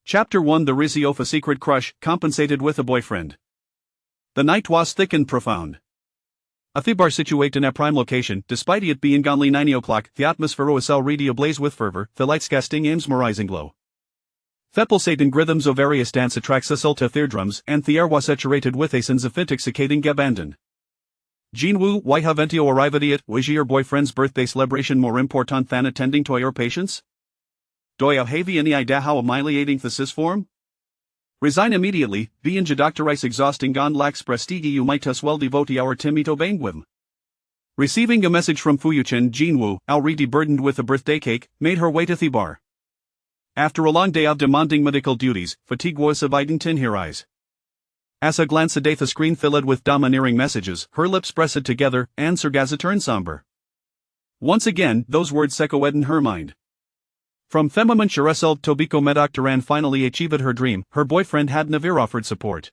Chapter 1 The Rizzi of a Secret Crush, Compensated with a Boyfriend. The night was thick and profound. A thibar situate in a prime location, despite it being only 9 o'clock, the atmosphere was already ablaze with fervor, the lights casting a mesmerizing glow. The pulsating rhythms of various dance attracts us all to eardrums, and the air was saturated with a sense of intoxicating abandon. Jinwoo, why haven't you arrived yet? Was your boyfriend's birthday celebration more important than attending to your patients? Do you have any idea how humiliating this is for him? Resign immediately, the doctor is exhausting and lacks prestige, you might as well devote your time to being with him. Receiving a message from Fuyuchin, Jinwoo, already burdened with a birthday cake, made her way to the bar. After a long day of demanding medical duties, fatigue was abiding in her eyes. As a glance at the screen filled with domineering messages, her lips pressed together, and Sargaza turned somber. Once again, those words echoed in her mind. From the moment she resolved Tobiko Medoctoran finally achieved her dream, her boyfriend had never offered support.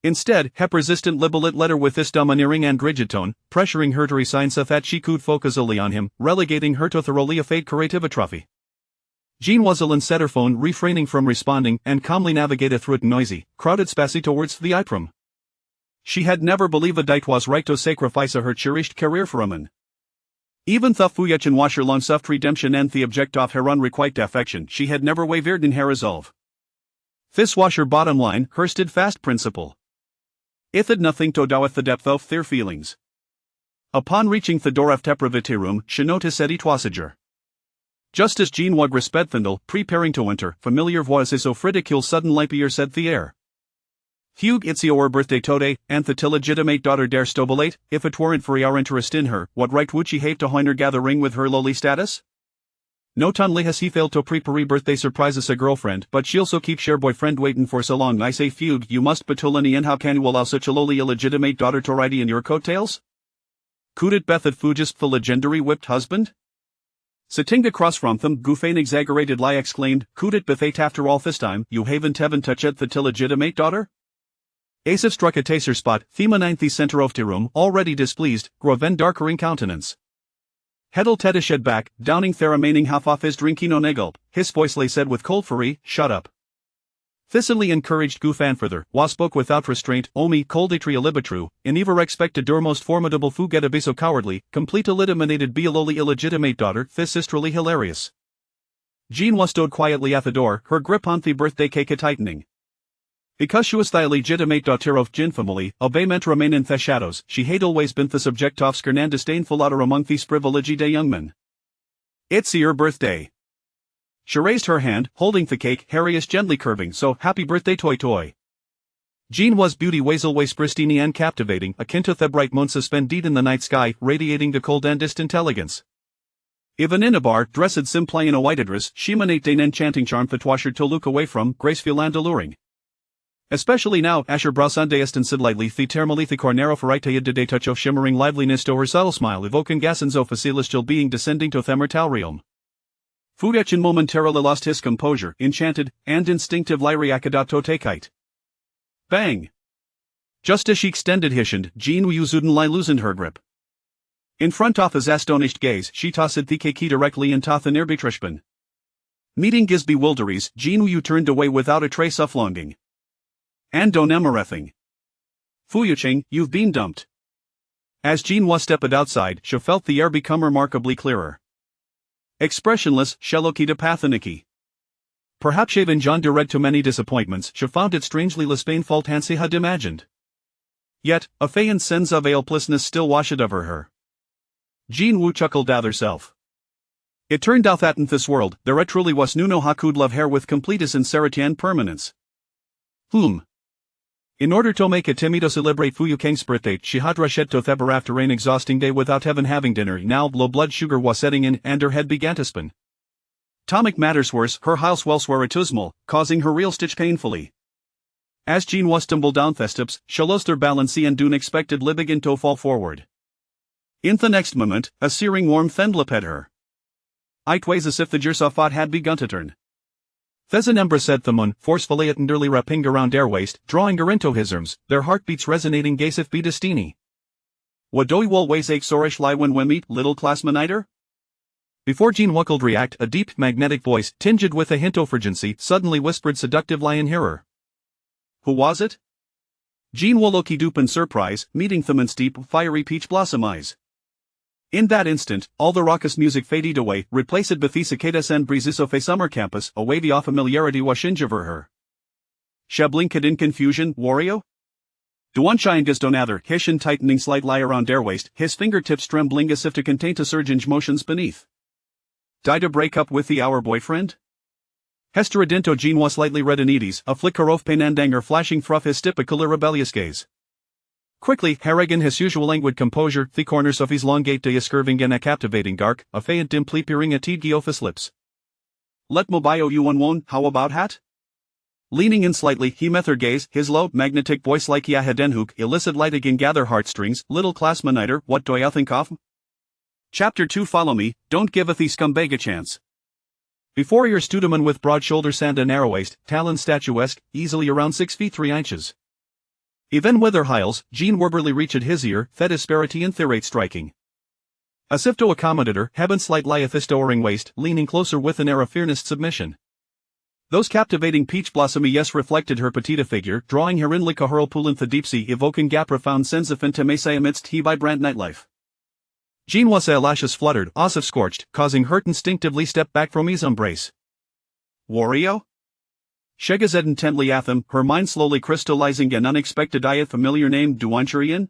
Instead, he persistent libelled letter with this domineering and rigid tone, pressuring her to resign so that she could focus only on him, relegating her to thoroughly a fade creative atrophy. Jean was set her phone, refraining from responding, and calmly navigated through the noisy, crowded space towards the iProm. She had never believed it was right to sacrifice her cherished career for a man. Even though Fuyuchin was her long soft redemption and the object of her unrequited affection, she had never wavered in her resolve. This was her bottom line, her steadfast principle. It had nothing to do with the depth of their feelings. Upon reaching the door of the private room, she noticed it was ajar. Just as Jean was respectful, preparing to enter, familiar voices of ridicule suddenly pierced the air. Hugh, it's your birthday today, and the illegitimate daughter dare stobulate, if it weren't for your interest in her, what right would she have to join her gathering with her lowly status? Not only has he failed to prepare birthday surprises a girlfriend, but she also keeps your boyfriend waiting for so long. I say Hugh, you must betulini, and how can you allow such a lowly illegitimate daughter to ride in your coattails? Could it be that Fujis, the legendary whipped husband? Sitting across from them, Gufane exaggerated lie exclaimed, could it be that after all this time, you haven't touched the illegitimate daughter? Asif struck a taser spot, Thema ninth the center of the room, already displeased, Groven darker in countenance. Hedel Tedished back, downing the remaining half off his drinking on a gulp, his voice lay said with cold fury, shut up. Thistly encouraged Gufan further, was spoke without restraint, Omi colditry alibatru, in ever expected der most formidable fugeta be so cowardly, complete eliminated be a lowly illegitimate daughter, this sisterly hilarious. Jean was stood quietly at the door, her grip on the birthday cake a tightening. Because she was the legitimate daughter of Jin family, obeyment remain in the shadows, she had always been the subject of scorn and disdainful laughter among these privileged young men. It's your birthday. She raised her hand, holding the cake, Harrius gently curving, so, happy birthday toy toy. Jean was beauty was always pristine and captivating, akin to the bright moon suspended in the night sky, radiating the cold and distant elegance. Even in a bar, dressed simply in a white dress, she emanated an enchanting charm that was sure to look away from, graceful and alluring. Especially now, Asher Brasande and lightly the termalithe cornero ferite de touch of shimmering liveliness to her subtle smile evoking gasons of a celestial being descending to themertal realm. Fuyuchin momentarily lost his composure, enchanted, and instinctive lyriacadato takite. Bang! Just as she extended his hand, Jean Wuzuden loosened her grip. In front of his astonished gaze, she tossed the cake directly into the nearbetrishpan. Meeting his bewilderies, Jean Wu turned away without a trace of longing. And don't emerething. Fuyuching, you've been dumped. As Jean was stepped outside, she felt the air become remarkably clearer. Expressionless, Shelokita Pathaniki. Perhaps even Jean read too many disappointments, she found it strangely less painful than she had imagined. Yet, a faint sense of helplessness still washed over her. Jean Wu chuckled at herself. It turned out that in this world, there truly was no hakud love hair with complete sincerity and permanence. In order to make a Timmy celebrate Fuyukang's birthday, she had rushed to Theber after an exhausting day without having dinner. Now low blood sugar was setting in, and her head began to spin. Tomic matters worse, her house wells were atusmal, causing her real stitch painfully. As Jean was tumbled down the steps, she lost her balance and Dune expected begin to fall forward. In the next moment, a searing warmth enveloped her. It was as if the Jersafat had begun to turn. Thesenembra said the moon, forcefully and tenderly wrapping around her waist, drawing her into his arms, their heartbeats resonating gasif bedestini. What do you always ache sorish lie when we meet, little classmaniter? Before Jean Wu could react, a deep, magnetic voice, tinged with a hint of urgency, suddenly whispered seductively in hearer. Who was it? Jean Wu looked up in surprise, meeting them in deep, fiery peach blossom eyes. In that instant, all the raucous music faded away, replaced by the cicadas and breezes of a summer campus, a wavy of familiarity washed over her. Shablinked in confusion, Wario? Duanshine gazed on other, his tightening slightly around their waist, his fingertips trembling as if to contain the surging motions beneath. Did I break up with our boyfriend? Hester Adinto Jean was slightly red and eddies, a flicker of pain and anger flashing through his typical rebellious gaze. Quickly, Harrigan his usual languid composure, the corners of his elongate is curving in a captivating dark, a faint dimple peering at Geoff's lips. Let me bio you one, how about hat? Leaning in slightly, he met her gaze, his low, magnetic voice like Yahadenhook, illicit light again gather heartstrings, little classmaniter, what do I think of? Chapter 2 Follow me, don't give a the scumbag a chance. Before your Studeman with broad shoulders and a narrow waist, talon statuesque, easily around 6 feet 3 inches. Even with her heels, Jean Werberly reached his ear, that asperity and thirate striking. As if to accommodate her, heaven slight liathistowering waist, leaning closer with an air of fearnest submission. Those captivating peach blossomy yes reflected her petite figure, drawing her in like a whirlpool in the deep sea, evoking a profound sense of intimacy amidst he vibrant nightlife. Jean was lashes fluttered, as if scorched, causing her instinctively step back from his embrace. Wario? She gazed intently at him, her mind slowly crystallizing an unexpected yet familiar name, Duancherian?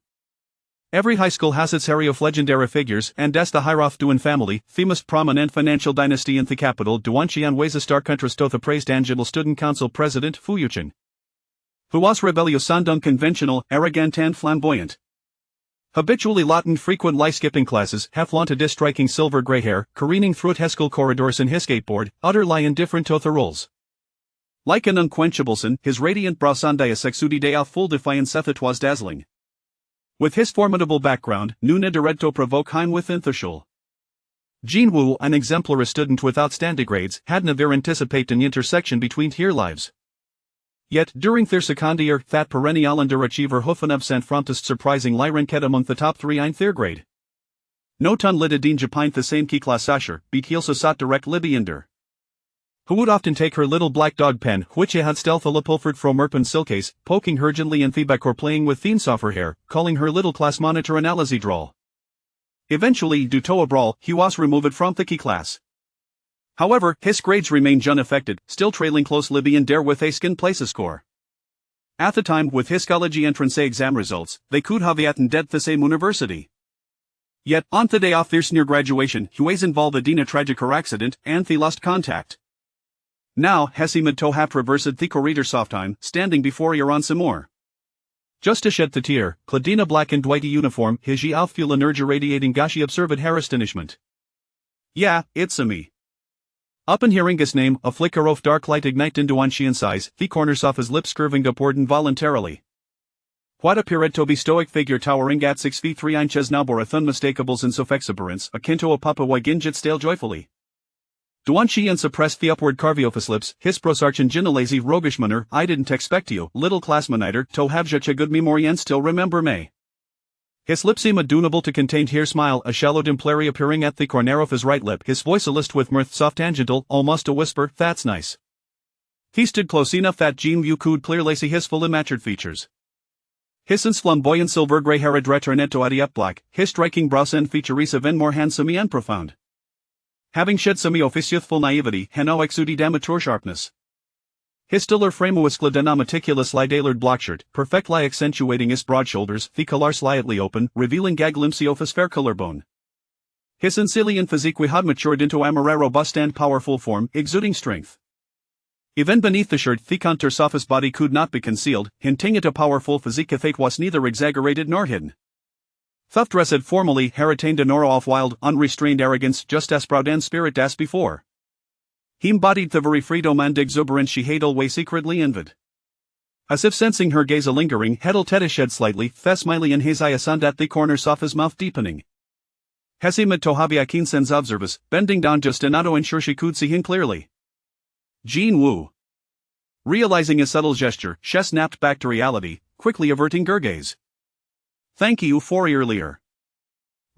Every high school has its area of legendary figures, and as the Hiroth Duan family, the most prominent financial dynasty in the capital, Duanqian weighs a stark contrast to the praised Angelo Student Council President, Fu Yuchen. Who was rebellious and unconventional, arrogant and flamboyant. Habitually Latin frequent lie-skipping classes, have flaunted his striking silver-gray hair, careening through high school corridors in his skateboard, utterly indifferent to the rules. Like an unquenchable sun, his radiant brow sundias exuded a full defiance that was dazzling. With his formidable background, Nuna Directo provoke Heim within Thurschul. Jean Wu, an exemplary student with outstanding grades, had never anticipated an intersection between their lives. Yet, during their second year, that perennial underachiever Hoofenab sent frontest surprising Lyranket among the top 3 in their grade. No ton lidadine Japine the same key class Asher, beat Hielso sat direct Libyander. Who would often take her little black dog pen, which he had stealthily pilfered from Merpin Silcase, poking her gently in feedback or playing with thin softer hair, calling her little class monitor an Alizy drawl. Eventually, due to a brawl, he was removed from the key class. However, his grades remained unaffected, still trailing close Libyan dare with a skin place score. At the time, with his college entrance exam results, they could have attended the same university. Yet, on the day of their senior graduation, he was involved in a tragic car accident, and they lost contact. Now, Hesi Midto have traversed the corridor softime, standing before Yaron Simor. Just to shed the tear, Cladina black and whitey uniform, his ye outfeel energy radiating gashi observed her astonishment. Yeah, it's a me. Upon hearing his name, a flicker of dark light ignite into Anshian's eyes, the corners of his lips curving upward involuntarily. What appeared to be stoic figure towering at 6 feet 3 inches now bore unmistakable sense of exuberance, akin to a papa waginjit stale joyfully. Duanqian suppressed the upward carving of his lips, his prosarchin lazy roguish manner, I didn't expect you, little classmaniter, to have such a good memory and still remember me. His lips seemed adunable to contain here smile, a shallow dimplary appearing at the corner of his right lip, his voice alist with mirth soft and gentle, almost a whisper, that's nice. He stood close enough that Jean Wu could clearly see his fully matured features. His flamboyant silver grey hair retornetto adiap black, his striking brows and features even more handsome and profound. Having shed some of youthful naivety, he now exuded amateur sharpness. His stiller frame was clad in a meticulous tailored black shirt, perfectly accentuating his broad shoulders, the collar slightly open, revealing a glimpse of his fair collarbone. His inciliant physique had matured into a more robust and powerful form, exuding strength. Even beneath the shirt, the contours of his body could not be concealed, hinting at a powerful physique that was neither exaggerated nor hidden. Thuft dressed formally, he retained an aura of wild, unrestrained arrogance, just as proud and spirit as before. He embodied the very freedom and exuberance she had always secretly envied. As if sensing her gaze a lingering, Hedel Tedeshed slightly, the smiley in his eyes and at the corners of his mouth deepening. Hesi mid tohabi akin sens observus, bending down just enough to ensure she could see him clearly. Jean Wu. Realizing his subtle gesture, she snapped back to reality, quickly averting her gaze. Thank you for earlier.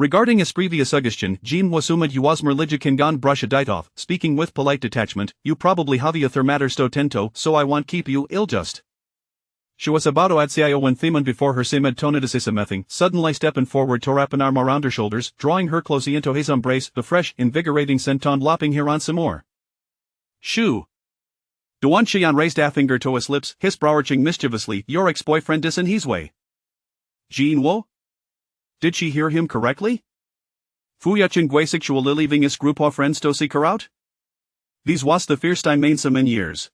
Regarding his previous suggestion, Jean wasumad you was merlijikingan brush a dite off, speaking with polite detachment, you probably have a thermatter sto tento, so I want keep you ill just. She was about to add cio when Theman before her simed tonidisisamething, suddenly stepping forward to wrap an arm around her shoulders, drawing her closely into his embrace, the fresh, invigorating senton lopping here on some more. Shoo! Duan Xian raised a finger to his lips, his brow-arching mischievously, your ex-boyfriend is in his way. Jean wo? Did she hear him correctly? Fuyachin gui sexually leaving his group of friends to seek her out? These was the first time made some in years.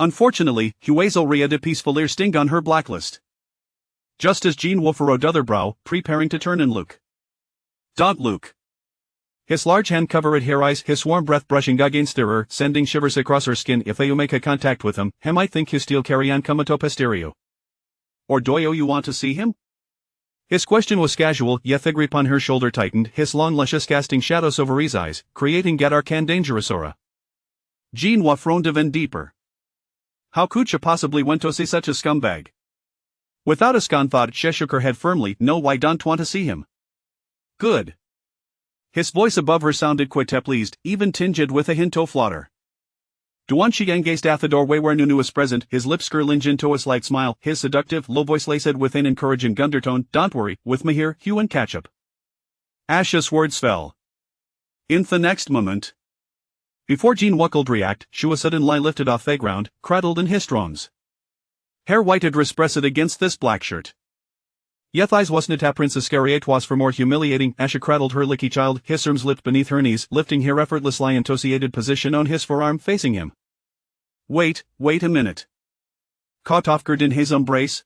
Unfortunately, Huazel ria de peaceful sting on her blacklist. Just as Jean wo furrowed other brow, preparing to turn and Luke. Dog Luke. His large hand covered her eyes, his warm breath brushing against her, sending shivers across her skin. If you make a contact with him, he might think you still carry on como to posterio. Or doyo you want to see him? His question was casual, yet the grip on her shoulder tightened, his long lashes casting shadows over his eyes, creating Gadarkan dangerous aura. Jean wa froned even deeper. How could she possibly want to see such a scumbag? Without a scan thought, she shook her head firmly, no, I don't want to see him. Good. His voice above her sounded quite pleased, even tinged with a hint of flutter. Duan Xiang gazed at the doorway where Nunu was present, his lips curling into a slight smile, his seductive, low voice laced with an encouraging undertone, don't worry, with me here, Hugh and Ketchup. Asha's words fell. In the next moment. Before Jean Wuckled react, she was suddenly lifted off the ground, cradled in his arms. Hair whited respressed against this black shirt. Yet eyes wasn't a princess scariate was for more humiliating. Asha cradled her licky child, his arms lipped beneath her knees, lifting her effortlessly associated position on his forearm facing him. Wait a minute. Caught off guard in his embrace?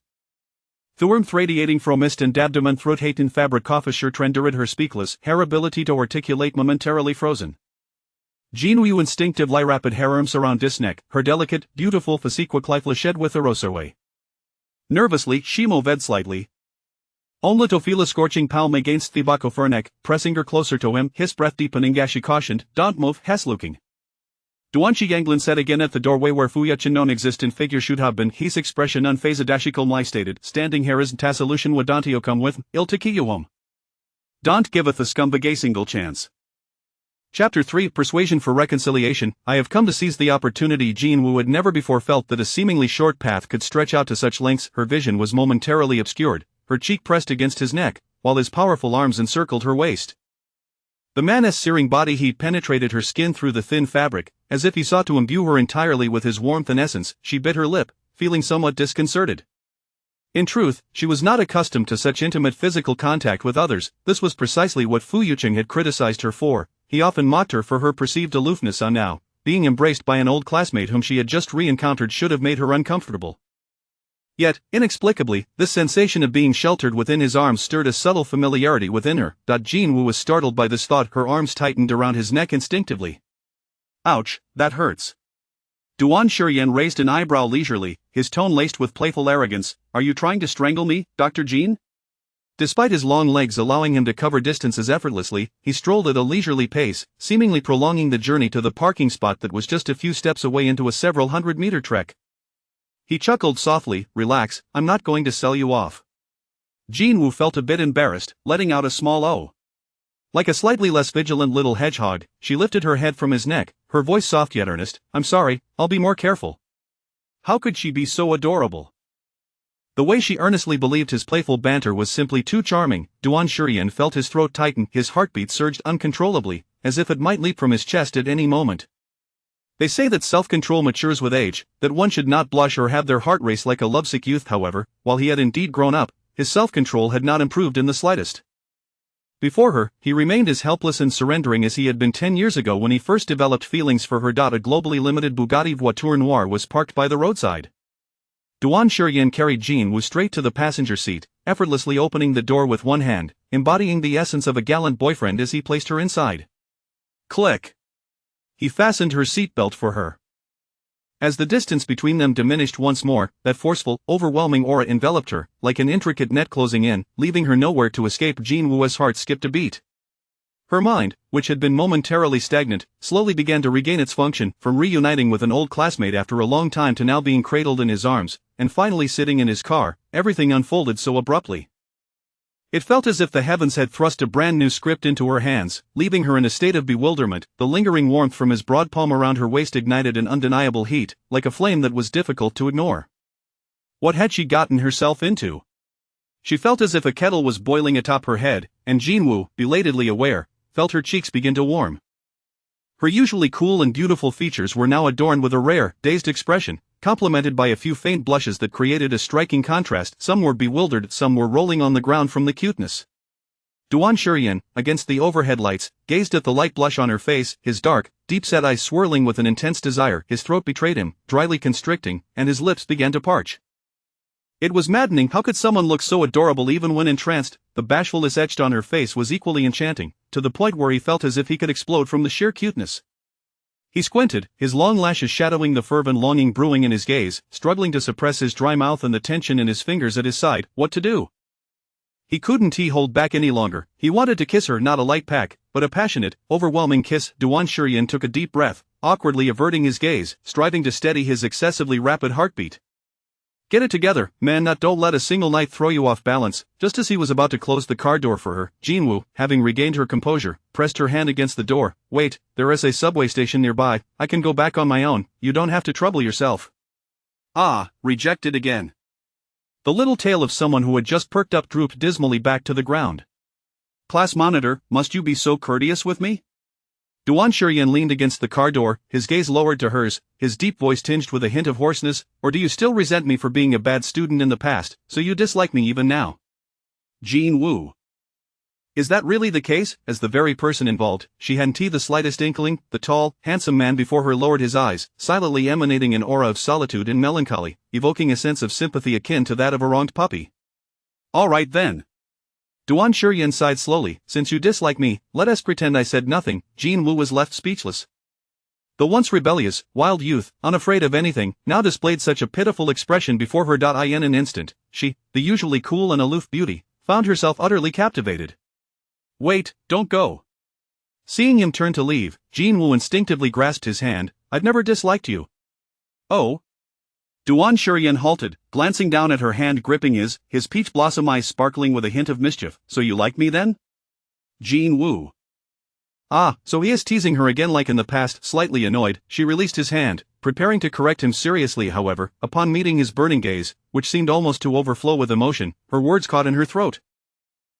The warmth radiating from mist and abdomen throat hating fabric off his shirt rendered her speechless, her ability to articulate momentarily frozen. Jean Wu instinctively wrapped her arms around his neck, her delicate, beautiful physique lifeless shed with a roserway. Nervously, she moved slightly. Only to feel a scorching palm against the back of her neck, pressing her closer to him, his breath deepening as she cautioned, don't move, has looking. Duan Xianglin said again at the doorway where Fuyachin non-existent figure should have been, his expression unfazed as she calmly stated, standing here isn't a solution would Dantio come with, il takiyuum. Don't giveth a scumbag a single chance. Chapter 3 Persuasion for Reconciliation. I have come to seize the opportunity. Jean Wu had never before felt that a seemingly short path could stretch out to such lengths. Her vision was momentarily obscured, her cheek pressed against his neck, while his powerful arms encircled her waist. The man's searing body heat penetrated her skin through the thin fabric, as if he sought to imbue her entirely with his warmth and essence. She bit her lip, feeling somewhat disconcerted. In truth, she was not accustomed to such intimate physical contact with others. This was precisely what Fu Yuqing had criticized her for. He often mocked her for her perceived aloofness, and now, being embraced by an old classmate whom she had just re-encountered should have made her uncomfortable. Yet, inexplicably, this sensation of being sheltered within his arms stirred a subtle familiarity within her. Jean Wu was startled by this thought, her arms tightened around his neck instinctively. Ouch, that hurts. Duan Shiyan raised an eyebrow leisurely, his tone laced with playful arrogance. Are you trying to strangle me, Dr. Jean? Despite his long legs allowing him to cover distances effortlessly, he strolled at a leisurely pace, seemingly prolonging the journey to the parking spot that was just a few steps away into a several hundred-meter trek. He chuckled softly, relax, I'm not going to sell you off. Jean Wu felt a bit embarrassed, letting out a small "oh." Like a slightly less vigilant little hedgehog, she lifted her head from his neck, her voice soft yet earnest, I'm sorry, I'll be more careful. How could she be so adorable? The way she earnestly believed his playful banter was simply too charming. Duan Shiyan felt his throat tighten, his heartbeat surged uncontrollably, as if it might leap from his chest at any moment. They say that self-control matures with age, that one should not blush or have their heart race like a lovesick youth. However, while he had indeed grown up, his self-control had not improved in the slightest. Before her, he remained as helpless and surrendering as he had been 10 years ago when he first developed feelings for her. A globally limited Bugatti Voiture Noire was parked by the roadside. Duan Shiyan carried Jean Wu straight to the passenger seat, effortlessly opening the door with one hand, embodying the essence of a gallant boyfriend as he placed her inside. Click! He fastened her seatbelt for her. As the distance between them diminished once more, that forceful, overwhelming aura enveloped her, like an intricate net closing in, leaving her nowhere to escape. Jean Wu's heart skipped a beat. Her mind, which had been momentarily stagnant, slowly began to regain its function, from reuniting with an old classmate after a long time to now being cradled in his arms, and finally sitting in his car. Everything unfolded so abruptly. It felt as if the heavens had thrust a brand new script into her hands, leaving her in a state of bewilderment. The lingering warmth from his broad palm around her waist ignited an undeniable heat, like a flame that was difficult to ignore. What had she gotten herself into? She felt as if a kettle was boiling atop her head, and Jinwoo, belatedly aware, felt her cheeks begin to warm. Her usually cool and beautiful features were now adorned with a rare, dazed expression, complemented by a few faint blushes that created a striking contrast. Some were bewildered, some were rolling on the ground from the cuteness. Duan Shurian, against the overhead lights, gazed at the light blush on her face, his dark, deep-set eyes swirling with an intense desire. His throat betrayed him, dryly constricting, and his lips began to parch. It was maddening. How could someone look so adorable even when entranced? The bashfulness etched on her face was equally enchanting, to the point where he felt as if he could explode from the sheer cuteness. He squinted, his long lashes shadowing the fervent longing brewing in his gaze, struggling to suppress his dry mouth and the tension in his fingers at his side. What to do? He couldn't hold back any longer. He wanted to kiss her, not a light peck, but a passionate, overwhelming kiss. Duan Shurian took a deep breath, awkwardly averting his gaze, striving to steady his excessively rapid heartbeat. Get it together, man, don't let a single night throw you off balance. Just as he was about to close the car door for her, Jinwoo, having regained her composure, pressed her hand against the door. Wait, there is a subway station nearby. I can go back on my own. You don't have to trouble yourself. Ah, rejected again. The little tail of someone who had just perked up drooped dismally back to the ground. Class monitor, must you be so courteous with me? Duan Shurian leaned against the car door, his gaze lowered to hers, his deep voice tinged with a hint of hoarseness. Or do you still resent me for being a bad student in the past, so you dislike me even now? Jinwoo. Is that really the case? As the very person involved, she hadn't the slightest inkling. The tall, handsome man before her lowered his eyes, silently emanating an aura of solitude and melancholy, evoking a sense of sympathy akin to that of a wronged puppy. All right then. Duan Shurian sighed slowly. Since you dislike me, let us pretend I said nothing. Jinwoo was left speechless. The once rebellious, wild youth, unafraid of anything, now displayed such a pitiful expression before her. In an instant, she, the usually cool and aloof beauty, found herself utterly captivated. Wait, don't go. Seeing him turn to leave, Jinwoo instinctively grasped his hand. I've never disliked you. Oh? Duan Shurian halted, glancing down at her hand gripping his peach blossom eyes sparkling with a hint of mischief. So you like me then? Jinwoo. Ah, so he is teasing her again like in the past. Slightly annoyed, she released his hand, preparing to correct him seriously. However, upon meeting his burning gaze, which seemed almost to overflow with emotion, her words caught in her throat.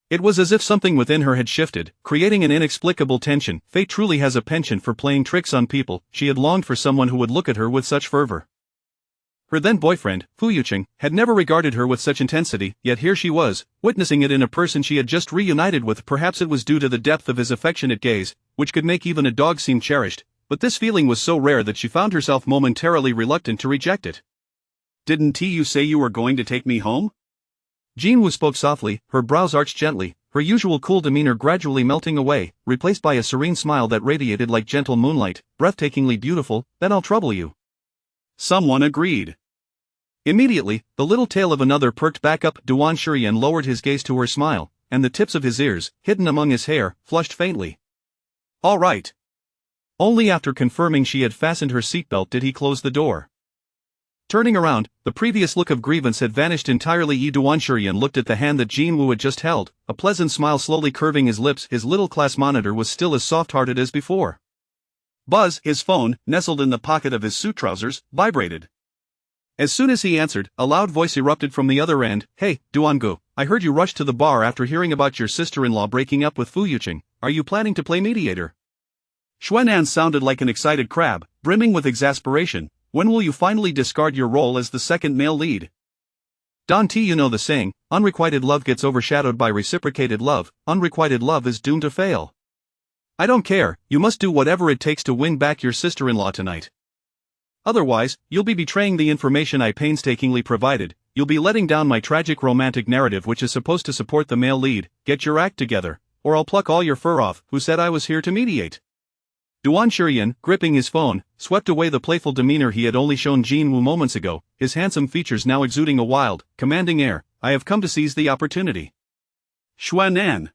It was as if something within her had shifted, creating an inexplicable tension. Fate truly has a penchant for playing tricks on people. She had longed for someone who would look at her with such fervor. Her then-boyfriend, Fu Yuqing, had never regarded her with such intensity, yet here she was, witnessing it in a person she had just reunited with. Perhaps it was due to the depth of his affectionate gaze, which could make even a dog seem cherished, but this feeling was so rare that she found herself momentarily reluctant to reject it. Didn't you say you were going to take me home? Jinwoo spoke softly, her brows arched gently, her usual cool demeanor gradually melting away, replaced by a serene smile that radiated like gentle moonlight. Breathtakingly beautiful. Then I'll trouble you. Someone agreed. Immediately, the little tail of another perked back up. Duan Shurian lowered his gaze to her smile, and the tips of his ears, hidden among his hair, flushed faintly. All right. Only after confirming she had fastened her seatbelt did he close the door. Turning around, the previous look of grievance had vanished entirely. Duan Shurian looked at the hand that Jinwoo had just held, a pleasant smile slowly curving his lips. His little class monitor was still as soft-hearted as before. Buzz, his phone, nestled in the pocket of his suit trousers, vibrated. As soon as he answered, a loud voice erupted from the other end. Hey, Duan-gu, I heard you rushed to the bar after hearing about your sister-in-law breaking up with Fu Yuqing. Are you planning to play mediator? Xuanan sounded like an excited crab, brimming with exasperation. When will you finally discard your role as the second male lead? Don T, you know the saying, unrequited love gets overshadowed by reciprocated love. Unrequited love is doomed to fail. I don't care, you must do whatever it takes to win back your sister-in-law tonight. Otherwise, you'll be betraying the information I painstakingly provided. You'll be letting down my tragic romantic narrative which is supposed to support the male lead. Get your act together, or I'll pluck all your fur off. Who said I was here to mediate? Duan Shurian, gripping his phone, swept away the playful demeanor he had only shown Jinwoo moments ago, his handsome features now exuding a wild, commanding air. I have come to seize the opportunity. Xuanan.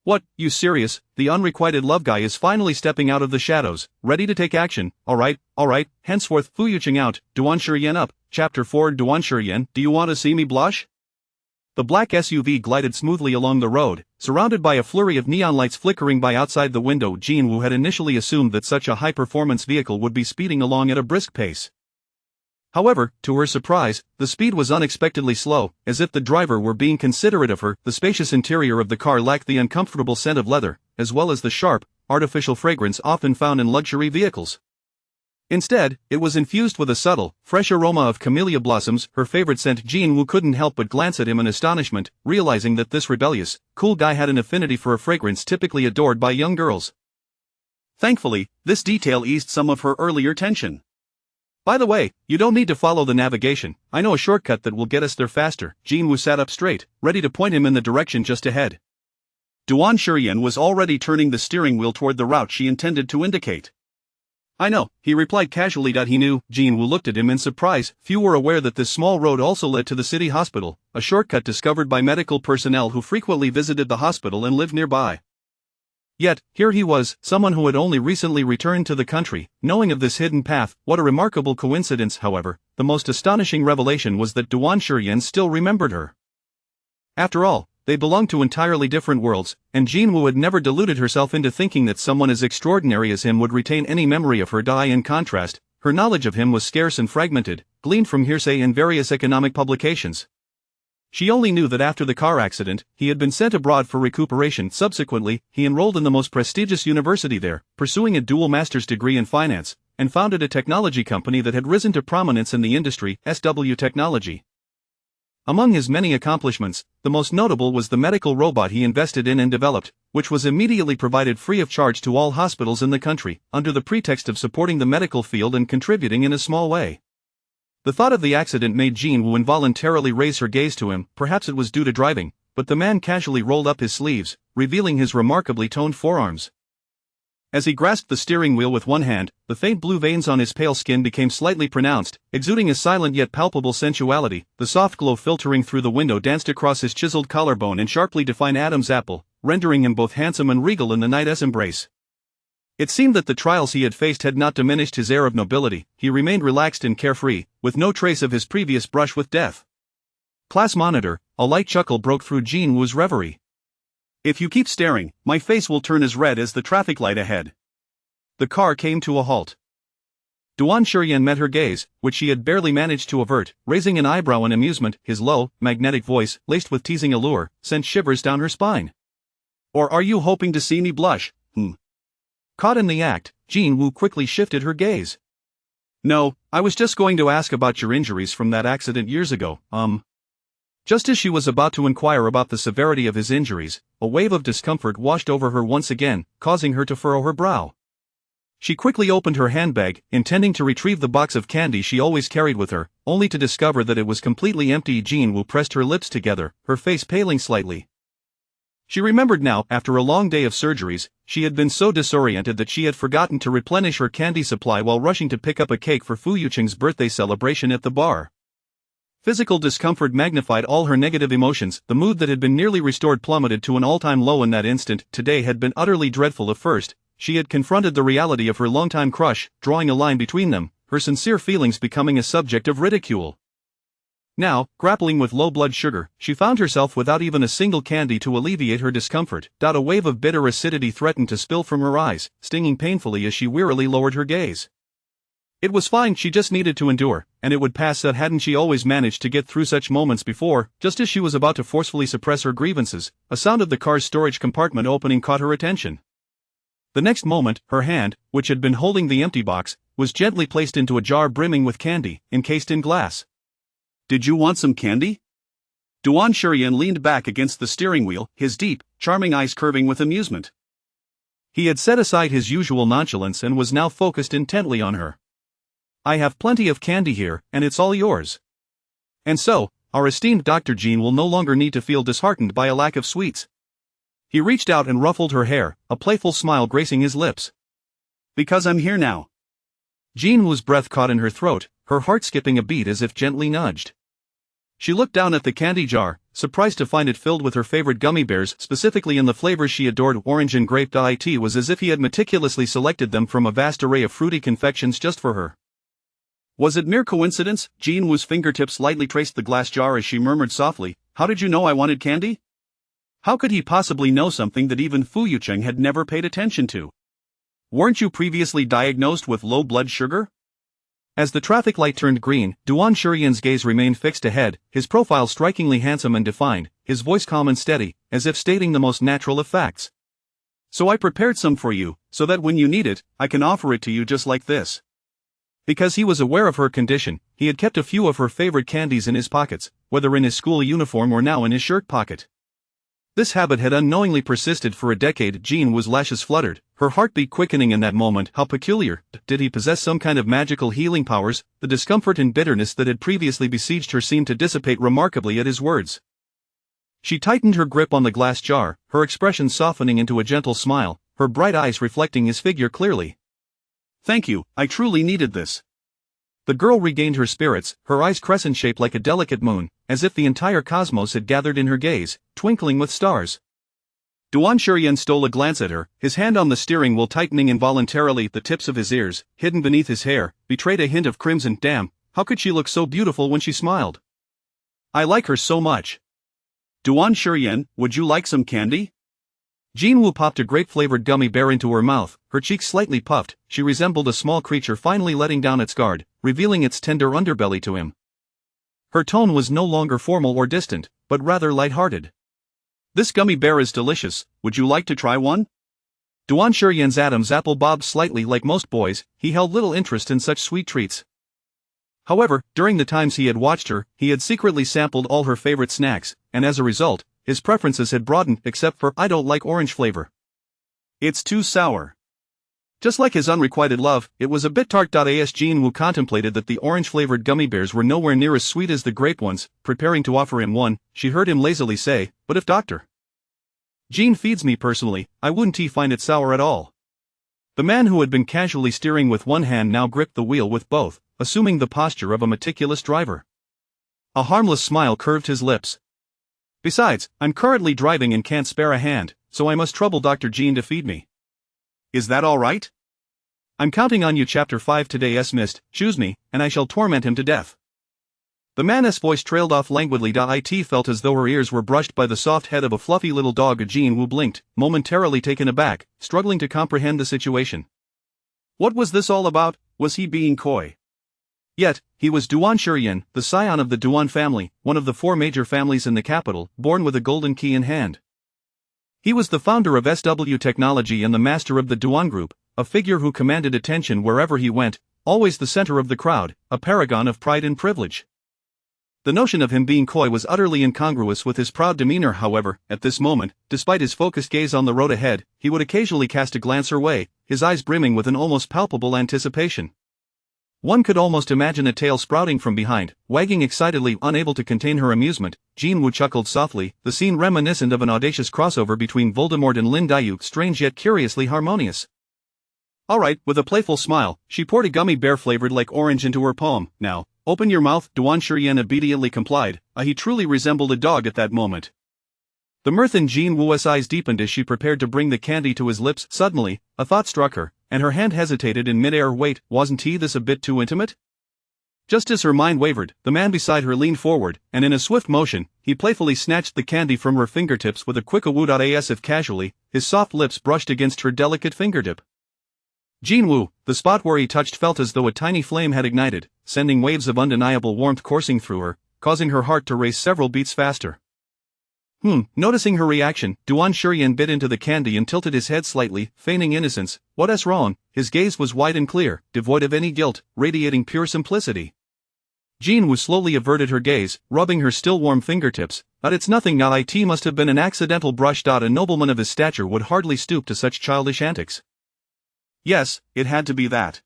What, you serious? The unrequited love guy is finally stepping out of the shadows, ready to take action. Alright, henceforth Fu Yuqing out, Duan Shurian up. Chapter 4. Duan Shurian, do you want to see me blush? The black SUV glided smoothly along the road, surrounded by a flurry of neon lights flickering by outside the window. Jinwoo had initially assumed that such a high-performance vehicle would be speeding along at a brisk pace. However, to her surprise, the speed was unexpectedly slow, as if the driver were being considerate of her. The spacious interior of the car lacked the uncomfortable scent of leather, as well as the sharp, artificial fragrance often found in luxury vehicles. Instead, it was infused with a subtle, fresh aroma of camellia blossoms, her favorite scent. Jinwoo couldn't help but glance at him in astonishment, realizing that this rebellious, cool guy had an affinity for a fragrance typically adored by young girls. Thankfully, this detail eased some of her earlier tension. By the way, you don't need to follow the navigation, I know a shortcut that will get us there faster. Jinwoo sat up straight, ready to point him in the direction just ahead. Duan Shurian was already turning the steering wheel toward the route she intended to indicate. I know, he replied casually. He knew. Jinwoo looked at him in surprise. Few were aware that this small road also led to the city hospital, a shortcut discovered by medical personnel who frequently visited the hospital and lived nearby. Yet, here he was, someone who had only recently returned to the country, knowing of this hidden path. What a remarkable coincidence. However, the most astonishing revelation was that Duan Shurian still remembered her. After all, they belonged to entirely different worlds, and Jinwoo had never deluded herself into thinking that someone as extraordinary as him would retain any memory of her. In contrast, her knowledge of him was scarce and fragmented, gleaned from hearsay in various economic publications. She only knew that after the car accident, he had been sent abroad for recuperation. Subsequently, he enrolled in the most prestigious university there, pursuing a dual master's degree in finance, and founded a technology company that had risen to prominence in the industry, SW Technology. Among his many accomplishments, the most notable was the medical robot he invested in and developed, which was immediately provided free of charge to all hospitals in the country, under the pretext of supporting the medical field and contributing in a small way. The thought of the accident made Jinwoo involuntarily raise her gaze to him. Perhaps it was due to driving, but the man casually rolled up his sleeves, revealing his remarkably toned forearms. As he grasped the steering wheel with one hand, the faint blue veins on his pale skin became slightly pronounced, exuding a silent yet palpable sensuality. The soft glow filtering through the window danced across his chiseled collarbone and sharply defined Adam's apple, rendering him both handsome and regal in the night's embrace. It seemed that the trials he had faced had not diminished his air of nobility. He remained relaxed and carefree, with no trace of his previous brush with death. Class monitor, a light chuckle broke through Jinwoo's reverie. If you keep staring, my face will turn as red as the traffic light ahead. The car came to a halt. Duan Shurian met her gaze, which she had barely managed to avert, raising an eyebrow in amusement. His low, magnetic voice, laced with teasing allure, sent shivers down her spine. Or are you hoping to see me blush? Caught in the act, Jinwoo quickly shifted her gaze. No, I was just going to ask about your injuries from that accident years ago. Just as she was about to inquire about the severity of his injuries, a wave of discomfort washed over her once again, causing her to furrow her brow. She quickly opened her handbag, intending to retrieve the box of candy she always carried with her, only to discover that it was completely empty. Jinwoo pressed her lips together, her face paling slightly. She remembered now, after a long day of surgeries, she had been so disoriented that she had forgotten to replenish her candy supply while rushing to pick up a cake for Fu Yucheng's birthday celebration at the bar. Physical discomfort magnified all her negative emotions. The mood that had been nearly restored plummeted to an all-time low in that instant. Today had been utterly dreadful. At first, she had confronted the reality of her longtime crush, drawing a line between them, her sincere feelings becoming a subject of ridicule. Now, grappling with low blood sugar, she found herself without even a single candy to alleviate her discomfort. A wave of bitter acidity threatened to spill from her eyes, stinging painfully as she wearily lowered her gaze. It was fine, she just needed to endure, and it would pass. That hadn't she always managed to get through such moments before? Just as she was about to forcefully suppress her grievances, a sound of the car's storage compartment opening caught her attention. The next moment, her hand, which had been holding the empty box, was gently placed into a jar brimming with candy, encased in glass. Did you want some candy? Duan Shurian leaned back against the steering wheel, his deep, charming eyes curving with amusement. He had set aside his usual nonchalance and was now focused intently on her. I have plenty of candy here, and it's all yours. And so, our esteemed Dr. Jean will no longer need to feel disheartened by a lack of sweets. He reached out and ruffled her hair, a playful smile gracing his lips. Because I'm here now. Jinwoo's breath caught in her throat, her heart skipping a beat as if gently nudged. She looked down at the candy jar, surprised to find it filled with her favorite gummy bears, specifically in the flavors she adored, orange and grape. It was as if he had meticulously selected them from a vast array of fruity confections just for her. Was it mere coincidence? Jinwoo's fingertips lightly traced the glass jar as she murmured softly, how did you know I wanted candy? How could he possibly know something that even Fu Yucheng had never paid attention to? Weren't you previously diagnosed with low blood sugar? As the traffic light turned green, Duan Shurian's gaze remained fixed ahead, his profile strikingly handsome and defined, his voice calm and steady, as if stating the most natural of facts. So I prepared some for you, so that when you need it, I can offer it to you just like this. Because he was aware of her condition, he had kept a few of her favorite candies in his pockets, whether in his school uniform or now in his shirt pocket. This habit had unknowingly persisted for a decade. Jean Wu's lashes fluttered, her heartbeat quickening in that moment. How peculiar. Did he possess some kind of magical healing powers? The discomfort and bitterness that had previously besieged her seemed to dissipate remarkably at his words. She tightened her grip on the glass jar, her expression softening into a gentle smile, her bright eyes reflecting his figure clearly. Thank you, I truly needed this. The girl regained her spirits, her eyes crescent-shaped like a delicate moon, as if the entire cosmos had gathered in her gaze, twinkling with stars. Duan Shurian stole a glance at her, his hand on the steering wheel tightening involuntarily. The tips of his ears, hidden beneath his hair, betrayed a hint of crimson. Damn, how could she look so beautiful when she smiled? I like her so much. Duan Shurian, would you like some candy? Jean Wu popped a grape-flavored gummy bear into her mouth, her cheeks slightly puffed. She resembled a small creature finally letting down its guard, revealing its tender underbelly to him. Her tone was no longer formal or distant, but rather light-hearted. This gummy bear is delicious, would you like to try one? Duan Shurian's Adam's apple bobbed slightly. Like most boys, he held little interest in such sweet treats. However, during the times he had watched her, he had secretly sampled all her favorite snacks, and as a result, his preferences had broadened, except for, I don't like orange flavor. It's too sour. Just like his unrequited love, it was a bit tart. As Jean Wu contemplated that the orange-flavored gummy bears were nowhere near as sweet as the grape ones, preparing to offer him one, she heard him lazily say, but if Dr. Jean feeds me personally, I wouldn't find it sour at all. The man who had been casually steering with one hand now gripped the wheel with both, assuming the posture of a meticulous driver. A harmless smile curved his lips. Besides, I'm currently driving and can't spare a hand, so I must trouble Dr. Jean to feed me. Is that all right? I'm counting on you. Chapter 5 Today's missed, choose me, and I shall torment him to death. The man's voice trailed off languidly. It felt as though her ears were brushed by the soft head of a fluffy little dog. Jean Wu blinked, momentarily taken aback, struggling to comprehend the situation. What was this all about? Was he being coy? Yet, he was Duan Shurian, the scion of the Duan family, one of the 4 major families in the capital, born with a golden key in hand. He was the founder of SW Technology and the master of the Duan Group, a figure who commanded attention wherever he went, always the center of the crowd, a paragon of pride and privilege. The notion of him being coy was utterly incongruous with his proud demeanor. However, at this moment, despite his focused gaze on the road ahead, he would occasionally cast a glance her way, his eyes brimming with an almost palpable anticipation. One could almost imagine a tail sprouting from behind, wagging excitedly. Unable to contain her amusement, Jean Wu chuckled softly, the scene reminiscent of an audacious crossover between Voldemort and Lin Dayu, strange yet curiously harmonious. Alright, with a playful smile, she poured a gummy bear flavored like orange into her palm. Now, open your mouth. Duan Shurian obediently complied. He truly resembled a dog at that moment. The mirth in Jean Wu's eyes deepened as she prepared to bring the candy to his lips. Suddenly, a thought struck her, and her hand hesitated in midair. Wait, wasn't this a bit too intimate? Just as her mind wavered, the man beside her leaned forward, and in a swift motion, he playfully snatched the candy from her fingertips with a quick awoo. As if casually, his soft lips brushed against her delicate fingertip. Jean Wu, the spot where he touched, felt as though a tiny flame had ignited, sending waves of undeniable warmth coursing through her, causing her heart to race several beats faster. Noticing her reaction, Duan Shurian bit into the candy and tilted his head slightly, feigning innocence. What's wrong? His gaze was wide and clear, devoid of any guilt, radiating pure simplicity. Jean Wu slowly averted her gaze, rubbing her still warm fingertips. But it's nothing. It must have been an accidental brush. A nobleman of his stature would hardly stoop to such childish antics. Yes, it had to be that.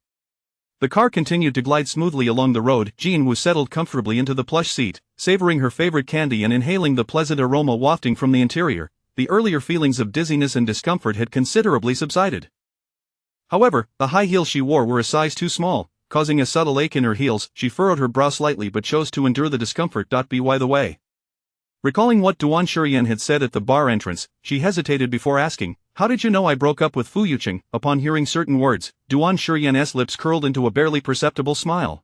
The car continued to glide smoothly along the road. Jean Wu settled comfortably into the plush seat, savoring her favorite candy and inhaling the pleasant aroma wafting from the interior. The earlier feelings of dizziness and discomfort had considerably subsided. However, the high heels she wore were a size too small, causing a subtle ache in her heels. She furrowed her brow slightly but chose to endure the discomfort. By the way. Recalling what Duan Shurian had said at the bar entrance, she hesitated before asking, how did you know I broke up with Fu Yucheng? Upon hearing certain words, Duan Shurian's lips curled into a barely perceptible smile.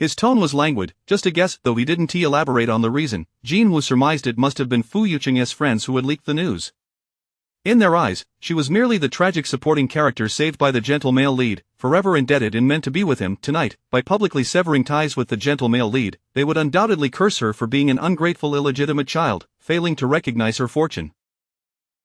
His tone was languid, just a guess, though he didn't elaborate on the reason. Jin Woo surmised it must have been Fu Yuqing's friends who had leaked the news. In their eyes, she was merely the tragic supporting character saved by the gentle male lead, forever indebted and meant to be with him. Tonight, by publicly severing ties with the gentle male lead, they would undoubtedly curse her for being an ungrateful illegitimate child, failing to recognize her fortune.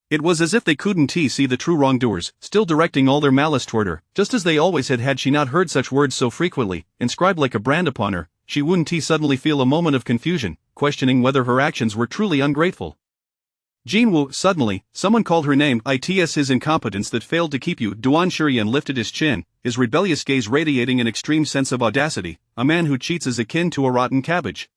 It was as if they couldn't see the true wrongdoers, still directing all their malice toward her, just as they always had she not heard such words so frequently, inscribed like a brand upon her. She wouldn't suddenly feel a moment of confusion, questioning whether her actions were truly ungrateful. Jin Woo, suddenly, someone called her name. It's his incompetence that failed to keep you. Duan Shurian lifted his chin, his rebellious gaze radiating an extreme sense of audacity. A man who cheats is akin to a rotten cabbage.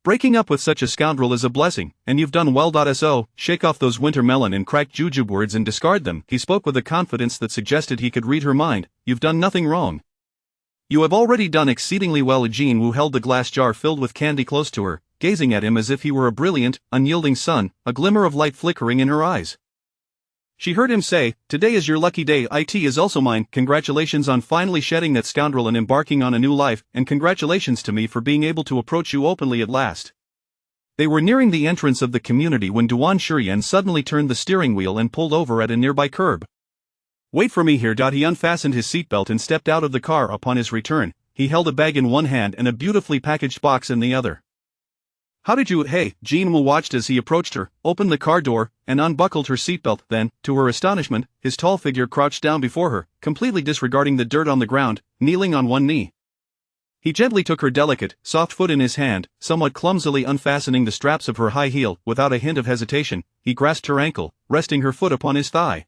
Breaking up with such a scoundrel is a blessing, and you've done well. So, shake off those winter melon and cracked jujube words and discard them. He spoke with a confidence that suggested he could read her mind. You've done nothing wrong. You have already done exceedingly well. Jin Woo held the glass jar filled with candy close to her, gazing at him as if he were a brilliant, unyielding sun, a glimmer of light flickering in her eyes. She heard him say, "Today is your lucky day. It is also mine. Congratulations on finally shedding that scoundrel and embarking on a new life, and congratulations to me for being able to approach you openly at last." They were nearing the entrance of the community when Duan Shurian suddenly turned the steering wheel and pulled over at a nearby curb. "Wait for me here." He unfastened his seatbelt and stepped out of the car. Upon his return, he held a bag in one hand and a beautifully packaged box in the other. "How did you?" "Hey." Jin Woo watched as he approached her, opened the car door, and unbuckled her seatbelt. Then, to her astonishment, his tall figure crouched down before her, completely disregarding the dirt on the ground, kneeling on one knee. He gently took her delicate, soft foot in his hand, somewhat clumsily unfastening the straps of her high heel. Without a hint of hesitation, he grasped her ankle, resting her foot upon his thigh.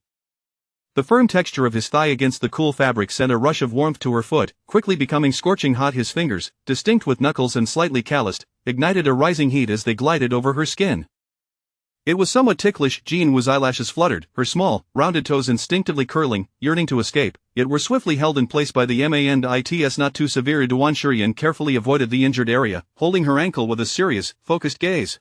The firm texture of his thigh against the cool fabric sent a rush of warmth to her foot, quickly becoming scorching hot. His fingers, distinct with knuckles and slightly calloused, ignited a rising heat as they glided over her skin. It was somewhat ticklish. Jin Woo's eyelashes fluttered, her small, rounded toes instinctively curling, yearning to escape, yet were swiftly held in place by the it's not too severe. Duan Shurian carefully avoided the injured area, holding her ankle with a serious, focused gaze.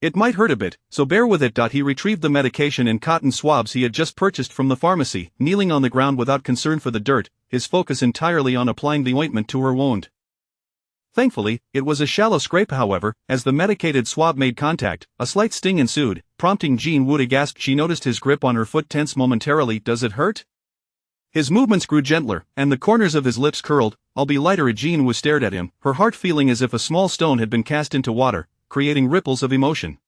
"It might hurt a bit, so bear with it." He retrieved the medication and cotton swabs he had just purchased from the pharmacy, kneeling on the ground without concern for the dirt, his focus entirely on applying the ointment to her wound. Thankfully, it was a shallow scrape. However, as the medicated swab made contact, a slight sting ensued, prompting Jin Woo to gasp. She noticed his grip on her foot tense momentarily. "Does it hurt?" His movements grew gentler, and the corners of his lips curled. "I'll be lighter." Jin Woo stared at him, her heart feeling as if a small stone had been cast into water, creating ripples of emotion.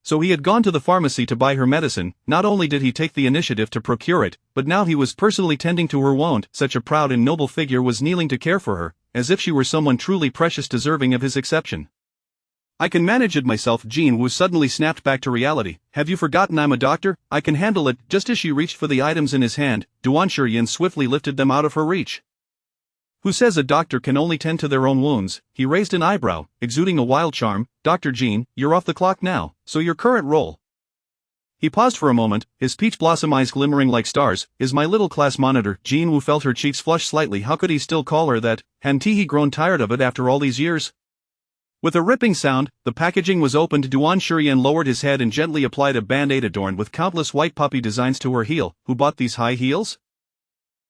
So he had gone to the pharmacy to buy her medicine. Not only did he take the initiative to procure it, but now he was personally tending to her wound. Such a proud and noble figure was kneeling to care for her, as if she were someone truly precious deserving of his exception. "I can manage it myself." Jin Woo suddenly snapped back to reality. "Have you forgotten I'm a doctor? I can handle it." Just as she reached for the items in his hand, Duan Shurian swiftly lifted them out of her reach. "Who says a doctor can only tend to their own wounds?" He raised an eyebrow, exuding a wild charm. "Dr. Jin, you're off the clock now, so your current role." He paused for a moment, his peach blossom eyes glimmering like stars. "Is my little class monitor." Jin Woo felt her cheeks flush slightly. How could he still call her that? Hadn't he grown tired of it after all these years? With a ripping sound, the packaging was opened. Duan Shurian lowered his head and gently applied a band-aid adorned with countless white puppy designs to her heel. "Who bought these high heels?"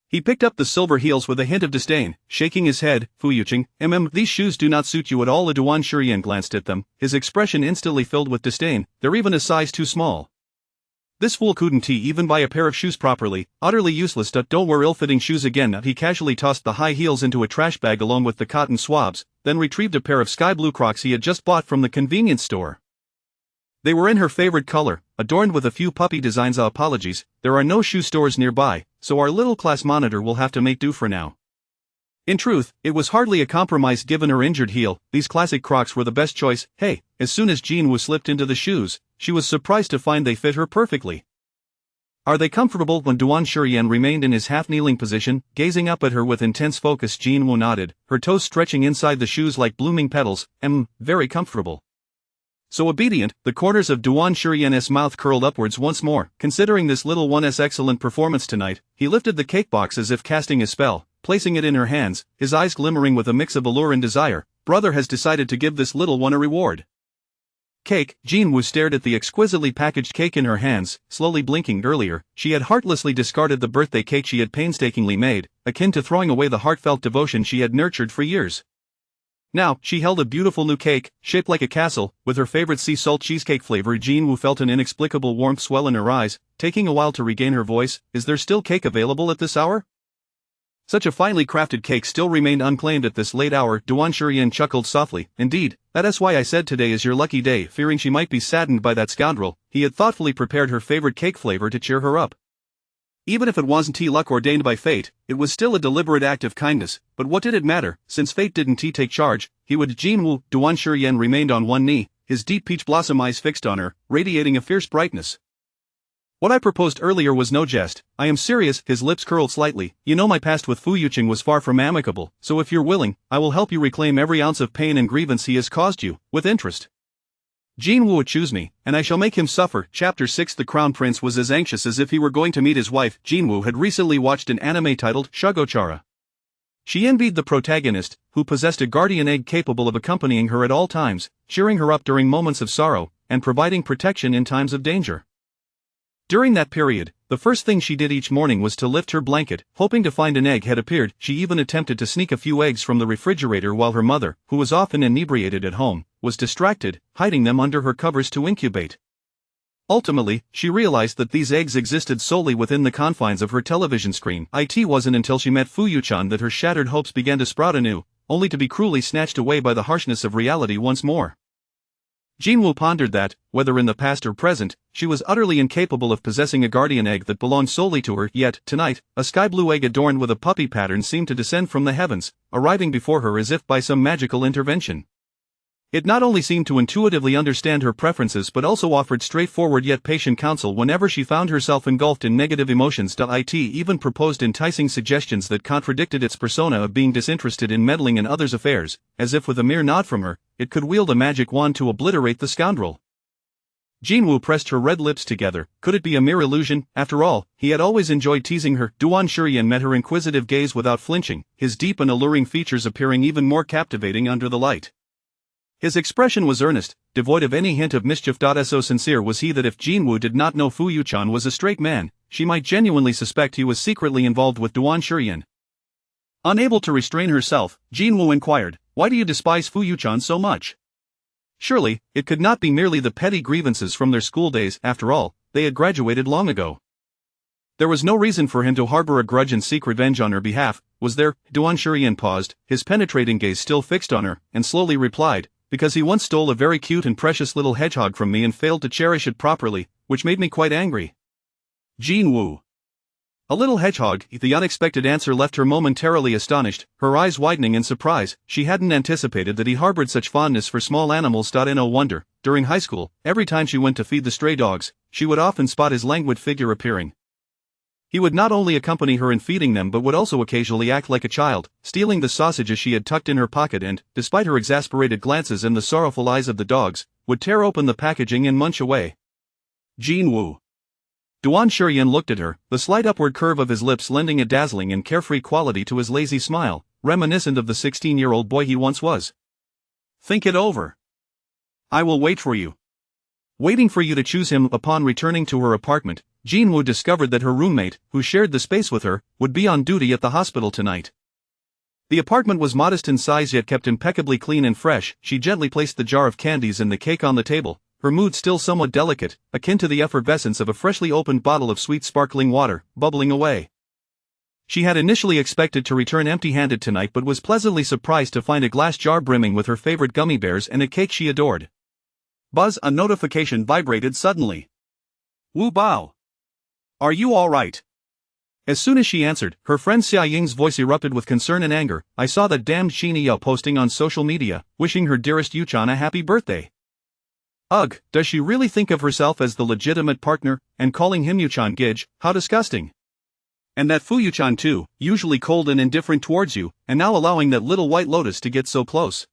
He picked up the silver heels with a hint of disdain, shaking his head. "Fu Yuqing, these shoes do not suit you at all." Duan Shurian glanced at them, his expression instantly filled with disdain. "They're even a size too small. This fool couldn't even buy a pair of shoes properly. Utterly useless. Don't wear ill-fitting shoes again." He casually tossed the high heels into a trash bag along with the cotton swabs, then retrieved a pair of sky blue Crocs he had just bought from the convenience store. They were in her favorite color, adorned with a few puppy designs. Apologies, there are no shoe stores nearby, so our little class monitor will have to make do for now. In truth, it was hardly a compromise given her injured heel. These classic Crocs were the best choice. Hey, as soon as Jin Woo slipped into the shoes, she was surprised to find they fit her perfectly. "Are they comfortable?" When Duan Shurian remained in his half-kneeling position, gazing up at her with intense focus, Jin Woo nodded, her toes stretching inside the shoes like blooming petals. Very comfortable." So obedient, the corners of Duan Shurian's mouth curled upwards once more. Considering this little one's excellent performance tonight, he lifted the cake box as if casting a spell, placing it in her hands, his eyes glimmering with a mix of allure and desire. "Brother has decided to give this little one a reward." Cake. Jinwoo stared at the exquisitely packaged cake in her hands, slowly blinking. Earlier, she had heartlessly discarded the birthday cake she had painstakingly made, akin to throwing away the heartfelt devotion she had nurtured for years. Now, she held a beautiful new cake, shaped like a castle, with her favorite sea salt cheesecake flavor. Jinwoo felt an inexplicable warmth swell in her eyes, taking a while to regain her voice. Is there still cake available at this hour? Such a finely crafted cake still remained unclaimed at this late hour. Duan Shurian chuckled softly. Indeed, that's why I said today is your lucky day. Fearing she might be saddened by that scoundrel, he had thoughtfully prepared her favorite cake flavor to cheer her up. Even if it wasn't luck ordained by fate, it was still a deliberate act of kindness. But what did it matter, since fate didn't take charge? He would. Jinwoo. Duan Shurian remained on one knee, his deep peach blossom eyes fixed on her, radiating a fierce brightness. What I proposed earlier was no jest, I am serious. His lips curled slightly. You know my past with Fu Yuqing was far from amicable, so if you're willing, I will help you reclaim every ounce of pain and grievance he has caused you, with interest. Jinwoo would choose me, and I shall make him suffer. Chapter 6. The Crown Prince was as anxious as if he were going to meet his wife. Jinwoo had recently watched an anime titled Shugochara. She envied the protagonist, who possessed a guardian egg capable of accompanying her at all times, cheering her up during moments of sorrow, and providing protection in times of danger. During that period, the first thing she did each morning was to lift her blanket, hoping to find an egg had appeared. She even attempted to sneak a few eggs from the refrigerator while her mother, who was often inebriated at home, was distracted, hiding them under her covers to incubate. Ultimately, she realized that these eggs existed solely within the confines of her television screen. It wasn't until she met Fu Yuchan that her shattered hopes began to sprout anew, only to be cruelly snatched away by the harshness of reality once more. Jinwoo pondered that, whether in the past or present, she was utterly incapable of possessing a guardian egg that belonged solely to her. Yet, tonight, a sky-blue egg adorned with a puppy pattern seemed to descend from the heavens, arriving before her as if by some magical intervention. It not only seemed to intuitively understand her preferences but also offered straightforward yet patient counsel whenever she found herself engulfed in negative emotions. It even proposed enticing suggestions that contradicted its persona of being disinterested in meddling in others' affairs, as if with a mere nod from her, it could wield a magic wand to obliterate the scoundrel. Jinwoo pressed her red lips together. Could it be a mere illusion? After all, he had always enjoyed teasing her. Duan Shurian met her inquisitive gaze without flinching, his deep and alluring features appearing even more captivating under the light. His expression was earnest, devoid of any hint of mischief. So sincere was he that if Jinwoo did not know Fu Yuchan was a straight man, she might genuinely suspect he was secretly involved with Duan Shurian. Unable to restrain herself, Jinwoo inquired, "Why do you despise Fu Yuchan so much?" Surely, it could not be merely the petty grievances from their school days. After all, they had graduated long ago. There was no reason for him to harbor a grudge and seek revenge on her behalf, was there? Duan Shurian paused, his penetrating gaze still fixed on her, and slowly replied, "Because he once stole a very cute and precious little hedgehog from me and failed to cherish it properly, which made me quite angry." Jinwoo. A little hedgehog? The unexpected answer left her momentarily astonished, her eyes widening in surprise. She hadn't anticipated that he harbored such fondness for small animals. No wonder, during high school, every time she went to feed the stray dogs, she would often spot his languid figure appearing. He would not only accompany her in feeding them but would also occasionally act like a child, stealing the sausages she had tucked in her pocket and, despite her exasperated glances and the sorrowful eyes of the dogs, would tear open the packaging and munch away. Jinwoo. Duan Shurian looked at her, the slight upward curve of his lips lending a dazzling and carefree quality to his lazy smile, reminiscent of the 16-year-old boy he once was. "Think it over. I will wait for you." Waiting for you to choose him. Upon returning to her apartment, Jinwoo discovered that her roommate, who shared the space with her, would be on duty at the hospital tonight. The apartment was modest in size yet kept impeccably clean and fresh. She gently placed the jar of candies and the cake on the table, her mood still somewhat delicate, akin to the effervescence of a freshly opened bottle of sweet sparkling water, bubbling away. She had initially expected to return empty-handed tonight but was pleasantly surprised to find a glass jar brimming with her favorite gummy bears and a cake she adored. Buzz, a notification vibrated suddenly. "Wu Bao. Are you all right?" As soon as she answered, her friend Xia Ying's voice erupted with concern and anger. "I saw that damned Xini Yao posting on social media, wishing her dearest Yuchan a happy birthday. Ugh, does she really think of herself as the legitimate partner, and calling him Yuchan Gij? How disgusting. And that Fu Yuchan too, usually cold and indifferent towards you, and now allowing that little white lotus to get so close.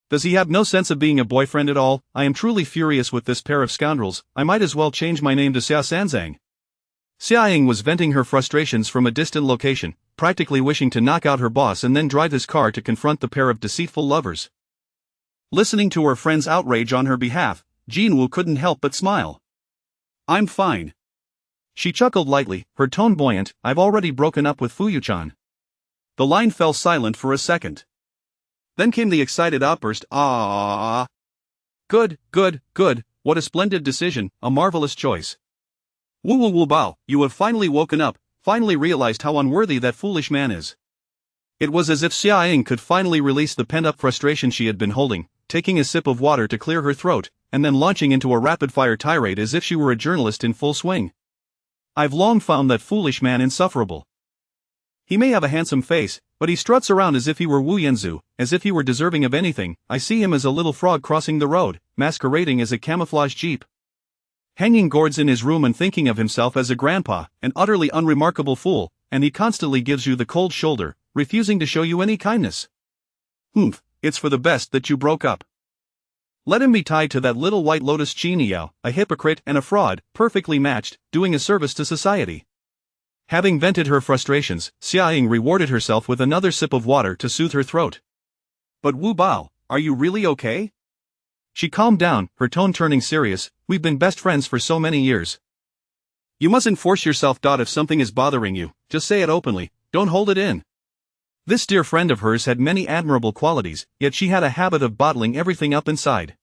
Does he have no sense of being a boyfriend at all? I am truly furious with this pair of scoundrels. I might as well change my name to Xia Sanzang." Xia Ying was venting her frustrations from a distant location, practically wishing to knock out her boss and then drive his car to confront the pair of deceitful lovers. Listening to her friend's outrage on her behalf, Jinwoo couldn't help but smile. I'm fine. She chuckled lightly, her tone buoyant. I've already broken up with Fuyuchan. The line fell silent for a second. Then came the excited outburst, ah. Good, good, good, what a splendid decision, a marvelous choice. Woo woo woo bao, you have finally woken up, finally realized how unworthy that foolish man is. It was as if Xia Ying could finally release the pent-up frustration she had been holding, taking a sip of water to clear her throat, and then launching into a rapid-fire tirade as if she were a journalist in full swing. I've long found that foolish man insufferable. He may have a handsome face, but he struts around as if he were Wu Yanzu, as if he were deserving of anything. I see him as a little frog crossing the road, masquerading as a camouflage jeep. Hanging gourds in his room and thinking of himself as a grandpa, an utterly unremarkable fool, and he constantly gives you the cold shoulder, refusing to show you any kindness. Humph, it's for the best that you broke up. Let him be tied to that little white lotus Qiniao, a hypocrite and a fraud, perfectly matched, doing a service to society. Having vented her frustrations, Xia Ying rewarded herself with another sip of water to soothe her throat. But Wu Bao, are you really okay? She calmed down, her tone turning serious. We've been best friends for so many years. You mustn't force yourself. If something is bothering you, just say it openly, don't hold it in. This dear friend of hers had many admirable qualities, yet she had a habit of bottling everything up inside.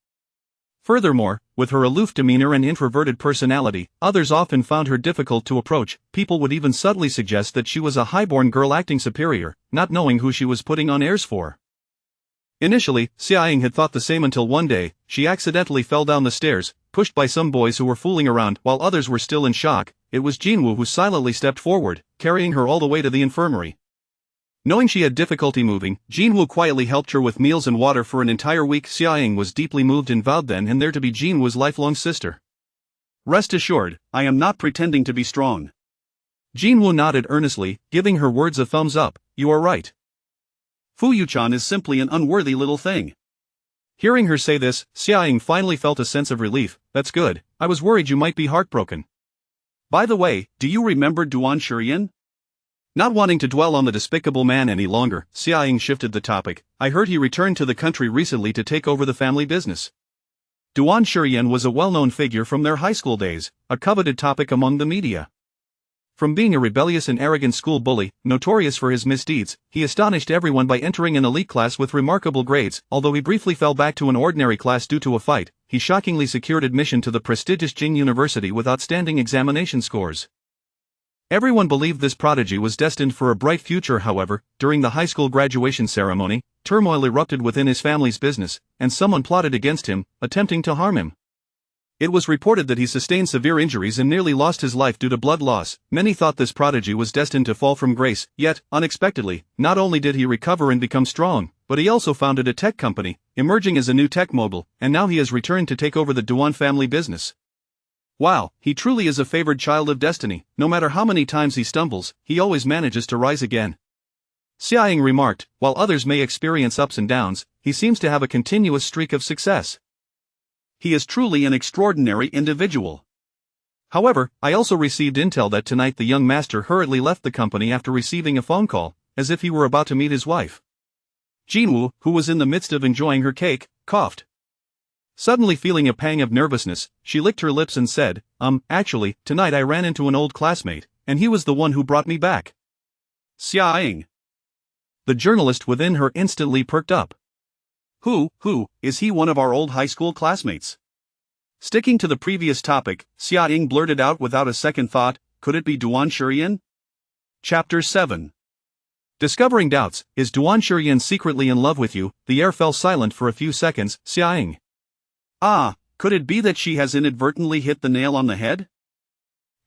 Furthermore, with her aloof demeanor and introverted personality, others often found her difficult to approach. People would even subtly suggest that she was a highborn girl acting superior, not knowing who she was putting on airs for. Initially, Xia Ying had thought the same until one day, she accidentally fell down the stairs, pushed by some boys who were fooling around while others were still in shock. It was Jinwoo who silently stepped forward, carrying her all the way to the infirmary. Knowing she had difficulty moving, Jinwoo quietly helped her with meals and water for an entire week. Xia Ying was deeply moved and vowed then and there to be Jinwoo's lifelong sister. Rest assured, I am not pretending to be strong. Jinwoo nodded earnestly, giving her words a thumbs up. You are right. Fuyuchan is simply an unworthy little thing. Hearing her say this, Xia Ying finally felt a sense of relief. That's good, I was worried you might be heartbroken. By the way, do you remember Duan Shurian? Not wanting to dwell on the despicable man any longer, Xia Ying shifted the topic. I heard he returned to the country recently to take over the family business. Duan Shurian was a well-known figure from their high school days, a coveted topic among the media. From being a rebellious and arrogant school bully, notorious for his misdeeds, he astonished everyone by entering an elite class with remarkable grades. Although he briefly fell back to an ordinary class due to a fight, he shockingly secured admission to the prestigious Jing University with outstanding examination scores. Everyone believed this prodigy was destined for a bright future. However, during the high school graduation ceremony, turmoil erupted within his family's business, and someone plotted against him, attempting to harm him. It was reported that he sustained severe injuries and nearly lost his life due to blood loss. Many thought this prodigy was destined to fall from grace, yet, unexpectedly, not only did he recover and become strong, but he also founded a tech company, emerging as a new tech mogul, and now he has returned to take over the Duan family business. Wow, he truly is a favored child of destiny. No matter how many times he stumbles, he always manages to rise again. Xia Ying remarked, while others may experience ups and downs, he seems to have a continuous streak of success. He is truly an extraordinary individual. However, I also received intel that tonight the young master hurriedly left the company after receiving a phone call, as if he were about to meet his wife. Jinwoo, who was in the midst of enjoying her cake, coughed. Suddenly feeling a pang of nervousness, she licked her lips and said, actually, tonight I ran into an old classmate, and he was the one who brought me back. Xia Ying. The journalist within her instantly perked up. Who, is he one of our old high school classmates? Sticking to the previous topic, Xia Ying blurted out without a second thought, could it be Duan Shurian? Chapter 7. Discovering doubts, is Duan Shurian secretly in love with you? The air fell silent for a few seconds. Xia Ying. Could it be that she has inadvertently hit the nail on the head?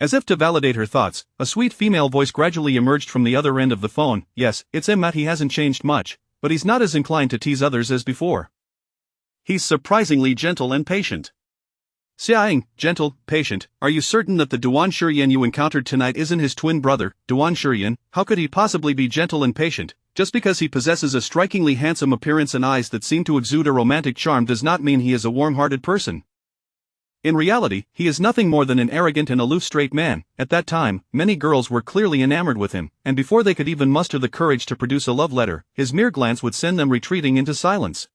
As if to validate her thoughts, a sweet female voice gradually emerged from the other end of the phone. Yes, it's Matt. He hasn't changed much, but he's not as inclined to tease others as before. He's surprisingly gentle and patient. Xia Ying, gentle, patient, are you certain that the Duan Shurian you encountered tonight isn't his twin brother, Duan Shurian? How could he possibly be gentle and patient? Just because he possesses a strikingly handsome appearance and eyes that seem to exude a romantic charm does not mean he is a warm-hearted person. In reality, he is nothing more than an arrogant and aloof straight man. At that time, many girls were clearly enamored with him, and before they could even muster the courage to produce a love letter, his mere glance would send them retreating into silence.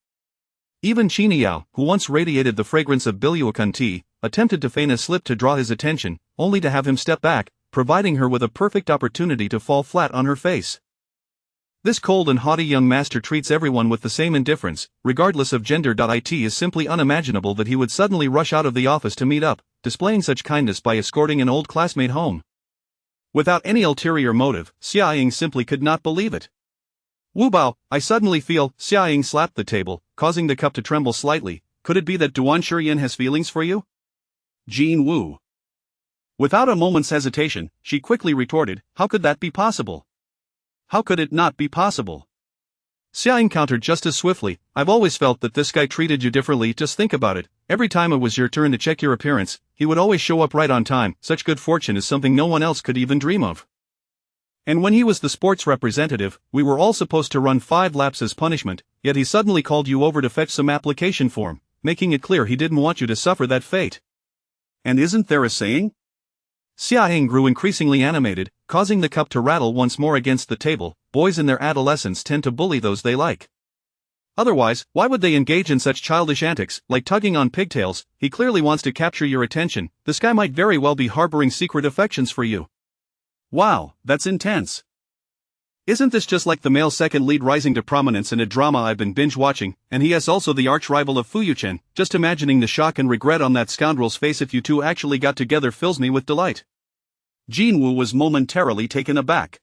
Even Chiniao, who once radiated the fragrance of Biluakan tea, attempted to feign a slip to draw his attention, only to have him step back, providing her with a perfect opportunity to fall flat on her face. This cold and haughty young master treats everyone with the same indifference, regardless of gender. It is simply unimaginable that he would suddenly rush out of the office to meet up, displaying such kindness by escorting an old classmate home. Without any ulterior motive, Xia Ying simply could not believe it. Wu Bao, I suddenly feel, Xia Ying slapped the table, causing the cup to tremble slightly. Could it be that Duan Shiyan has feelings for you? Jin Wu. Without a moment's hesitation, she quickly retorted, how could that be possible? How could it not be possible? Xia Ying countered just as swiftly, I've always felt that this guy treated you differently. Just think about it, every time it was your turn to check your appearance, he would always show up right on time. Such good fortune is something no one else could even dream of. And when he was the sports representative, we were all supposed to run 5 laps as punishment, yet he suddenly called you over to fetch some application form, making it clear he didn't want you to suffer that fate. And isn't there a saying? Xia Ying grew increasingly animated, causing the cup to rattle once more against the table. Boys in their adolescence tend to bully those they like. Otherwise, why would they engage in such childish antics, like tugging on pigtails? He clearly wants to capture your attention. This guy might very well be harboring secret affections for you. Wow, that's intense. Isn't this just like the male second lead rising to prominence in a drama I've been binge-watching, and he is also the arch-rival of Fu Yuchen? Just imagining the shock and regret on that scoundrel's face if you two actually got together fills me with delight. Jin Wu was momentarily taken aback.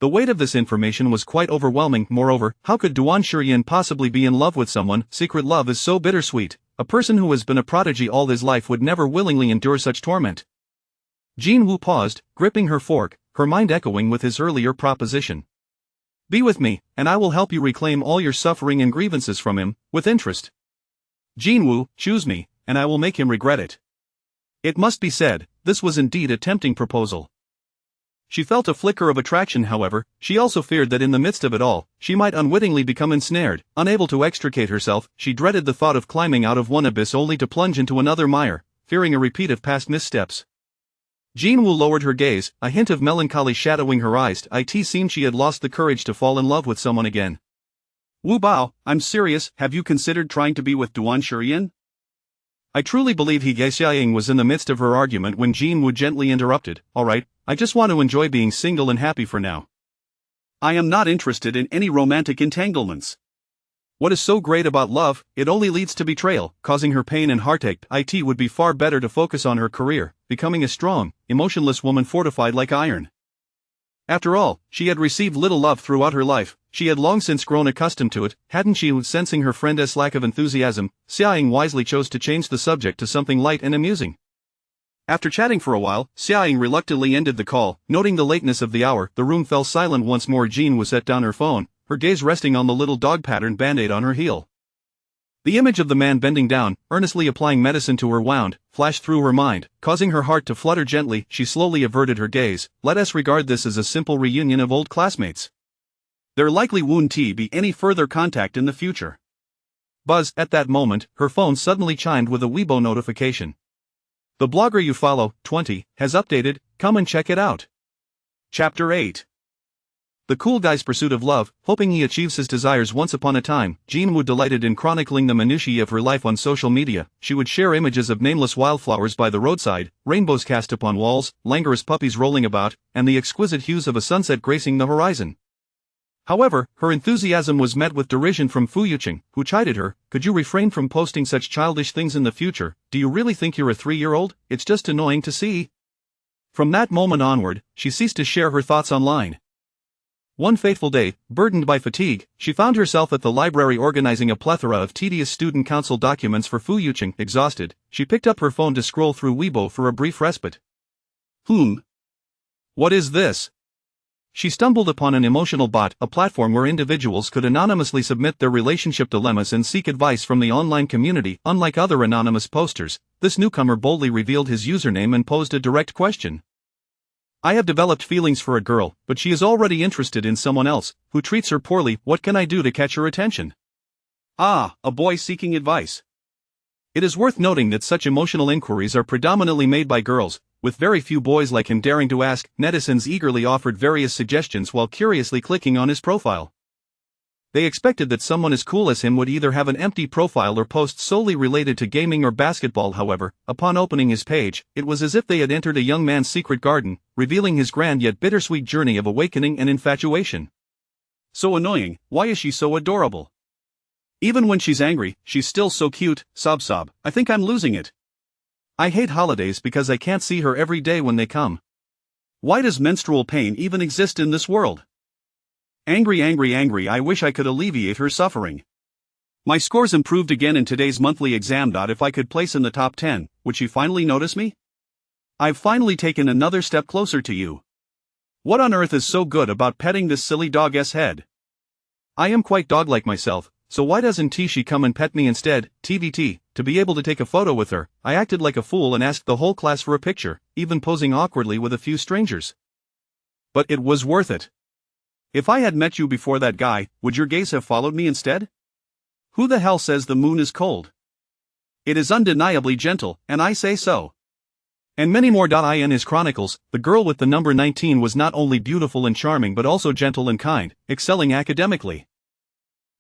The weight of this information was quite overwhelming. Moreover, how could Duan Shiyan possibly be in love with someone? Secret love is so bittersweet. A person who has been a prodigy all his life would never willingly endure such torment. Jin Wu paused, gripping her fork, her mind echoing with his earlier proposition. Be with me, and I will help you reclaim all your suffering and grievances from him, with interest. Jin Wu, choose me, and I will make him regret it. It must be said, this was indeed a tempting proposal. She felt a flicker of attraction. However, she also feared that in the midst of it all, she might unwittingly become ensnared. Unable to extricate herself, she dreaded the thought of climbing out of one abyss only to plunge into another mire, fearing a repeat of past missteps. Jin Wu lowered her gaze, a hint of melancholy shadowing her eyes. It seemed she had lost the courage to fall in love with someone again. Wu Bao, I'm serious, have you considered trying to be with Duan Shiyan? I truly believe Xia Ying was in the midst of her argument when Jin Wu gently interrupted. Alright, I just want to enjoy being single and happy for now. I am not interested in any romantic entanglements. What is so great about love? It only leads to betrayal, causing her pain and heartache. It would be far better to focus on her career, becoming a strong, emotionless woman fortified like iron. After all, she had received little love throughout her life. She had long since grown accustomed to it, hadn't she? Sensing her friend's lack of enthusiasm, Xia Ying wisely chose to change the subject to something light and amusing. After chatting for a while, Xia Ying reluctantly ended the call. Noting the lateness of the hour, the room fell silent once more. Jin Wu set down her phone, her gaze resting on the little dog-pattern band-aid on her heel. The image of the man bending down, earnestly applying medicine to her wound, flashed through her mind, causing her heart to flutter gently. She slowly averted her gaze. Let us regard this as a simple reunion of old classmates. There likely won't be any further contact in the future. Buzz, at that moment, her phone suddenly chimed with a Weibo notification. The blogger you follow, 20, has updated, come and check it out. Chapter 8. The cool guy's pursuit of love. Hoping he achieves his desires. Once upon a time, Jin Wu delighted in chronicling the minutiae of her life on social media. She would share images of nameless wildflowers by the roadside, rainbows cast upon walls, languorous puppies rolling about, and the exquisite hues of a sunset gracing the horizon. However, her enthusiasm was met with derision from Fu Yucheng, who chided her. Could you refrain from posting such childish things in the future? Do you really think you're a 3-year-old? It's just annoying to see. From that moment onward, she ceased to share her thoughts online. One fateful day, burdened by fatigue, she found herself at the library organizing a plethora of tedious student council documents for Fu Yucheng. Exhausted, she picked up her phone to scroll through Weibo for a brief respite. What is this? She stumbled upon an emotional bot, a platform where individuals could anonymously submit their relationship dilemmas and seek advice from the online community. Unlike other anonymous posters, this newcomer boldly revealed his username and posed a direct question. I have developed feelings for a girl, but she is already interested in someone else, who treats her poorly. What can I do to catch her attention? Ah, a boy seeking advice. It is worth noting that such emotional inquiries are predominantly made by girls, with very few boys like him daring to ask. Netizens eagerly offered various suggestions while curiously clicking on his profile. They expected that someone as cool as him would either have an empty profile or post solely related to gaming or basketball. However, upon opening his page, it was as if they had entered a young man's secret garden, revealing his grand yet bittersweet journey of awakening and infatuation. So annoying, why is she so adorable? Even when she's angry, she's still so cute, sob sob, I think I'm losing it. I hate holidays because I can't see her every day when they come. Why does menstrual pain even exist in this world? Angry, angry, angry, I wish I could alleviate her suffering. My scores improved again in today's monthly exam. If I could place in the top 10, would she finally notice me? I've finally taken another step closer to you. What on earth is so good about petting this silly dog's head? I am quite dog-like myself, so why doesn't she come and pet me instead? TVT, to be able to take a photo with her, I acted like a fool and asked the whole class for a picture, even posing awkwardly with a few strangers. But it was worth it. If I had met you before that guy, would your gaze have followed me instead? Who the hell says the moon is cold? It is undeniably gentle, and I say so. And many more. In his chronicles, the girl with the number 19 was not only beautiful and charming but also gentle and kind, excelling academically.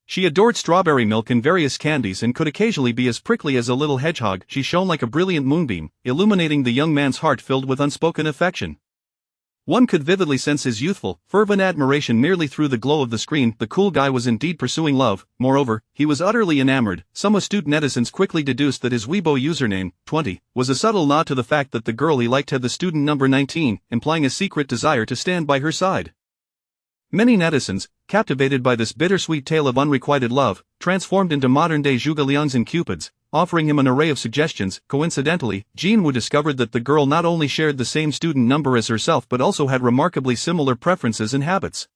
She adored strawberry milk and various candies and could occasionally be as prickly as a little hedgehog. She shone like a brilliant moonbeam, illuminating the young man's heart filled with unspoken affection. One could vividly sense his youthful, fervent admiration merely through the glow of the screen. The cool guy was indeed pursuing love. Moreover, he was utterly enamored. Some astute netizens quickly deduced that his Weibo username, 20, was a subtle nod to the fact that the girl he liked had the student number 19, implying a secret desire to stand by her side. Many netizens, captivated by this bittersweet tale of unrequited love, transformed into modern-day Zhuge and Cupids, offering him an array of suggestions. Coincidentally, Jinwoo discovered that the girl not only shared the same student number as herself but also had remarkably similar preferences and habits.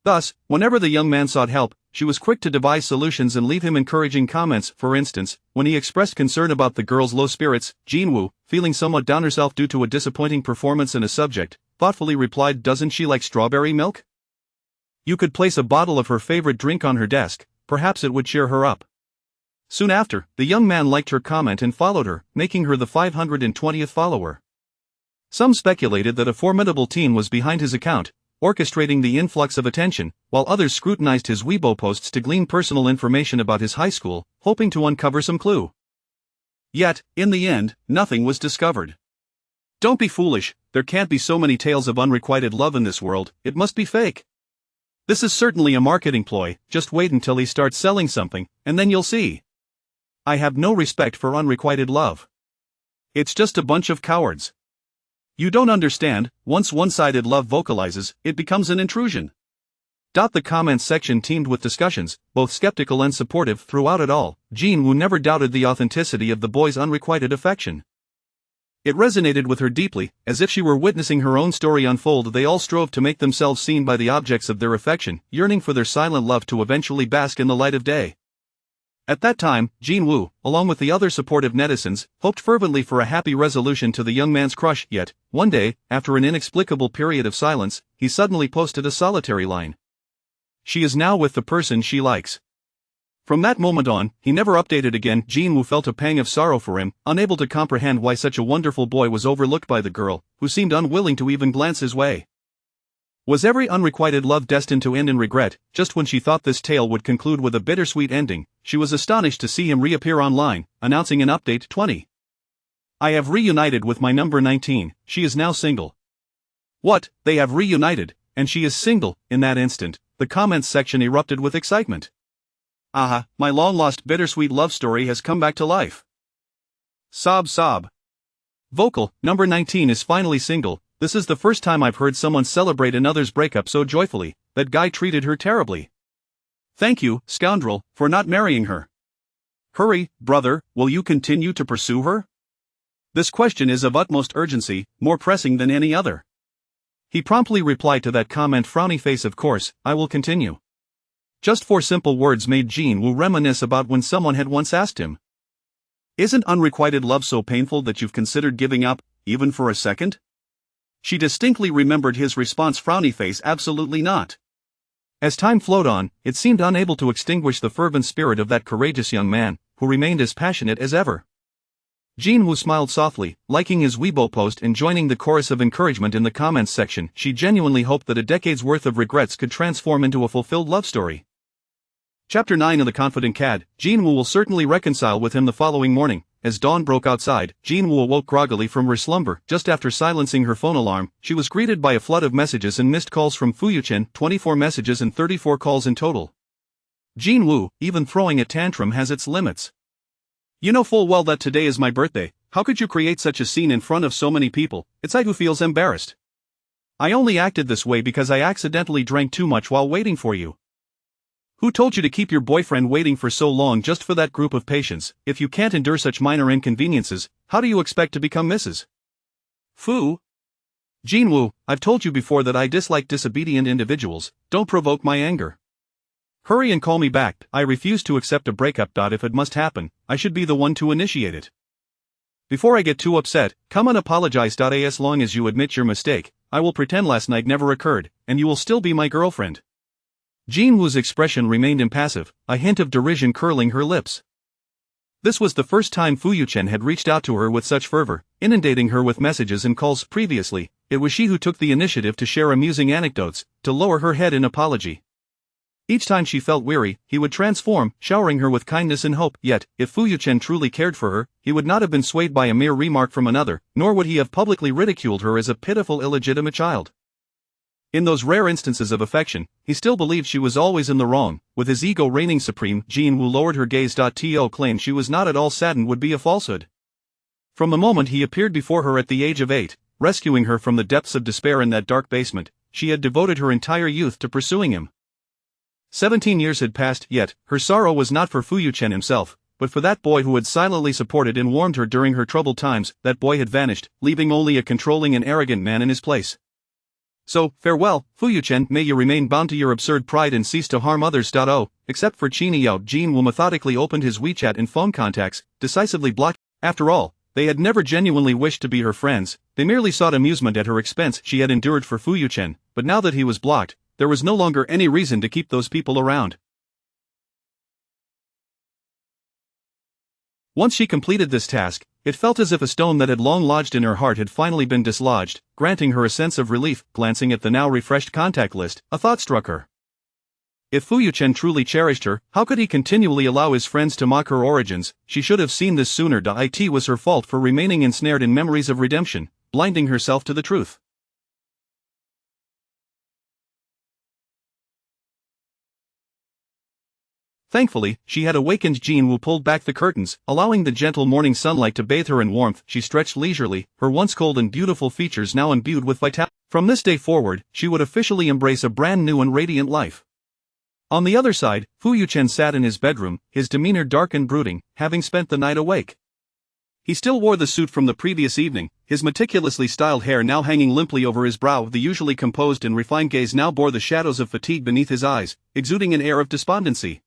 Thus, whenever the young man sought help, she was quick to devise solutions and leave him encouraging comments. For instance, when he expressed concern about the girl's low spirits, Jinwoo, feeling somewhat down herself due to a disappointing performance in a subject, thoughtfully replied, "Doesn't she like strawberry milk? You could place a bottle of her favorite drink on her desk, perhaps it would cheer her up." Soon after, the young man liked her comment and followed her, making her the 520th follower. Some speculated that a formidable team was behind his account, orchestrating the influx of attention, while others scrutinized his Weibo posts to glean personal information about his high school, hoping to uncover some clue. Yet, in the end, nothing was discovered. Don't be foolish, there can't be so many tales of unrequited love in this world, it must be fake. This is certainly a marketing ploy, just wait until he starts selling something, and then you'll see. I have no respect for unrequited love. It's just a bunch of cowards. You don't understand, once one-sided love vocalizes, it becomes an intrusion. The comments section teemed with discussions, both skeptical and supportive. Throughout it all, Jinwoo never doubted the authenticity of the boy's unrequited affection. It resonated with her deeply, as if she were witnessing her own story unfold. They all strove to make themselves seen by the objects of their affection, yearning for their silent love to eventually bask in the light of day. At that time, Jinwoo, along with the other supportive netizens, hoped fervently for a happy resolution to the young man's crush. Yet, one day, after an inexplicable period of silence, he suddenly posted a solitary line. "She is now with the person she likes." From that moment on, he never updated again. Jinwoo felt a pang of sorrow for him, unable to comprehend why such a wonderful boy was overlooked by the girl, who seemed unwilling to even glance his way. Was every unrequited love destined to end in regret? Just when she thought this tale would conclude with a bittersweet ending, she was astonished to see him reappear online, announcing an update. 20. I have reunited with my number 19, she is now single. What, they have reunited, and she is single? In that instant, the comments section erupted with excitement. Aha, my long-lost bittersweet love story has come back to life. Sob sob. Vocal, number 19 is finally single. This is the first time I've heard someone celebrate another's breakup so joyfully. That guy treated her terribly. Thank you, scoundrel, for not marrying her. Hurry, brother, will you continue to pursue her? This question is of utmost urgency, more pressing than any other. He promptly replied to that comment, frowny face. Of course, I will continue. Just 4 simple words made Jinwoo reminisce about when someone had once asked him, "Isn't unrequited love so painful that you've considered giving up, even for a second?" She distinctly remembered his response, frowny face, absolutely not. As time flowed on, it seemed unable to extinguish the fervent spirit of that courageous young man, who remained as passionate as ever. Jinwoo smiled softly, liking his Weibo post and joining the chorus of encouragement in the comments section. She genuinely hoped that a decade's worth of regrets could transform into a fulfilled love story. Chapter 9 of The Confident Cad. Jinwoo will certainly reconcile with him the following morning. As dawn broke outside, Jinwoo awoke groggily from her slumber. Just after silencing her phone alarm, she was greeted by a flood of messages and missed calls from Fuyuchen, 24 messages and 34 calls in total. Jinwoo, even throwing a tantrum has its limits. You know full well that today is my birthday. How could you create such a scene in front of so many people? It's I who feels embarrassed. I only acted this way because I accidentally drank too much while waiting for you. Who told you to keep your boyfriend waiting for so long just for that group of patients? If you can't endure such minor inconveniences, how do you expect to become Mrs. Fu? Jinwoo, I've told you before that I dislike disobedient individuals. Don't provoke my anger. Hurry and call me back. I refuse to accept a breakup. If it must happen, I should be the one to initiate it. Before I get too upset, come and apologize. As long as you admit your mistake, I will pretend last night never occurred, and you will still be my girlfriend. Jinwoo's expression remained impassive, a hint of derision curling her lips. This was the first time Fuyuchen had reached out to her with such fervor, inundating her with messages and calls. Previously, it was she who took the initiative to share amusing anecdotes, to lower her head in apology. Each time she felt weary, he would transform, showering her with kindness and hope. Yet, if Fuyuchen truly cared for her, he would not have been swayed by a mere remark from another, nor would he have publicly ridiculed her as a pitiful illegitimate child. In those rare instances of affection, he still believed she was always in the wrong. With his ego reigning supreme, Jinwoo lowered her gaze. To claim she was not at all saddened would be a falsehood. From the moment he appeared before her at the age of 8, rescuing her from the depths of despair in that dark basement, she had devoted her entire youth to pursuing him. 17 years had passed, yet her sorrow was not for Fuyuchen himself, but for that boy who had silently supported and warmed her during her troubled times. That boy had vanished, leaving only a controlling and arrogant man in his place. So, farewell, Fuyuchen, may you remain bound to your absurd pride and cease to harm others. Except for Chiniyao, Jinwoo methodically opened his WeChat and phone contacts, decisively blocking. After all, they had never genuinely wished to be her friends, they merely sought amusement at her expense. She had endured for Fuyuchen, but now that he was blocked, there was no longer any reason to keep those people around. Once she completed this task, it felt as if a stone that had long lodged in her heart had finally been dislodged, granting her a sense of relief. Glancing at the now refreshed contact list, a thought struck her. If Fuyuchen truly cherished her, how could he continually allow his friends to mock her origins? She should have seen this sooner. It was her fault for remaining ensnared in memories of redemption, blinding herself to the truth. Thankfully, she had awakened. Jinwoo pulled back the curtains, allowing the gentle morning sunlight to bathe her in warmth. She stretched leisurely, her once cold and beautiful features now imbued with vitality. From this day forward, she would officially embrace a brand new and radiant life. On the other side, Fuyuchen sat in his bedroom, his demeanor dark and brooding, having spent the night awake. He still wore the suit from the previous evening, his meticulously styled hair now hanging limply over his brow. The usually composed and refined gaze now bore the shadows of fatigue beneath his eyes, exuding an air of despondency.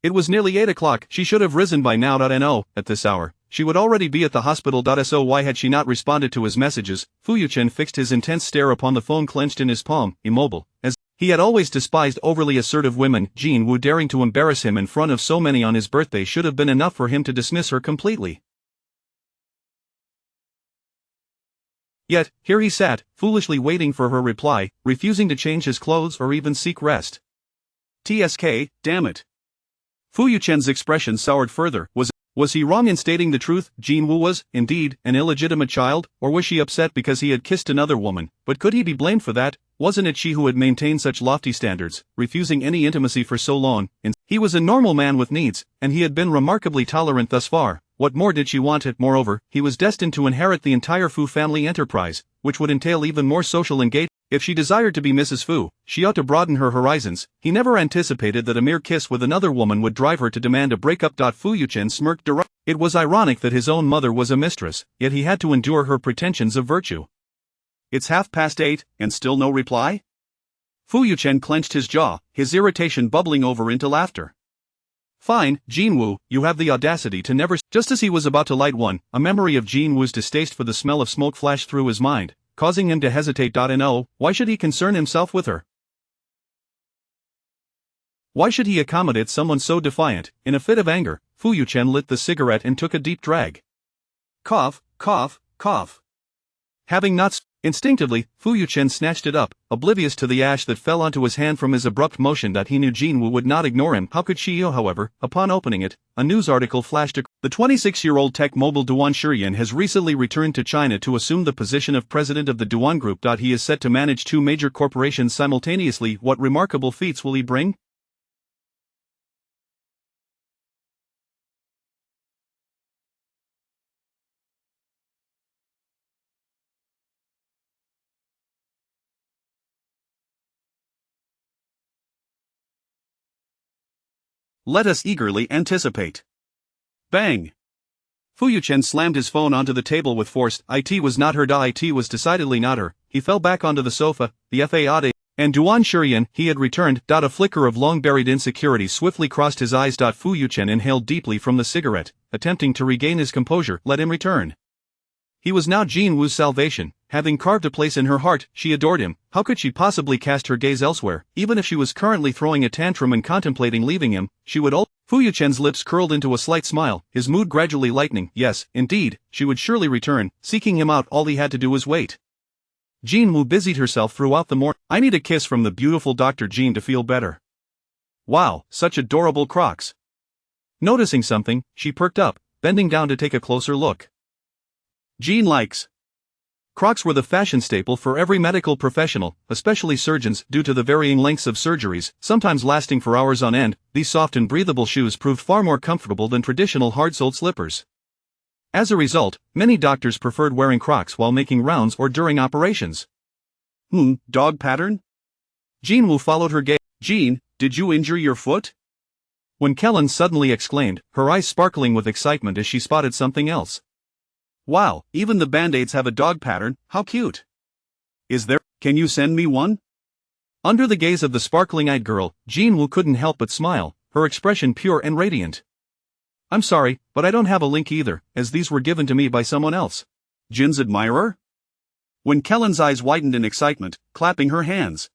It was nearly 8 o'clock. She should have risen by now. At this hour, she would already be at the hospital. So why had she not responded to his messages? Fuyuchen fixed his intense stare upon the phone clenched in his palm, immobile, as he had always despised overly assertive women. Jinwoo daring to embarrass him in front of so many on his birthday should have been enough for him to dismiss her completely. Yet, here he sat, foolishly waiting for her reply, refusing to change his clothes or even seek rest. TSK, damn it. Fuyuchen's expression soured further. Was he wrong in stating the truth? Jinwoo was, indeed, an illegitimate child, or was she upset because he had kissed another woman? But could he be blamed for that? Wasn't it she who had maintained such lofty standards, refusing any intimacy for so long? He was a normal man with needs, and he had been remarkably tolerant thus far. What more did she want? Moreover, he was destined to inherit the entire Fu family enterprise, which would entail even more social engagement. If she desired to be Mrs. Fu, she ought to broaden her horizons. He never anticipated that a mere kiss with another woman would drive her to demand a breakup. Fuyuchen smirked. It was ironic that his own mother was a mistress, yet he had to endure her pretensions of virtue. It's 8:30, and still no reply? Fuyuchen clenched his jaw, his irritation bubbling over into laughter. Fine, Jinwoo, you have the audacity to never. Just as he was about to light one, a memory of Jinwoo's distaste for the smell of smoke flashed through his mind, causing him to hesitate. Why should he concern himself with her? Why should he accommodate someone so defiant? In a fit of anger, Fuyuchen lit the cigarette and took a deep drag. Cough, cough, cough. Having not Instinctively, Fu Yuchen snatched it up, oblivious to the ash that fell onto his hand from his abrupt motion that he knew Jinwoo would not ignore him. How could she? However, upon opening it, a news article flashed across. The 26-year-old tech mogul Duan Shiryan has recently returned to China to assume the position of president of the Duan Group. He is set to manage two major corporations simultaneously. What remarkable feats will he bring? Let us eagerly anticipate. Bang! Fu Yuchen slammed his phone onto the table with force. It was not her. It was decidedly not her. He fell back onto the sofa, the FAAD, and Duan Shiryan, he had returned. A flicker of long-buried insecurity swiftly crossed his eyes. Fu Yuchen inhaled deeply from the cigarette, attempting to regain his composure. Let him return. He was now Jinwoo's salvation. Having carved a place in her heart, she adored him. How could she possibly cast her gaze elsewhere? Even if she was currently throwing a tantrum and contemplating leaving him, she would Fu Yuchen's lips curled into a slight smile, his mood gradually lightening. Yes, indeed, she would surely return. Seeking him out, all he had to do was wait. Jinwoo busied herself throughout the morning. I need a kiss from the beautiful Dr. Jin to feel better. Wow, such adorable Crocs. Noticing something, she perked up, bending down to take a closer look. Jin likes. Crocs were the fashion staple for every medical professional, especially surgeons. Due to the varying lengths of surgeries, sometimes lasting for hours on end, these soft and breathable shoes proved far more comfortable than traditional hard-soled slippers. As a result, many doctors preferred wearing Crocs while making rounds or during operations. Dog pattern? Jinwoo followed her gaze. Jin, did you injure your foot? When Kellen suddenly exclaimed, her eyes sparkling with excitement as she spotted something else. Wow, even the band-aids have a dog pattern. How cute. Is there? Can you send me one? Under the gaze of the sparkling-eyed girl, Jinwoo couldn't help but smile, her expression pure and radiant. I'm sorry, but I don't have a link either, as these were given to me by someone else. Jin's admirer? When Kellen's eyes widened in excitement, clapping her hands.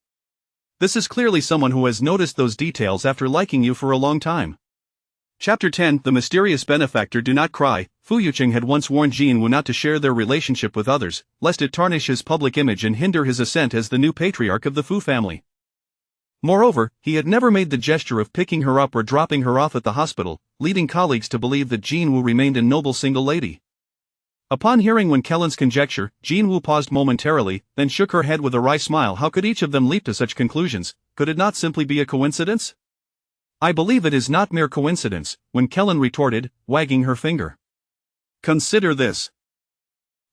This is clearly someone who has noticed those details after liking you for a long time. Chapter 10 The Mysterious Benefactor. Do not cry. Fu Yuchen had once warned Jinwoo not to share their relationship with others, lest it tarnish his public image and hinder his ascent as the new patriarch of the Fu family. Moreover, he had never made the gesture of picking her up or dropping her off at the hospital, leading colleagues to believe that Jinwoo remained a noble single lady. Upon hearing Wen Kellen's conjecture, Jinwoo paused momentarily, then shook her head with a wry smile. How could each of them leap to such conclusions? Could it not simply be a coincidence? I believe it is not mere coincidence, Wen Kellen retorted, wagging her finger. Consider this.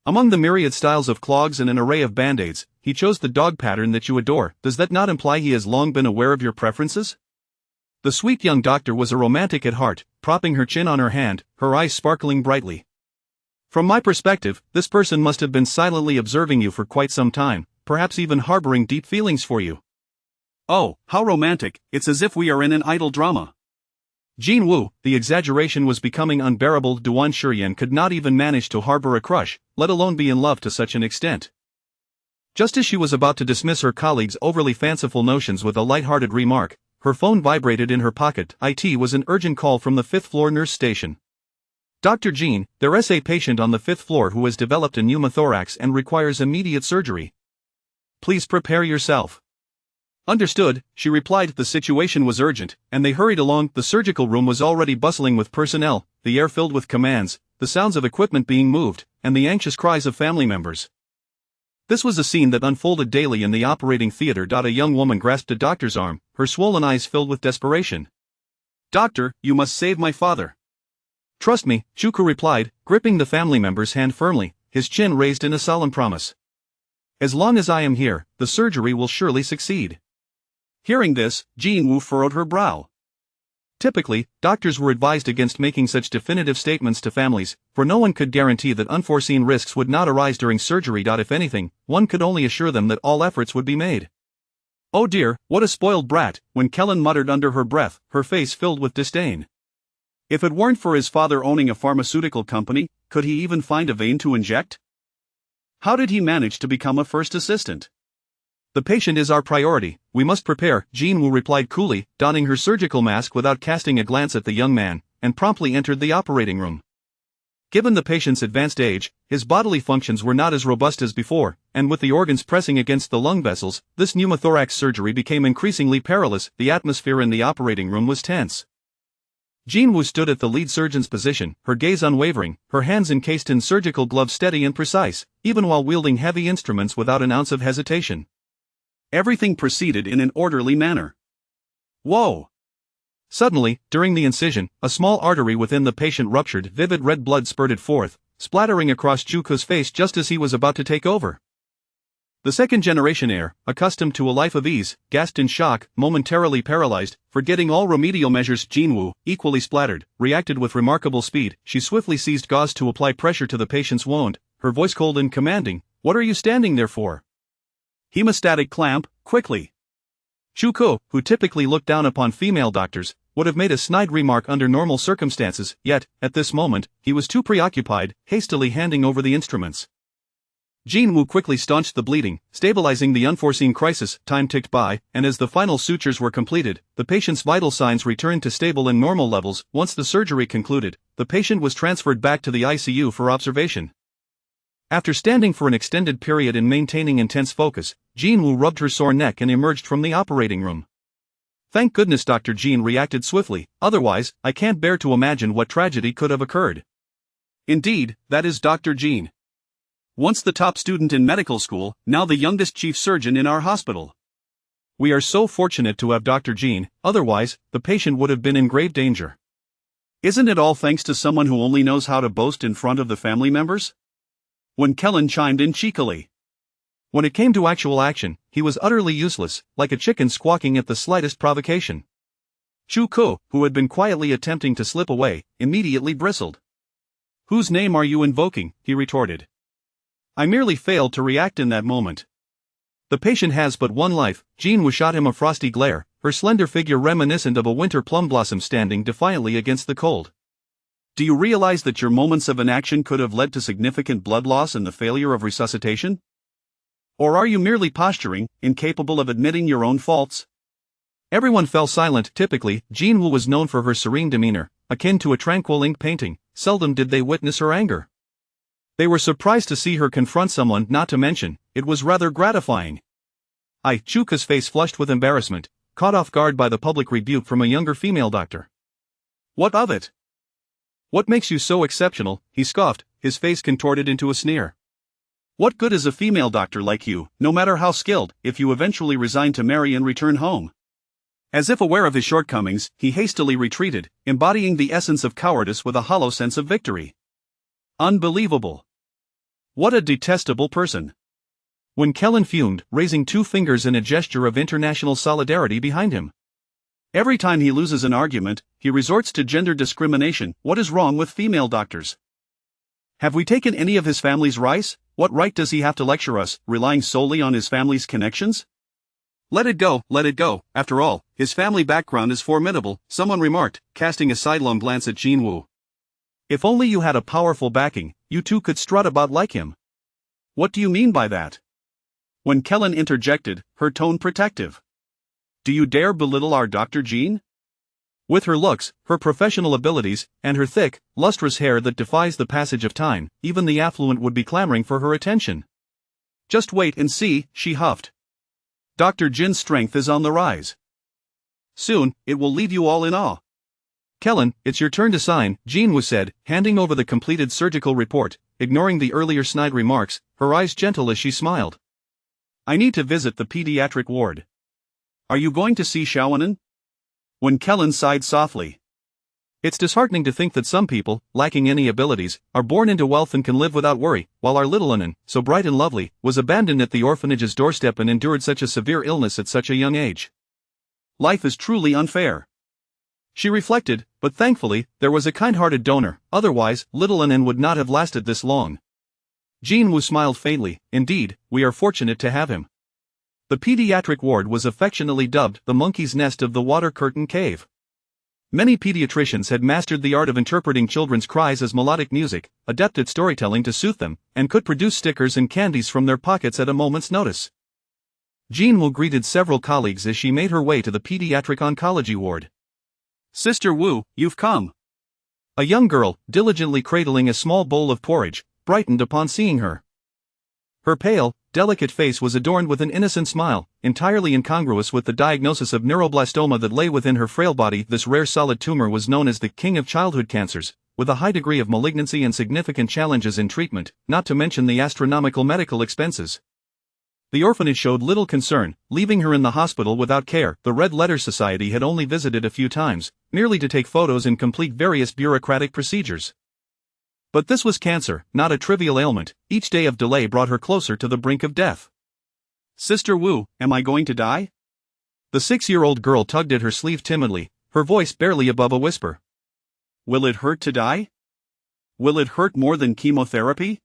Among the myriad styles of clogs and an array of band-aids, he chose the dog pattern that you adore. Does that not imply he has long been aware of your preferences? The sweet young doctor was a romantic at heart, propping her chin on her hand, her eyes sparkling brightly. From my perspective, this person must have been silently observing you for quite some time, perhaps even harboring deep feelings for you. Oh, how romantic, it's as if we are in an idle drama. Jinwoo, the exaggeration was becoming unbearable. Duan Shiryan could not even manage to harbor a crush, let alone be in love to such an extent. Just as she was about to dismiss her colleague's overly fanciful notions with a light-hearted remark, her phone vibrated in her pocket. It was an urgent call from the 5th-floor nurse station. Dr. Jin, there is a patient on the 5th floor who has developed a pneumothorax and requires immediate surgery. Please prepare yourself. Understood, she replied. The situation was urgent, and they hurried along. The surgical room was already bustling with personnel, the air filled with commands, the sounds of equipment being moved, and the anxious cries of family members. This was a scene that unfolded daily in the operating theater. A young woman grasped a doctor's arm, her swollen eyes filled with desperation. Doctor, you must save my father. Trust me, Chuku replied, gripping the family member's hand firmly, his chin raised in a solemn promise. As long as I am here, the surgery will surely succeed. Hearing this, Jinwoo furrowed her brow. Typically, doctors were advised against making such definitive statements to families, for no one could guarantee that unforeseen risks would not arise during surgery. If anything, one could only assure them that all efforts would be made. Oh dear, what a spoiled brat, Wen Kellen muttered under her breath, her face filled with disdain. If it weren't for his father owning a pharmaceutical company, could he even find a vein to inject? How did he manage to become a first assistant? The patient is our priority, we must prepare, Jinwoo replied coolly, donning her surgical mask without casting a glance at the young man, and promptly entered the operating room. Given the patient's advanced age, his bodily functions were not as robust as before, and with the organs pressing against the lung vessels, this pneumothorax surgery became increasingly perilous. The atmosphere in the operating room was tense. Jinwoo stood at the lead surgeon's position, her gaze unwavering, her hands encased in surgical gloves steady and precise, even while wielding heavy instruments without an ounce of hesitation. Everything proceeded in an orderly manner. Whoa! Suddenly, during the incision, a small artery within the patient ruptured. Vivid red blood spurted forth, splattering across Juko's face just as he was about to take over. The second-generation heir, accustomed to a life of ease, gasped in shock, momentarily paralyzed, forgetting all remedial measures. Jinwoo, equally splattered, reacted with remarkable speed. She swiftly seized gauze to apply pressure to the patient's wound, her voice cold and commanding. "What are you standing there for? Hemostatic clamp, quickly!" Juko, who typically looked down upon female doctors, would have made a snide remark under normal circumstances, yet, at this moment, he was too preoccupied, hastily handing over the instruments. Jinwoo quickly staunched the bleeding, stabilizing the unforeseen crisis. Time ticked by, and as the final sutures were completed, the patient's vital signs returned to stable and normal levels. Once the surgery concluded, the patient was transferred back to the ICU for observation. After standing for an extended period and maintaining intense focus, Jinwoo rubbed her sore neck and emerged from the operating room. "Thank goodness Dr. Jin reacted swiftly, otherwise, I can't bear to imagine what tragedy could have occurred." Indeed, that is Dr. Jin. Once the top student in medical school, now the youngest chief surgeon in our hospital. We are so fortunate to have Dr. Jin, otherwise, the patient would have been in grave danger. Isn't it all thanks to someone who only knows how to boast in front of the family members? When Kellen chimed in cheekily. When it came to actual action, he was utterly useless, like a chicken squawking at the slightest provocation. Juko, who had been quietly attempting to slip away, immediately bristled. "Whose name are you invoking?" he retorted. "I merely failed to react in that moment. The patient has but one life." Jinwoo shot him a frosty glare, her slender figure reminiscent of a winter plum blossom standing defiantly against the cold. "Do you realize that your moments of inaction could have led to significant blood loss and the failure of resuscitation? Or are you merely posturing, incapable of admitting your own faults?" Everyone fell silent. Typically, Jinwoo was known for her serene demeanor, akin to a tranquil ink painting. Seldom did they witness her anger. They were surprised to see her confront someone. Not to mention, it was rather gratifying. Juko's face flushed with embarrassment, caught off guard by the public rebuke from a younger female doctor. "What of it? What makes you so exceptional?" he scoffed, his face contorted into a sneer. "What good is a female doctor like you, no matter how skilled, if you eventually resign to marry and return home?" As if aware of his shortcomings, he hastily retreated, embodying the essence of cowardice with a hollow sense of victory. Unbelievable. What a detestable person. When Kellen fumed, raising two fingers in a gesture of international solidarity behind him. Every time he loses an argument, he resorts to gender discrimination. What is wrong with female doctors? Have we taken any of his family's rice? What right does he have to lecture us, relying solely on his family's connections? Let it go, let it go. After all, his family background is formidable, someone remarked, casting a sidelong glance at Jinwoo. If only you had a powerful backing, you two could strut about like him. What do you mean by that? When Kellen interjected, her tone protective. Do you dare belittle our Dr. Jean? With her looks, her professional abilities, and her thick, lustrous hair that defies the passage of time, even the affluent would be clamoring for her attention. Just wait and see, she huffed. Dr. Jin's strength is on the rise. Soon, it will leave you all in awe. Kellen, it's your turn to sign, Jinwoo said, handing over the completed surgical report, ignoring the earlier snide remarks, her eyes gentle as she smiled. I need to visit the pediatric ward. Are you going to see Shaonan? When Kellen sighed softly. It's disheartening to think that some people, lacking any abilities, are born into wealth and can live without worry, while our little Anan, so bright and lovely, was abandoned at the orphanage's doorstep and endured such a severe illness at such a young age. Life is truly unfair. She reflected, but thankfully, there was a kind-hearted donor, otherwise, little Anan would not have lasted this long. Jinwoo smiled faintly. Indeed, we are fortunate to have him. The pediatric ward was affectionately dubbed the monkey's nest of the water curtain cave. Many pediatricians had mastered the art of interpreting children's cries as melodic music, adept at storytelling to soothe them, and could produce stickers and candies from their pockets at a moment's notice. Jinwoo greeted several colleagues as she made her way to the pediatric oncology ward. Sister Wu, you've come. A young girl, diligently cradling a small bowl of porridge, brightened upon seeing her. Her pale, delicate face was adorned with an innocent smile, entirely incongruous with the diagnosis of neuroblastoma that lay within her frail body. This rare solid tumor was known as the king of childhood cancers, with a high degree of malignancy and significant challenges in treatment, not to mention the astronomical medical expenses. The orphanage showed little concern, leaving her in the hospital without care. The Red Letter Society had only visited a few times, merely to take photos and complete various bureaucratic procedures. But this was cancer, not a trivial ailment. Each day of delay brought her closer to the brink of death. "Sister Wu, am I going to die?" The 6-year-old girl tugged at her sleeve timidly, her voice barely above a whisper. "Will it hurt to die? Will it hurt more than chemotherapy?"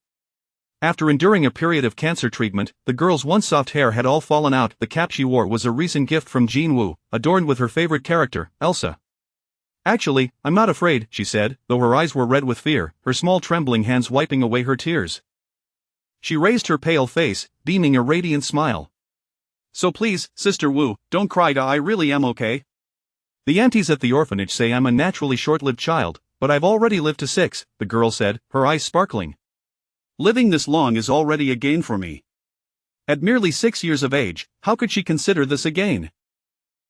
After enduring a period of cancer treatment, the girl's once soft hair had all fallen out. The cap she wore was a recent gift from Jean Wu, adorned with her favorite character, Elsa. "Actually, I'm not afraid," she said, though her eyes were red with fear, her small trembling hands wiping away her tears. She raised her pale face, beaming a radiant smile. "So please, Sister Wu, don't cry. I really am okay. The aunties at the orphanage say I'm a naturally short-lived child, but I've already lived to 6, the girl said, her eyes sparkling. Living this long is already a gain for me. At merely 6 years of age, how could she consider this a gain?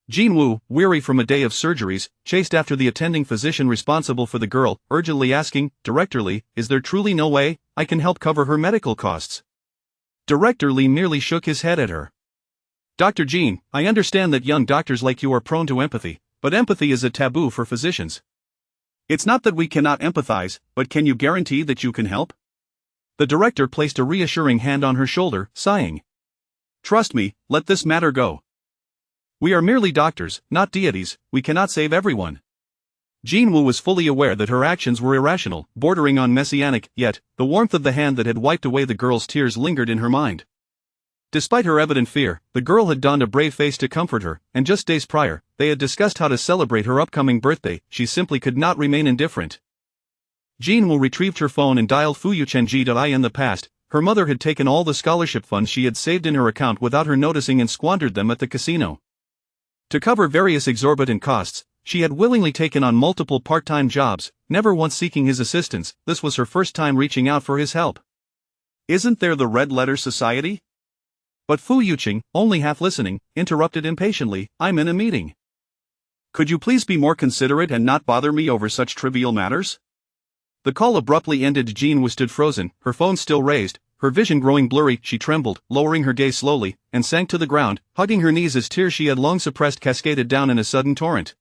Jean Wu, weary from a day of surgeries, chased after the attending physician responsible for the girl, urgently asking, "Director Li, is there truly no way I can help cover her medical costs?" Director Li merely shook his head at her. "Dr. Jean, I understand that young doctors like you are prone to empathy, but empathy is a taboo for physicians. It's not that we cannot empathize, but can you guarantee that you can help?" The director placed a reassuring hand on her shoulder, sighing. "Trust me, let this matter go. We are merely doctors, not deities. We cannot save everyone." Jean Wu was fully aware that her actions were irrational, bordering on messianic, yet, the warmth of the hand that had wiped away the girl's tears lingered in her mind. Despite her evident fear, the girl had donned a brave face to comfort her, and just days prior, they had discussed how to celebrate her upcoming birthday. She simply could not remain indifferent. Jean Wu retrieved her phone and dialed fuyuchenji.ai. In the past, her mother had taken all the scholarship funds she had saved in her account without her noticing and squandered them at the casino. To cover various exorbitant costs, she had willingly taken on multiple part-time jobs, never once seeking his assistance. This was her first time reaching out for his help. "Isn't there the Red Letter Society?" But Fu Yuqing, only half listening, interrupted impatiently, "I'm in a meeting. Could you please be more considerate and not bother me over such trivial matters?" The call abruptly ended. Jean Wu stood frozen, her phone still raised, her vision growing blurry. She trembled, lowering her gaze slowly, and sank to the ground, hugging her knees as tears she had long suppressed cascaded down in a sudden torrent.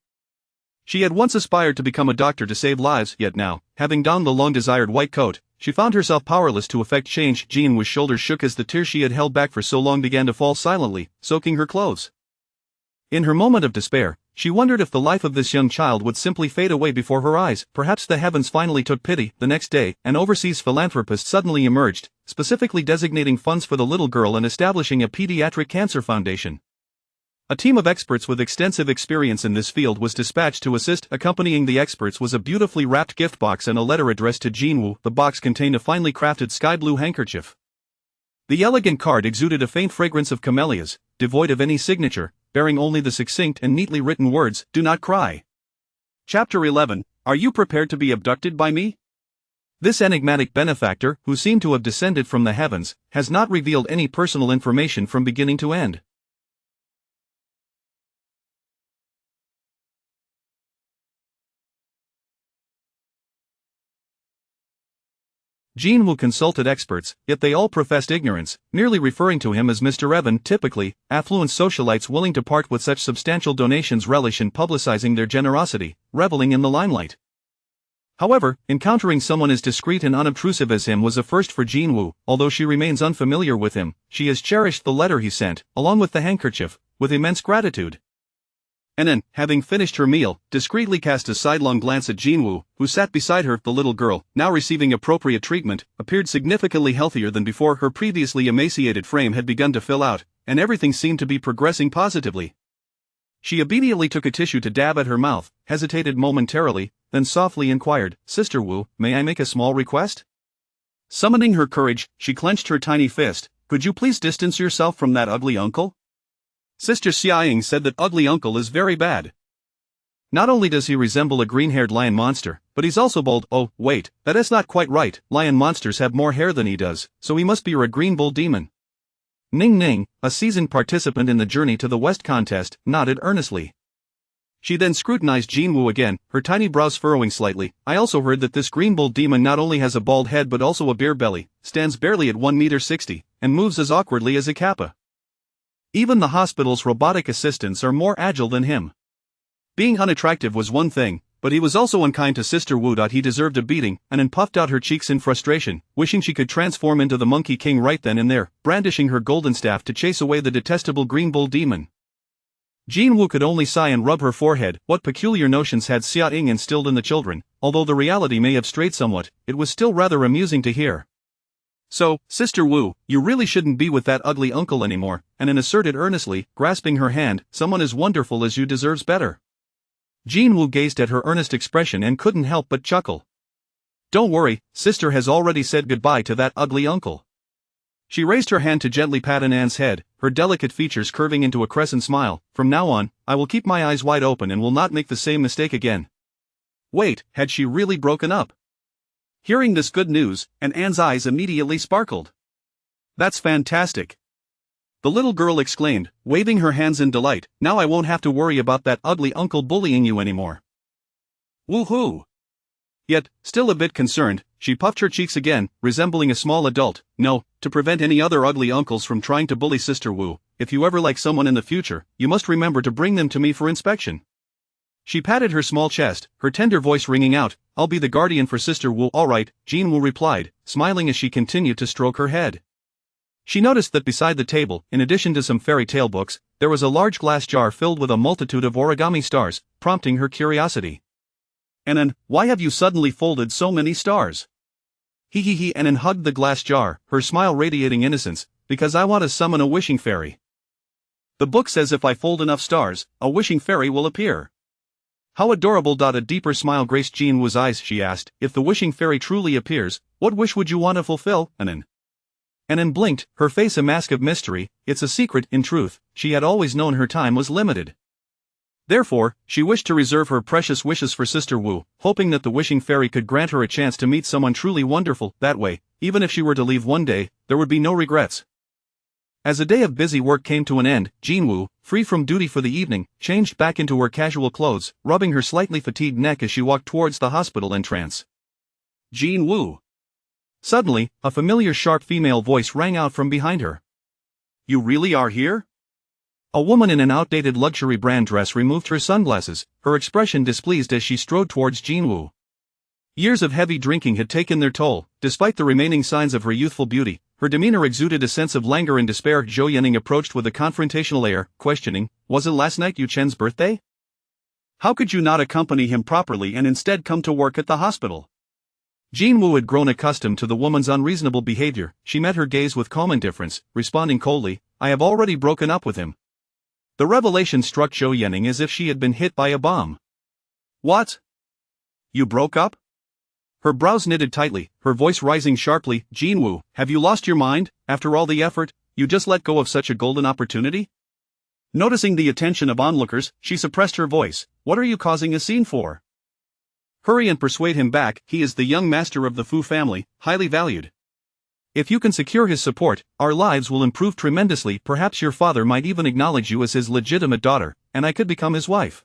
She had once aspired to become a doctor to save lives, yet now, having donned the long-desired white coat, she found herself powerless to effect change. Jean Wu's shoulders shook as the tears she had held back for so long began to fall silently, soaking her clothes. In her moment of despair, she wondered if the life of this young child would simply fade away before her eyes. Perhaps the heavens finally took pity. The next day, an overseas philanthropist suddenly emerged, specifically designating funds for the little girl and establishing a pediatric cancer foundation. A team of experts with extensive experience in this field was dispatched to assist. Accompanying the experts was a beautifully wrapped gift box and a letter addressed to Jean Wu. The box contained a finely crafted sky blue handkerchief. The elegant card exuded a faint fragrance of camellias, devoid of any signature, bearing only the succinct and neatly written words, "Do not cry." Chapter 11. Are you prepared to be abducted by me? This enigmatic benefactor, who seemed to have descended from the heavens, has not revealed any personal information from beginning to end. Jean Wu consulted experts, yet they all professed ignorance, merely referring to him as Mr. Evan. Typically, affluent socialites willing to part with such substantial donations relish in publicizing their generosity, reveling in the limelight. However, encountering someone as discreet and unobtrusive as him was a first for Jean Wu. Although she remains unfamiliar with him, she has cherished the letter he sent, along with the handkerchief, with immense gratitude. And then, having finished her meal, discreetly cast a sidelong glance at Jean Wu, who sat beside her. The little girl, now receiving appropriate treatment, appeared significantly healthier than before. Her previously emaciated frame had begun to fill out, and everything seemed to be progressing positively. She obediently took a tissue to dab at her mouth, hesitated momentarily, then softly inquired, "Sister Wu, may I make a small request?" Summoning her courage, she clenched her tiny fist. "Could you please distance yourself from that ugly uncle? Sister Xiaoying said that ugly uncle is very bad." Not only does he resemble a green-haired lion monster, but he's also bald. Oh, wait, that is not quite right. Lion monsters have more hair than he does, so he must be a green bull demon. Ning Ning, a seasoned participant in the Journey to the West contest, nodded earnestly. She then scrutinized Jin Woo again, her tiny brows furrowing slightly. I also heard that this green bull demon not only has a bald head but also a beer belly, stands barely at 1.60 meters, and moves as awkwardly as a kappa. Even the hospital's robotic assistants are more agile than him. Being unattractive was one thing, but he was also unkind to Sister Wu. He deserved a beating, and then puffed out her cheeks in frustration, wishing she could transform into the Monkey King right then and there, brandishing her golden staff to chase away the detestable green bull demon. Jin Woo could only sigh and rub her forehead. What peculiar notions had Xia Ying instilled in the children? Although the reality may have strayed somewhat, it was still rather amusing to hear. So, Sister Wu, you really shouldn't be with that ugly uncle anymore, and then asserted earnestly, grasping her hand, someone as wonderful as you deserves better. Jin Woo gazed at her earnest expression and couldn't help but chuckle. Don't worry, Sister has already said goodbye to that ugly uncle. She raised her hand to gently pat Anan's head, her delicate features curving into a crescent smile. From now on, I will keep my eyes wide open and will not make the same mistake again. Wait, had she really broken up? Hearing this good news, Anan's eyes immediately sparkled. That's fantastic. The little girl exclaimed, waving her hands in delight. Now I won't have to worry about that ugly uncle bullying you anymore. Woohoo! Yet, still a bit concerned, she puffed her cheeks again, resembling a small adult. No, to prevent any other ugly uncles from trying to bully Sister Wu, if you ever like someone in the future, you must remember to bring them to me for inspection. She patted her small chest, her tender voice ringing out, I'll be the guardian for Sister Wu. All right, Jin Woo replied, smiling as she continued to stroke her head. She noticed that beside the table, in addition to some fairy tale books, there was a large glass jar filled with a multitude of origami stars, prompting her curiosity. Anan, why have you suddenly folded so many stars? He, Anan hugged the glass jar, her smile radiating innocence, because I want to summon a wishing fairy. The book says if I fold enough stars, a wishing fairy will appear. How adorable! A deeper smile graced Jin Woo's eyes. She asked, if the wishing fairy truly appears, what wish would you want to fulfill, Anan? Anan blinked, her face a mask of mystery. It's a secret. In truth, she had always known her time was limited. Therefore, she wished to reserve her precious wishes for Sister Wu, hoping that the wishing fairy could grant her a chance to meet someone truly wonderful. That way, even if she were to leave one day, there would be no regrets. As a day of busy work came to an end, Jin Woo, free from duty for the evening, changed back into her casual clothes, rubbing her slightly fatigued neck as she walked towards the hospital entrance. Jin Woo. Suddenly, a familiar sharp female voice rang out from behind her. You really are here? A woman in an outdated luxury brand dress removed her sunglasses, her expression displeased as she strode towards Jin Woo. Years of heavy drinking had taken their toll. Despite the remaining signs of her youthful beauty, her demeanor exuded a sense of languor and despair. Zhou Yanning approached with a confrontational air, questioning, was it last night Yu Chen's birthday? How could you not accompany him properly and instead come to work at the hospital? Jin Woo had grown accustomed to the woman's unreasonable behavior. She met her gaze with calm indifference, responding coldly, I have already broken up with him. The revelation struck Zhou Yanning as if she had been hit by a bomb. What? You broke up? Her brows knitted tightly, her voice rising sharply. Jin Woo, have you lost your mind? After all the effort, you just let go of such a golden opportunity? Noticing the attention of onlookers, she suppressed her voice. What are you causing a scene for? Hurry and persuade him back. He is the young master of the Fu family, highly valued. If you can secure his support, our lives will improve tremendously. Perhaps your father might even acknowledge you as his legitimate daughter, and I could become his wife.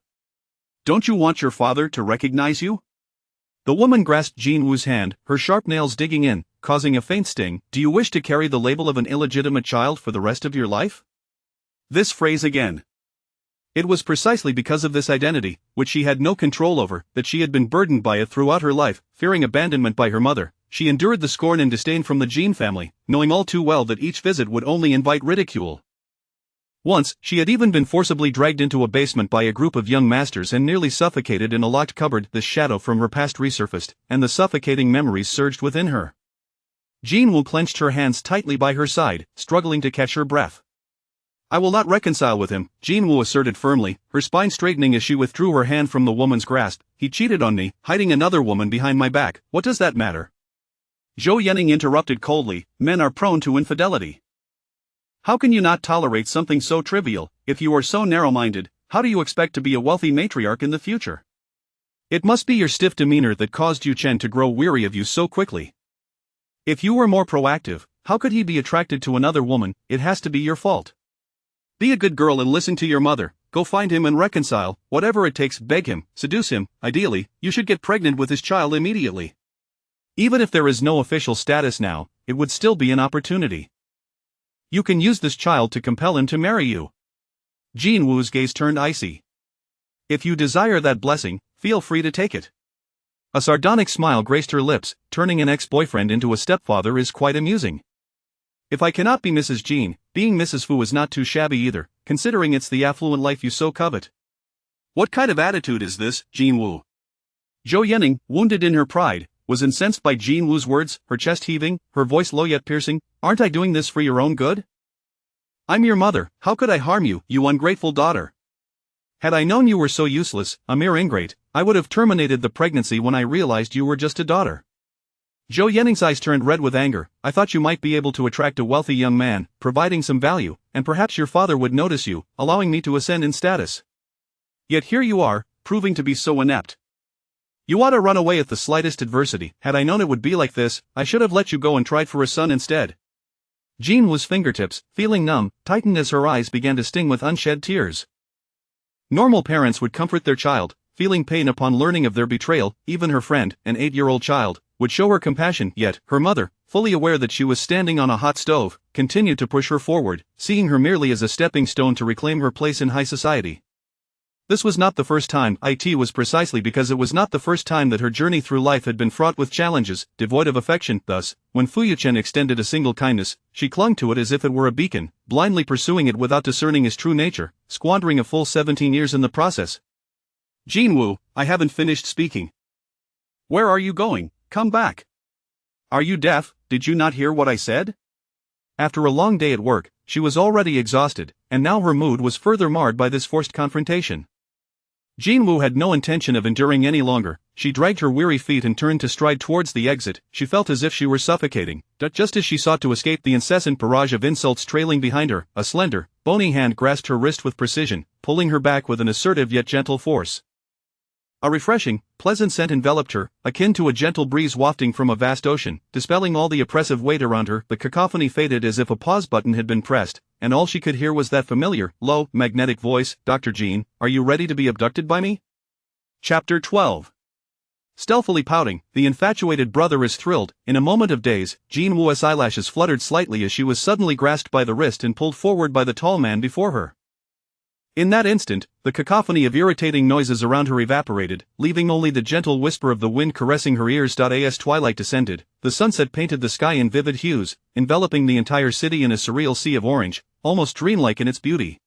Don't you want your father to recognize you? The woman grasped Jin Woo's hand, her sharp nails digging in, causing a faint sting. Do you wish to carry the label of an illegitimate child for the rest of your life? This phrase again. It was precisely because of this identity, which she had no control over, that she had been burdened by it throughout her life. Fearing abandonment by her mother, she endured the scorn and disdain from the Jin family, knowing all too well that each visit would only invite ridicule. Once, she had even been forcibly dragged into a basement by a group of young masters and nearly suffocated in a locked cupboard. The shadow from her past resurfaced, and the suffocating memories surged within her. Jin Woo clenched her hands tightly by her side, struggling to catch her breath. I will not reconcile with him, Jin Woo asserted firmly, her spine straightening as she withdrew her hand from the woman's grasp. He cheated on me, hiding another woman behind my back. What does that matter? Zhou Yanning interrupted coldly, men are prone to infidelity. How can you not tolerate something so trivial? If you are so narrow-minded, how do you expect to be a wealthy matriarch in the future? It must be your stiff demeanor that caused Yu Chen to grow weary of you so quickly. If you were more proactive, how could he be attracted to another woman? It has to be your fault. Be a good girl and listen to your mother, go find him and reconcile, whatever it takes, beg him, seduce him, ideally, you should get pregnant with his child immediately. Even if there is no official status now, it would still be an opportunity. You can use this child to compel him to marry you. Jin Woo's gaze turned icy. If you desire that blessing, feel free to take it. A sardonic smile graced her lips. Turning an ex-boyfriend into a stepfather is quite amusing. If I cannot be Mrs. Jin, being Mrs. Fu is not too shabby either, considering it's the affluent life you so covet. What kind of attitude is this, Jin Woo? Zhou Yanning, wounded in her pride, was incensed by Jin Woo's words, her chest heaving, her voice low yet piercing. Aren't I doing this for your own good? I'm your mother, how could I harm you, you ungrateful daughter? Had I known you were so useless, a mere ingrate, I would have terminated the pregnancy when I realized you were just a daughter. Zhou Yanning's eyes turned red with anger. I thought you might be able to attract a wealthy young man, providing some value, and perhaps your father would notice you, allowing me to ascend in status. Yet here you are, proving to be so inept. You ought to run away at the slightest adversity. Had I known it would be like this, I should have let you go and tried for a son instead. Jin Woo's fingertips, feeling numb, tightened as her eyes began to sting with unshed tears. Normal parents would comfort their child, feeling pain upon learning of their betrayal. Even her friend, an 8-year-old child, would show her compassion, yet her mother, fully aware that she was standing on a hot stove, continued to push her forward, seeing her merely as a stepping stone to reclaim her place in high society. This was not the first time. It was precisely because it was not the first time that her journey through life had been fraught with challenges, devoid of affection. Thus, when Fu Yuchen extended a single kindness, she clung to it as if it were a beacon, blindly pursuing it without discerning his true nature, squandering a full 17 years in the process. Jin Woo, I haven't finished speaking. Where are you going? Come back. Are you deaf? Did you not hear what I said? After a long day at work, she was already exhausted, and now her mood was further marred by this forced confrontation. Jin Woo had no intention of enduring any longer. She dragged her weary feet and turned to stride towards the exit. She felt as if she were suffocating. Just as she sought to escape the incessant barrage of insults trailing behind her, a slender, bony hand grasped her wrist with precision, pulling her back with an assertive yet gentle force. A refreshing, pleasant scent enveloped her, akin to a gentle breeze wafting from a vast ocean, dispelling all the oppressive weight around her. The cacophony faded as if a pause button had been pressed, and all she could hear was that familiar, low, magnetic voice. Dr. Jean, are you ready to be abducted by me? Chapter 12. Stealthily pouting, the infatuated brother is thrilled. In a moment of daze, Jin Woo's eyelashes fluttered slightly as she was suddenly grasped by the wrist and pulled forward by the tall man before her. In that instant, the cacophony of irritating noises around her evaporated, leaving only the gentle whisper of the wind caressing her ears. As twilight descended, the sunset painted the sky in vivid hues, enveloping the entire city in a surreal sea of orange, almost dreamlike in its beauty.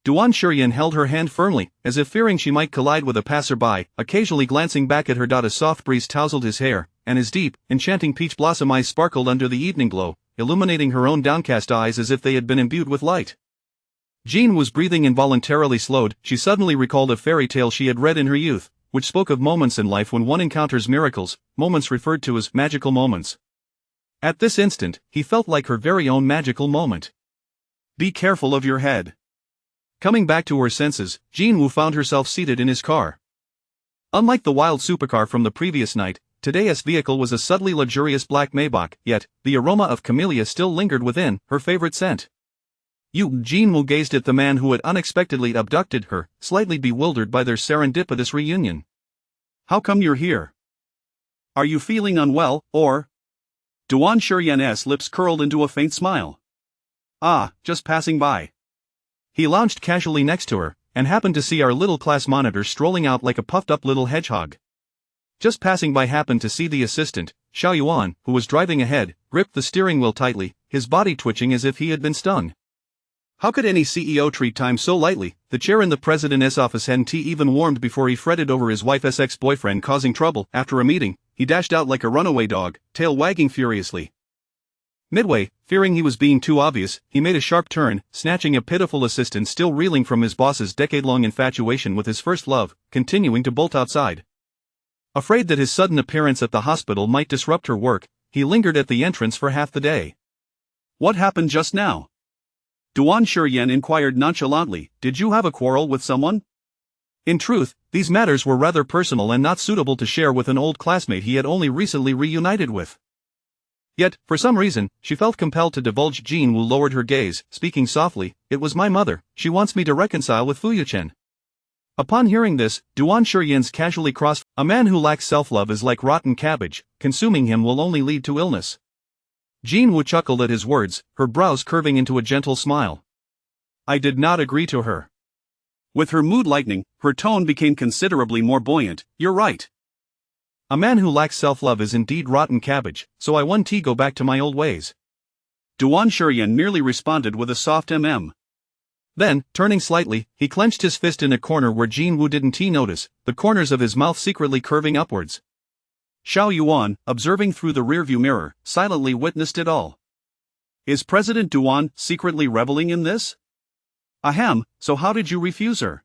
Duan Shuryan held her hand firmly, as if fearing she might collide with a passerby, occasionally glancing back at her. A soft breeze tousled his hair, and his deep, enchanting peach blossom eyes sparkled under the evening glow, illuminating her own downcast eyes as if they had been imbued with light. Jean was breathing involuntarily slowed. She suddenly recalled a fairy tale she had read in her youth, which spoke of moments in life when one encounters miracles, moments referred to as magical moments. At this instant, he felt like her very own magical moment. Be careful of your head. Coming back to her senses, Jin Woo found herself seated in his car. Unlike the wild supercar from the previous night, today's vehicle was a subtly luxurious black Maybach, yet, the aroma of camellia still lingered within, her favorite scent. Jin Woo gazed at the man who had unexpectedly abducted her, slightly bewildered by their serendipitous reunion. How come you're here? Are you feeling unwell, or? Duan Shuryan's lips curled into a faint smile. Ah, just passing by. He lounged casually next to her, and happened to see our little class monitor strolling out like a puffed-up little hedgehog. Just passing by happened to see the assistant, Xiao Yuan, who was driving ahead, gripped the steering wheel tightly, his body twitching as if he had been stung. How could any CEO treat time so lightly? The chair in the president's office hadn't even warmed before he fretted over his wife's ex-boyfriend causing trouble. After a meeting, he dashed out like a runaway dog, tail wagging furiously. Midway, fearing he was being too obvious, he made a sharp turn, snatching a pitiful assistant still reeling from his boss's decade-long infatuation with his first love, continuing to bolt outside. Afraid that his sudden appearance at the hospital might disrupt her work, he lingered at the entrance for half the day. What happened just now? Duan Shuryen inquired nonchalantly, did you have a quarrel with someone? In truth, these matters were rather personal and not suitable to share with an old classmate he had only recently reunited with. Yet, for some reason, she felt compelled to divulge. Jin Woo lowered her gaze, speaking softly, it was my mother, she wants me to reconcile with Fuyuchen. Upon hearing this, Duan Shuryen's casually crossed, a man who lacks self-love is like rotten cabbage, consuming him will only lead to illness. Jin Woo chuckled at his words, her brows curving into a gentle smile. I did not agree to her. With her mood lightening, her tone became considerably more buoyant, you're right. A man who lacks self-love is indeed rotten cabbage, so I want to go back to my old ways. Duan Shuryen merely responded with a soft Then, turning slightly, he clenched his fist in a corner where Jin Woo didn't notice, the corners of his mouth secretly curving upwards. Xiao Yuan, observing through the rearview mirror, silently witnessed it all. Is President Duan secretly reveling in this? Ahem, so how did you refuse her?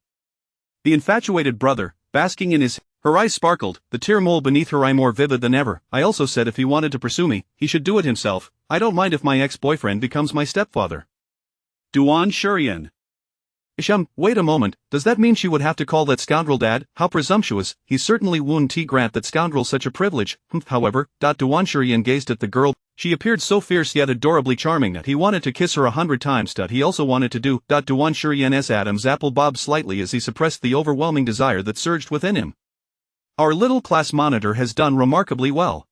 The infatuated brother, basking in his... Her eyes sparkled, the tear mole beneath her eye more vivid than ever. I also said if he wanted to pursue me, he should do it himself. I don't mind if my ex-boyfriend becomes my stepfather. Duan Shuryen. Wait a moment, does that mean she would have to call that scoundrel dad? How presumptuous, he certainly wouldn't grant that scoundrel such a privilege. However, Duan Shuryen gazed at the girl. She appeared so fierce yet adorably charming that he wanted to kiss her 100 times. He also wanted to do. Duan Shuryen's Adam's apple bobbed slightly as he suppressed the overwhelming desire that surged within him. Our little class monitor has done remarkably well.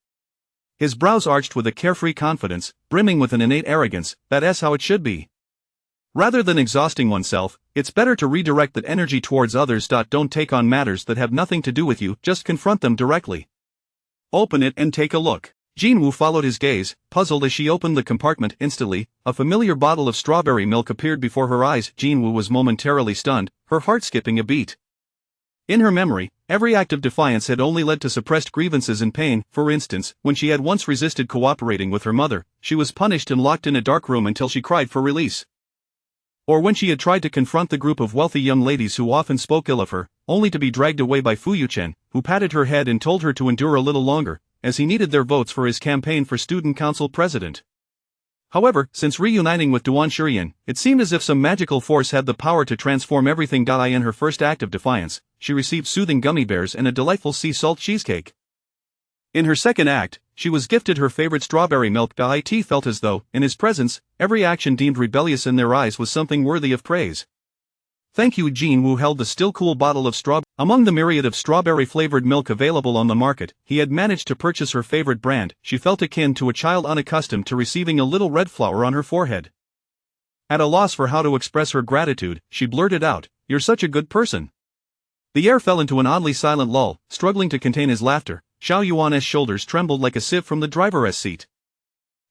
His brows arched with a carefree confidence, brimming with an innate arrogance, that's how it should be. Rather than exhausting oneself, it's better to redirect that energy towards others. Don't take on matters that have nothing to do with you, just confront them directly. Open it and take a look. Jin Woo followed his gaze, puzzled as she opened the compartment. Instantly, a familiar bottle of strawberry milk appeared before her eyes. Jin Woo was momentarily stunned, her heart skipping a beat. In her memory, every act of defiance had only led to suppressed grievances and pain. For instance, when she had once resisted cooperating with her mother, she was punished and locked in a dark room until she cried for release. Or when she had tried to confront the group of wealthy young ladies who often spoke ill of her, only to be dragged away by Fuyuchen, who patted her head and told her to endure a little longer, as he needed their votes for his campaign for student council president. However, since reuniting with Duan Shuryen, it seemed as if some magical force had the power to transform everything. In her first act of defiance, she received soothing gummy bears and a delightful sea salt cheesecake. In her second act, she was gifted her favorite strawberry milk. It felt as though, in his presence, every action deemed rebellious in their eyes was something worthy of praise. Thank you. Jin Woo held the still cool bottle of strawberry. Among the myriad of strawberry-flavored milk available on the market, he had managed to purchase her favorite brand. She felt akin to a child unaccustomed to receiving a little red flower on her forehead. At a loss for how to express her gratitude, she blurted out, "You're such a good person." The air fell into an oddly silent lull, struggling to contain his laughter. Xiao Yuan's shoulders trembled like a sieve from the driver's seat.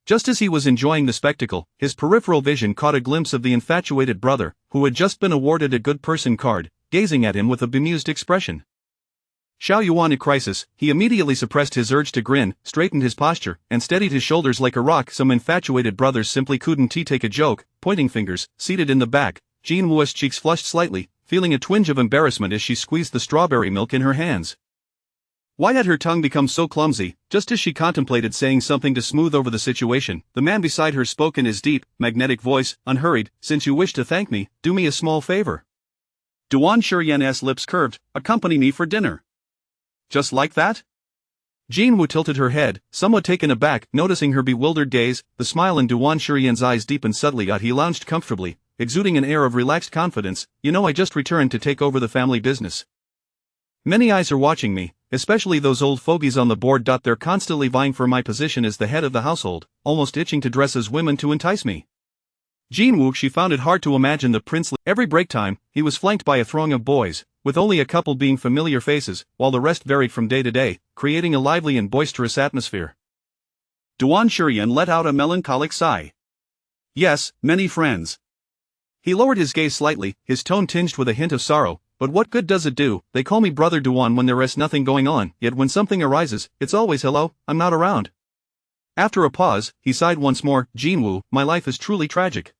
Just as he was enjoying the spectacle, his peripheral vision caught a glimpse of the infatuated brother, who had just been awarded a good person card, gazing at him with a bemused expression. Xiao Yuan in crisis, he immediately suppressed his urge to grin, straightened his posture, and steadied his shoulders like a rock. Some infatuated brothers simply couldn't take a joke. Pointing fingers, seated in the back, Jin Woo's cheeks flushed slightly, feeling a twinge of embarrassment as she squeezed the strawberry milk in her hands. Why had her tongue become so clumsy? Just as she contemplated saying something to smooth over the situation, the man beside her spoke in his deep, magnetic voice, unhurried, "Since you wish to thank me, do me a small favor." Duan Shuryen's lips curved, "Accompany me for dinner." Just like that? Jin Woo tilted her head, somewhat taken aback, noticing her bewildered gaze. The smile in Duan Shuryen's eyes deepened subtly. He lounged comfortably, exuding an air of relaxed confidence. I just returned to take over the family business. Many eyes are watching me, especially those old fogies on the board. They're constantly vying for my position as the head of the household, almost itching to dress as women to entice me. Jin Woo, she found it hard to imagine the princely. Every break time, he was flanked by a throng of boys, with only a couple being familiar faces, while the rest varied from day to day, creating a lively and boisterous atmosphere. Duan Shuryen let out a melancholic sigh. Yes, many friends. He lowered his gaze slightly, his tone tinged with a hint of sorrow. But what good does it do? They call me Brother Duan when there is nothing going on, yet when something arises, it's always hello, I'm not around. After a pause, he sighed once more. Jin Woo, my life is truly tragic.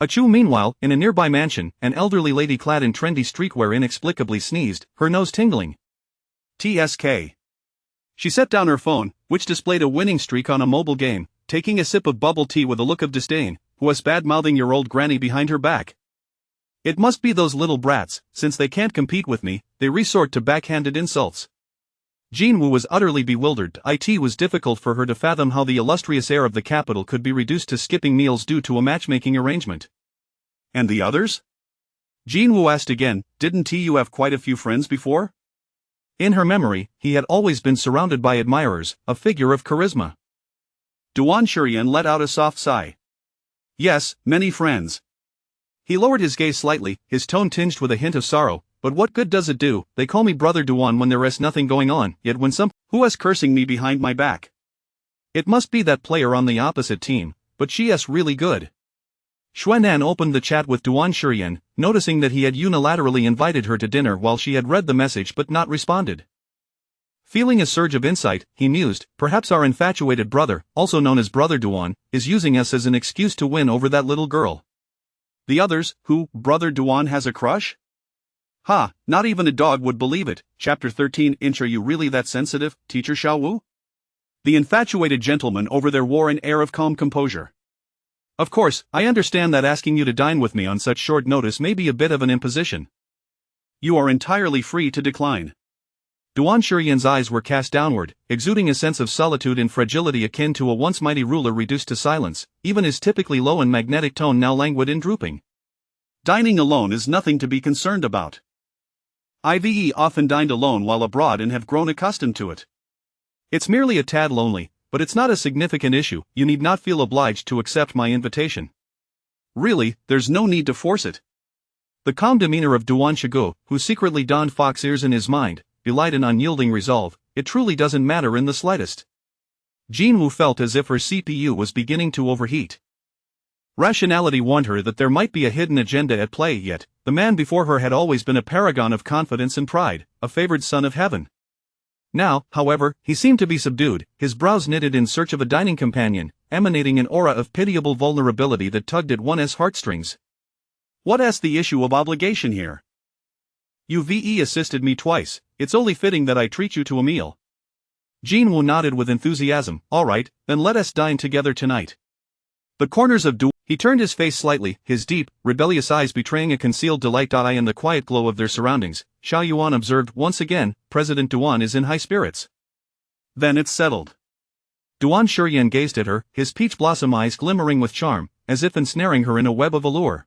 Achu meanwhile, in a nearby mansion, an elderly lady clad in trendy streetwear inexplicably sneezed, her nose tingling. TSK. She set down her phone, which displayed a winning streak on a mobile game, taking a sip of bubble tea with a look of disdain. who was bad-mouthing your old granny behind her back? It must be those little brats, since they can't compete with me, they resort to backhanded insults. Jinwoo was utterly bewildered. It was difficult for her to fathom how the illustrious heir of the capital could be reduced to skipping meals due to a matchmaking arrangement. And the others? Jinwoo asked again, didn't you have quite a few friends before? In her memory, he had always been surrounded by admirers, a figure of charisma. Duan Shurian let out a soft sigh. Yes, many friends. He lowered his gaze slightly, his tone tinged with a hint of sorrow. But what good does it do? They call me Brother Duan when there is nothing going on, yet when who is cursing me behind my back? It must be that player on the opposite team, but she is really good. Xuanan opened the chat with Duan Shurian, noticing that he had unilaterally invited her to dinner while she had read the message but not responded. Feeling a surge of insight, he mused, perhaps our infatuated brother, also known as Brother Duan, is using us as an excuse to win over that little girl. The others, who, Brother Duan has a crush? Ha, not even a dog would believe it. Chapter 13. Are you really that sensitive, Teacher Xiaowu? The infatuated gentleman over there wore an air of calm composure. Of course, I understand that asking you to dine with me on such short notice may be a bit of an imposition. You are entirely free to decline. Duan Shurian's eyes were cast downward, exuding a sense of solitude and fragility akin to a once mighty ruler reduced to silence, even his typically low and magnetic tone now languid and drooping. Dining alone is nothing to be concerned about. Ive often dined alone while abroad and have grown accustomed to it. It's merely a tad lonely, but it's not a significant issue. You need not feel obliged to accept my invitation. Really, there's no need to force it. The calm demeanor of Duan Shigu, who secretly donned fox ears in his mind, belied an unyielding resolve. It truly doesn't matter in the slightest. Jinwoo felt as if her CPU was beginning to overheat. Rationality warned her that there might be a hidden agenda at play, yet the man before her had always been a paragon of confidence and pride, a favored son of heaven. Now, however, he seemed to be subdued, his brows knitted in search of a dining companion, emanating an aura of pitiable vulnerability that tugged at one's heartstrings. What is the issue of obligation here? You've assisted me twice, it's only fitting that I treat you to a meal. Jinwoo nodded with enthusiasm. All right, then let us dine together tonight. The corners of He turned his face slightly, his deep, rebellious eyes betraying a concealed delight. In the quiet glow of their surroundings, Xiao Yuan observed, once again, President Duan is in high spirits. Then it's settled. Duan Shurian gazed at her, his peach blossom eyes glimmering with charm, as if ensnaring her in a web of allure.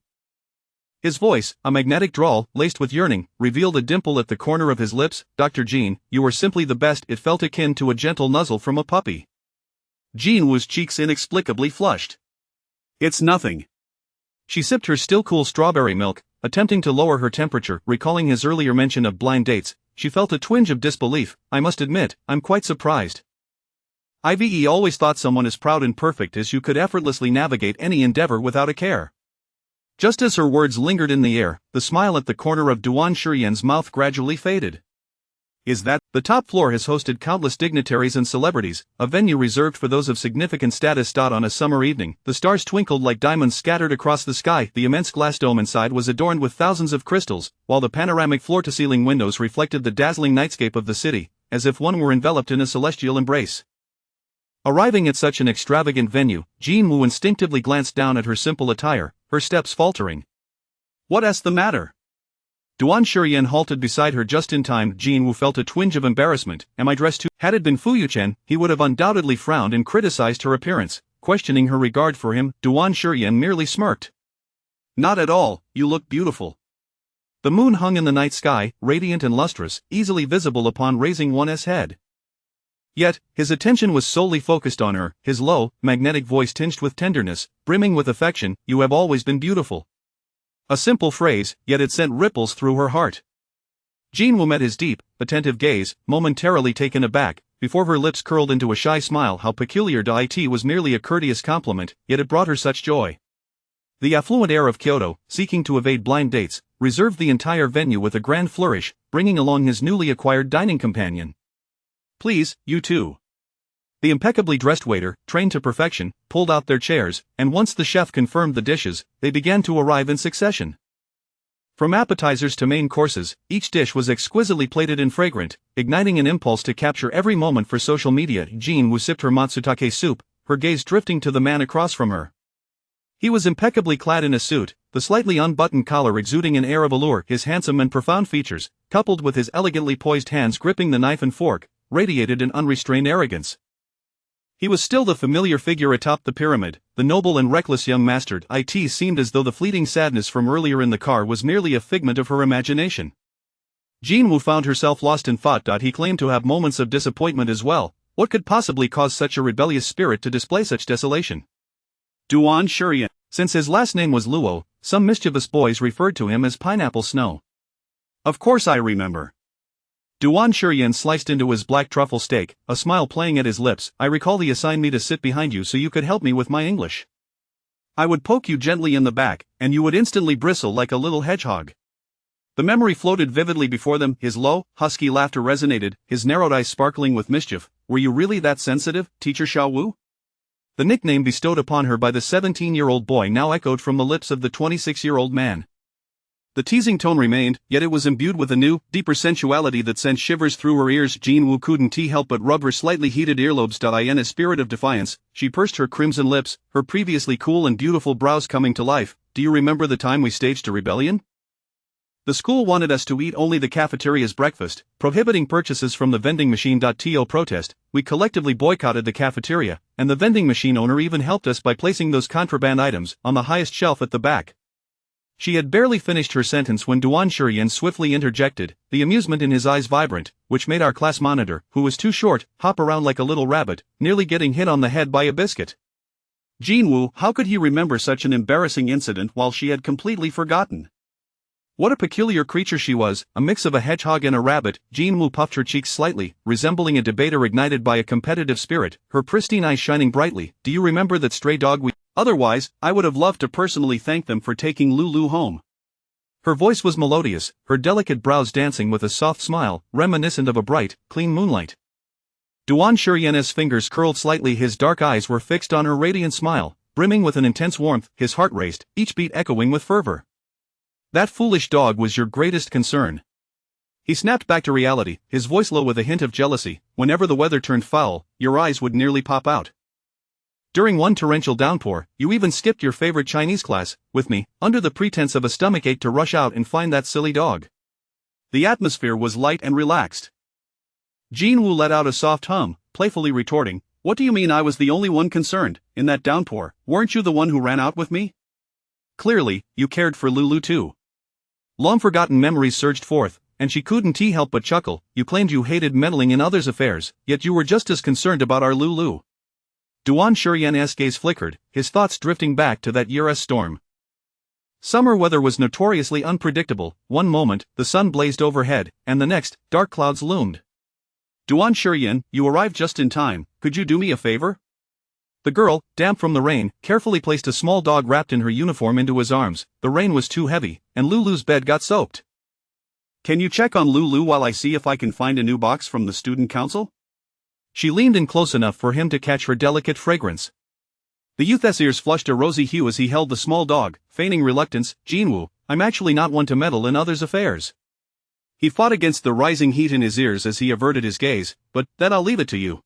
His voice, a magnetic drawl, laced with yearning, revealed a dimple at the corner of his lips. Dr. Jean, you are simply the best. It felt akin to a gentle nuzzle from a puppy. Jinwoo's cheeks inexplicably flushed. It's nothing. She sipped her still-cool strawberry milk, attempting to lower her temperature. Recalling his earlier mention of blind dates, she felt a twinge of disbelief. I must admit, I'm quite surprised. Ive always thought someone as proud and perfect as you could effortlessly navigate any endeavor without a care. Just as her words lingered in the air, the smile at the corner of Duan Shurian's mouth gradually faded. Is that, the top floor has hosted countless dignitaries and celebrities, a venue reserved for those of significant status. On a summer evening, the stars twinkled like diamonds scattered across the sky. The immense glass dome inside was adorned with thousands of crystals, while the panoramic floor-to-ceiling windows reflected the dazzling nightscape of the city, as if one were enveloped in a celestial embrace. Arriving at such an extravagant venue, Jinwoo instinctively glanced down at her simple attire, her steps faltering. What is the matter? Duan Shurian halted beside her just in time. Jinwoo felt a twinge of embarrassment. Am I dressed too? Had it been Fuyuchen, he would have undoubtedly frowned and criticized her appearance, questioning her regard for him. Duan Shurian merely smirked. Not at all, you look beautiful. The moon hung in the night sky, radiant and lustrous, easily visible upon raising one's head. Yet, his attention was solely focused on her, his low, magnetic voice tinged with tenderness, brimming with affection. You have always been beautiful. A simple phrase, yet it sent ripples through her heart. Jinwoo met his deep, attentive gaze, momentarily taken aback, before her lips curled into a shy smile. How peculiar. It was merely a courteous compliment, yet it brought her such joy. The affluent air of Kyoto, seeking to evade blind dates, reserved the entire venue with a grand flourish, bringing along his newly acquired dining companion. Please, you too. The impeccably dressed waiter, trained to perfection, pulled out their chairs, and once the chef confirmed the dishes, they began to arrive in succession. From appetizers to main courses, each dish was exquisitely plated and fragrant, igniting an impulse to capture every moment for social media. Jinwoo sipped her matsutake soup, her gaze drifting to the man across from her. He was impeccably clad in a suit, the slightly unbuttoned collar exuding an air of allure. His handsome and profound features, coupled with his elegantly poised hands gripping the knife and fork, radiated an unrestrained arrogance. He was still the familiar figure atop the pyramid, the noble and reckless young master. It seemed as though the fleeting sadness from earlier in the car was merely a figment of her imagination. Jinwoo found herself lost in thought. He claimed to have moments of disappointment as well. What could possibly cause such a rebellious spirit to display such desolation? Duan Shurian. Since his last name was Luo, some mischievous boys referred to him as Pineapple Snow. Of course I remember. Duan Shurian sliced into his black truffle steak, a smile playing at his lips. I recall he assigned me to sit behind you so you could help me with my English. I would poke you gently in the back, and you would instantly bristle like a little hedgehog. The memory floated vividly before them. His low, husky laughter resonated, his narrowed eyes sparkling with mischief. Were you really that sensitive, Teacher Xiao Wu? The nickname bestowed upon her by the 17-year-old boy now echoed from the lips of the 26-year-old man. The teasing tone remained, yet it was imbued with a new, deeper sensuality that sent shivers through her ears. Jinwoo couldn't help but rub her slightly heated earlobes. In a spirit of defiance, she pursed her crimson lips, her previously cool and beautiful brows coming to life. Do you remember the time we staged a rebellion? The school wanted us to eat only the cafeteria's breakfast, prohibiting purchases from the vending machine. To protest, we collectively boycotted the cafeteria, and the vending machine owner even helped us by placing those contraband items on the highest shelf at the back. She had barely finished her sentence when Duan Shurian swiftly interjected, the amusement in his eyes vibrant, which made our class monitor, who was too short, hop around like a little rabbit, nearly getting hit on the head by a biscuit. Jinwoo, how could he remember such an embarrassing incident while she had completely forgotten? What a peculiar creature she was, a mix of a hedgehog and a rabbit. Jinwoo puffed her cheeks slightly, resembling a debater ignited by a competitive spirit, her pristine eyes shining brightly. Do you remember that stray dog we... Otherwise, I would have loved to personally thank them for taking Lulu home. Her voice was melodious, her delicate brows dancing with a soft smile, reminiscent of a bright, clean moonlight. Duan Shurian's fingers curled slightly, his dark eyes were fixed on her radiant smile, brimming with an intense warmth. His heart raced, each beat echoing with fervor. That foolish dog was your greatest concern. He snapped back to reality, his voice low with a hint of jealousy. Whenever the weather turned foul, your eyes would nearly pop out. During one torrential downpour, you even skipped your favorite Chinese class, with me, under the pretense of a stomachache to rush out and find that silly dog. The atmosphere was light and relaxed. Jinwoo let out a soft hum, playfully retorting, what do you mean I was the only one concerned? In that downpour, weren't you the one who ran out with me? Clearly, you cared for Lulu too. Long-forgotten memories surged forth, and she couldn't help but chuckle. You claimed you hated meddling in others' affairs, yet you were just as concerned about our Lulu. Duan Shurian's gaze flickered, his thoughts drifting back to that year's storm. Summer weather was notoriously unpredictable. One moment, the sun blazed overhead, and the next, dark clouds loomed. Duan Shurian, you arrived just in time. Could you do me a favor? The girl, damp from the rain, carefully placed a small dog wrapped in her uniform into his arms. The rain was too heavy, and Lulu's bed got soaked. Can you check on Lulu while I see if I can find a new box from the student council? She leaned in close enough for him to catch her delicate fragrance. The youth's ears flushed a rosy hue as he held the small dog, feigning reluctance. Jinwoo, I'm actually not one to meddle in others' affairs. He fought against the rising heat in his ears as he averted his gaze, but that I'll leave it to you.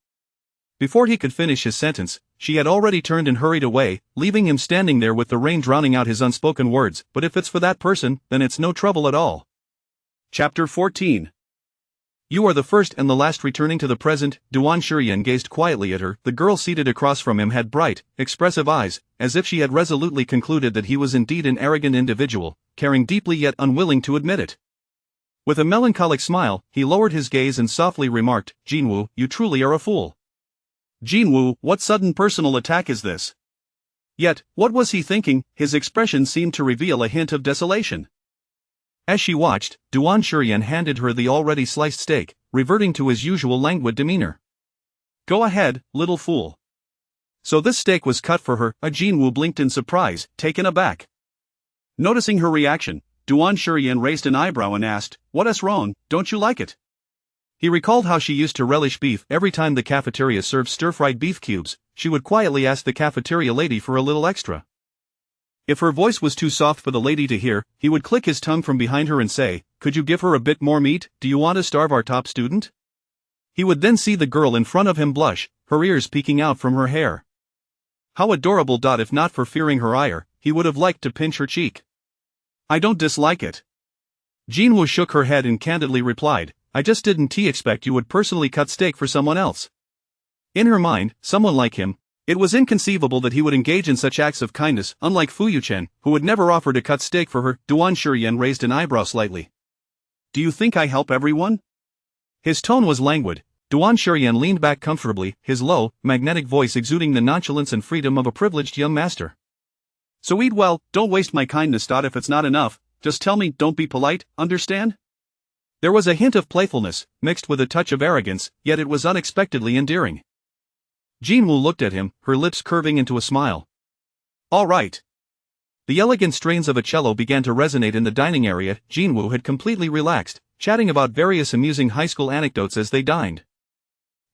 Before he could finish his sentence, she had already turned and hurried away, leaving him standing there with the rain drowning out his unspoken words. But if it's for that person, then it's no trouble at all. Chapter 14. You are the first and the last returning to the present. Duan Shurian gazed quietly at her. The girl seated across from him had bright, expressive eyes, as if she had resolutely concluded that he was indeed an arrogant individual, caring deeply yet unwilling to admit it. With a melancholic smile, he lowered his gaze and softly remarked, Jinwoo, you truly are a fool. Jinwoo, what sudden personal attack is this? Yet, what was he thinking? His expression seemed to reveal a hint of desolation. As she watched, Duan Shurian handed her the already sliced steak, reverting to his usual languid demeanor. Go ahead, little fool. So this steak was cut for her. Jinwoo blinked in surprise, taken aback. Noticing her reaction, Duan Shurian raised an eyebrow and asked, What's wrong, don't you like it? He recalled how she used to relish beef. Every time the cafeteria served stir-fried beef cubes, she would quietly ask the cafeteria lady for a little extra. If her voice was too soft for the lady to hear, he would click his tongue from behind her and say, Could you give her a bit more meat? Do you want to starve our top student? He would then see the girl in front of him blush, her ears peeking out from her hair. How adorable. If not for fearing her ire, he would have liked to pinch her cheek. I don't dislike it. Jinwoo shook her head and candidly replied, I just didn't expect you would personally cut steak for someone else. In her mind, someone like him, it was inconceivable that he would engage in such acts of kindness, unlike Fu Yuchen, who would never offer to cut steak for her. Duan Shuryen raised an eyebrow slightly. Do you think I help everyone? His tone was languid. Duan Shuryen leaned back comfortably, his low, magnetic voice exuding the nonchalance and freedom of a privileged young master. So eat well, don't waste my kindness. If it's not enough, just tell me, don't be polite, understand? There was a hint of playfulness, mixed with a touch of arrogance, yet it was unexpectedly endearing. Jinwoo looked at him, her lips curving into a smile. All right. The elegant strains of a cello began to resonate in the dining area. Jinwoo had completely relaxed, chatting about various amusing high school anecdotes as they dined.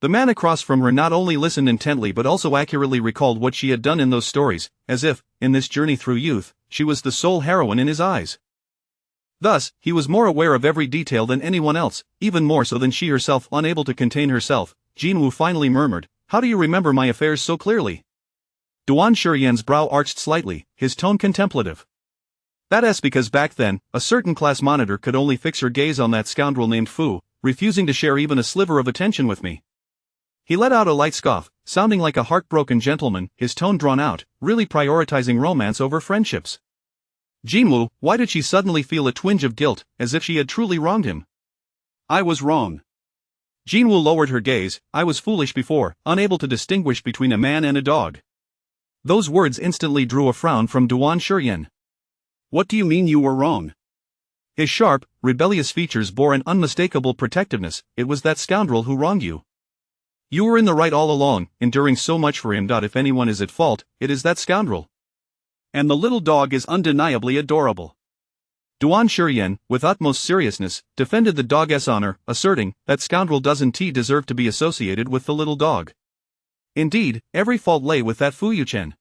The man across from her not only listened intently but also accurately recalled what she had done in those stories, as if, in this journey through youth, she was the sole heroine in his eyes. Thus, he was more aware of every detail than anyone else, even more so than she herself. Unable to contain herself, Jinwoo finally murmured, How do you remember my affairs so clearly? Duan Shuryen's brow arched slightly, his tone contemplative. That's because back then, a certain class monitor could only fix her gaze on that scoundrel named Fu, refusing to share even a sliver of attention with me. He let out a light scoff, sounding like a heartbroken gentleman, his tone drawn out, really prioritizing romance over friendships. Jinwoo, why did she suddenly feel a twinge of guilt, as if she had truly wronged him? I was wrong. Jinwoo lowered her gaze. I was foolish before, unable to distinguish between a man and a dog. Those words instantly drew a frown from Duan Shuryen. What do you mean you were wrong? His sharp, rebellious features bore an unmistakable protectiveness. It was that scoundrel who wronged you. You were in the right all along, enduring so much for him. If anyone is at fault, it is that scoundrel. And the little dog is undeniably adorable. Duan Shuryen, with utmost seriousness, defended the dog's honor, asserting, that scoundrel doesn't deserve to be associated with the little dog. Indeed, every fault lay with that Fu Yuchen.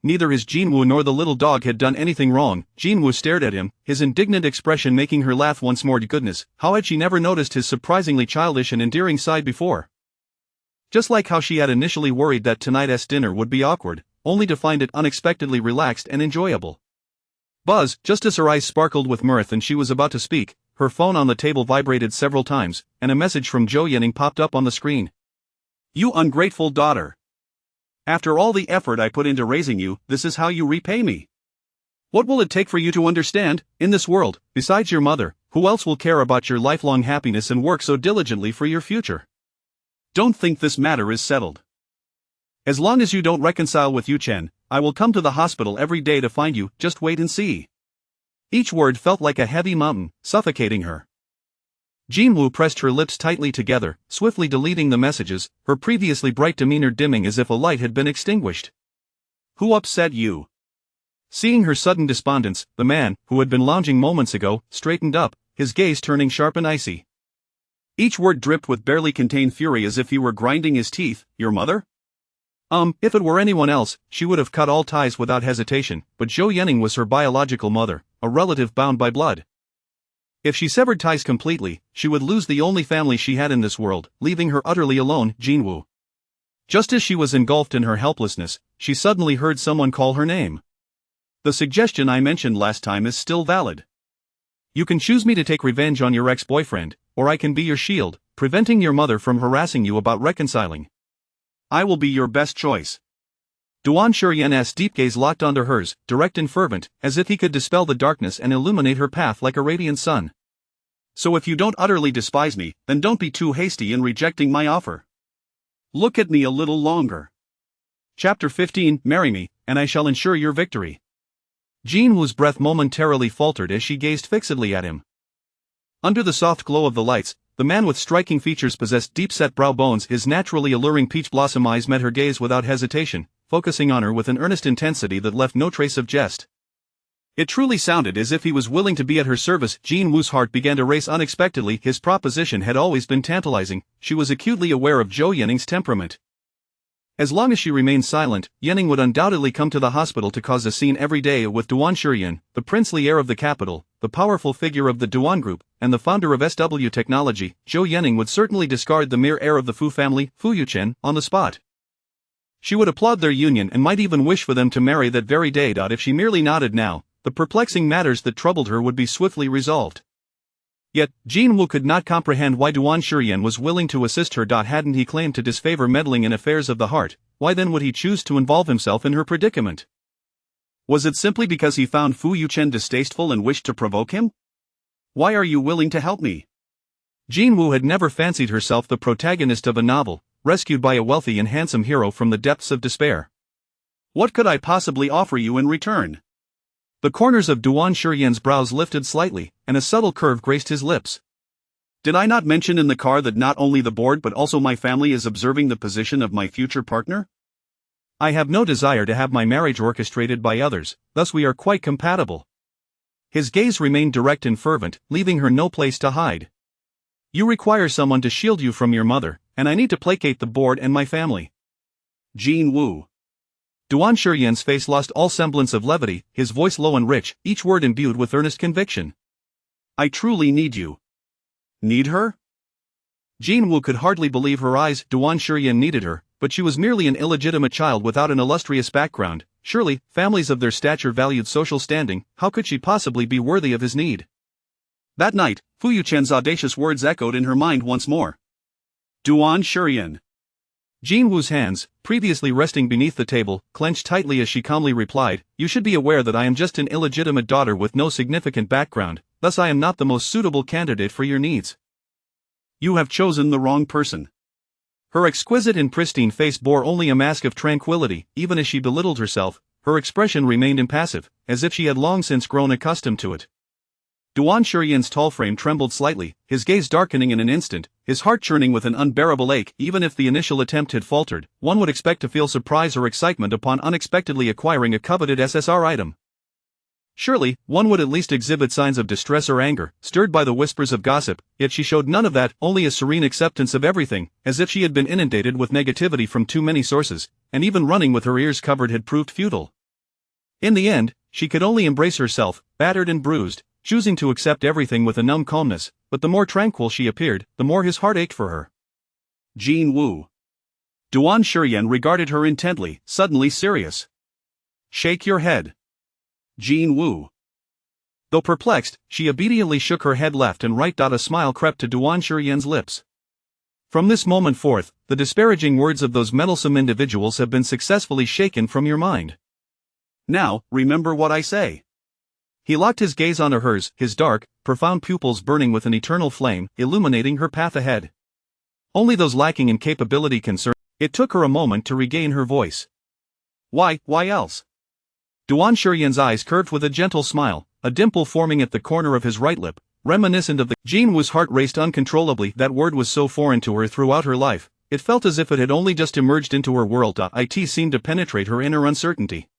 Neither his Jinwoo nor the little dog had done anything wrong. Jinwoo stared at him, his indignant expression making her laugh once more. Goodness, how had she never noticed his surprisingly childish and endearing side before? Just like how she had initially worried that tonight's dinner would be awkward, only to find it unexpectedly relaxed and enjoyable. Buzz, just as her eyes sparkled with mirth and she was about to speak, her phone on the table vibrated several times, and a message from Zhou Yanning popped up on the screen. You ungrateful daughter. After all the effort I put into raising you, this is how you repay me. What will it take for you to understand, in this world, besides your mother, who else will care about your lifelong happiness and work so diligently for your future? Don't think this matter is settled. As long as you don't reconcile with Yuchen, I will come to the hospital every day to find you. Just wait and see. Each word felt like a heavy mountain, suffocating her. Jinwoo pressed her lips tightly together, swiftly deleting the messages, her previously bright demeanor dimming as if a light had been extinguished. Who upset you? Seeing her sudden despondence, the man, who had been lounging moments ago, straightened up, his gaze turning sharp and icy. Each word dripped with barely contained fury as if he were grinding his teeth. Your mother? If it were anyone else, she would have cut all ties without hesitation, but Zhou Yanning was her biological mother, a relative bound by blood. If she severed ties completely, she would lose the only family she had in this world, leaving her utterly alone. Jinwoo. Just as she was engulfed in her helplessness, she suddenly heard someone call her name. The suggestion I mentioned last time is still valid. You can choose me to take revenge on your ex-boyfriend, or I can be your shield, preventing your mother from harassing you about reconciling. I will be your best choice. Duan Shuryen's deep gaze locked onto hers, direct and fervent, as if he could dispel the darkness and illuminate her path like a radiant sun. So if you don't utterly despise me, then don't be too hasty in rejecting my offer. Look at me a little longer. Chapter 15, Marry me, and I shall ensure your victory. Jinwoo's breath momentarily faltered as she gazed fixedly at him. Under the soft glow of the lights, the man with striking features possessed deep-set brow bones. His naturally alluring peach blossom eyes met her gaze without hesitation, focusing on her with an earnest intensity that left no trace of jest. It truly sounded as if he was willing to be at her service. Jinwoo's heart began to race unexpectedly. His proposition had always been tantalizing. She was acutely aware of Zhou Yanning's temperament. As long as she remained silent, Yanning would undoubtedly come to the hospital to cause a scene every day. With Duan Shuryen, the princely heir of the capital, the powerful figure of the Duan Group, and the founder of SW Technology, Zhou Yanning would certainly discard the mere heir of the Fu family, Fu Yuchen, on the spot. She would applaud their union and might even wish for them to marry that very day. If she merely nodded now, the perplexing matters that troubled her would be swiftly resolved. Yet, Jin Woo could not comprehend why Duan Shurian was willing to assist her. Hadn't he claimed to disfavor meddling in affairs of the heart? Why then would he choose to involve himself in her predicament? Was it simply because he found Fu Yuchen distasteful and wished to provoke him? Why are you willing to help me? Jin Woo had never fancied herself the protagonist of a novel, rescued by a wealthy and handsome hero from the depths of despair. What could I possibly offer you in return? The corners of Duan Shurian's brows lifted slightly, and a subtle curve graced his lips. Did I not mention in the car that not only the board but also my family is observing the position of my future partner? I have no desire to have my marriage orchestrated by others, thus we are quite compatible. His gaze remained direct and fervent, leaving her no place to hide. You require someone to shield you from your mother, and I need to placate the board and my family. Jin Woo. Duan Shurian's face lost all semblance of levity, his voice low and rich, each word imbued with earnest conviction. I truly need you. Need her? Jin Woo could hardly believe her eyes. Duan Shurian needed her, but she was merely an illegitimate child without an illustrious background. Surely, families of their stature valued social standing. How could she possibly be worthy of his need? That night, Fu Yuchen's audacious words echoed in her mind once more. Duan Shurian. Jin Woo's hands, previously resting beneath the table, clenched tightly as she calmly replied, You should be aware that I am just an illegitimate daughter with no significant background, thus I am not the most suitable candidate for your needs. You have chosen the wrong person. Her exquisite and pristine face bore only a mask of tranquility. Even as she belittled herself, her expression remained impassive, as if she had long since grown accustomed to it. Duan Shurian's tall frame trembled slightly, his gaze darkening in an instant, his heart churning with an unbearable ache. Even if the initial attempt had faltered, one would expect to feel surprise or excitement upon unexpectedly acquiring a coveted SSR item. Surely, one would at least exhibit signs of distress or anger, stirred by the whispers of gossip, yet she showed none of that, only a serene acceptance of everything, as if she had been inundated with negativity from too many sources, and even running with her ears covered had proved futile. In the end, she could only embrace herself, battered and bruised, choosing to accept everything with a numb calmness, but the more tranquil she appeared, the more his heart ached for her. Jin Woo. Duan Shurian regarded her intently, suddenly serious. Shake your head. Jin Woo. Though perplexed, she obediently shook her head left and right. A smile crept to Duan Shurian's lips. From this moment forth, the disparaging words of those meddlesome individuals have been successfully shaken from your mind. Now, remember what I say. He locked his gaze onto hers, his dark, profound pupils burning with an eternal flame, illuminating her path ahead. Only those lacking in capability concerned. It took her a moment to regain her voice. Why else? Duan Shurian's eyes curved with a gentle smile, a dimple forming at the corner of his right lip, reminiscent of the. Jin Woo's heart raced uncontrollably. That word was so foreign to her throughout her life, it felt as if it had only just emerged into her world. It seemed to penetrate her inner uncertainty.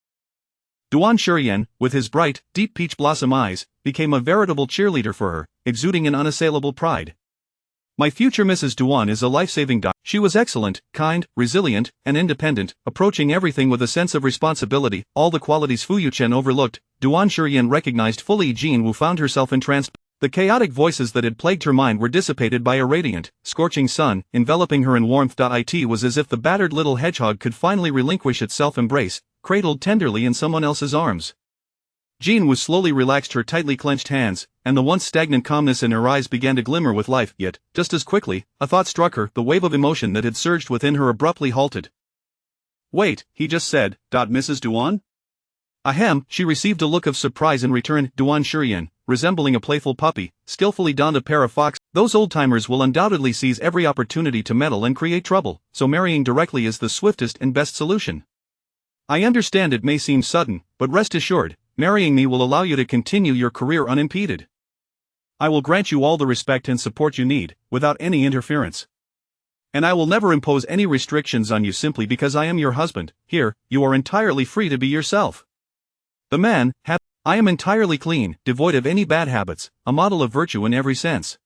Duan Shurian, with his bright, deep peach blossom eyes, became a veritable cheerleader for her, exuding an unassailable pride. My future Mrs. Duan is a life-saving doctor. She was excellent, kind, resilient, and independent, approaching everything with a sense of responsibility, all the qualities Fu Yuchen overlooked. Duan Shurian recognized fully. Jin Woo found herself entranced. The chaotic voices that had plagued her mind were dissipated by a radiant, scorching sun, enveloping her in warmth. It was as if the battered little hedgehog could finally relinquish its self-embrace, cradled tenderly in someone else's arms. Jin Woo slowly relaxed her tightly clenched hands, and the once stagnant calmness in her eyes began to glimmer with life. Yet, just as quickly, a thought struck her. The wave of emotion that had surged within her abruptly halted. Wait, he just said, Mrs. Duan? Ahem, she received a look of surprise in return. Duan Shurian, resembling a playful puppy, skillfully donned a pair of fox. Those old-timers will undoubtedly seize every opportunity to meddle and create trouble, so marrying directly is the swiftest and best solution. I understand it may seem sudden, but rest assured, marrying me will allow you to continue your career unimpeded. I will grant you all the respect and support you need, without any interference. And I will never impose any restrictions on you simply because I am your husband. Here, you are entirely free to be yourself. The man, I am entirely clean, devoid of any bad habits, a model of virtue in every sense.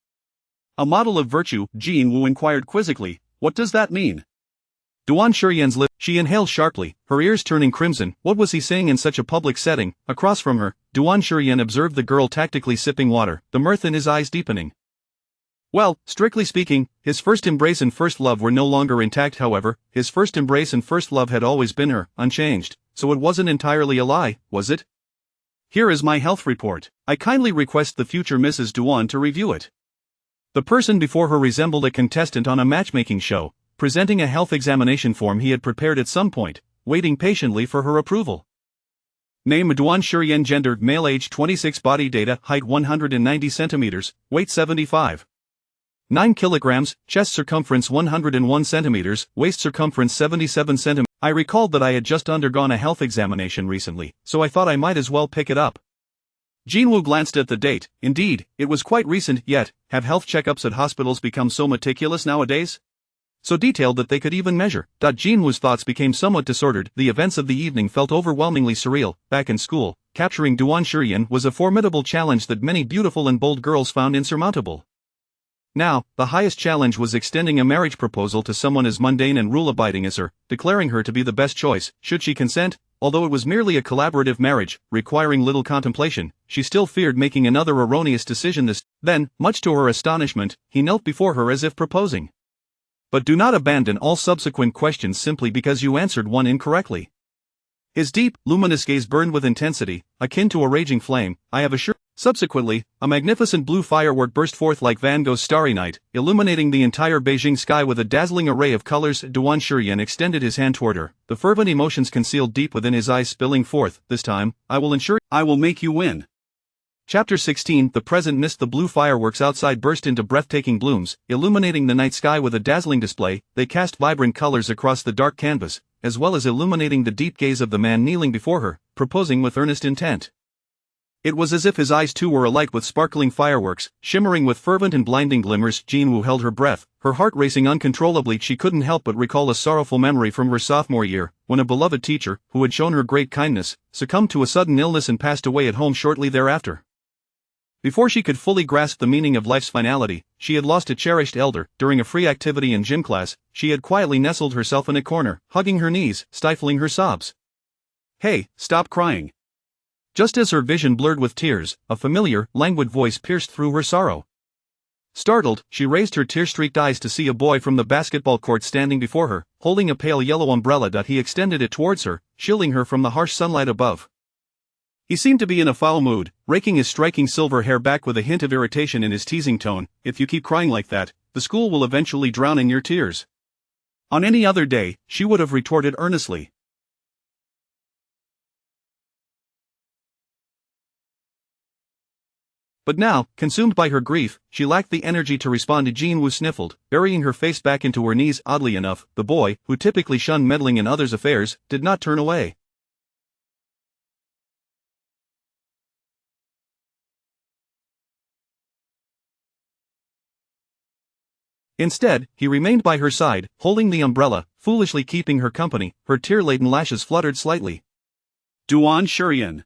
A model of virtue? Jin Woo inquired quizzically. What does that mean? Duan Shurian's lip. She inhaled sharply, her ears turning crimson. What was he saying in such a public setting? Across from her, Duan Shurian observed the girl tactically sipping water, the mirth in his eyes deepening. Well, strictly speaking, his first embrace and first love were no longer intact. However, his first embrace and first love had always been her, unchanged, so it wasn't entirely a lie, was it? Here is my health report. I kindly request the future Mrs. Duan to review it. The person before her resembled a contestant on a matchmaking show, presenting a health examination form he had prepared at some point, waiting patiently for her approval. Name Duan Shurian, gender male, age 26, body data, height 190 centimeters, weight 75. 9 kilograms, chest circumference 101 centimeters, waist circumference 77 centimeters. I recalled that I had just undergone a health examination recently, so I thought I might as well pick it up. Jinwoo glanced at the date. Indeed, it was quite recent, yet, have health checkups at hospitals become so meticulous nowadays? So detailed that they could even measure. Jinwoo's thoughts became somewhat disordered. The events of the evening felt overwhelmingly surreal. Back in school, capturing Duan Shurian was a formidable challenge that many beautiful and bold girls found insurmountable. Now, the highest challenge was extending a marriage proposal to someone as mundane and rule-abiding as her, declaring her to be the best choice, should she consent. Although it was merely a collaborative marriage, requiring little contemplation, she still feared making another erroneous decision. Then, much to her astonishment, he knelt before her as if proposing. But do not abandon all subsequent questions simply because you answered one incorrectly. His deep, luminous gaze burned with intensity, akin to a raging flame. I have assured. Subsequently, a magnificent blue firework burst forth like Van Gogh's Starry Night, illuminating the entire Beijing sky with a dazzling array of colors. Duan Shurian extended his hand toward her, the fervent emotions concealed deep within his eyes spilling forth. This time, I will ensure I will make you win. Chapter 16. The present mist. The blue fireworks outside burst into breathtaking blooms, illuminating the night sky with a dazzling display. They cast vibrant colors across the dark canvas, as well as illuminating the deep gaze of the man kneeling before her, proposing with earnest intent. It was as if his eyes too were alight with sparkling fireworks, shimmering with fervent and blinding glimmers. Jinwoo held her breath, her heart racing uncontrollably. She couldn't help but recall a sorrowful memory from her sophomore year, when a beloved teacher, who had shown her great kindness, succumbed to a sudden illness and passed away at home shortly thereafter. Before she could fully grasp the meaning of life's finality, she had lost a cherished elder. During a free activity in gym class, she had quietly nestled herself in a corner, hugging her knees, stifling her sobs. "Hey, stop crying." Just as her vision blurred with tears, a familiar, languid voice pierced through her sorrow. Startled, she raised her tear-streaked eyes to see a boy from the basketball court standing before her, holding a pale yellow umbrella. He extended it towards her, shielding her from the harsh sunlight above. He seemed to be in a foul mood, raking his striking silver hair back with a hint of irritation in his teasing tone. "If you keep crying like that, the school will eventually drown in your tears." On any other day, she would have retorted earnestly. But now, consumed by her grief, she lacked the energy to respond. Jinwoo sniffled, burying her face back into her knees. Oddly enough, the boy, who typically shunned meddling in others' affairs, did not turn away. Instead, he remained by her side, holding the umbrella, foolishly keeping her company. Her tear-laden lashes fluttered slightly. "Duan Shurian."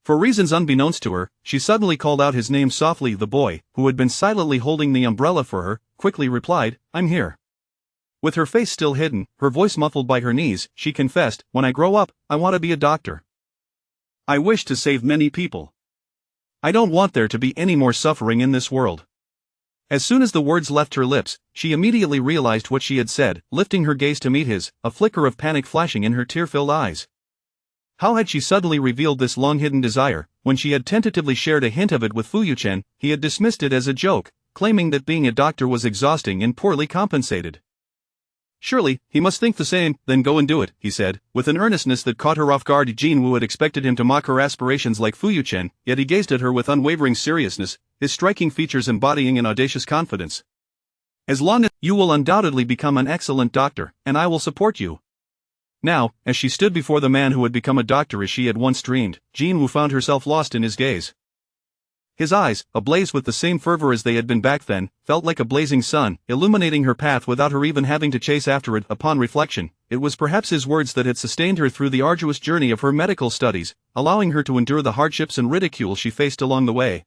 For reasons unbeknownst to her, she suddenly called out his name softly. The boy, who had been silently holding the umbrella for her, quickly replied, "I'm here." With her face still hidden, her voice muffled by her knees, she confessed, "When I grow up, I want to be a doctor. I wish to save many people. I don't want there to be any more suffering in this world." As soon as the words left her lips, she immediately realized what she had said, lifting her gaze to meet his, a flicker of panic flashing in her tear-filled eyes. How had she suddenly revealed this long-hidden desire? When she had tentatively shared a hint of it with Fu Yuchen, he had dismissed it as a joke, claiming that being a doctor was exhausting and poorly compensated. Surely, he must think the same. "Then go and do it," he said, with an earnestness that caught her off guard. Jinwoo had expected him to mock her aspirations like Fu Yuchen, yet he gazed at her with unwavering seriousness, his striking features embodying an audacious confidence. "As long as you will undoubtedly become an excellent doctor, and I will support you." Now, as she stood before the man who had become a doctor as she had once dreamed, Jinwoo found herself lost in his gaze. His eyes, ablaze with the same fervor as they had been back then, felt like a blazing sun, illuminating her path without her even having to chase after it. Upon reflection, it was perhaps his words that had sustained her through the arduous journey of her medical studies, allowing her to endure the hardships and ridicule she faced along the way.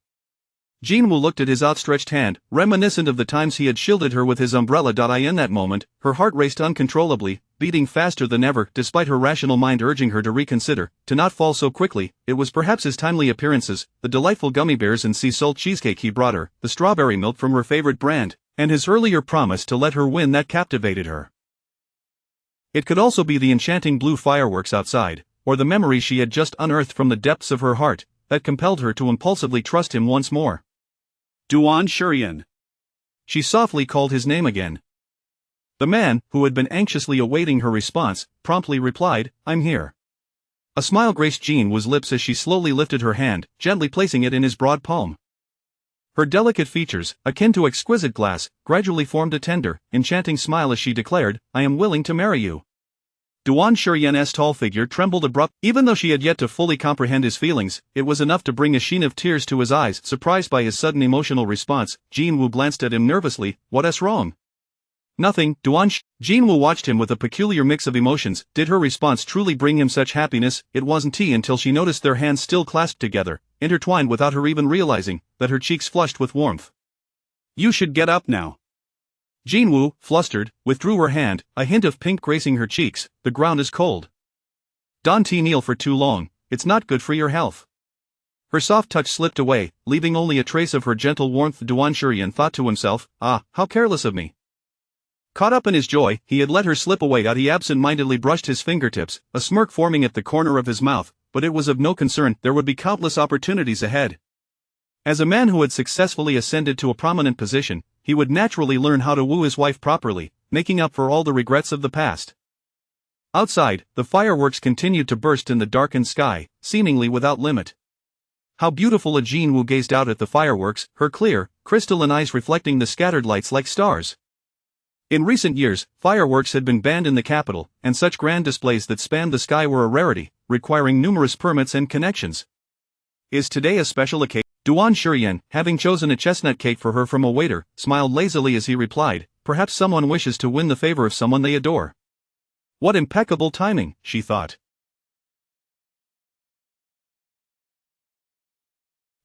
Jinwoo looked at his outstretched hand, reminiscent of the times he had shielded her with his umbrella. In that moment, her heart raced uncontrollably, beating faster than ever, despite her rational mind urging her to reconsider, to not fall so quickly. It was perhaps his timely appearances, the delightful gummy bears and sea salt cheesecake he brought her, the strawberry milk from her favorite brand, and his earlier promise to let her win that captivated her. It could also be the enchanting blue fireworks outside, or the memory she had just unearthed from the depths of her heart, that compelled her to impulsively trust him once more. Duan Shurian. She softly called his name again. The man, who had been anxiously awaiting her response, promptly replied, "I'm here." A smile graced Jinwoo's lips as she slowly lifted her hand, gently placing it in his broad palm. Her delicate features, akin to exquisite glass, gradually formed a tender, enchanting smile as she declared, "I am willing to marry you." Duan Shurian's tall figure trembled abruptly. Even though she had yet to fully comprehend his feelings, it was enough to bring a sheen of tears to his eyes. Surprised by his sudden emotional response, Jinwoo glanced at him nervously. "What's wrong?" "Nothing, Jinwoo watched him with a peculiar mix of emotions. Did her response truly bring him such happiness? It wasn't tea until she noticed their hands still clasped together, intertwined without her even realizing that her cheeks flushed with warmth. "You should get up now." Jinwoo, flustered, withdrew her hand, a hint of pink gracing her cheeks. "The ground is cold. Don't kneel for too long, it's not good for your health." Her soft touch slipped away, leaving only a trace of her gentle warmth. Duan Shurian thought to himself, "Ah, how careless of me." Caught up in his joy, he had let her slip away. He absent-mindedly brushed his fingertips, a smirk forming at the corner of his mouth, but it was of no concern. There would be countless opportunities ahead. As a man who had successfully ascended to a prominent position, he would naturally learn how to woo his wife properly, making up for all the regrets of the past. Outside, the fireworks continued to burst in the darkened sky, seemingly without limit. How beautiful! Jinwoo gazed out at the fireworks, her clear, crystalline eyes reflecting the scattered lights like stars. In recent years, fireworks had been banned in the capital, and such grand displays that spanned the sky were a rarity, requiring numerous permits and connections. Is today a special occasion? Duan Shurian, having chosen a chestnut cake for her from a waiter, smiled lazily as he replied, "Perhaps someone wishes to win the favor of someone they adore." What impeccable timing, she thought.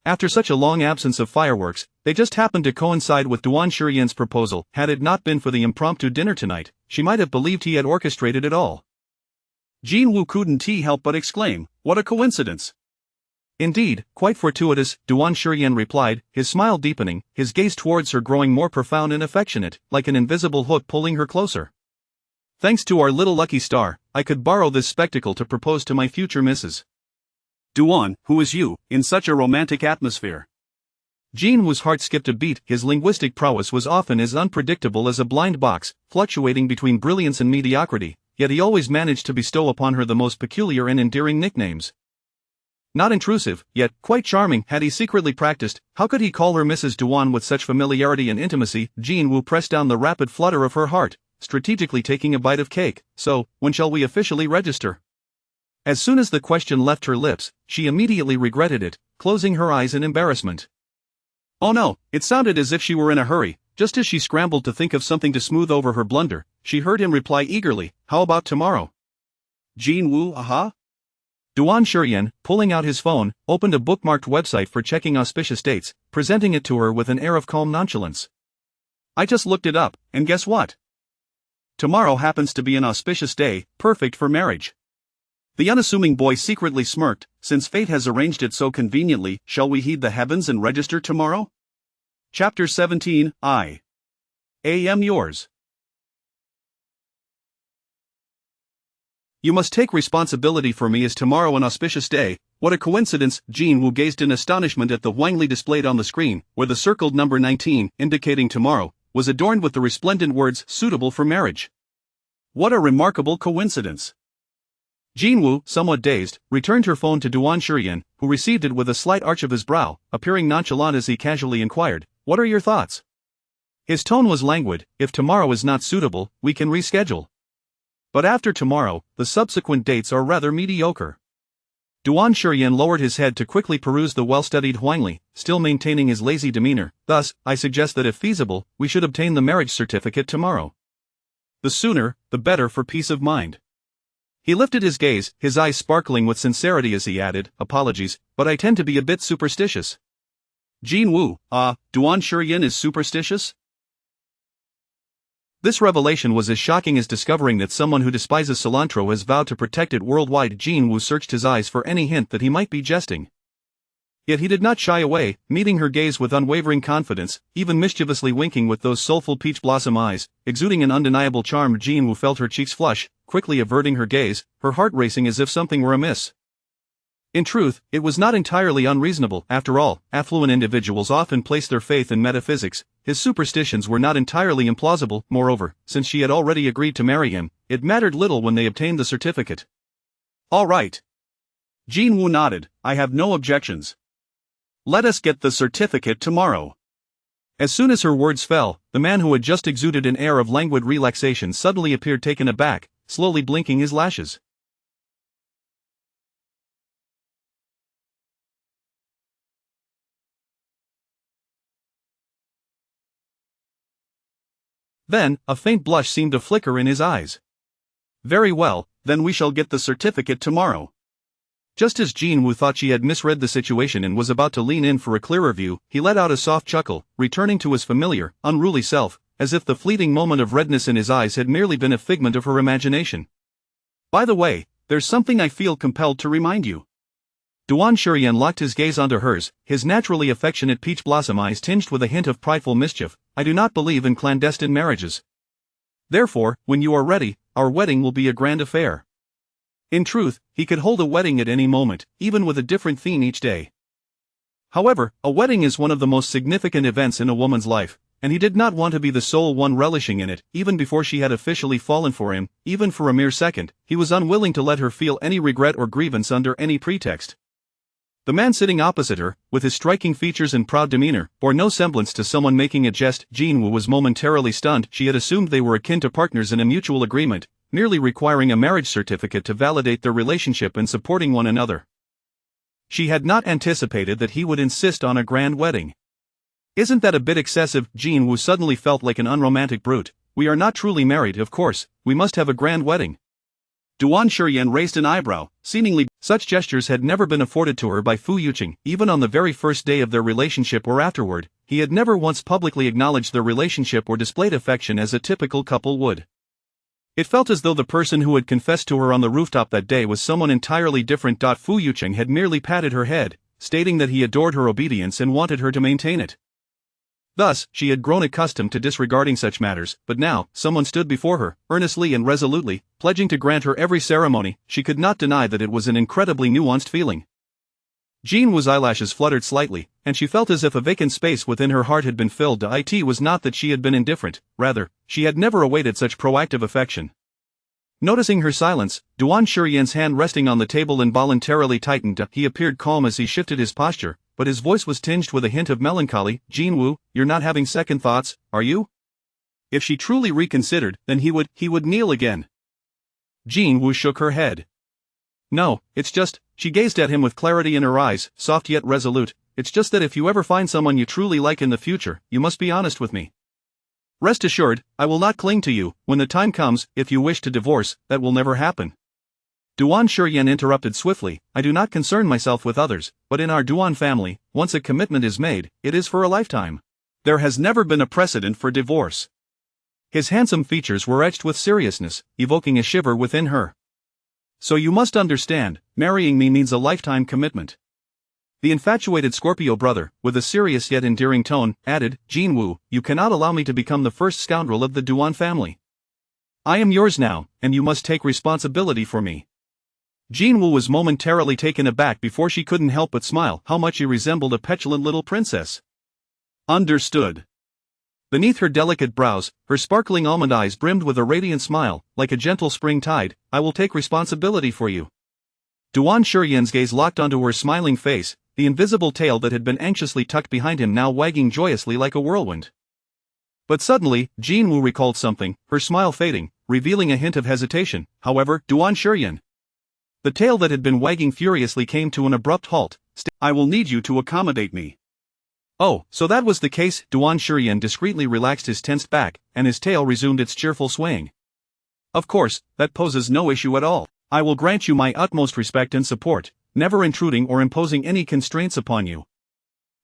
After such a long absence of fireworks, they just happened to coincide with Duan Shurian's proposal. Had it not been for the impromptu dinner tonight, she might have believed he had orchestrated it all. Jinwoo couldn't help but exclaim, "What a coincidence!" "Indeed, quite fortuitous," Duan Shurian replied, his smile deepening, his gaze towards her growing more profound and affectionate, like an invisible hook pulling her closer. "Thanks to our little lucky star, I could borrow this spectacle to propose to my future Mrs. Duan, who is you, in such a romantic atmosphere." Jinwoo's heart skipped a beat. His linguistic prowess was often as unpredictable as a blind box, fluctuating between brilliance and mediocrity, yet he always managed to bestow upon her the most peculiar and endearing nicknames. Not intrusive, yet quite charming. Had he secretly practiced, how could he call her Mrs. Duan with such familiarity and intimacy? Jinwoo pressed down the rapid flutter of her heart, strategically taking a bite of cake. "So, when shall we officially register?" As soon as the question left her lips, she immediately regretted it, closing her eyes in embarrassment. Oh no, it sounded as if she were in a hurry. Just as she scrambled to think of something to smooth over her blunder, she heard him reply eagerly, "How about tomorrow?" Jinwoo, aha? Duan Shurian, pulling out his phone, opened a bookmarked website for checking auspicious dates, presenting it to her with an air of calm nonchalance. "I just looked it up, and guess what? Tomorrow happens to be an auspicious day, perfect for marriage." The unassuming boy secretly smirked. "Since fate has arranged it so conveniently, shall we heed the heavens and register tomorrow?" Chapter 17, I am yours. "You must take responsibility for me. Is tomorrow an auspicious day? What a coincidence!" Jinwoo gazed in astonishment at the Wangley displayed on the screen, where the circled number 19, indicating tomorrow, was adorned with the resplendent words, "Suitable for marriage." What a remarkable coincidence! Jinwoo, somewhat dazed, returned her phone to Duan Shurian, who received it with a slight arch of his brow, appearing nonchalant as he casually inquired, "What are your thoughts?" His tone was languid. "If tomorrow is not suitable, we can reschedule. But after tomorrow, the subsequent dates are rather mediocre." Duan Shurian lowered his head to quickly peruse the well-studied Huangli, still maintaining his lazy demeanor. "Thus, I suggest that if feasible, we should obtain the marriage certificate tomorrow. The sooner, the better for peace of mind." He lifted his gaze, his eyes sparkling with sincerity as he added, "Apologies, but I tend to be a bit superstitious." Jin Woo, Duan Shuryan is superstitious? This revelation was as shocking as discovering that someone who despises cilantro has vowed to protect it worldwide. Jin Woo searched his eyes for any hint that he might be jesting. Yet he did not shy away, meeting her gaze with unwavering confidence, even mischievously winking with those soulful peach blossom eyes, exuding an undeniable charm. Jin Woo felt her cheeks flush, quickly averting her gaze, her heart racing as if something were amiss. In truth, it was not entirely unreasonable. After all, affluent individuals often place their faith in metaphysics. His superstitions were not entirely implausible. Moreover, since she had already agreed to marry him, it mattered little when they obtained the certificate. All right. Jin Woo nodded. I have no objections. Let us get the certificate tomorrow. As soon as her words fell, the man who had just exuded an air of languid relaxation suddenly appeared, taken aback, slowly blinking his lashes. Then, a faint blush seemed to flicker in his eyes. Very well, then we shall get the certificate tomorrow. Just as Jin Woo thought she had misread the situation and was about to lean in for a clearer view, he let out a soft chuckle, returning to his familiar, unruly self, as if the fleeting moment of redness in his eyes had merely been a figment of her imagination. By the way, there's something I feel compelled to remind you. Duan Shuryan locked his gaze onto hers, his naturally affectionate peach blossom eyes tinged with a hint of prideful mischief. I do not believe in clandestine marriages. Therefore, when you are ready, our wedding will be a grand affair. In truth, he could hold a wedding at any moment, even with a different theme each day. However, a wedding is one of the most significant events in a woman's life, and he did not want to be the sole one relishing in it. Even before she had officially fallen for him, even for a mere second, he was unwilling to let her feel any regret or grievance under any pretext. The man sitting opposite her, with his striking features and proud demeanor, bore no semblance to someone making a jest. Jin Woo was momentarily stunned. She had assumed they were akin to partners in a mutual agreement, merely requiring a marriage certificate to validate their relationship and supporting one another. She had not anticipated that he would insist on a grand wedding. Isn't that a bit excessive? Jin Woo suddenly felt like an unromantic brute. We are not truly married, of course, we must have a grand wedding. Duan Shuryan raised an eyebrow, seemingly. Such gestures had never been afforded to her by Fu Yuqing. Even on the very first day of their relationship or afterward, he had never once publicly acknowledged their relationship or displayed affection as a typical couple would. It felt as though the person who had confessed to her on the rooftop that day was someone entirely different. Fu Yuqing had merely patted her head, stating that he adored her obedience and wanted her to maintain it. Thus, she had grown accustomed to disregarding such matters, but now, someone stood before her, earnestly and resolutely, pledging to grant her every ceremony. She could not deny that it was an incredibly nuanced feeling. Jin Woo's eyelashes fluttered slightly, and she felt as if a vacant space within her heart had been filled. It was not that she had been indifferent, rather, she had never awaited such proactive affection. Noticing her silence, Duan Shuryan's hand resting on the table involuntarily tightened. He appeared calm as he shifted his posture, but his voice was tinged with a hint of melancholy. Jin Woo, you're not having second thoughts, are you? If she truly reconsidered, then he would kneel again. Jin Woo shook her head. No, it's just, she gazed at him with clarity in her eyes, soft yet resolute, it's just that if you ever find someone you truly like in the future, you must be honest with me. Rest assured, I will not cling to you. When the time comes, if you wish to divorce, that will never happen. Duan Shuryan interrupted swiftly, I do not concern myself with others, but in our Duan family, once a commitment is made, it is for a lifetime. There has never been a precedent for divorce. His handsome features were etched with seriousness, evoking a shiver within her. So you must understand, marrying me means a lifetime commitment. The infatuated Scorpio brother, with a serious yet endearing tone, added, Jin Woo, you cannot allow me to become the first scoundrel of the Duan family. I am yours now, and you must take responsibility for me. Jin Woo was momentarily taken aback before she couldn't help but smile. How much she resembled a petulant little princess. Understood. Beneath her delicate brows, her sparkling almond eyes brimmed with a radiant smile, like a gentle spring tide. I will take responsibility for you. Duan Shuryan's gaze locked onto her smiling face, the invisible tail that had been anxiously tucked behind him now wagging joyously like a whirlwind. But suddenly, Jin Woo recalled something, her smile fading, revealing a hint of hesitation. However, Duan Shuryan. The tail that had been wagging furiously came to an abrupt halt. I will need you to accommodate me. Oh, so that was the case. Duan Shuryan discreetly relaxed his tensed back, and his tail resumed its cheerful swaying. Of course, that poses no issue at all. I will grant you my utmost respect and support, never intruding or imposing any constraints upon you.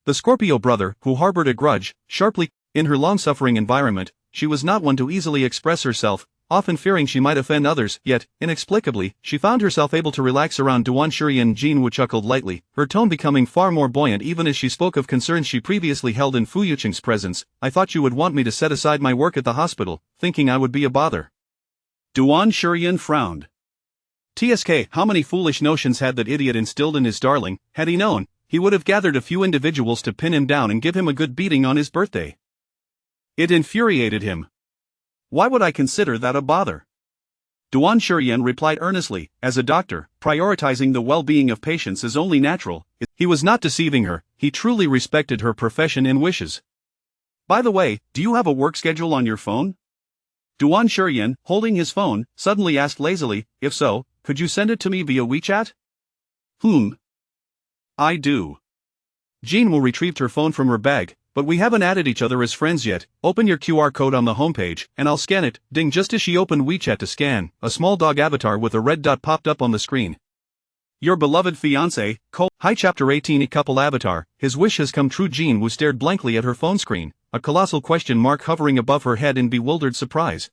The Scorpio brother, who harbored a grudge, sharply, in her long-suffering environment, she was not one to easily express herself, often fearing she might offend others, yet, inexplicably, she found herself able to relax around Duan Shurian. Jinwoo chuckled lightly, her tone becoming far more buoyant even as she spoke of concerns she previously held in Fu Yucheng's presence. I thought you would want me to set aside my work at the hospital, thinking I would be a bother. Duan Shurian frowned. TSK, how many foolish notions had that idiot instilled in his darling? Had he known, he would have gathered a few individuals to pin him down and give him a good beating on his birthday. It infuriated him. Why would I consider that a bother? Duan Shurian replied earnestly, as a doctor, prioritizing the well-being of patients is only natural. He was not deceiving her, he truly respected her profession and wishes. By the way, do you have a work schedule on your phone? Duan Shurian, holding his phone, suddenly asked lazily, if so, could you send it to me via WeChat? I do. Jinwoo retrieved her phone from her bag. But we haven't added each other as friends yet. Open your QR code on the homepage, and I'll scan it. Ding. Just as she opened WeChat to scan, a small dog avatar with a red dot popped up on the screen. Your beloved fiancé, Hi. Chapter 18. A couple avatar. His wish has come true. Jinwoo stared blankly at her phone screen, a colossal question mark hovering above her head in bewildered surprise.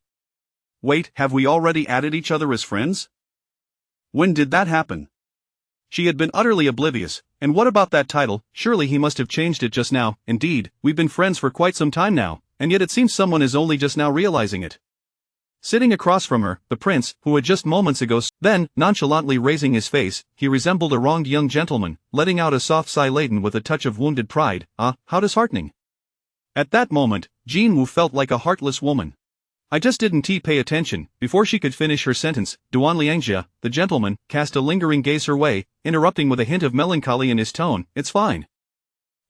Wait, have we already added each other as friends? When did that happen? She had been utterly oblivious. And what about that title? Surely he must have changed it just now. Indeed, we've been friends for quite some time now, and yet it seems someone is only just now realizing it. Sitting across from her, the prince, who had just moments ago, then, nonchalantly raising his face, he resembled a wronged young gentleman, letting out a soft sigh laden with a touch of wounded pride. How disheartening. At that moment, Jinwoo felt like a heartless woman. I just didn't pay attention. Before she could finish her sentence, Duan Liangjia, the gentleman, cast a lingering gaze her way, interrupting with a hint of melancholy in his tone. It's fine.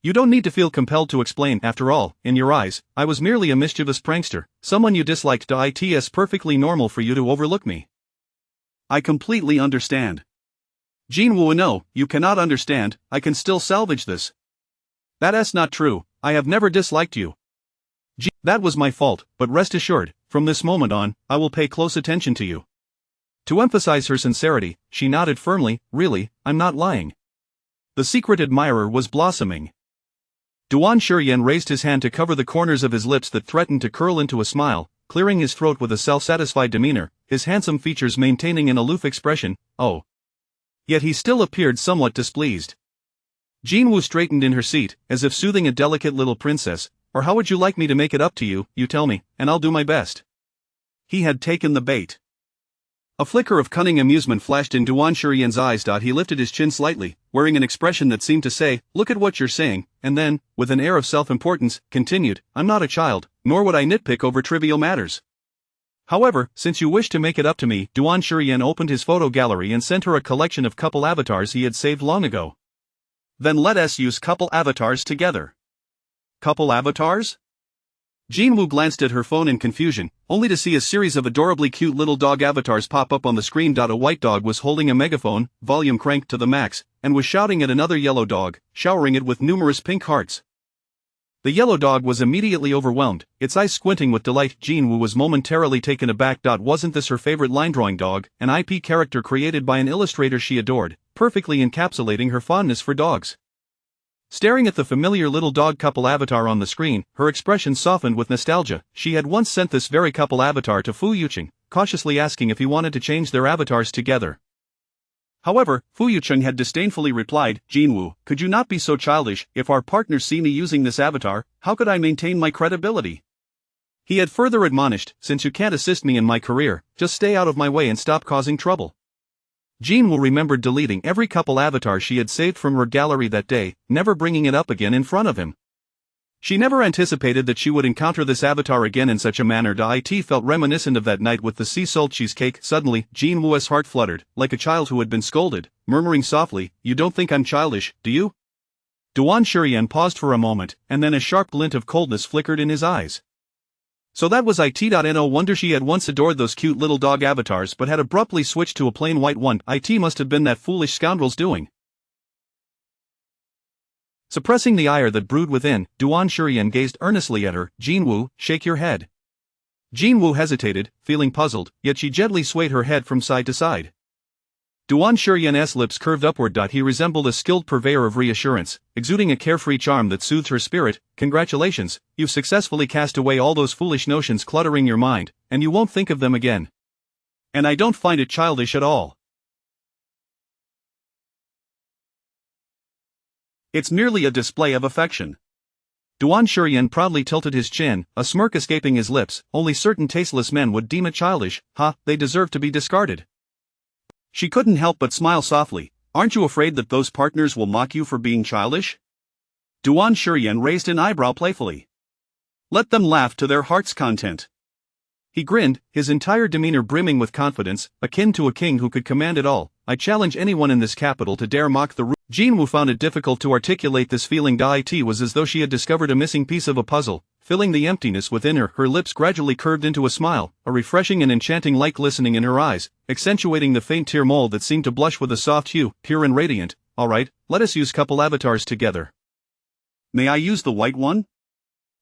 You don't need to feel compelled to explain. After all, in your eyes, I was merely a mischievous prankster, someone you disliked. It's perfectly normal for you to overlook me. I completely understand. Jinwoo, no, you cannot understand. I can still salvage this. That's not true. I have never disliked you. That was my fault, but rest assured, from this moment on, I will pay close attention to you. To emphasize her sincerity, she nodded firmly. Really, I'm not lying. The secret admirer was blossoming. Duan Shurian raised his hand to cover the corners of his lips that threatened to curl into a smile, clearing his throat with a self-satisfied demeanor, his handsome features maintaining an aloof expression. Oh. Yet he still appeared somewhat displeased. Jinwoo straightened in her seat, as if soothing a delicate little princess. Or how would you like me to make it up to you? You tell me, and I'll do my best. He had taken the bait. A flicker of cunning amusement flashed in Duan Shurian's eyes. He lifted his chin slightly, wearing an expression that seemed to say, look at what you're saying, and then, with an air of self-importance, continued, I'm not a child, nor would I nitpick over trivial matters. However, since you wish to make it up to me, Duan Shurian opened his photo gallery and sent her a collection of couple avatars he had saved long ago. Then let us use couple avatars together. Couple avatars? Jinwoo glanced at her phone in confusion, only to see a series of adorably cute little dog avatars pop up on the screen. A white dog was holding a megaphone, volume cranked to the max, and was shouting at another yellow dog, showering it with numerous pink hearts. The yellow dog was immediately overwhelmed, its eyes squinting with delight. Jinwoo was momentarily taken aback. Wasn't this her favorite line-drawing dog, an IP character created by an illustrator she adored, perfectly encapsulating her fondness for dogs? Staring at the familiar little dog couple avatar on the screen, her expression softened with nostalgia. She had once sent this very couple avatar to Fu Yucheng, cautiously asking if he wanted to change their avatars together. However, Fu Yucheng had disdainfully replied, Jinwoo, could you not be so childish? If our partners see me using this avatar, how could I maintain my credibility? He had further admonished, since you can't assist me in my career, just stay out of my way and stop causing trouble. Jinwoo remembered deleting every couple avatar she had saved from her gallery that day, never bringing it up again in front of him. She never anticipated that she would encounter this avatar again in such a manner. It felt reminiscent of that night with the sea salt cheesecake. Suddenly, Jinwoo's heart fluttered, like a child who had been scolded, murmuring softly, you don't think I'm childish, do you? Duan Shurian paused for a moment, and then a sharp glint of coldness flickered in his eyes. So that was it. No wonder she had once adored those cute little dog avatars but had abruptly switched to a plain white one. It must have been that foolish scoundrel's doing. Suppressing the ire that brewed within, Duan Shurian gazed earnestly at her. Jinwoo, shake your head. Jinwoo hesitated, feeling puzzled, yet she gently swayed her head from side to side. Duan Shurian's lips curved upward. He resembled a skilled purveyor of reassurance, exuding a carefree charm that soothed her spirit. Congratulations, you've successfully cast away all those foolish notions cluttering your mind, and you won't think of them again. And I don't find it childish at all. It's merely a display of affection. Duan Shurian proudly tilted his chin, a smirk escaping his lips. Only certain tasteless men would deem it childish. They deserve to be discarded. She couldn't help but smile softly. Aren't you afraid that those partners will mock you for being childish? Duan Shurian raised an eyebrow playfully. Let them laugh to their heart's content. He grinned, his entire demeanor brimming with confidence, akin to a king who could command it all. I challenge anyone in this capital to dare mock the Jinwoo found it difficult to articulate this feeling. It was as though she had discovered a missing piece of a puzzle, filling the emptiness within her. Her lips gradually curved into a smile, a refreshing and enchanting light glistening in her eyes, accentuating the faint tear mole that seemed to blush with a soft hue, pure and radiant. Alright, let us use couple avatars together. May I use the white one?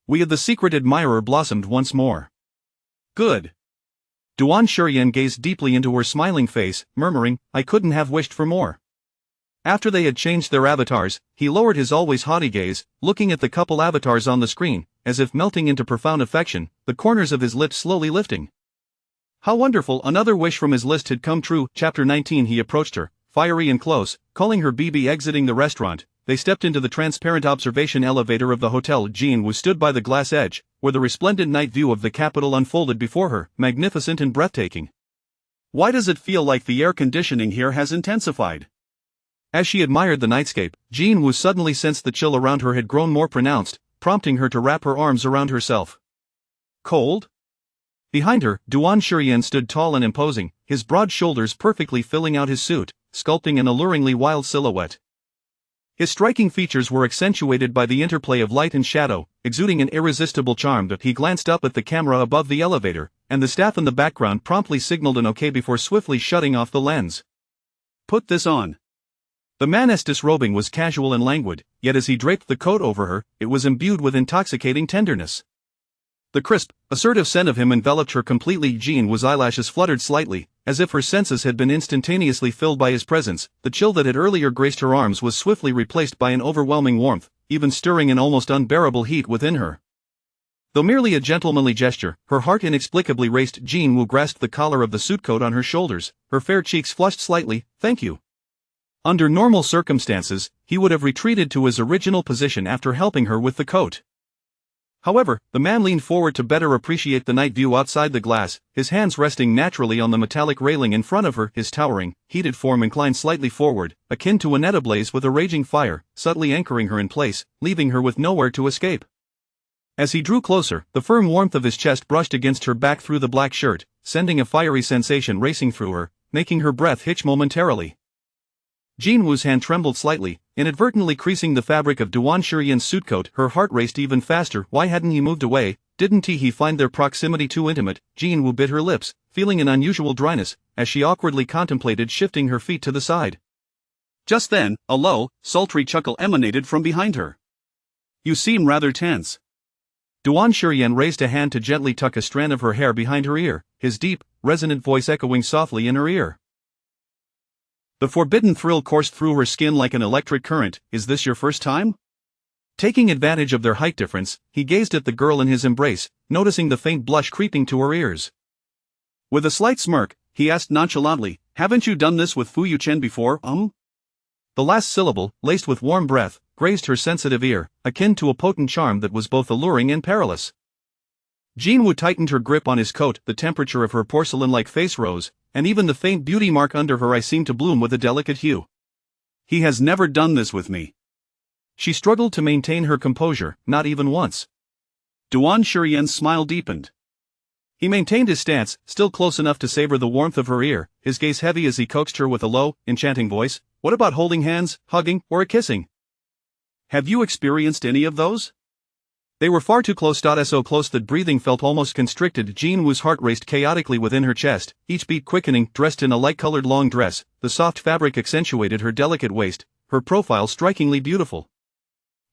We of the secret admirer blossomed once more. Good. Duan Shurian gazed deeply into her smiling face, murmuring, I couldn't have wished for more. After they had changed their avatars, he lowered his always haughty gaze, looking at the couple avatars on the screen, as if melting into profound affection, the corners of his lips slowly lifting. How wonderful, another wish from his list had come true. Chapter 19. He approached her, fiery and close, calling her BB. Exiting the restaurant, they stepped into the transparent observation elevator of the hotel. Jinwoo stood by the glass edge, where the resplendent night view of the capital unfolded before her, magnificent and breathtaking. Why does it feel like the air conditioning here has intensified? As she admired the nightscape, Jinwoo suddenly sensed the chill around her had grown more pronounced, prompting her to wrap her arms around herself. Cold? Behind her, Duan Shurian stood tall and imposing, his broad shoulders perfectly filling out his suit, sculpting an alluringly wild silhouette. His striking features were accentuated by the interplay of light and shadow, exuding an irresistible charm. He glanced up at the camera above the elevator, and the staff in the background promptly signaled an okay before swiftly shutting off the lens. Put this on. The man's disrobing was casual and languid, yet as he draped the coat over her, it was imbued with intoxicating tenderness. The crisp, assertive scent of him enveloped her completely. Jinwoo's eyelashes fluttered slightly, as if her senses had been instantaneously filled by his presence. The chill that had earlier graced her arms was swiftly replaced by an overwhelming warmth, even stirring an almost unbearable heat within her. Though merely a gentlemanly gesture, her heart inexplicably raced. Jinwoo grasped the collar of the suitcoat on her shoulders, her fair cheeks flushed slightly. Thank you. Under normal circumstances, he would have retreated to his original position after helping her with the coat. However, the man leaned forward to better appreciate the night view outside the glass, his hands resting naturally on the metallic railing in front of her, his towering, heated form inclined slightly forward, akin to a net ablaze with a raging fire, subtly anchoring her in place, leaving her with nowhere to escape. As he drew closer, the firm warmth of his chest brushed against her back through the black shirt, sending a fiery sensation racing through her, making her breath hitch momentarily. Jinwoo's hand trembled slightly, inadvertently creasing the fabric of Duan Shurian's suitcoat. Her heart raced even faster. Why hadn't he moved away? Didn't he find their proximity too intimate? Jinwoo bit her lips, feeling an unusual dryness, as she awkwardly contemplated shifting her feet to the side. Just then, a low, sultry chuckle emanated from behind her. You seem rather tense. Duan Shurian raised a hand to gently tuck a strand of her hair behind her ear, his deep, resonant voice echoing softly in her ear. The forbidden thrill coursed through her skin like an electric current. Is this your first time? Taking advantage of their height difference, he gazed at the girl in his embrace, noticing the faint blush creeping to her ears. With a slight smirk, he asked nonchalantly, haven't you done this with Fu Yuchen before, The last syllable, laced with warm breath, grazed her sensitive ear, akin to a potent charm that was both alluring and perilous. Jinwoo tightened her grip on his coat. The temperature of her porcelain-like face rose, and even the faint beauty mark under her eye seemed to bloom with a delicate hue. He has never done this with me. She struggled to maintain her composure, not even once. Duan Shurian's smile deepened. He maintained his stance, still close enough to savor the warmth of her ear, his gaze heavy as he coaxed her with a low, enchanting voice. What about holding hands, hugging, or a kissing? Have you experienced any of those? They were far too close. So close that breathing felt almost constricted. Jinwoo's heart raced chaotically within her chest, each beat quickening. Dressed in a light-colored long dress, the soft fabric accentuated her delicate waist, her profile strikingly beautiful.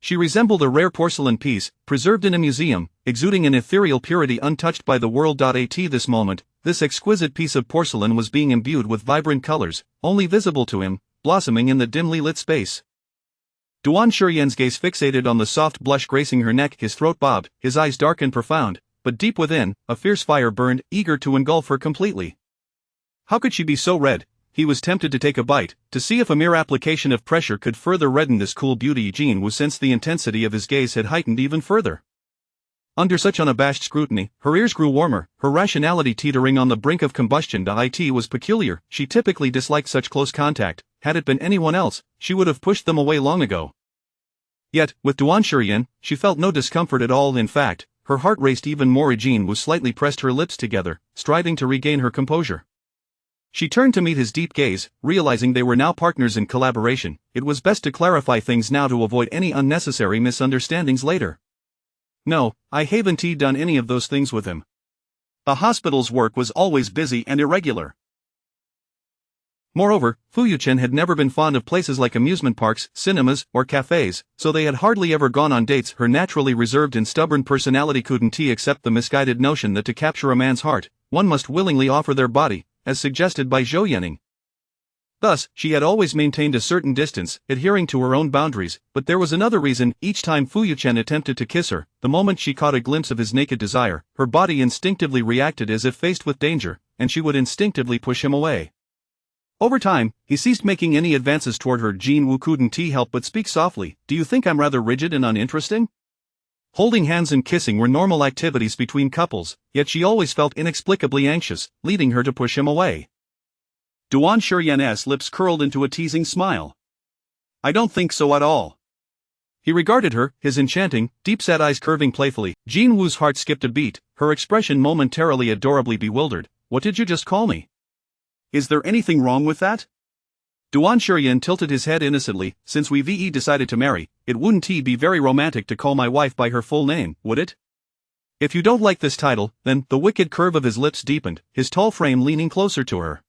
She resembled a rare porcelain piece, preserved in a museum, exuding an ethereal purity untouched by the world. At this moment, this exquisite piece of porcelain was being imbued with vibrant colors, only visible to him, blossoming in the dimly lit space. Duan Shurian's gaze fixated on the soft blush gracing her neck. His throat bobbed, his eyes dark and profound, but deep within, a fierce fire burned, eager to engulf her completely. How could she be so red? He was tempted to take a bite, to see if a mere application of pressure could further redden this cool beauty. Jean Wu sensed the intensity of his gaze had heightened even further. Under such unabashed scrutiny, her ears grew warmer, her rationality teetering on the brink of combustion. It was peculiar, she typically disliked such close contact. Had it been anyone else, she would have pushed them away long ago. Yet, with Duan Shurian, she felt no discomfort at all. In fact, her heart raced even more. Jean Wu slightly pressed her lips together, striving to regain her composure. She turned to meet his deep gaze, realizing they were now partners in collaboration. It was best to clarify things now to avoid any unnecessary misunderstandings later. No, I haven't done any of those things with him. The hospital's work was always busy and irregular. Moreover, Fu Yuchen had never been fond of places like amusement parks, cinemas, or cafes, so they had hardly ever gone on dates. Her naturally reserved and stubborn personality couldn't accept the misguided notion that to capture a man's heart, one must willingly offer their body, as suggested by Zhou Yanning. Thus, she had always maintained a certain distance, adhering to her own boundaries, but there was another reason. Each time Fu Yuchen attempted to kiss her, the moment she caught a glimpse of his naked desire, her body instinctively reacted as if faced with danger, and she would instinctively push him away. Over time, he ceased making any advances toward her. Jean Wu couldn't help but speak softly. Do you think I'm rather rigid and uninteresting? Holding hands and kissing were normal activities between couples, yet she always felt inexplicably anxious, leading her to push him away. Duan Shurian's lips curled into a teasing smile. I don't think so at all. He regarded her, his enchanting, deep-set eyes curving playfully. Jean Wu's heart skipped a beat, her expression momentarily adorably bewildered. What did you just call me? Is there anything wrong with that? Duan Shurian tilted his head innocently. Since we decided to marry, it wouldn't be very romantic to call my wife by her full name, would it? If you don't like this title, then. The wicked curve of his lips deepened, his tall frame leaning closer to her.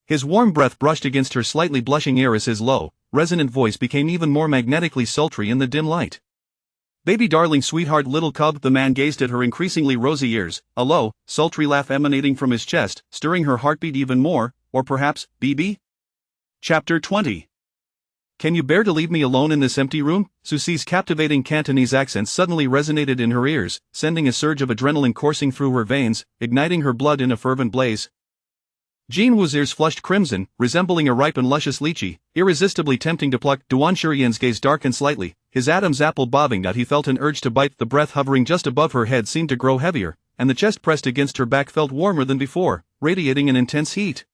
His warm breath brushed against her slightly blushing ear as his low, resonant voice became even more magnetically sultry in the dim light. Baby darling sweetheart little cub. The man gazed at her increasingly rosy ears, a low, sultry laugh emanating from his chest, stirring her heartbeat even more. Or perhaps, BB? Chapter 20. Can you bear to leave me alone in this empty room? Susi's captivating Cantonese accent suddenly resonated in her ears, sending a surge of adrenaline coursing through her veins, igniting her blood in a fervent blaze. Jean Wu's ears flushed crimson, resembling a ripe and luscious lychee, irresistibly tempting to pluck. Duan Shurian's gaze darkened slightly, his Adam's apple bobbing. He felt an urge to bite. The breath hovering just above her head seemed to grow heavier, and the chest pressed against her back felt warmer than before, radiating an intense heat.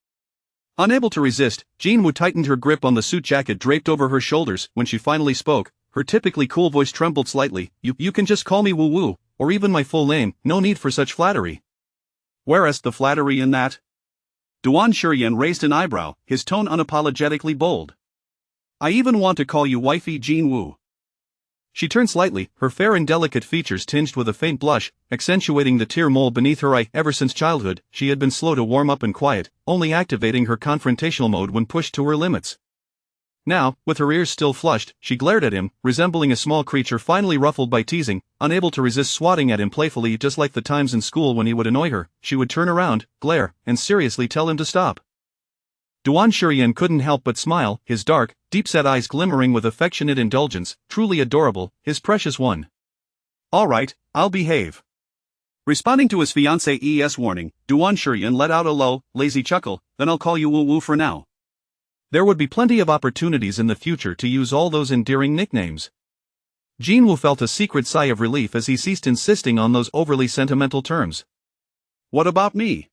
Unable to resist, Jean Wu tightened her grip on the suit jacket draped over her shoulders. When she finally spoke, her typically cool voice trembled slightly. You can just call me Wu Wu, or even my full name, no need for such flattery. Where's the flattery in that? Duan Shurian raised an eyebrow, his tone unapologetically bold. I even want to call you wifey Jean Wu. She turned slightly, her fair and delicate features tinged with a faint blush, accentuating the tear mole beneath her eye. Ever since childhood, she had been slow to warm up and quiet, only activating her confrontational mode when pushed to her limits. Now, with her ears still flushed, she glared at him, resembling a small creature finally ruffled by teasing, unable to resist swatting at him playfully. Just like the times in school when he would annoy her, she would turn around, glare, and seriously tell him to stop. Duan Shurian couldn't help but smile, his dark, deep-set eyes glimmering with affectionate indulgence. Truly adorable, his precious one. All right, I'll behave. Responding to his fiancée's warning, Duan Shurian let out a low, lazy chuckle. Then I'll call you Wu Wu for now. There would be plenty of opportunities in the future to use all those endearing nicknames. Jean Wu felt a secret sigh of relief as he ceased insisting on those overly sentimental terms. What about me?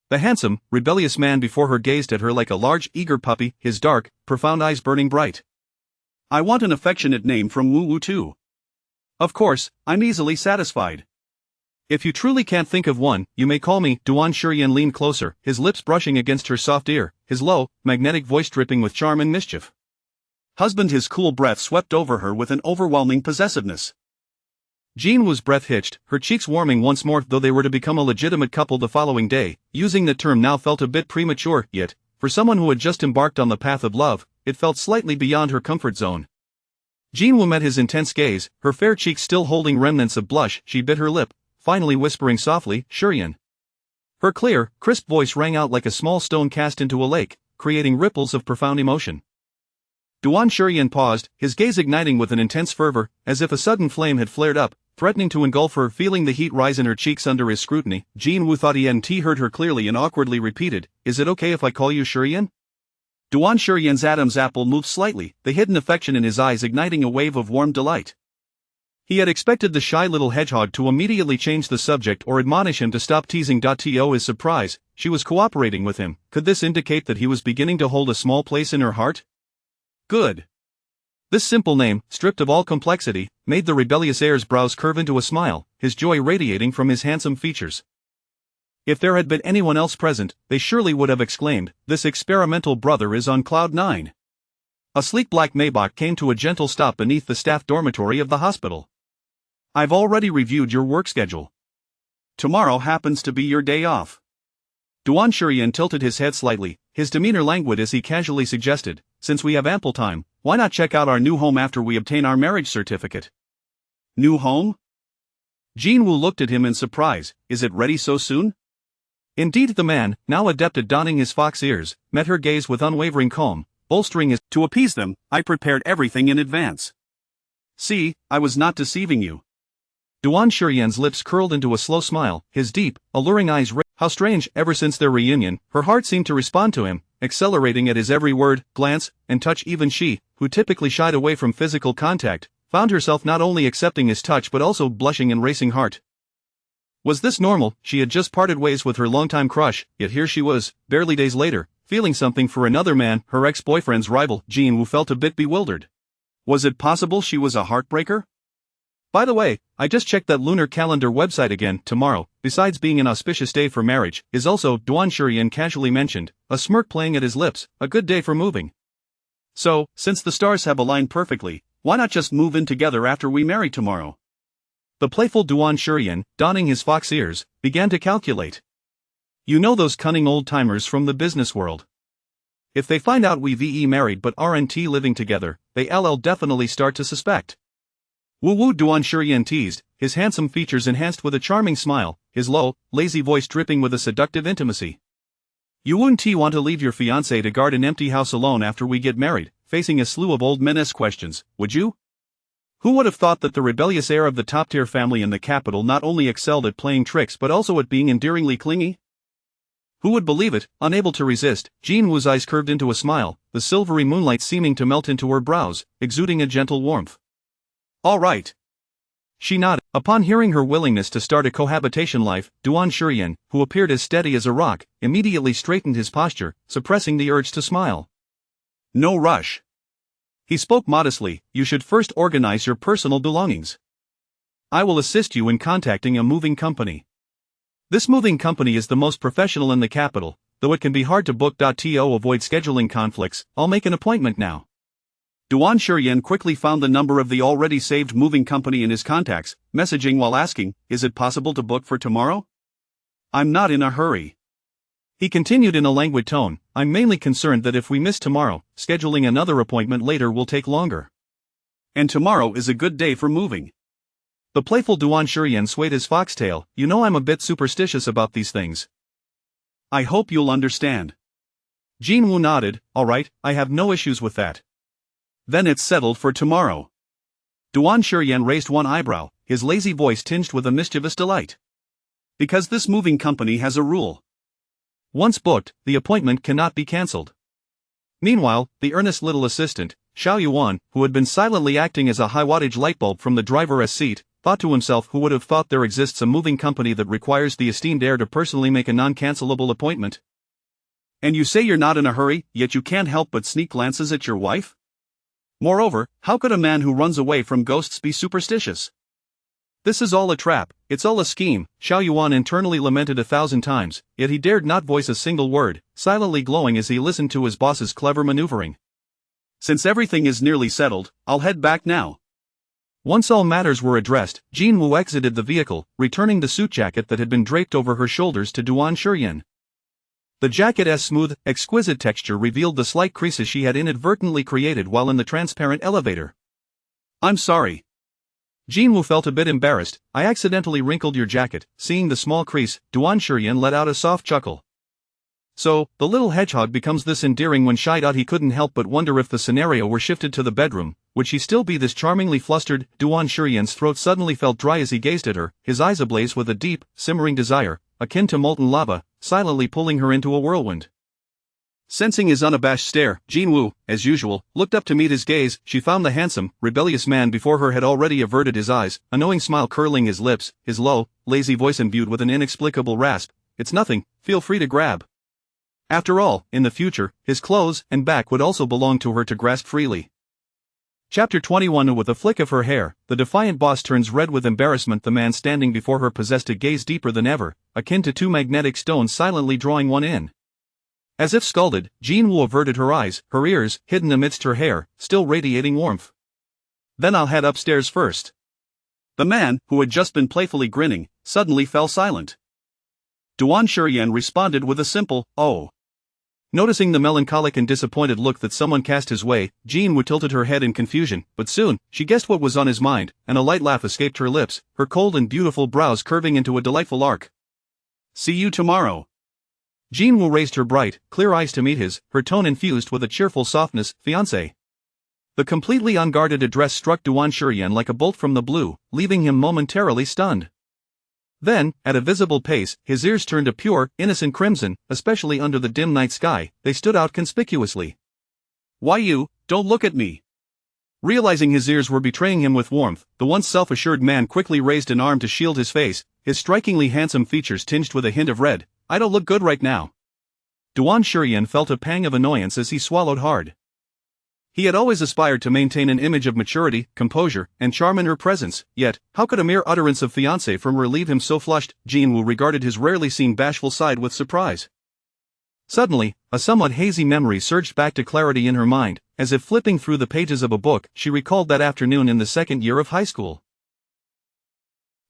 The handsome, rebellious man before her gazed at her like a large, eager puppy, his dark, profound eyes burning bright. I want an affectionate name from Wu Wu too. Of course, I'm easily satisfied. If you truly can't think of one, you may call me. Duan Shurian leaned closer, his lips brushing against her soft ear, his low, magnetic voice dripping with charm and mischief. Husband. His cool breath swept over her with an overwhelming possessiveness. Jean Wu's breath hitched, her cheeks warming once more. Though they were to become a legitimate couple the following day, using the term now felt a bit premature, yet, for someone who had just embarked on the path of love, it felt slightly beyond her comfort zone. Jinwoo met his intense gaze, her fair cheeks still holding remnants of blush. She bit her lip, finally whispering softly, "Shurian." Her clear, crisp voice rang out like a small stone cast into a lake, creating ripples of profound emotion. Duan Shurian paused, his gaze igniting with an intense fervor, as if a sudden flame had flared up, threatening to engulf her. Feeling the heat rise in her cheeks under his scrutiny, Jinwoo thought he heard her clearly and awkwardly repeated, "Is it okay if I call you Shurian?" Duan Shurian's Adam's apple moved slightly, the hidden affection in his eyes igniting a wave of warm delight. He had expected the shy little hedgehog to immediately change the subject or admonish him to stop teasing. To his surprise, she was cooperating with him. Could this indicate that he was beginning to hold a small place in her heart? Good. This simple name, stripped of all complexity, made the rebellious heir's brows curve into a smile, his joy radiating from his handsome features. If there had been anyone else present, they surely would have exclaimed, "This experimental brother is on cloud 9. A sleek black Maybach came to a gentle stop beneath the staff dormitory of the hospital. "I've already reviewed your work schedule. Tomorrow happens to be your day off." Duan Shurian tilted his head slightly, his demeanor languid as he casually suggested, "Since we have ample time, why not check out our new home after we obtain our marriage certificate?" "New home?" Jinwoo looked at him in surprise. "Is it ready so soon?" Indeed, the man, now adept at donning his fox ears, met her gaze with unwavering calm, bolstering his, "To appease them, I prepared everything in advance. See, I was not deceiving you." Duan Shurian's lips curled into a slow smile, his deep, alluring eyes How strange, ever since their reunion, her heart seemed to respond to him, accelerating at his every word, glance, and touch. Even she, who typically shied away from physical contact, found herself not only accepting his touch but also blushing and racing heart. Was this normal? She had just parted ways with her longtime crush, yet here she was, barely days later, feeling something for another man, her ex-boyfriend's rival. Jinwoo felt a bit bewildered. Was it possible she was a heartbreaker? By the way, I just checked that lunar calendar website again. Tomorrow, besides being an auspicious day for marriage, is also, Duan Shurian casually mentioned, a smirk playing at his lips, a good day for moving. So, since the stars have aligned perfectly, why not just move in together after we marry tomorrow? The playful Duan Shurian, donning his fox ears, began to calculate. You know those cunning old-timers from the business world. If they find out we married but aren't living together, they'll definitely start to suspect. Woo-woo, Duan Shurian teased, his handsome features enhanced with a charming smile, his low, lazy voice dripping with a seductive intimacy. You wouldn't want to leave your fiancé to guard an empty house alone after we get married, facing a slew of old menace questions, would you? Who would have thought that the rebellious heir of the top-tier family in the capital not only excelled at playing tricks but also at being endearingly clingy? Who would believe it? Unable to resist, Jinwoo's eyes curved into a smile, the silvery moonlight seeming to melt into her brows, exuding a gentle warmth. All right. She nodded. Upon hearing her willingness to start a cohabitation life, Duan Shurian, who appeared as steady as a rock, immediately straightened his posture, suppressing the urge to smile. No rush. He spoke modestly, you should first organize your personal belongings. I will assist you in contacting a moving company. This moving company is the most professional in the capital, though it can be hard to book. To avoid scheduling conflicts, I'll make an appointment now. Duan Shurian quickly found the number of the already saved moving company in his contacts, messaging while asking, is it possible to book for tomorrow? I'm not in a hurry. He continued in a languid tone, I'm mainly concerned that if we miss tomorrow, scheduling another appointment later will take longer. And tomorrow is a good day for moving. The playful Duan Shurian swayed his foxtail, you know I'm a bit superstitious about these things. I hope you'll understand. Jinwoo nodded, alright, I have no issues with that. Then it's settled for tomorrow. Duan Shurian raised one eyebrow, his lazy voice tinged with a mischievous delight. Because this moving company has a rule. Once booked, the appointment cannot be cancelled. Meanwhile, the earnest little assistant, Xiao Yuan, who had been silently acting as a high-wattage light bulb from the driver's seat, thought to himself, who would have thought there exists a moving company that requires the esteemed heir to personally make a non-cancelable appointment? And you say you're not in a hurry, yet you can't help but sneak glances at your wife? Moreover, how could a man who runs away from ghosts be superstitious? This is all a trap, it's all a scheme, Xiao Yuan internally lamented 1,000 times, yet he dared not voice a single word, silently glowing as he listened to his boss's clever maneuvering. Since everything is nearly settled, I'll head back now. Once all matters were addressed, Jinwoo exited the vehicle, returning the suit jacket that had been draped over her shoulders to Duan Shurian. The jacket's smooth, exquisite texture revealed the slight creases she had inadvertently created while in the transparent elevator. I'm sorry. Jinwoo felt a bit embarrassed. I accidentally wrinkled your jacket. Seeing the small crease, Duan Shurian let out a soft chuckle. So, the little hedgehog becomes this endearing when shy. He couldn't help but wonder if the scenario were shifted to the bedroom, would she still be this charmingly flustered? Duan Shurian's throat suddenly felt dry as he gazed at her, his eyes ablaze with a deep, simmering desire, akin to molten lava, silently pulling her into a whirlwind. Sensing his unabashed stare, Jinwoo, as usual, looked up to meet his gaze. She found the handsome, rebellious man before her had already averted his eyes, a knowing smile curling his lips, his low, lazy voice imbued with an inexplicable rasp. It's nothing, feel free to grab. After all, in the future, his clothes and back would also belong to her to grasp freely. Chapter 21. With a flick of her hair, the defiant boss turns red with embarrassment. The man standing before her possessed a gaze deeper than ever, akin to two magnetic stones silently drawing one in. As if scalded, Jinwoo averted her eyes, her ears, hidden amidst her hair, still radiating warmth. Then I'll head upstairs first. The man, who had just been playfully grinning, suddenly fell silent. Duan Shurian responded with a simple, oh. Noticing the melancholic and disappointed look that someone cast his way, Jinwoo tilted her head in confusion, but soon, she guessed what was on his mind, and a light laugh escaped her lips, her cold and beautiful brows curving into a delightful arc. See you tomorrow. Jinwoo raised her bright, clear eyes to meet his, her tone infused with a cheerful softness. Fiancé. The completely unguarded address struck Duan Shurian like a bolt from the blue, leaving him momentarily stunned. Then, at a visible pace, his ears turned a pure, innocent crimson, especially under the dim night sky, they stood out conspicuously. Why you, don't look at me. Realizing his ears were betraying him with warmth, the once self-assured man quickly raised an arm to shield his face, his strikingly handsome features tinged with a hint of red. I don't look good right now. Duan Shurian felt a pang of annoyance as he swallowed hard. He had always aspired to maintain an image of maturity, composure, and charm in her presence, yet, how could a mere utterance of fiancé from her leave him so flushed? Jinwoo regarded his rarely seen bashful side with surprise. Suddenly, a somewhat hazy memory surged back to clarity in her mind, as if flipping through the pages of a book. She recalled that afternoon in the second year of high school.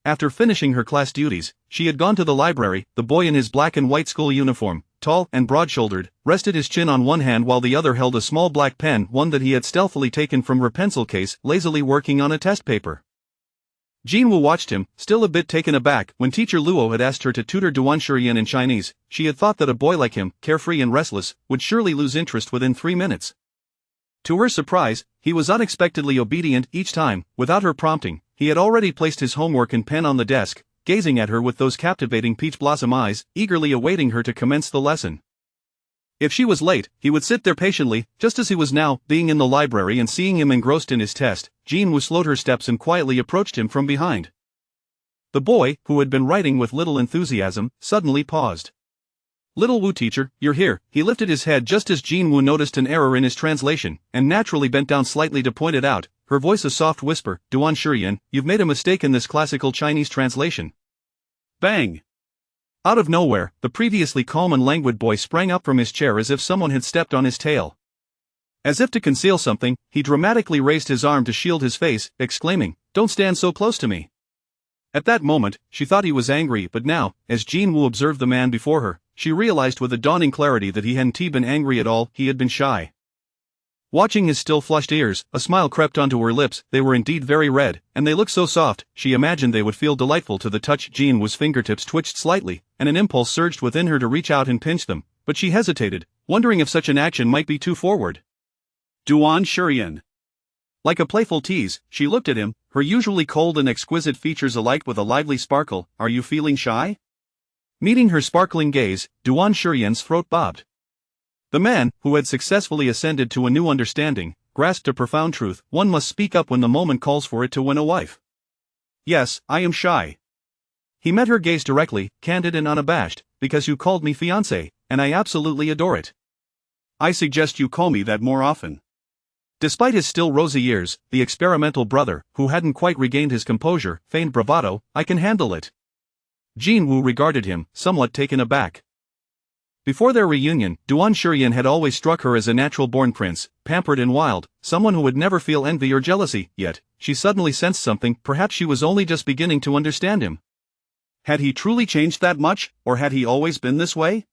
After finishing her class duties, she had gone to the library. The boy in his black and white school uniform, tall and broad-shouldered, rested his chin on one hand while the other held a small black pen, one that he had stealthily taken from her pencil case, lazily working on a test paper. Jinwoo watched him, still a bit taken aback. When teacher Luo had asked her to tutor Duan Shurian in Chinese, she had thought that a boy like him, carefree and restless, would surely lose interest within 3 minutes. To her surprise, he was unexpectedly obedient each time. Without her prompting, he had already placed his homework and pen on the desk, gazing at her with those captivating peach blossom eyes, eagerly awaiting her to commence the lesson. If she was late, he would sit there patiently, just as he was now, being in the library and seeing him engrossed in his test. Jinwoo slowed her steps and quietly approached him from behind. The boy, who had been writing with little enthusiasm, suddenly paused. Little Wu teacher, you're here. He lifted his head just as Jinwoo noticed an error in his translation, and naturally bent down slightly to point it out, her voice a soft whisper. Duan Shurian, you've made a mistake in this classical Chinese translation. Bang! Out of nowhere, the previously calm and languid boy sprang up from his chair as if someone had stepped on his tail. As if to conceal something, he dramatically raised his arm to shield his face, exclaiming, "Don't stand so close to me." At that moment, she thought he was angry, but now, as Jinwoo observed the man before her, she realized with a dawning clarity that he hadn't been angry at all, he had been shy. Watching his still flushed ears, a smile crept onto her lips. They were indeed very red, and they looked so soft, she imagined they would feel delightful to the touch. Jinwoo's fingertips twitched slightly, and an impulse surged within her to reach out and pinch them, but she hesitated, wondering if such an action might be too forward. Duan Shurian. Like a playful tease, she looked at him, her usually cold and exquisite features alight with a lively sparkle. Are you feeling shy? Meeting her sparkling gaze, Duan Shurian's throat bobbed. The man, who had successfully ascended to a new understanding, grasped a profound truth: one must speak up when the moment calls for it to win a wife. Yes, I am shy. He met her gaze directly, candid and unabashed. Because you called me fiancé, and I absolutely adore it. I suggest you call me that more often. Despite his still rosy years, the experimental brother, who hadn't quite regained his composure, feigned bravado. I can handle it. Jinwoo regarded him, somewhat taken aback. Before their reunion, Duan Shurian had always struck her as a natural-born prince, pampered and wild, someone who would never feel envy or jealousy, yet, she suddenly sensed something. Perhaps she was only just beginning to understand him. Had he truly changed that much, or had he always been this way?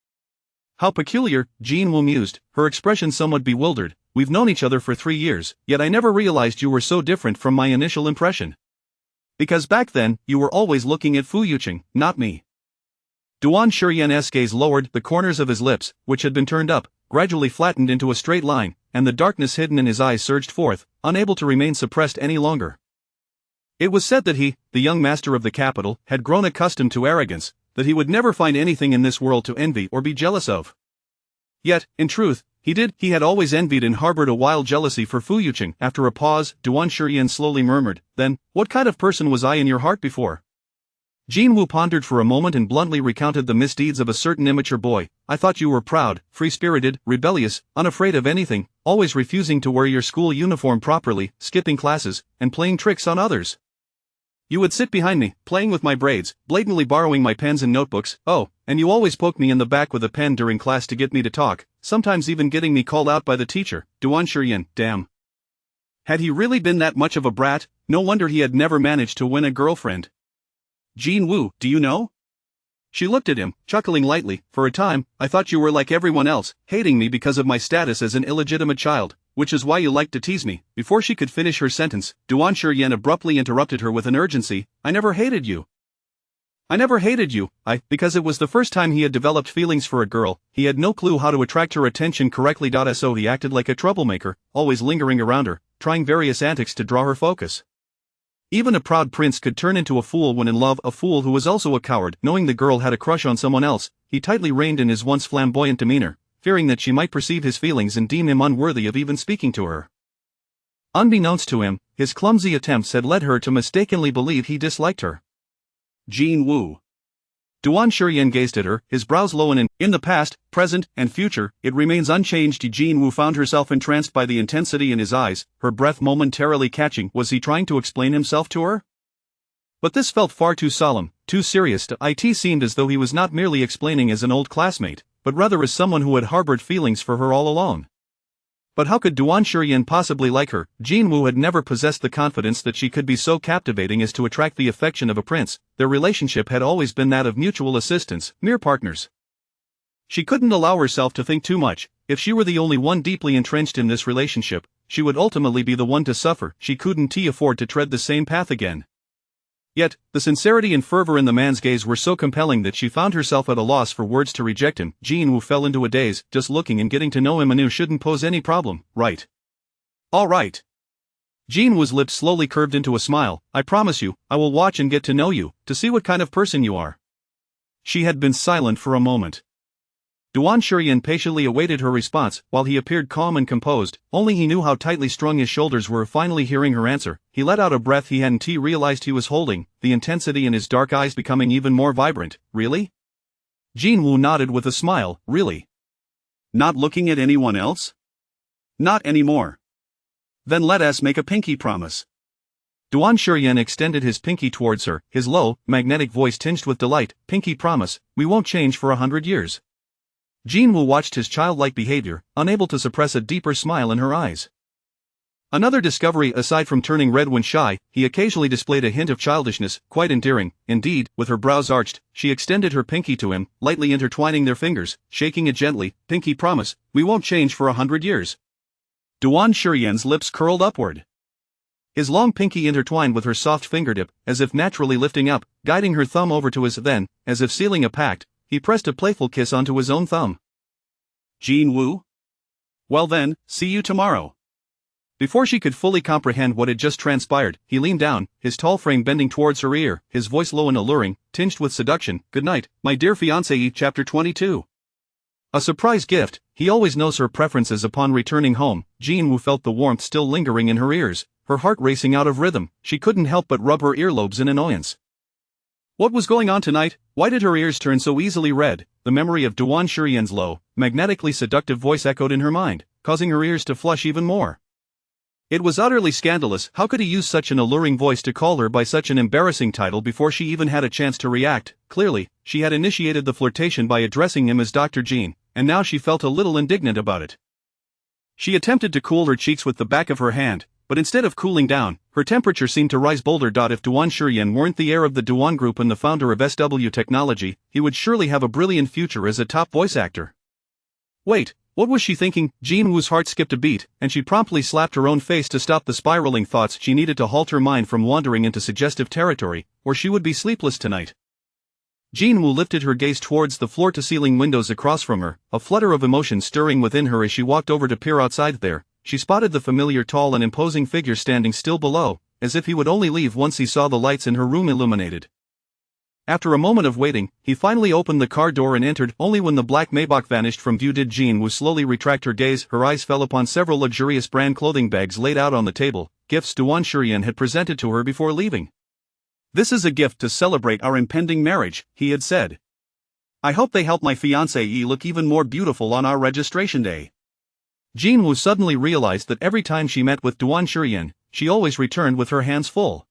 How peculiar, Jinwoo mused, her expression somewhat bewildered. we've known each other for 3 years, yet I never realized you were so different from my initial impression. Because back then, you were always looking at Fu Yuqing, not me. Duan Shiyan's gaze lowered, the corners of his lips, which had been turned up, gradually flattened into a straight line, and the darkness hidden in his eyes surged forth, unable to remain suppressed any longer. It was said that he, the young master of the capital, had grown accustomed to arrogance, that he would never find anything in this world to envy or be jealous of. Yet, in truth, he had always envied and harbored a wild jealousy for Fu Yuqing. After a pause, Duan Shiyan slowly murmured, "Then, what kind of person was I in your heart before?" Jin Wu pondered for a moment and bluntly recounted the misdeeds of a certain immature boy. "I thought you were proud, free-spirited, rebellious, unafraid of anything, always refusing to wear your school uniform properly, skipping classes, and playing tricks on others. You would sit behind me, playing with my braids, blatantly borrowing my pens and notebooks, and you always poked me in the back with a pen during class to get me to talk, sometimes even getting me called out by the teacher." Duan Shiyan, damn. Had he really been that much of a brat? No wonder he had never managed to win a girlfriend. "Jin Wu, do you know?" She looked at him, chuckling lightly. "For a time, I thought you were like everyone else, hating me because of my status as an illegitimate child, which is why you liked to tease me." Before she could finish her sentence, Duan Shiyan abruptly interrupted her with an urgency. "I never hated you. I never hated you, because it was the first time he had developed feelings for a girl, he had no clue how to attract her attention correctly. So he acted like a troublemaker, always lingering around her, trying various antics to draw her focus. Even a proud prince could turn into a fool when in love, a fool who was also a coward. Knowing the girl had a crush on someone else, he tightly reined in his once flamboyant demeanor, fearing that she might perceive his feelings and deem him unworthy of even speaking to her. Unbeknownst to him, his clumsy attempts had led her to mistakenly believe he disliked her. Jin Wu. Duan Shiyan gazed at her, his brows lowening. In the past, present, and future, it remains unchanged. Jin Wu found herself entranced by the intensity in his eyes, her breath momentarily catching. Was he trying to explain himself to her? But this felt far too solemn, too serious. It seemed as though he was not merely explaining as an old classmate, but rather as someone who had harbored feelings for her all along. But how could Duan Shiyan possibly like her? Jin Wu had never possessed the confidence that she could be so captivating as to attract the affection of a prince. Their relationship had always been that of mutual assistance, mere partners. She couldn't allow herself to think too much. If she were the only one deeply entrenched in this relationship, she would ultimately be the one to suffer. She couldn't afford to tread the same path again. Yet, the sincerity and fervor in the man's gaze were so compelling that she found herself at a loss for words to reject him. Jin Wu fell into a daze. Just looking and getting to know him anew shouldn't pose any problem, right? All right. Jin Wu's lips slowly curved into a smile. "I promise you, I will watch and get to know you, to see what kind of person you are." She had been silent for a moment. Duan Shiyan patiently awaited her response, while he appeared calm and composed. Only he knew how tightly strung his shoulders were. Finally hearing her answer, he let out a breath he hadn't realized he was holding, the intensity in his dark eyes becoming even more vibrant. "Really?" Jin Wu nodded with a smile. "Really? Not looking at anyone else?" "Not anymore." "Then let us make a pinky promise." Duan Shiyan extended his pinky towards her, his low, magnetic voice tinged with delight. "Pinky promise, we won't change for 100 years. Jin Wu watched his childlike behavior, unable to suppress a deeper smile in her eyes. Another discovery: aside from turning red when shy, he occasionally displayed a hint of childishness, quite endearing. Indeed, with her brows arched, she extended her pinky to him, lightly intertwining their fingers, shaking it gently. "Pinky promise, we won't change for 100 years. Duan Shiyan's lips curled upward. His long pinky intertwined with her soft fingertip, as if naturally lifting up, guiding her thumb over to his. Then, as if sealing a pact, he pressed a playful kiss onto his own thumb. "Jin Wu? Well then, see you tomorrow." Before she could fully comprehend what had just transpired, he leaned down, his tall frame bending towards her ear, his voice low and alluring, tinged with seduction. "Good night, my dear fiancée." Chapter 22. A surprise gift. He always knows her preferences upon returning home. Jin Wu felt the warmth still lingering in her ears, her heart racing out of rhythm. She couldn't help but rub her earlobes in annoyance. What was going on tonight? Why did her ears turn so easily red? The memory of Duan Shiyan's low, magnetically seductive voice echoed in her mind, causing her ears to flush even more. It was utterly scandalous. How could he use such an alluring voice to call her by such an embarrassing title before she even had a chance to react? Clearly, she had initiated the flirtation by addressing him as Dr. Jean, and now she felt a little indignant about it. She attempted to cool her cheeks with the back of her hand, but instead of cooling down, her temperature seemed to rise bolder. If Duan Shiyan weren't the heir of the Duan Group and the founder of SW Technology, he would surely have a brilliant future as a top voice actor. Wait, What was she thinking? Jean Wu's heart skipped a beat, and she promptly slapped her own face to stop the spiraling thoughts. She needed to halt her mind from wandering into suggestive territory, or she would be sleepless tonight. Jean Wu lifted her gaze towards the floor-to-ceiling windows across from her, a flutter of emotion stirring within her as she walked over to peer outside. There, she spotted the familiar tall and imposing figure standing still below, as if he would only leave once he saw the lights in her room illuminated. After a moment of waiting, he finally opened the car door and entered. Only when the black Maybach vanished from view did Jean Wu slowly retract her gaze. Her eyes fell upon several luxurious brand clothing bags laid out on the table, gifts Duan Shurian had presented to her before leaving. "This is a gift to celebrate our impending marriage," he had said. "I hope they help my fiancée look even more beautiful on our registration day." Jean Wu suddenly realized that every time she met with Duan Shurian, she always returned with her hands full.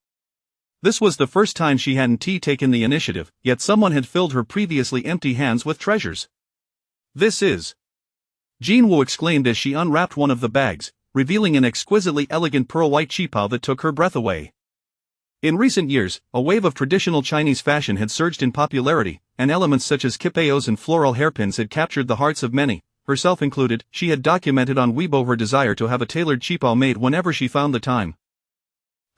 This was the first time she hadn't taken the initiative, yet someone had filled her previously empty hands with treasures. "This is..." Jean Wu exclaimed as she unwrapped one of the bags, revealing an exquisitely elegant pearl-white qipao that took her breath away. In recent years, a wave of traditional Chinese fashion had surged in popularity, and elements such as kipaos and floral hairpins had captured the hearts of many, herself included. She had documented on Weibo her desire to have a tailored qipao made whenever she found the time.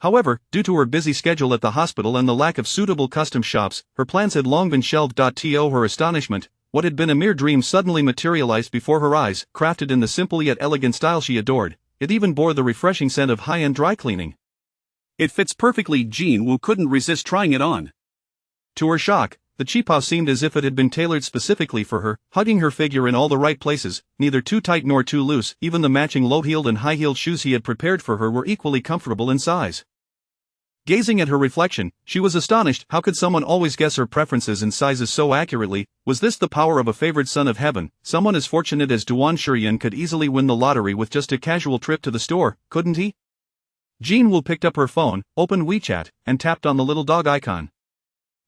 However, due to her busy schedule at the hospital and the lack of suitable custom shops, her plans had long been shelved. To her astonishment, what had been a mere dream suddenly materialized before her eyes, crafted in the simple yet elegant style she adored. It even bore the refreshing scent of high-end dry cleaning. "It fits perfectly." Jean Wu couldn't resist trying it on. To her shock, the qipao seemed as if it had been tailored specifically for her, hugging her figure in all the right places, neither too tight nor too loose. Even the matching low-heeled and high-heeled shoes he had prepared for her were equally comfortable in size. Gazing at her reflection, she was astonished. How could someone always guess her preferences and sizes so accurately? Was this the power of a favored son of heaven? Someone as fortunate as Duan Shurian could easily win the lottery with just a casual trip to the store, couldn't he? Jean Wu picked up her phone, opened WeChat, and tapped on the little dog icon.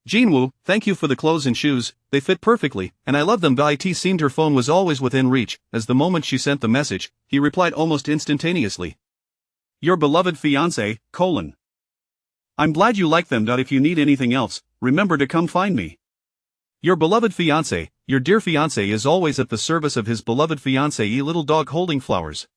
"Jean Wu, thank you for the clothes and shoes, they fit perfectly, and I love them." It seemed her phone was always within reach, as the moment she sent the message, he replied almost instantaneously. "Your beloved fiancé, : I'm glad you like them. If you need anything else, remember to come find me. Your beloved fiancé, your dear fiancé is always at the service of his beloved fiancée." Little dog holding flowers.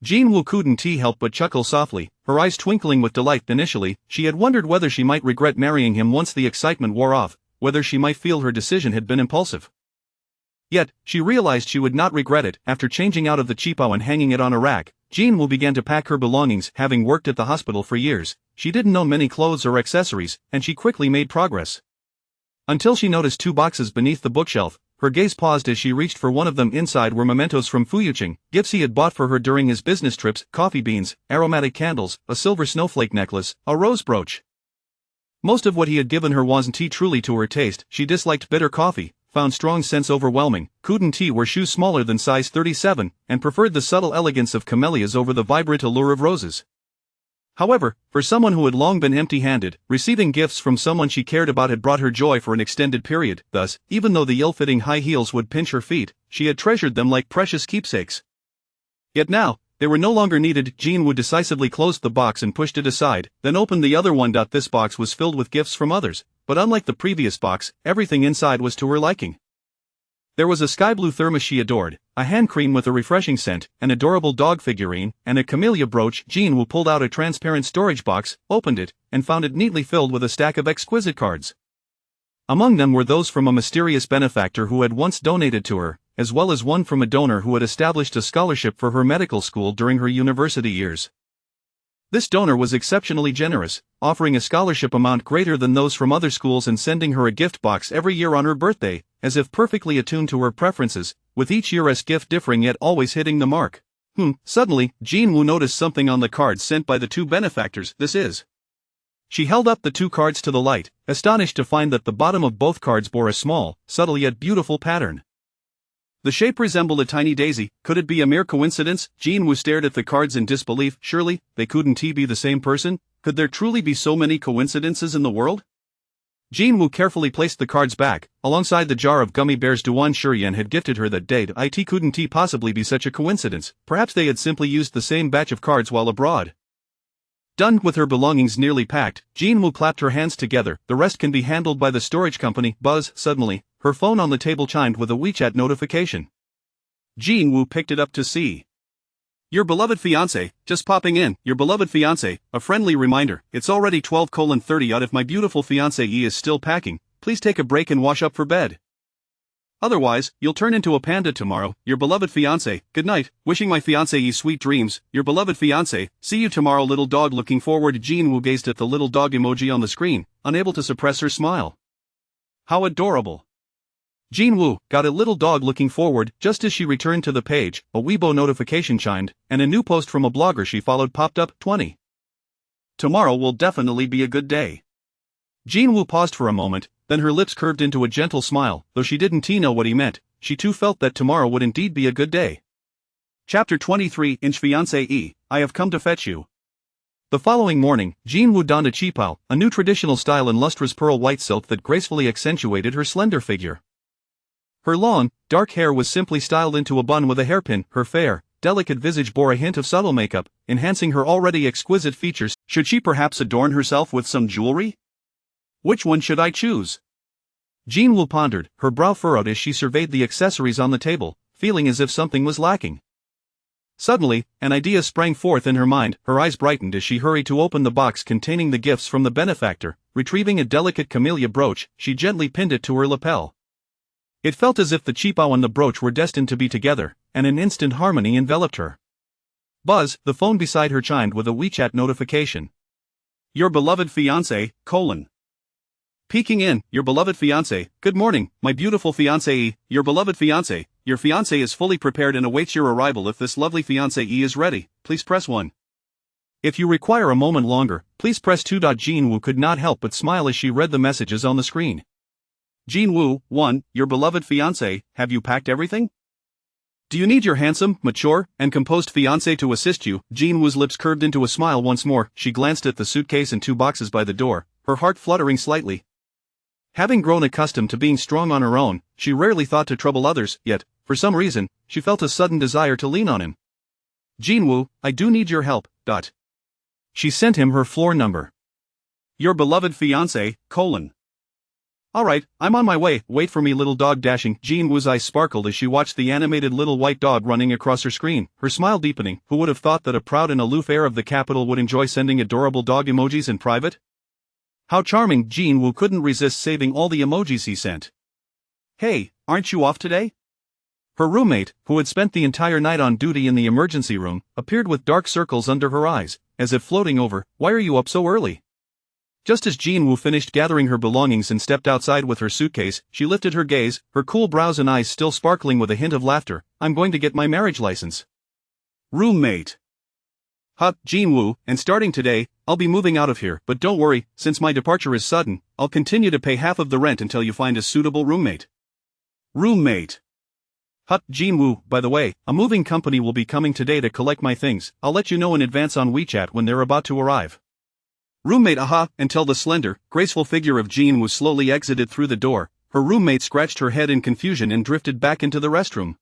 Jean Wu couldn't help but chuckle softly, her eyes twinkling with delight. Initially, she had wondered whether she might regret marrying him once the excitement wore off, whether she might feel her decision had been impulsive. Yet, she realized she would not regret it. After changing out of the qipao and hanging it on a rack, Jean Wu began to pack her belongings. Having worked at the hospital for years, she didn't know many clothes or accessories, and she quickly made progress. Until she noticed 2 boxes beneath the bookshelf. Her gaze paused as she reached for one of them. Inside were mementos from Fuyuqing, gifts he had bought for her during his business trips, coffee beans, aromatic candles, a silver snowflake necklace, a rose brooch. Most of what he had given her wasn't truly to her taste. She disliked bitter coffee, found strong scents overwhelming, couldn't wear shoes smaller than size 37, and preferred the subtle elegance of camellias over the vibrant allure of roses. However, for someone who had long been empty-handed, receiving gifts from someone she cared about had brought her joy for an extended period. Thus, even though the ill-fitting high heels would pinch her feet, she had treasured them like precious keepsakes. Yet now, they were no longer needed. Jean Wu decisively closed the box and pushed it aside, then opened the other one. This box was filled with gifts from others, but unlike the previous box, everything inside was to her liking. There was a sky-blue thermos she adored, a hand cream with a refreshing scent, an adorable dog figurine, and a camellia brooch. Jean Wu pulled out a transparent storage box, opened it, and found it neatly filled with a stack of exquisite cards. Among them were those from a mysterious benefactor who had once donated to her, as well as one from a donor who had established a scholarship for her medical school during her university years. This donor was exceptionally generous, offering a scholarship amount greater than those from other schools and sending her a gift box every year on her birthday, as if perfectly attuned to her preferences, with each year's gift differing yet always hitting the mark. Suddenly, Jean Wu noticed something on the cards sent by the 2 benefactors. "This is..." She held up the 2 cards to the light, astonished to find that the bottom of both cards bore a small, subtle yet beautiful pattern. The shape resembled a tiny daisy. Could it be a mere coincidence? Jean Wu stared at the cards in disbelief. Surely, they couldn't be the same person? Could there truly be so many coincidences in the world? Jean Wu carefully placed the cards back, alongside the jar of gummy bears Duan Shurian had gifted her that day. It couldn't possibly be such a coincidence. Perhaps they had simply used the same batch of cards while abroad. Done with her belongings nearly packed, Jean Wu clapped her hands together. "The rest can be handled by the storage company." Buzz, suddenly, her phone on the table chimed with a WeChat notification. Jin Woo picked it up to see. Your beloved fiancé, just popping in, your beloved fiancé, a friendly reminder, it's already 12:30 odd if my beautiful fiancé is still packing, please take a break and wash up for bed. Otherwise, you'll turn into a panda tomorrow, your beloved fiancé, good night, wishing my fiancé sweet dreams, your beloved fiancé, see you tomorrow little dog looking forward. Jin Woo gazed at the little dog emoji on the screen, unable to suppress her smile. How adorable. Jin Woo got a little dog looking forward. Just as she returned to the page, a Weibo notification chimed, and a new post from a blogger she followed popped up. 20. Tomorrow will definitely be a good day. Jin Woo paused for a moment, then her lips curved into a gentle smile. Though she didn't know what he meant, she too felt that tomorrow would indeed be a good day. Chapter 23 Inch Fiancé, I have come to fetch you. The following morning, Jin Woo donned a qipao, a new traditional style in lustrous pearl white silk that gracefully accentuated her slender figure. Her long, dark hair was simply styled into a bun with a hairpin. Her fair, delicate visage bore a hint of subtle makeup, enhancing her already exquisite features. Should she perhaps adorn herself with some jewelry? Which one should I choose? Jin Woo pondered, her brow furrowed as she surveyed the accessories on the table, feeling as if something was lacking. Suddenly, an idea sprang forth in her mind. Her eyes brightened as she hurried to open the box containing the gifts from the benefactor. Retrieving a delicate camellia brooch, she gently pinned it to her lapel. It felt as if the qipao and the brooch were destined to be together, and an instant harmony enveloped her. Buzz, the phone beside her chimed with a WeChat notification. Your beloved fiancé, : Peeking in, your beloved fiancé, good morning, my beautiful fiancé, your beloved fiancé, your fiancé is fully prepared and awaits your arrival. If this lovely fiancé is ready, please press 1. If you require a moment longer, please press 2. Jin Woo could not help but smile as she read the messages on the screen. Jin Woo, 1, your beloved fiancé, have you packed everything? Do you need your handsome, mature, and composed fiancé to assist you? Jin Woo's lips curved into a smile once more. She glanced at the suitcase and 2 boxes by the door, her heart fluttering slightly. Having grown accustomed to being strong on her own, she rarely thought to trouble others, yet, for some reason, she felt a sudden desire to lean on him. Jin Woo, I do need your help. She sent him her floor number. Your beloved fiancé, : Alright, I'm on my way, wait for me little dog. Dashing. Jin Woo's eyes sparkled as she watched the animated little white dog running across her screen, her smile deepening. Who would have thought that a proud and aloof heir of the capital would enjoy sending adorable dog emojis in private? How charming. Jin Woo couldn't resist saving all the emojis he sent. Hey, aren't you off today? Her roommate, who had spent the entire night on duty in the emergency room, appeared with dark circles under her eyes, as if floating over. Why are you up so early? Just as Jin Woo finished gathering her belongings and stepped outside with her suitcase, she lifted her gaze, her cool brows and eyes still sparkling with a hint of laughter. I'm going to get my marriage license. Roommate. Jin Woo, and starting today, I'll be moving out of here, but don't worry, since my departure is sudden, I'll continue to pay half of the rent until you find a suitable roommate. Roommate. Jin Woo, by the way, a moving company will be coming today to collect my things. I'll let you know in advance on WeChat when they're about to arrive. Roommate. Until the slender, graceful figure of Jin Woo slowly exited through the door, her roommate scratched her head in confusion and drifted back into the restroom.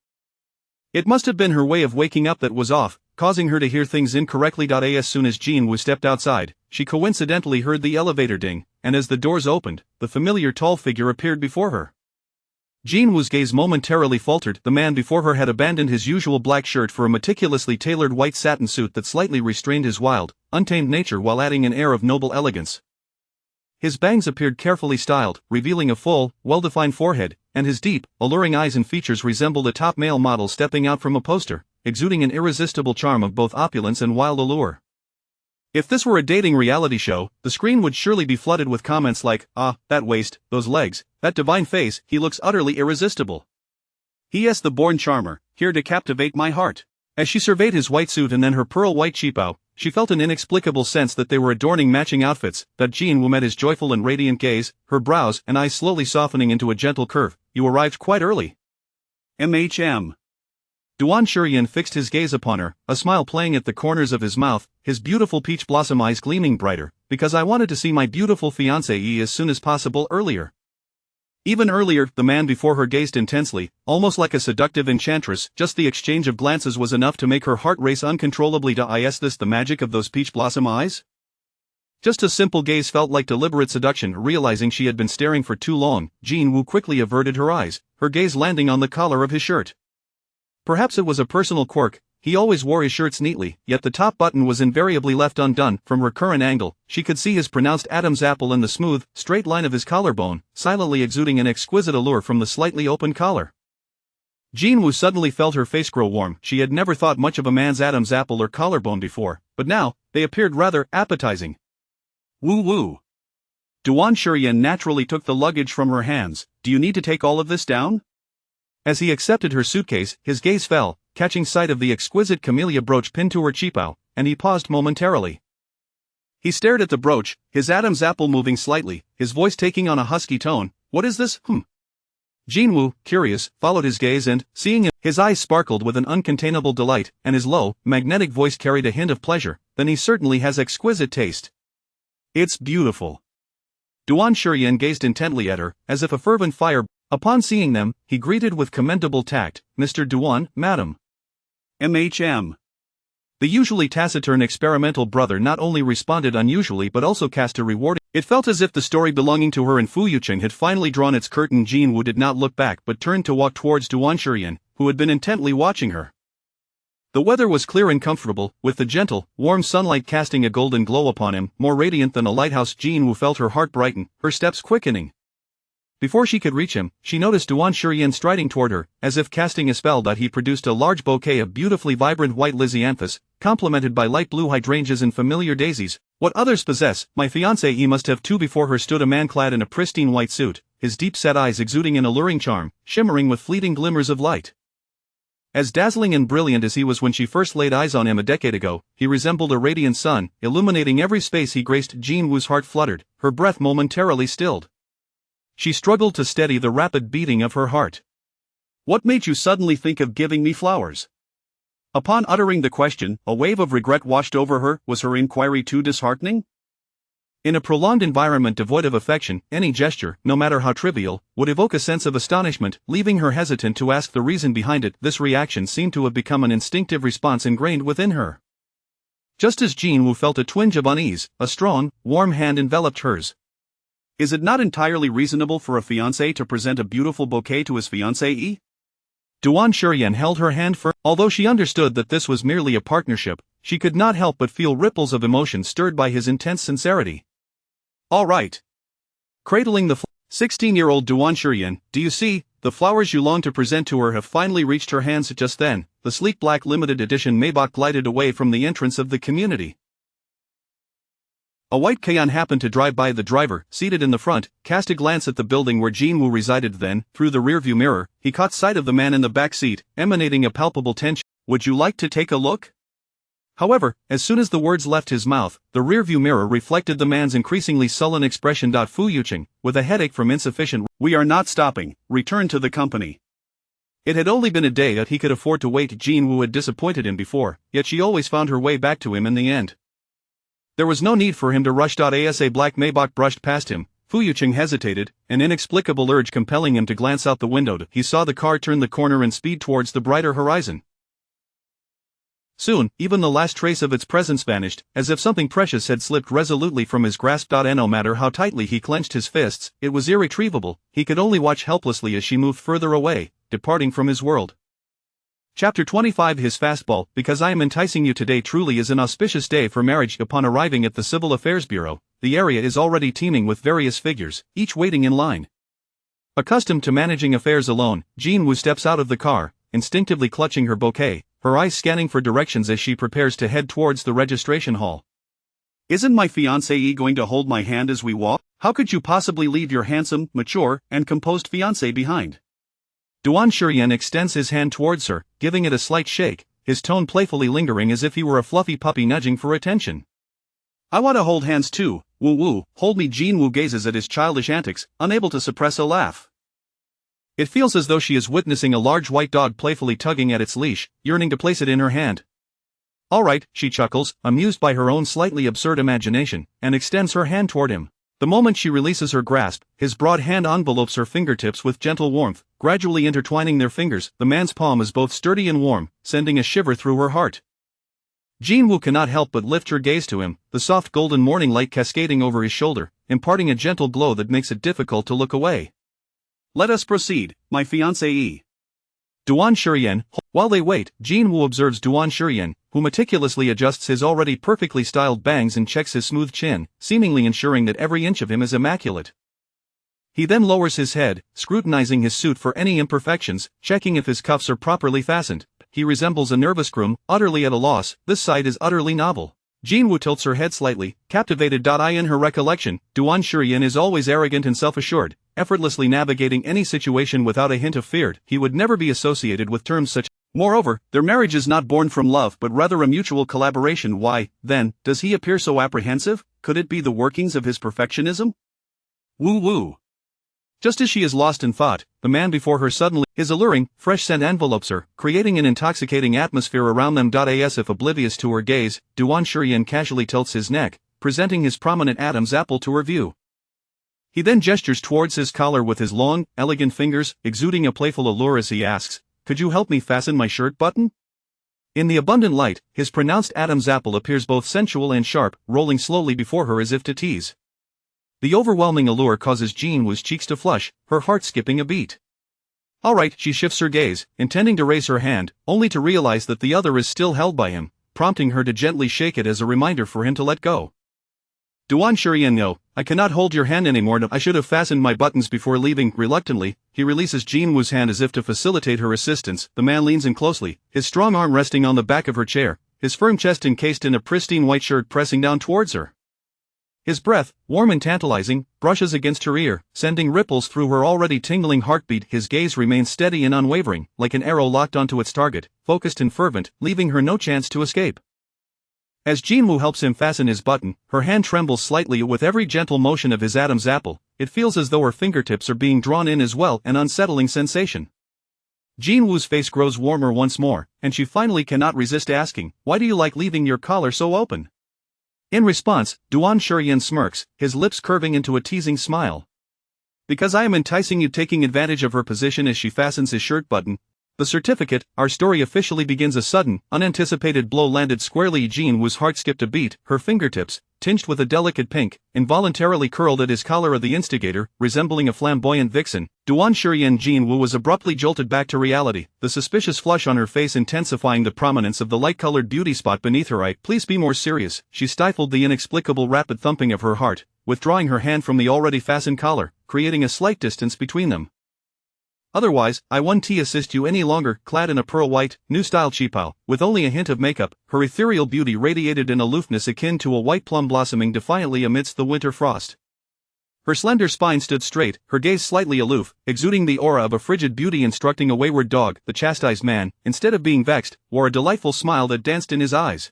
It must have been her way of waking up that was off, causing her to hear things incorrectly. As soon as Jin Woo stepped outside, she coincidentally heard the elevator ding, and as the doors opened, the familiar tall figure appeared before her. Jin Woo's gaze momentarily faltered. The man before her had abandoned his usual black shirt for a meticulously tailored white satin suit that slightly restrained his wild, untamed nature while adding an air of noble elegance. His bangs appeared carefully styled, revealing a full, well-defined forehead, and his deep, alluring eyes and features resembled a top male model stepping out from a poster, exuding an irresistible charm of both opulence and wild allure. If this were a dating reality show, the screen would surely be flooded with comments like, that waist, those legs, that divine face, he looks utterly irresistible. He is the born charmer, here to captivate my heart. As she surveyed his white suit and then her pearl white qipao, she felt an inexplicable sense that they were adorning matching outfits. Jin Woo met his joyful and radiant gaze, her brows and eyes slowly softening into a gentle curve. You arrived quite early. Duan Shurian fixed his gaze upon her, a smile playing at the corners of his mouth, his beautiful peach blossom eyes gleaming brighter, because I wanted to see my beautiful fiancée as soon as possible earlier. Even earlier, the man before her gazed intensely, almost like a seductive enchantress. Just the exchange of glances was enough to make her heart race uncontrollably. Is this the magic of those peach blossom eyes? Just a simple gaze felt like deliberate seduction. Realizing she had been staring for too long, Jin Woo quickly averted her eyes, her gaze landing on the collar of his shirt. Perhaps it was a personal quirk. He always wore his shirts neatly, yet the top button was invariably left undone. From her current angle, she could see his pronounced Adam's apple and the smooth, straight line of his collarbone, silently exuding an exquisite allure from the slightly open collar. Jinwoo suddenly felt her face grow warm. She had never thought much of a man's Adam's apple or collarbone before, but now, they appeared rather appetizing. Woo woo. Duan Shuryen naturally took the luggage from her hands. Do you need to take all of this down? As he accepted her suitcase, his gaze fell, catching sight of the exquisite camellia brooch pinned to her cheapao, and he paused momentarily. He stared at the brooch, his Adam's apple moving slightly, his voice taking on a husky tone. What is this? Jinwoo, curious, followed his gaze and, seeing him, his eyes sparkled with an uncontainable delight, and his low, magnetic voice carried a hint of pleasure. Then he certainly has exquisite taste. It's beautiful. Duan Shuryen gazed intently at her, as if a fervent fire. Upon seeing them, he greeted with commendable tact, Mr. Duan, Madam. MHM. The usually taciturn experimental brother not only responded unusually but also cast a rewarding. It felt as if the story belonging to her and Fu Yuqing had finally drawn its curtain. Jinwoo did not look back but turned to walk towards Duan Shuryen, who had been intently watching her. The weather was clear and comfortable, with the gentle, warm sunlight casting a golden glow upon him, more radiant than a lighthouse. Jinwoo felt her heart brighten, her steps quickening. Before she could reach him, she noticed Duan Shuryen striding toward her, as if casting a spell. He produced a large bouquet of beautifully vibrant white lisianthus, complemented by light blue hydrangeas and familiar daisies. What others possess, my fiancé must have too. Before her stood a man clad in a pristine white suit, his deep-set eyes exuding an alluring charm, shimmering with fleeting glimmers of light. As dazzling and brilliant as he was when she first laid eyes on him a decade ago, he resembled a radiant sun, illuminating every space he graced. Jinwoo's heart fluttered, her breath momentarily stilled. She struggled to steady the rapid beating of her heart. What made you suddenly think of giving me flowers? Upon uttering the question, a wave of regret washed over her. Was her inquiry too disheartening? In a prolonged environment devoid of affection, any gesture, no matter how trivial, would evoke a sense of astonishment, leaving her hesitant to ask the reason behind it. This reaction seemed to have become an instinctive response ingrained within her. Just as Jinwoo felt a twinge of unease, a strong, warm hand enveloped hers. Is it not entirely reasonable for a fiancé to present a beautiful bouquet to his fiancée? Duan Shuryen held her hand firm. Although she understood that this was merely a partnership, she could not help but feel ripples of emotion stirred by his intense sincerity. All right. Cradling the 16-year-old Duan Shuryen, do you see, the flowers you long to present to her have finally reached her hands. Just then, the sleek black limited edition Maybach glided away from the entrance of the community. A white Cayenne happened to drive by. The driver, seated in the front, cast a glance at the building where Jinwoo resided. Then, through the rearview mirror, he caught sight of the man in the back seat, emanating a palpable tension. Would you like to take a look? However, as soon as the words left his mouth, the rearview mirror reflected the man's increasingly sullen expression. Fu Yuqing, with a headache from insufficient. We are not stopping. Return to the company. It had only been a day that he could afford to wait. Jinwoo had disappointed him before, yet she always found her way back to him in the end. There was no need for him to rush. As a black Maybach brushed past him, Fu Yuqing hesitated, an inexplicable urge compelling him to glance out the window. He saw the car turn the corner and speed towards the brighter horizon. Soon, even the last trace of its presence vanished, as if something precious had slipped resolutely from his grasp. No matter how tightly he clenched his fists, it was irretrievable. He could only watch helplessly as she moved further away, departing from his world. Chapter 25 His fastball. Because I am enticing you today truly is an auspicious day for marriage. Upon arriving at the Civil Affairs Bureau, the area is already teeming with various figures, each waiting in line. Accustomed to managing affairs alone, Jinwoo steps out of the car, instinctively clutching her bouquet, her eyes scanning for directions as she prepares to head towards the registration hall. Isn't my fiancé going to hold my hand as we walk? How could you possibly leave your handsome, mature, and composed fiancé behind? Duan Shuryen extends his hand towards her, giving it a slight shake, his tone playfully lingering as if he were a fluffy puppy nudging for attention. I want to hold hands too. Woo woo, hold me. Jinwoo gazes at his childish antics, unable to suppress a laugh. It feels as though she is witnessing a large white dog playfully tugging at its leash, yearning to place it in her hand. All right, she chuckles, amused by her own slightly absurd imagination, and extends her hand toward him. The moment she releases her grasp, his broad hand envelopes her fingertips with gentle warmth, gradually intertwining their fingers. The man's palm is both sturdy and warm, sending a shiver through her heart. Jinwoo cannot help but lift her gaze to him, the soft golden morning light cascading over his shoulder, imparting a gentle glow that makes it difficult to look away. Let us proceed, my fiancée. Duan Shuryen, While they wait, Jin-woo observes Duan Shuryen, who meticulously adjusts his already perfectly styled bangs and checks his smooth chin, seemingly ensuring that every inch of him is immaculate. He then lowers his head, scrutinizing his suit for any imperfections, checking if his cuffs are properly fastened. He resembles a nervous groom, utterly at a loss. This sight is utterly novel. Jin-woo tilts her head slightly, captivated. In her recollection, Duan Shuryen is always arrogant and self-assured, effortlessly navigating any situation without a hint of fear. He would never be associated with terms such. Moreover, their marriage is not born from love but rather a mutual collaboration. Why, then, does he appear so apprehensive? Could it be the workings of his perfectionism? Woo-woo. Just as she is lost in thought, the man before her suddenly, his alluring, fresh scent envelopes her, creating an intoxicating atmosphere around them. As if oblivious to her gaze, Duan Shuryen casually tilts his neck, presenting his prominent Adam's apple to her view. He then gestures towards his collar with his long, elegant fingers, exuding a playful allure as he asks, "Could you help me fasten my shirt button?" In the abundant light, his pronounced Adam's apple appears both sensual and sharp, rolling slowly before her as if to tease. The overwhelming allure causes Jin-woo's cheeks to flush, her heart skipping a beat. Alright, she shifts her gaze, intending to raise her hand, only to realize that the other is still held by him, prompting her to gently shake it as a reminder for him to let go. Duan Shuryen, no, I cannot hold your hand anymore. I should have fastened my buttons before leaving. Reluctantly, he releases Jin-woo's hand as if to facilitate her assistance. The man leans in closely, his strong arm resting on the back of her chair, his firm chest encased in a pristine white shirt pressing down towards her. His breath, warm and tantalizing, brushes against her ear, sending ripples through her already tingling heartbeat. His gaze remains steady and unwavering, like an arrow locked onto its target, focused and fervent, leaving her no chance to escape. As Jin-woo helps him fasten his button, her hand trembles slightly with every gentle motion of his Adam's apple. It feels as though her fingertips are being drawn in as well, an unsettling sensation. Jin-woo's face grows warmer once more, and she finally cannot resist asking, "Why do you like leaving your collar so open?" In response, Duan Shuryen smirks, his lips curving into a teasing smile. "Because I am enticing you." Taking advantage of her position as she fastens his shirt button, the certificate, our story officially begins. A sudden, unanticipated blow landed squarely. Jin-woo's heart skipped a beat, her fingertips, tinged with a delicate pink, involuntarily curled at his collar. The instigator, resembling a flamboyant vixen, Duan Shuryen. Jin-woo was abruptly jolted back to reality, the suspicious flush on her face intensifying the prominence of the light-colored beauty spot beneath her eye. "Please be more serious." She stifled the inexplicable rapid thumping of her heart, withdrawing her hand from the already fastened collar, creating a slight distance between them. "Otherwise, I won't assist you any longer." Clad in a pearl white, new-style cheapao, with only a hint of makeup, her ethereal beauty radiated an aloofness akin to a white plum blossoming defiantly amidst the winter frost. Her slender spine stood straight, her gaze slightly aloof, exuding the aura of a frigid beauty instructing a wayward dog. The chastised man, instead of being vexed, wore a delightful smile that danced in his eyes.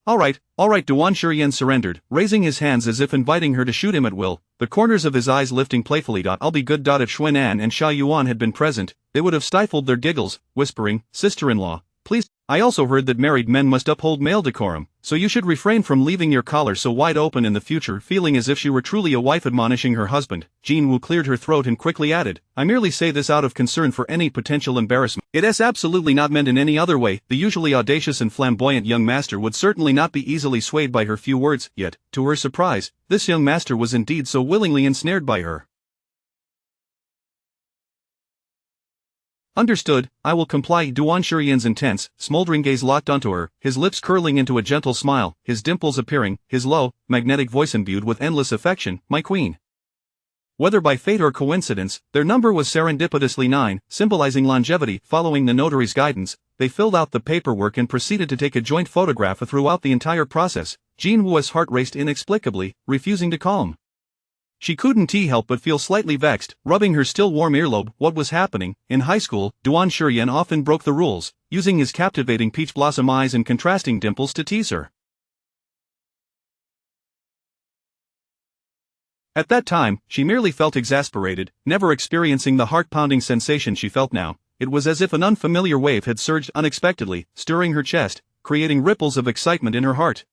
Alright, Duan Shuryen surrendered, raising his hands as if inviting her to shoot him at will, the corners of his eyes lifting playfully. "I'll be good." If Xuan An and Xia Yuan had been present, they would have stifled their giggles, whispering, "Sister-in-law, please. I also heard that married men must uphold male decorum, so you should refrain from leaving your collar so wide open in the future." Feeling as if she were truly a wife admonishing her husband, Jin-woo cleared her throat and quickly added, "I merely say this out of concern for any potential embarrassment. It is absolutely not meant in any other way." The usually audacious and flamboyant young master would certainly not be easily swayed by her few words, yet, to her surprise, this young master was indeed so willingly ensnared by her. "Understood, I will comply." Duan Shuryen's intense, smoldering gaze locked onto her, his lips curling into a gentle smile, his dimples appearing, his low, magnetic voice imbued with endless affection, "My queen." Whether by fate or coincidence, their number was serendipitously 9, symbolizing longevity. Following the notary's guidance, they filled out the paperwork and proceeded to take a joint photograph. Throughout the entire process, Jin-woo's heart raced inexplicably, refusing to calm. She couldn't help but feel slightly vexed, rubbing her still warm earlobe. What was happening? In high school, Duan Shuryen often broke the rules, using his captivating peach blossom eyes and contrasting dimples to tease her. At that time, she merely felt exasperated, never experiencing the heart-pounding sensation she felt now. It was as if an unfamiliar wave had surged unexpectedly, stirring her chest, creating ripples of excitement in her heart.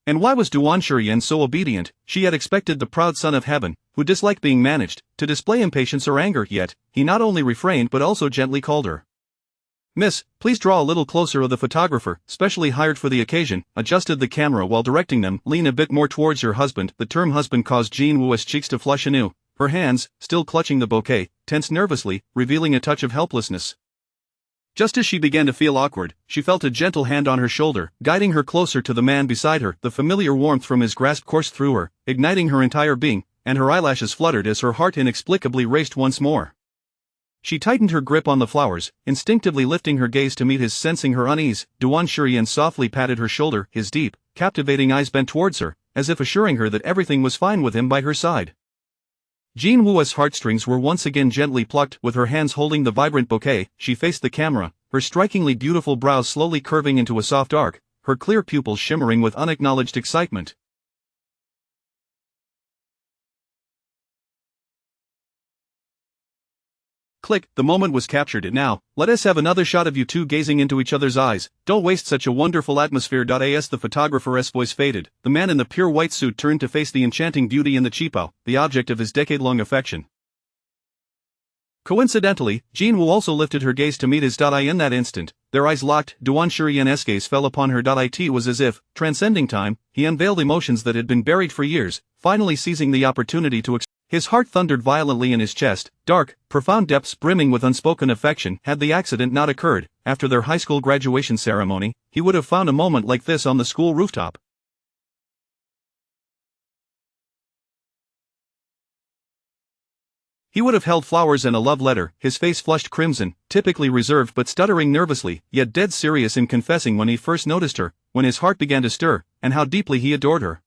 And why was Duan Shuryen so obedient? She had expected the proud son of heaven, who disliked being managed, to display impatience or anger, yet he not only refrained but also gently called her. "Miss, please draw a little closer." The photographer, specially hired for the occasion, adjusted the camera while directing them. "Lean a bit more towards your husband." The term husband caused Jean Wu's cheeks to flush anew. Her hands, still clutching the bouquet, tensed nervously, revealing a touch of helplessness. Just as she began to feel awkward, she felt a gentle hand on her shoulder, guiding her closer to the man beside her. The familiar warmth from his grasp coursed through her, igniting her entire being, and her eyelashes fluttered as her heart inexplicably raced once more. She tightened her grip on the flowers, instinctively lifting her gaze to meet his. Sensing her unease, Duan Shurian softly patted her shoulder, his deep, captivating eyes bent towards her, as if assuring her that everything was fine with him by her side. Jean Wu's heartstrings were once again gently plucked. With her hands holding the vibrant bouquet, she faced the camera, her strikingly beautiful brows slowly curving into a soft arc, her clear pupils shimmering with unacknowledged excitement. Click, the moment was captured. Now, let us have another shot of you two gazing into each other's eyes. Don't waste such a wonderful atmosphere. As the photographer's voice faded, the man in the pure white suit turned to face the enchanting beauty in the cheapo, the object of his decade-long affection. Coincidentally, Jean Wu also lifted her gaze to meet his. In that instant, their eyes locked. Duan Shurian's gaze fell upon her. It was as if, transcending time, he unveiled emotions that had been buried for years, finally seizing the opportunity to express. His heart thundered violently in his chest, dark, profound depths brimming with unspoken affection. Had the accident not occurred, after their high school graduation ceremony, he would have found a moment like this on the school rooftop. He would have held flowers and a love letter, his face flushed crimson, typically reserved but stuttering nervously, yet dead serious in confessing when he first noticed her, when his heart began to stir, and how deeply he adored her.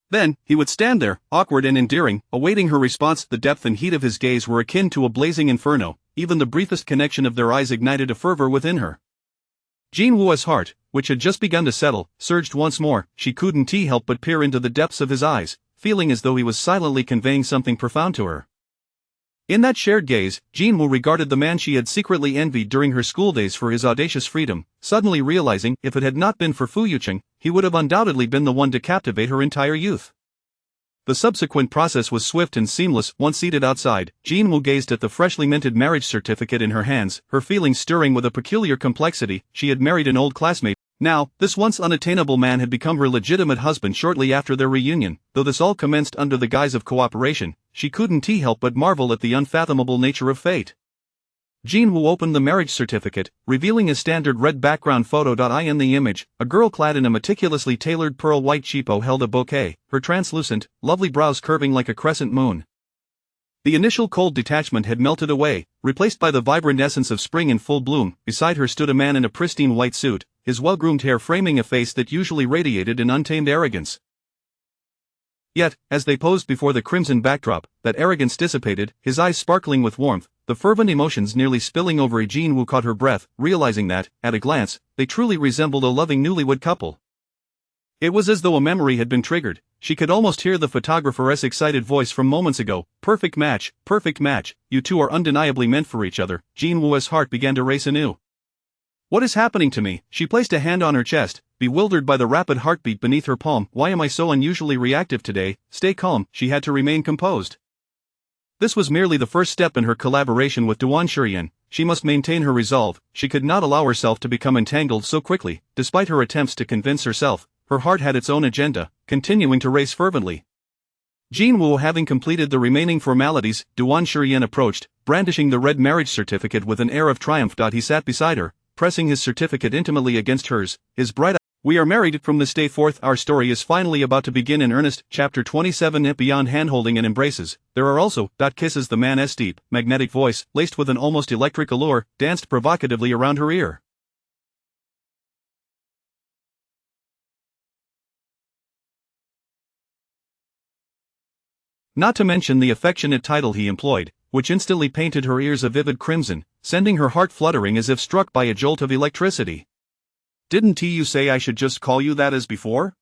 Then, he would stand there, awkward and endearing, awaiting her response. The depth and heat of his gaze were akin to a blazing inferno, even the briefest connection of their eyes ignited a fervor within her. Jean Wu's heart, which had just begun to settle, surged once more. She couldn't help but peer into the depths of his eyes, feeling as though he was silently conveying something profound to her. In that shared gaze, Jean Wu regarded the man she had secretly envied during her school days for his audacious freedom, suddenly realizing if it had not been for Fu Yucheng, he would have undoubtedly been the one to captivate her entire youth. The subsequent process was swift and seamless. Once seated outside, Jean Wu gazed at the freshly minted marriage certificate in her hands, her feelings stirring with a peculiar complexity. She had married an old classmate. Now, this once unattainable man had become her legitimate husband shortly after their reunion. Though this all commenced under the guise of cooperation, she couldn't help but marvel at the unfathomable nature of fate. Jean Wu opened the marriage certificate, revealing a standard red background photo. In the image, a girl clad in a meticulously tailored pearl white cheapo held a bouquet, her translucent, lovely brows curving like a crescent moon. The initial cold detachment had melted away, replaced by the vibrant essence of spring in full bloom. Beside her stood a man in a pristine white suit, his well-groomed hair framing a face that usually radiated in untamed arrogance. Yet, as they posed before the crimson backdrop, that arrogance dissipated, his eyes sparkling with warmth, the fervent emotions nearly spilling over. Jean Wu caught her breath, realizing that, at a glance, they truly resembled a loving newlywed couple. It was as though a memory had been triggered. She could almost hear the photographer's excited voice from moments ago. Perfect match, you two are undeniably meant for each other." Jean Wu's heart began to race anew. What is happening to me? She placed a hand on her chest, bewildered by the rapid heartbeat beneath her palm. Why am I so unusually reactive today? Stay calm, she had to remain composed. This was merely the first step in her collaboration with Duan Shurian. She must maintain her resolve. She could not allow herself to become entangled so quickly. Despite her attempts to convince herself, her heart had its own agenda, continuing to race fervently. Jean Wu having completed the remaining formalities, Duan Shurian approached, brandishing the red marriage certificate with an air of triumph. He sat beside her, pressing his certificate intimately against hers, his bright eyes. "We are married from this day forth. Our story is finally about to begin in earnest." Chapter 27. Beyond handholding and embraces, there are also kisses. The man's deep, magnetic voice, laced with an almost electric allure, danced provocatively around her ear. Not to mention the affectionate title he employed, which instantly painted her ears a vivid crimson, sending her heart fluttering as if struck by a jolt of electricity. "Didn't you say I should just call you that as before?"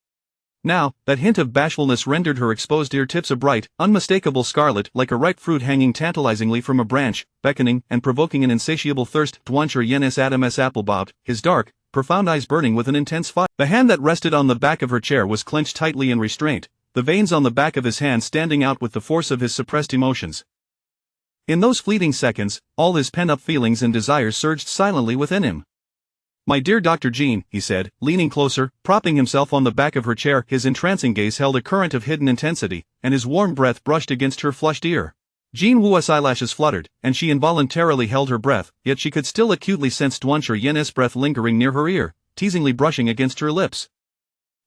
Now, that hint of bashfulness rendered her exposed ear tips a bright, unmistakable scarlet, like a ripe fruit hanging tantalizingly from a branch, beckoning and provoking an insatiable thirst. Duan Shurian's Adam's apple bobbed, his dark, profound eyes burning with an intense fire. The hand that rested on the back of her chair was clenched tightly in restraint, the veins on the back of his hand standing out with the force of his suppressed emotions. In those fleeting seconds, all his pent-up feelings and desires surged silently within him. "My dear Dr. Jean," he said, leaning closer, propping himself on the back of her chair. His entrancing gaze held a current of hidden intensity, and his warm breath brushed against her flushed ear. Jean Wu's eyelashes fluttered, and she involuntarily held her breath, yet she could still acutely sense Duancher Yen's breath lingering near her ear, teasingly brushing against her lips.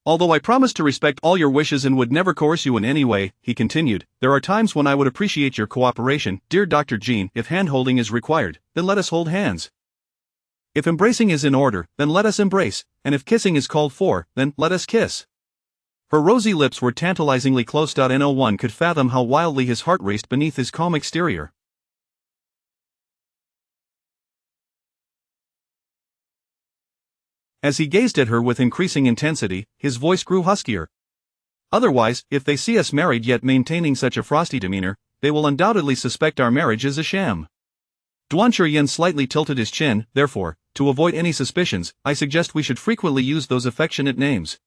"Although I promised to respect all your wishes and would never coerce you in any way," he continued, "there are times when I would appreciate your cooperation, dear Dr. Jean. If hand-holding is required, then let us hold hands. If embracing is in order, then let us embrace, and if kissing is called for, then let us kiss." Her rosy lips were tantalizingly close. No one could fathom how wildly his heart raced beneath his calm exterior. As he gazed at her with increasing intensity, his voice grew huskier. "Otherwise, if they see us married yet maintaining such a frosty demeanor, they will undoubtedly suspect our marriage is a sham." Duancher Yen slightly tilted his chin. "Therefore, to avoid any suspicions, I suggest we should frequently use those affectionate names.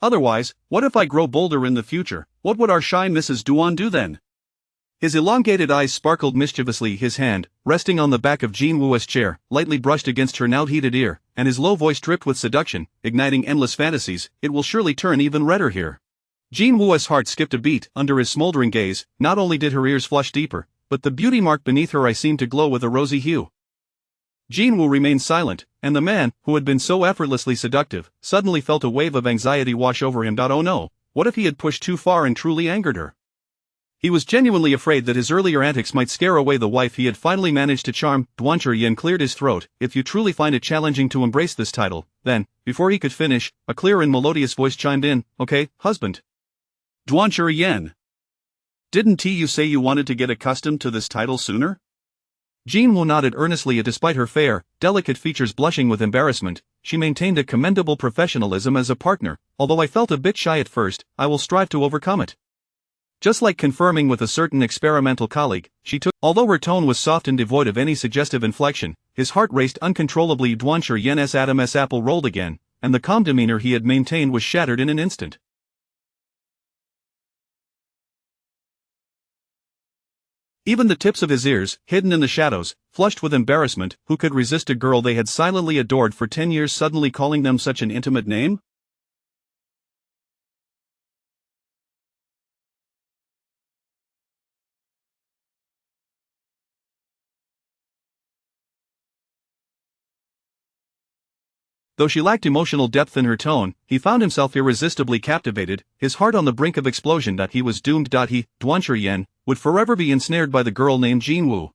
Otherwise, what if I grow bolder in the future? What would our shy Mrs. Duan do then?" His elongated eyes sparkled mischievously. His hand, resting on the back of Jean Wu's chair, lightly brushed against her now-heated ear, and his low voice dripped with seduction, igniting endless fantasies. "It will surely turn even redder here." Jean Wu's heart skipped a beat under his smoldering gaze. Not only did her ears flush deeper, but the beauty mark beneath her eye seemed to glow with a rosy hue. Jean Wu remained silent, and the man, who had been so effortlessly seductive, suddenly felt a wave of anxiety wash over him. Oh no, what if he had pushed too far and truly angered her? He was genuinely afraid that his earlier antics might scare away the wife he had finally managed to charm. Duancher Yen cleared his throat. "If you truly find it challenging to embrace this title, then," before he could finish, a clear and melodious voice chimed in, "Okay, husband." "Duancher Yen, didn't you say you wanted to get accustomed to this title sooner?" Jean Wu nodded earnestly. Despite her fair, delicate features blushing with embarrassment, she maintained a commendable professionalism as a partner. "Although I felt a bit shy at first, I will strive to overcome it." Just like confirming with a certain experimental colleague, she took. Although her tone was soft and devoid of any suggestive inflection, his heart raced uncontrollably. Duancher Yen's Adam's apple rolled again, and the calm demeanor he had maintained was shattered in an instant. Even the tips of his ears, hidden in the shadows, flushed with embarrassment. Who could resist a girl they had silently adored for 10 years suddenly calling them such an intimate name? Though she lacked emotional depth in her tone, he found himself irresistibly captivated, his heart on the brink of explosion. He was doomed. He, Duancher Yen, would forever be ensnared by the girl named Jean Wu.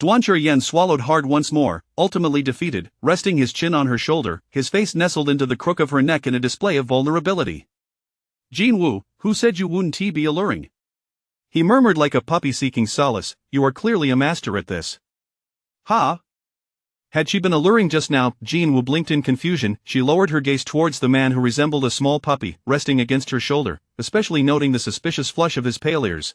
Duancher Yen swallowed hard once more, ultimately defeated, resting his chin on her shoulder, his face nestled into the crook of her neck in a display of vulnerability. "Jean Wu, who said you wouldn't be alluring?" he murmured like a puppy seeking solace. "You are clearly a master at this." "Ha?" Had she been alluring just now? Jean Wu blinked in confusion. She lowered her gaze towards the man who resembled a small puppy, resting against her shoulder, especially noting the suspicious flush of his pale ears.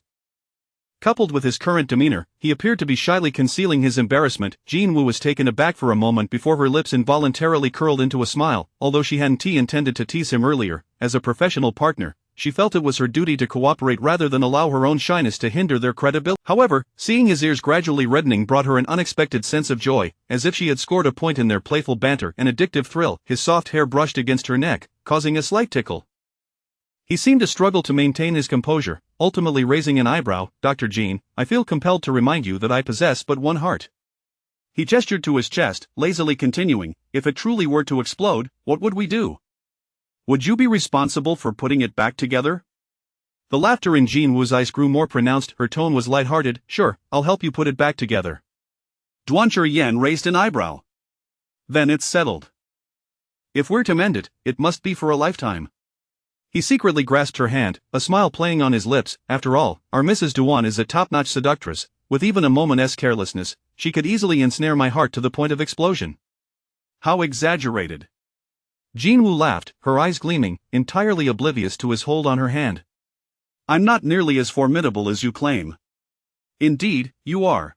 Coupled with his current demeanor, he appeared to be shyly concealing his embarrassment. Jean Wu was taken aback for a moment before her lips involuntarily curled into a smile. Although she hadn't intended to tease him earlier, as a professional partner, she felt it was her duty to cooperate rather than allow her own shyness to hinder their credibility. However, seeing his ears gradually reddening brought her an unexpected sense of joy, as if she had scored a point in their playful banter. An addictive thrill. His soft hair brushed against her neck, causing a slight tickle. He seemed to struggle to maintain his composure, ultimately raising an eyebrow. "Dr. Jean, I feel compelled to remind you that I possess but one heart." He gestured to his chest, lazily continuing, "If it truly were to explode, what would we do? Would you be responsible for putting it back together?" The laughter in Jean Wu's eyes grew more pronounced. Her tone was lighthearted. "Sure, I'll help you put it back together." Duancher Yen raised an eyebrow. "Then it's settled. If we're to mend it, it must be for a lifetime." He secretly grasped her hand, a smile playing on his lips. "After all, our Mrs. Duan is a top-notch seductress. With even a moment's carelessness, she could easily ensnare my heart to the point of explosion." "How exaggerated." Jean Wu laughed, her eyes gleaming, entirely oblivious to his hold on her hand. "I'm not nearly as formidable as you claim." "Indeed, you are."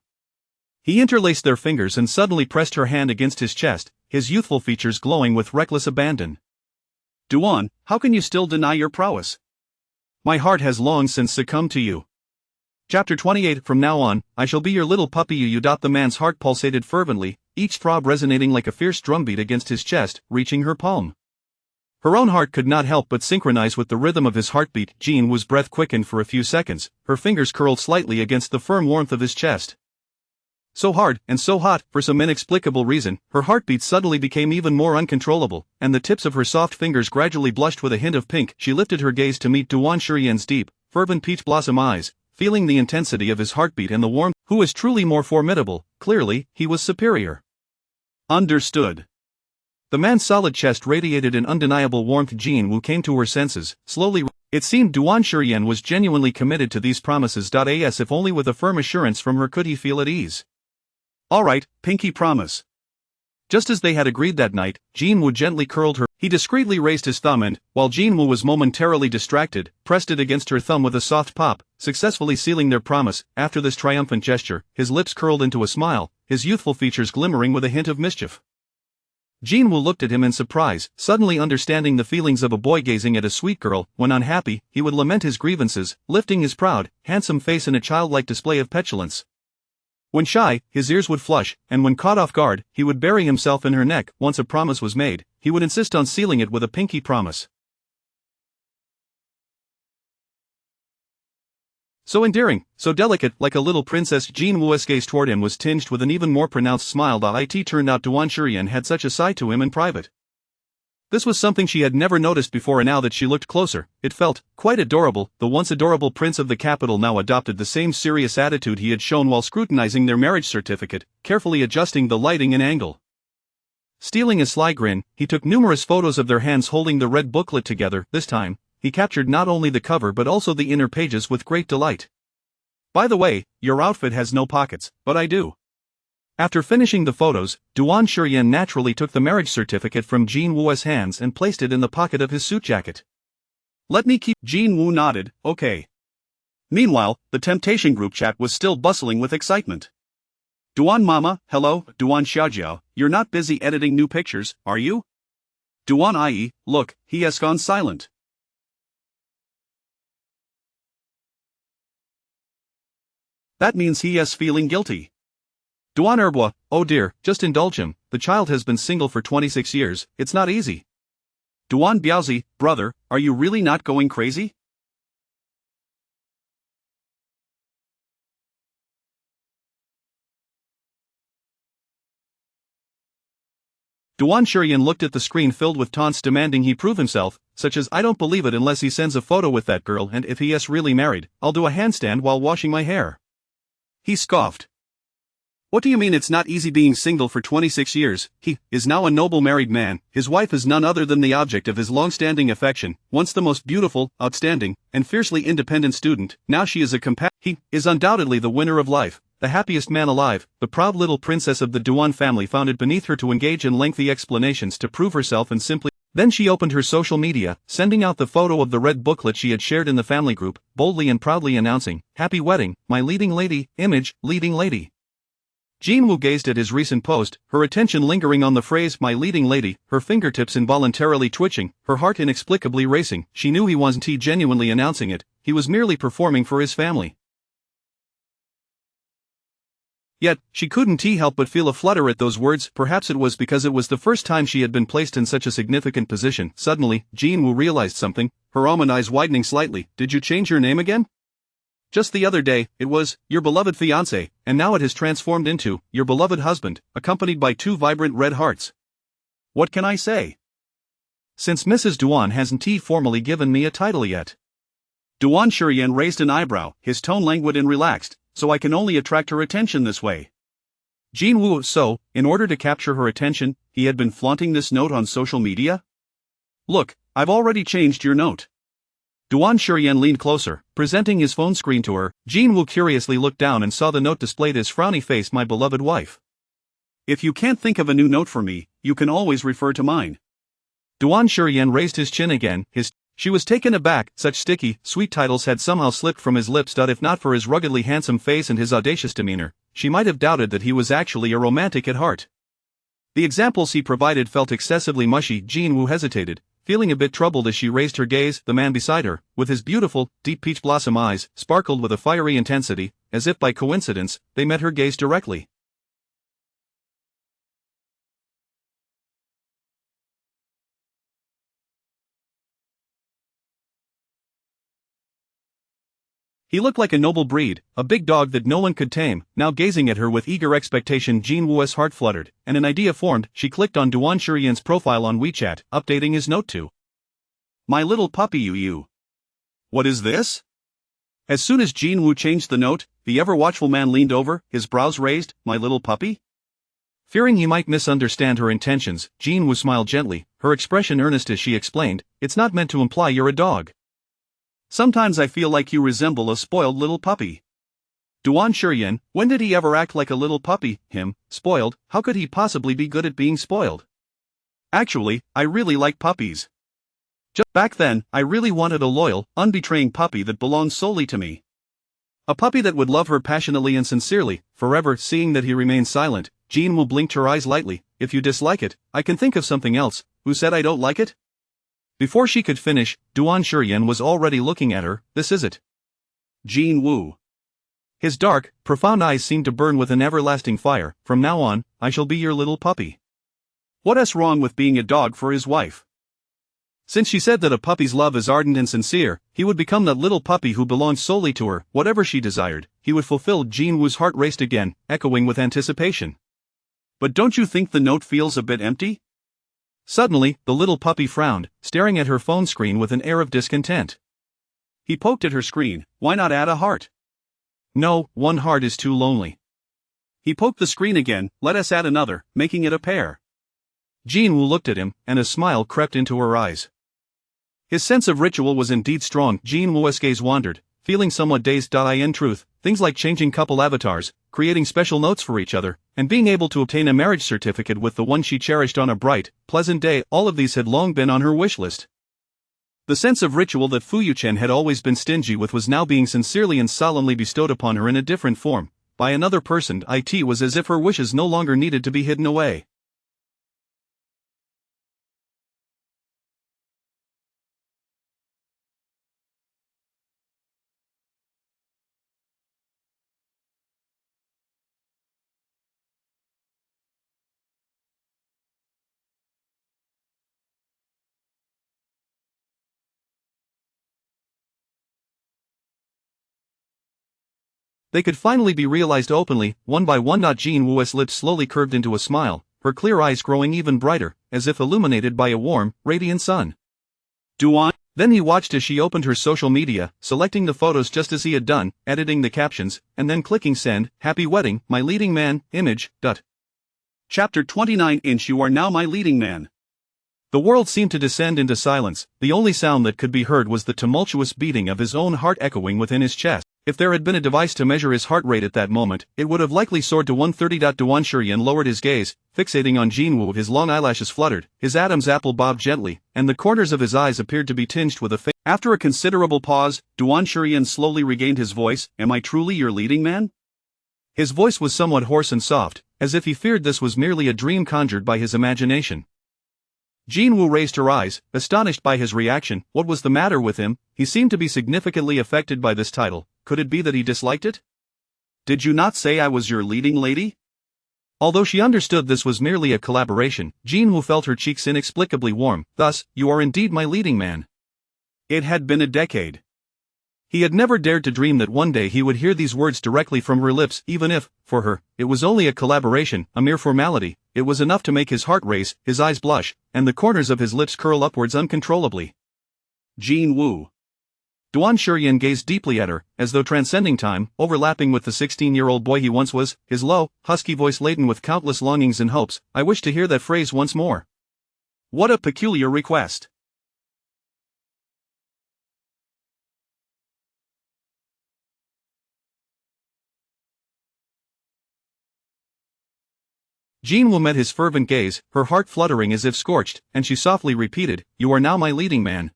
He interlaced their fingers and suddenly pressed her hand against his chest, his youthful features glowing with reckless abandon. "Duan, how can you still deny your prowess? My heart has long since succumbed to you." Chapter 28. From now on, I shall be your little puppy you. The man's heart pulsated fervently, each throb resonating like a fierce drumbeat against his chest, reaching her palm. Her own heart could not help but synchronize with the rhythm of his heartbeat. Jean Wu's breath quickened for a few seconds, her fingers curled slightly against the firm warmth of his chest. So hard, and so hot, for some inexplicable reason, her heartbeat suddenly became even more uncontrollable, and the tips of her soft fingers gradually blushed with a hint of pink. She lifted her gaze to meet Duan Shurian's deep, fervent peach blossom eyes, feeling the intensity of his heartbeat and the warmth. Who was truly more formidable? Clearly, he was superior. Understood. The man's solid chest radiated an undeniable warmth. Jean Wu came to her senses, slowly. It seemed Duan Shurian was genuinely committed to these promises. As if only with a firm assurance from her could he feel at ease. All right, pinky promise. Just as they had agreed that night, Jean Wu gently curled her. He discreetly raised his thumb and, while Jean Wu was momentarily distracted, pressed it against her thumb with a soft pop, successfully sealing their promise. After this triumphant gesture, his lips curled into a smile, his youthful features glimmering with a hint of mischief. Jean Wu looked at him in surprise, suddenly understanding the feelings of a boy gazing at a sweet girl. When unhappy, he would lament his grievances, lifting his proud, handsome face in a childlike display of petulance. When shy, his ears would flush, and when caught off guard, he would bury himself in her neck. Once a promise was made, he would insist on sealing it with a pinky promise. So endearing, so delicate, like a little princess. Jean Wu's gaze toward him was tinged with an even more pronounced smile. It turned out Duan Shurian had such a side to him in private. This was something she had never noticed before, and now that she looked closer, it felt quite adorable. The once adorable prince of the capital now adopted the same serious attitude he had shown while scrutinizing their marriage certificate, carefully adjusting the lighting and angle. Stealing a sly grin, he took numerous photos of their hands holding the red booklet together. This time, he captured not only the cover but also the inner pages with great delight. By the way, your outfit has no pockets, but I do. After finishing the photos, Duan Shurian naturally took the marriage certificate from Jean Wu's hands and placed it in the pocket of his suit jacket. Let me keep. Jean Wu nodded, okay. Meanwhile, the temptation group chat was still bustling with excitement. Duan Mama, hello, Duan Xiaojiao, you're not busy editing new pictures, are you? Duan Ie, look, he has gone silent. That means he is feeling guilty. Duan Erbo, oh dear, just indulge him, the child has been single for 26 years, it's not easy. Duan Biaozi, brother, are you really not going crazy? Duan Shurian looked at the screen filled with taunts demanding he prove himself, such as I don't believe it unless he sends a photo with that girl, and if he is really married, I'll do a handstand while washing my hair. He scoffed. What do you mean it's not easy being single for 26 years? He is now a noble married man, his wife is none other than the object of his long-standing affection, once the most beautiful, outstanding, and fiercely independent student, now she is He is undoubtedly the winner of life, the happiest man alive, the proud little princess of the Duan family found it beneath her to engage in lengthy explanations to prove herself and simply. Then she opened her social media, sending out the photo of the red booklet she had shared in the family group, boldly and proudly announcing, "Happy wedding, my leading lady," image, leading lady. Jean Wu gazed at his recent post, her attention lingering on the phrase "my leading lady," her fingertips involuntarily twitching, her heart inexplicably racing. She knew he wasn't genuinely announcing it, he was merely performing for his family. Yet, she couldn't help but feel a flutter at those words. Perhaps it was because it was the first time she had been placed in such a significant position. Suddenly, Jean Wu realized something, her almond eyes widening slightly. Did you change your name again? Just the other day, it was, your beloved fiancé, and now it has transformed into, your beloved husband, accompanied by 2 vibrant red hearts. What can I say? Since Mrs. Duan hasn't formally given me a title yet. Duan Shurian raised an eyebrow, his tone languid and relaxed, so I can only attract her attention this way. Jean Wu, so, in order to capture her attention, he had been flaunting this note on social media? Look, I've already changed your note. Duan Shurian leaned closer, presenting his phone screen to her. Jean Wu curiously looked down and saw the note displayed as frowny face, my beloved wife. If you can't think of a new note for me, you can always refer to mine. Duan Shurian raised his chin again, She was taken aback, such sticky, sweet titles had somehow slipped from his lips. If not for his ruggedly handsome face and his audacious demeanor, she might have doubted that he was actually a romantic at heart. The examples he provided felt excessively mushy. Jean Wu hesitated, feeling a bit troubled as she raised her gaze. The man beside her, with his beautiful, deep peach blossom eyes, sparkled with a fiery intensity, as if by coincidence, they met her gaze directly. He looked like a noble breed, a big dog that no one could tame. Now gazing at her with eager expectation, Jin Woo's heart fluttered, and an idea formed. She clicked on Duan Shurian's profile on WeChat, updating his note to "My little puppy you. What is this?" As soon as Jin Woo changed the note, the ever-watchful man leaned over, his brows raised. "My little puppy?" Fearing he might misunderstand her intentions, Jin Woo smiled gently, her expression earnest as she explained, "It's not meant to imply you're a dog. Sometimes I feel like you resemble a spoiled little puppy." Duan Shurian, when did he ever act like a little puppy? Him, spoiled, how could he possibly be good at being spoiled? Actually, I really like puppies. Just back then, I really wanted a loyal, unbetraying puppy that belonged solely to me. A puppy that would love her passionately and sincerely, forever. Seeing that he remained silent, Jin Woo blinked her eyes lightly. "If you dislike it, I can think of something else." "Who said I don't like it?" Before she could finish, Duan Shurian was already looking at her. "This is it." Jin Woo. His dark, profound eyes seemed to burn with an everlasting fire. "From now on, I shall be your little puppy." What's wrong with being a dog for his wife? Since she said that a puppy's love is ardent and sincere, he would become that little puppy who belonged solely to her. Whatever she desired, he would fulfill. Jin Woo's heart raced again, echoing with anticipation. "But don't you think the note feels a bit empty?" Suddenly, the little puppy frowned, staring at her phone screen with an air of discontent. He poked at her screen. "Why not add a heart?" "No, one heart is too lonely." He poked the screen again. "Let us add another, making it a pair." Jin Woo looked at him, and a smile crept into her eyes. His sense of ritual was indeed strong. Jin Woo's gaze wandered, feeling somewhat dazed. In truth, things like changing couple avatars, creating special notes for each other, and being able to obtain a marriage certificate with the one she cherished on a bright, pleasant day, all of these had long been on her wish list. The sense of ritual that Fu Yuchen had always been stingy with was now being sincerely and solemnly bestowed upon her in a different form, by another person. It was as if her wishes no longer needed to be hidden away. They could finally be realized openly, one by one. Jin Woo's lips slowly curved into a smile, her clear eyes growing even brighter, as if illuminated by a warm, radiant sun. "Duan?" Then he watched as she opened her social media, selecting the photos just as he had done, editing the captions, and then clicking send. "Happy wedding, my leading man, image. Chapter 29. You are now my leading man. The world seemed to descend into silence. The only sound that could be heard was the tumultuous beating of his own heart echoing within his chest. If there had been a device to measure his heart rate at that moment, it would have likely soared to 130. Duan Shurian lowered his gaze, fixating on Jin Woo. His long eyelashes fluttered, his Adam's apple bobbed gently, and the corners of his eyes appeared to be tinged with a faint. After a considerable pause, Duan Shurian slowly regained his voice. "Am I truly your leading man?" His voice was somewhat hoarse and soft, as if he feared this was merely a dream conjured by his imagination. Jin Woo raised her eyes, astonished by his reaction. What was the matter with him? He seemed to be significantly affected by this title. Could it be that he disliked it? "Did you not say I was your leading lady?" Although she understood this was merely a collaboration, Jin Woo felt her cheeks inexplicably warm. "Thus, you are indeed my leading man." It had been a decade. He had never dared to dream that one day he would hear these words directly from her lips. Even if, for her, it was only a collaboration, a mere formality, it was enough to make his heart race, his eyes blush, and the corners of his lips curl upwards uncontrollably. Jin Woo. Duan Shurian gazed deeply at her, as though transcending time, overlapping with the 16-year-old boy he once was, his low, husky voice laden with countless longings and hopes. "I wish to hear that phrase once more." What a peculiar request. Jin Woo met his fervent gaze, her heart fluttering as if scorched, and she softly repeated, "You are now my leading man."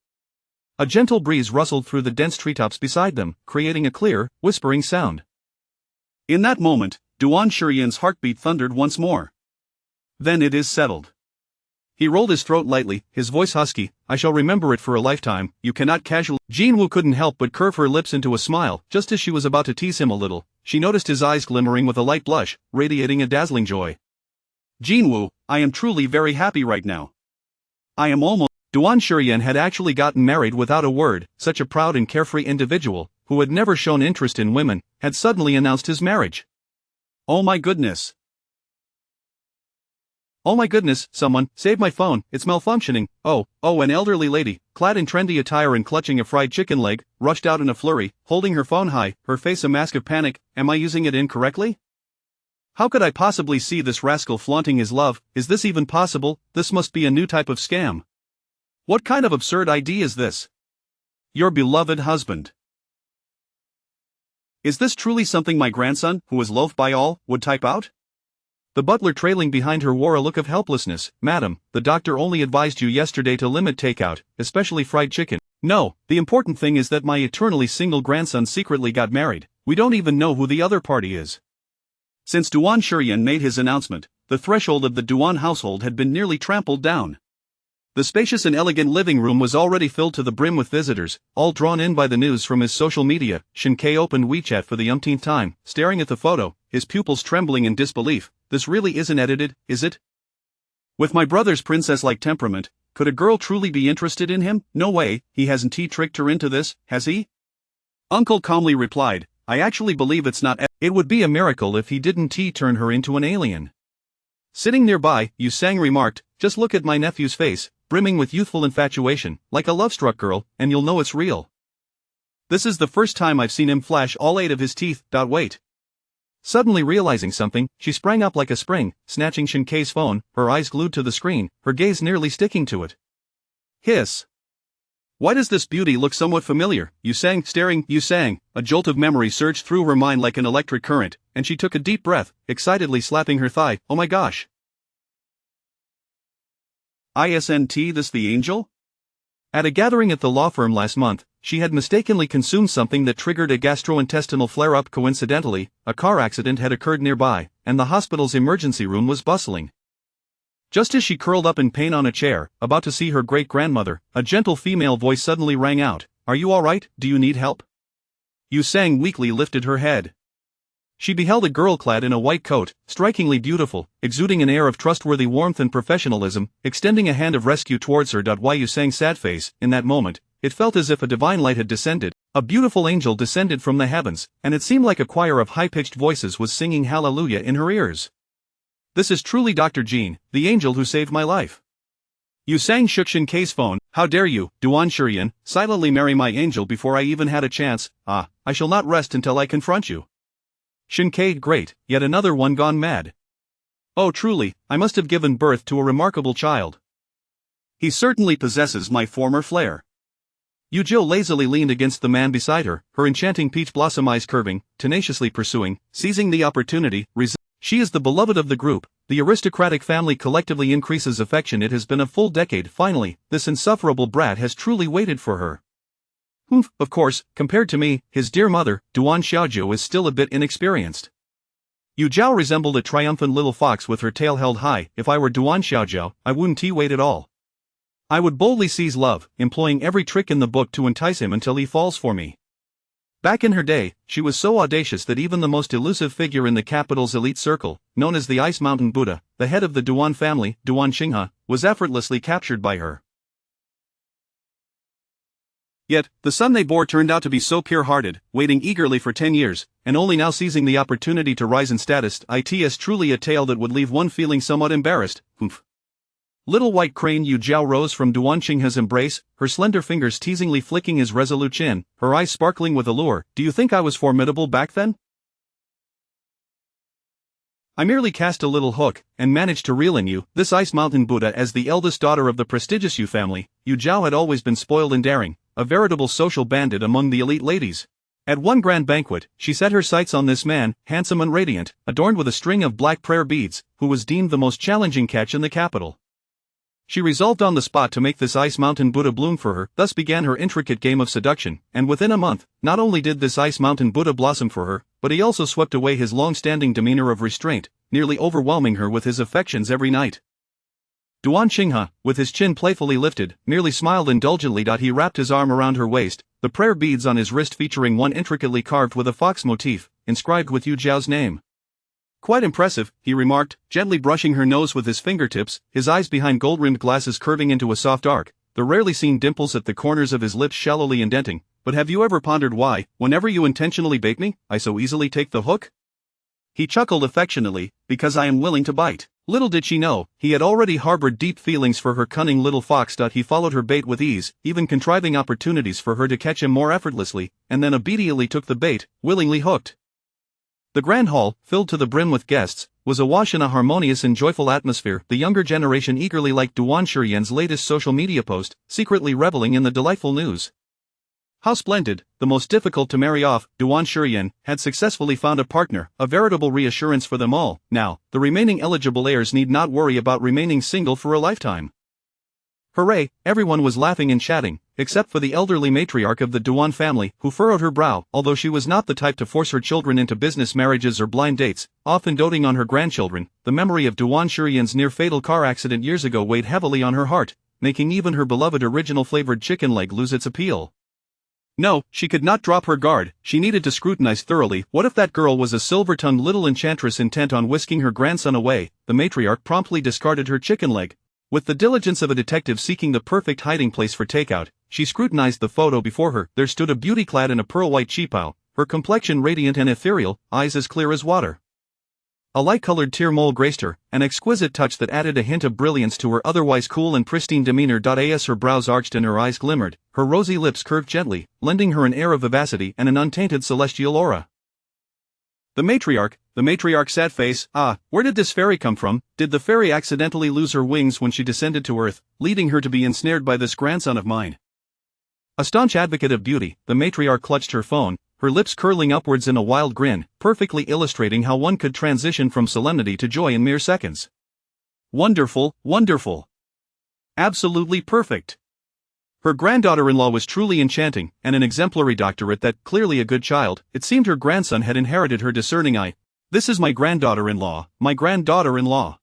A gentle breeze rustled through the dense treetops beside them, creating a clear, whispering sound. In that moment, Duan Shurian's heartbeat thundered once more. "Then it is settled." He rolled his throat lightly, his voice husky. I shall remember it for a lifetime. You cannot casually. Jinwoo couldn't help but curve her lips into a smile. Just as she was about to tease him a little, she noticed his eyes glimmering with a light blush, radiating a dazzling joy. Jinwoo, I am truly very happy right now. I am almost. Duan Shuryan had actually gotten married without a word. Such a proud and carefree individual, who had never shown interest in women, had suddenly announced his marriage. Oh my goodness. Oh my goodness, someone, save my phone, it's malfunctioning. Oh, an elderly lady, clad in trendy attire and clutching a fried chicken leg, rushed out in a flurry, holding her phone high, her face a mask of panic. Am I using it incorrectly? How could I possibly see this rascal flaunting his love? Is this even possible? This must be a new type of scam. What kind of absurd idea is this? Your beloved husband. Is this truly something my grandson, who is loathed by all, would type out? The butler trailing behind her wore a look of helplessness. Madam, the doctor only advised you yesterday to limit takeout, especially fried chicken. No, the important thing is that my eternally single grandson secretly got married. We don't even know who the other party is. Since Duan Shuryan made his announcement, the threshold of the Duan household had been nearly trampled down. The spacious and elegant living room was already filled to the brim with visitors, all drawn in by the news from his social media. Shin Kei opened WeChat for the umpteenth time, staring at the photo, his pupils trembling in disbelief. This really isn't edited, is it? With my brother's princess-like temperament, could a girl truly be interested in him? No way, he hasn't tricked her into this, has he? Uncle calmly replied, I actually believe it's not. It would be a miracle if he didn't turn her into an alien. Sitting nearby, Yu Sang remarked, just look at my nephew's face, brimming with youthful infatuation, like a love-struck girl, and you'll know it's real. This is the first time I've seen him flash all 8 of his teeth. Wait. Suddenly realizing something, she sprang up like a spring, snatching Shin Kei's phone, her eyes glued to the screen, her gaze nearly sticking to it. Hiss. Why does this beauty look somewhat familiar? Yu Sang staring. Yu Sang, a jolt of memory surged through her mind like an electric current, and she took a deep breath, excitedly slapping her thigh. Oh my gosh. Isn't this the angel? At a gathering at the law firm last month, she had mistakenly consumed something that triggered a gastrointestinal flare-up. Coincidentally, a car accident had occurred nearby, and the hospital's emergency room was bustling. Just as she curled up in pain on a chair, about to see her great-grandmother, a gentle female voice suddenly rang out. Are you alright? Do you need help? Yu Sang weakly lifted her head. She beheld a girl clad in a white coat, strikingly beautiful, exuding an air of trustworthy warmth and professionalism, extending a hand of rescue towards her. Why Yu Sang's sad face, in that moment, it felt as if a divine light had descended, a beautiful angel descended from the heavens, and it seemed like a choir of high-pitched voices was singing hallelujah in her ears. This is truly Dr. Jean, the angel who saved my life. Yu Sang shook Shin Kei's phone. How dare you, Duan Shuryan, silently marry my angel before I even had a chance. I shall not rest until I confront you. Shin Kei, great, yet another one gone mad. Oh truly, I must have given birth to a remarkable child. He certainly possesses my former flair. Yu Jiu lazily leaned against the man beside her, her enchanting peach blossom eyes curving, tenaciously pursuing, seizing the opportunity. She is the beloved of the group, the aristocratic family collectively increases affection. It has been a full decade. Finally, this insufferable brat has truly waited for her. Of course, compared to me, his dear mother, Duan Xiaojiu is still a bit inexperienced. Yu Jiao resembled a triumphant little fox with her tail held high. If I were Duan Xiaojiu, I wouldn't wait at all. I would boldly seize love, employing every trick in the book to entice him until he falls for me. Back in her day, she was so audacious that even the most elusive figure in the capital's elite circle, known as the Ice Mountain Buddha, the head of the Duan family, Duan Xinghe, was effortlessly captured by her. Yet, the son they bore turned out to be so pure-hearted, waiting eagerly for 10 years, and only now seizing the opportunity to rise in status. It's truly a tale that would leave one feeling somewhat embarrassed. Little white crane Yu Jiao rose from Duan Xinghe's embrace, her slender fingers teasingly flicking his resolute chin, her eyes sparkling with allure. Do you think I was formidable back then? I merely cast a little hook, and managed to reel in you. This Ice Mountain Buddha. As the eldest daughter of the prestigious Yu family, Yu Jiao had always been spoiled and daring, a veritable social bandit among the elite ladies. At one grand banquet, she set her sights on this man, handsome and radiant, adorned with a string of black prayer beads, who was deemed the most challenging catch in the capital. She resolved on the spot to make this Ice Mountain Buddha bloom for her. Thus began her intricate game of seduction, and within a month, not only did this Ice Mountain Buddha blossom for her, but he also swept away his long-standing demeanor of restraint, nearly overwhelming her with his affections every night. Duan Xinghe, with his chin playfully lifted, merely smiled indulgently. He wrapped his arm around her waist, the prayer beads on his wrist featuring one intricately carved with a fox motif, inscribed with Yu Zhao's name. Quite impressive, he remarked, gently brushing her nose with his fingertips, his eyes behind gold-rimmed glasses curving into a soft arc, the rarely seen dimples at the corners of his lips shallowly indenting. But have you ever pondered why, whenever you intentionally bait me, I so easily take the hook? He chuckled affectionately, because I am willing to bite. Little did she know, he had already harbored deep feelings for her cunning little fox. He followed her bait with ease, even contriving opportunities for her to catch him more effortlessly, and then obediently took the bait, willingly hooked. The grand hall, filled to the brim with guests, was awash in a harmonious and joyful atmosphere. The younger generation eagerly liked Duan Shiyan's latest social media post, secretly reveling in the delightful news. How splendid, the most difficult to marry off, Duan Shiyan, had successfully found a partner, a veritable reassurance for them all. Now, the remaining eligible heirs need not worry about remaining single for a lifetime. Hooray, everyone was laughing and chatting, except for the elderly matriarch of the Duan family, who furrowed her brow. Although she was not the type to force her children into business marriages or blind dates, often doting on her grandchildren, the memory of Duan Shiyan's near-fatal car accident years ago weighed heavily on her heart, making even her beloved original-flavored chicken leg lose its appeal. No, she could not drop her guard. She needed to scrutinize thoroughly. What if that girl was a silver-tongued little enchantress intent on whisking her grandson away? The matriarch promptly discarded her chicken leg. With the diligence of a detective seeking the perfect hiding place for takeout, she scrutinized the photo before her. There stood a beauty clad in a pearl-white cheapao, her complexion radiant and ethereal, eyes as clear as water. A light-colored tear mole graced her, an exquisite touch that added a hint of brilliance to her otherwise cool and pristine demeanor. As her brows arched and her eyes glimmered, her rosy lips curved gently, lending her an air of vivacity and an untainted celestial aura. The matriarch sad face. Ah, where did this fairy come from? Did the fairy accidentally lose her wings when she descended to earth, leading her to be ensnared by this grandson of mine? A staunch advocate of beauty, the matriarch clutched her phone, her lips curling upwards in a wild grin, perfectly illustrating how one could transition from solemnity to joy in mere seconds. Wonderful, wonderful. Absolutely perfect. Her granddaughter-in-law was truly enchanting, and an exemplary doctor at that. Clearly a good child. It seemed her grandson had inherited her discerning eye. This is my granddaughter-in-law, my granddaughter-in-law.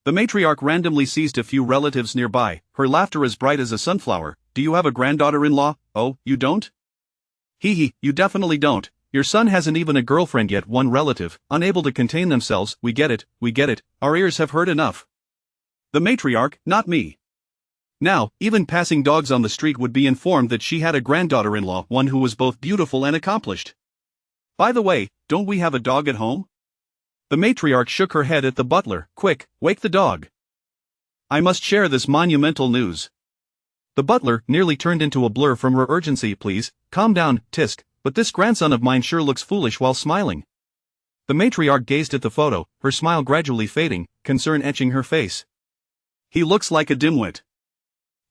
The matriarch randomly seized a few relatives nearby, her laughter as bright as a sunflower. Do you have a granddaughter-in-law? Oh, you don't? Hee, you definitely don't. Your son hasn't even a girlfriend yet. One relative, unable to contain themselves. We get it, our ears have heard enough. The matriarch, not me. Now, even passing dogs on the street would be informed that she had a granddaughter-in-law, one who was both beautiful and accomplished. By the way, don't we have a dog at home? The matriarch shook her head at the butler. Quick, wake the dog. I must share this monumental news. The butler nearly turned into a blur from her urgency. Please, calm down, Tisk, but this grandson of mine sure looks foolish while smiling. The matriarch gazed at the photo, her smile gradually fading, concern etching her face. He looks like a dimwit.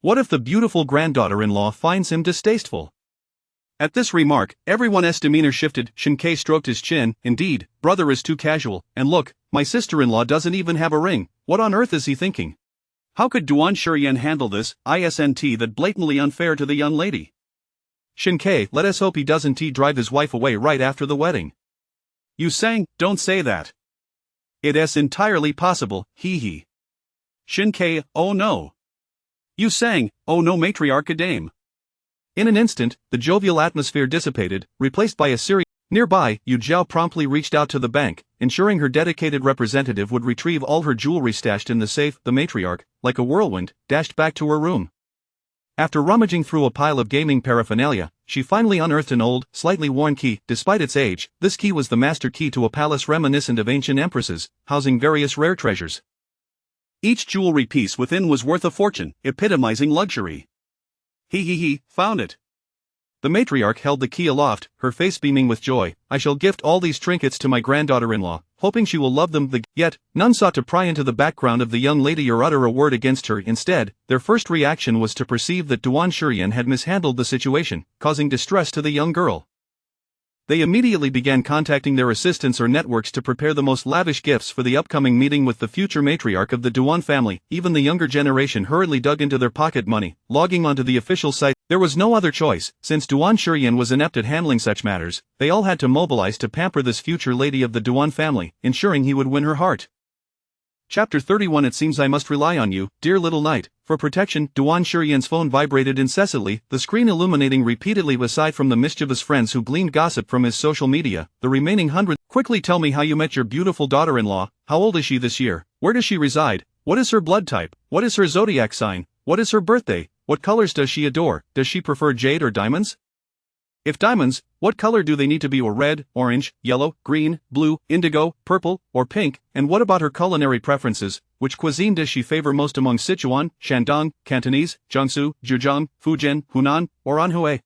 What if the beautiful granddaughter-in-law finds him distasteful? At this remark, everyone's demeanor shifted. Shinkei stroked his chin. Indeed, brother is too casual, and look, my sister-in-law doesn't even have a ring. What on earth is he thinking? How could Duan Shiyan handle this? Isn't that blatantly unfair to the young lady? Shinkei, let us hope he doesn't drive his wife away right after the wedding. You sang, don't say that. It's entirely possible, hee. Shinkei, oh no. You sang, oh no matriarch dame. In an instant, the jovial atmosphere dissipated, replaced by a serious. Nearby, Yu Zhao promptly reached out to the bank, ensuring her dedicated representative would retrieve all her jewelry stashed in the safe. The matriarch, like a whirlwind, dashed back to her room. After rummaging through a pile of gaming paraphernalia, she finally unearthed an old, slightly worn key. Despite its age, this key was the master key to a palace reminiscent of ancient empresses, housing various rare treasures. Each jewelry piece within was worth a fortune, epitomizing luxury. He, found it. The matriarch held the key aloft, her face beaming with joy. I shall gift all these trinkets to my granddaughter-in-law, hoping she will love them. Yet, none sought to pry into the background of the young lady or utter a word against her. Instead, their first reaction was to perceive that Duan Shiyan had mishandled the situation, causing distress to the young girl. They immediately began contacting their assistants or networks to prepare the most lavish gifts for the upcoming meeting with the future matriarch of the Duan family. Even the younger generation hurriedly dug into their pocket money, logging onto the official site. There was no other choice, since Duan Shiyan was inept at handling such matters. They all had to mobilize to pamper this future lady of the Duan family, ensuring he would win her heart. Chapter 31. It seems I must rely on you, dear little knight, for protection. Duan Shurian's phone vibrated incessantly, the screen illuminating repeatedly. Aside from the mischievous friends who gleaned gossip from his social media, the remaining hundred. Quickly tell me how you met your beautiful daughter-in-law. How old is she this year? Where does she reside? What is her blood type? What is her zodiac sign? What is her birthday? What colors does she adore? Does she prefer jade or diamonds? If diamonds, what color do they need to be? Or red, orange, yellow, green, blue, indigo, purple, or pink? And what about her culinary preferences? Which cuisine does she favor most among Sichuan, Shandong, Cantonese, Jiangsu, Zhejiang, Fujian, Hunan, or Anhui?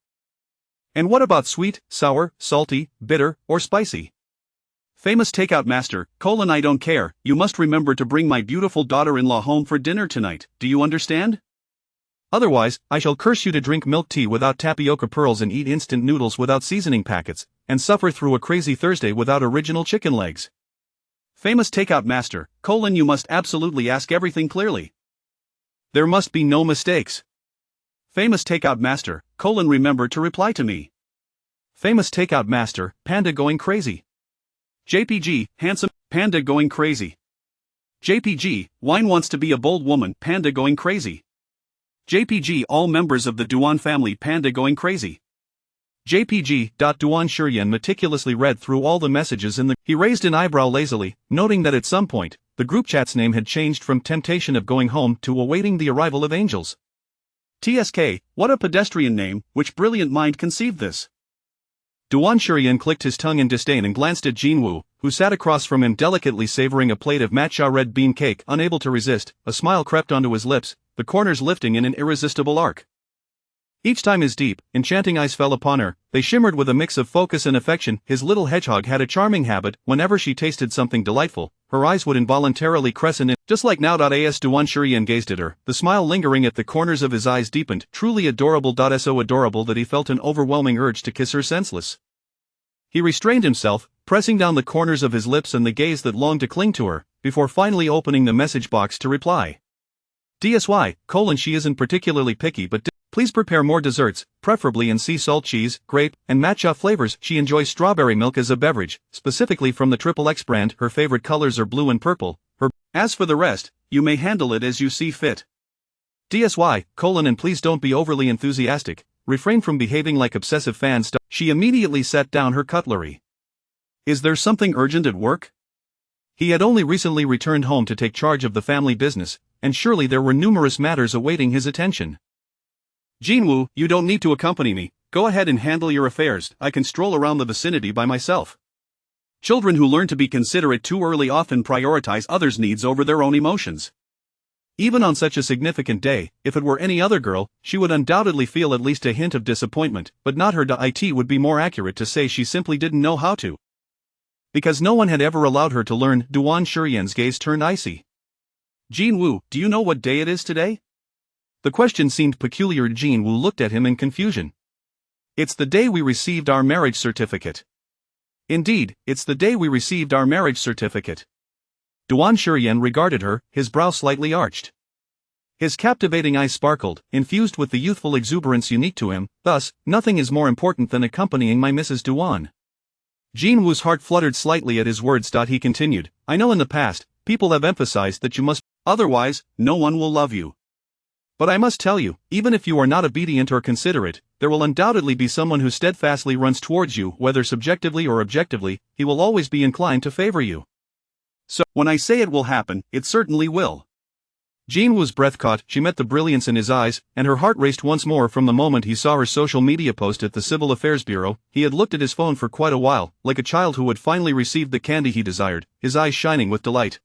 And what about sweet, sour, salty, bitter, or spicy? Famous takeout master, I don't care, you must remember to bring my beautiful daughter-in-law home for dinner tonight, do you understand? Otherwise, I shall curse you to drink milk tea without tapioca pearls and eat instant noodles without seasoning packets, and suffer through a crazy Thursday without original chicken legs. Famous takeout master, you must absolutely ask everything clearly. There must be no mistakes. Famous takeout master, remember to reply to me. Famous takeout master, panda going crazy. JPG, handsome, panda going crazy. JPG, wine wants to be a bold woman, panda going crazy. JPG, all members of the Duan family, panda going crazy. JPG. Duan Shurian meticulously read through all the messages in the. He raised an eyebrow lazily, noting that at some point, the group chat's name had changed from temptation of going home to awaiting the arrival of angels. TSK, what a pedestrian name, which brilliant mind conceived this? Duan Shurian clicked his tongue in disdain and glanced at Jinwoo, who sat across from him delicately savoring a plate of matcha red bean cake. Unable to resist, a smile crept onto his lips, the corners lifting in an irresistible arc. Each time his deep, enchanting eyes fell upon her, they shimmered with a mix of focus and affection. His little hedgehog had a charming habit. Whenever she tasted something delightful, her eyes would involuntarily crescent in, just like now. As Duan Shurian gazed at her, the smile lingering at the corners of his eyes deepened. Truly adorable. So adorable that he felt an overwhelming urge to kiss her senseless. He restrained himself, pressing down the corners of his lips and the gaze that longed to cling to her, before finally opening the message box to reply. DSY, she isn't particularly picky, but please prepare more desserts, preferably in sea salt cheese, grape, and matcha flavors. She enjoys strawberry milk as a beverage, specifically from the XXX brand. Her favorite colors are blue and purple. As for the rest, you may handle it as you see fit. DSY, and please don't be overly enthusiastic, refrain from behaving like obsessive fans. She immediately set down her cutlery. Is there something urgent at work? He had only recently returned home to take charge of the family business, and surely there were numerous matters awaiting his attention. Jinwoo, you don't need to accompany me, go ahead and handle your affairs, I can stroll around the vicinity by myself. Children who learn to be considerate too early often prioritize others' needs over their own emotions. Even on such a significant day, if it were any other girl, she would undoubtedly feel at least a hint of disappointment, but not her. It would be more accurate to say she simply didn't know how to. Because no one had ever allowed her to learn. Duan Shurian's gaze turned icy. Jinwoo, do you know what day it is today? The question seemed peculiar. Jinwoo looked at him in confusion. It's the day we received our marriage certificate. Indeed, it's the day we received our marriage certificate. Duan Shurian regarded her, his brow slightly arched. His captivating eyes sparkled, infused with the youthful exuberance unique to him. Thus, nothing is more important than accompanying my Mrs. Duan. Jinwoo's heart fluttered slightly at his words. He continued, I know in the past, people have emphasized that you must, otherwise, no one will love you. But I must tell you, even if you are not obedient or considerate, there will undoubtedly be someone who steadfastly runs towards you. Whether subjectively or objectively, he will always be inclined to favor you. So, when I say it will happen, it certainly will. Jinwoo's breath caught. She met the brilliance in his eyes, and her heart raced once more from the moment he saw her social media post at the Civil Affairs Bureau. He had looked at his phone for quite a while, like a child who had finally received the candy he desired, his eyes shining with delight.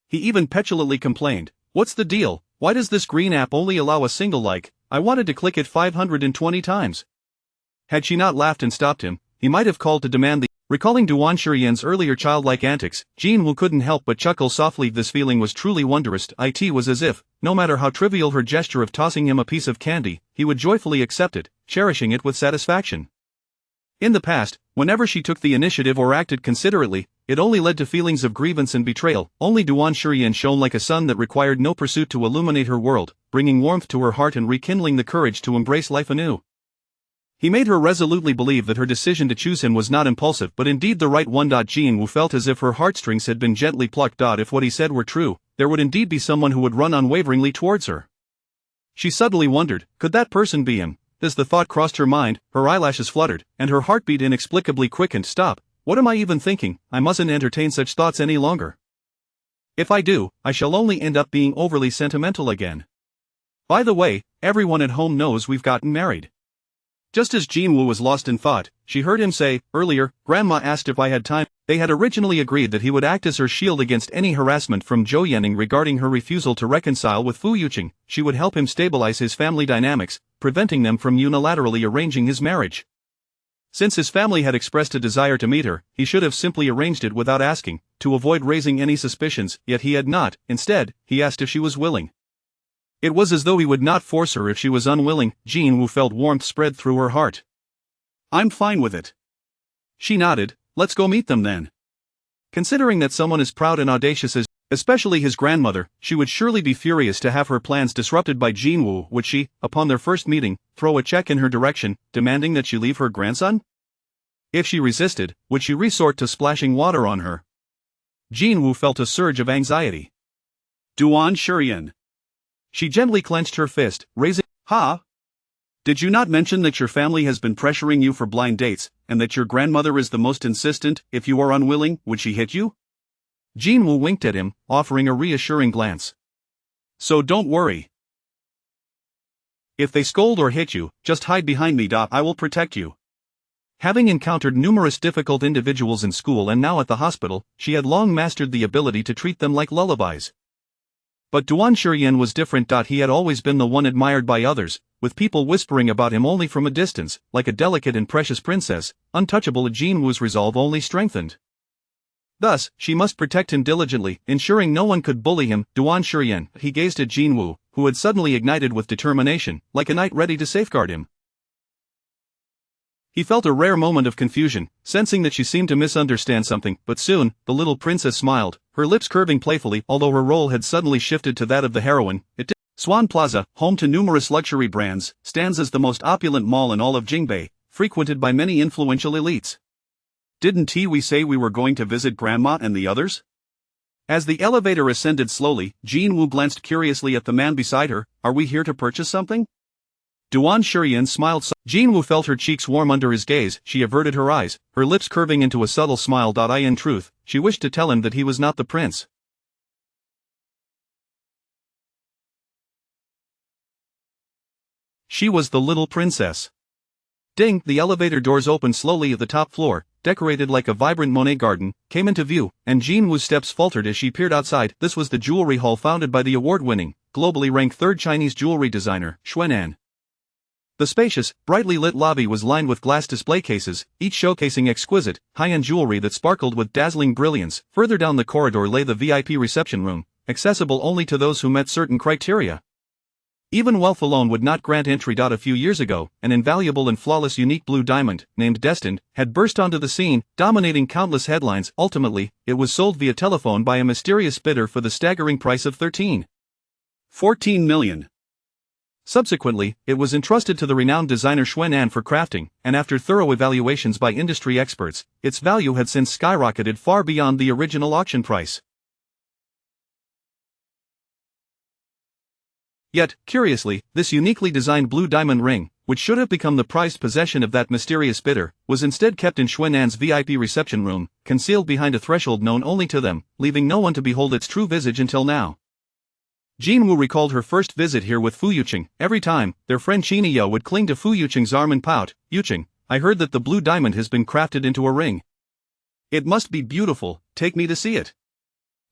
He even petulantly complained, what's the deal, why does this green app only allow a single like, I wanted to click it 520 times. Had she not laughed and stopped him, he might have called to demand the. Recalling Duan Shurian's earlier childlike antics, Jinwoo couldn't help but chuckle softly. This feeling was truly wondrous. It was as if, no matter how trivial her gesture of tossing him a piece of candy, he would joyfully accept it, cherishing it with satisfaction. In the past, whenever she took the initiative or acted considerately, it only led to feelings of grievance and betrayal. Only Duan Shurian shone like a sun that required no pursuit to illuminate her world, bringing warmth to her heart and rekindling the courage to embrace life anew. He made her resolutely believe that her decision to choose him was not impulsive but indeed the right one. Jin Woo felt as if her heartstrings had been gently plucked. If what he said were true, there would indeed be someone who would run unwaveringly towards her. She suddenly wondered, could that person be him? As the thought crossed her mind, her eyelashes fluttered, and her heartbeat inexplicably quickened. Stop, what am I even thinking? I mustn't entertain such thoughts any longer. If I do, I shall only end up being overly sentimental again. By the way, everyone at home knows we've gotten married. Just as Jin Woo was lost in thought, she heard him say, earlier, Grandma asked if I had time. They had originally agreed that he would act as her shield against any harassment from Zhou Yanning regarding her refusal to reconcile with Fu Yuqing. She would help him stabilize his family dynamics, preventing them from unilaterally arranging his marriage. Since his family had expressed a desire to meet her, he should have simply arranged it without asking, to avoid raising any suspicions, yet he had not. Instead, he asked if she was willing. It was as though he would not force her if she was unwilling. Jin Woo felt warmth spread through her heart. I'm fine with it. She nodded. Let's go meet them then. Considering that someone as proud and audacious as, especially his grandmother, she would surely be furious to have her plans disrupted by Jin Woo. Would she, upon their first meeting, throw a check in her direction, demanding that she leave her grandson? If she resisted, would she resort to splashing water on her? Jin Woo felt a surge of anxiety. Duan Shurian. She gently clenched her fist, raising, Did you not mention that your family has been pressuring you for blind dates, and that your grandmother is the most insistent? If you are unwilling, would she hit you? Jin Woo winked at him, offering a reassuring glance. So don't worry. If they scold or hit you, just hide behind me. I will protect you. Having encountered numerous difficult individuals in school and now at the hospital, she had long mastered the ability to treat them like lullabies. But Duan Shurian was different. He had always been the one admired by others, with people whispering about him only from a distance, like a delicate and precious princess. Untouchable. Jin Woo's resolve only strengthened. Thus, she must protect him diligently, ensuring no one could bully him. Duan Shurian, he gazed at Jin Woo, who had suddenly ignited with determination, like a knight ready to safeguard him. He felt a rare moment of confusion, sensing that she seemed to misunderstand something, but soon, the little princess smiled, her lips curving playfully. Although her role had suddenly shifted to that of the heroine, Swan Plaza, home to numerous luxury brands, stands as the most opulent mall in all of Jingbei, frequented by many influential elites. Didn't we say we were going to visit Grandma and the others? As the elevator ascended slowly, Jin Woo glanced curiously at the man beside her. Are we here to purchase something? Duan Shurian smiled. Jin Woo felt her cheeks warm under his gaze. She averted her eyes, her lips curving into a subtle smile. In truth, she wished to tell him that he was not the prince. She was the little princess. Ding! The elevator doors opened slowly at the top floor, decorated like a vibrant Monet garden, came into view, and Jin Woo's steps faltered as she peered outside. This was the jewelry hall founded by the award-winning, globally ranked third Chinese jewelry designer, Xuanan. The spacious, brightly lit lobby was lined with glass display cases, each showcasing exquisite, high-end jewelry that sparkled with dazzling brilliance. Further down the corridor lay the VIP reception room, accessible only to those who met certain criteria. Even wealth alone would not grant entry. A few years ago, an invaluable and flawless unique blue diamond, named Destined, had burst onto the scene, dominating countless headlines. Ultimately, it was sold via telephone by a mysterious bidder for the staggering price of 14 million. Subsequently, it was entrusted to the renowned designer Xuanan for crafting, and after thorough evaluations by industry experts, its value had since skyrocketed far beyond the original auction price. Yet, curiously, this uniquely designed blue diamond ring, which should have become the prized possession of that mysterious bidder, was instead kept in Xuanan's VIP reception room, concealed behind a threshold known only to them, leaving no one to behold its true visage until now. Jin Woo recalled her first visit here with Fu Yuqing. Every time, their friend Qin Yao would cling to Fu Yuqing's arm and pout. Yuqing, I heard that the blue diamond has been crafted into a ring. It must be beautiful, take me to see it.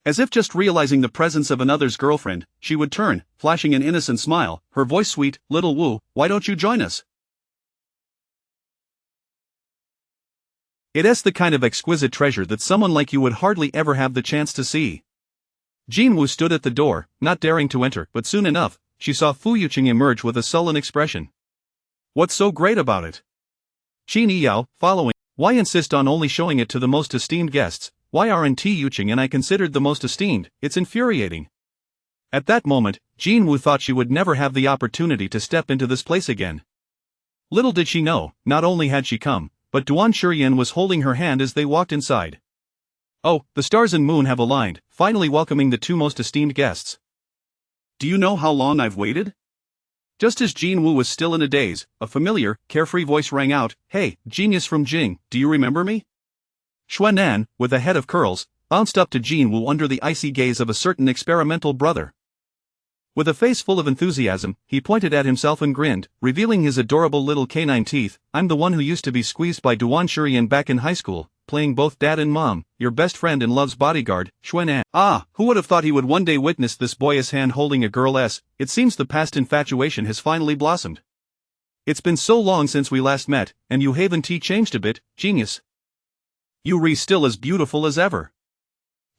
As if just realizing the presence of another's girlfriend, she would turn, flashing an innocent smile, her voice sweet. Little Woo, why don't you join us? It's the kind of exquisite treasure that someone like you would hardly ever have the chance to see. Jin Woo stood at the door, not daring to enter, but soon enough, she saw Fu Yuqing emerge with a sullen expression. What's so great about it? Qin Yao, following. Why insist on only showing it to the most esteemed guests? Why aren't Yuqing and I considered the most esteemed? It's infuriating. At that moment, Jin Woo thought she would never have the opportunity to step into this place again. Little did she know, not only had she come, but Duan Shurian was holding her hand as they walked inside. Oh, the stars and moon have aligned, finally welcoming the two most esteemed guests. Do you know how long I've waited? Just as Jin Woo was still in a daze, a familiar, carefree voice rang out, "Hey, genius from Jing, do you remember me?" Xuanan, with a head of curls, bounced up to Jin Woo under the icy gaze of a certain experimental brother. With a face full of enthusiasm, he pointed at himself and grinned, revealing his adorable little canine teeth. "I'm the one who used to be squeezed by Duan Shurian back in high school, playing both dad and mom, your best friend and love's bodyguard, Xuanan." Ah, who would have thought he would one day witness this boyish hand holding a girl's? It seems the past infatuation has finally blossomed. It's been so long since we last met, and you haven't changed a bit, genius. You re still as beautiful as ever.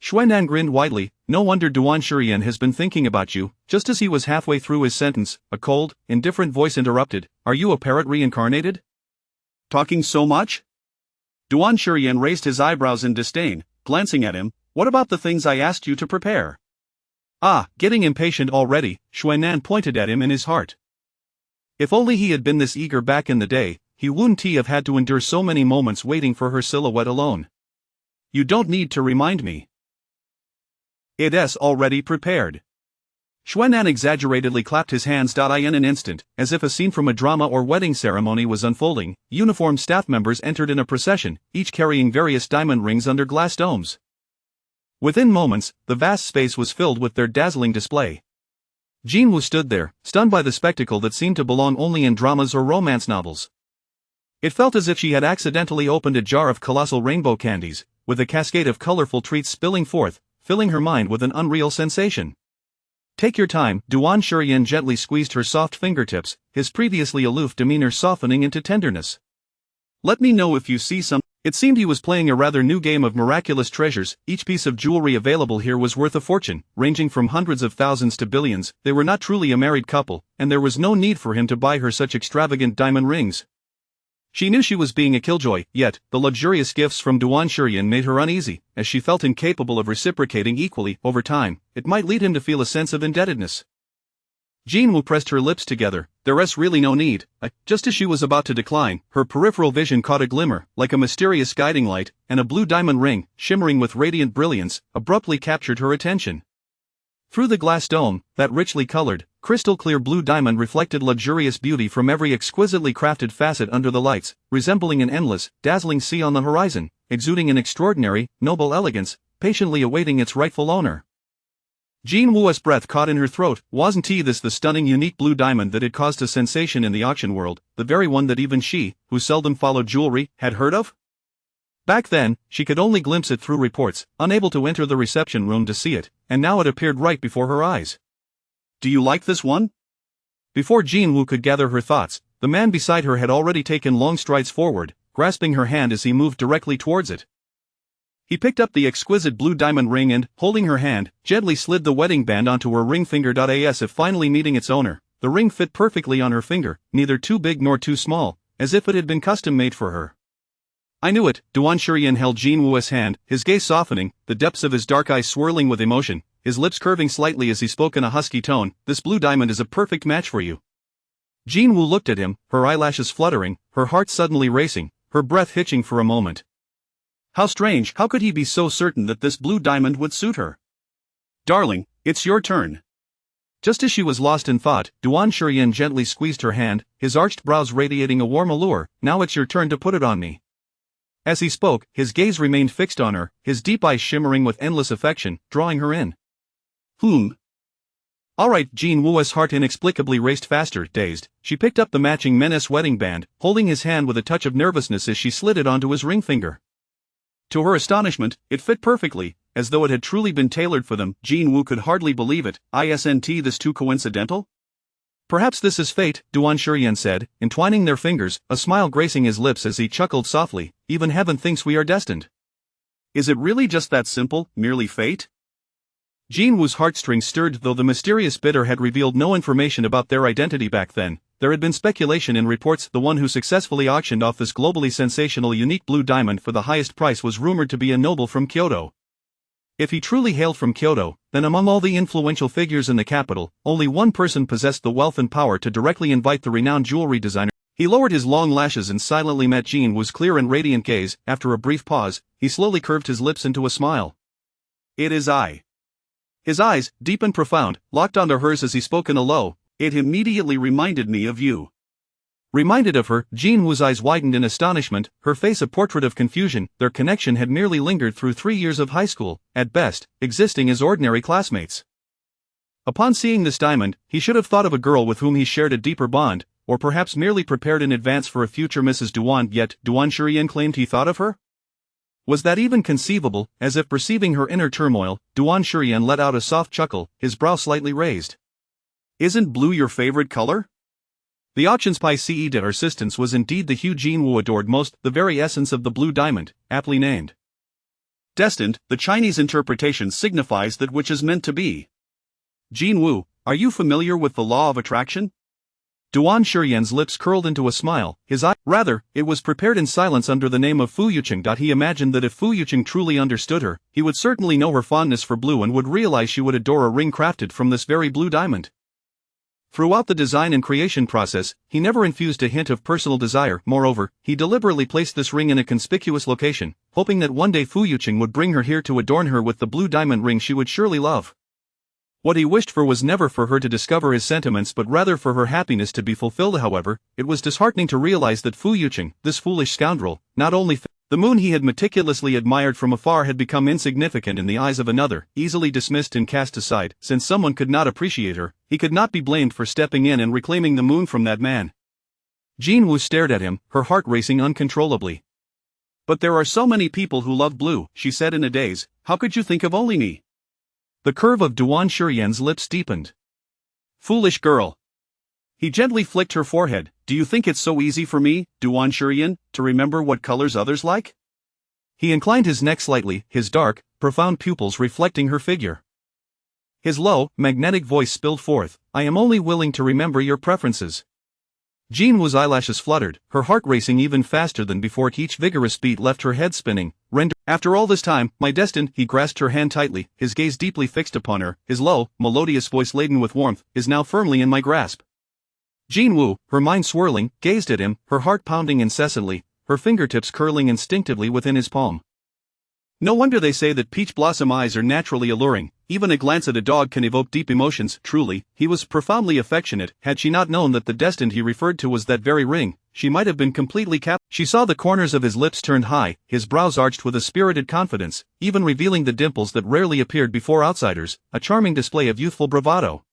Xuanan grinned widely. No wonder Duan Shurian has been thinking about you. Just as he was halfway through his sentence, a cold, indifferent voice interrupted. Are you a parrot reincarnated? Talking so much? Duan Shurian raised his eyebrows in disdain, glancing at him. What about the things I asked you to prepare? Ah, getting impatient already, Xuanan pointed at him in his heart. If only he had been this eager back in the day, he wouldn't have had to endure so many moments waiting for her silhouette alone. You don't need to remind me. It's already prepared. Xuanan exaggeratedly clapped his hands. In an instant, as if a scene from a drama or wedding ceremony was unfolding, uniformed staff members entered in a procession, each carrying various diamond rings under glass domes. Within moments, the vast space was filled with their dazzling display. Jin Woo stood there, stunned by the spectacle that seemed to belong only in dramas or romance novels. It felt as if she had accidentally opened a jar of colossal rainbow candies, with a cascade of colorful treats spilling forth, filling her mind with an unreal sensation. Take your time, Duan Shurian gently squeezed her soft fingertips, his previously aloof demeanor softening into tenderness. Let me know if you see some. It seemed he was playing a rather new game of miraculous treasures. Each piece of jewelry available here was worth a fortune, ranging from hundreds of thousands to billions. They were not truly a married couple, and there was no need for him to buy her such extravagant diamond rings. She knew she was being a killjoy, yet, the luxurious gifts from Duan Shurian made her uneasy, as she felt incapable of reciprocating equally. Over time, it might lead him to feel a sense of indebtedness. Jin Woo pressed her lips together. There's really no need. Just as she was about to decline, her peripheral vision caught a glimmer, like a mysterious guiding light, and a blue diamond ring, shimmering with radiant brilliance, abruptly captured her attention. Through the glass dome, that richly colored, crystal-clear blue diamond reflected luxurious beauty from every exquisitely crafted facet under the lights, resembling an endless, dazzling sea on the horizon, exuding an extraordinary, noble elegance, patiently awaiting its rightful owner. Jin Woo's breath caught in her throat. Wasn't this the stunning unique blue diamond that had caused a sensation in the auction world, the very one that even she, who seldom followed jewelry, had heard of? Back then, she could only glimpse it through reports, unable to enter the reception room to see it, and now it appeared right before her eyes. Do you like this one? Before Jin Woo could gather her thoughts, the man beside her had already taken long strides forward, grasping her hand as he moved directly towards it. He picked up the exquisite blue diamond ring and, holding her hand, gently slid the wedding band onto her ring finger. As if finally meeting its owner, the ring fit perfectly on her finger, neither too big nor too small, as if it had been custom-made for her. I knew it. Duan Shurian held Jin Woo's hand, his gaze softening, the depths of his dark eyes swirling with emotion, his lips curving slightly as he spoke in a husky tone. This blue diamond is a perfect match for you. Jin Woo looked at him, her eyelashes fluttering, her heart suddenly racing, her breath hitching for a moment. How strange, how could he be so certain that this blue diamond would suit her? Darling, it's your turn. Just as she was lost in thought, Duan Shurian gently squeezed her hand, his arched brows radiating a warm allure. Now it's your turn to put it on me. As he spoke, his gaze remained fixed on her, his deep eyes shimmering with endless affection, drawing her in. Alright, Jin Woo's heart inexplicably raced faster. Dazed, she picked up the matching menace wedding band, holding his hand with a touch of nervousness as she slid it onto his ring finger. To her astonishment, it fit perfectly, as though it had truly been tailored for them. Jin Woo could hardly believe it. Isn't this too coincidental? Perhaps this is fate, Duan Shurian said, entwining their fingers, a smile gracing his lips as he chuckled softly. Even heaven thinks we are destined. Is it really just that simple, merely fate? Jin Woo's heartstrings stirred. Though the mysterious bidder had revealed no information about their identity back then, there had been speculation in reports. The one who successfully auctioned off this globally sensational unique blue diamond for the highest price was rumored to be a noble from Kyoto. If he truly hailed from Kyoto, then among all the influential figures in the capital, only one person possessed the wealth and power to directly invite the renowned jewelry designer. He lowered his long lashes and silently met Jean Wu's clear and radiant gaze. After a brief pause, he slowly curved his lips into a smile. "It is I." His eyes, deep and profound, locked onto hers as he spoke in a low, "It immediately reminded me of you." Reminded of her, Jean Wu's eyes widened in astonishment, her face a portrait of confusion. Their connection had merely lingered through 3 years of high school, at best, existing as ordinary classmates. Upon seeing this diamond, he should have thought of a girl with whom he shared a deeper bond, or perhaps merely prepared in advance for a future Mrs. Duan. Yet, Duan Shurian claimed he thought of her? Was that even conceivable? As if perceiving her inner turmoil, Duan Shurian let out a soft chuckle, his brow slightly raised. "Isn't blue your favorite color?" The Auctions Pi Ce de Persistence was indeed the hue Jean Wu adored most, the very essence of the blue diamond, aptly named. Destined, the Chinese interpretation signifies that which is meant to be. Jean Wu, are you familiar with the law of attraction? Duan Shurian's lips curled into a smile, his eye. Rather, it was prepared in silence under the name of Fu Yuqing. He imagined that if Fu Yuqing truly understood her, he would certainly know her fondness for blue and would realize she would adore a ring crafted from this very blue diamond. Throughout the design and creation process, he never infused a hint of personal desire. Moreover, he deliberately placed this ring in a conspicuous location, hoping that one day Fu Yuqing would bring her here to adorn her with the blue diamond ring she would surely love. What he wished for was never for her to discover his sentiments but rather for her happiness to be fulfilled. However, it was disheartening to realize that Fu Yuqing, this foolish scoundrel, not only the moon he had meticulously admired from afar had become insignificant in the eyes of another, easily dismissed and cast aside. Since someone could not appreciate her, he could not be blamed for stepping in and reclaiming the moon from that man. Jean Wu stared at him, her heart racing uncontrollably. "But there are so many people who love blue," she said in a daze. "How could you think of only me?" The curve of Duan Shurian's lips deepened. "Foolish girl." He gently flicked her forehead. "Do you think it's so easy for me, Duan Shurian, to remember what colors others like?" He inclined his neck slightly, his dark, profound pupils reflecting her figure. His low, magnetic voice spilled forth, "I am only willing to remember your preferences." Jean Wu's eyelashes fluttered, her heart racing even faster than before. Each vigorous beat left her head spinning. "After all this time, my destined," he grasped her hand tightly, his gaze deeply fixed upon her, his low, melodious voice laden with warmth, "is now firmly in my grasp." Jean Wu, her mind swirling, gazed at him, her heart pounding incessantly, her fingertips curling instinctively within his palm. No wonder they say that peach blossom eyes are naturally alluring. Even a glance at a dog can evoke deep emotions. Truly, he was profoundly affectionate. Had she not known that the destined he referred to was that very ring, she might have been completely She saw the corners of his lips turned high, his brows arched with a spirited confidence, even revealing the dimples that rarely appeared before outsiders, a charming display of youthful bravado.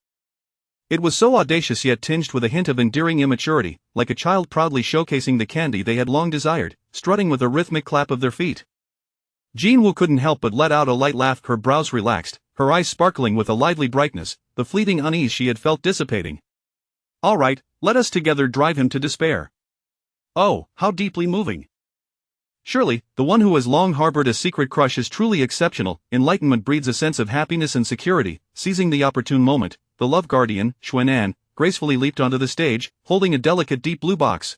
It was so audacious yet tinged with a hint of endearing immaturity, like a child proudly showcasing the candy they had long desired, strutting with a rhythmic clap of their feet. Jean Wu couldn't help but let out a light laugh, her brows relaxed, her eyes sparkling with a lively brightness, the fleeting unease she had felt dissipating. "All right, let us together drive him to despair." Oh, how deeply moving. Surely, the one who has long harbored a secret crush is truly exceptional. Enlightenment breeds a sense of happiness and security. Seizing the opportune moment, the love guardian, Xuanan, gracefully leaped onto the stage, holding a delicate deep blue box.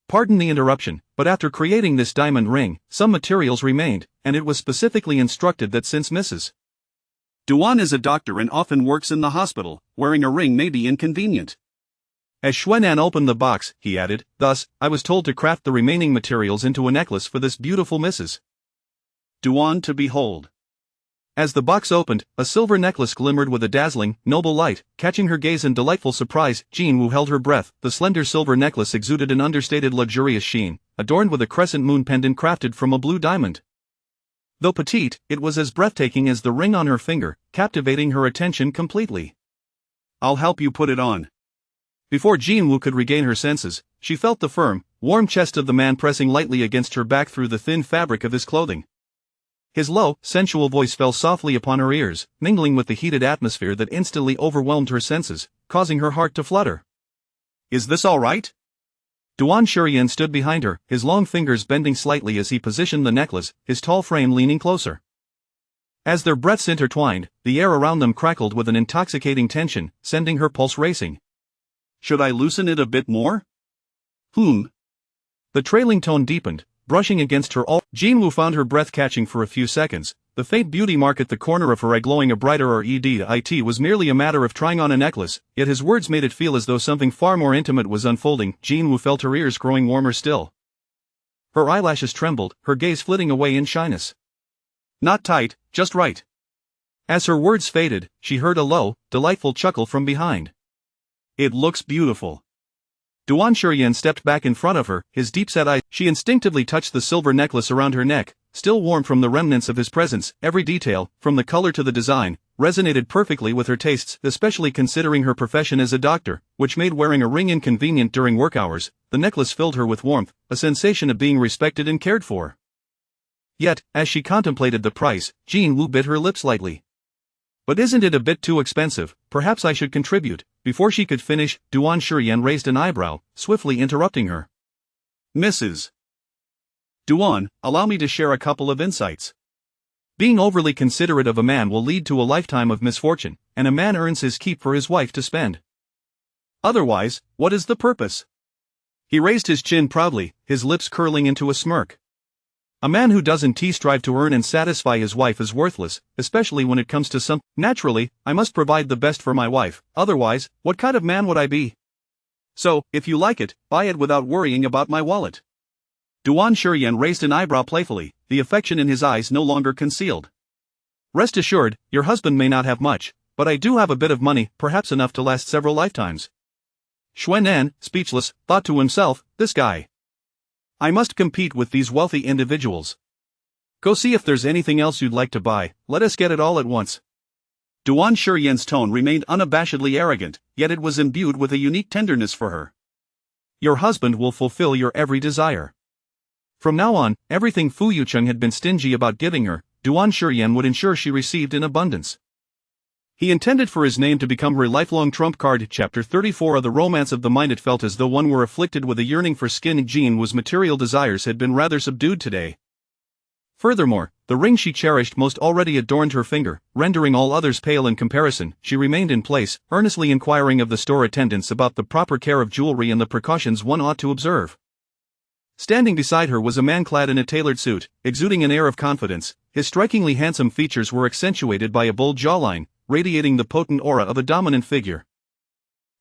Pardon the interruption, but after creating this diamond ring, some materials remained, and it was specifically instructed that since Mrs. Duan is a doctor and often works in the hospital, wearing a ring may be inconvenient. As Xuanan opened the box, he added, "Thus, I was told to craft the remaining materials into a necklace for this beautiful Mrs. Duan to behold." As the box opened, a silver necklace glimmered with a dazzling, noble light, catching her gaze in delightful surprise. Jean Wu held her breath. The slender silver necklace exuded an understated luxurious sheen, adorned with a crescent moon pendant crafted from a blue diamond. Though petite, it was as breathtaking as the ring on her finger, captivating her attention completely. "I'll help you put it on." Before Jean Wu could regain her senses, she felt the firm, warm chest of the man pressing lightly against her back through the thin fabric of his clothing. His low, sensual voice fell softly upon her ears, mingling with the heated atmosphere that instantly overwhelmed her senses, causing her heart to flutter. "Is this all right?" Duan Shurian stood behind her, his long fingers bending slightly as he positioned the necklace, his tall frame leaning closer. As their breaths intertwined, the air around them crackled with an intoxicating tension, sending her pulse racing. "Should I loosen it a bit more?" The trailing tone deepened, brushing against her all. Jean Wu found her breath catching for a few seconds, The faint beauty mark at the corner of her eye glowing a brighter red was merely a matter of trying on a necklace, yet his words made it feel as though something far more intimate was unfolding. Jin Woo felt her ears growing warmer still. Her eyelashes trembled, her gaze flitting away in shyness. Not tight, just right. As her words faded, she heard a low, delightful chuckle from behind. It looks beautiful. Duan Shuryan stepped back in front of her, his deep-set eyes. She instinctively touched the silver necklace around her neck, still warm from the remnants of his presence. Every detail, from the color to the design, resonated perfectly with her tastes, especially considering her profession as a doctor, which made wearing a ring inconvenient during work hours. The necklace filled her with warmth, a sensation of being respected and cared for. Yet, as she contemplated the price, Jin Woo bit her lips lightly. But isn't it a bit too expensive? Perhaps I should contribute. Before she could finish, Duan Shuryan raised an eyebrow, swiftly interrupting her. Mrs. Duan, allow me to share a couple of insights. Being overly considerate of a man will lead to a lifetime of misfortune, and a man earns his keep for his wife to spend. Otherwise, what is the purpose? He raised his chin proudly, his lips curling into a smirk. A man who doesn't strive to earn and satisfy his wife is worthless, especially when it comes to some. Naturally, I must provide the best for my wife, otherwise, what kind of man would I be? So, if you like it, buy it without worrying about my wallet. Duan Shuryan raised an eyebrow playfully, the affection in his eyes no longer concealed. Rest assured, your husband may not have much, but I do have a bit of money, perhaps enough to last several lifetimes. Xuanan, speechless, thought to himself, this guy. I must compete with these wealthy individuals. Go see if there's anything else you'd like to buy, let us get it all at once. Duan Shuryan's tone remained unabashedly arrogant, yet it was imbued with a unique tenderness for her. Your husband will fulfill your every desire. From now on, everything Fu Yucheng had been stingy about giving her, Duan Shuryan would ensure she received in abundance. He intended for his name to become her lifelong trump card. Chapter 34 of The Romance of the Mind. It felt as though one were afflicted with a yearning for skin. Jin Woo's material desires had been rather subdued today. Furthermore, the ring she cherished most already adorned her finger, rendering all others pale in comparison. She remained in place, earnestly inquiring of the store attendants about the proper care of jewelry and the precautions one ought to observe. Standing beside her was a man clad in a tailored suit, exuding an air of confidence. His strikingly handsome features were accentuated by a bold jawline, radiating the potent aura of a dominant figure.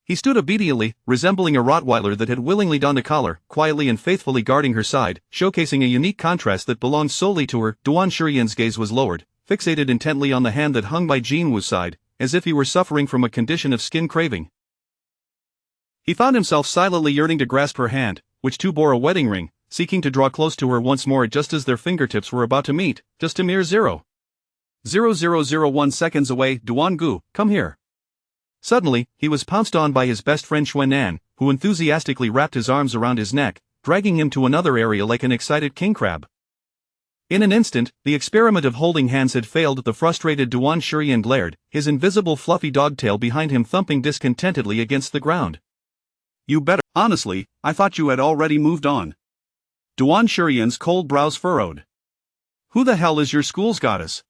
He stood obediently, resembling a Rottweiler that had willingly donned a collar, quietly and faithfully guarding her side, showcasing a unique contrast that belonged solely to her. Duan Shuryan's gaze was lowered, fixated intently on the hand that hung by Jin Woo's side, as if he were suffering from a condition of skin craving. He found himself silently yearning to grasp her hand, which too bore a wedding ring, seeking to draw close to her once more just as their fingertips were about to meet, just a mere 0.0001 seconds away. Duan Gu, come here. Suddenly, he was pounced on by his best friend Xuanan, who enthusiastically wrapped his arms around his neck, dragging him to another area like an excited king crab. In an instant, the experiment of holding hands had failed. The frustrated Duan Shuryan glared, his invisible fluffy dogtail behind him thumping discontentedly against the ground. You better. Honestly, I thought you had already moved on. Duan Shuryan's cold brows furrowed. Who the hell is your school's goddess?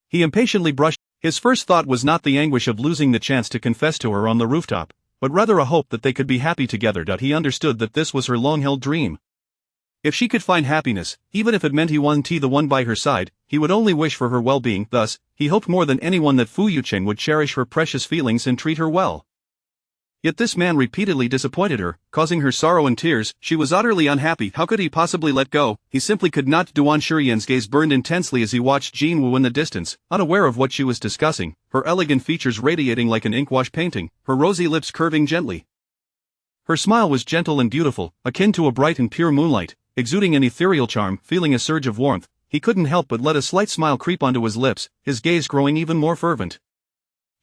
He impatiently brushed. His first thought was not the anguish of losing the chance to confess to her on the rooftop, but rather a hope that they could be happy together. He understood that this was her long-held dream. If she could find happiness, even if it meant he won the one by her side, he would only wish for her well-being. Thus, he hoped more than anyone that Fu Yucheng would cherish her precious feelings and treat her well. Yet this man repeatedly disappointed her, causing her sorrow and tears. She was utterly unhappy. How could he possibly let go? He simply could not. Duan Shuryan's gaze burned intensely as he watched Jin Woo in the distance, unaware of what she was discussing, her elegant features radiating like an inkwash painting, her rosy lips curving gently. Her smile was gentle and beautiful, akin to a bright and pure moonlight, exuding an ethereal charm. Feeling a surge of warmth, he couldn't help but let a slight smile creep onto his lips, his gaze growing even more fervent.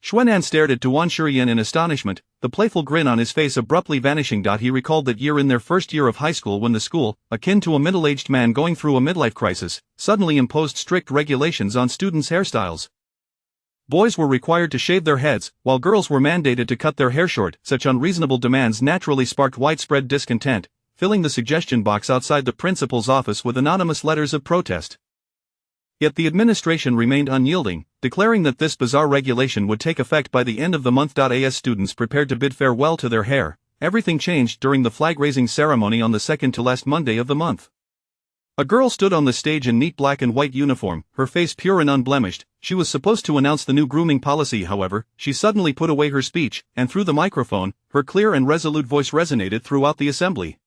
Xuanan stared at Duan Shuryan in astonishment, the playful grin on his face abruptly vanishing. He recalled that year in their first year of high school when the school, akin to a middle-aged man going through a midlife crisis, suddenly imposed strict regulations on students' hairstyles. Boys were required to shave their heads, while girls were mandated to cut their hair short. Such unreasonable demands naturally sparked widespread discontent, filling the suggestion box outside the principal's office with anonymous letters of protest. Yet the administration remained unyielding, declaring that this bizarre regulation would take effect by the end of the month. As students prepared to bid farewell to their hair, everything changed during the flag-raising ceremony on the second to last Monday of the month. A girl stood on the stage in neat black and white uniform, her face pure and unblemished. She was supposed to announce the new grooming policy. However, she suddenly put away her speech, and through the microphone, her clear and resolute voice resonated throughout the assembly.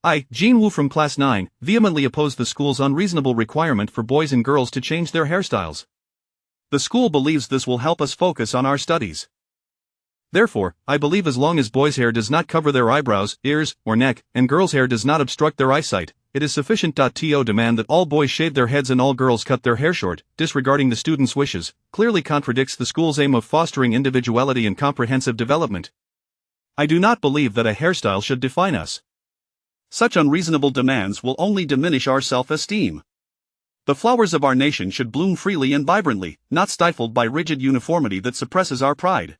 I, Jean Wu from Class 9, vehemently oppose the school's unreasonable requirement for boys and girls to change their hairstyles. The school believes this will help us focus on our studies. Therefore, I believe as long as boys' hair does not cover their eyebrows, ears, or neck, and girls' hair does not obstruct their eyesight, it is sufficient. To demand that all boys shave their heads and all girls cut their hair short, disregarding the students' wishes, clearly contradicts the school's aim of fostering individuality and comprehensive development. I do not believe that a hairstyle should define us. Such unreasonable demands will only diminish our self-esteem. The flowers of our nation should bloom freely and vibrantly, not stifled by rigid uniformity that suppresses our pride.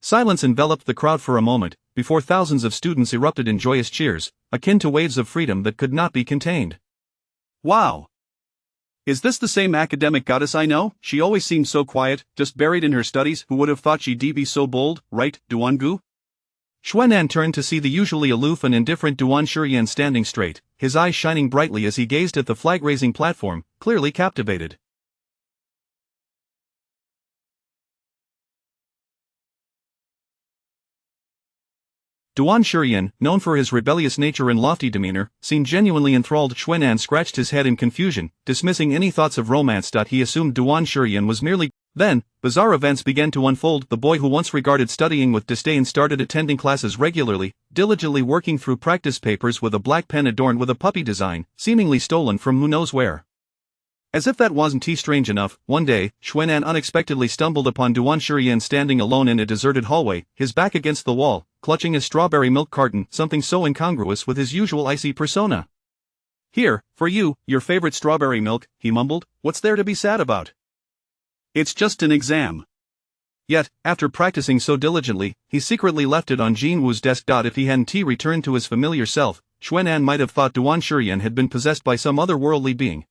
Silence enveloped the crowd for a moment, before thousands of students erupted in joyous cheers, akin to waves of freedom that could not be contained. Wow! Is this the same academic goddess I know? She always seemed so quiet, just buried in her studies. Who would have thought she'd be so bold, right, Duangu? Xuanan turned to see the usually aloof and indifferent Duan Shurian standing straight, his eyes shining brightly as he gazed at the flag-raising platform, clearly captivated. Duan Shurian, known for his rebellious nature and lofty demeanor, seemed genuinely enthralled. Xuanan scratched his head in confusion, dismissing any thoughts of romance. He assumed Duan Shurian was merely. Then, bizarre events began to unfold. The boy who once regarded studying with disdain started attending classes regularly, diligently working through practice papers with a black pen adorned with a puppy design, seemingly stolen from who knows where. As if that wasn't strange enough, one day, Xuanan unexpectedly stumbled upon Duan Shurian standing alone in a deserted hallway, his back against the wall, clutching a strawberry milk carton, something so incongruous with his usual icy persona. Here, for you, your favorite strawberry milk, he mumbled. What's there to be sad about? It's just an exam. Yet, after practicing so diligently, he secretly left it on Jean Wu's desk. If he hadn't returned to his familiar self, Xuanan might have thought Duan Shurian had been possessed by some otherworldly being.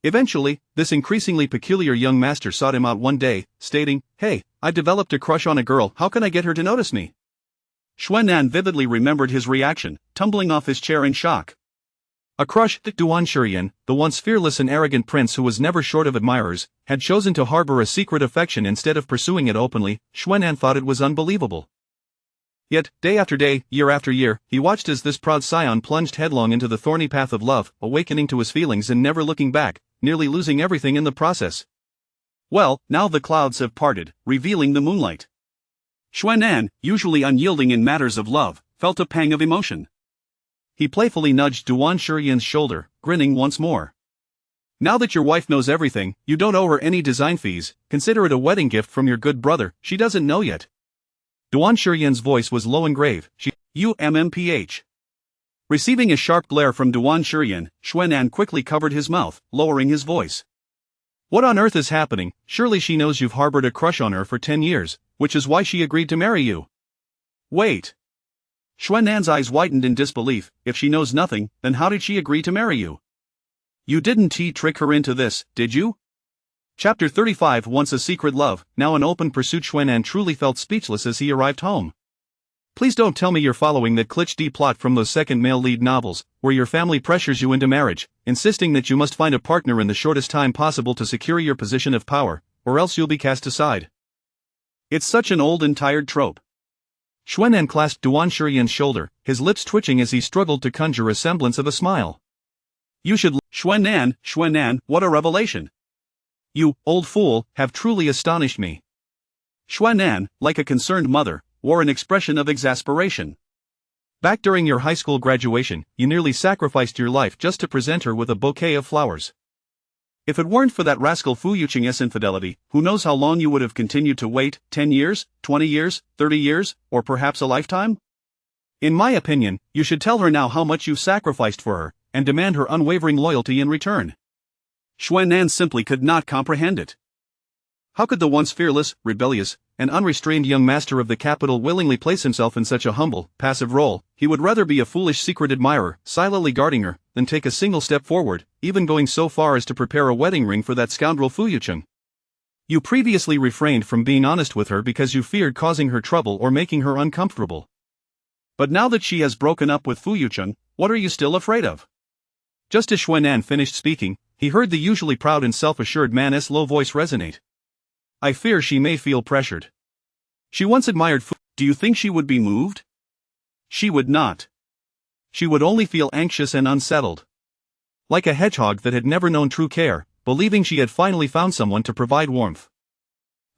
Eventually, this increasingly peculiar young master sought him out one day, stating, "Hey, I've developed a crush on a girl. How can I get her to notice me?" Xuanan vividly remembered his reaction, tumbling off his chair in shock. A crush. Duan Shurian, the once fearless and arrogant prince who was never short of admirers, had chosen to harbor a secret affection instead of pursuing it openly. Xuanan thought it was unbelievable. Yet, day after day, year after year, he watched as this proud scion plunged headlong into the thorny path of love, awakening to his feelings and never looking back, nearly losing everything in the process. Well, now the clouds have parted, revealing the moonlight. Xuanan, usually unyielding in matters of love, felt a pang of emotion. He playfully nudged Duan Shurian's shoulder, grinning once more. Now that your wife knows everything, you don't owe her any design fees. Consider it a wedding gift from your good brother. She doesn't know yet. Duan Shurian's voice was low and grave. UMMPH. Receiving a sharp glare from Duan Shurian, Xuanan quickly covered his mouth, lowering his voice. What on earth is happening? Surely she knows you've harbored a crush on her for 10 years, which is why she agreed to marry you. Wait. Xuanan's eyes widened in disbelief. If she knows nothing, then how did she agree to marry you? You didn't trick her into this, did you? Chapter 35. Once a secret love, now an open pursuit. Xuanan truly felt speechless as he arrived home. Please don't tell me you're following that Klitsch D plot from those second male lead novels, where your family pressures you into marriage, insisting that you must find a partner in the shortest time possible to secure your position of power, or else you'll be cast aside. It's such an old and tired trope. Xuanan clasped Duan Shurian's shoulder, his lips twitching as he struggled to conjure a semblance of a smile. You should Xuanan, what a revelation! You, old fool, have truly astonished me. Xuanan, like a concerned mother, wore an expression of exasperation. Back during your high school graduation, you nearly sacrificed your life just to present her with a bouquet of flowers. If it weren't for that rascal Fu Yuqing's infidelity, who knows how long you would have continued to wait, 10 years, 20 years, 30 years, or perhaps a lifetime? In my opinion, you should tell her now how much you've sacrificed for her, and demand her unwavering loyalty in return. Xuanan simply could not comprehend it. How could the once fearless, rebellious, and unrestrained young master of the capital willingly place himself in such a humble, passive role? He would rather be a foolish secret admirer, silently guarding her, than take a single step forward, even going so far as to prepare a wedding ring for that scoundrel Fu Yuqing. You previously refrained from being honest with her because you feared causing her trouble or making her uncomfortable. But now that she has broken up with Fu Yuqing, what are you still afraid of? Just as Xuanan finished speaking, he heard the usually proud and self-assured man's low voice resonate. I fear she may feel pressured. She once admired Fu. Do you think she would be moved? She would not. She would only feel anxious and unsettled. Like a hedgehog that had never known true care, believing she had finally found someone to provide warmth.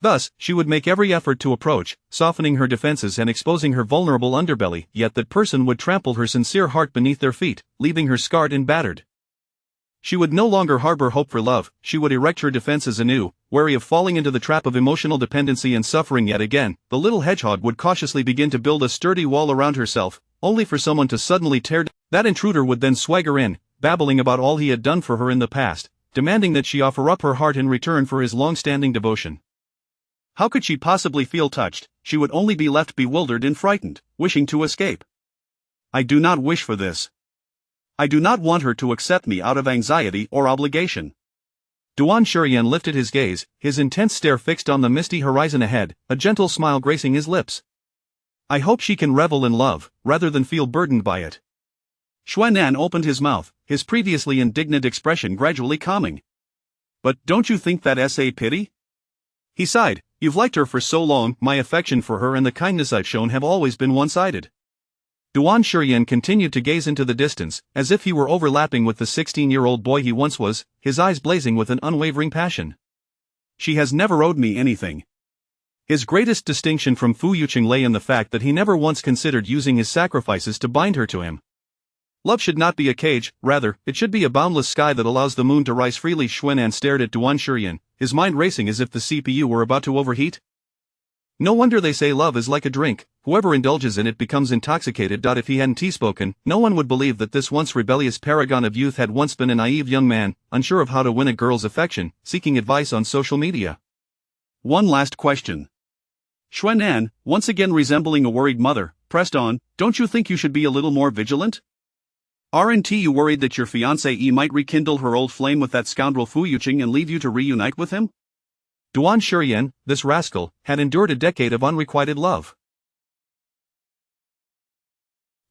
Thus, she would make every effort to approach, softening her defenses and exposing her vulnerable underbelly, yet that person would trample her sincere heart beneath their feet, leaving her scarred and battered. She would no longer harbor hope for love, she would erect her defenses anew, wary of falling into the trap of emotional dependency and suffering yet again. The little hedgehog would cautiously begin to build a sturdy wall around herself, only for someone to suddenly tear down. That intruder would then swagger in, babbling about all he had done for her in the past, demanding that she offer up her heart in return for his long-standing devotion. How could she possibly feel touched? She would only be left bewildered and frightened, wishing to escape. I do not wish for this. I do not want her to accept me out of anxiety or obligation. Duan Shurian lifted his gaze, his intense stare fixed on the misty horizon ahead, a gentle smile gracing his lips. I hope she can revel in love, rather than feel burdened by it. Xuanan opened his mouth, his previously indignant expression gradually calming. But don't you think that's a pity? He sighed. You've liked her for so long, my affection for her and the kindness I've shown have always been one-sided. Duan Shurian continued to gaze into the distance, as if he were overlapping with the 16-year-old boy he once was, his eyes blazing with an unwavering passion. She has never owed me anything. His greatest distinction from Fu Yuqing lay in the fact that he never once considered using his sacrifices to bind her to him. Love should not be a cage, rather, it should be a boundless sky that allows the moon to rise freely. Xuanan stared at Duan Shurian, his mind racing as if the CPU were about to overheat. No wonder they say love is like a drink, whoever indulges in it becomes intoxicated. If he hadn't spoken, no one would believe that this once rebellious paragon of youth had once been a naive young man, unsure of how to win a girl's affection, seeking advice on social media. One last question. Xuanan, once again resembling a worried mother, pressed on, don't you think you should be a little more vigilant? Aren't you worried that your fiancée might rekindle her old flame with that scoundrel Fu Yuqing and leave you to reunite with him? Duan Shurian, this rascal, had endured a decade of unrequited love.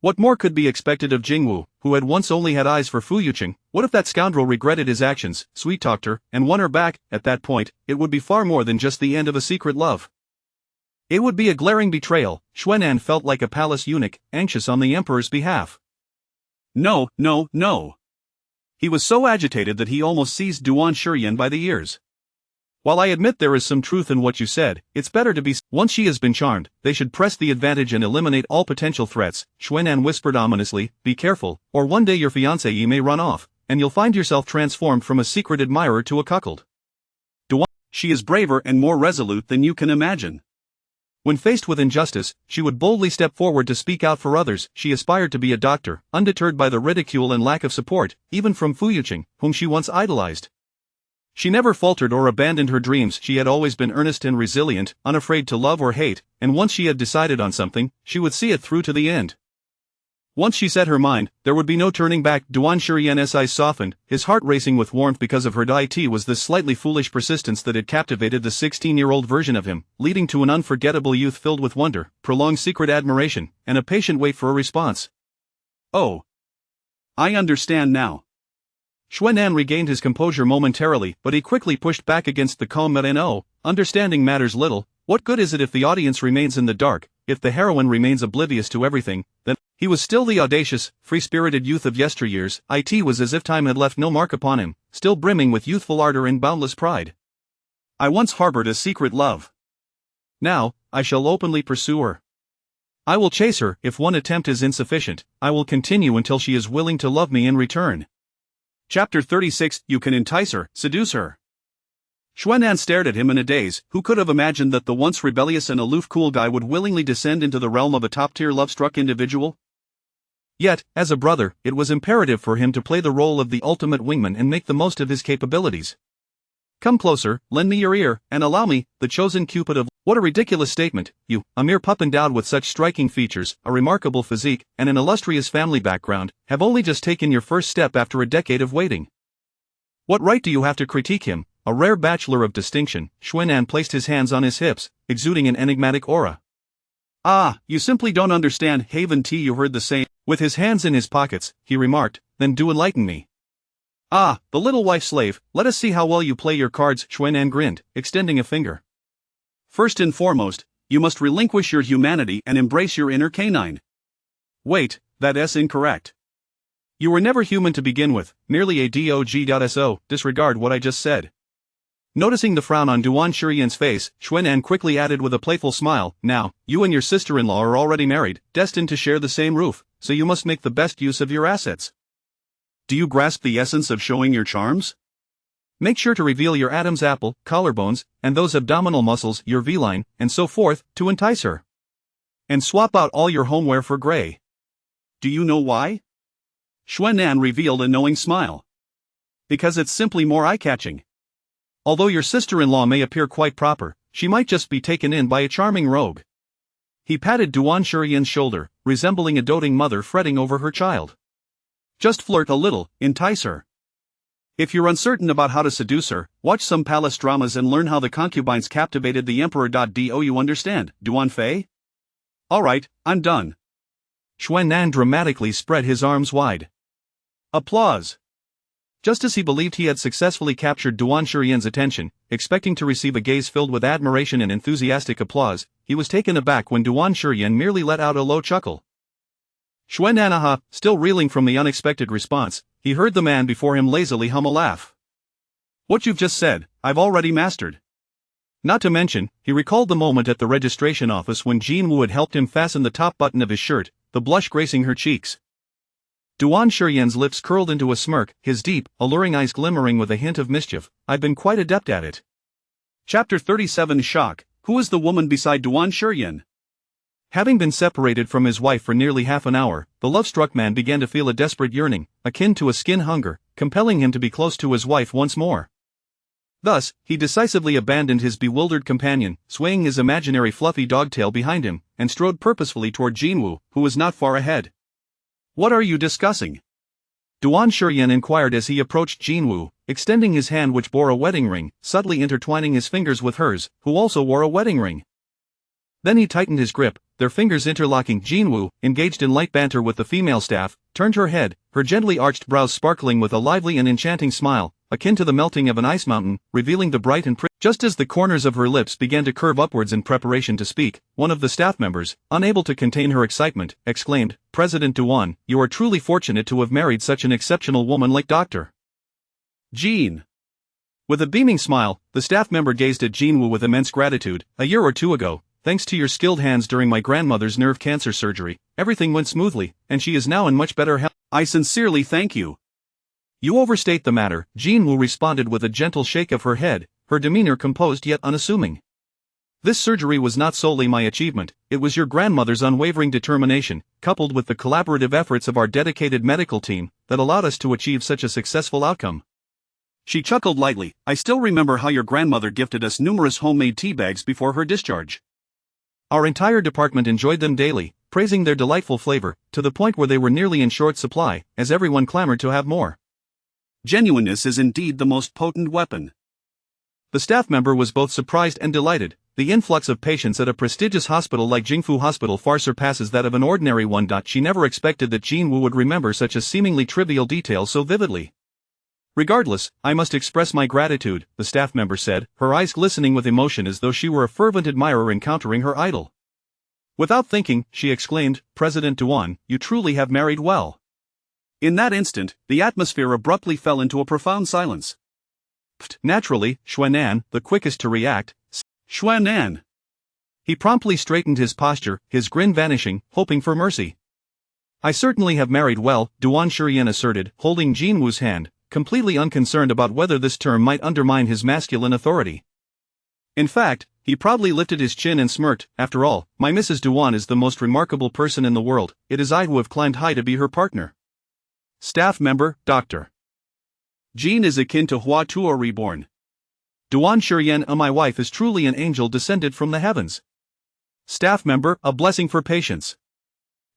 What more could be expected of Jingwu, who had once only had eyes for Fu Yuqing? What if that scoundrel regretted his actions, sweet-talked her, and won her back? At that point, it would be far more than just the end of a secret love. It would be a glaring betrayal. Xuanan felt like a palace eunuch, anxious on the emperor's behalf. No. He was so agitated that he almost seized Duan Shurian by the ears. While I admit there is some truth in what you said, it's better to be. Once she has been charmed, they should press the advantage and eliminate all potential threats. Xuanan whispered ominously, be careful, or one day your fiancée may run off, and you'll find yourself transformed from a secret admirer to a cuckold. Duan, she is braver and more resolute than you can imagine. When faced with injustice, she would boldly step forward to speak out for others. She aspired to be a doctor, undeterred by the ridicule and lack of support, even from Fu Yuqing, whom she once idolized. She never faltered or abandoned her dreams. She had always been earnest and resilient, unafraid to love or hate, and once she had decided on something, she would see it through to the end. Once she set her mind, there would be no turning back. Duan Shurian's eyes softened, his heart racing with warmth because of her. It was this slightly foolish persistence that had captivated the 16-year-old version of him, leading to an unforgettable youth filled with wonder, prolonged secret admiration, and a patient wait for a response. Oh. I understand now. Xuanan regained his composure momentarily, but he quickly pushed back against the calm. No, understanding matters little. What good is it if the audience remains in the dark? If the heroine remains oblivious to everything, then he was still the audacious, free-spirited youth of yesteryears. It was as if time had left no mark upon him, still brimming with youthful ardor and boundless pride. I once harbored a secret love. Now, I shall openly pursue her. I will chase her. If one attempt is insufficient, I will continue until she is willing to love me in return. Chapter 36. You can entice her, seduce her. Xuanan stared at him in a daze. Who could have imagined that the once rebellious and aloof cool guy would willingly descend into the realm of a top-tier love-struck individual? Yet, as a brother, it was imperative for him to play the role of the ultimate wingman and make the most of his capabilities. Come closer, lend me your ear, and allow me, the chosen cupid of... What a ridiculous statement, you, a mere pup endowed with such striking features, a remarkable physique, and an illustrious family background, have only just taken your first step after a decade of waiting. What right do you have to critique him, a rare bachelor of distinction? Xuanan placed his hands on his hips, exuding an enigmatic aura. Ah, you simply don't understand. Haven't you heard the saying? With his hands in his pockets, he remarked, then do enlighten me. Ah, the little wife slave, let us see how well you play your cards, Xuanan grinned, extending a finger. First and foremost, you must relinquish your humanity and embrace your inner canine. Wait, that's incorrect. You were never human to begin with, merely a dog.so, disregard what I just said. Noticing the frown on Duan Shiyan's face, Xuanan quickly added with a playful smile, now, you and your sister-in-law are already married, destined to share the same roof, so you must make the best use of your assets. Do you grasp the essence of showing your charms? Make sure to reveal your Adam's apple, collarbones, and those abdominal muscles, your V-line, and so forth, to entice her. And swap out all your homeware for gray. Do you know why? Xuanan revealed a knowing smile. Because it's simply more eye-catching. Although your sister-in-law may appear quite proper, she might just be taken in by a charming rogue. He patted Duan Shiyan's shoulder, resembling a doting mother fretting over her child. Just flirt a little, entice her. If you're uncertain about how to seduce her, watch some palace dramas and learn how the concubines captivated the emperor. Do you understand, Duan Fei? Alright, I'm done. Xuanan dramatically spread his arms wide. Applause. Just as he believed he had successfully captured Duan Shiyan's attention, expecting to receive a gaze filled with admiration and enthusiastic applause, he was taken aback when Duan Shiyan merely let out a low chuckle. Xuanan, still reeling from the unexpected response, he heard the man before him lazily hum a laugh. What you've just said, I've already mastered. Not to mention, he recalled the moment at the registration office when Jin Wu had helped him fasten the top button of his shirt, the blush gracing her cheeks. Duan Shiyan's lips curled into a smirk, his deep, alluring eyes glimmering with a hint of mischief. I've been quite adept at it. Chapter 37 Shock. Who is the woman beside Duan Shiyan? Having been separated from his wife for nearly half an hour, the love-struck man began to feel a desperate yearning, akin to a skin hunger, compelling him to be close to his wife once more. Thus, he decisively abandoned his bewildered companion, swaying his imaginary fluffy dogtail behind him, and strode purposefully toward Jinwoo, who was not far ahead. What are you discussing? Duan Shiyan inquired as he approached Jinwoo, extending his hand which bore a wedding ring, subtly intertwining his fingers with hers, who also wore a wedding ring. Then he tightened his grip, their fingers interlocking. Jinwoo, engaged in light banter with the female staff, turned her head, her gently arched brows sparkling with a lively and enchanting smile, akin to the melting of an ice mountain, revealing the bright and pretty. Just as the corners of her lips began to curve upwards in preparation to speak, one of the staff members, unable to contain her excitement, exclaimed, President Duan, you are truly fortunate to have married such an exceptional woman like Dr. Jean. With a beaming smile, the staff member gazed at Jinwoo with immense gratitude. A year or two ago, thanks to your skilled hands during my grandmother's nerve cancer surgery, everything went smoothly, and she is now in much better health. I sincerely thank you. You overstate the matter, Jinwoo responded with a gentle shake of her head, her demeanor composed yet unassuming. This surgery was not solely my achievement, it was your grandmother's unwavering determination, coupled with the collaborative efforts of our dedicated medical team, that allowed us to achieve such a successful outcome. She chuckled lightly. I still remember how your grandmother gifted us numerous homemade tea bags before her discharge. Our entire department enjoyed them daily, praising their delightful flavor, to the point where they were nearly in short supply, as everyone clamored to have more. Genuineness is indeed the most potent weapon. The staff member was both surprised and delighted. The influx of patients at a prestigious hospital like Jingfu Hospital far surpasses that of an ordinary one. She never expected that Jinwoo would remember such a seemingly trivial detail so vividly. Regardless, I must express my gratitude, the staff member said, her eyes glistening with emotion as though she were a fervent admirer encountering her idol. Without thinking, she exclaimed, President Duan, you truly have married well. In that instant, the atmosphere abruptly fell into a profound silence. Naturally, Xuanan, the quickest to react, Xuanan. He promptly straightened his posture, his grin vanishing, hoping for mercy. I certainly have married well, Duan Shiyan asserted, holding Jinwoo's hand, completely unconcerned about whether this term might undermine his masculine authority. In fact, he proudly lifted his chin and smirked. After all, my Mrs. Duan is the most remarkable person in the world, it is I who have climbed high to be her partner. Staff member, Dr. Jean is akin to Hua Tuo reborn. Duan Shiyan, my wife is truly an angel descended from the heavens. Staff member, a blessing for patience.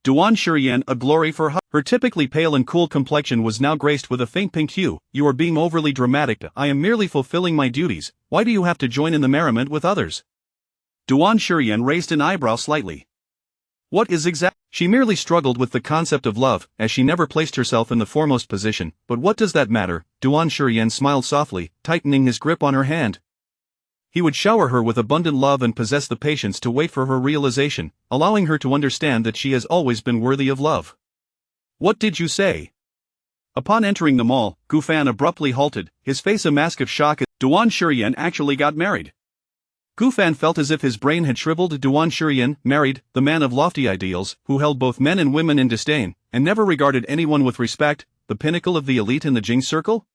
Duan Shiyan, a glory for her typically pale and cool complexion was now graced with a faint pink hue. You are being overly dramatic. I am merely fulfilling my duties. Why do you have to join in the merriment with others? Duan Shiyan raised an eyebrow slightly. What is exact? She merely struggled with the concept of love, as she never placed herself in the foremost position, but what does that matter? Duan Shurian smiled softly, tightening his grip on her hand. He would shower her with abundant love and possess the patience to wait for her realization, allowing her to understand that she has always been worthy of love. What did you say? Upon entering the mall, Gu Fan abruptly halted, his face a mask of shock as Duan Shurian actually got married. Gu Fan felt as if his brain had shriveled. Duan Shurian, married, the man of lofty ideals, who held both men and women in disdain, and never regarded anyone with respect, the pinnacle of the elite in the Jing circle?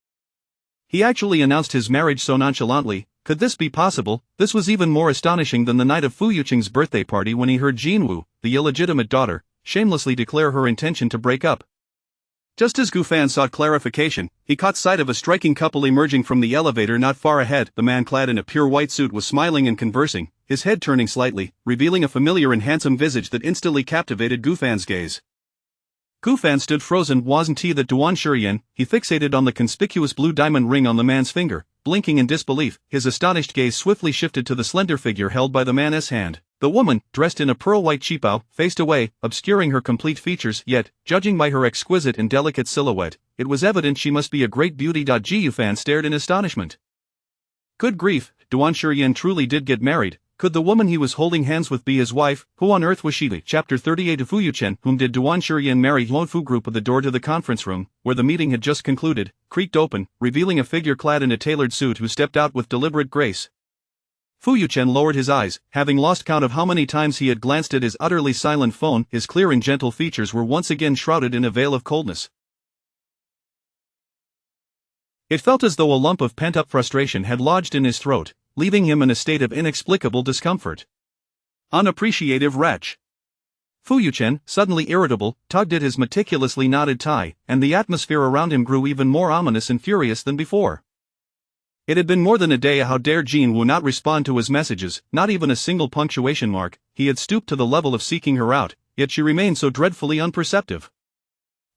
He actually announced his marriage so nonchalantly. Could this be possible? This was even more astonishing than the night of Fu Yuqing's birthday party when he heard Jinwu, the illegitimate daughter, shamelessly declare her intention to break up. Just as Gu Fan sought clarification, he caught sight of a striking couple emerging from the elevator not far ahead. The man clad in a pure white suit was smiling and conversing, his head turning slightly, revealing a familiar and handsome visage that instantly captivated Gu Fan's gaze. Gu Fan stood frozen. Wasn't he that Duan Shurian? He fixated on the conspicuous blue diamond ring on the man's finger, blinking in disbelief. His astonished gaze swiftly shifted to the slender figure held by the man's hand. The woman, dressed in a pearl-white qipao, faced away, obscuring her complete features, yet, judging by her exquisite and delicate silhouette, it was evident she must be a great beauty. Gu Fan stared in astonishment. Good grief, Duan Shurian truly did get married. Could the woman he was holding hands with be his wife? Who on earth was she? Chapter 38 of Fu Yuchen. Whom did Duan Shurian marry? Huan Fu group of the door to the conference room, where the meeting had just concluded, creaked open, revealing a figure clad in a tailored suit who stepped out with deliberate grace. Fu Yuchen lowered his eyes, having lost count of how many times he had glanced at his utterly silent phone. His clear and gentle features were once again shrouded in a veil of coldness. It felt as though a lump of pent-up frustration had lodged in his throat, leaving him in a state of inexplicable discomfort. Unappreciative wretch. Fu Yuchen, suddenly irritable, tugged at his meticulously knotted tie, and the atmosphere around him grew even more ominous and furious than before. It had been more than a day. How dare Jinwu not respond to his messages, not even a single punctuation mark. He had stooped to the level of seeking her out, yet she remained so dreadfully unperceptive.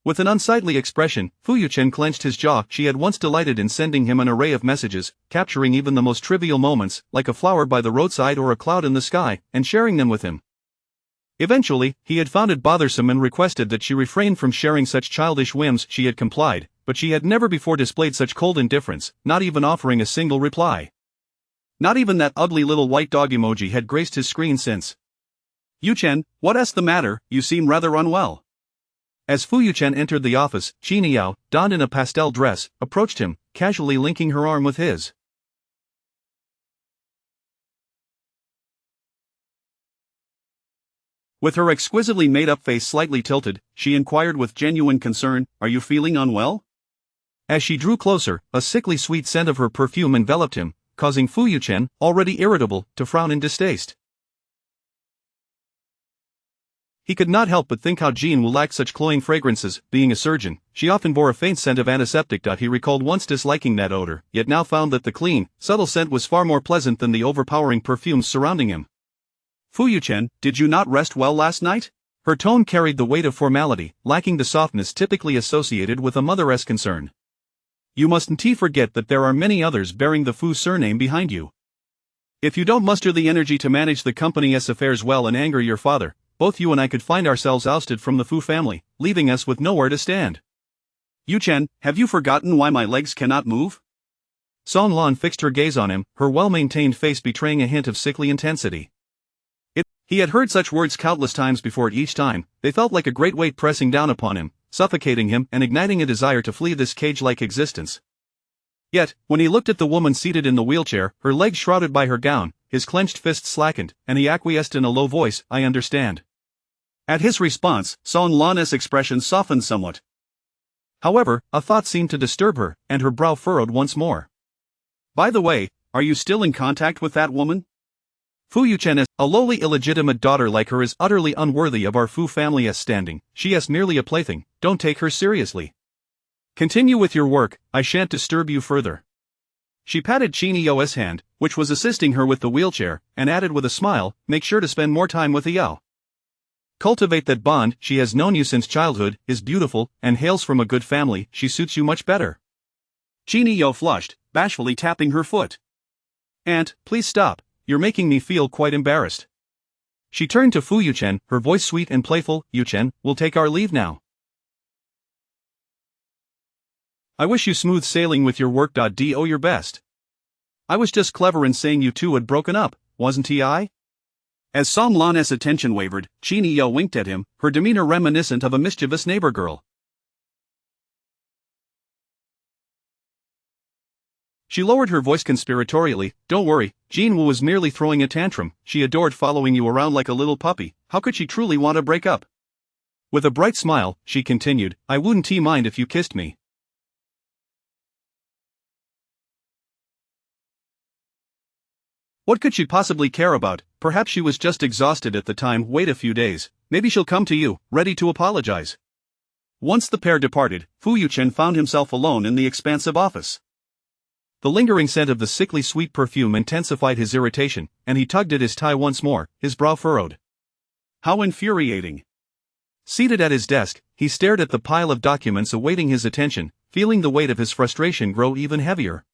With an unsightly expression, Fu Yuchen clenched his jaw. She had once delighted in sending him an array of messages, capturing even the most trivial moments, like a flower by the roadside or a cloud in the sky, and sharing them with him. Eventually, he had found it bothersome and requested that she refrain from sharing such childish whims. She had complied, but she had never before displayed such cold indifference, not even offering a single reply. Not even that ugly little white dog emoji had graced his screen since. Yuchen, what's the matter? You seem rather unwell. As Fu Yuchen entered the office, Qi Niao, donned in a pastel dress, approached him, casually linking her arm with his. With her exquisitely made-up face slightly tilted, she inquired with genuine concern, "Are you feeling unwell?" As she drew closer, a sickly sweet scent of her perfume enveloped him, causing Fu Yuchen, already irritable, to frown in distaste. He could not help but think how Jinwu lacked such cloying fragrances. Being a surgeon, she often bore a faint scent of antiseptic. He recalled once disliking that odor, yet now found that the clean, subtle scent was far more pleasant than the overpowering perfumes surrounding him. Fu Yuchen, did you not rest well last night? Her tone carried the weight of formality, lacking the softness typically associated with a mother's concern. You mustn't forget that there are many others bearing the Fu surname behind you. If you don't muster the energy to manage the company's affairs well and anger your father, both you and I could find ourselves ousted from the Fu family, leaving us with nowhere to stand. Yuchen, have you forgotten why my legs cannot move? Song Lan fixed her gaze on him, her well-maintained face betraying a hint of sickly intensity. He had heard such words countless times before. Each time, they felt like a great weight pressing down upon him, suffocating him and igniting a desire to flee this cage-like existence. Yet, when he looked at the woman seated in the wheelchair, her legs shrouded by her gown, his clenched fists slackened, and he acquiesced in a low voice, "I understand." At his response, Song Lan's expression softened somewhat. However, a thought seemed to disturb her, and her brow furrowed once more. By the way, are you still in contact with that woman? Fu Yuchen is a lowly illegitimate daughter like her is utterly unworthy of our Fu family's standing. She is merely a plaything, don't take her seriously. Continue with your work, I shan't disturb you further. She patted Qi Niao's hand, which was assisting her with the wheelchair, and added with a smile, make sure to spend more time with Yao. Cultivate that bond. She has known you since childhood, is beautiful, and hails from a good family. She suits you much better. Qi Niao flushed, bashfully tapping her foot. Aunt, please stop. You're making me feel quite embarrassed. She turned to Fu Yuchen, her voice sweet and playful. Yuchen, we'll take our leave now. I wish you smooth sailing with your work. Do your best. I was just clever in saying you two had broken up, wasn't I? As Song Lan's attention wavered, Qin Yo winked at him, her demeanor reminiscent of a mischievous neighbor girl. She lowered her voice conspiratorially. Don't worry, Jinwoo was merely throwing a tantrum. She adored following you around like a little puppy. How could she truly want to break up? With a bright smile, she continued, I wouldn't mind if you kissed me. What could she possibly care about? Perhaps she was just exhausted at the time. Wait a few days. Maybe she'll come to you, ready to apologize. Once the pair departed, Fu Yuchen found himself alone in the expansive office. The lingering scent of the sickly sweet perfume intensified his irritation, and he tugged at his tie once more, his brow furrowed. How infuriating. Seated at his desk, he stared at the pile of documents awaiting his attention, feeling the weight of his frustration grow even heavier.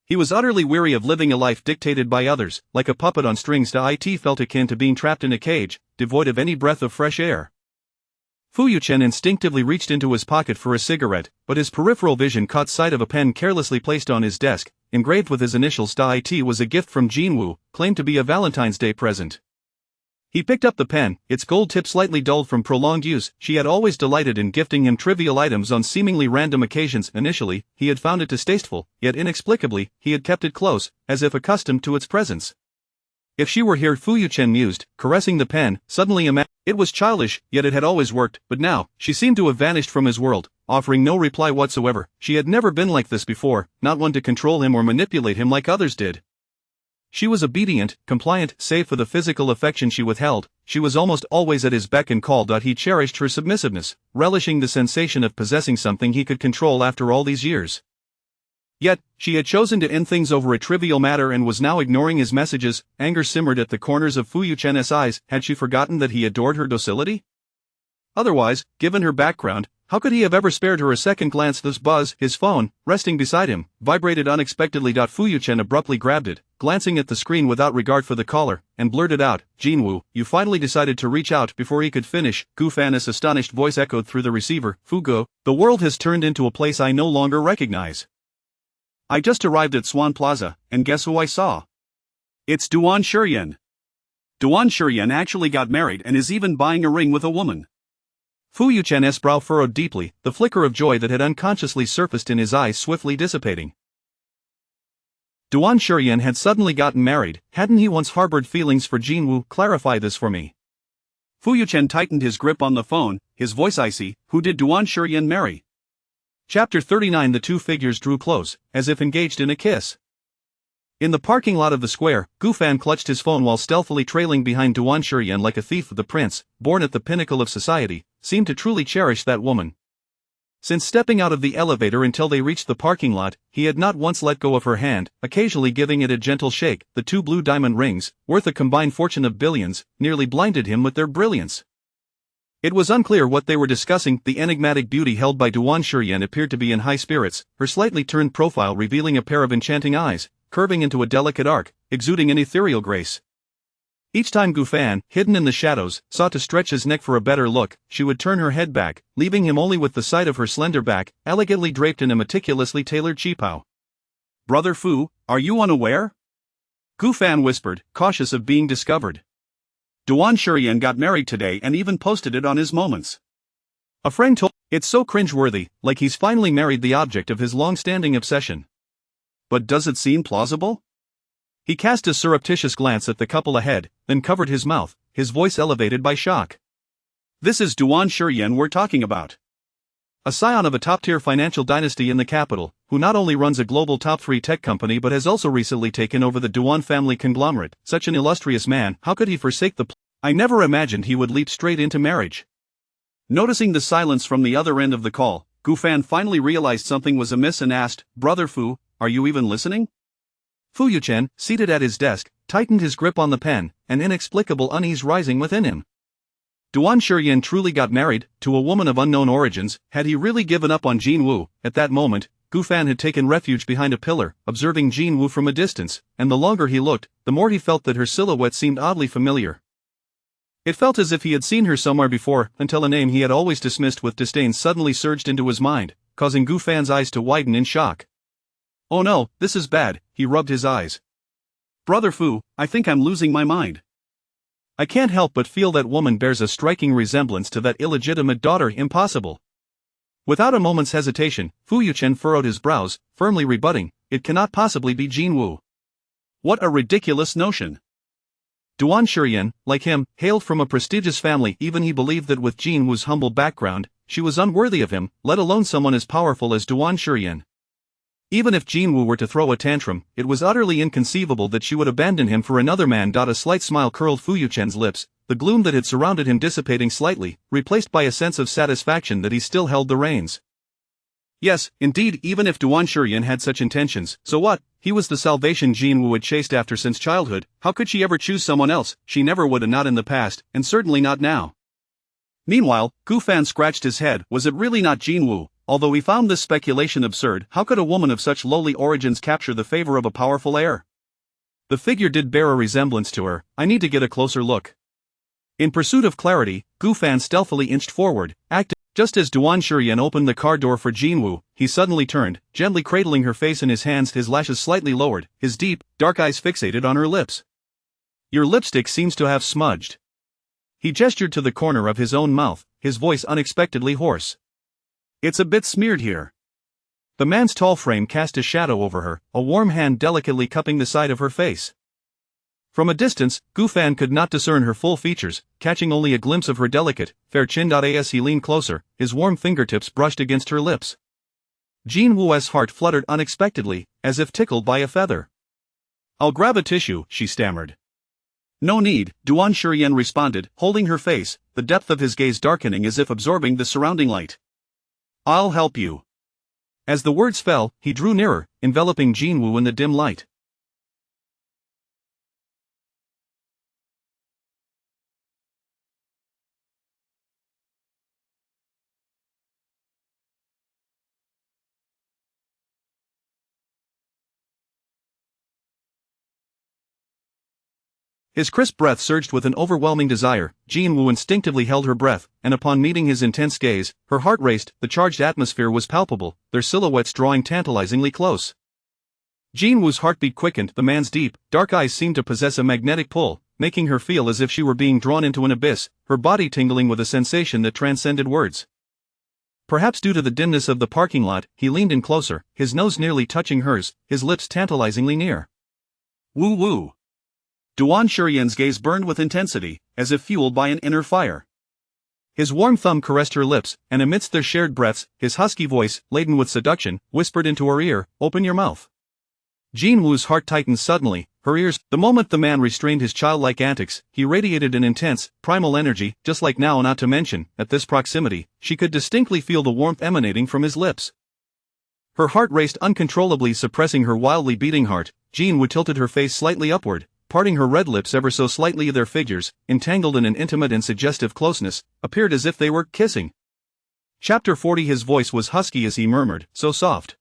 He was utterly weary of living a life dictated by others, like a puppet on strings. It felt akin to being trapped in a cage, devoid of any breath of fresh air. Fu Yuchen instinctively reached into his pocket for a cigarette, but his peripheral vision caught sight of a pen carelessly placed on his desk, engraved with his initials. It was a gift from Jinwoo, claimed to be a Valentine's Day present. He picked up the pen, its gold tip slightly dulled from prolonged use. She had always delighted in gifting him trivial items on seemingly random occasions. Initially, he had found it distasteful, yet inexplicably, he had kept it close, as if accustomed to its presence. If she were here, Fu Yuchen mused, caressing the pen, suddenly it was childish, yet it had always worked, but now, she seemed to have vanished from his world, offering no reply whatsoever. She had never been like this before, not one to control him or manipulate him like others did. She was obedient, compliant, save for the physical affection she withheld. She was almost always at his beck and call. He cherished her submissiveness, relishing the sensation of possessing something he could control after all these years. Yet, she had chosen to end things over a trivial matter and was now ignoring his messages. Anger simmered at the corners of Fu Yuchen's eyes. Had she forgotten that he adored her docility? Otherwise, given her background, how could he have ever spared her a second glance? This buzz, his phone, resting beside him, vibrated unexpectedly. Fu Yuchen abruptly grabbed it, glancing at the screen without regard for the caller, and blurted out, Jinwoo, you finally decided to reach out. Before he could finish, Gu Fan's astonished voice echoed through the receiver. Fugo, the world has turned into a place I no longer recognize. I just arrived at Swan Plaza, and guess who I saw? It's Duan Shuryan. Duan Shuryan actually got married and is even buying a ring with a woman. Fu Yuchen's brow furrowed deeply, the flicker of joy that had unconsciously surfaced in his eyes swiftly dissipating. Duan Shuryan had suddenly gotten married. Hadn't he once harbored feelings for Jinwoo? Clarify this for me. Fu Yuchen tightened his grip on the phone, his voice icy. Who did Duan Shuryan marry? Chapter 39. The two figures drew close, as if engaged in a kiss. In the parking lot of the square, Gu Fan clutched his phone while stealthily trailing behind Duan Shuryan like a thief. The prince, born at the pinnacle of society, seemed to truly cherish that woman. Since stepping out of the elevator until they reached the parking lot, he had not once let go of her hand, occasionally giving it a gentle shake. The two blue diamond rings, worth a combined fortune of billions, nearly blinded him with their brilliance. It was unclear what they were discussing. The enigmatic beauty held by Duan Shuryan appeared to be in high spirits, her slightly turned profile revealing a pair of enchanting eyes, curving into a delicate arc, exuding an ethereal grace. Each time Gu Fan, hidden in the shadows, sought to stretch his neck for a better look, she would turn her head back, leaving him only with the sight of her slender back, elegantly draped in a meticulously tailored qipao. Brother Fu, are you unaware? Gu Fan whispered, cautious of being discovered. Duan Shuryan got married today and even posted it on his Moments. A friend told, it's so cringeworthy, like he's finally married the object of his long-standing obsession. But does it seem plausible? He cast a surreptitious glance at the couple ahead, then covered his mouth, his voice elevated by shock. This is Duan Shuryan we're talking about. A scion of a top-tier financial dynasty in the capital, who not only runs a global top-3 tech company but has also recently taken over the Duan family conglomerate. Such an illustrious man, how could he forsake the I never imagined he would leap straight into marriage. Noticing the silence from the other end of the call, Gu Fan finally realized something was amiss and asked, Brother Fu, are you even listening? Fu Yuchen, seated at his desk, tightened his grip on the pen, an inexplicable unease rising within him. Duan Shuryan truly got married, to a woman of unknown origins. Had he really given up on Jinwoo? At that moment, Gu Fan had taken refuge behind a pillar, observing Jinwoo from a distance, and the longer he looked, the more he felt that her silhouette seemed oddly familiar. It felt as if he had seen her somewhere before, until a name he had always dismissed with disdain suddenly surged into his mind, causing Gu Fan's eyes to widen in shock. Oh no, this is bad, he rubbed his eyes. Brother Fu, I think I'm losing my mind. I can't help but feel that woman bears a striking resemblance to that illegitimate daughter. Impossible. Without a moment's hesitation, Fu Yuchen furrowed his brows, firmly rebutting, it cannot possibly be Jin Wu. What a ridiculous notion. Duan Shurian, like him, hailed from a prestigious family. Even he believed that with Jin Wu's humble background, she was unworthy of him, let alone someone as powerful as Duan Shurian. Even if Jin Wu were to throw a tantrum, it was utterly inconceivable that she would abandon him for another man. A slight smile curled Fu Yuchen's lips, the gloom that had surrounded him dissipating slightly, replaced by a sense of satisfaction that he still held the reins. Yes, indeed, even if Duan Shurian had such intentions, so what? He was the salvation Jin Wu had chased after since childhood. How could she ever choose someone else? She never would, and not in the past, and certainly not now. Meanwhile, Gu Fan scratched his head. Was it really not Jin Wu? Although he found this speculation absurd, how could a woman of such lowly origins capture the favor of a powerful heir? The figure did bear a resemblance to her. I need to get a closer look. In pursuit of clarity, Gu Fan stealthily inched forward, acting. Just as Duan Shurian opened the car door for Jin Wu, he suddenly turned, gently cradling her face in his hands, his lashes slightly lowered, his deep, dark eyes fixated on her lips. Your lipstick seems to have smudged. He gestured to the corner of his own mouth, his voice unexpectedly hoarse. It's a bit smeared here. The man's tall frame cast a shadow over her, a warm hand delicately cupping the side of her face. From a distance, Gu Fan could not discern her full features, catching only a glimpse of her delicate, fair chin. As he leaned closer, his warm fingertips brushed against her lips. Jin Wu's heart fluttered unexpectedly, as if tickled by a feather. I'll grab a tissue, she stammered. No need, Duan Shurian responded, holding her face, the depth of his gaze darkening as if absorbing the surrounding light. I'll help you. As the words fell, he drew nearer, enveloping Jin Wu in the dim light. His crisp breath surged with an overwhelming desire. Jin Wu instinctively held her breath, and upon meeting his intense gaze, her heart raced. The charged atmosphere was palpable, their silhouettes drawing tantalizingly close. Jin Wu's heartbeat quickened. The man's deep, dark eyes seemed to possess a magnetic pull, making her feel as if she were being drawn into an abyss, her body tingling with a sensation that transcended words. Perhaps due to the dimness of the parking lot, he leaned in closer, his nose nearly touching hers, his lips tantalizingly near. Woo woo. Duan Shurian's gaze burned with intensity, as if fueled by an inner fire. His warm thumb caressed her lips, and amidst their shared breaths, his husky voice, laden with seduction, whispered into her ear, "Open your mouth." Jin Wu's heart tightened suddenly, her ears. The moment the man restrained his childlike antics, he radiated an intense, primal energy, just like now. Not to mention, at this proximity, she could distinctly feel the warmth emanating from his lips. Her heart raced uncontrollably, suppressing her wildly beating heart. Jin Wu tilted her face slightly upward, parting her red lips ever so slightly. Their figures, entangled in an intimate and suggestive closeness, appeared as if they were kissing. Chapter 40. His voice was husky as he murmured, so soft.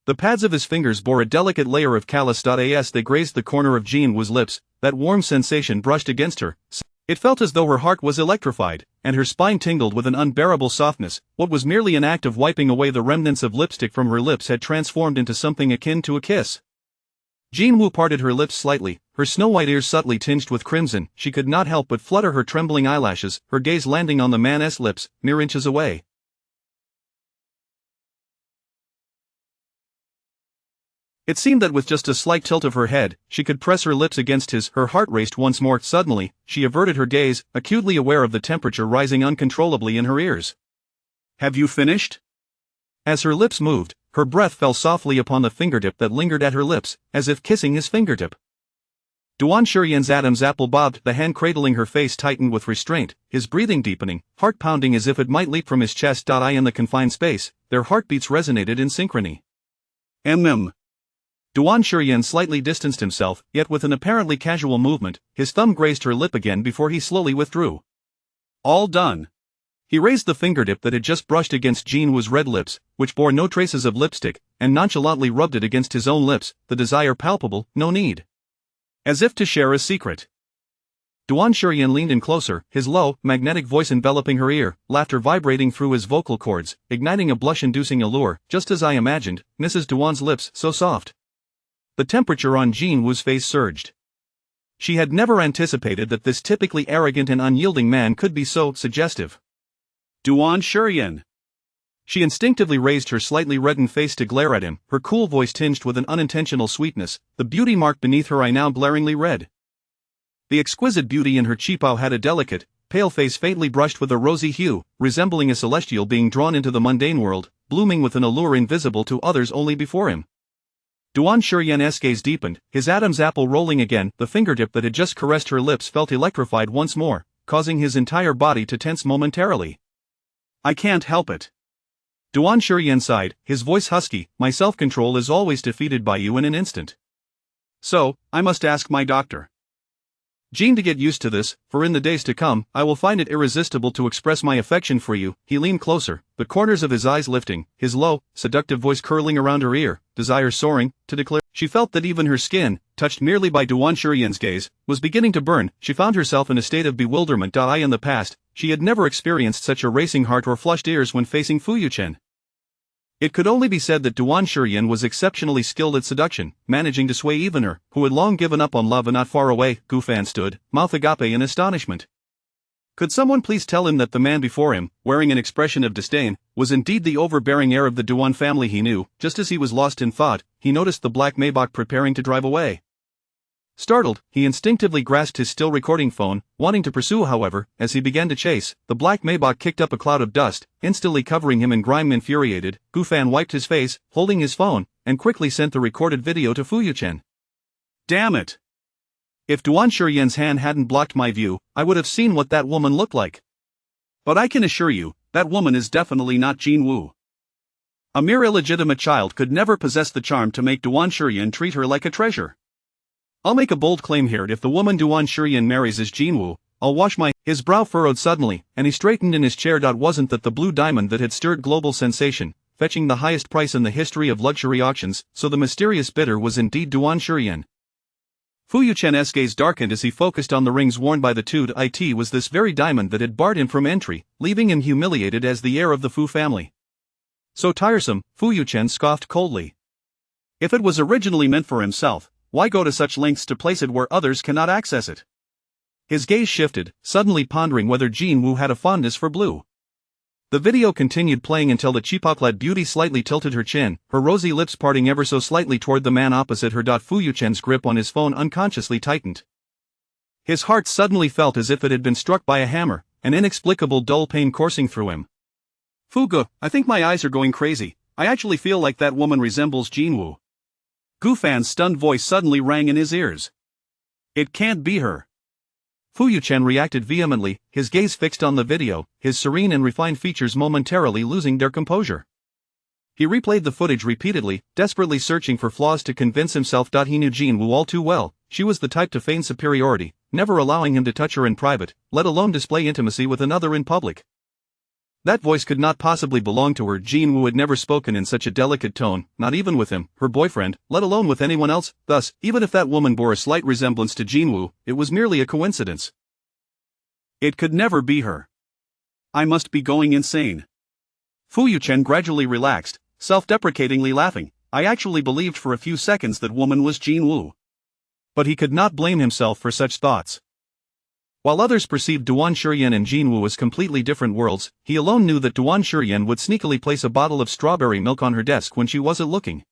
The pads of his fingers bore a delicate layer of callus. As they grazed the corner of Jin Wu's lips, that warm sensation brushed against her. It felt as though her heart was electrified, and her spine tingled with an unbearable softness. What was merely an act of wiping away the remnants of lipstick from her lips had transformed into something akin to a kiss. Jin Wu parted her lips slightly, her snow-white ears subtly tinged with crimson. She could not help but flutter her trembling eyelashes, her gaze landing on the man's lips, mere inches away. It seemed that with just a slight tilt of her head, she could press her lips against his. Her heart raced once more. Suddenly, she averted her gaze, acutely aware of the temperature rising uncontrollably in her ears. Have you finished? As her lips moved, her breath fell softly upon the fingertip that lingered at her lips, as if kissing his fingertip. Duan Shurian's Adam's apple bobbed. The hand cradling her face tightened with restraint, his breathing deepening, heart pounding as if it might leap from his chest. In the confined space, their heartbeats resonated in synchrony. Duan Shurian slightly distanced himself, yet with an apparently casual movement, his thumb grazed her lip again before he slowly withdrew. All done. He raised the fingertip that had just brushed against Jin Wu's red lips, which bore no traces of lipstick, and nonchalantly rubbed it against his own lips, the desire palpable, no need. As if to share a secret. Duan Shurian leaned in closer, his low, magnetic voice enveloping her ear, laughter vibrating through his vocal cords, igniting a blush-inducing allure, just as I imagined, Mrs. Duan's lips so soft. The temperature on Jin Woo's face surged. She had never anticipated that this typically arrogant and unyielding man could be so suggestive. Duan Shurian. She instinctively raised her slightly reddened face to glare at him, her cool voice tinged with an unintentional sweetness, the beauty mark beneath her eye now glaringly red. The exquisite beauty in her qipao had a delicate, pale face faintly brushed with a rosy hue, resembling a celestial being drawn into the mundane world, blooming with an allure invisible to others only before him. Duan Shurian's gaze deepened, his Adam's apple rolling again, the fingertip that had just caressed her lips felt electrified once more, causing his entire body to tense momentarily. I can't help it. Duan Shurian sighed, his voice husky, my self-control is always defeated by you in an instant. So, I must ask my doctor. Jin to get used to this, for in the days to come, I will find it irresistible to express my affection for you. He leaned closer, the corners of his eyes lifting, his low, seductive voice curling around her ear, desire soaring, to declare. She felt that even her skin, touched merely by Duan Shurian's gaze, was beginning to burn. She found herself in a state of bewilderment. In the past, she had never experienced such a racing heart or flushed ears when facing Fu Yuchen. It could only be said that Duan Shurian was exceptionally skilled at seduction, managing to sway even her, who had long given up on love. And not far away, Gu Fan stood, mouth agape in astonishment. Could someone please tell him that the man before him, wearing an expression of disdain, was indeed the overbearing heir of the Duan family he knew? Just as he was lost in thought, he noticed the black Maybach preparing to drive away. Startled, he instinctively grasped his still recording phone, wanting to pursue. However, as he began to chase, the black Maybach kicked up a cloud of dust, instantly covering him in grime. Infuriated, Gu Fan wiped his face, holding his phone, and quickly sent the recorded video to Fu Yuchen. Damn it! If Duan Shurian's hand hadn't blocked my view, I would have seen what that woman looked like. But I can assure you, that woman is definitely not Jin Woo. A mere illegitimate child could never possess the charm to make Duan Shurian treat her like a treasure. I'll make a bold claim here: if the woman Duan Shurian marries is Jin Woo, I'll wash my. His brow furrowed suddenly, and he straightened in his chair. Wasn't that the blue diamond that had stirred global sensation, fetching the highest price in the history of luxury auctions? So the mysterious bidder was indeed Duan Shurian. Fu Yuchen's gaze darkened as he focused on the rings worn by the two. It was this very diamond that had barred him from entry, leaving him humiliated as the heir of the Fu family. So tiresome, Fu Yuchen scoffed coldly. If it was originally meant for himself, why go to such lengths to place it where others cannot access it? His gaze shifted, suddenly pondering whether Jin Woo had a fondness for blue. The video continued playing until the chipao-clad beauty slightly tilted her chin, her rosy lips parting ever so slightly toward the man opposite her. Fu Yuchen's grip on his phone unconsciously tightened. His heart suddenly felt as if it had been struck by a hammer, an inexplicable dull pain coursing through him. Fugu, I think my eyes are going crazy. I actually feel like that woman resembles Jin Woo. Gu Fan's stunned voice suddenly rang in his ears. It can't be her. Fu Yuchen reacted vehemently, his gaze fixed on the video, his serene and refined features momentarily losing their composure. He replayed the footage repeatedly, desperately searching for flaws to convince himself. He knew Jin Woo all too well. She was the type to feign superiority, never allowing him to touch her in private, let alone display intimacy with another in public. That voice could not possibly belong to her. Jin Woo had never spoken in such a delicate tone, not even with him, her boyfriend, let alone with anyone else. Thus, even if that woman bore a slight resemblance to Jin Woo, it was merely a coincidence. It could never be her. I must be going insane. Fu Yuchen gradually relaxed, self-deprecatingly laughing. I actually believed for a few seconds that woman was Jin Woo. But he could not blame himself for such thoughts. While others perceived Duan Shurian and Jin Woo as completely different worlds, he alone knew that Duan Shurian would sneakily place a bottle of strawberry milk on her desk when she wasn't looking.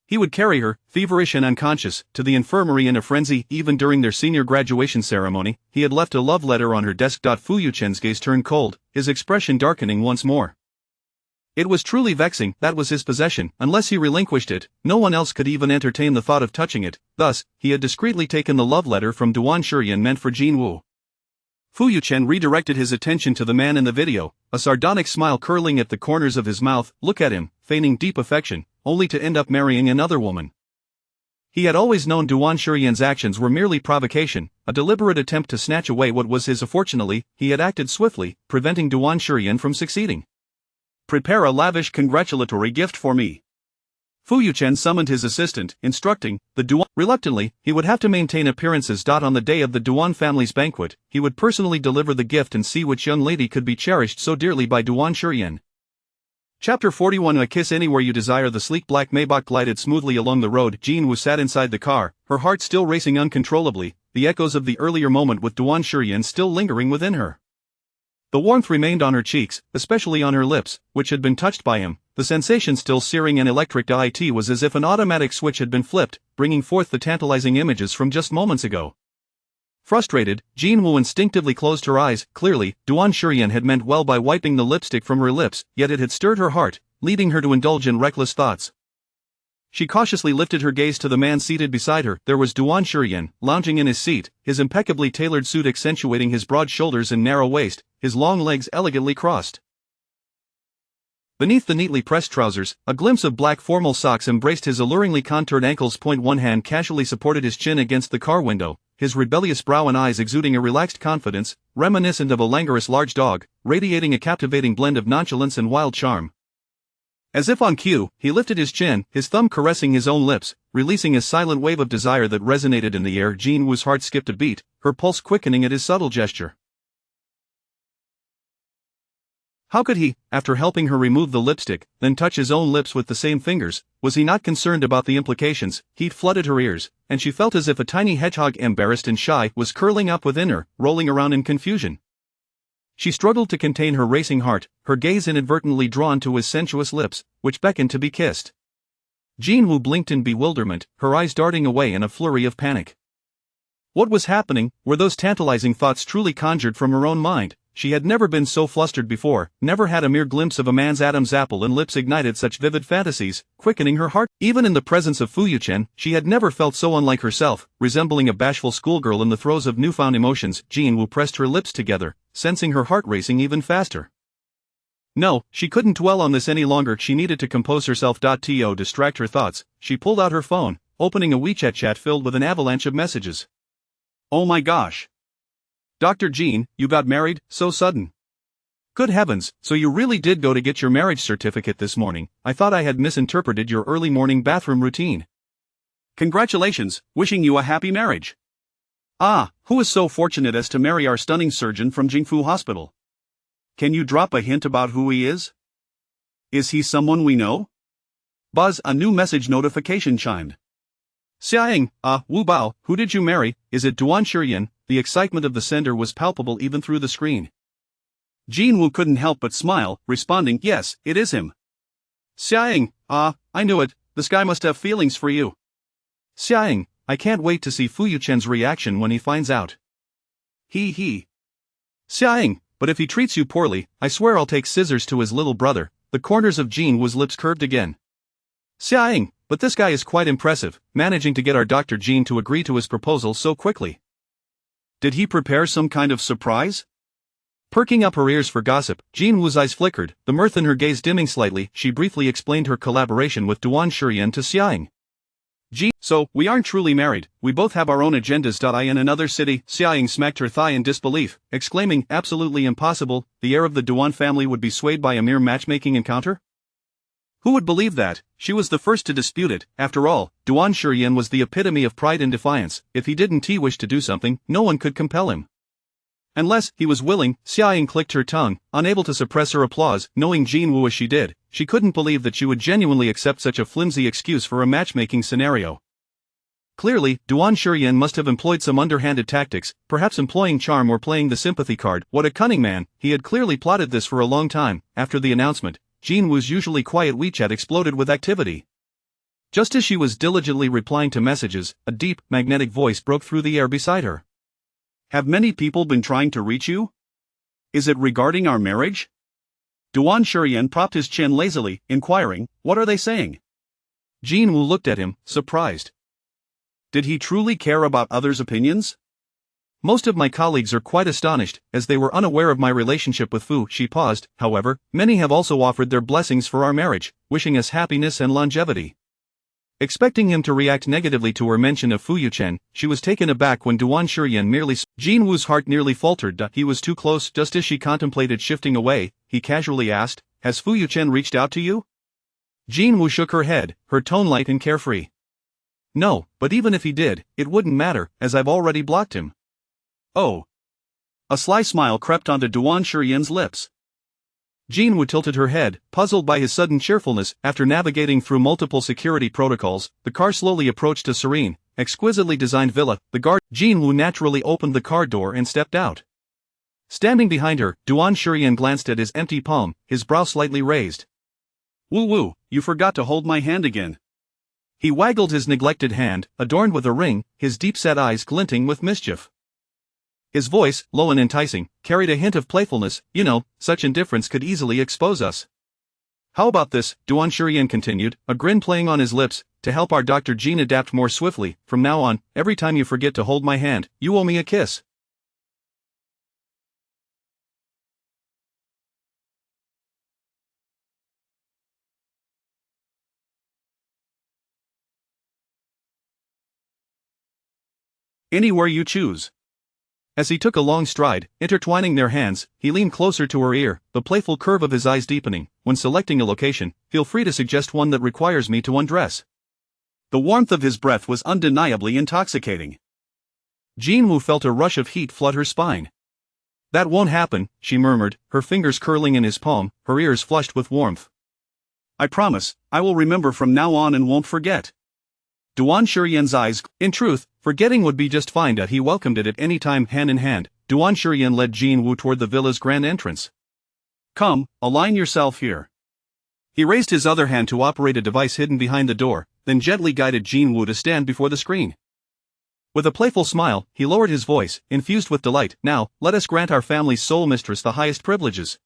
He would carry her, feverish and unconscious, to the infirmary in a frenzy. Even during their senior graduation ceremony, he had left a love letter on her desk. Fu Yuchen's gaze turned cold, his expression darkening once more. It was truly vexing. That was his possession. Unless he relinquished it, no one else could even entertain the thought of touching it. Thus, he had discreetly taken the love letter from Duan Shurian meant for Jin Woo. Fu Yuchen redirected his attention to the man in the video, a sardonic smile curling at the corners of his mouth. Look at him, feigning deep affection, only to end up marrying another woman. He had always known Duan Shurian's actions were merely provocation, a deliberate attempt to snatch away what was his. Fortunately, he had acted swiftly, preventing Duan Shurian from succeeding. Prepare a lavish congratulatory gift for me. Fu Yuchen summoned his assistant, instructing the Duan. Reluctantly, he would have to maintain appearances. On the day of the Duan family's banquet, he would personally deliver the gift and see which young lady could be cherished so dearly by Duan Shurian. Chapter 41 A Kiss Anywhere You Desire. The sleek black Maybach glided smoothly along the road. Jean Wu sat inside the car, her heart still racing uncontrollably, the echoes of the earlier moment with Duan Shurian still lingering within her. The warmth remained on her cheeks, especially on her lips, which had been touched by him. The sensation still searing and electric. It was as if an automatic switch had been flipped, bringing forth the tantalizing images from just moments ago. Frustrated, Jean Wu instinctively closed her eyes. Clearly, Duan Shurian had meant well by wiping the lipstick from her lips, yet it had stirred her heart, leading her to indulge in reckless thoughts. She cautiously lifted her gaze to the man seated beside her. There was Duan Shurian, lounging in his seat, his impeccably tailored suit accentuating his broad shoulders and narrow waist, his long legs elegantly crossed. Beneath the neatly pressed trousers, a glimpse of black formal socks embraced his alluringly contoured ankles. One hand casually supported his chin against the car window, his rebellious brow and eyes exuding a relaxed confidence, reminiscent of a languorous large dog, radiating a captivating blend of nonchalance and wild charm. As if on cue, he lifted his chin, his thumb caressing his own lips, releasing a silent wave of desire that resonated in the air. Jean Wu's heart skipped a beat, her pulse quickening at his subtle gesture. How could he, after helping her remove the lipstick, then touch his own lips with the same fingers? Was he not concerned about the implications? Heat flooded her ears, and she felt as if a tiny hedgehog, embarrassed and shy, was curling up within her, rolling around in confusion. She struggled to contain her racing heart, her gaze inadvertently drawn to his sensuous lips, which beckoned to be kissed. Jean Wu blinked in bewilderment, her eyes darting away in a flurry of panic. What was happening? Were those tantalizing thoughts truly conjured from her own mind? She had never been so flustered before, never had a mere glimpse of a man's Adam's apple and lips ignited such vivid fantasies, quickening her heart. Even in the presence of Fu Yuchen, she had never felt so unlike herself, resembling a bashful schoolgirl in the throes of newfound emotions. Jean Wu pressed her lips together, sensing her heart racing even faster. No, she couldn't dwell on this any longer. She needed to compose herself. To distract her thoughts, she pulled out her phone, opening a WeChat chat filled with an avalanche of messages. Oh my gosh! Dr. Jean, you got married, so sudden. Good heavens, so you really did go to get your marriage certificate this morning. I thought I had misinterpreted your early morning bathroom routine. Congratulations, wishing you a happy marriage. Ah, who is so fortunate as to marry our stunning surgeon from Jingfu Hospital? Can you drop a hint about who he is? Is he someone we know? Buzz, a new message notification chimed. Xiaoying, Wu Bao, who did you marry? Is it Duan Shurian? The excitement of the sender was palpable even through the screen. Jean Wu couldn't help but smile, responding, yes, it is him. Xiaoying, I knew it, this guy must have feelings for you. Xiaoying, I can't wait to see Fu Yuchen's reaction when he finds out. He. Xiaoying, but if he treats you poorly, I swear I'll take scissors to his little brother. The corners of Jean Wu's lips curved again. Xiaoying, but this guy is quite impressive, managing to get our Dr. Jean to agree to his proposal so quickly. Did he prepare some kind of surprise? Perking up her ears for gossip, Jean Wu's eyes flickered, the mirth in her gaze dimming slightly. She briefly explained her collaboration with Duan Shurian to Xiaoying. So, we aren't truly married, we both have our own agendas. In another city. Xiaoying smacked her thigh in disbelief, exclaiming, absolutely impossible, the heir of the Duan family would be swayed by a mere matchmaking encounter? Who would believe that? She was the first to dispute it. After all, Duan Shurian was the epitome of pride and defiance. If he didn't wish to do something, no one could compel him. Unless he was willing. Xiaoying clicked her tongue, unable to suppress her applause. Knowing Jean Wu as she did, she couldn't believe that she would genuinely accept such a flimsy excuse for a matchmaking scenario. Clearly, Duan Shurian must have employed some underhanded tactics, perhaps employing charm or playing the sympathy card. What a cunning man! He had clearly plotted this for a long time. After the announcement, Jean Wu's usually quiet WeChat exploded with activity. Just as she was diligently replying to messages, a deep, magnetic voice broke through the air beside her. Have many people been trying to reach you? Is it regarding our marriage? Duan Shurian propped his chin lazily, inquiring, what are they saying? Jean Wu looked at him, surprised. Did he truly care about others' opinions? Most of my colleagues are quite astonished, as they were unaware of my relationship with Fu. She paused, however, many have also offered their blessings for our marriage, wishing us happiness and longevity. Expecting him to react negatively to her mention of Fu Yuchen, she was taken aback when Duan Shurian merely Jean Wu's heart nearly faltered. He was too close. Just as she contemplated shifting away, he casually asked, has Fu Yuchen reached out to you? Jin Woo shook her head, her tone light and carefree. No, but even if he did, it wouldn't matter, as I've already blocked him. Oh. A sly smile crept onto Duan Shiyan's lips. Jin Woo tilted her head, puzzled by his sudden cheerfulness. After navigating through multiple security protocols, the car slowly approached a serene, exquisitely designed villa. Jin Woo naturally opened the car door and stepped out. Standing behind her, Duan Shiyan glanced at his empty palm, his brow slightly raised. Woo woo, you forgot to hold my hand again. He waggled his neglected hand, adorned with a ring, his deep-set eyes glinting with mischief. His voice, low and enticing, carried a hint of playfulness. You know, such indifference could easily expose us. How about this, Duan Shiyan continued, a grin playing on his lips, to help our Dr. Jin adapt more swiftly. From now on, every time you forget to hold my hand, you owe me a kiss. Anywhere you choose. As he took a long stride, intertwining their hands, he leaned closer to her ear, the playful curve of his eyes deepening. When selecting a location, feel free to suggest one that requires me to undress. The warmth of his breath was undeniably intoxicating. Jin Woo felt a rush of heat flood her spine. That won't happen, she murmured, her fingers curling in his palm, her ears flushed with warmth. I promise, I will remember from now on and won't forget. Duan Shiyan's eyes. In truth, forgetting would be just fine. He welcomed it at any time. Hand in hand, Duan Shiyan led Jin Woo toward the villa's grand entrance. Come, align yourself here. He raised his other hand to operate a device hidden behind the door, then gently guided Jin Woo to stand before the screen. With a playful smile, he lowered his voice, infused with delight. Now, let us grant our family's sole mistress the highest privileges.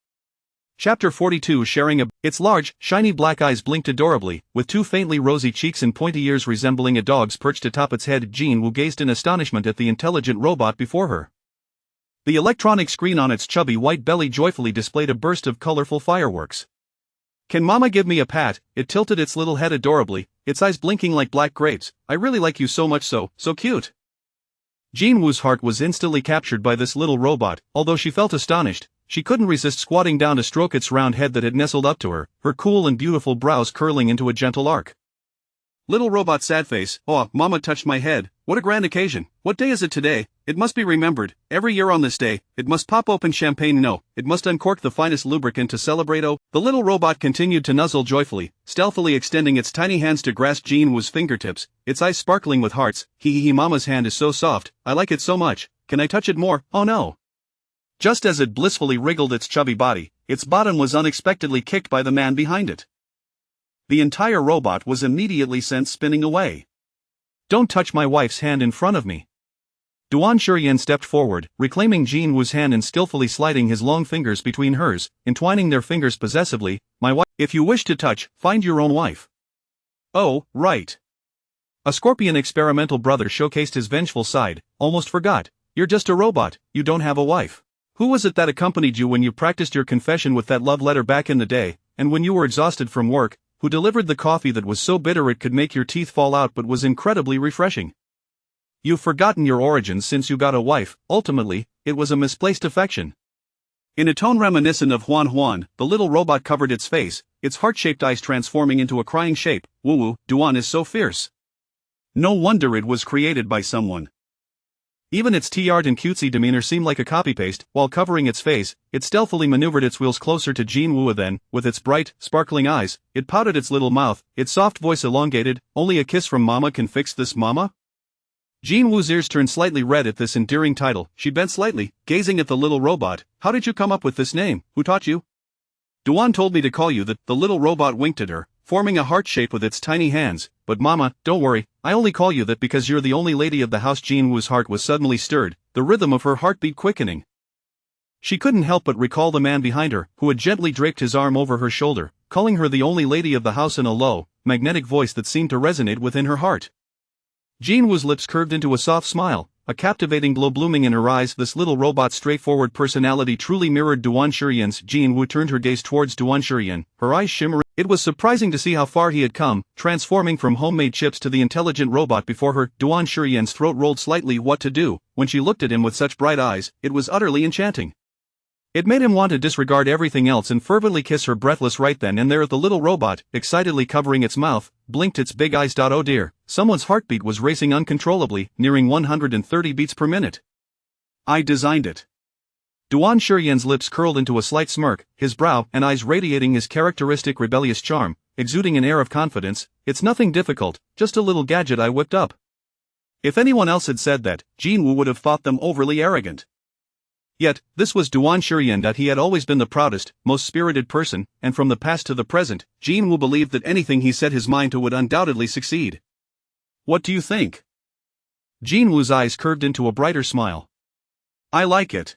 Chapter 42. Sharing a... Its large, shiny black eyes blinked adorably, with two faintly rosy cheeks and pointy ears resembling a dog's perched atop its head. Jin Woo gazed in astonishment at the intelligent robot before her. The electronic screen on its chubby white belly joyfully displayed a burst of colorful fireworks. Can Mama give me a pat? It tilted its little head adorably, its eyes blinking like black grapes. I really like you so much, so cute. Jin Woo's heart was instantly captured by this little robot. Although she felt astonished, she couldn't resist squatting down to stroke its round head that had nestled up to her, her cool and beautiful brows curling into a gentle arc. Little robot sad face. Oh, Mama touched my head. What a grand occasion. What day is it today? It must be remembered. Every year on this day, it must pop open champagne. No, it must uncork the finest lubricant to celebrate. Oh, the little robot continued to nuzzle joyfully, stealthily extending its tiny hands to grasp Jin Woo's fingertips, its eyes sparkling with hearts. Hee, Mama's hand is so soft. I like it so much. Can I touch it more? Oh no. Just as it blissfully wriggled its chubby body, its bottom was unexpectedly kicked by the man behind it. The entire robot was immediately sent spinning away. Don't touch my wife's hand in front of me. Duan Shiyan stepped forward, reclaiming Jin Woo's hand and skillfully sliding his long fingers between hers, entwining their fingers possessively. My wife. If you wish to touch, find your own wife. Oh, right. A scorpion experimental brother showcased his vengeful side. Almost forgot. You're just a robot, you don't have a wife. Who was it that accompanied you when you practiced your confession with that love letter back in the day, and when you were exhausted from work, who delivered the coffee that was so bitter it could make your teeth fall out but was incredibly refreshing? You've forgotten your origins since you got a wife. Ultimately, it was a misplaced affection. In a tone reminiscent of Huan, the little robot covered its face, its heart-shaped eyes transforming into a crying shape. Woo, Duan is so fierce. No wonder it was created by someone. Even its tiart and cutesy demeanor seemed like a copy-paste. While covering its face, it stealthily maneuvered its wheels closer to Jin Woo. Then, with its bright, sparkling eyes, it pouted its little mouth, its soft voice elongated. Only a kiss from Mama can fix this, Mama? Jin Woo's ears turned slightly red at this endearing title. She bent slightly, gazing at the little robot. How did you come up with this name? Who taught you? Duan told me to call you that. The little robot winked at her, forming a heart shape with its tiny hands. But Mama, don't worry, I only call you that because you're the only lady of the house. Jin Woo's heart was suddenly stirred, the rhythm of her heartbeat quickening. She couldn't help but recall the man behind her, who had gently draped his arm over her shoulder, calling her the only lady of the house in a low, magnetic voice that seemed to resonate within her heart. Jin Woo's lips curved into a soft smile, a captivating glow blooming in her eyes. This little robot's straightforward personality truly mirrored Duan Shiyan's. Jin Woo turned her gaze towards Duan Shiyan, her eyes shimmering. It was surprising to see how far he had come, transforming from homemade chips to the intelligent robot before her. Duan Shiyan's throat rolled slightly. What to do? When she looked at him with such bright eyes, it was utterly enchanting. It made him want to disregard everything else and fervently kiss her breathless right then and there. The little robot, excitedly covering its mouth, blinked its big eyes. Oh dear, someone's heartbeat was racing uncontrollably, nearing 130 beats per minute. I designed it. Duan Shiyan's lips curled into a slight smirk, his brow and eyes radiating his characteristic rebellious charm, exuding an air of confidence. It's nothing difficult, just a little gadget I whipped up. If anyone else had said that, Jinwoo would have thought them overly arrogant. Yet, this was Duan Shiyan. That he had always been the proudest, most spirited person, and from the past to the present, Jinwoo believed that anything he set his mind to would undoubtedly succeed. What do you think? Jinwoo's eyes curved into a brighter smile. I like it.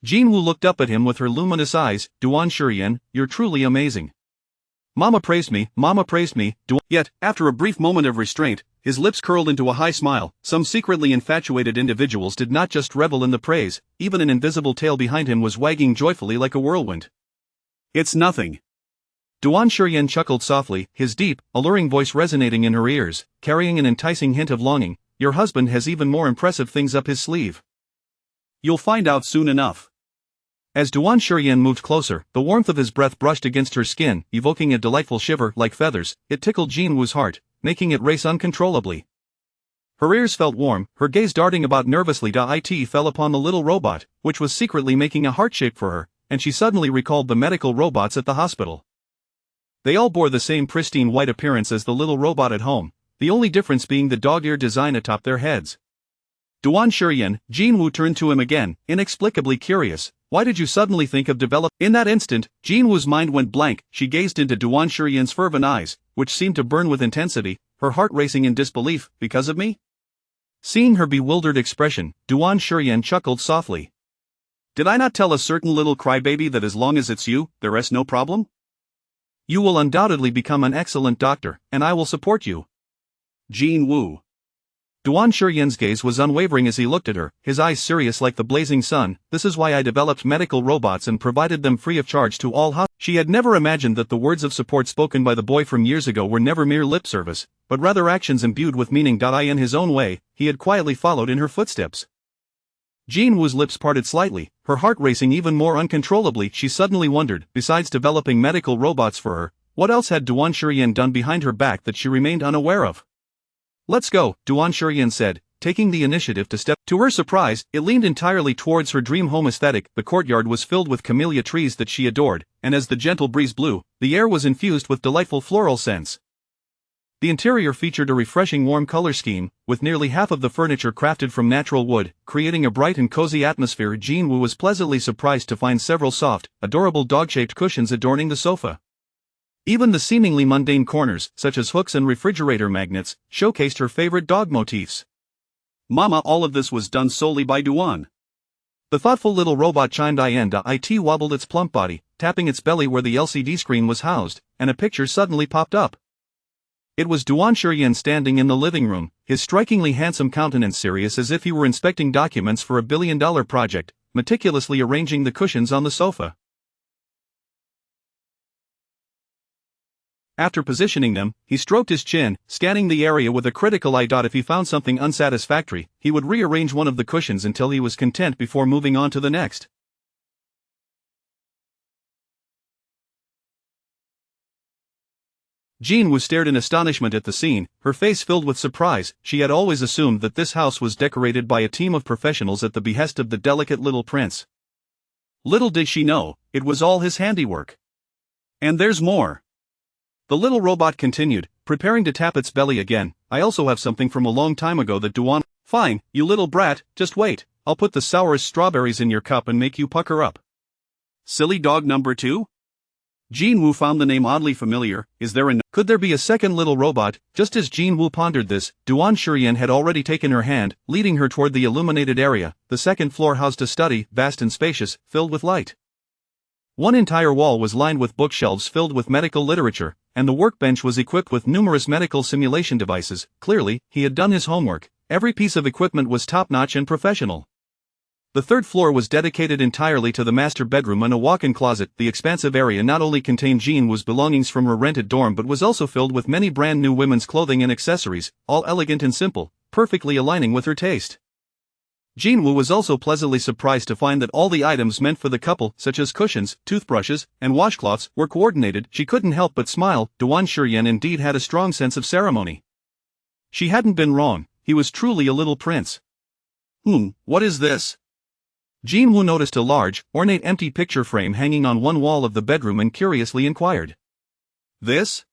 Jinwoo looked up at him with her luminous eyes. Duan Shiyan, you're truly amazing. Mama praised me, Yet, after a brief moment of restraint, his lips curled into a high smile. Some secretly infatuated individuals did not just revel in the praise, even an invisible tail behind him was wagging joyfully like a whirlwind. It's nothing. Duan Shiyan chuckled softly, his deep, alluring voice resonating in her ears, carrying an enticing hint of longing. Your husband has even more impressive things up his sleeve. You'll find out soon enough. As Duan Shiyan moved closer, the warmth of his breath brushed against her skin, evoking a delightful shiver like feathers. It tickled Jinwoo's heart, making it race uncontrollably. Her ears felt warm, her gaze darting about nervously. It fell upon the little robot, which was secretly making a heart shape for her, and she suddenly recalled the medical robots at the hospital. They all bore the same pristine white appearance as the little robot at home, the only difference being the dog-ear design atop their heads. Duan Shiyan, Jinwoo turned to him again, inexplicably curious. Why did you suddenly think of developing? In that instant, Jinwoo's mind went blank. She gazed into Duan Shiyan's fervent eyes, which seemed to burn with intensity, her heart racing in disbelief. Because of me? Seeing her bewildered expression, Duan Shiyan chuckled softly. Did I not tell a certain little crybaby that as long as it's you, the rest no problem? You will undoubtedly become an excellent doctor, and I will support you. Jinwoo. Duan Shiyan's gaze was unwavering as he looked at her, his eyes serious like the blazing sun. This is why I developed medical robots and provided them free of charge to all hospitals. She had never imagined that the words of support spoken by the boy from years ago were never mere lip service, but rather actions imbued with meaning. In his own way, he had quietly followed in her footsteps. Jinwoo's lips parted slightly, her heart racing even more uncontrollably. She suddenly wondered, besides developing medical robots for her, what else had Duan Shiyan done behind her back that she remained unaware of? Let's go, Duan Shiyan said, taking the initiative to step. To her surprise, it leaned entirely towards her dream home aesthetic. The courtyard was filled with camellia trees that she adored, and as the gentle breeze blew, the air was infused with delightful floral scents. The interior featured a refreshing warm color scheme, with nearly half of the furniture crafted from natural wood, creating a bright and cozy atmosphere. Jinwoo was pleasantly surprised to find several soft, adorable dog-shaped cushions adorning the sofa. Even the seemingly mundane corners, such as hooks and refrigerator magnets, showcased her favorite dog motifs. Mama, all of this was done solely by Duan. The thoughtful little robot chimed in. It wobbled its plump body, tapping its belly where the LCD screen was housed, and a picture suddenly popped up. It was Duan Shiyan standing in the living room, his strikingly handsome countenance serious as if he were inspecting documents for a billion-dollar project, meticulously arranging the cushions on the sofa. After positioning them, he stroked his chin, scanning the area with a critical eye. If he found something unsatisfactory, he would rearrange one of the cushions until he was content before moving on to the next. Jinwoo stared in astonishment at the scene, her face filled with surprise. She had always assumed that this house was decorated by a team of professionals at the behest of the delicate little prince. Little did she know, it was all his handiwork. And there's more. The little robot continued, preparing to tap its belly again. I also have something from a long time ago that Duan. Fine, you little brat, just wait. I'll put the sourest strawberries in your cup and make you pucker up. Silly dog number 2? Jinwoo found the name oddly familiar. Is there a Could there be a second little robot? Just as Jinwoo pondered this, Duan Shiyan had already taken her hand, leading her toward the illuminated area. The second floor housed a study, vast and spacious, filled with light. One entire wall was lined with bookshelves filled with medical literature, and the workbench was equipped with numerous medical simulation devices. Clearly, he had done his homework. Every piece of equipment was top-notch and professional. The third floor was dedicated entirely to the master bedroom and a walk-in closet. The expansive area not only contained Jinwoo's belongings from her rented dorm but was also filled with many brand new women's clothing and accessories, all elegant and simple, perfectly aligning with her taste. Jinwoo was also pleasantly surprised to find that all the items meant for the couple, such as cushions, toothbrushes, and washcloths, were coordinated. She couldn't help but smile. Duan Shuryen indeed had a strong sense of ceremony. She hadn't been wrong, he was truly a little prince. What is this? Jinwoo noticed a large, ornate empty picture frame hanging on one wall of the bedroom and curiously inquired. This?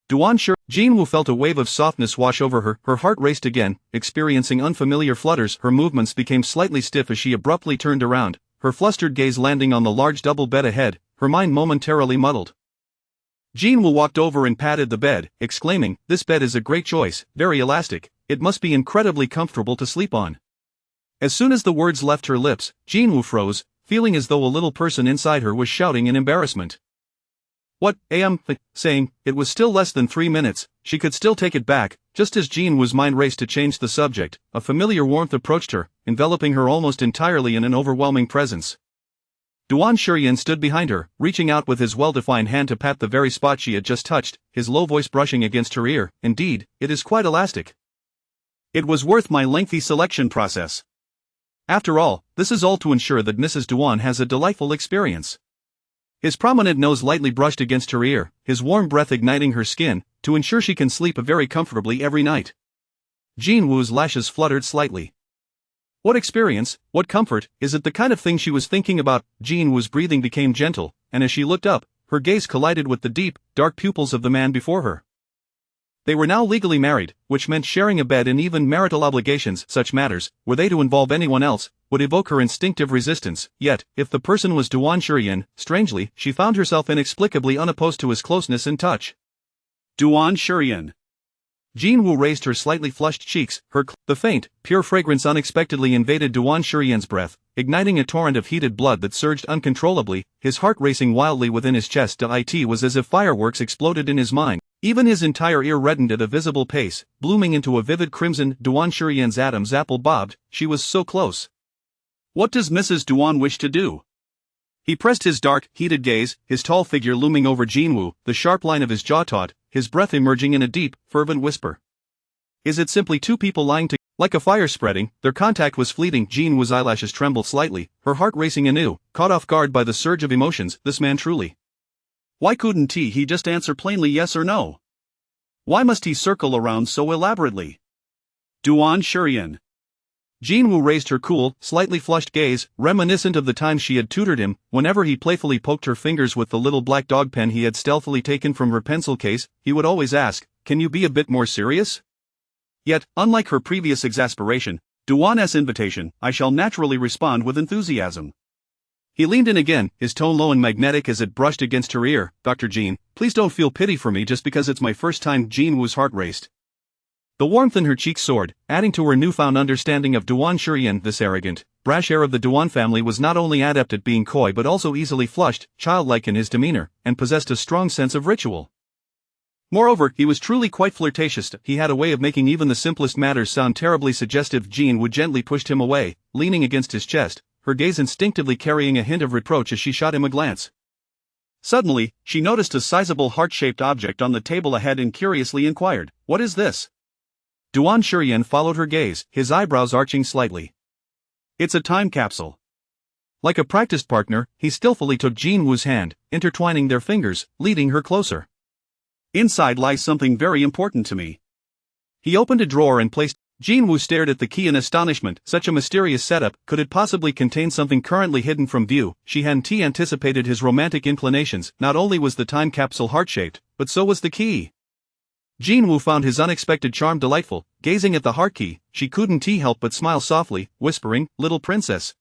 Jinwoo felt a wave of softness wash over her. Her heart raced again, experiencing unfamiliar flutters. Her movements became slightly stiff as she abruptly turned around, her flustered gaze landing on the large double bed ahead, her mind momentarily muddled. Jinwoo walked over and patted the bed, exclaiming, "This bed is a great choice, very elastic, it must be incredibly comfortable to sleep on." As soon as the words left her lips, Jinwoo froze, feeling as though a little person inside her was shouting in embarrassment. What, saying, it was still less than 3 minutes, she could still take it back. Just as Jinwoo's mind raced to change the subject, a familiar warmth approached her, enveloping her almost entirely in an overwhelming presence. Duan Shuryen stood behind her, reaching out with his well-defined hand to pat the very spot she had just touched, his low voice brushing against her ear. "Indeed, it is quite elastic. It was worth my lengthy selection process. After all, this is all to ensure that Mrs. Duan has a delightful experience." His prominent nose lightly brushed against her ear, his warm breath igniting her skin, to ensure she can sleep very comfortably every night. Jinwoo's lashes fluttered slightly. What experience, what comfort, is it the kind of thing she was thinking about? Jinwoo's breathing became gentle, and as she looked up, her gaze collided with the deep, dark pupils of the man before her. They were now legally married, which meant sharing a bed and even marital obligations. Such matters, were they to involve anyone else, would evoke her instinctive resistance. Yet, if the person was Duan Shuryen, strangely, she found herself inexplicably unopposed to his closeness and touch. Duan Shuryen. Jinwoo raised her slightly flushed cheeks, the faint, pure fragrance unexpectedly invaded Duan Shuryen's breath, igniting a torrent of heated blood that surged uncontrollably, his heart racing wildly within his chest. It was as if fireworks exploded in his mind. Even his entire ear reddened at a visible pace, blooming into a vivid crimson. Duan Shuryen's Adam's apple bobbed, she was so close. What does Mrs. Duan wish to do? He pressed his dark, heated gaze, his tall figure looming over Jinwoo, the sharp line of his jaw taut, his breath emerging in a deep, fervent whisper. Is it simply two people lying together? Like a fire spreading, their contact was fleeting. Jinwoo's eyelashes trembled slightly, her heart racing anew, caught off guard by the surge of emotions. This man truly. Why couldn't he just answer plainly yes or no? Why must he circle around so elaborately? Duan Shuryen. Jinwoo raised her cool, slightly flushed gaze, reminiscent of the times she had tutored him. Whenever he playfully poked her fingers with the little black dog pen he had stealthily taken from her pencil case, he would always ask, "Can you be a bit more serious?" Yet, unlike her previous exasperation, Duan's invitation, I shall naturally respond with enthusiasm. He leaned in again, his tone low and magnetic as it brushed against her ear. "Dr. Jean, please don't feel pity for me just because it's my first time." Jinwoo's heart raced. The warmth in her cheeks soared, adding to her newfound understanding of Duan Shuryen. This arrogant, brash heir of the Duan family was not only adept at being coy but also easily flushed, childlike in his demeanor, and possessed a strong sense of ritual. Moreover, he was truly quite flirtatious. He had a way of making even the simplest matters sound terribly suggestive. Jinwoo gently pushed him away, leaning against his chest, her gaze instinctively carrying a hint of reproach as she shot him a glance. Suddenly, she noticed a sizable heart-shaped object on the table ahead and curiously inquired, "What is this?" Duan Shuryen followed her gaze, his eyebrows arching slightly. "It's a time capsule." Like a practiced partner, he skillfully took Jinwoo's hand, intertwining their fingers, leading her closer. "Inside lies something very important to me." He opened a drawer and placed. Jinwoo stared at the key in astonishment. Such a mysterious setup, could it possibly contain something currently hidden from view? She hadn't anticipated his romantic inclinations. Not only was the time capsule heart-shaped, but so was the key. Jinwoo found his unexpected charm delightful. Gazing at the heart key, she couldn't help but smile softly, whispering, "Little princess."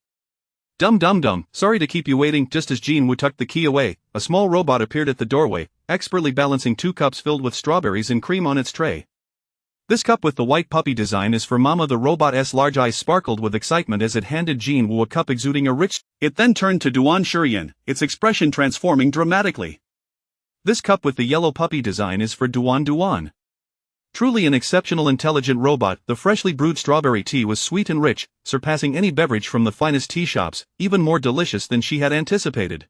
Dum, sorry to keep you waiting." Just as Jinwoo tucked the key away, a small robot appeared at the doorway, expertly balancing 2 cups filled with strawberries and cream on its tray. "This cup with the white puppy design is for Mama." The robot's large eyes sparkled with excitement as it handed Jinwoo a cup exuding a rich. It then turned to Duan Shuryen, its expression transforming dramatically. "This cup with the yellow puppy design is for Duan. Truly an exceptional intelligent robot." The freshly brewed strawberry tea was sweet and rich, surpassing any beverage from the finest tea shops, even more delicious than she had anticipated.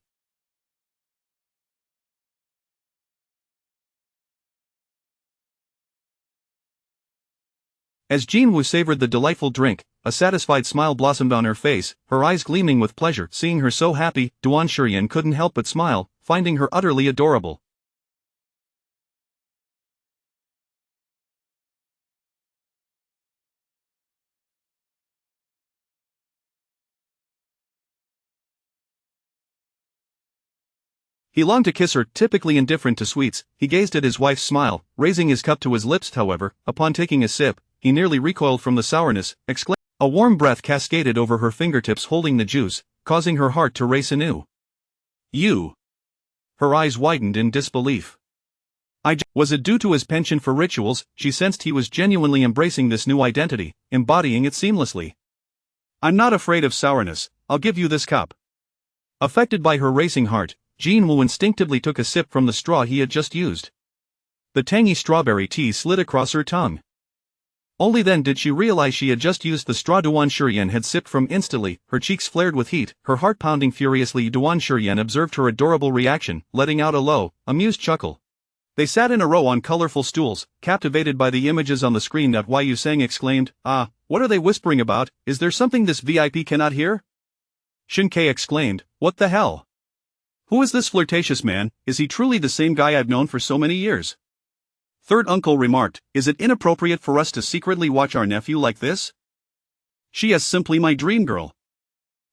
As Jinwoo savored the delightful drink, a satisfied smile blossomed on her face, her eyes gleaming with pleasure. Seeing her so happy, Duan Shuryan couldn't help but smile, finding her utterly adorable. He longed to kiss her. Typically indifferent to sweets, he gazed at his wife's smile, raising his cup to his lips. However, upon taking a sip, he nearly recoiled from the sourness, exclaiming. A warm breath cascaded over her fingertips holding the juice, causing her heart to race anew. You. Her eyes widened in disbelief. Was it due to his penchant for rituals? She sensed he was genuinely embracing this new identity, embodying it seamlessly. I'm not afraid of sourness, I'll give you this cup. Affected by her racing heart, Jinwoo instinctively took a sip from the straw he had just used. The tangy strawberry tea slid across her tongue. Only then did she realize she had just used the straw Duan Shuryan had sipped from. Instantly, her cheeks flared with heat, her heart pounding furiously. Duan Shuryan observed her adorable reaction, letting out a low, amused chuckle. They sat in a row on colorful stools, captivated by the images on the screen. Yu Sang exclaimed, "Ah, what are they whispering about? Is there something this VIP cannot hear?" Shin Kei exclaimed, "What the hell? Who is this flirtatious man? Is he truly the same guy I've known for so many years?" Third uncle remarked, "Is it inappropriate for us to secretly watch our nephew like this? She is simply my dream girl.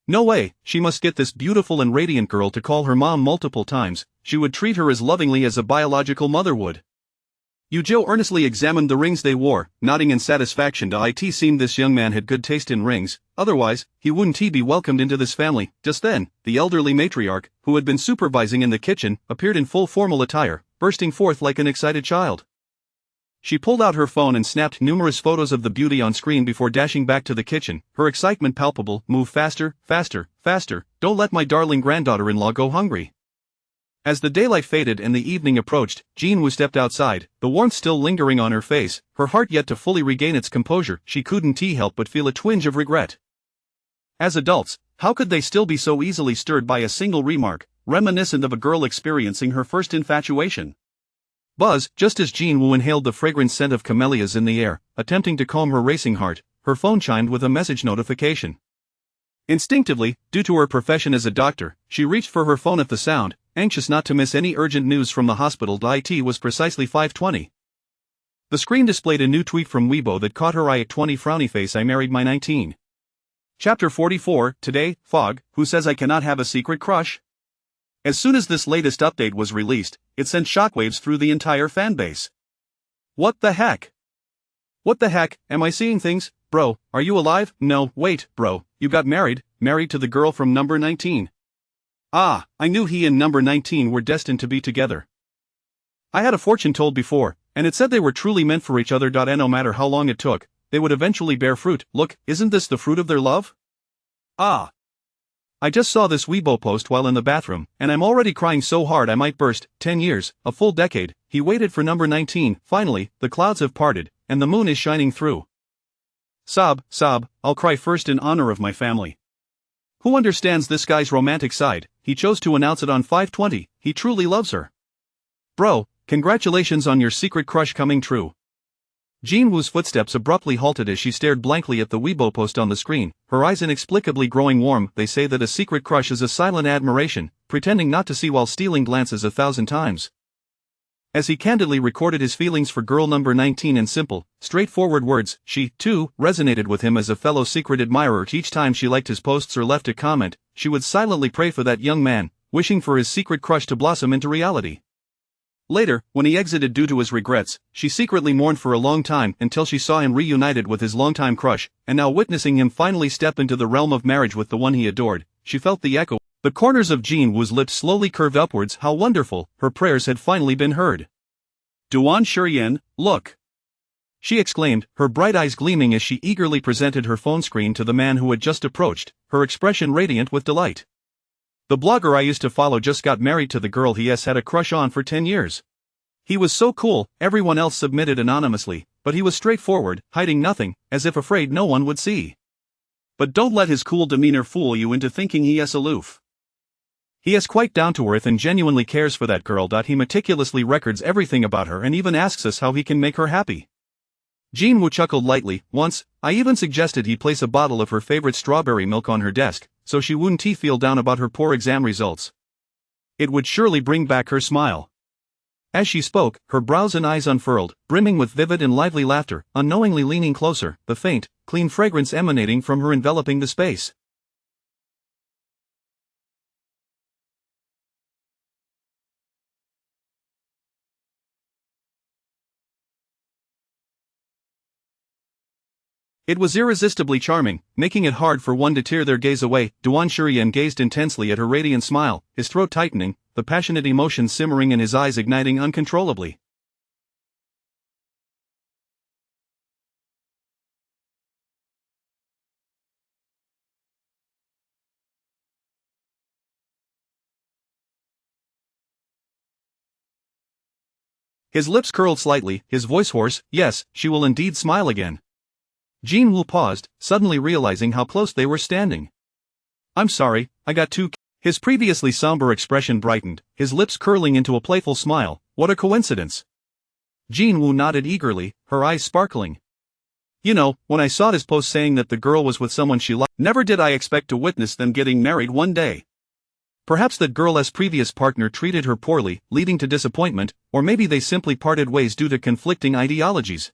No way, she must get this beautiful and radiant girl to call her mom multiple times. She would treat her as lovingly as a biological mother would." Yu Zhou earnestly examined the rings they wore, nodding in satisfaction. It seemed this young man had good taste in rings, otherwise, he wouldn't be welcomed into this family. Just then, the elderly matriarch, who had been supervising in the kitchen, appeared in full formal attire, bursting forth like an excited child. She pulled out her phone and snapped numerous photos of the beauty on screen before dashing back to the kitchen, her excitement palpable. "Move faster, faster, faster, don't let my darling granddaughter-in-law go hungry." As the daylight faded and the evening approached, Jinwoo stepped outside, the warmth still lingering on her face, her heart yet to fully regain its composure. She couldn't help but feel a twinge of regret. As adults, how could they still be so easily stirred by a single remark, reminiscent of a girl experiencing her first infatuation? Buzz, just as Jinwoo inhaled the fragrant scent of camellias in the air, attempting to calm her racing heart, her phone chimed with a message notification. Instinctively, due to her profession as a doctor, she reached for her phone at the sound, anxious not to miss any urgent news from the hospital. It was precisely 5:20. The screen displayed a new tweet from Weibo that caught her eye. At 20 frowny face, I married my 19. Chapter 44, today, Fog, who says I cannot have a secret crush? As soon as this latest update was released, it sent shockwaves through the entire fanbase. What the heck? What the heck, am I seeing things? Bro, are you alive? No, wait, bro, you got married to the girl from number 19. Ah, I knew he and number 19 were destined to be together. I had a fortune told before, and it said they were truly meant for each other. And no matter how long it took, they would eventually bear fruit. Look, isn't this the fruit of their love? Ah. I just saw this Weibo post while in the bathroom, and I'm already crying so hard I might burst. 10 years, a full decade, he waited for number 19. Finally, the clouds have parted, and the moon is shining through. Sob, I'll cry first in honor of my family. Who understands this guy's romantic side? He chose to announce it on 5:20, he truly loves her. Bro, congratulations on your secret crush coming true. Jinwoo's footsteps abruptly halted as she stared blankly at the Weibo post on the screen, her eyes inexplicably growing warm. They say that a secret crush is a silent admiration, pretending not to see while stealing glances 1,000 times. As he candidly recorded his feelings for girl number 19 in simple, straightforward words, she, too, resonated with him as a fellow secret admirer. Each time she liked his posts or left a comment, she would silently pray for that young man, wishing for his secret crush to blossom into reality. Later, when he exited due to his regrets, she secretly mourned for a long time until she saw him reunited with his longtime crush, and now witnessing him finally step into the realm of marriage with the one he adored, she felt the echo. The corners of Jinwoo's lips slowly curved upwards. How wonderful, her prayers had finally been heard. Duan Shuryan, look! She exclaimed, her bright eyes gleaming as she eagerly presented her phone screen to the man who had just approached, her expression radiant with delight. The blogger I used to follow just got married to the girl he has had a crush on for 10 years. He was so cool. Everyone else submitted anonymously, but he was straightforward, hiding nothing, as if afraid no one would see. But don't let his cool demeanor fool you into thinking he is aloof. He is quite down to earth and genuinely cares for that girl. He meticulously records everything about her and even asks us how he can make her happy. Jinwoo chuckled lightly. Once, I even suggested he place a bottle of her favorite strawberry milk on her desk, so she wouldn't feel down about her poor exam results. It would surely bring back her smile. As she spoke, her brows and eyes unfurled, brimming with vivid and lively laughter, unknowingly leaning closer, the faint, clean fragrance emanating from her enveloping the space. It was irresistibly charming, making it hard for one to tear their gaze away. Duan Shurian gazed intensely at her radiant smile, his throat tightening, the passionate emotion simmering in his eyes igniting uncontrollably. His lips curled slightly, his voice hoarse. Yes, she will indeed smile again. Jinwoo paused, suddenly realizing how close they were standing. I'm sorry, I got too. His previously somber expression brightened, his lips curling into a playful smile. What a coincidence. Jinwoo nodded eagerly, her eyes sparkling. You know, when I saw this post saying that the girl was with someone she liked, never did I expect to witness them getting married one day. Perhaps that girl's previous partner treated her poorly, leading to disappointment, or maybe they simply parted ways due to conflicting ideologies.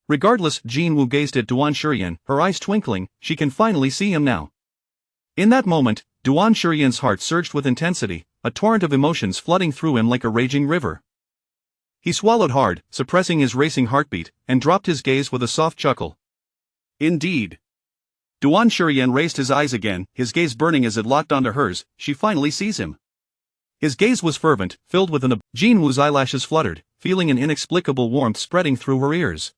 Regardless, Jinwoo gazed at Duan Shurian, her eyes twinkling. She can finally see him now. In that moment, Duan Shurian's heart surged with intensity, a torrent of emotions flooding through him like a raging river. He swallowed hard, suppressing his racing heartbeat, and dropped his gaze with a soft chuckle. Indeed. Duan Shurian raised his eyes again, his gaze burning as it locked onto hers. She finally sees him. His gaze was fervent, filled with an Jinwoo's eyelashes fluttered, feeling an inexplicable warmth spreading through her ears.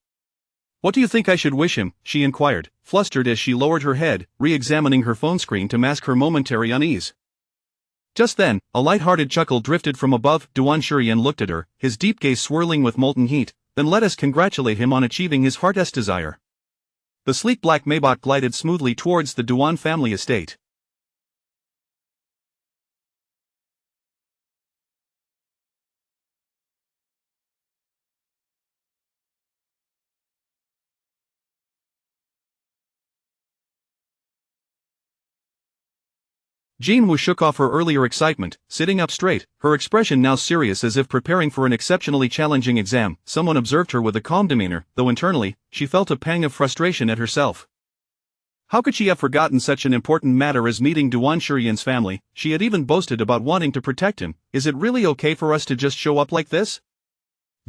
What do you think I should wish him? She inquired, flustered as she lowered her head, re-examining her phone screen to mask her momentary unease. Just then, a light-hearted chuckle drifted from above. Duan Shurian looked at her, his deep gaze swirling with molten heat. Then let us congratulate him on achieving his heart's desire. The sleek black Maybach glided smoothly towards the Duan family estate. Jinwoo shook off her earlier excitement, sitting up straight, her expression now serious as if preparing for an exceptionally challenging exam. Someone observed her with a calm demeanor, though internally, she felt a pang of frustration at herself. How could she have forgotten such an important matter as meeting Duan Shurian's family? She had even boasted about wanting to protect him. Is it really okay for us to just show up like this?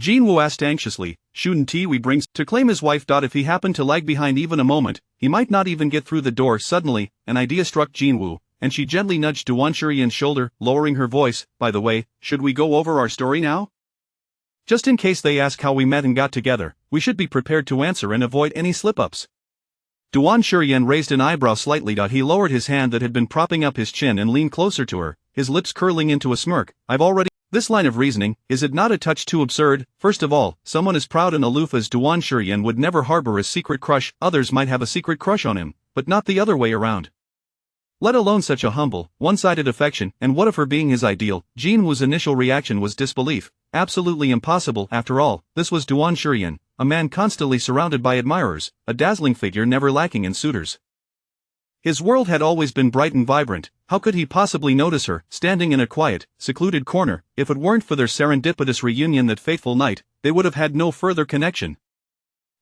Jinwoo asked anxiously. Shouldn't we bring to claim his wife? If he happened to lag behind even a moment, he might not even get through the door. Suddenly, an idea struck Jinwoo, and she gently nudged Duan Shurian's shoulder, lowering her voice. By the way, should we go over our story now? Just in case they ask how we met and got together, we should be prepared to answer and avoid any slip-ups. Duan Shurian raised an eyebrow slightly. He lowered his hand that had been propping up his chin and leaned closer to her, his lips curling into a smirk. I've already. This line of reasoning, is it not a touch too absurd? First of all, someone as proud and aloof as Duan Shurian would never harbor a secret crush. Others might have a secret crush on him, but not the other way around. Let alone such a humble, one-sided affection. And what of her being his ideal? Jinwoo's initial reaction was disbelief. Absolutely impossible. After all, this was Duan Shurian, a man constantly surrounded by admirers, a dazzling figure never lacking in suitors. His world had always been bright and vibrant. How could he possibly notice her, standing in a quiet, secluded corner? If it weren't for their serendipitous reunion that fateful night, they would have had no further connection.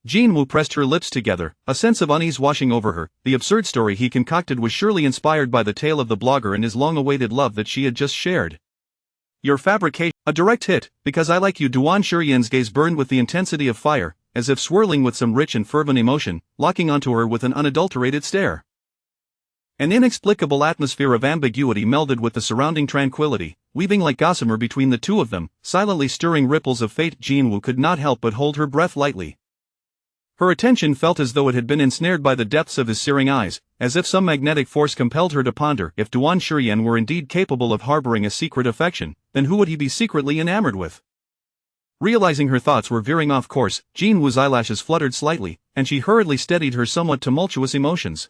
Jinwoo pressed her lips together, a sense of unease washing over her. The absurd story he concocted was surely inspired by the tale of the blogger and his long-awaited love that she had just shared. Your fabrication, a direct hit, because I like you. Duan Shurian's gaze burned with the intensity of fire, as if swirling with some rich and fervent emotion, locking onto her with an unadulterated stare. An inexplicable atmosphere of ambiguity melded with the surrounding tranquility, weaving like gossamer between the two of them, silently stirring ripples of fate. Jinwoo could not help but hold her breath lightly. Her attention felt as though it had been ensnared by the depths of his searing eyes, as if some magnetic force compelled her to ponder. If Duan Shurian were indeed capable of harboring a secret affection, then who would he be secretly enamored with? Realizing her thoughts were veering off course, Jinwoo's eyelashes fluttered slightly, and she hurriedly steadied her somewhat tumultuous emotions.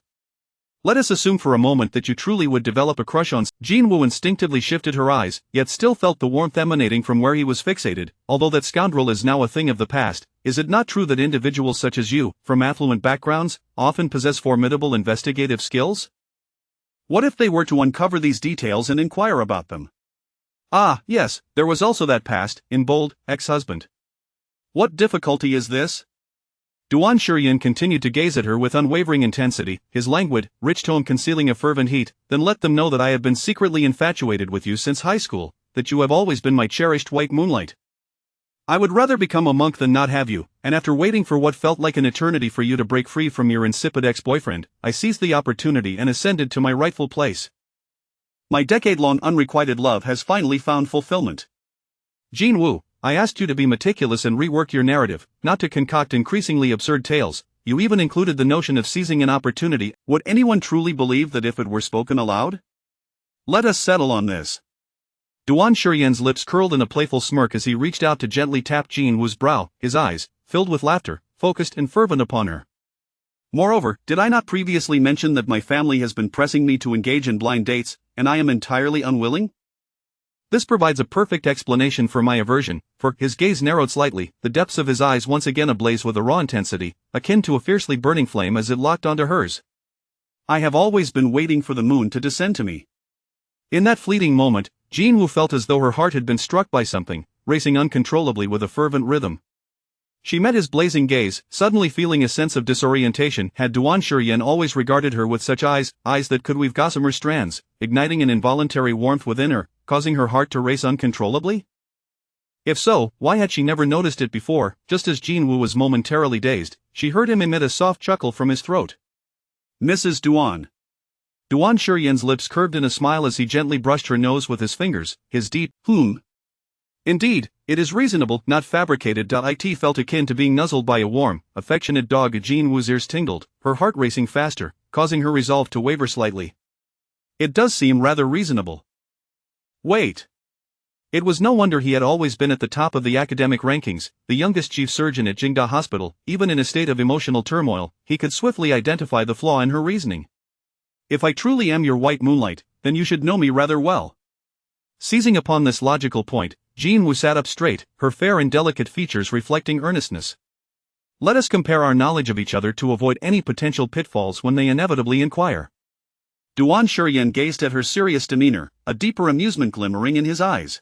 Let us assume for a moment that you truly would develop a crush on Jinwoo instinctively shifted her eyes, yet still felt the warmth emanating from where he was fixated. Although that scoundrel is now a thing of the past, is it not true that individuals such as you, from affluent backgrounds, often possess formidable investigative skills? What if they were to uncover these details and inquire about them? Ah, yes, there was also that past, in bold, ex-husband. What difficulty is this? Duan Shuryan continued to gaze at her with unwavering intensity, his languid, rich tone concealing a fervent heat. Then let them know that I have been secretly infatuated with you since high school, that you have always been my cherished white moonlight. I would rather become a monk than not have you, and after waiting for what felt like an eternity for you to break free from your insipid ex-boyfriend, I seized the opportunity and ascended to my rightful place. My decade-long unrequited love has finally found fulfillment. Jinwoo, I asked you to be meticulous and rework your narrative, not to concoct increasingly absurd tales. You even included the notion of seizing an opportunity. Would anyone truly believe that if it were spoken aloud? Let us settle on this. Duan Shuryan's lips curled in a playful smirk as he reached out to gently tap Jinwoo's brow, his eyes, filled with laughter, focused and fervent upon her. Moreover, did I not previously mention that my family has been pressing me to engage in blind dates, and I am entirely unwilling? This provides a perfect explanation for my aversion, for his gaze narrowed slightly, the depths of his eyes once again ablaze with a raw intensity, akin to a fiercely burning flame as it locked onto hers. I have always been waiting for the moon to descend to me. In that fleeting moment, Jinwoo felt as though her heart had been struck by something, racing uncontrollably with a fervent rhythm. She met his blazing gaze, suddenly feeling a sense of disorientation. Had Duan Shuryan always regarded her with such eyes that could weave gossamer strands, igniting an involuntary warmth within her, causing her heart to race uncontrollably? If so, why had she never noticed it before? Just as Jinwoo was momentarily dazed, she heard him emit a soft chuckle from his throat. Mrs. Duan. Duan Shuryan's lips curved in a smile as he gently brushed her nose with his fingers, his deep, Indeed, it is reasonable, not fabricated. It felt akin to being nuzzled by a warm, affectionate dog. Jinwoo's ears tingled, her heart racing faster, causing her resolve to waver slightly. It does seem rather reasonable. Wait. It was no wonder he had always been at the top of the academic rankings, the youngest chief surgeon at Jingda Hospital. Even in a state of emotional turmoil, he could swiftly identify the flaw in her reasoning. If I truly am your white moonlight, then you should know me rather well. Seizing upon this logical point, Jinwoo sat up straight, her fair and delicate features reflecting earnestness. Let us compare our knowledge of each other to avoid any potential pitfalls when they inevitably inquire. Duan Shuryan gazed at her serious demeanor, a deeper amusement glimmering in his eyes.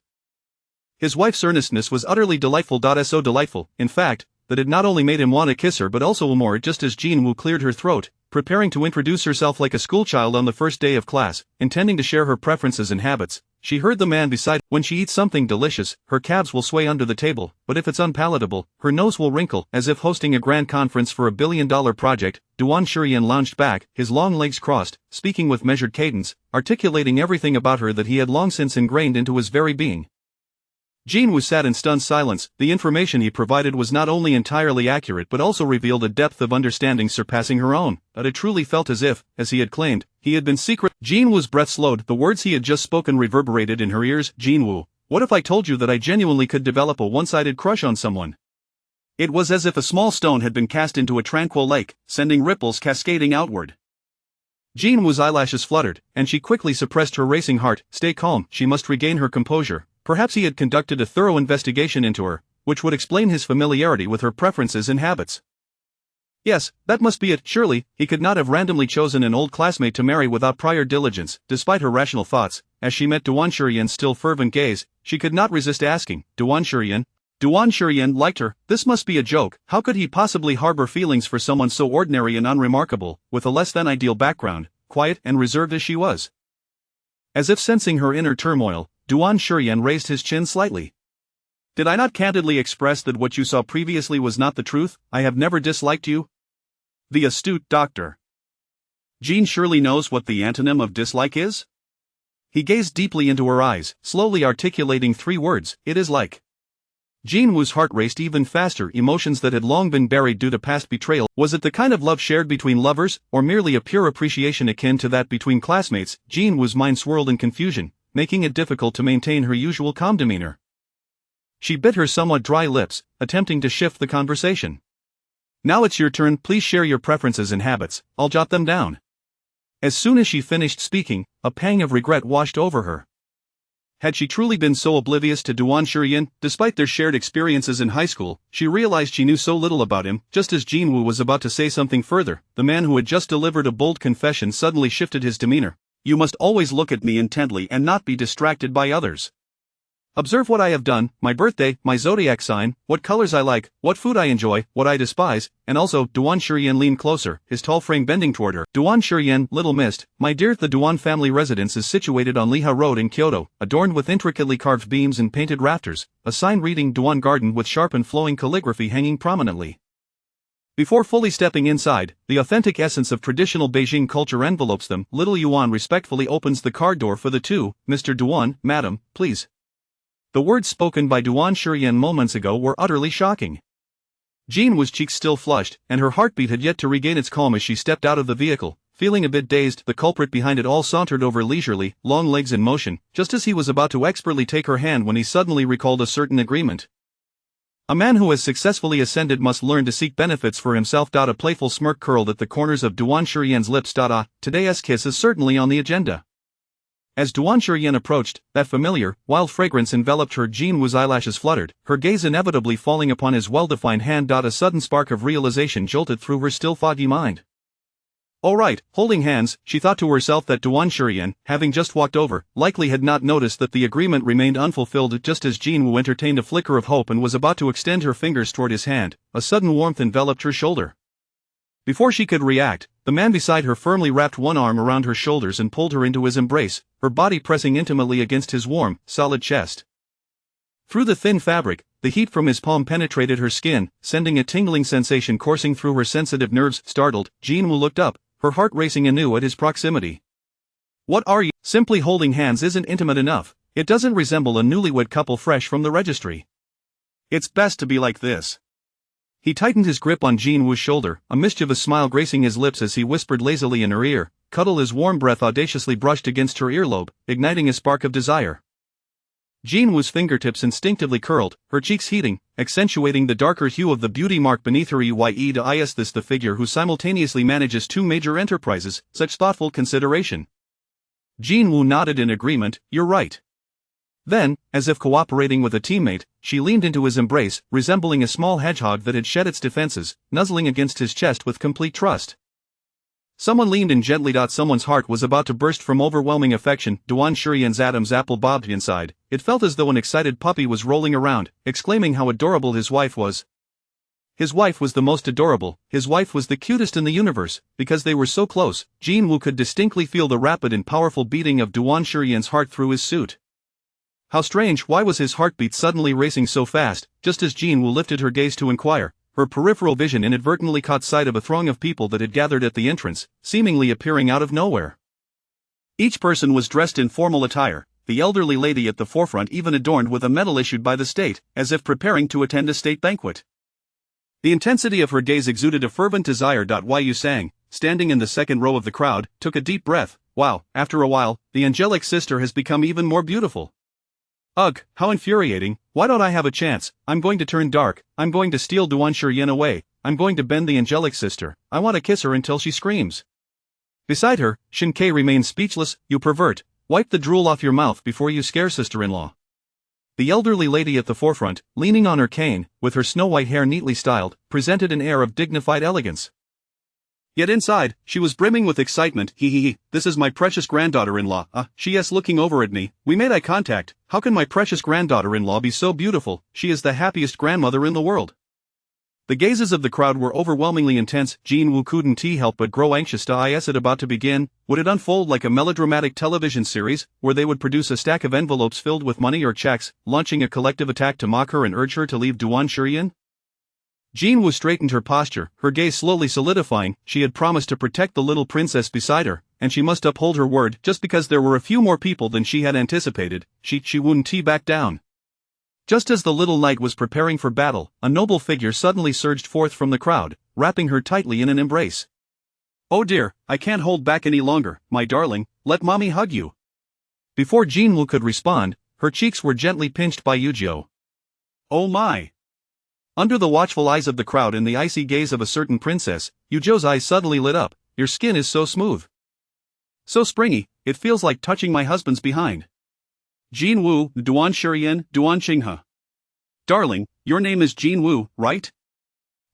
His wife's earnestness was utterly delightful. So delightful, in fact, that it not only made him want to kiss her but also more. Just as Jinwoo cleared her throat, preparing to introduce herself like a schoolchild on the first day of class, intending to share her preferences and habits, she heard the man beside. When she eats something delicious, her calves will sway under the table, but if it's unpalatable, her nose will wrinkle. As if hosting a grand conference for $1 billion project, Duan Shuryan lounged back, his long legs crossed, speaking with measured cadence, articulating everything about her that he had long since ingrained into his very being. Jinwoo sat in stunned silence. The information he provided was not only entirely accurate but also revealed a depth of understanding surpassing her own. But it truly felt as if, as he had claimed, he had been secret. Jinwoo's breath slowed. The words he had just spoken reverberated in her ears. Jinwoo, what if I told you that I genuinely could develop a one-sided crush on someone? It was as if a small stone had been cast into a tranquil lake, sending ripples cascading outward. Jinwoo's eyelashes fluttered, and she quickly suppressed her racing heart. Stay calm, she must regain her composure. Perhaps he had conducted a thorough investigation into her, which would explain his familiarity with her preferences and habits. Yes, that must be it. Surely, he could not have randomly chosen an old classmate to marry without prior diligence. Despite her rational thoughts, as she met Duan Shuryan's still fervent gaze, she could not resist asking, Duan Shuryan liked her. This must be a joke. How could he possibly harbor feelings for someone so ordinary and unremarkable, with a less than ideal background, quiet and reserved as she was? As if sensing her inner turmoil, Duan Shuryan raised his chin slightly. Did I not candidly express that what you saw previously was not the truth? I have never disliked you. The astute doctor. Jin surely knows what the antonym of dislike is? He gazed deeply into her eyes, slowly articulating 3 words, it is like. Jinwoo's heart raced even faster. Emotions that had long been buried due to past betrayal. Was it the kind of love shared between lovers, or merely a pure appreciation akin to that between classmates? Jinwoo's mind swirled in confusion, making it difficult to maintain her usual calm demeanor. She bit her somewhat dry lips, attempting to shift the conversation. Now it's your turn. Please share your preferences and habits. I'll jot them down. As soon as she finished speaking, a pang of regret washed over her. Had she truly been so oblivious to Duan Shurian? Despite their shared experiences in high school, she realized she knew so little about him. Just as Jinwoo was about to say something further, the man who had just delivered a bold confession suddenly shifted his demeanor. You must always look at me intently and not be distracted by others. Observe what I have done, my birthday, my zodiac sign, what colors I like, what food I enjoy, what I despise, and also. Duan Shurian leaned closer, his tall frame bending toward her. Duan Shurian, little mist, my dear, the Duan family residence is situated on Liha Road in Kyoto, adorned with intricately carved beams and painted rafters, a sign reading Duan Garden with sharp and flowing calligraphy hanging prominently. Before fully stepping inside, the authentic essence of traditional Beijing culture envelopes them. Little Yuan respectfully opens the car door for the two. Mr. Duan, madam, please. The words spoken by Duan Shurian moments ago were utterly shocking. Jinwoo's cheeks still flushed, and her heartbeat had yet to regain its calm as she stepped out of the vehicle. Feeling a bit dazed, the culprit behind it all sauntered over leisurely, long legs in motion, just as he was about to expertly take her hand when he suddenly recalled a certain agreement. A man who has successfully ascended must learn to seek benefits for himself. A playful smirk curled at the corners of Duan Shurian's lips. Today's kiss is certainly on the agenda. As Duan Shurian approached, that familiar, wild fragrance enveloped her. Jinwoo's eyelashes fluttered, her gaze inevitably falling upon his well-defined hand. A sudden spark of realization jolted through her still foggy mind. All right, holding hands, she thought to herself that Duan Shurian, having just walked over, likely had not noticed that the agreement remained unfulfilled. Just as Jinwoo entertained a flicker of hope and was about to extend her fingers toward his hand, a sudden warmth enveloped her shoulder. Before she could react, the man beside her firmly wrapped one arm around her shoulders and pulled her into his embrace, her body pressing intimately against his warm, solid chest. Through the thin fabric, the heat from his palm penetrated her skin, sending a tingling sensation coursing through her sensitive nerves. Startled, Jinwoo looked up, her heart racing anew at his proximity. What are you? Simply holding hands isn't intimate enough. It doesn't resemble a newlywed couple fresh from the registry. It's best to be like this. He tightened his grip on Jinwoo's shoulder, a mischievous smile gracing his lips as he whispered lazily in her ear. Cuddle. His warm breath audaciously brushed against her earlobe, igniting a spark of desire. Jinwoo's fingertips instinctively curled, her cheeks heating, accentuating the darker hue of the beauty mark beneath her. Is this the figure who simultaneously manages two major enterprises? Such thoughtful consideration. Jinwoo nodded in agreement. You're right. Then, as if cooperating with a teammate, she leaned into his embrace, resembling a small hedgehog that had shed its defenses, nuzzling against his chest with complete trust. Someone leaned in gently. Someone's heart was about to burst from overwhelming affection. Duan Shurian's Adam's apple bobbed inside. It felt as though an excited puppy was rolling around, exclaiming how adorable his wife was. His wife was the most adorable, his wife was the cutest in the universe. Because they were so close, Jinwoo could distinctly feel the rapid and powerful beating of Duan Shurian's heart through his suit. How strange, why was his heartbeat suddenly racing so fast? Just as Jinwoo lifted her gaze to inquire, her peripheral vision inadvertently caught sight of a throng of people that had gathered at the entrance, seemingly appearing out of nowhere. Each person was dressed in formal attire, the elderly lady at the forefront even adorned with a medal issued by the state, as if preparing to attend a state banquet. The intensity of her gaze exuded a fervent desire. Yu sang, standing in the second row of the crowd, took a deep breath. Wow, after a while, the angelic sister has become even more beautiful. Ugh, how infuriating. Why don't I have a chance? I'm going to turn dark, I'm going to steal Duan Shurian away, I'm going to bend the angelic sister, I want to kiss her until she screams. Beside her, Shinkei remained speechless. You pervert, wipe the drool off your mouth before you scare sister-in-law. The elderly lady at the forefront, leaning on her cane, with her snow-white hair neatly styled, presented an air of dignified elegance. Yet inside, she was brimming with excitement. This is my precious granddaughter-in-law. She is looking over at me. We made eye contact. How can my precious granddaughter-in-law be so beautiful? She is the happiest grandmother in the world. The gazes of the crowd were overwhelmingly intense. Jinwoo couldn't help but grow anxious. Is it about to begin? Would it unfold like a melodramatic television series, where they would produce a stack of envelopes filled with money or checks, launching a collective attack to mock her and urge her to leave Duan Shurian? Jinwoo straightened her posture, her gaze slowly solidifying. She had promised to protect the little princess beside her, and she must uphold her word. Just because there were a few more people than she had anticipated, she wouldn't back down. Just as the little knight was preparing for battle, a noble figure suddenly surged forth from the crowd, wrapping her tightly in an embrace. Oh dear, I can't hold back any longer, my darling, let mommy hug you. Before Jinwoo could respond, her cheeks were gently pinched by Yujio. Oh my! Under the watchful eyes of the crowd and the icy gaze of a certain princess, Yujio's eyes suddenly lit up. Your skin is so smooth. So springy, it feels like touching my husband's behind. Jin Woo, Duan Shurian, Duan Qinghe. Darling, your name is Jin Woo, right?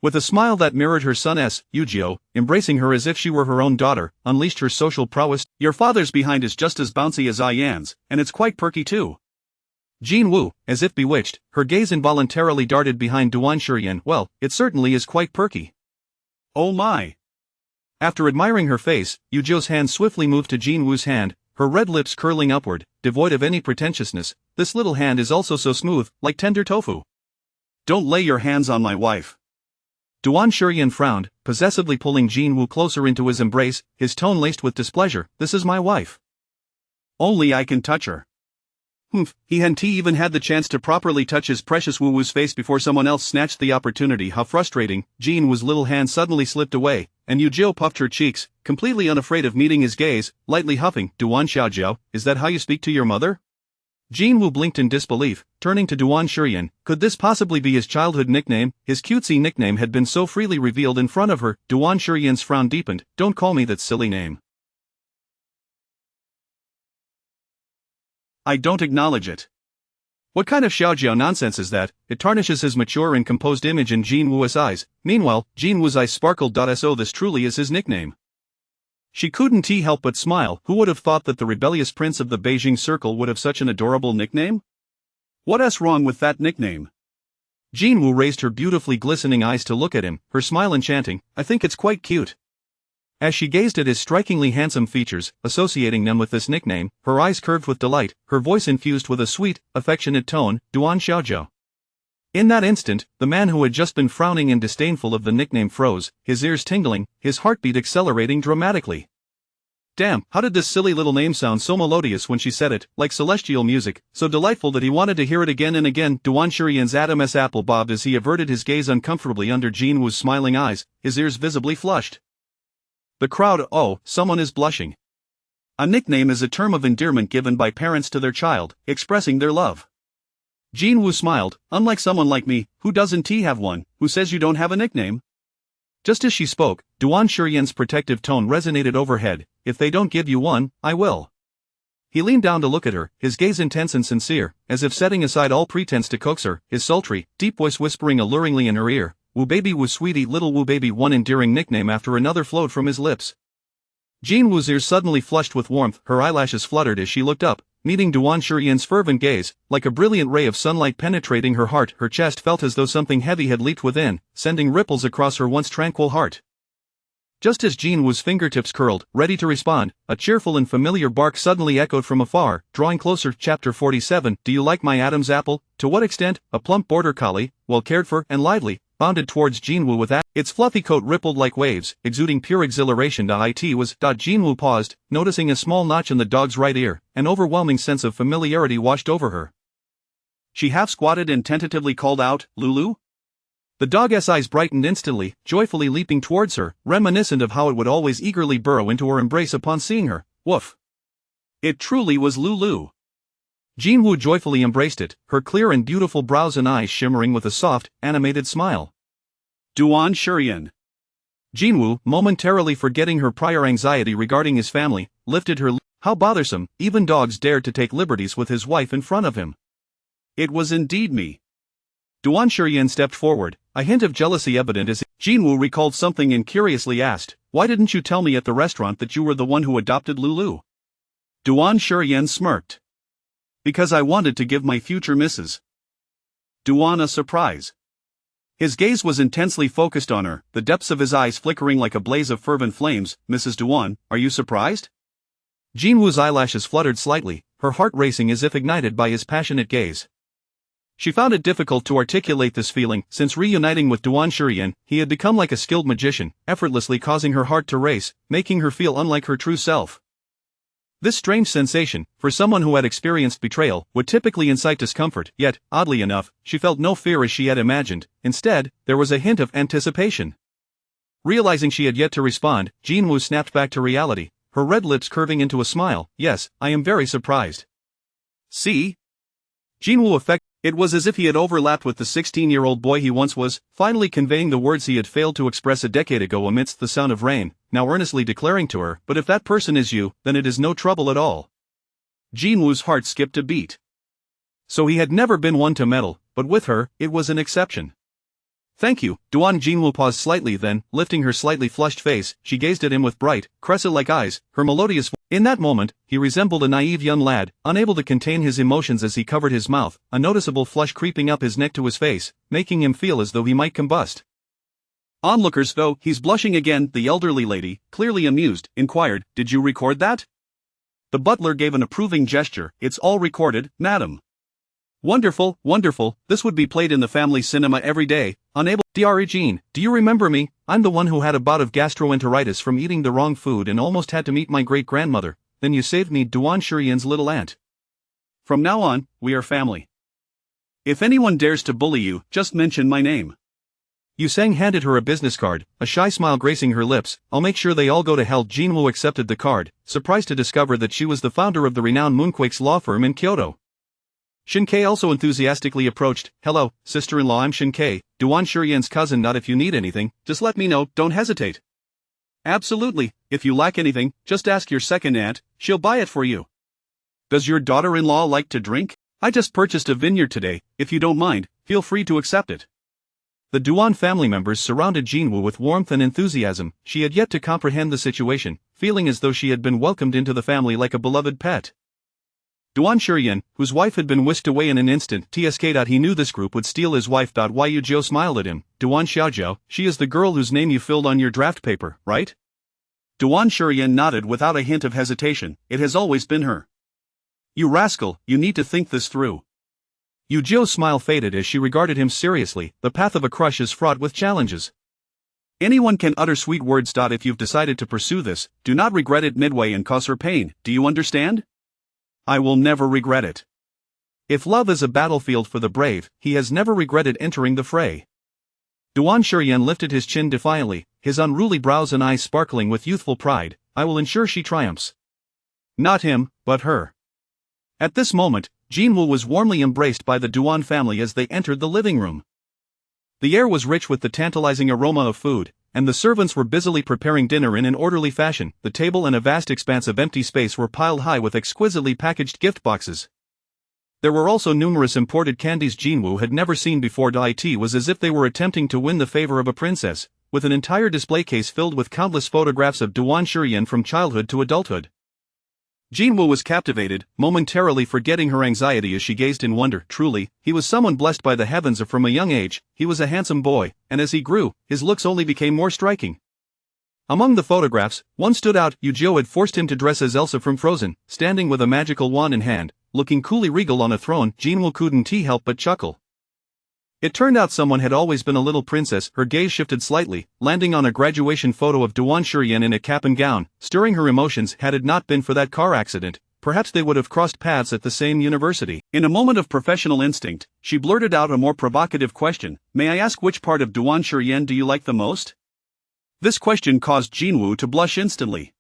With a smile that mirrored her son's, Yujio, embracing her as if she were her own daughter, unleashed her social prowess. Your father's behind is just as bouncy as Yan's, and it's quite perky too. Jin Woo, as if bewitched, her gaze involuntarily darted behind Duan Shurian. Well, it certainly is quite perky. Oh my. After admiring her face, Yujio's hand swiftly moved to Jin Woo's hand, her red lips curling upward, devoid of any pretentiousness. This little hand is also so smooth, like tender tofu. Don't lay your hands on my wife. Duan Shurian frowned, possessively pulling Jin Woo closer into his embrace, his tone laced with displeasure. This is my wife. Only I can touch her. Humph, he hadn't even had the chance to properly touch his precious Woo Woo's face before someone else snatched the opportunity. How frustrating. Jin Woo's little hand suddenly slipped away, and Yujio puffed her cheeks, completely unafraid of meeting his gaze, lightly huffing. Duan Xiaojiao, is that how you speak to your mother? Jin Woo blinked in disbelief, turning to Duan Shurian. Could this possibly be his childhood nickname? His cutesy nickname had been so freely revealed in front of her. Duan Shurian's frown deepened. Don't call me that silly name. I don't acknowledge it. What kind of Xiaojiao nonsense is that? It tarnishes his mature and composed image in Jin Woo's eyes. Meanwhile, Jin Woo's eyes sparkled. So this truly is his nickname. She couldn't help but smile. Who would have thought that the rebellious prince of the Beijing circle would have such an adorable nickname? What's wrong with that nickname? Jin Woo raised her beautifully glistening eyes to look at him, her smile enchanting. I think it's quite cute. As she gazed at his strikingly handsome features, associating them with this nickname, her eyes curved with delight, her voice infused with a sweet, affectionate tone. Duan Xiaojiao. In that instant, the man who had just been frowning and disdainful of the nickname froze, his ears tingling, his heartbeat accelerating dramatically. Damn, how did this silly little name sound so melodious when she said it, like celestial music, so delightful that he wanted to hear it again and again. Duan Shurian's Adam's apple bobbed as he averted his gaze uncomfortably under Jin Woo's smiling eyes, his ears visibly flushed. The crowd. Oh, someone is blushing. A nickname is a term of endearment given by parents to their child, expressing their love. Jin Woo smiled. Unlike someone like me, who doesn't have one, who says you don't have a nickname? Just as she spoke, Duan Shurian's protective tone resonated overhead. If they don't give you one, I will. He leaned down to look at her, his gaze intense and sincere, as if setting aside all pretense to coax her, his sultry, deep voice whispering alluringly in her ear. Woo baby, woo sweetie, little woo baby. One endearing nickname after another flowed from his lips. Jin Woo's ears suddenly flushed with warmth, her eyelashes fluttered as she looked up, meeting Duan Shurian's fervent gaze. Like a brilliant ray of sunlight penetrating her heart, her chest felt as though something heavy had leaped within, sending ripples across her once tranquil heart. Just as Jin Woo's fingertips curled, ready to respond, a cheerful and familiar bark suddenly echoed from afar, drawing closer. Chapter 47. Do you like my Adam's apple? To what extent? A plump border collie, well cared for and lively, bounded towards Jin Woo with its fluffy coat rippled like waves, exuding pure exhilaration. It was. Jin Woo paused, noticing a small notch in the dog's right ear. An overwhelming sense of familiarity washed over her. She half squatted and tentatively called out, Lulu? The dog's eyes brightened instantly, joyfully leaping towards her, reminiscent of how it would always eagerly burrow into her embrace upon seeing her. Woof. It truly was Lulu. Jin Woo joyfully embraced it, her clear and beautiful brows and eyes shimmering with a soft, animated smile. Duan Shurian. Jin Woo, momentarily forgetting her prior anxiety regarding his family, lifted her. How bothersome, even dogs dared to take liberties with his wife in front of him. It was indeed me. Duan Shurian stepped forward, a hint of jealousy evident as Jin Woo recalled something and curiously asked, why didn't you tell me at the restaurant that you were the one who adopted Lulu? Duan Shurian smirked. Because I wanted to give my future Mrs. Duan a surprise. His gaze was intensely focused on her, the depths of his eyes flickering like a blaze of fervent flames. Mrs. Duan, are you surprised? Jin Woo's eyelashes fluttered slightly, her heart racing as if ignited by his passionate gaze. She found it difficult to articulate this feeling. Since reuniting with Duan Shurian, he had become like a skilled magician, effortlessly causing her heart to race, making her feel unlike her true self. This strange sensation, for someone who had experienced betrayal, would typically incite discomfort, yet, oddly enough, she felt no fear as she had imagined. Instead, there was a hint of anticipation. Realizing she had yet to respond, Jin Woo snapped back to reality, her red lips curving into a smile. Yes, I am very surprised. See? Jin Woo It was as if he had overlapped with the 16-year-old boy he once was, finally conveying the words he had failed to express a decade ago amidst the sound of rain. now earnestly declaring to her, "But if that person is you, then it is no trouble at all." Jinwoo's heart skipped a beat. So he had never been one to meddle, but with her, it was an exception. "Thank you." Jinwoo paused slightly, then, lifting her slightly flushed face, she gazed at him with bright, crescent-like eyes, her melodious voice. In that moment, he resembled a naive young lad, unable to contain his emotions as he covered his mouth, a noticeable flush creeping up his neck to his face, making him feel as though he might combust. Onlookers, though, he's blushing again, the elderly lady, clearly amused, inquired, "Did you record that?" The butler gave an approving gesture. "It's all recorded, madam." "Wonderful, wonderful, this would be played in the family cinema every day." Unable. "Dr. Jean, do you remember me? I'm the one who had a bout of gastroenteritis from eating the wrong food and almost had to meet my great-grandmother. Then you saved me." Duan Shurian's little aunt. "From now on, we are family. If anyone dares to bully you, just mention my name." Yu Sang handed her a business card, a shy smile gracing her lips. "I'll make sure they all go to hell." Jinwoo accepted the card, surprised to discover that she was the founder of the renowned Moonquakes law firm in Kyoto. Shinkei also enthusiastically approached. "Hello, sister-in-law, I'm Shinkei, Duan Shurian's cousin. Not if you need anything, just let me know, don't hesitate." "Absolutely, if you lack anything, just ask your second aunt, she'll buy it for you." "Does your daughter-in-law like to drink? I just purchased a vineyard today, if you don't mind, feel free to accept it." The Duan family members surrounded Jinwoo with warmth and enthusiasm. She had yet to comprehend the situation, feeling as though she had been welcomed into the family like a beloved pet. Duan Shurian, whose wife had been whisked away in an instant, he knew this group would steal his wife. Yu Jiu smiled at him. "Duan Xiaojiao, she is the girl whose name you filled on your draft paper, right?" Duan Shurian nodded without a hint of hesitation. "It has always been her." "You rascal, you need to think this through." Yu Jiu's smile faded as she regarded him seriously. "The path of a crush is fraught with challenges. Anyone can utter sweet words. If you've decided to pursue this, do not regret it midway and cause her pain, do you understand?" "I will never regret it." If love is a battlefield for the brave, he has never regretted entering the fray. Duan Shurian lifted his chin defiantly, his unruly brows and eyes sparkling with youthful pride. "I will ensure she triumphs. Not him, but her." At this moment, Jinwoo was warmly embraced by the Duan family as they entered the living room. The air was rich with the tantalizing aroma of food, and the servants were busily preparing dinner in an orderly fashion. The table and a vast expanse of empty space were piled high with exquisitely packaged gift boxes. There were also numerous imported candies Jinwoo had never seen before. It was as if they were attempting to win the favor of a princess, with an entire display case filled with countless photographs of Duan Shurian from childhood to adulthood. Jinwoo was captivated, momentarily forgetting her anxiety as she gazed in wonder. Truly, he was someone blessed by the heavens. From a young age, he was a handsome boy, and as he grew, his looks only became more striking. Among the photographs, one stood out. Yu Jiu had forced him to dress as Elsa from Frozen, standing with a magical wand in hand, looking coolly regal on a throne. Jinwoo couldn't help but chuckle. It turned out someone had always been a little princess. Her gaze shifted slightly, landing on a graduation photo of Duan Shurian in a cap and gown, stirring her emotions. Had it not been for that car accident, perhaps they would have crossed paths at the same university. In a moment of professional instinct, she blurted out a more provocative question. "May I ask which part of Duan Shurian do you like the most?" This question caused Jinwoo to blush instantly.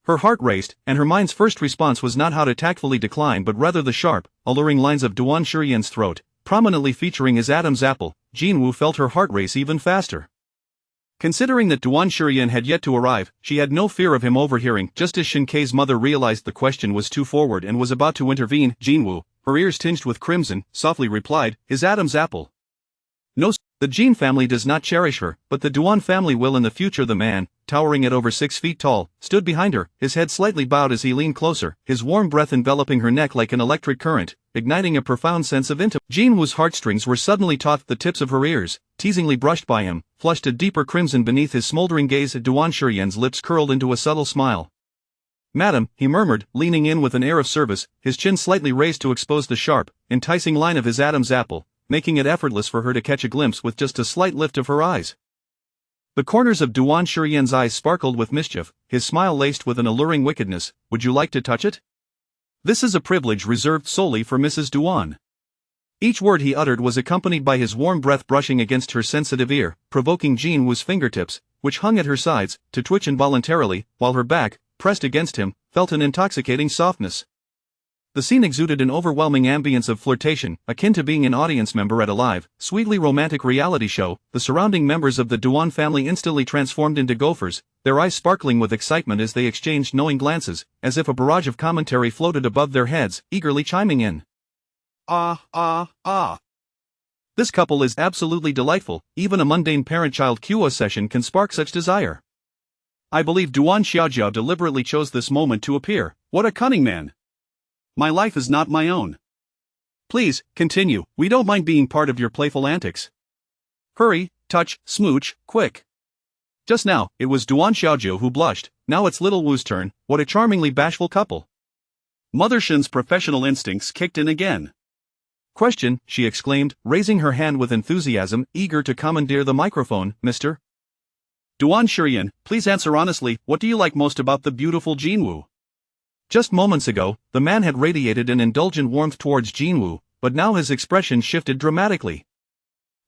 Her heart raced, and her mind's first response was not how to tactfully decline but rather the sharp, alluring lines of Duan Shurian's throat, prominently featuring his Adam's apple. Jinwoo felt her heart race even faster. Considering that Duan Shurian had yet to arrive, she had no fear of him overhearing. Just as Shinkei's mother realized the question was too forward and was about to intervene, Jinwoo, her ears tinged with crimson, softly replied, "His Adam's apple." "No, the Jin family does not cherish her, but the Duan family will in the future." The man, towering at over 6 feet tall, stood behind her, his head slightly bowed as he leaned closer, his warm breath enveloping her neck like an electric current, igniting a profound sense of intimacy. Jinwoo's heartstrings were suddenly taut. The tips of her ears, teasingly brushed by him, flushed a deeper crimson beneath his smoldering gaze. Duan Shurian's lips curled into a subtle smile. "Madam," he murmured, leaning in with an air of service, his chin slightly raised to expose the sharp, enticing line of his Adam's apple, making it effortless for her to catch a glimpse with just a slight lift of her eyes. The corners of Duan Shurian's eyes sparkled with mischief, his smile laced with an alluring wickedness. "Would you like to touch it? This is a privilege reserved solely for Mrs. Duan." Each word he uttered was accompanied by his warm breath brushing against her sensitive ear, provoking Jinwoo's fingertips, which hung at her sides, to twitch involuntarily, while her back, pressed against him, felt an intoxicating softness. The scene exuded an overwhelming ambience of flirtation, akin to being an audience member at a live, sweetly romantic reality show. The surrounding members of the Duan family instantly transformed into gophers, their eyes sparkling with excitement as they exchanged knowing glances, as if a barrage of commentary floated above their heads, eagerly chiming in. Ah. This couple is absolutely delightful, even a mundane parent-child QA session can spark such desire. I believe Duan Xiaojiao deliberately chose this moment to appear. What a cunning man. My life is not my own. Please, continue, we don't mind being part of your playful antics. Hurry, touch, smooch, quick. Just now, it was Duan Xiaojiao who blushed, now it's little Wu's turn. What a charmingly bashful couple. Mother Shen's professional instincts kicked in again. Question, she exclaimed, raising her hand with enthusiasm, eager to commandeer the microphone, Mr. Duan Shiyan, please answer honestly, what do you like most about the beautiful Jinwu? Just moments ago, the man had radiated an indulgent warmth towards Jinwu, but now his expression shifted dramatically.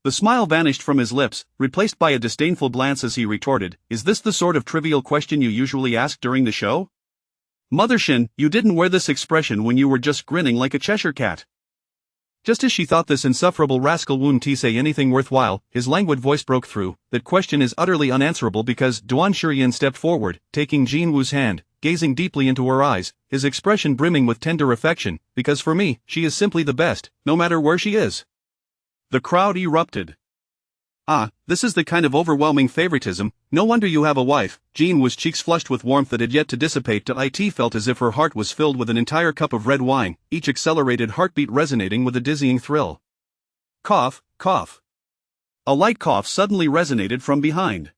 The smile vanished from his lips, replaced by a disdainful glance as he retorted, is this the sort of trivial question you usually ask during the show? Mother Shen, you didn't wear this expression when you were just grinning like a Cheshire cat. Just as she thought this insufferable rascal wouldn't say anything worthwhile, his languid voice broke through. That question is utterly unanswerable because Duan Shiyan stepped forward, taking Jinwu's hand, gazing deeply into her eyes, his expression brimming with tender affection, because for me, she is simply the best, no matter where she is. The crowd erupted. Ah, this is the kind of overwhelming favoritism, no wonder you have a wife. Jinwu's cheeks flushed with warmth that had yet to dissipate. It felt as if her heart was filled with an entire cup of red wine, each accelerated heartbeat resonating with a dizzying thrill. Cough, cough. A light cough suddenly resonated from behind.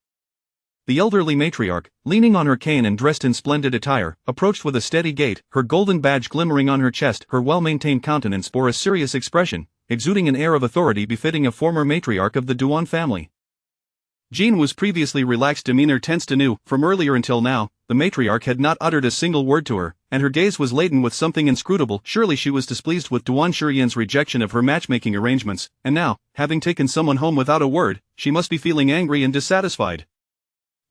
The elderly matriarch, leaning on her cane and dressed in splendid attire, approached with a steady gait, her golden badge glimmering on her chest. Her well-maintained countenance bore a serious expression, exuding an air of authority befitting a former matriarch of the Duan family. Jinwu's previously relaxed demeanor tensed anew. From earlier until now, the matriarch had not uttered a single word to her, and her gaze was laden with something inscrutable. Surely she was displeased with Duan Shiyan's rejection of her matchmaking arrangements, and now, having taken someone home without a word, she must be feeling angry and dissatisfied.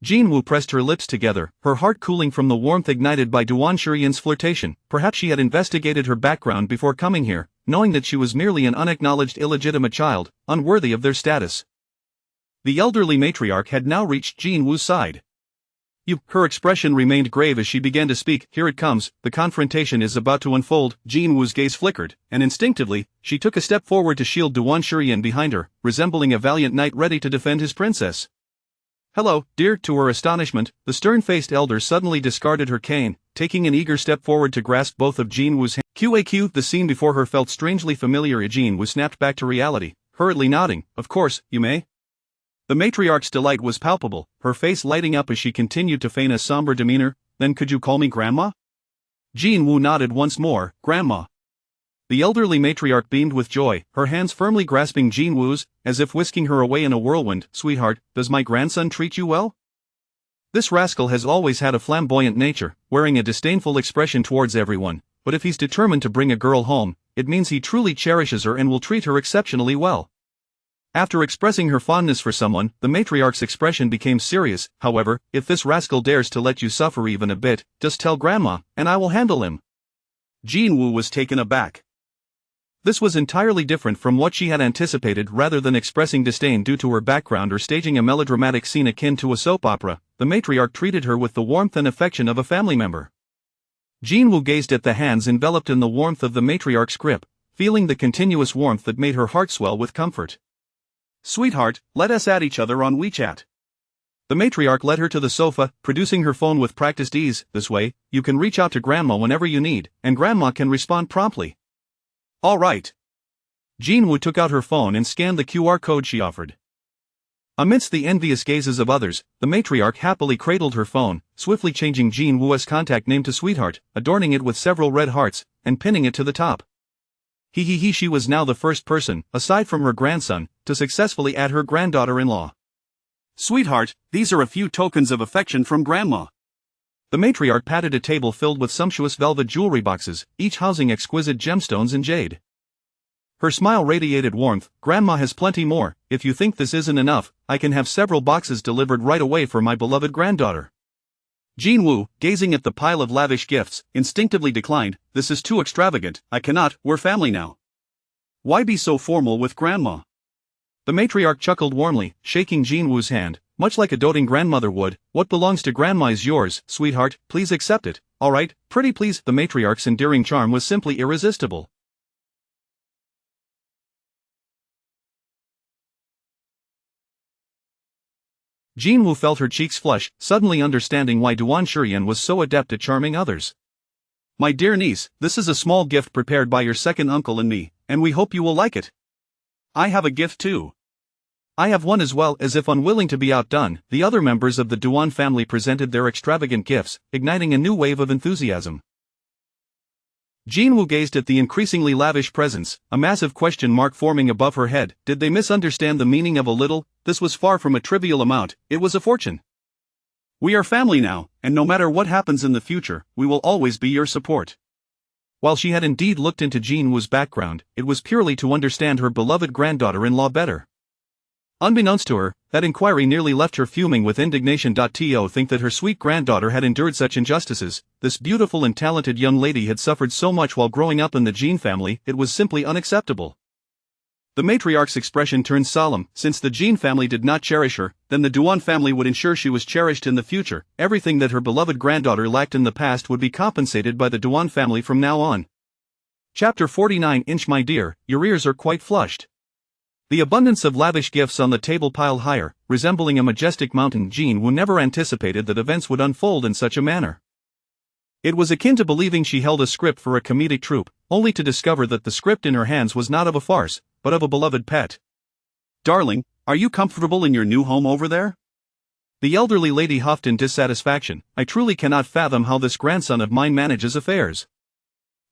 Jinwu pressed her lips together, her heart cooling from the warmth ignited by Duan Shiyan's flirtation. Perhaps she had investigated her background before coming here, knowing that she was merely an unacknowledged illegitimate child, unworthy of their status. The elderly matriarch had now reached Jinwu's side. Her expression remained grave as she began to speak. Here it comes, the confrontation is about to unfold. Jinwu's gaze flickered, and instinctively, she took a step forward to shield Duan Shiyan behind her, resembling a valiant knight ready to defend his princess. Hello, dear. To her astonishment, the stern-faced elder suddenly discarded her cane, taking an eager step forward to grasp both of Jinwu's hands. QAQ, the scene before her felt strangely familiar. Jinwu snapped back to reality, hurriedly nodding, of course, you may. The matriarch's delight was palpable, her face lighting up as she continued to feign a somber demeanor. Then could you call me Grandma? Jinwu nodded once more, Grandma. The elderly matriarch beamed with joy, her hands firmly grasping Jinwu's, as if whisking her away in a whirlwind. Sweetheart, does my grandson treat you well? This rascal has always had a flamboyant nature, wearing a disdainful expression towards everyone, but if he's determined to bring a girl home, it means he truly cherishes her and will treat her exceptionally well. After expressing her fondness for someone, the matriarch's expression became serious. However, if this rascal dares to let you suffer even a bit, just tell Grandma, and I will handle him. Jinwu was taken aback. This was entirely different from what she had anticipated. Rather than expressing disdain due to her background or staging a melodramatic scene akin to a soap opera, the matriarch treated her with the warmth and affection of a family member. Jinwu gazed at the hands enveloped in the warmth of the matriarch's grip, feeling the continuous warmth that made her heart swell with comfort. Sweetheart, let us add each other on WeChat. The matriarch led her to the sofa, producing her phone with practiced ease. This way, you can reach out to Grandma whenever you need, and Grandma can respond promptly. All right. Jinwu took out her phone and scanned the QR code she offered. Amidst the envious gazes of others, the matriarch happily cradled her phone, swiftly changing Jinwu's contact name to Sweetheart, adorning it with several red hearts, and pinning it to the top. She was now the first person, aside from her grandson, to successfully add her granddaughter-in-law. Sweetheart, these are a few tokens of affection from Grandma. The matriarch patted a table filled with sumptuous velvet jewelry boxes, each housing exquisite gemstones and jade. Her smile radiated warmth. Grandma has plenty more. If you think this isn't enough, I can have several boxes delivered right away for my beloved granddaughter. Jinwu, gazing at the pile of lavish gifts, instinctively declined. This is too extravagant. I cannot, we're family now. Why be so formal with Grandma? The matriarch chuckled warmly, shaking Jinwu's hand. much like a doting grandmother would. What belongs to grandma is yours, sweetheart, please accept it, alright, pretty please. The matriarch's endearing charm was simply irresistible. Jinwoo felt her cheeks flush, suddenly understanding why Duan Shurian was so adept at charming others. My dear niece, this is a small gift prepared by your second uncle and me, and we hope you will like it. I have a gift too. I have one as well. As if unwilling to be outdone, the other members of the Duan family presented their extravagant gifts, igniting a new wave of enthusiasm. Jinwoo gazed at the increasingly lavish presents, a massive question mark forming above her head. Did they misunderstand the meaning of a little? This was far from a trivial amount, it was a fortune. We are family now, and no matter what happens in the future, we will always be your support. While she had indeed looked into Jinwoo's background, it was purely to understand her beloved granddaughter-in-law better. Unbeknownst to her, that inquiry nearly left her fuming with indignation. To think that her sweet granddaughter had endured such injustices. This beautiful and talented young lady had suffered so much while growing up in the Jin family, it was simply unacceptable. The matriarch's expression turned solemn. Since the Jin family did not cherish her, then the Duan family would ensure she was cherished in the future. Everything that her beloved granddaughter lacked in the past would be compensated by the Duan family from now on. Chapter 49. My dear, your ears are quite flushed. The abundance of lavish gifts on the table piled higher, resembling a majestic mountain. Jinwoo never anticipated that events would unfold in such a manner. It was akin to believing she held a script for a comedic troupe, only to discover that the script in her hands was not of a farce, but of a beloved pet. Darling, are you comfortable in your new home over there? The elderly lady huffed in dissatisfaction. I truly cannot fathom how this grandson of mine manages affairs.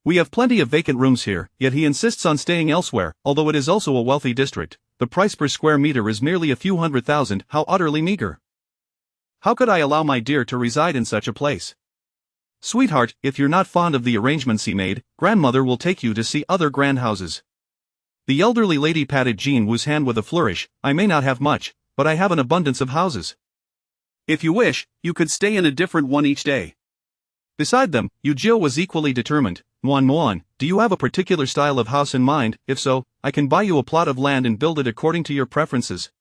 We have plenty of vacant rooms here, yet he insists on staying elsewhere. Although it is also a wealthy district, the price per square meter is merely a few $100,000. How utterly meager. How could I allow my dear to reside in such a place? Sweetheart, if you're not fond of the arrangements he made, grandmother will take you to see other grand houses. The elderly lady patted Jinwoo's hand with a flourish. I may not have much, but I have an abundance of houses. If you wish, you could stay in a different one each day. Beside them, Yujio was equally determined. Muan, do you have a particular style of house in mind? If so, I can buy you a plot of land and build it according to your preferences.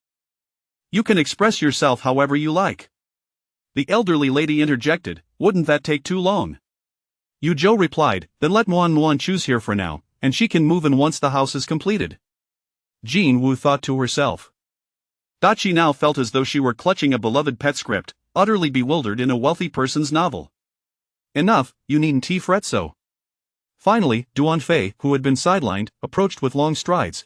You can express yourself however you like. The elderly lady interjected, wouldn't that take too long? Yujio replied, then let Muan choose here for now, and she can move in once the house is completed. Jinwoo thought to herself. She now felt as though she were clutching a beloved pet script, utterly bewildered in a wealthy person's novel. Enough, you needn't fret so. Finally, Duan Fei, who had been sidelined, approached with long strides.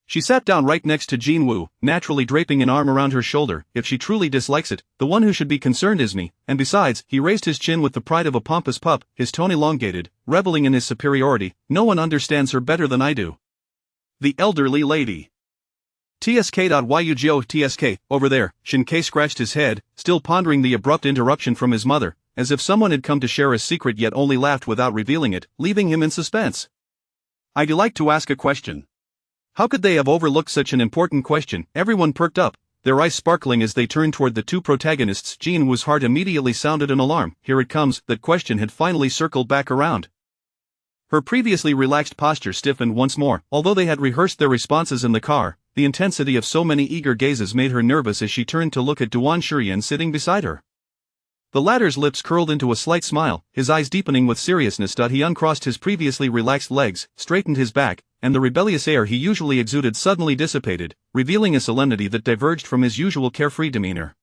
She sat down right next to Jinwoo, naturally draping an arm around her shoulder. If she truly dislikes it, the one who should be concerned is me, and besides, he raised his chin with the pride of a pompous pup, his tone elongated, reveling in his superiority. No one understands her better than I do. The elderly lady. Yujio TSK, over there. Shinkei scratched his head, still pondering the abrupt interruption from his mother, as if someone had come to share a secret yet only laughed without revealing it, leaving him in suspense. I'd like to ask a question. How could they have overlooked such an important question? Everyone perked up, their eyes sparkling as they turned toward the two protagonists. Jinwoo's heart immediately sounded an alarm. Here it comes. That question had finally circled back around. Her previously relaxed posture stiffened once more. Although they had rehearsed their responses in the car, the intensity of so many eager gazes made her nervous as she turned to look at Duan Shurian sitting beside her. The latter's lips curled into a slight smile, his eyes deepening with seriousness. He uncrossed his previously relaxed legs, straightened his back, and the rebellious air he usually exuded suddenly dissipated, revealing a solemnity that diverged from his usual carefree demeanor.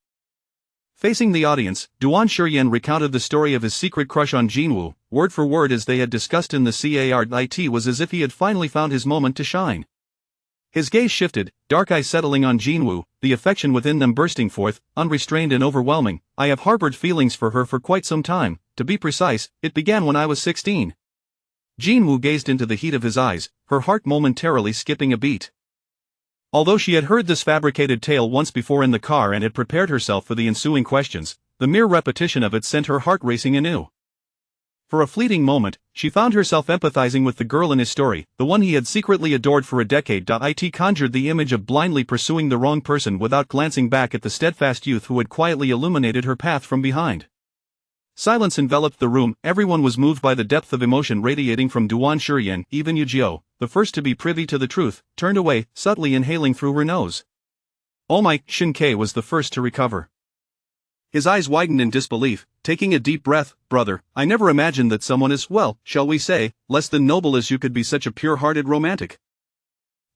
Facing the audience, Duan Shurian recounted the story of his secret crush on Jinwoo, word for word as they had discussed in the CAR. It was as if he had finally found his moment to shine. His gaze shifted, dark eyes settling on Jinwoo, the affection within them bursting forth, unrestrained and overwhelming. I have harbored feelings for her for quite some time. To be precise, it began when I was 16. Jinwoo gazed into the heat of his eyes, her heart momentarily skipping a beat. Although she had heard this fabricated tale once before in the car and had prepared herself for the ensuing questions, the mere repetition of it sent her heart racing anew. For a fleeting moment, she found herself empathizing with the girl in his story, the one he had secretly adored for a decade. It conjured the image of blindly pursuing the wrong person without glancing back at the steadfast youth who had quietly illuminated her path from behind. Silence enveloped the room. Everyone was moved by the depth of emotion radiating from Duan Shurian. Even Yujio, the first to be privy to the truth, turned away, subtly inhaling through her nose. Oh my, Shin-Kei was the first to recover. His eyes widened in disbelief, taking a deep breath. Brother, I never imagined that someone as, well, shall we say, less than noble as you could be such a pure-hearted romantic.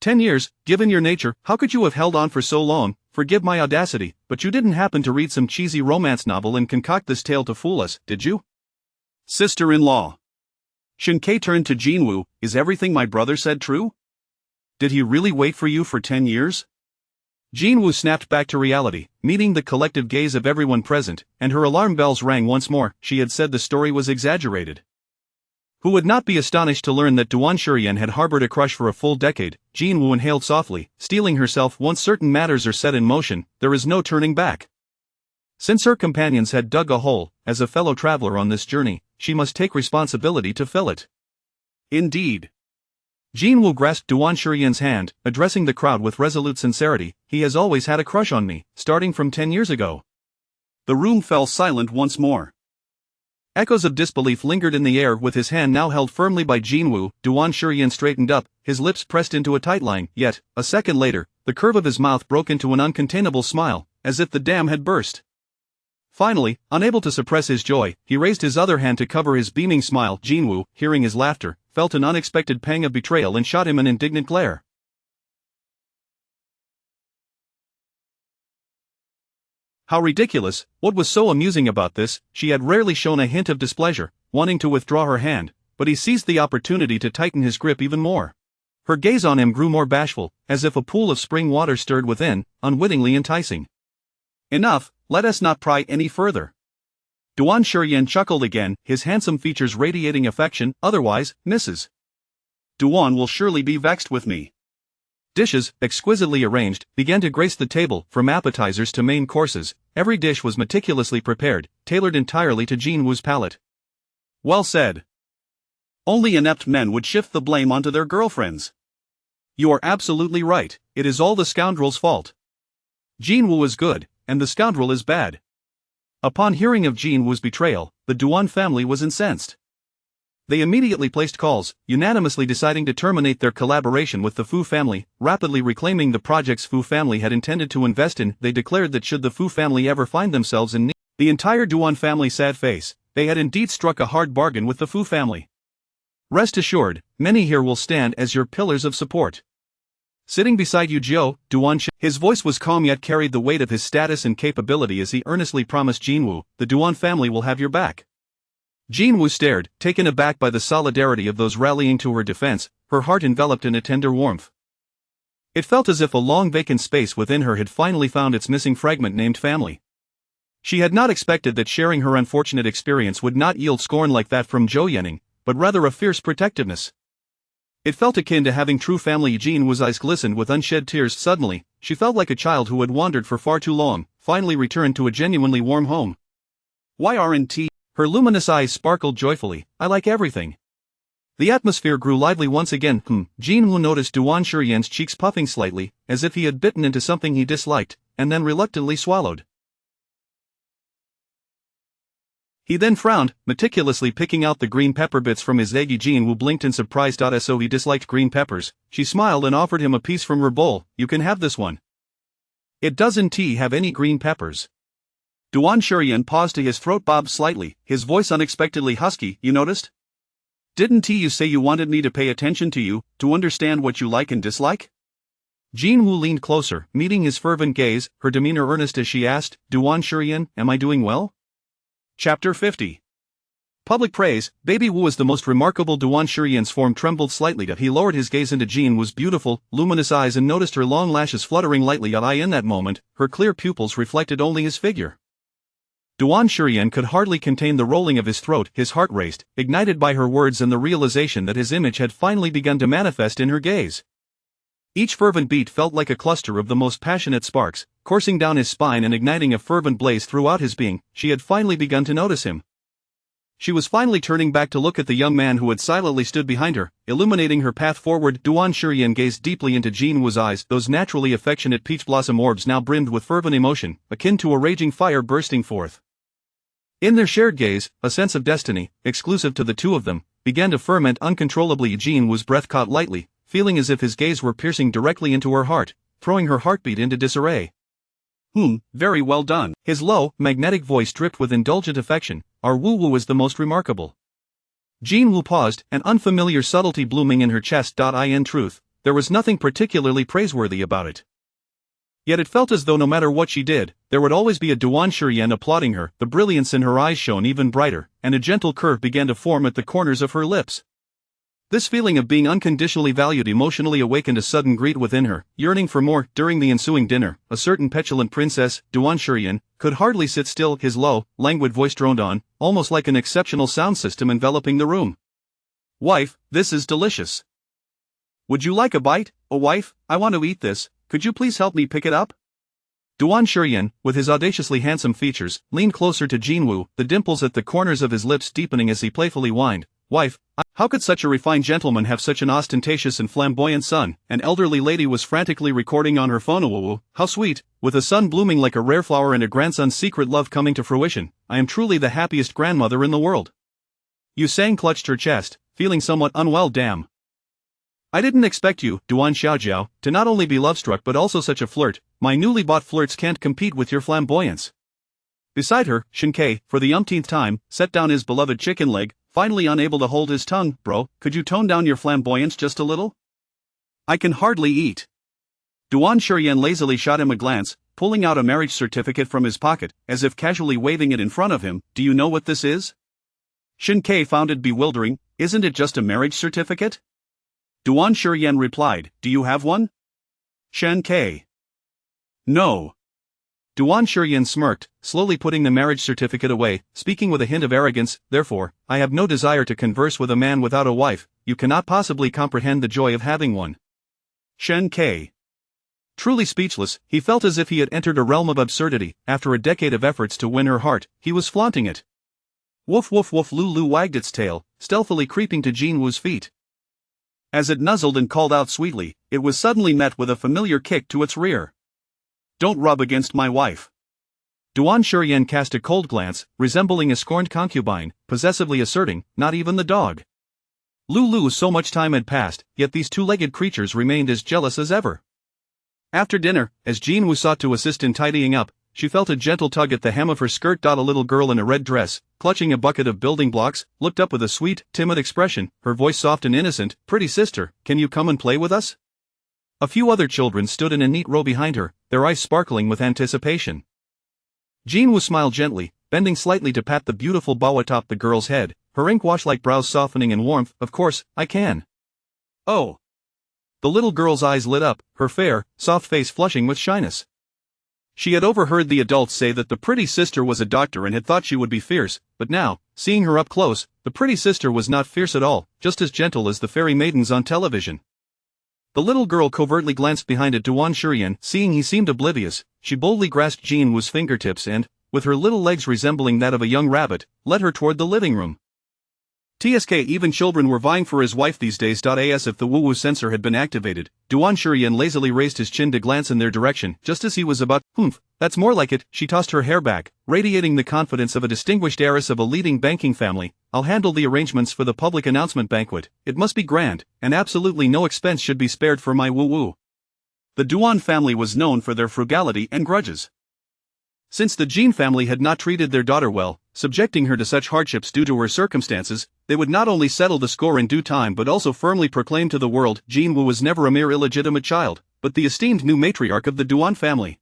10 years, given your nature, how could you have held on for so long? Forgive my audacity, but you didn't happen to read some cheesy romance novel and concoct this tale to fool us, did you? Sister-in-law. Shin-Kei turned to Jinwoo. Is everything my brother said true? Did he really wait for you for 10 years? Jinwoo snapped back to reality, meeting the collective gaze of everyone present, and her alarm bells rang once more. She had said the story was exaggerated. Who would not be astonished to learn that Duan Shurian had harbored a crush for a full decade? Jinwoo inhaled softly, steeling herself. Once certain matters are set in motion, there is no turning back. Since her companions had dug a hole, as a fellow traveler on this journey, she must take responsibility to fill it. Indeed. Jinwoo grasped Duan Shurian's hand, addressing the crowd with resolute sincerity. He has always had a crush on me, starting from 10 years ago. The room fell silent once more. Echoes of disbelief lingered in the air. With his hand now held firmly by Jinwoo, Duan Shurian straightened up, his lips pressed into a tight line. Yet, a second later, the curve of his mouth broke into an uncontainable smile, as if the dam had burst. Finally, unable to suppress his joy, he raised his other hand to cover his beaming smile. Jinwoo, hearing his laughter, felt an unexpected pang of betrayal and shot him an indignant glare. How ridiculous! What was so amusing about this? She had rarely shown a hint of displeasure, wanting to withdraw her hand, but he seized the opportunity to tighten his grip even more. Her gaze on him grew more bashful, as if a pool of spring water stirred within, unwittingly enticing. Enough, let us not pry any further. Duan Shurian chuckled again, his handsome features radiating affection. Otherwise, Mrs. Duan will surely be vexed with me. Dishes, exquisitely arranged, began to grace the table. From appetizers to main courses, every dish was meticulously prepared, tailored entirely to Jinwoo's palate. Well said. Only inept men would shift the blame onto their girlfriends. You are absolutely right, it is all the scoundrel's fault. Jinwoo is good, and the scoundrel is bad. Upon hearing of Jinwoo's betrayal, the Duan family was incensed. They immediately placed calls, unanimously deciding to terminate their collaboration with the Fu family, rapidly reclaiming the projects Fu family had intended to invest in. They declared that should the Fu family ever find themselves in need, the entire Duan family sad face, they had indeed struck a hard bargain with the Fu family. Rest assured, many here will stand as your pillars of support. Sitting beside you, Jiao, Duan Shi. His voice was calm yet carried the weight of his status and capability as he earnestly promised Jinwoo, the Duan family will have your back. Jinwoo stared, taken aback by the solidarity of those rallying to her defense, her heart enveloped in a tender warmth. It felt as if a long vacant space within her had finally found its missing fragment named family. She had not expected that sharing her unfortunate experience would not yield scorn like that from Zhou Yanning, but rather a fierce protectiveness. It felt akin to having true family. Jinwoo's eyes glistened with unshed tears. Suddenly, she felt like a child who had wandered for far too long, finally returned to a genuinely warm home. Why aren't Her luminous eyes sparkled joyfully. I like everything. The atmosphere grew lively once again. Jinwoo noticed Duan Shurian's cheeks puffing slightly, as if he had bitten into something he disliked, and then reluctantly swallowed. He then frowned, meticulously picking out the green pepper bits from his eggy. Jinwoo blinked in surprise. So he disliked green peppers. She smiled and offered him a piece from her bowl. You can have this one. It doesn't have any green peppers. Duan Shurian paused to his throat bobbed slightly, his voice unexpectedly husky. You noticed? Didn't you say you wanted me to pay attention to you, to understand what you like and dislike? Jinwoo leaned closer, meeting his fervent gaze, her demeanor earnest as she asked, Duan Shurian, am I doing well? Chapter 50. Public praise. Baby Wu was the most remarkable. Duan Shurian's form trembled slightly. He lowered his gaze into Jinwoo's beautiful, luminous eyes and noticed her long lashes fluttering lightly. In that moment, her clear pupils reflected only his figure. Duan Shurian could hardly contain the rolling of his throat. His heart raced, ignited by her words and the realization that his image had finally begun to manifest in her gaze. Each fervent beat felt like a cluster of the most passionate sparks, coursing down his spine and igniting a fervent blaze throughout his being. She had finally begun to notice him. She was finally turning back to look at the young man who had silently stood behind her, illuminating her path forward. Duan Shurian gazed deeply into Jinwoo's eyes. Those naturally affectionate peach blossom orbs now brimmed with fervent emotion, akin to a raging fire bursting forth. In their shared gaze, a sense of destiny, exclusive to the two of them, began to ferment uncontrollably. Jinwoo's breath caught lightly, feeling as if his gaze were piercing directly into her heart, throwing her heartbeat into disarray. Very well done. His low, magnetic voice dripped with indulgent affection. Our woo-woo is the most remarkable. Jean Wu paused, an unfamiliar subtlety blooming in her chest. In truth, there was nothing particularly praiseworthy about it. Yet it felt as though no matter what she did, there would always be a Duan Shiyan applauding her. The brilliance in her eyes shone even brighter, and a gentle curve began to form at the corners of her lips. This feeling of being unconditionally valued emotionally awakened a sudden greed within her, yearning for more. During the ensuing dinner, a certain petulant princess, Duan Shiyan, could hardly sit still. His low, languid voice droned on, almost like an exceptional sound system enveloping the room. Wife, this is delicious. Would you like a bite? Oh wife, I want to eat this. Could you please help me pick it up? Duan Shiyan, with his audaciously handsome features, leaned closer to Jean Wu, the dimples at the corners of his lips deepening as he playfully whined. Wife, how could such a refined gentleman have such an ostentatious and flamboyant son? An elderly lady was frantically recording on her phone. Woo, how sweet, with a son blooming like a rare flower and a grandson's secret love coming to fruition. I am truly the happiest grandmother in the world. Yu Sang clutched her chest, feeling somewhat unwell. Damn. I didn't expect you, Duan Xiaojiao, to not only be lovestruck but also such a flirt. My newly bought flirts can't compete with your flamboyance. Beside her, Shinkei, for the umpteenth time, set down his beloved chicken leg, finally unable to hold his tongue. Bro, could you tone down your flamboyance just a little? I can hardly eat. Duan Shiyan lazily shot him a glance, pulling out a marriage certificate from his pocket, as if casually waving it in front of him. Do you know what this is? Shinkei found it bewildering. Isn't it just a marriage certificate? Duan Shiyan replied, do you have one? Shinkei. No. Duan Shiyan smirked, slowly putting the marriage certificate away, speaking with a hint of arrogance. Therefore, I have no desire to converse with a man without a wife. You cannot possibly comprehend the joy of having one. Shinkei. Truly speechless, he felt as if he had entered a realm of absurdity. After a decade of efforts to win her heart, he was flaunting it. Woof woof woof. Lulu wagged its tail, stealthily creeping to Jean Wu's feet. As it nuzzled and called out sweetly, it was suddenly met with a familiar kick to its rear. Don't rub against my wife. Duan Shiyan cast a cold glance, resembling a scorned concubine, possessively asserting, not even the dog. Lulu. So much time had passed, yet these two-legged creatures remained as jealous as ever. After dinner, as Jean Wu sought to assist in tidying up, she felt a gentle tug at the hem of her skirt. A little girl in a red dress, clutching a bucket of building blocks, looked up with a sweet, timid expression, her voice soft and innocent. Pretty sister, can you come and play with us? A few other children stood in a neat row behind her, their eyes sparkling with anticipation. Jean Wu smiled gently, bending slightly to pat the beautiful bow atop the girl's head, her ink-wash-like brows softening in warmth. Of course, I can. Oh. The little girl's eyes lit up, her fair, soft face flushing with shyness. She had overheard the adults say that the pretty sister was a doctor and had thought she would be fierce, but now, seeing her up close, the pretty sister was not fierce at all, just as gentle as the fairy maidens on television. The little girl covertly glanced behind at Duan Shiyan. Seeing he seemed oblivious, she boldly grasped Jean Wu's fingertips and, with her little legs resembling that of a young rabbit, led her toward the living room. TSK. Even children were vying for his wife these days. As if the woo-woo sensor had been activated, Duan Shiyan lazily raised his chin to glance in their direction. Just as he was about, that's more like it, she tossed her hair back, radiating the confidence of a distinguished heiress of a leading banking family. I'll handle the arrangements for the public announcement banquet. It must be grand, and absolutely no expense should be spared for my woo-woo. The Duan family was known for their frugality and grudges. Since the Jean family had not treated their daughter well, subjecting her to such hardships due to her circumstances, they would not only settle the score in due time but also firmly proclaim to the world Jean Wu was never a mere illegitimate child, but the esteemed new matriarch of the Duan family.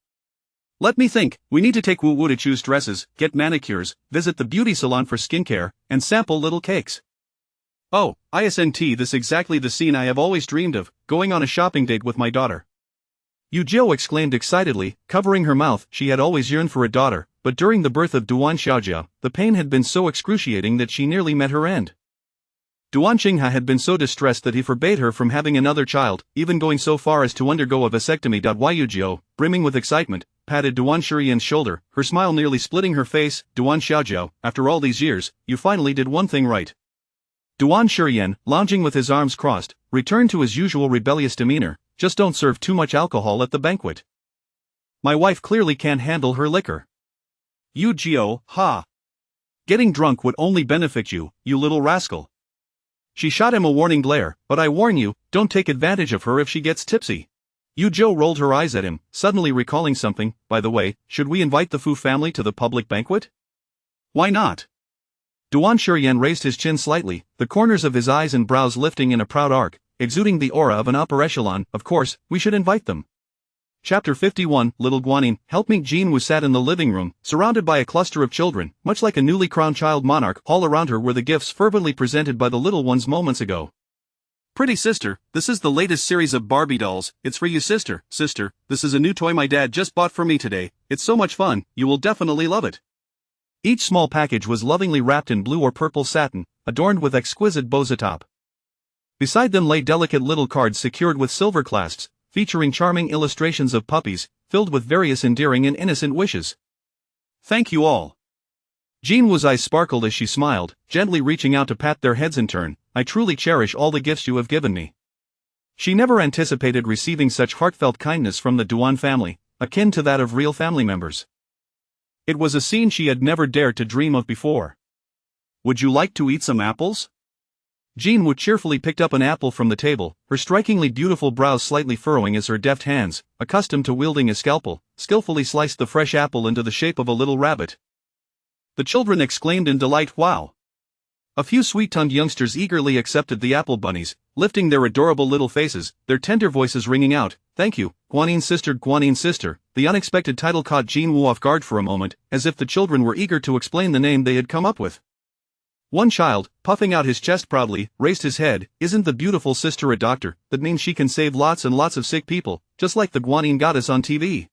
Let me think, we need to take Wu to choose dresses, get manicures, visit the beauty salon for skincare, and sample little cakes. Oh, isn't this exactly the scene I have always dreamed of, going on a shopping date with my daughter? Yu Jiao exclaimed excitedly, covering her mouth. She had always yearned for a daughter, but during the birth of Duan Xiaojiao, the pain had been so excruciating that she nearly met her end. Duan Qingha had been so distressed that he forbade her from having another child, even going so far as to undergo a vasectomy. Yu Jiao, brimming with excitement, patted Duan Shiyan's shoulder, her smile nearly splitting her face. Duan Xiaojiao, after all these years, you finally did one thing right. Duan Shiyan, lounging with his arms crossed, returned to his usual rebellious demeanor. Just don't serve too much alcohol at the banquet. My wife clearly can't handle her liquor. Yu Jiao, ha! Getting drunk would only benefit you, you little rascal. She shot him a warning glare. But I warn you, don't take advantage of her if she gets tipsy. Yu Zhou rolled her eyes at him, suddenly recalling something. By the way, should we invite the Fu family to the public banquet? Why not? Duan Shurian raised his chin slightly, the corners of his eyes and brows lifting in a proud arc, exuding the aura of an upper echelon. Of course, we should invite them. Chapter 51, Little Guanyin. Helpmate Jin Wu sat in the living room, surrounded by a cluster of children, much like a newly crowned child monarch. All around her were the gifts fervently presented by the little ones moments ago. Pretty sister, this is the latest series of Barbie dolls. It's for you, sister. Sister, this is a new toy my dad just bought for me today. It's so much fun, you will definitely love it. Each small package was lovingly wrapped in blue or purple satin, adorned with exquisite bows atop. Beside them lay delicate little cards secured with silver clasps, featuring charming illustrations of puppies, filled with various endearing and innocent wishes. Thank you all. Jin Wu's eyes sparkled as she smiled, gently reaching out to pat their heads in turn. I truly cherish all the gifts you have given me. She never anticipated receiving such heartfelt kindness from the Duan family, akin to that of real family members. It was a scene she had never dared to dream of before. Would you like to eat some apples? Jin Wu cheerfully picked up an apple from the table, her strikingly beautiful brows slightly furrowing as her deft hands, accustomed to wielding a scalpel, skillfully sliced the fresh apple into the shape of a little rabbit. The children exclaimed in delight, "Wow!" A few sweet-tongued youngsters eagerly accepted the apple bunnies, lifting their adorable little faces, their tender voices ringing out, "Thank you, Guanyin sister, Guanyin sister." The unexpected title caught Jin Wu off guard for a moment, as if the children were eager to explain the name they had come up with. One child, puffing out his chest proudly, raised his head. "Isn't the beautiful sister a doctor? That means she can save lots and lots of sick people, just like the Guanyin goddess on TV."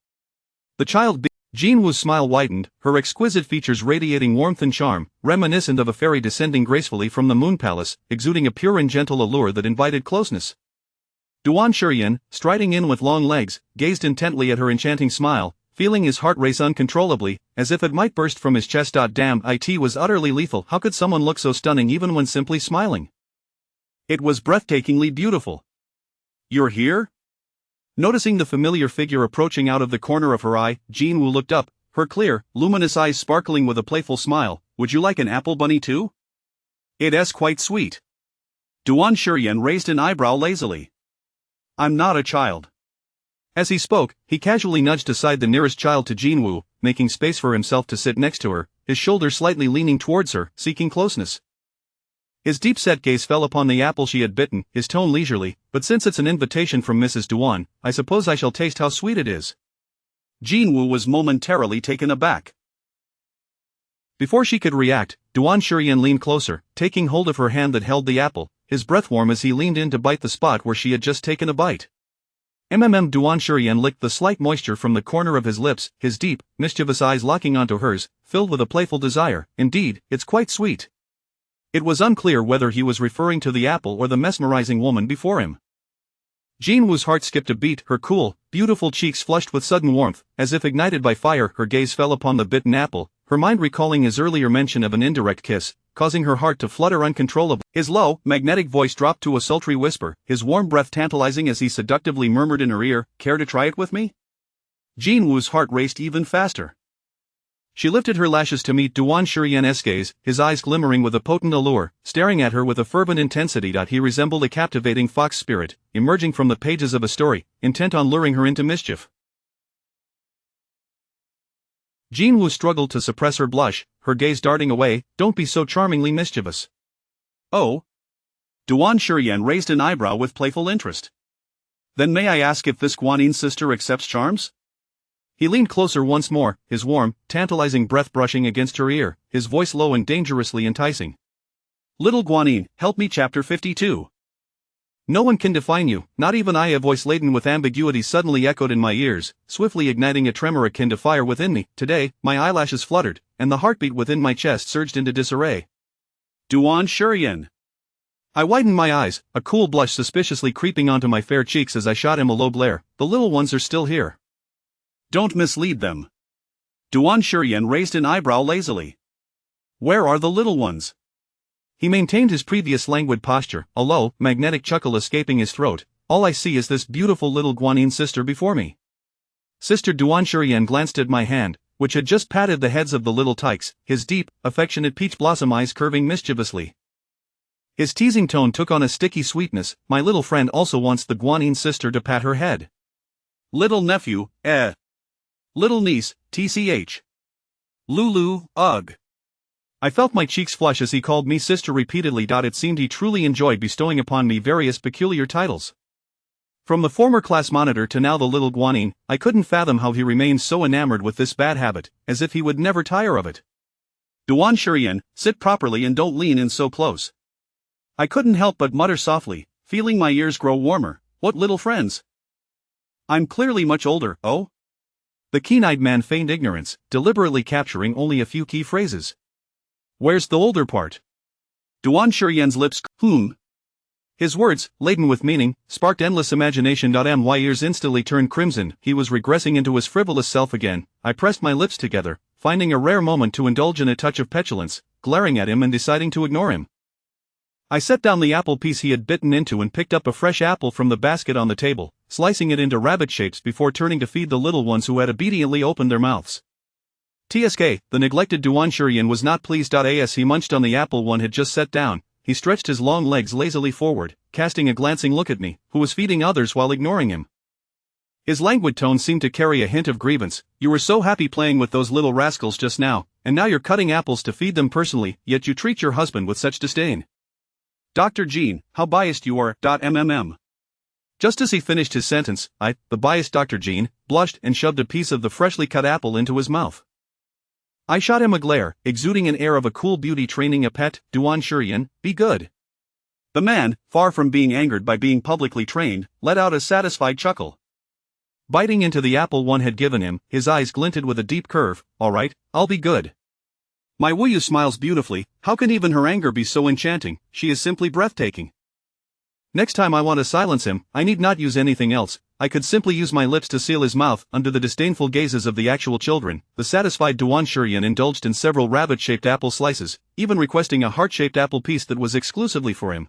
The child Jin Wu's smile widened, her exquisite features radiating warmth and charm, reminiscent of a fairy descending gracefully from the moon palace, exuding a pure and gentle allure that invited closeness. Duan Shurian, striding in with long legs, gazed intently at her enchanting smile, feeling his heart race uncontrollably, as if it might burst from his chest. Damn, it was utterly lethal. How could someone look so stunning even when simply smiling? It was breathtakingly beautiful. "You're here?" Noticing the familiar figure approaching out of the corner of her eye, Jin Wu looked up, her clear, luminous eyes sparkling with a playful smile. "Would you like an apple bunny too? It's quite sweet." Duan Shurian raised an eyebrow lazily. "I'm not a child." As he spoke, he casually nudged aside the nearest child to Jin Wu, making space for himself to sit next to her, his shoulder slightly leaning towards her, seeking closeness. His deep-set gaze fell upon the apple she had bitten, his tone leisurely, "But since it's an invitation from Mrs. Duan, I suppose I shall taste how sweet it is." Jin Wu was momentarily taken aback. Before she could react, Duan Shurian leaned closer, taking hold of her hand that held the apple, his breath warm as he leaned in to bite the spot where she had just taken a bite. Duan Shurian licked the slight moisture from the corner of his lips, his deep, mischievous eyes locking onto hers, filled with a playful desire. "Indeed, it's quite sweet." It was unclear whether he was referring to the apple or the mesmerizing woman before him. Jin Wu's heart skipped a beat, her cool, beautiful cheeks flushed with sudden warmth, as if ignited by fire. Her gaze fell upon the bitten apple, her mind recalling his earlier mention of an indirect kiss, causing her heart to flutter uncontrollably. His low, magnetic voice dropped to a sultry whisper, his warm breath tantalizing as he seductively murmured in her ear, "Care to try it with me?" Jin Wu's heart raced even faster. She lifted her lashes to meet Duan Shurian's gaze, his eyes glimmering with a potent allure, staring at her with a fervent intensity. He resembled a captivating fox spirit, emerging from the pages of a story, intent on luring her into mischief. Jin Wu struggled to suppress her blush, her gaze darting away. "Don't be so charmingly mischievous." "Oh?" Duan Shurian raised an eyebrow with playful interest. "Then may I ask if this Guanyin sister accepts charms?" He leaned closer once more, his warm, tantalizing breath brushing against her ear, his voice low and dangerously enticing. "Little Guanyin, help me." Chapter 52. "No one can define you, not even I." A voice laden with ambiguity suddenly echoed in my ears, swiftly igniting a tremor akin to fire within me. Today, my eyelashes fluttered, and the heartbeat within my chest surged into disarray. "Duan Shurian." I widened my eyes, a cool blush suspiciously creeping onto my fair cheeks as I shot him a low glare. "The little ones are still here. Don't mislead them." Duan Shurian raised an eyebrow lazily. "Where are the little ones?" He maintained his previous languid posture, a low, magnetic chuckle escaping his throat. "All I see is this beautiful little Guanyin sister before me." Sister Duan Shurian glanced at my hand, which had just patted the heads of the little tykes, his deep, affectionate peach blossom eyes curving mischievously. His teasing tone took on a sticky sweetness. "My little friend also wants the Guanyin sister to pat her head." Little nephew, eh. Little niece, tch. Lulu, ugh. I felt my cheeks flush as he called me sister repeatedly. It seemed he truly enjoyed bestowing upon me various peculiar titles. From the former class monitor to now the little guanine, I couldn't fathom how he remained so enamored with this bad habit, as if he would never tire of it. Duan Shurian, sit properly and don't lean in so close. I couldn't help but mutter softly, feeling my ears grow warmer. What little friends? I'm clearly much older, oh? The keen-eyed man feigned ignorance, deliberately capturing only a few key phrases. Where's the older part? Duan Shurian's lips, His words, laden with meaning, sparked endless imagination. My ears instantly turned crimson. He was regressing into his frivolous self again. I pressed my lips together, finding a rare moment to indulge in a touch of petulance, glaring at him and deciding to ignore him. I set down the apple piece he had bitten into and picked up a fresh apple from the basket on the table, slicing it into rabbit shapes before turning to feed the little ones who had obediently opened their mouths. TSK, the neglected Duan Shurian was not pleased. As he munched on the apple one had just set down, he stretched his long legs lazily forward, casting a glancing look at me, who was feeding others while ignoring him. His languid tone seemed to carry a hint of grievance. You were so happy playing with those little rascals just now, and now you're cutting apples to feed them personally, yet you treat your husband with such disdain. Dr. Jean, how biased you are. Just as he finished his sentence, the biased Dr. Jean, blushed and shoved a piece of the freshly cut apple into his mouth. I shot him a glare, exuding an air of a cool beauty training a pet. Duan Shurian, be good. The man, far from being angered by being publicly trained, let out a satisfied chuckle. Biting into the apple one had given him, his eyes glinted with a deep curve. All right, I'll be good. My Wuyu smiles beautifully. How can even her anger be so enchanting? She is simply breathtaking. Next time I want to silence him, I need not use anything else. I could simply use my lips to seal his mouth. Under the disdainful gazes of the actual children, the satisfied Duan Shurian indulged in several rabbit-shaped apple slices, even requesting a heart-shaped apple piece that was exclusively for him.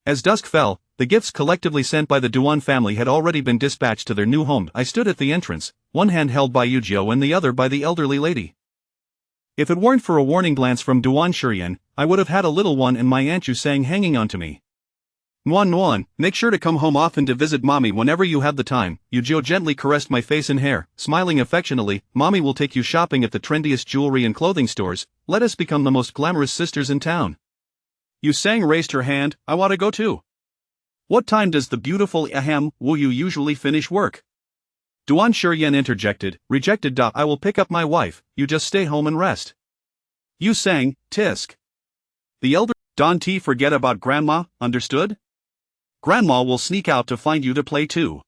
As dusk fell, the gifts collectively sent by the Duan family had already been dispatched to their new home. I stood at the entrance, one hand held by Yujio and the other by the elderly lady. If it weren't for a warning glance from Duan Shurian, I would have had a little one and my Aunt Yu sang hanging onto me. Nuan, make sure to come home often to visit mommy whenever you have the time. Yujio gently caressed my face and hair, smiling affectionately. Mommy will take you shopping at the trendiest jewelry and clothing stores. Let us become the most glamorous sisters in town. Yu Sang raised her hand. I want to go too. What time does the beautiful Wuyu usually finish work? Duan Shurian interjected, rejected. I will pick up my wife, you just stay home and rest. Yu Sang, tisk. The elder Don T forget about grandma, understood? Grandma will sneak out to find you to play too.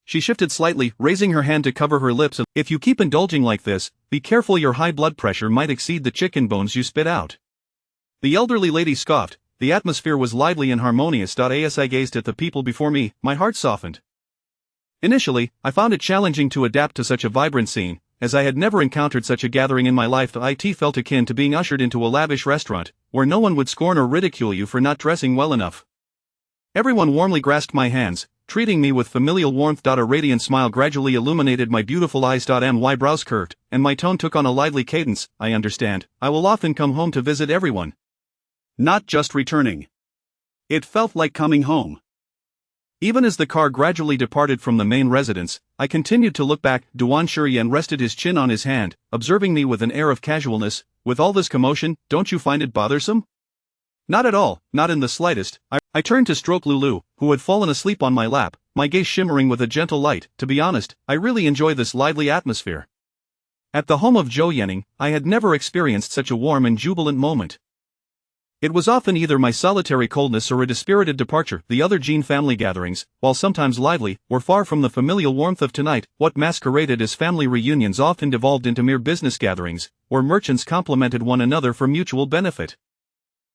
She shifted slightly, raising her hand to cover her lips. If you keep indulging like this, be careful, your high blood pressure might exceed the chicken bones you spit out. The elderly lady scoffed. The atmosphere was lively and harmonious. As I gazed at the people before me, my heart softened. Initially, I found it challenging to adapt to such a vibrant scene, as I had never encountered such a gathering in my life. It felt akin to being ushered into a lavish restaurant, where no one would scorn or ridicule you for not dressing well enough. Everyone warmly grasped my hands, treating me with familial warmth. A radiant smile gradually illuminated my beautiful eyes. My brows curved, and my tone took on a lively cadence. I understand. I will often come home to visit everyone. Not just returning. It felt like coming home. Even as the car gradually departed from the main residence, I continued to look back. Duan Shurian rested his chin on his hand, observing me with an air of casualness. With all this commotion, don't you find it bothersome? Not at all, not in the slightest. I turned to stroke Lulu, who had fallen asleep on my lap, my gaze shimmering with a gentle light. To be honest, I really enjoy this lively atmosphere. At the home of Zhou Yanning, I had never experienced such a warm and jubilant moment. It was often either my solitary coldness or a dispirited departure. The other Jean family gatherings, while sometimes lively, were far from the familial warmth of tonight. What masqueraded as family reunions often devolved into mere business gatherings, where merchants complimented one another for mutual benefit.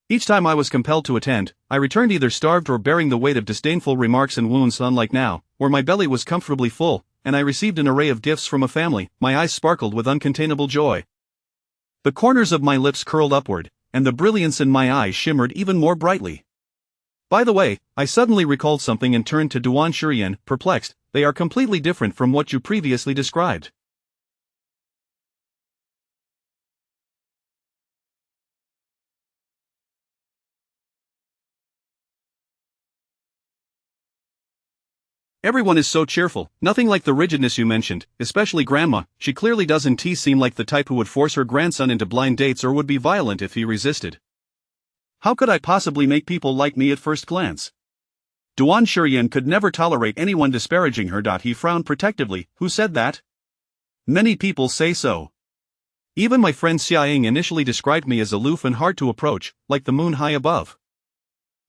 Each time I was compelled to attend, I returned either starved or bearing the weight of disdainful remarks and wounds. Unlike now, where my belly was comfortably full, and I received an array of gifts from a family, my eyes sparkled with uncontainable joy. The corners of my lips curled upward, and the brilliance in my eyes shimmered even more brightly. By the way, I suddenly recalled something and turned to Duan Shurian, perplexed. They are completely different from what you previously described. Everyone is so cheerful, nothing like the rigidness you mentioned, especially Grandma. She clearly doesn't seem like the type who would force her grandson into blind dates or would be violent if he resisted. How could I possibly make people like me at first glance? Duan Shuryan could never tolerate anyone disparaging her. He frowned protectively. Who said that? Many people say so. Even my friend Xiaoying initially described me as aloof and hard to approach, like the moon high above.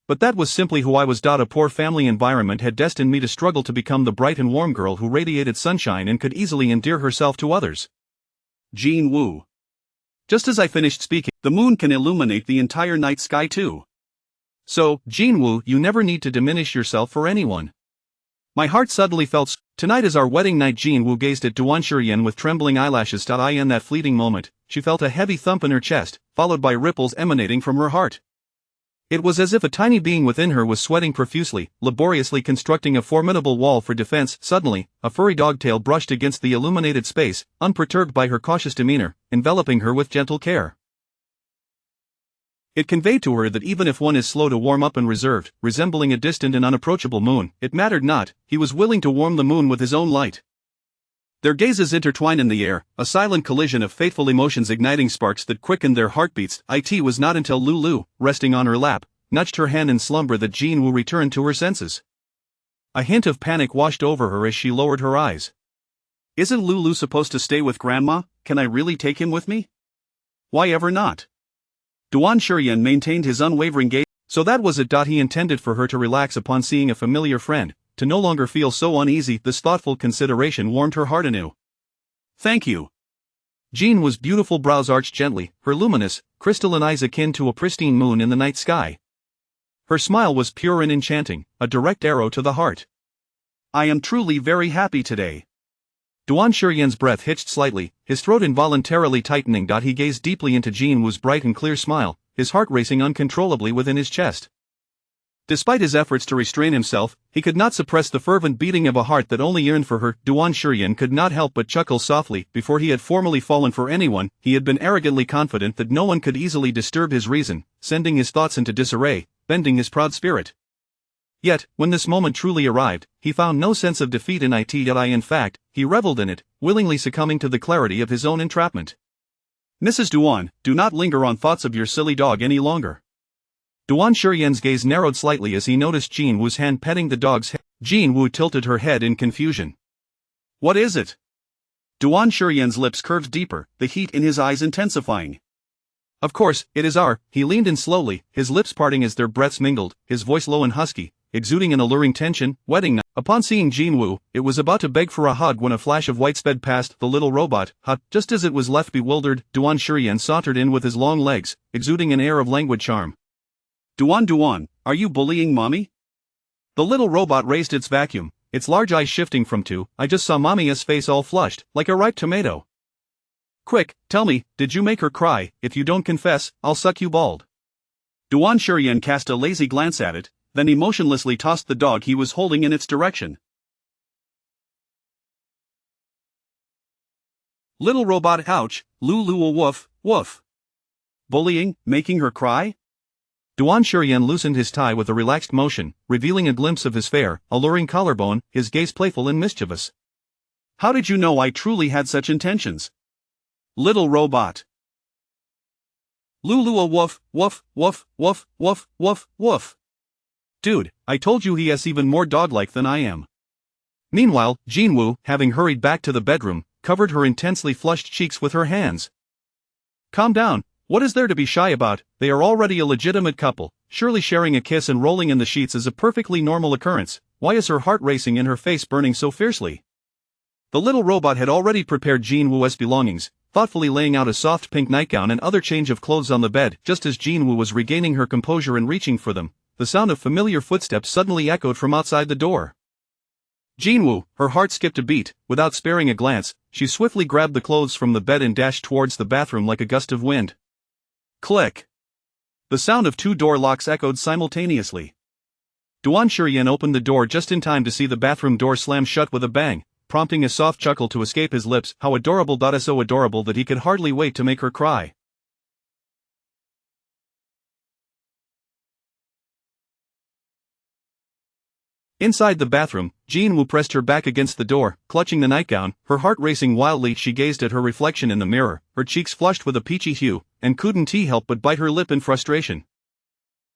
But that was simply who I was. A poor family environment had destined me to struggle to become the bright and warm girl who radiated sunshine and could easily endear herself to others. Jin Woo. Just as I finished speaking, the moon can illuminate the entire night sky too. So, Jin Woo, you never need to diminish yourself for anyone. My heart suddenly felt. Tonight is our wedding night. Jin Woo gazed at Duan Shuryan with trembling eyelashes. In that fleeting moment, she felt a heavy thump in her chest, followed by ripples emanating from her heart. It was as if a tiny being within her was sweating profusely, laboriously constructing a formidable wall for defense. Suddenly, a furry dogtail brushed against the illuminated space, unperturbed by her cautious demeanor, enveloping her with gentle care. It conveyed to her that even if one is slow to warm up and reserved, resembling a distant and unapproachable moon, it mattered not. He was willing to warm the moon with his own light. Their gazes intertwined in the air, a silent collision of fateful emotions igniting sparks that quickened their heartbeats. It was not until Lulu, resting on her lap, nudged her hand in slumber that Jin Woo returned to her senses. A hint of panic washed over her as she lowered her eyes. Isn't Lulu supposed to stay with Grandma? Can I really take him with me? Why ever not? Duan Shuryan maintained his unwavering gaze. So that was it. He intended for her to relax upon seeing a familiar friend, to no longer feel so uneasy. This thoughtful consideration warmed her heart anew. Thank you. Jin Woo's beautiful brows arched gently, her luminous, crystalline eyes akin to a pristine moon in the night sky. Her smile was pure and enchanting, a direct arrow to the heart. I am truly very happy today. Duan Shuryan's breath hitched slightly, his throat involuntarily tightening. He gazed deeply into Jin Woo's bright and clear smile, his heart racing uncontrollably within his chest. Despite his efforts to restrain himself, he could not suppress the fervent beating of a heart that only yearned for her. Duan Shuryan could not help but chuckle softly. Before he had formally fallen for anyone, he had been arrogantly confident that no one could easily disturb his reason, sending his thoughts into disarray, bending his proud spirit. Yet, when this moment truly arrived, he found no sense of defeat in it. In fact, he reveled in it, willingly succumbing to the clarity of his own entrapment. Mrs. Duan, do not linger on thoughts of your silly dog any longer. Duan Shuryan's gaze narrowed slightly as he noticed Jin Woo's hand petting the dog's head. Jin Woo tilted her head in confusion. What is it? Duan Shuryan's lips curved deeper, the heat in his eyes intensifying. Of course, it is our. He leaned in slowly, his lips parting as their breaths mingled, his voice low and husky, exuding an alluring tension. Wedding night. Upon seeing Jin Woo, it was about to beg for a hug when a flash of white sped past the little robot hut. Just as it was left bewildered, Duan Shuryan sauntered in with his long legs, exuding an air of languid charm. Duan, are you bullying mommy? The little robot raised its vacuum, its large eyes shifting from two. I just saw mommy's face all flushed, like a ripe tomato. Quick, tell me, did you make her cry? If you don't confess, I'll suck you bald. Duan Shuryan cast a lazy glance at it, then emotionlessly tossed the dog he was holding in its direction. Little robot, ouch, Lulu, woof, woof. Bullying, making her cry? Duan Shuryan loosened his tie with a relaxed motion, revealing a glimpse of his fair, alluring collarbone, his gaze playful and mischievous. How did you know I truly had such intentions? Little robot. Lulu, woof, woof, woof, woof, woof, woof, woof. Dude, I told you he is even more dog-like than I am. Meanwhile, Jin Woo, having hurried back to the bedroom, covered her intensely flushed cheeks with her hands. Calm down, what is there to be shy about? They are already a legitimate couple, surely sharing a kiss and rolling in the sheets is a perfectly normal occurrence. Why is her heart racing and her face burning so fiercely? The little robot had already prepared Jin Woo's belongings, thoughtfully laying out a soft pink nightgown and other change of clothes on the bed. Just as Jin Woo was regaining her composure and reaching for them, the sound of familiar footsteps suddenly echoed from outside the door. Jin Woo, her heart skipped a beat. Without sparing a glance, she swiftly grabbed the clothes from the bed and dashed towards the bathroom like a gust of wind. Click! The sound of two door locks echoed simultaneously. Duan Shuryan opened the door just in time to see the bathroom door slam shut with a bang, prompting a soft chuckle to escape his lips. How adorable! So adorable that he could hardly wait to make her cry. Inside the bathroom, Jin-woo pressed her back against the door, clutching the nightgown, her heart racing wildly. She gazed at her reflection in the mirror, her cheeks flushed with a peachy hue, and couldn't help but bite her lip in frustration.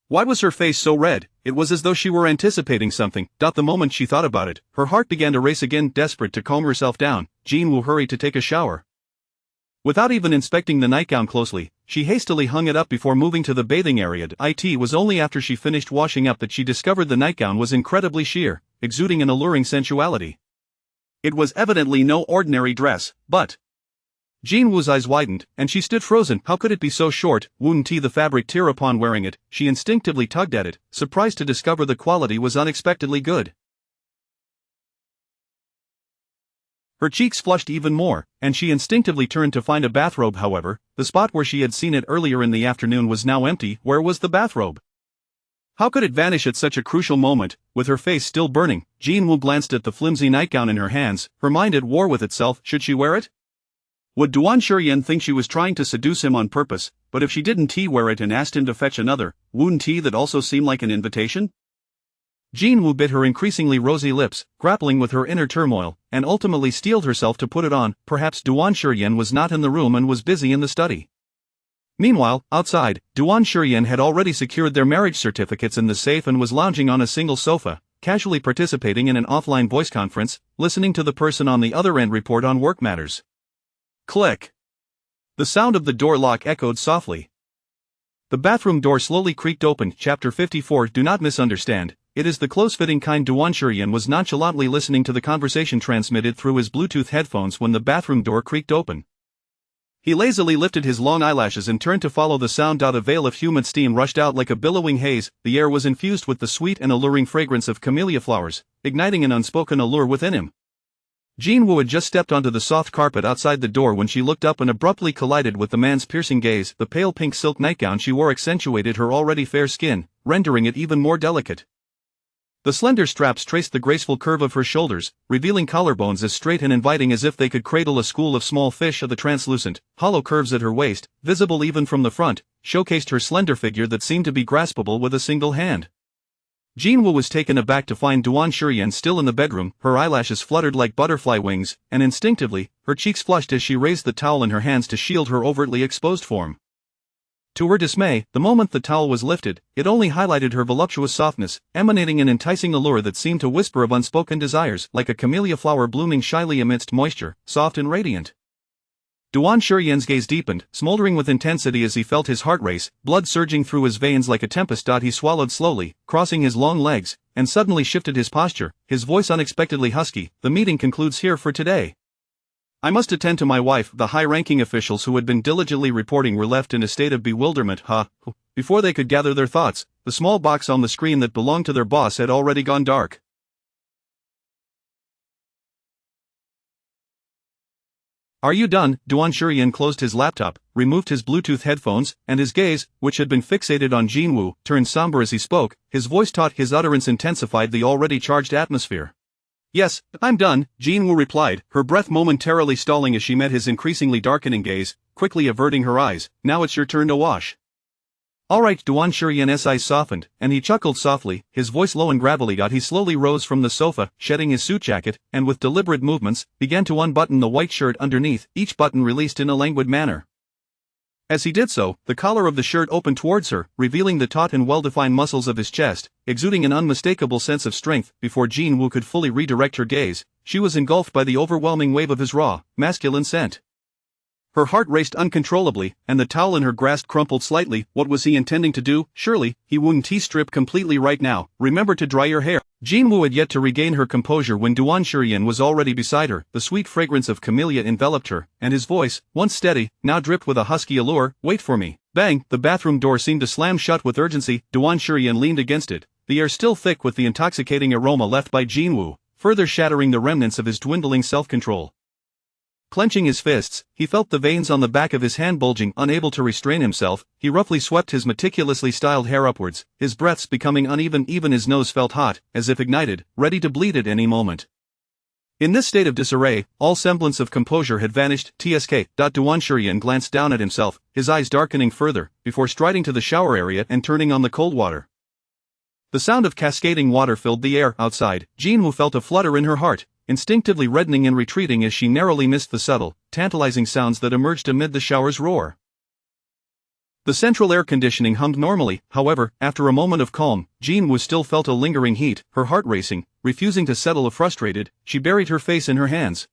Why was her face so red? It was as though she were anticipating something. The moment she thought about it, her heart began to race again. Desperate to calm herself down, Jin-woo hurried to take a shower. Without even inspecting the nightgown closely, she hastily hung it up before moving to the bathing area. It was only after she finished washing up that she discovered the nightgown was incredibly sheer, exuding an alluring sensuality. It was evidently no ordinary dress, but... Jin-woo's eyes widened, and she stood frozen. How could it be so short? Wouldn't the fabric tear upon wearing it? She instinctively tugged at it, surprised to discover the quality was unexpectedly good. Her cheeks flushed even more, and she instinctively turned to find a bathrobe. However, the spot where she had seen it earlier in the afternoon was now empty. Where was the bathrobe? How could it vanish at such a crucial moment? With her face still burning, Jin-woo glanced at the flimsy nightgown in her hands, her mind at war with itself. Should she wear it? Would Duan Shuryen think she was trying to seduce him on purpose? But if she didn't wear it and asked him to fetch another, wouldn't that also seem like an invitation? Jin-woo bit her increasingly rosy lips, grappling with her inner turmoil, and ultimately steeled herself to put it on. Perhaps Duan Shuryen was not in the room and was busy in the study. Meanwhile, outside, Duan Shuryen had already secured their marriage certificates in the safe and was lounging on a single sofa, casually participating in an offline voice conference, listening to the person on the other end report on work matters. Click. The sound of the door lock echoed softly. The bathroom door slowly creaked open. Chapter 54. Do not misunderstand, it is the close-fitting kind. Duan Shuryen was nonchalantly listening to the conversation transmitted through his Bluetooth headphones when the bathroom door creaked open. He lazily lifted his long eyelashes and turned to follow the sound. A veil of humid steam rushed out like a billowing haze. The air was infused with the sweet and alluring fragrance of camellia flowers, igniting an unspoken allure within him. Jin-woo had just stepped onto the soft carpet outside the door when she looked up and abruptly collided with the man's piercing gaze. The pale pink silk nightgown she wore accentuated her already fair skin, rendering it even more delicate. The slender straps traced the graceful curve of her shoulders, revealing collarbones as straight and inviting as if they could cradle a school of small fish. The translucent, hollow curves at her waist, visible even from the front, showcased her slender figure that seemed to be graspable with a single hand. Jin-woo was taken aback to find Duan Shuryen still in the bedroom. Her eyelashes fluttered like butterfly wings, and instinctively, her cheeks flushed as she raised the towel in her hands to shield her overtly exposed form. To her dismay, the moment the towel was lifted, it only highlighted her voluptuous softness, emanating an enticing allure that seemed to whisper of unspoken desires, like a camellia flower blooming shyly amidst moisture, soft and radiant. Duan Shuryen's gaze deepened, smoldering with intensity as he felt his heart race, blood surging through his veins like a tempest. He swallowed slowly, crossing his long legs, and suddenly shifted his posture, his voice unexpectedly husky. The meeting concludes here for today. I must attend to my wife. The high-ranking officials who had been diligently reporting were left in a state of bewilderment. Before they could gather their thoughts, the small box on the screen that belonged to their boss had already gone dark. Are you done? Duan Shuryen closed his laptop, removed his Bluetooth headphones, and his gaze, which had been fixated on Jin-woo, turned somber as he spoke. His voice taut, his utterance intensified the already charged atmosphere. Yes, I'm done, Jin-woo replied, her breath momentarily stalling as she met his increasingly darkening gaze, quickly averting her eyes. Now it's your turn to wash. Alright. Duan Shuryen's eyes softened, and he chuckled softly, his voice low and gravelly. He slowly rose from the sofa, shedding his suit jacket, and with deliberate movements, began to unbutton the white shirt underneath, each button released in a languid manner. As he did so, the collar of the shirt opened towards her, revealing the taut and well-defined muscles of his chest, exuding an unmistakable sense of strength. Before Jin-woo could fully redirect her gaze, she was engulfed by the overwhelming wave of his raw, masculine scent. Her heart raced uncontrollably, and the towel in her grasp crumpled slightly. What was he intending to do? Surely, he wouldn't strip completely right now. Remember to dry your hair. Jin-woo had yet to regain her composure when Duan Shuryen was already beside her. The sweet fragrance of camellia enveloped her, and his voice, once steady, now dripped with a husky allure. Wait for me. Bang! The bathroom door seemed to slam shut with urgency. Duan Shuryen leaned against it, the air still thick with the intoxicating aroma left by Jin-woo, further shattering the remnants of his dwindling self-control. Clenching his fists, he felt the veins on the back of his hand bulging. Unable to restrain himself, he roughly swept his meticulously styled hair upwards, his breaths becoming uneven. Even his nose felt hot, as if ignited, ready to bleed at any moment. In this state of disarray, all semblance of composure had vanished. Tsk. Duan Shuryen glanced down at himself, his eyes darkening further, before striding to the shower area and turning on the cold water. The sound of cascading water filled the air outside. Jinwoo felt a flutter in her heart, instinctively reddening and retreating as she narrowly missed the subtle, tantalizing sounds that emerged amid the shower's roar. The central air conditioning hummed normally, however, after a moment of calm, Jinwoo still felt a lingering heat, her heart racing, refusing to settle. Frustrated, she buried her face in her hands.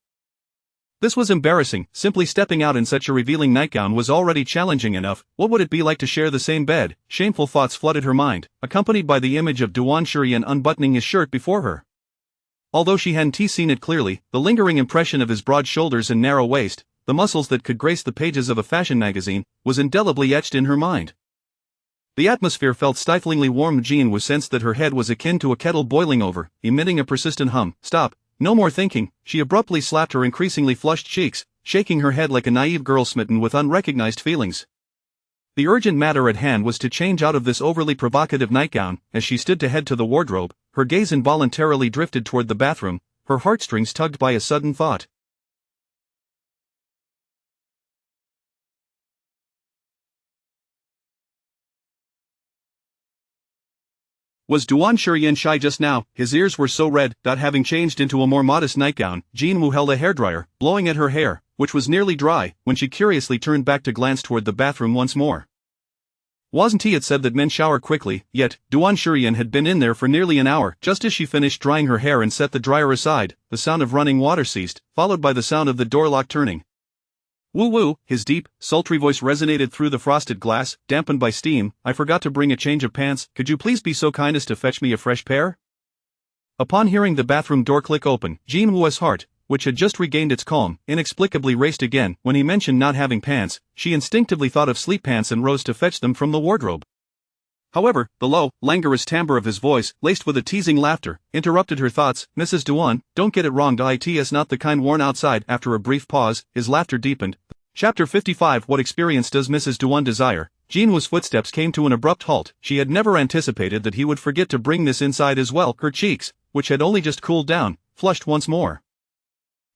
This was embarrassing. Simply stepping out in such a revealing nightgown was already challenging enough. What would it be like to share the same bed? Shameful thoughts flooded her mind, accompanied by the image of Duan Shurian unbuttoning his shirt before her. Although she hadn't seen it clearly, the lingering impression of his broad shoulders and narrow waist, the muscles that could grace the pages of a fashion magazine, was indelibly etched in her mind. The atmosphere felt stiflingly warm. Jinwoo sensed that her head was akin to a kettle boiling over, emitting a persistent hum. Stop. No more thinking. She abruptly slapped her increasingly flushed cheeks, shaking her head like a naive girl smitten with unrecognized feelings. The urgent matter at hand was to change out of this overly provocative nightgown. As she stood to head to the wardrobe, her gaze involuntarily drifted toward the bathroom, her heartstrings tugged by a sudden thought. Was Duan Shurian shy just now? His ears were so red that, having changed into a more modest nightgown, Jinwoo held a hairdryer, blowing at her hair, which was nearly dry, when she curiously turned back to glance toward the bathroom once more. Wasn't it said that men shower quickly? Yet, Duan Shurian had been in there for nearly an hour. Just as she finished drying her hair and set the dryer aside, the sound of running water ceased, followed by the sound of the door lock turning. Woo-woo, his deep, sultry voice resonated through the frosted glass, dampened by steam. I forgot to bring a change of pants. Could you please be so kind as to fetch me a fresh pair? Upon hearing the bathroom door click open, Jinwoo's heart, which had just regained its calm, inexplicably raced again. When he mentioned not having pants, she instinctively thought of sleep pants and rose to fetch them from the wardrobe. However, the low, languorous timbre of his voice, laced with a teasing laughter, interrupted her thoughts. Mrs. Duan, don't get it wrong, it's not the kind worn outside. After a brief pause, his laughter deepened. Chapter 55. What experience does Mrs. Duan desire? Jinwoo's footsteps came to an abrupt halt. She had never anticipated that he would forget to bring this inside as well. Her cheeks, which had only just cooled down, flushed once more.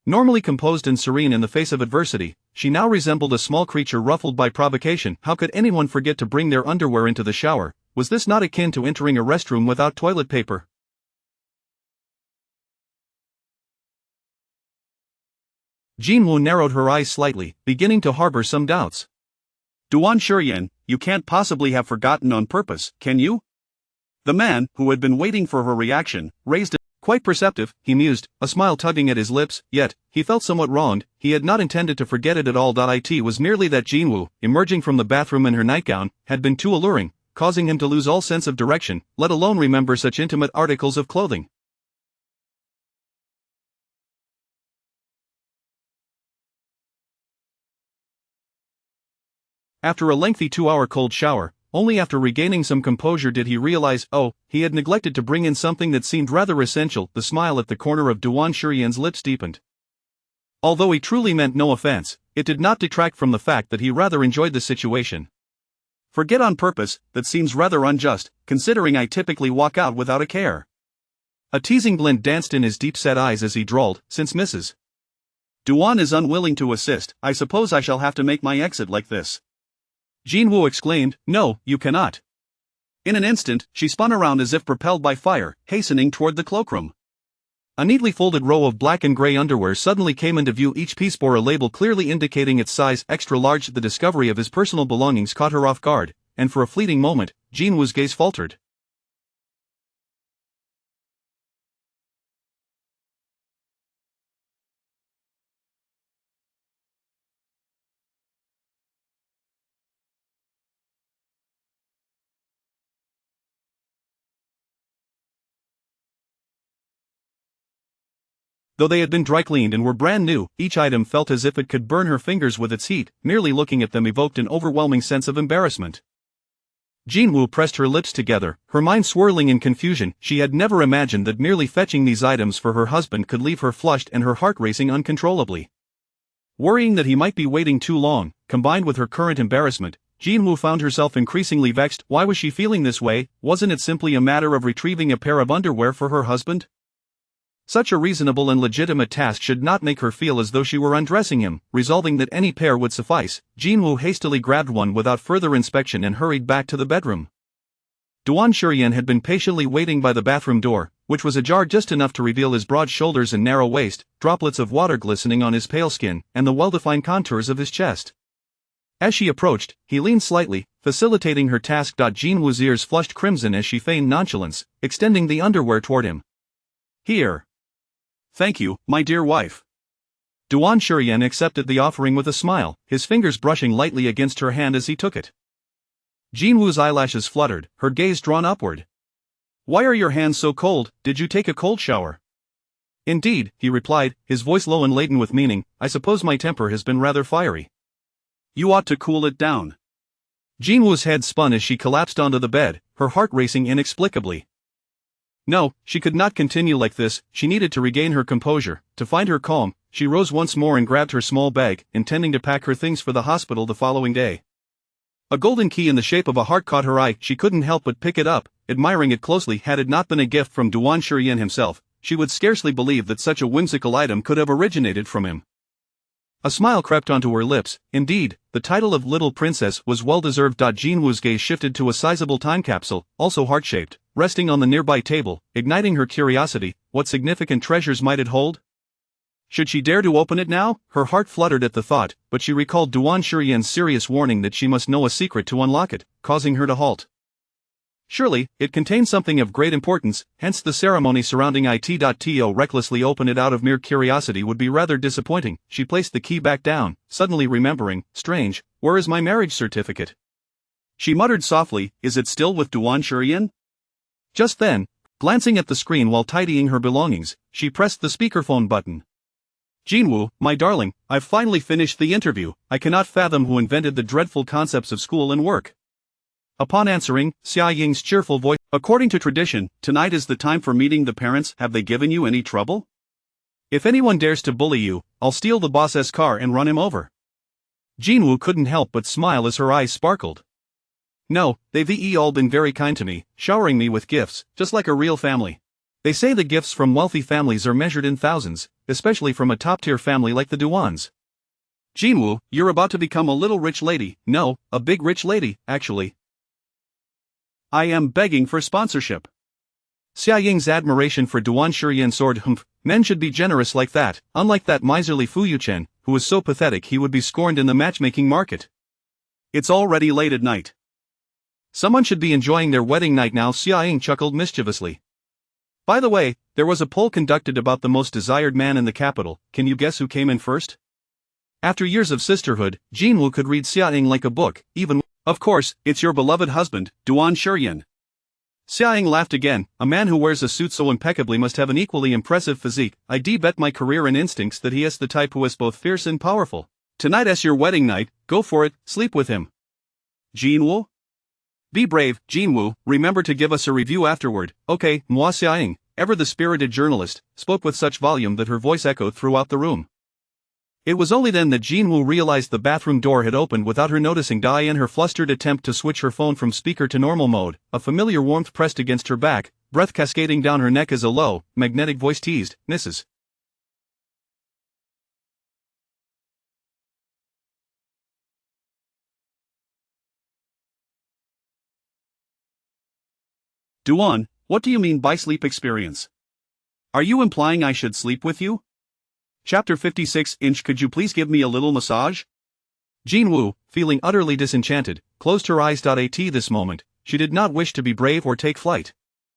Normally composed and serene in the face of adversity, she now resembled a small creature ruffled by provocation. How could anyone forget to bring their underwear into the shower? Was this not akin to entering a restroom without toilet paper? Jinwoo narrowed her eyes slightly, beginning to harbor some doubts. Duan Shurian, you can't possibly have forgotten on purpose, can you? The man, who had been waiting for her reaction, raised a quite perceptive, he mused, a smile tugging at his lips, yet, he felt somewhat wronged. He had not intended to forget it at all. It was merely that Jinwoo, emerging from the bathroom in her nightgown, had been too alluring, causing him to lose all sense of direction, let alone remember such intimate articles of clothing. After a lengthy 2-hour cold shower, only after regaining some composure did he realize, he had neglected to bring in something that seemed rather essential. The smile at the corner of Duan Shurian's lips deepened. Although he truly meant no offense, it did not detract from the fact that he rather enjoyed the situation. Forget on purpose, that seems rather unjust, considering I typically walk out without a care. A teasing glint danced in his deep-set eyes as he drawled, since Mrs. Duan is unwilling to assist, I suppose I shall have to make my exit like this. Jinwoo exclaimed, no, you cannot. In an instant, she spun around as if propelled by fire, hastening toward the cloakroom. A neatly folded row of black and gray underwear suddenly came into view. Each piece bore a label clearly indicating its size, extra large. The discovery of his personal belongings caught her off guard, and for a fleeting moment, Jinwoo's gaze faltered. Though they had been dry-cleaned and were brand new, each item felt as if it could burn her fingers with its heat. Merely looking at them evoked an overwhelming sense of embarrassment. Jinwoo pressed her lips together, her mind swirling in confusion. She had never imagined that merely fetching these items for her husband could leave her flushed and her heart racing uncontrollably. Worrying that he might be waiting too long, combined with her current embarrassment, Jinwoo found herself increasingly vexed. Why was she feeling this way? Wasn't it simply a matter of retrieving a pair of underwear for her husband? Such a reasonable and legitimate task should not make her feel as though she were undressing him. Resolving that any pair would suffice, Jinwoo hastily grabbed one without further inspection and hurried back to the bedroom. Duan Shurian had been patiently waiting by the bathroom door, which was ajar just enough to reveal his broad shoulders and narrow waist, droplets of water glistening on his pale skin, and the well-defined contours of his chest. As she approached, he leaned slightly, facilitating her task. Jin Woo's ears flushed crimson as she feigned nonchalance, extending the underwear toward him. Here. Thank you, my dear wife. Duan Shurian accepted the offering with a smile, his fingers brushing lightly against her hand as he took it. Jin Woo's eyelashes fluttered, her gaze drawn upward. Why are your hands so cold? Did you take a cold shower? Indeed, he replied, his voice low and laden with meaning. I suppose my temper has been rather fiery. You ought to cool it down. Jin Woo's head spun as she collapsed onto the bed, her heart racing inexplicably. No, she could not continue like this. She needed to regain her composure. To find her calm, she rose once more and grabbed her small bag, intending to pack her things for the hospital the following day. A golden key in the shape of a heart caught her eye. She couldn't help but pick it up, admiring it closely. Had it not been a gift from Duan Shurian himself, she would scarcely believe that such a whimsical item could have originated from him. A smile crept onto her lips. Indeed, the title of Little Princess was well-deserved. Jin Woo's gaze shifted to a sizable time capsule, also heart-shaped, resting on the nearby table, igniting her curiosity. What significant treasures might it hold? Should she dare to open it now? Her heart fluttered at the thought, but she recalled Duan Shurian's serious warning that she must know a secret to unlock it, causing her to halt. Surely, it contained something of great importance, hence the ceremony surrounding it. To recklessly open it out of mere curiosity would be rather disappointing. She placed the key back down, suddenly remembering, strange, where is my marriage certificate? She muttered softly, is it still with Duan Shurian? Just then, glancing at the screen while tidying her belongings, she pressed the speakerphone button. Jinwoo, my darling, I've finally finished the interview. I cannot fathom who invented the dreadful concepts of school and work. Upon answering, Xia Ying's cheerful voice, according to tradition, tonight is the time for meeting the parents. Have they given you any trouble? If anyone dares to bully you, I'll steal the boss's car and run him over. Jinwoo couldn't help but smile as her eyes sparkled. No, they've all been very kind to me, showering me with gifts, just like a real family. They say the gifts from wealthy families are measured in thousands, especially from a top-tier family like the Duans. Jinwoo, you're about to become a little rich lady. No, a big rich lady, actually. I am begging for sponsorship. Xia Ying's admiration for Duan Shurian soared. Men should be generous like that, unlike that miserly Fu Yuchen, who was so pathetic he would be scorned in the matchmaking market. It's already late at night. Someone should be enjoying their wedding night now. Xia Ying chuckled mischievously. By the way, there was a poll conducted about the most desired man in the capital. Can you guess who came in first? After years of sisterhood, Jinwoo could read Xia Ying like a book, even. Of course, it's your beloved husband, Duan Shurian. Xia Ying laughed again. A man who wears a suit so impeccably must have an equally impressive physique. I'd bet my career and instincts that he is the type who is both fierce and powerful. Tonight's your wedding night, go for it, sleep with him. Jinwoo? Be brave, Jinwoo, remember to give us a review afterward. Okay, Xia Ying, ever the spirited journalist, spoke with such volume that her voice echoed throughout the room. It was only then that Jinwoo realized the bathroom door had opened without her noticing. In her flustered attempt to switch her phone from speaker to normal mode, a familiar warmth pressed against her back, breath cascading down her neck as a low, magnetic voice teased, Mrs. Duan, what do you mean by sleep experience? Are you implying I should sleep with you? Chapter 56. Could you please give me a little massage? Jinwoo, feeling utterly disenchanted, closed her eyes. At this moment, she did not wish to be brave or take flight.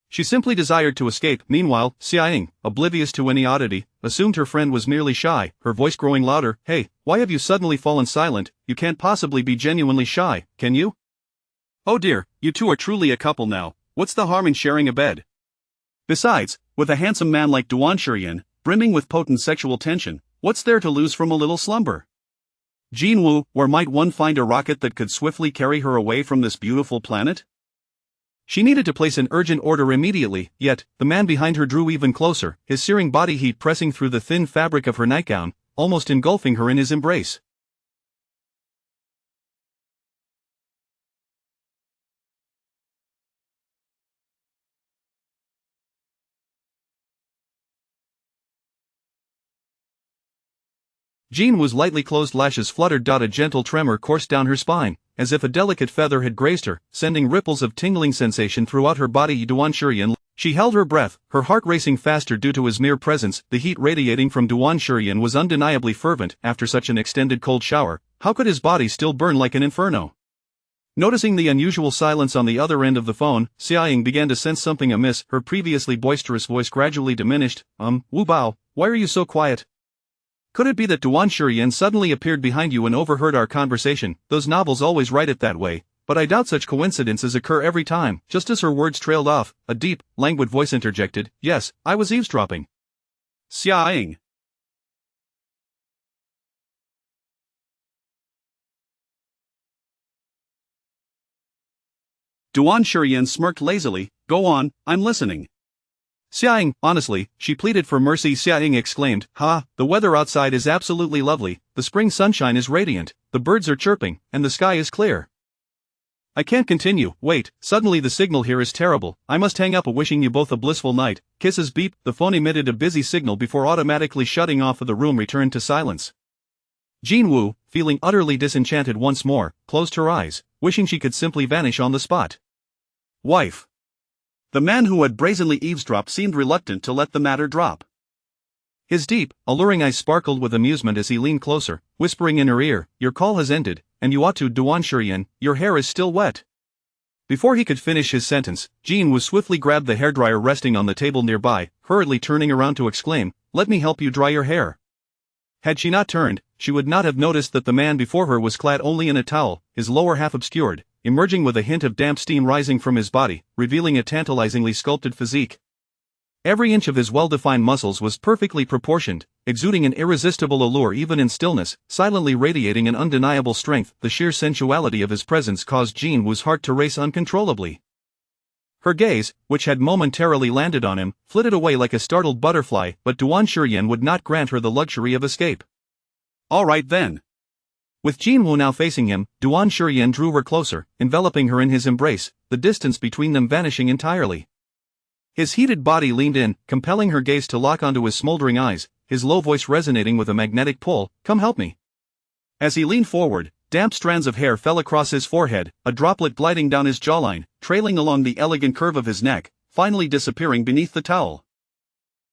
She simply desired to escape. Meanwhile, Xia Ying, oblivious to any oddity, assumed her friend was merely shy, her voice growing louder. Hey, why have you suddenly fallen silent? You can't possibly be genuinely shy, can you? Oh dear, you two are truly a couple now. What's the harm in sharing a bed? Besides, with a handsome man like Duan Shurian, brimming with potent sexual tension, what's there to lose from a little slumber? Jinwoo, where might one find a rocket that could swiftly carry her away from this beautiful planet? She needed to place an urgent order immediately, yet, the man behind her drew even closer, his searing body heat pressing through the thin fabric of her nightgown, almost engulfing her in his embrace. Jean Wu's lightly closed lashes fluttered. A gentle tremor coursed down her spine, as if a delicate feather had grazed her, sending ripples of tingling sensation throughout her body. Duan Shurian. She held her breath, her heart racing faster due to his mere presence. The heat radiating from Duan Shurian was undeniably fervent. After such an extended cold shower, how could his body still burn like an inferno? Noticing the unusual silence on the other end of the phone, Xia Ying began to sense something amiss. Her previously boisterous voice gradually diminished. Wu Bao, why are you so quiet? Could it be that Duan Shurian suddenly appeared behind you and overheard our conversation? Those novels always write it that way, but I doubt such coincidences occur every time. Just as her words trailed off, a deep, languid voice interjected. Yes, I was eavesdropping. Xia Ying. Duan Shurian smirked lazily. Go on, I'm listening. Xia Ying, honestly, she pleaded for mercy. Xia Ying exclaimed, the weather outside is absolutely lovely, the spring sunshine is radiant, the birds are chirping, and the sky is clear. I can't continue. Wait, suddenly the signal here is terrible. I must hang up. Wishing you both a blissful night. Kisses. Beep. The phone emitted a busy signal before automatically shutting off. The room returned to silence. Jean Wu, feeling utterly disenchanted once more, closed her eyes, wishing she could simply vanish on the spot. Wife. The man who had brazenly eavesdropped seemed reluctant to let the matter drop. His deep, alluring eyes sparkled with amusement as he leaned closer, whispering in her ear, your call has ended, and you ought to. Duan Shurian, your hair is still wet. Before he could finish his sentence, Jean Wu swiftly grabbed the hairdryer resting on the table nearby, hurriedly turning around to exclaim, let me help you dry your hair. Had she not turned, she would not have noticed that the man before her was clad only in a towel, his lower half obscured, emerging with a hint of damp steam rising from his body, revealing a tantalizingly sculpted physique. Every inch of his well-defined muscles was perfectly proportioned, exuding an irresistible allure even in stillness, silently radiating an undeniable strength. The sheer sensuality of his presence caused Jean Wu's heart to race uncontrollably. Her gaze, which had momentarily landed on him, flitted away like a startled butterfly, but Duan Shurian would not grant her the luxury of escape. All right then. With Jean Wu now facing him, Duan Shurian drew her closer, enveloping her in his embrace, the distance between them vanishing entirely. His heated body leaned in, compelling her gaze to lock onto his smoldering eyes, his low voice resonating with a magnetic pull, come help me. As he leaned forward, damp strands of hair fell across his forehead, a droplet gliding down his jawline, trailing along the elegant curve of his neck, finally disappearing beneath the towel.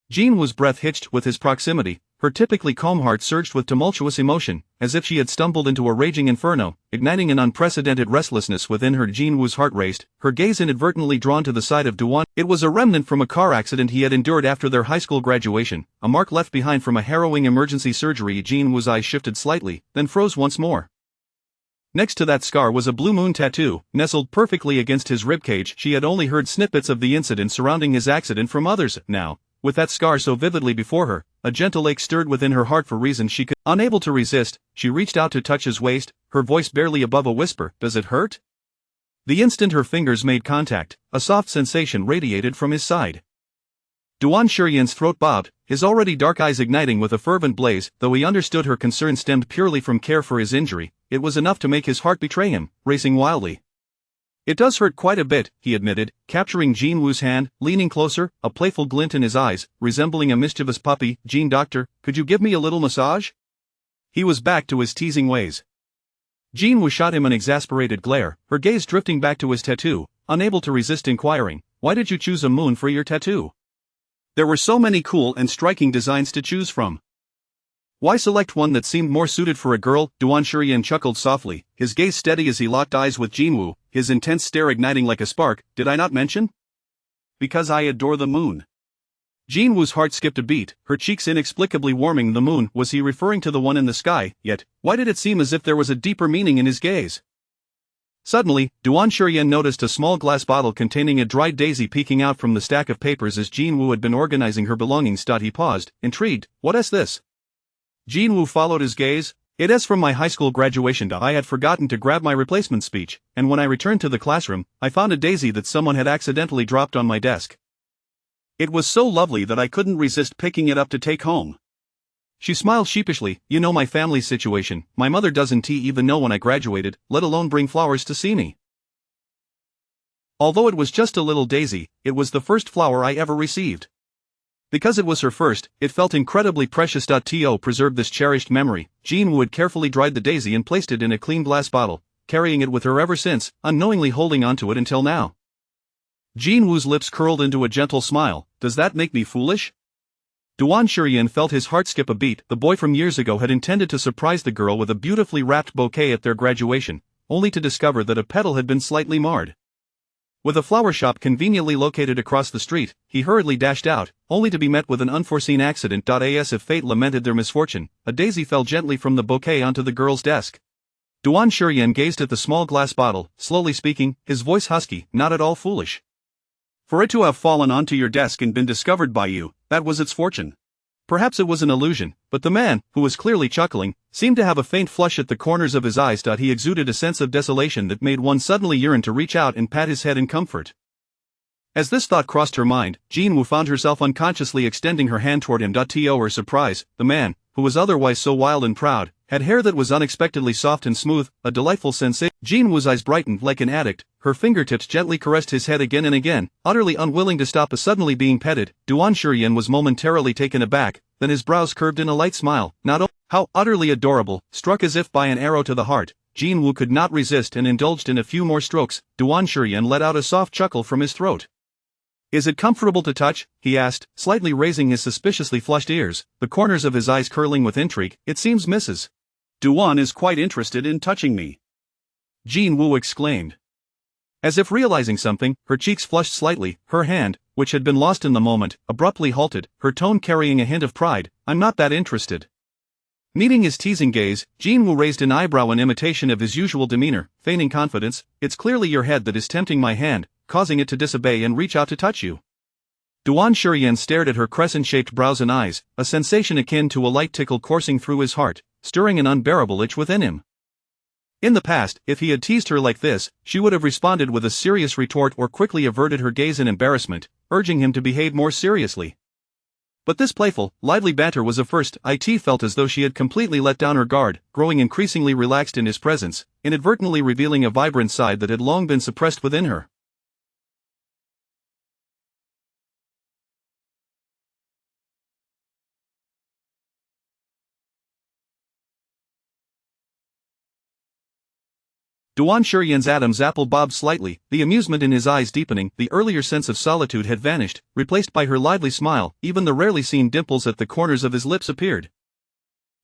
Jean Wu's breath hitched with his proximity, her typically calm heart surged with tumultuous emotion, as if she had stumbled into a raging inferno, igniting an unprecedented restlessness within her. Jean Wu's heart raced, her gaze inadvertently drawn to the side of Duan. It was a remnant from a car accident he had endured after their high school graduation, a mark left behind from a harrowing emergency surgery. Jean Wu's eyes shifted slightly, then froze once more. Next to that scar was a blue moon tattoo, nestled perfectly against his ribcage. She had only heard snippets of the incident surrounding his accident from others. Now, with that scar so vividly before her, a gentle ache stirred within her heart for reasons she could. Unable to resist, she reached out to touch his waist, her voice barely above a whisper, does it hurt? The instant her fingers made contact, a soft sensation radiated from his side. Duan Shurian's throat bobbed, his already dark eyes igniting with a fervent blaze. Though he understood her concern stemmed purely from care for his injury, it was enough to make his heart betray him, racing wildly. It does hurt quite a bit, he admitted, capturing Jean Wu's hand, leaning closer, a playful glint in his eyes, resembling a mischievous puppy. Jean, doctor, could you give me a little massage? He was back to his teasing ways. Jean Wu shot him an exasperated glare, her gaze drifting back to his tattoo, unable to resist inquiring, why did you choose a moon for your tattoo? There were so many cool and striking designs to choose from. Why select one that seemed more suited for a girl? Duan Shurian chuckled softly, his gaze steady as he locked eyes with Jean Wu, his intense stare igniting like a spark. Did I not mention? Because I adore the moon. Jean Wu's heart skipped a beat, her cheeks inexplicably warming. The moon, was he referring to the one in the sky? Yet, why did it seem as if there was a deeper meaning in his gaze? Suddenly, Duan Shurian noticed a small glass bottle containing a dried daisy peeking out from the stack of papers as Jean Wu had been organizing her belongings. He paused, intrigued. What is this? Jean Wu followed his gaze. It is from my high school graduation. I had forgotten to grab my replacement speech, and when I returned to the classroom, I found a daisy that someone had accidentally dropped on my desk. It was so lovely that I couldn't resist picking it up to take home. She smiled sheepishly. You know my family's situation, my mother doesn't even know when I graduated, let alone bring flowers to see me. Although it was just a little daisy, it was the first flower I ever received. Because it was her first, it felt incredibly precious. To preserve this cherished memory, Jean Wu had carefully dried the daisy and placed it in a clean glass bottle, carrying it with her ever since, unknowingly holding onto it until now. Jean Wu's lips curled into a gentle smile. Does that make me foolish? Duan Shurian felt his heart skip a beat. The boy from years ago had intended to surprise the girl with a beautifully wrapped bouquet at their graduation, only to discover that a petal had been slightly marred. With a flower shop conveniently located across the street, he hurriedly dashed out, only to be met with an unforeseen accident. As if fate lamented their misfortune, a daisy fell gently from the bouquet onto the girl's desk. Duan Shurian gazed at the small glass bottle, slowly speaking, his voice husky, not at all foolish. For it to have fallen onto your desk and been discovered by you, that was its fortune. Perhaps it was an illusion, but the man, who was clearly chuckling, seemed to have a faint flush at the corners of his eyes. He exuded a sense of desolation that made one suddenly yearn to reach out and pat his head in comfort. As this thought crossed her mind, Jean Wu found herself unconsciously extending her hand toward him. To her surprise, the man, who was otherwise so wild and proud, had hair that was unexpectedly soft and smooth, a delightful sensation. Jean Wu's eyes brightened like an addict, her fingertips gently caressed his head again and again, utterly unwilling to stop suddenly being petted. Duan Shurian was momentarily taken aback, then his brows curved in a light smile. How utterly adorable, struck as if by an arrow to the heart, Jean Wu could not resist and indulged in a few more strokes. Duan Shurian let out a soft chuckle from his throat. Is it comfortable to touch? He asked, slightly raising his suspiciously flushed ears, the corners of his eyes curling with intrigue. It seems Mrs. Duan is quite interested in touching me. Jean Wu exclaimed. As if realizing something, her cheeks flushed slightly, her hand, which had been lost in the moment, abruptly halted, her tone carrying a hint of pride. I'm not that interested. Meeting his teasing gaze, Jean Wu raised an eyebrow in imitation of his usual demeanor, feigning confidence. It's clearly your head that is tempting my hand, causing it to disobey and reach out to touch you. Duan Shurian stared at her crescent-shaped brows and eyes, a sensation akin to a light tickle coursing through his heart, stirring an unbearable itch within him. In the past, if he had teased her like this, she would have responded with a serious retort or quickly averted her gaze in embarrassment, urging him to behave more seriously. But this playful, lively banter was a first. It felt as though she had completely let down her guard, growing increasingly relaxed in his presence, inadvertently revealing a vibrant side that had long been suppressed within her. Duan Shurian's Adam's apple bobbed slightly, the amusement in his eyes deepening. The earlier sense of solitude had vanished, replaced by her lively smile. Even the rarely seen dimples at the corners of his lips appeared.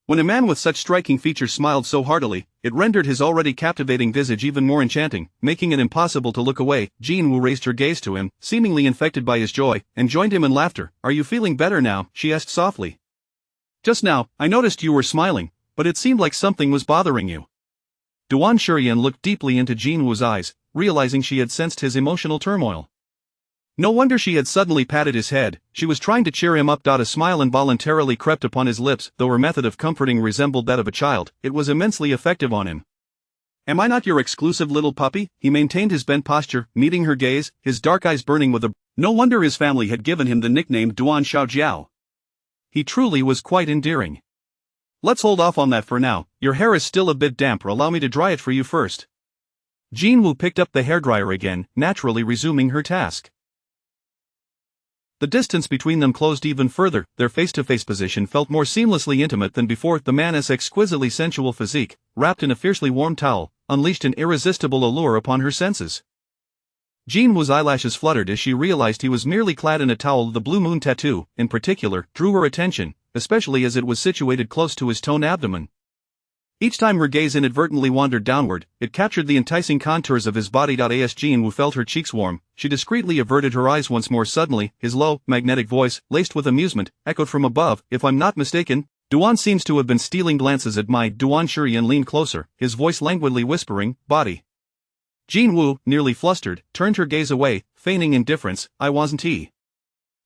When a man with such striking features smiled so heartily, it rendered his already captivating visage even more enchanting, making it impossible to look away. Jean Wu raised her gaze to him, seemingly infected by his joy, and joined him in laughter. Are you feeling better now? She asked softly. Just now, I noticed you were smiling, but it seemed like something was bothering you. Duan Shurian looked deeply into Jean Wu's eyes, realizing she had sensed his emotional turmoil. No wonder she had suddenly patted his head. She was trying to cheer him up. A smile involuntarily crept upon his lips. Though her method of comforting resembled that of a child, it was immensely effective on him. Am I not your exclusive little puppy? He maintained his bent posture, meeting her gaze, his dark eyes burning with a... No wonder his family had given him the nickname Duan Xiaojiao. He truly was quite endearing. Let's hold off on that for now. Your hair is still a bit damp. Allow me to dry it for you first. Jean Wu picked up the hairdryer again, naturally resuming her task. The distance between them closed even further. Their face-to-face position felt more seamlessly intimate than before. The man's exquisitely sensual physique, wrapped in a fiercely warm towel, unleashed an irresistible allure upon her senses. Jean Wu's eyelashes fluttered as she realized he was merely clad in a towel. The blue moon tattoo, in particular, drew her attention, especially as it was situated close to his toned abdomen. Each time her gaze inadvertently wandered downward, it captured the enticing contours of his body. As Jean Wu felt her cheeks warm, she discreetly averted her eyes once more. Suddenly, his low, magnetic voice, laced with amusement, echoed from above. If I'm not mistaken, Duan seems to have been stealing glances at my... Duan Shurian leaned closer, his voice languidly whispering, body. Jean Wu, nearly flustered, turned her gaze away, feigning indifference. I wasn't he.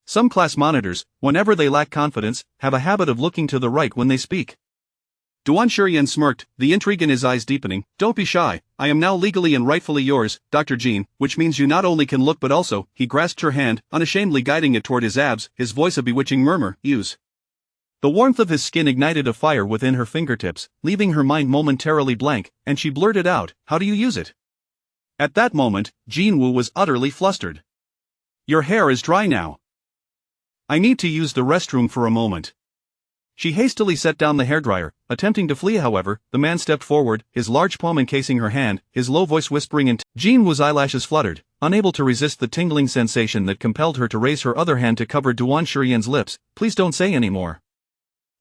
Some class monitors, whenever they lack confidence, have a habit of looking to the right when they speak. Duan Shurian smirked, the intrigue in his eyes deepening. Don't be shy, I am now legally and rightfully yours, Dr. Jean, which means you not only can look but also... He grasped her hand, unashamedly guiding it toward his abs, his voice a bewitching murmur, use. The warmth of his skin ignited a fire within her fingertips, leaving her mind momentarily blank, and she blurted out, how do you use it? At that moment, Jean Wu was utterly flustered. Your hair is dry now. I need to use the restroom for a moment. She hastily set down the hairdryer, attempting to flee. However, the man stepped forward, his large palm encasing her hand, his low voice whispering in Jean Wu's eyelashes fluttered, unable to resist the tingling sensation that compelled her to raise her other hand to cover Duan Shurian's lips. Please don't say any more.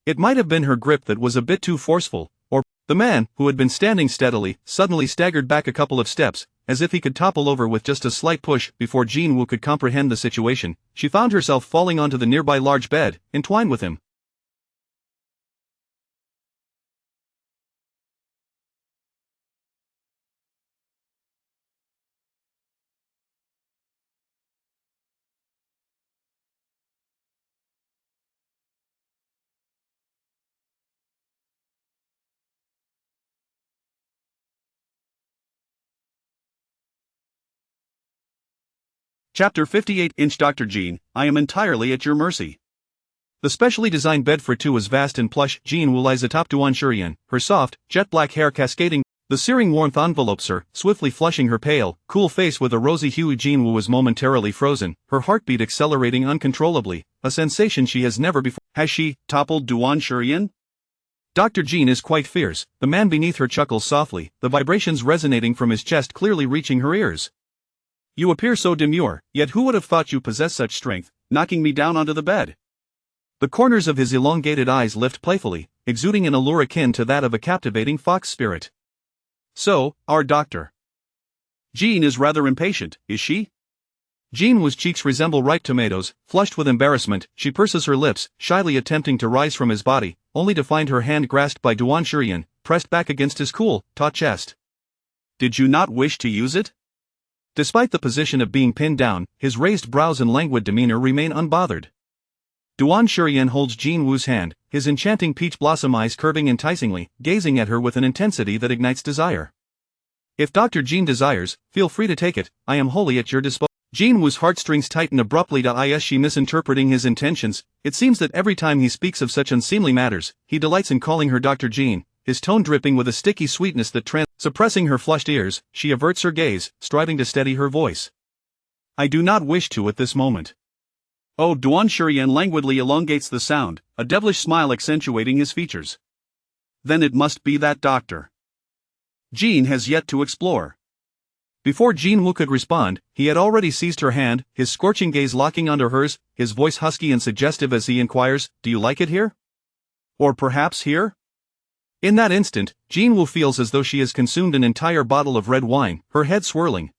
It might have been her grip that was a bit too forceful, or the man, who had been standing steadily, suddenly staggered back a couple of steps, as if he could topple over with just a slight push. Before Jean Wu could comprehend the situation, she found herself falling onto the nearby large bed, entwined with him. Chapter 58 Dr. Jean, I am entirely at your mercy. The specially designed bed for two is vast and plush. Jean Wu lies atop Duan Shurian, her soft, jet-black hair cascading. The searing warmth envelopes her, swiftly flushing her pale, cool face with a rosy hue. Jean Wu was momentarily frozen, her heartbeat accelerating uncontrollably, a sensation she has never before. Has she toppled Duan Shurian? Dr. Jean is quite fierce. The man beneath her chuckles softly, the vibrations resonating from his chest clearly reaching her ears. You appear so demure, yet who would have thought you possessed such strength, knocking me down onto the bed? The corners of his elongated eyes lift playfully, exuding an allure akin to that of a captivating fox spirit. So, our doctor. Jean is rather impatient, is she? Jean Wu's cheeks resemble ripe tomatoes, flushed with embarrassment. She purses her lips, shyly attempting to rise from his body, only to find her hand grasped by Duan Shurian, pressed back against his cool, taut chest. Did you not wish to use it? Despite the position of being pinned down, his raised brows and languid demeanor remain unbothered. Duan Shurian holds Jean Wu's hand, his enchanting peach blossom eyes curving enticingly, gazing at her with an intensity that ignites desire. If Dr. Jean desires, feel free to take it, I am wholly at your disposal. Jean Wu's heartstrings tighten abruptly. Is she misinterpreting his intentions? It seems that every time he speaks of such unseemly matters, he delights in calling her Dr. Jean, his tone dripping with a sticky sweetness that suppressing her flushed ears, she averts her gaze, striving to steady her voice. I do not wish to at this moment. Oh, Duan Shurian languidly elongates the sound, a devilish smile accentuating his features. Then it must be that doctor. Jean has yet to explore. Before Jean Wu could respond, he had already seized her hand, his scorching gaze locking onto hers, his voice husky and suggestive as he inquires, do you like it here? Or perhaps here? In that instant, Jean Wu feels as though she has consumed an entire bottle of red wine, her head swirling.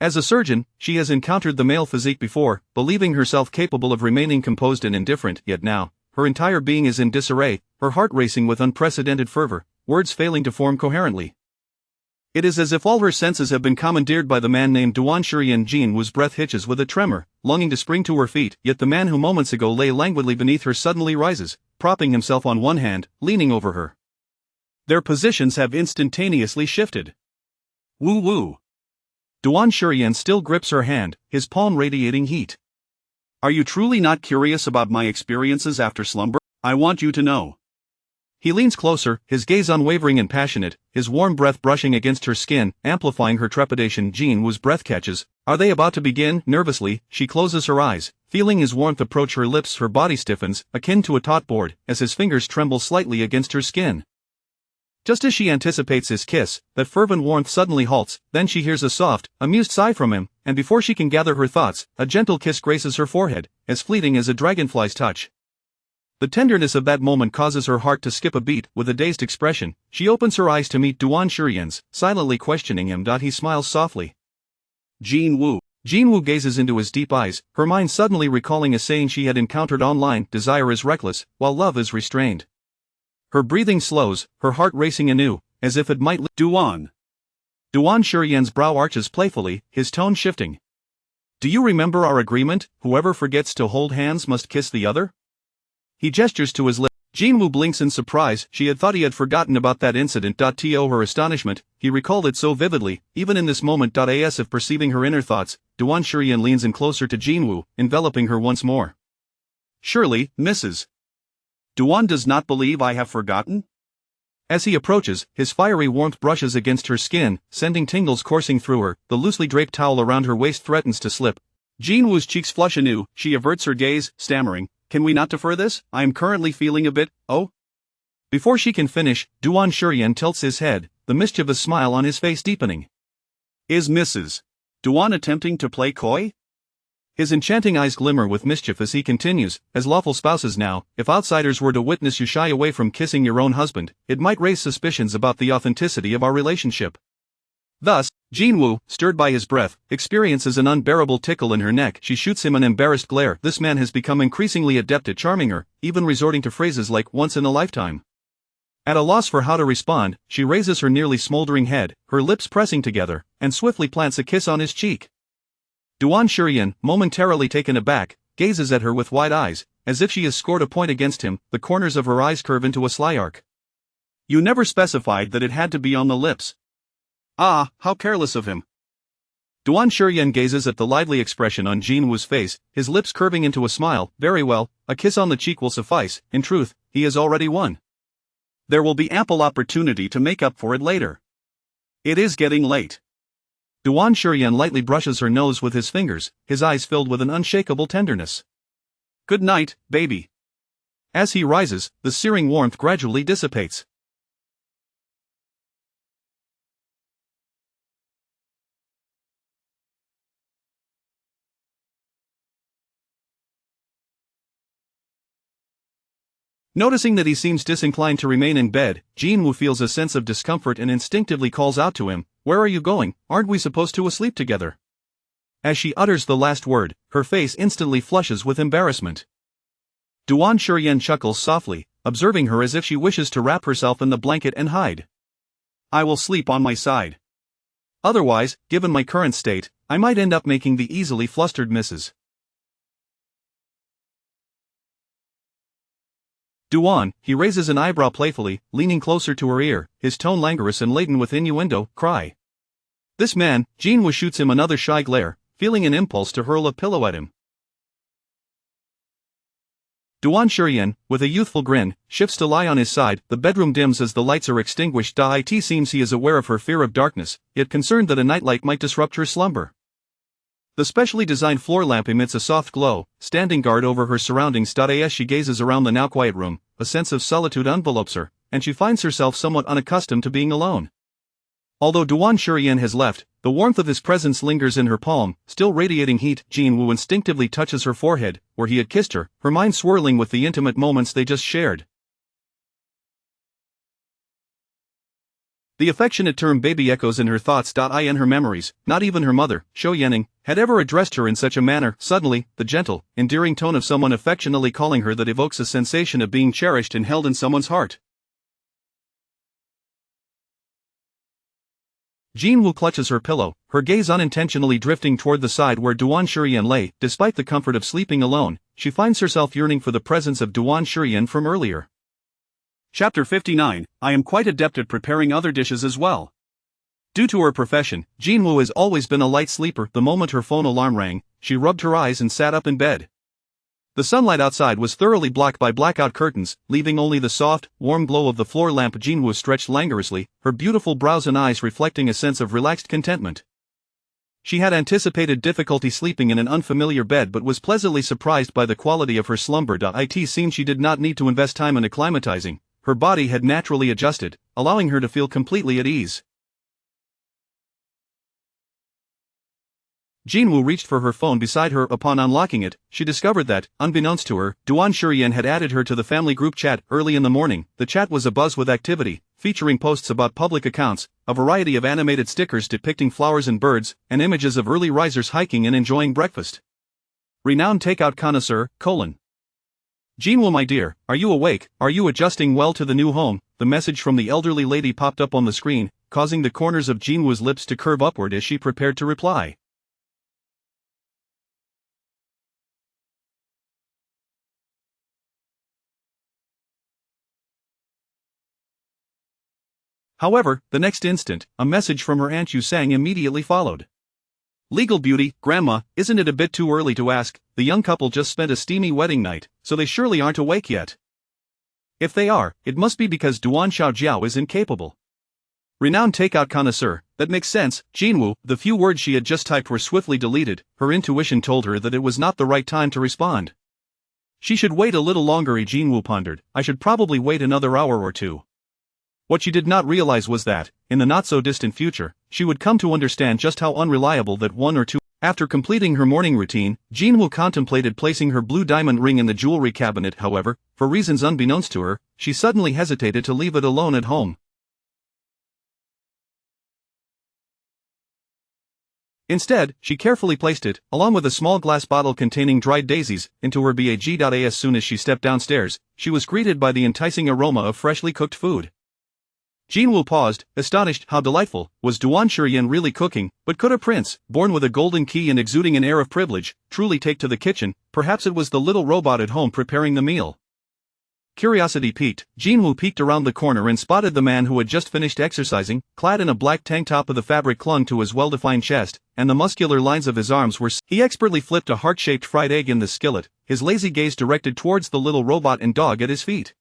As a surgeon, she has encountered the male physique before, believing herself capable of remaining composed and indifferent, yet now, her entire being is in disarray, her heart racing with unprecedented fervor, words failing to form coherently. It is as if all her senses have been commandeered by the man named Duan Shurian. Jean Wu's breath hitches with a tremor, longing to spring to her feet, yet the man who moments ago lay languidly beneath her suddenly rises, propping himself on one hand, leaning over her. Their positions have instantaneously shifted. Woo woo. Duan Shurian still grips her hand, his palm radiating heat. Are you truly not curious about my experiences after slumber? I want you to know. He leans closer, his gaze unwavering and passionate, his warm breath brushing against her skin, amplifying her trepidation. Jean Wu's breath catches. Are they about to begin? Nervously, she closes her eyes, feeling his warmth approach her lips. Her body stiffens, akin to a taut board, as his fingers tremble slightly against her skin. Just as she anticipates his kiss, that fervent warmth suddenly halts, then she hears a soft, amused sigh from him, and before she can gather her thoughts, a gentle kiss graces her forehead, as fleeting as a dragonfly's touch. The tenderness of that moment causes her heart to skip a beat. With a dazed expression, she opens her eyes to meet Duan Shurian's, silently questioning him. He smiles softly. Jean Wu. Jean Wu gazes into his deep eyes, her mind suddenly recalling a saying she had encountered online, desire is reckless, while love is restrained. Her breathing slows, her heart racing anew, as if it might Duan. Duan Shurian's brow arches playfully, his tone shifting. Do you remember our agreement? Whoever forgets to hold hands must kiss the other? He gestures to his lips. Jean Wu blinks in surprise. She had thought he had forgotten about that incident. To her astonishment, he recalled it so vividly, even in this moment. As if perceiving her inner thoughts, Duan Shurian leans in closer to Jean Wu, enveloping her once more. Surely, Mrs. Duan does not believe I have forgotten? As he approaches, his fiery warmth brushes against her skin, sending tingles coursing through her. The loosely draped towel around her waist threatens to slip. Jin Woo's cheeks flush anew, she averts her gaze, stammering, "Can we not defer this? I am currently feeling a bit, oh?" Before she can finish, Duan Shurian tilts his head, the mischievous smile on his face deepening. Is Mrs. Duan attempting to play coy? His enchanting eyes glimmer with mischief as he continues, "As lawful spouses now, if outsiders were to witness you shy away from kissing your own husband, it might raise suspicions about the authenticity of our relationship." Thus, Jin Woo, stirred by his breath, experiences an unbearable tickle in her neck. She shoots him an embarrassed glare. This man has become increasingly adept at charming her, even resorting to phrases like "once in a lifetime." At a loss for how to respond, she raises her nearly smoldering head, her lips pressing together, and swiftly plants a kiss on his cheek. Duan Shurian, momentarily taken aback, gazes at her with wide eyes, as if she has scored a point against him. The corners of her eyes curve into a sly arc. "You never specified that it had to be on the lips." "Ah, how careless of him." Duan Shurian gazes at the lively expression on Jin Woo's face, his lips curving into a smile. "Very well, a kiss on the cheek will suffice. In truth, he has already won. There will be ample opportunity to make up for it later. It is getting late." Duan Shurian lightly brushes her nose with his fingers, his eyes filled with an unshakable tenderness. "Good night, baby." As he rises, the searing warmth gradually dissipates. Noticing that he seems disinclined to remain in bed, Jin Woo feels a sense of discomfort and instinctively calls out to him, "Where are you going? Aren't we supposed to sleep together?" As she utters the last word, her face instantly flushes with embarrassment. Duan Shurian chuckles softly, observing her as if she wishes to wrap herself in the blanket and hide. "I will sleep on my side. Otherwise, given my current state, I might end up making the easily flustered Mrs. Duan." He raises an eyebrow playfully, leaning closer to her ear, his tone languorous and laden with innuendo, "Cry." This man, Jin Woo, shoots him another shy glare, feeling an impulse to hurl a pillow at him. Duan Shurian, with a youthful grin, shifts to lie on his side. The bedroom dims as the lights are extinguished. It seems he is aware of her fear of darkness, yet concerned that a nightlight might disrupt her slumber. The specially designed floor lamp emits a soft glow, standing guard over her surroundings. As she gazes around the now quiet room, a sense of solitude envelopes her, and she finds herself somewhat unaccustomed to being alone. Although Duan Shurian has left, the warmth of his presence lingers in her palm, still radiating heat. Jin Woo instinctively touches her forehead, where he had kissed her, her mind swirling with the intimate moments they just shared. The affectionate term baby echoes in her thoughts. In her memories, not even her mother, Shou Yanning, had ever addressed her in such a manner. Suddenly, the gentle, endearing tone of someone affectionately calling her that evokes a sensation of being cherished and held in someone's heart. Jin Woo clutches her pillow, her gaze unintentionally drifting toward the side where Duan Shurian lay. Despite the comfort of sleeping alone, she finds herself yearning for the presence of Duan Shurian from earlier. Chapter 59, I am quite adept at preparing other dishes as well. Due to her profession, Jin Woo has always been a light sleeper. The moment her phone alarm rang, she rubbed her eyes and sat up in bed. The sunlight outside was thoroughly blocked by blackout curtains, leaving only the soft, warm glow of the floor lamp. Jin Woo stretched languorously, her beautiful brows and eyes reflecting a sense of relaxed contentment. She had anticipated difficulty sleeping in an unfamiliar bed but was pleasantly surprised by the quality of her slumber. It seemed she did not need to invest time in acclimatizing. Her body had naturally adjusted, allowing her to feel completely at ease. Jin Woo reached for her phone beside her. Upon unlocking it, she discovered that, unbeknownst to her, Duan Shurian had added her to the family group chat early in the morning. The chat was abuzz with activity, featuring posts about public accounts, a variety of animated stickers depicting flowers and birds, and images of early risers hiking and enjoying breakfast. Renowned takeout connoisseur, Jin Woo, my dear, are you awake? Are you adjusting well to the new home? The message from the elderly lady popped up on the screen, causing the corners of Jin Woo's lips to curve upward as she prepared to reply. However, the next instant, a message from her Aunt Yu Sang immediately followed. Legal beauty, Grandma, isn't it a bit too early to ask? The young couple just spent a steamy wedding night, so they surely aren't awake yet. If they are, it must be because Duan Xiaojiao is incapable. Renowned takeout connoisseur, that makes sense, Jinwoo. The few words she had just typed were swiftly deleted. Her intuition told her that it was not the right time to respond. She should wait a little longer, Jinwoo pondered. I should probably wait another hour or two. What she did not realize was that, in the not-so-distant future, she would come to understand just how unreliable that 1 or 2. After completing her morning routine, Jinwoo contemplated placing her blue diamond ring in the jewelry cabinet. However, for reasons unbeknownst to her, she suddenly hesitated to leave it alone at home. Instead, she carefully placed it, along with a small glass bottle containing dried daisies, into her bag. As soon as she stepped downstairs, she was greeted by the enticing aroma of freshly cooked food. Jinwoo paused, astonished. How delightful. Was Duan Shurian really cooking? But could a prince, born with a golden key and exuding an air of privilege, truly take to the kitchen? Perhaps it was the little robot at home preparing the meal. Curiosity piqued, Jinwoo peeked around the corner and spotted the man who had just finished exercising, clad in a black tank top. Of the fabric clung to his well-defined chest, and the muscular lines of his arms were. He expertly flipped a heart-shaped fried egg in the skillet, his lazy gaze directed towards the little robot and dog at his feet.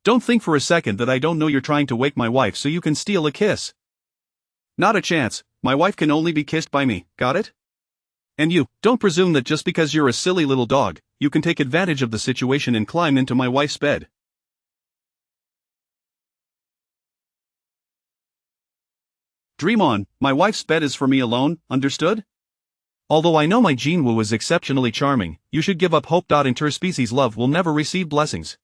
Don't think for a second that I don't know you're trying to wake my wife so you can steal a kiss. Not a chance. My wife can only be kissed by me, got it? And you, don't presume that just because you're a silly little dog, you can take advantage of the situation and climb into my wife's bed. Dream on, my wife's bed is for me alone, understood? Although I know my Jinwoo is exceptionally charming, you should give up hope. Interspecies love will never receive blessings.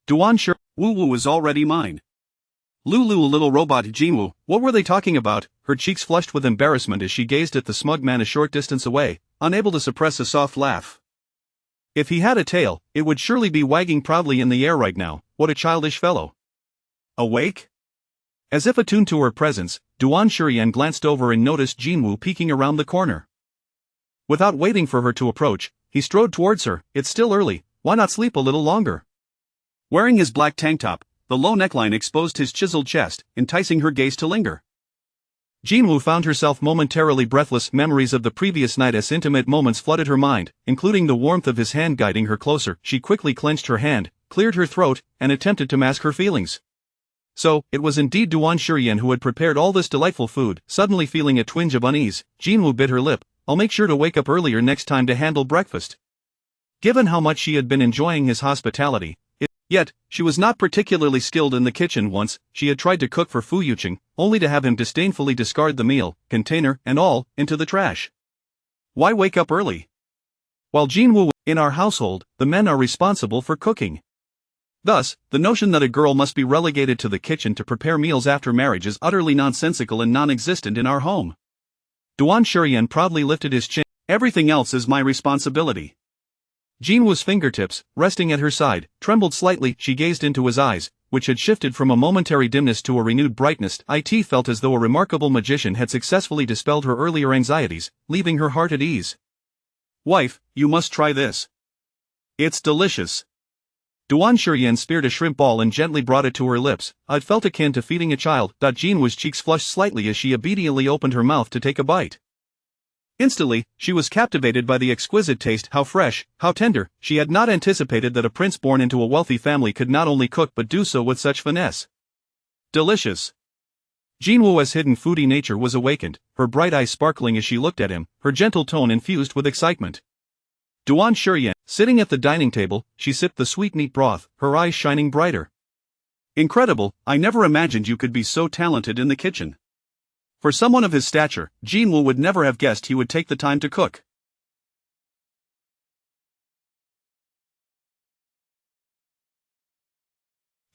Duan Shur, Woo is already mine. Lulu, little robot Jinwoo, what were they talking about? Her cheeks flushed with embarrassment as she gazed at the smug man a short distance away, unable to suppress a soft laugh. If he had a tail, it would surely be wagging proudly in the air right now. What a childish fellow. Awake? As if attuned to her presence, Duan Shurian glanced over and noticed Jinwoo peeking around the corner. Without waiting for her to approach, he strode towards her. It's still early, why not sleep a little longer? Wearing his black tank top, the low neckline exposed his chiseled chest, enticing her gaze to linger. Jinwoo found herself momentarily breathless. Memories of the previous night's intimate moments flooded her mind, including the warmth of his hand guiding her closer. She quickly clenched her hand, cleared her throat, and attempted to mask her feelings. So, it was indeed Duan Shurian who had prepared all this delightful food. Suddenly feeling a twinge of unease, Jinwoo bit her lip. I'll make sure to wake up earlier next time to handle breakfast. Given how much she had been enjoying his hospitality, yet, she was not particularly skilled in the kitchen. Once, she had tried to cook for Fu Yuqing, only to have him disdainfully discard the meal, container and all, into the trash. Why wake up early? While Jinwoo, in our household, the men are responsible for cooking. Thus, the notion that a girl must be relegated to the kitchen to prepare meals after marriage is utterly nonsensical and non-existent in our home. Duan Shurian proudly lifted his chin. Everything else is my responsibility. Jinwoo's fingertips, resting at her side, trembled slightly. She gazed into his eyes, which had shifted from a momentary dimness to a renewed brightness. It felt as though a remarkable magician had successfully dispelled her earlier anxieties, leaving her heart at ease. Wife, you must try this. It's delicious. Duan Shurian speared a shrimp ball and gently brought it to her lips. It felt akin to feeding a child. Jinwoo's cheeks flushed slightly as she obediently opened her mouth to take a bite. Instantly, she was captivated by the exquisite taste. How fresh, how tender. She had not anticipated that a prince born into a wealthy family could not only cook but do so with such finesse. Delicious. Jinwoo's hidden foodie nature was awakened, her bright eyes sparkling as she looked at him, her gentle tone infused with excitement. Duan Shurian, sitting at the dining table, she sipped the sweet-meat broth, her eyes shining brighter. Incredible, I never imagined you could be so talented in the kitchen. For someone of his stature, Jinwoo would never have guessed he would take the time to cook.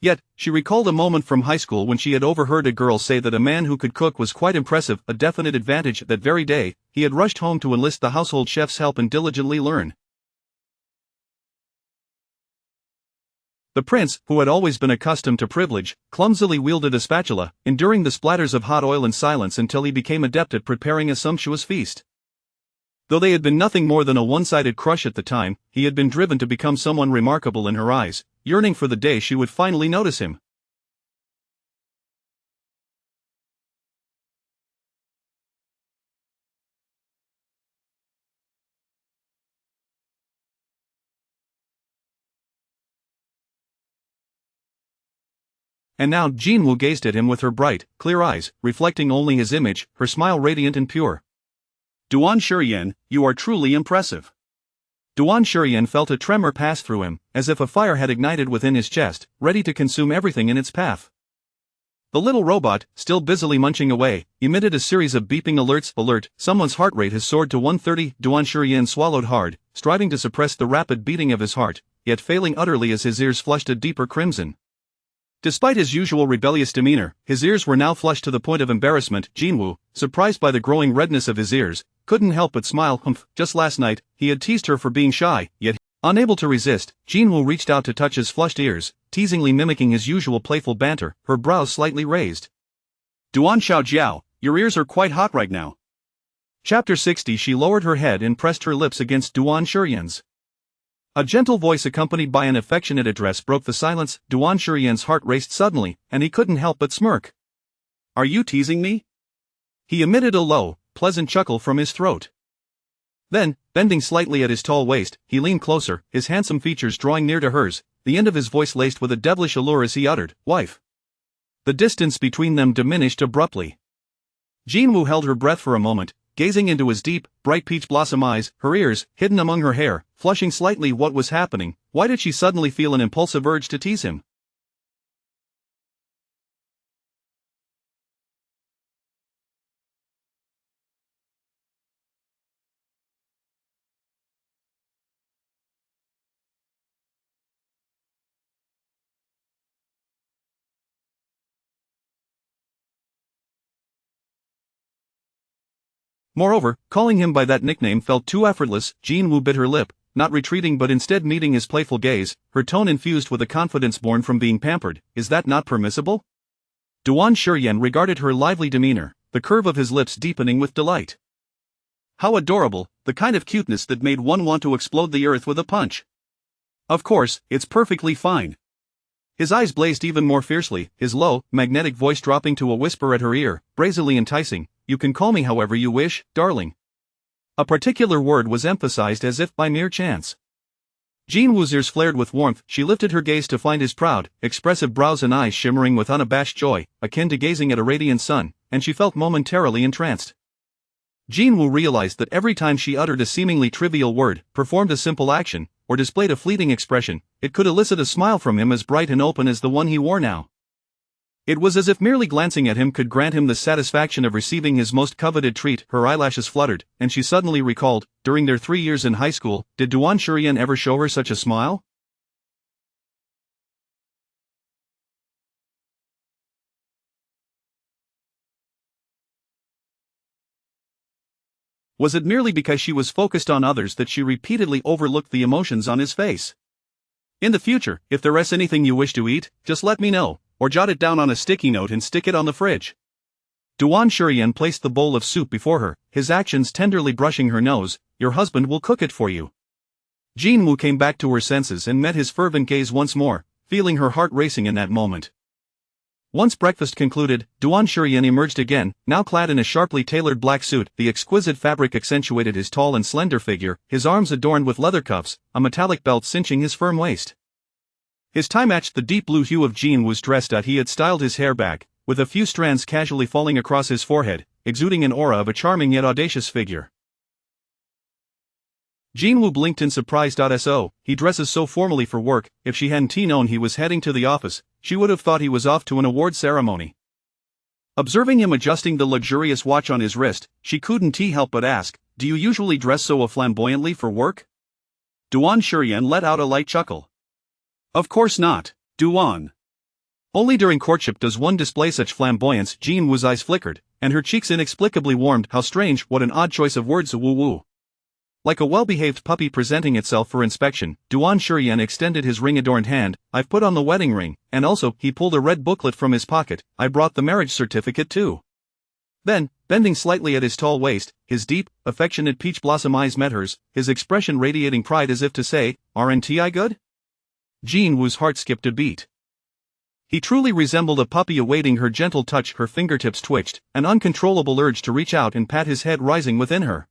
Yet, she recalled a moment from high school when she had overheard a girl say that a man who could cook was quite impressive, a definite advantage. That very day, he had rushed home to enlist the household chef's help and diligently learn. The prince, who had always been accustomed to privilege, clumsily wielded a spatula, enduring the splatters of hot oil in silence until he became adept at preparing a sumptuous feast. Though they had been nothing more than a one-sided crush at the time, he had been driven to become someone remarkable in her eyes, yearning for the day she would finally notice him. And now Jinwoo gazed at him with her bright, clear eyes, reflecting only his image, her smile radiant and pure. Duan Shurian, you are truly impressive. Duan Shurian felt a tremor pass through him, as if a fire had ignited within his chest, ready to consume everything in its path. The little robot, still busily munching away, emitted a series of beeping alerts. Alert, someone's heart rate has soared to 130. Duan Shurian swallowed hard, striving to suppress the rapid beating of his heart, yet failing utterly as his ears flushed a deeper crimson. Despite his usual rebellious demeanor, his ears were now flushed to the point of embarrassment. Jinwoo, surprised by the growing redness of his ears, couldn't help but smile. Just last night, he had teased her for being shy, yet, unable to resist, Jinwoo reached out to touch his flushed ears, teasingly mimicking his usual playful banter, her brows slightly raised. Duan Xiaojiao, your ears are quite hot right now. Chapter 60. She lowered her head and pressed her lips against Duan Shurian's. A gentle voice accompanied by an affectionate address broke the silence. Duan Shurian's heart raced suddenly, and he couldn't help but smirk. Are you teasing me? He emitted a low, pleasant chuckle from his throat. Then, bending slightly at his tall waist, he leaned closer, his handsome features drawing near to hers, the end of his voice laced with a devilish allure as he uttered, "Wife." The distance between them diminished abruptly. Jinwoo held her breath for a moment, gazing into his deep, bright peach blossom eyes, her ears, hidden among her hair, flushing slightly. What was happening? Why did she suddenly feel an impulsive urge to tease him? Moreover, calling him by that nickname felt too effortless. Jinwoo bit her lip, not retreating but instead meeting his playful gaze, her tone infused with a confidence born from being pampered. Is that not permissible? Duan Shurian regarded her lively demeanor, the curve of his lips deepening with delight. How adorable, the kind of cuteness that made one want to explode the earth with a punch. Of course, it's perfectly fine. His eyes blazed even more fiercely, his low, magnetic voice dropping to a whisper at her ear, brazenly enticing. You can call me however you wish, darling. A particular word was emphasized as if by mere chance. Jinwoo's ears flared with warmth. She lifted her gaze to find his proud, expressive brows and eyes shimmering with unabashed joy, akin to gazing at a radiant sun, and she felt momentarily entranced. Jinwoo realized that every time she uttered a seemingly trivial word, performed a simple action, or displayed a fleeting expression, it could elicit a smile from him as bright and open as the one he wore now. It was as if merely glancing at him could grant him the satisfaction of receiving his most coveted treat. Her eyelashes fluttered, and she suddenly recalled, during their 3 years in high school, did Duan Shurian ever show her such a smile? Was it merely because she was focused on others that she repeatedly overlooked the emotions on his face? In the future, if there's anything you wish to eat, just let me know, or jot it down on a sticky note and stick it on the fridge. Duan Shurian placed the bowl of soup before her, his actions tenderly brushing her nose. Your husband will cook it for you. Jinwoo came back to her senses and met his fervent gaze once more, feeling her heart racing in that moment. Once breakfast concluded, Duan Shurian emerged again, now clad in a sharply tailored black suit. The exquisite fabric accentuated his tall and slender figure, his arms adorned with leather cuffs, a metallic belt cinching his firm waist. His tie matched the deep blue hue of Jinwoo's dress. He had styled his hair back, with a few strands casually falling across his forehead, exuding an aura of a charming yet audacious figure. Jinwoo blinked in surprise. So, he dresses so formally for work. If she hadn't known he was heading to the office, she would have thought he was off to an award ceremony. Observing him adjusting the luxurious watch on his wrist, she couldn't help but ask, do you usually dress so flamboyantly for work? Duan Shurian let out a light chuckle. Of course not, Duan. Only during courtship does one display such flamboyance. Jinwoo's eyes flickered, and her cheeks inexplicably warmed. How strange, what an odd choice of words. Woo-woo. Like a well-behaved puppy presenting itself for inspection, Duan Shurian extended his ring-adorned hand. I've put on the wedding ring, and also, he pulled a red booklet from his pocket. I brought the marriage certificate too. Then, bending slightly at his tall waist, his deep, affectionate peach blossom eyes met hers, his expression radiating pride as if to say, aren't I good? Jinwoo's heart skipped a beat. He truly resembled a puppy awaiting her gentle touch. Her fingertips twitched, an uncontrollable urge to reach out and pat his head rising within her.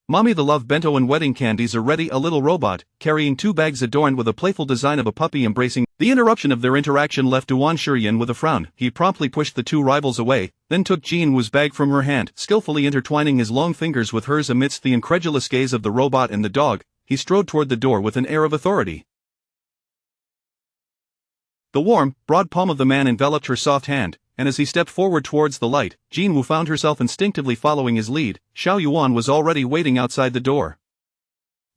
Mommy, the love bento and wedding candies are ready. A little robot, carrying 2 bags adorned with a playful design of a puppy embracing. The interruption of their interaction left Duan Shurian with a frown. He promptly pushed the 2 rivals away, then took Jin Woo's bag from her hand, skillfully intertwining his long fingers with hers amidst the incredulous gaze of the robot and the dog. He strode toward the door with an air of authority. The warm, broad palm of the man enveloped her soft hand, and as he stepped forward towards the light, Jin Woo found herself instinctively following his lead. Xiao Yuan was already waiting outside the door.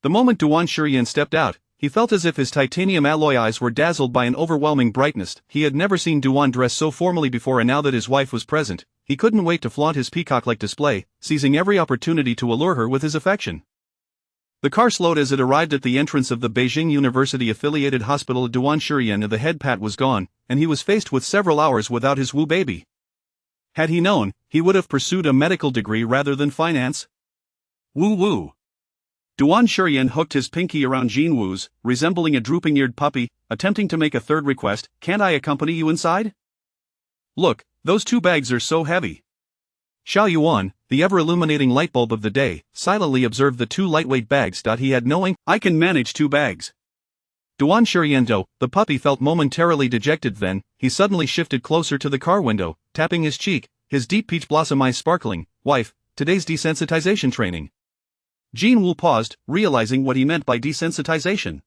The moment Duan Shurian stepped out, he felt as if his titanium alloy eyes were dazzled by an overwhelming brightness. He had never seen Duan dress so formally before, and now that his wife was present, he couldn't wait to flaunt his peacock-like display, seizing every opportunity to allure her with his affection. The car slowed as it arrived at the entrance of the Beijing University-affiliated hospital. Duan Shurian, the head pat was gone, and he was faced with several hours without his Wu baby. Had he known, he would have pursued a medical degree rather than finance. Woo. Duan Shurian hooked his pinky around Jin Woo's, resembling a drooping-eared puppy, attempting to make a third request. Can't I accompany you inside? Look, those 2 bags are so heavy. Xiao Yuan, the ever-illuminating light bulb of the day, silently observed the 2 lightweight bags. He had knowing, I can manage 2 bags. Duan Shurian, the puppy, felt momentarily dejected. Then, he suddenly shifted closer to the car window, tapping his cheek, his deep peach blossom eyes sparkling. Wife, today's desensitization training. Jin Woo paused, realizing what he meant by desensitization.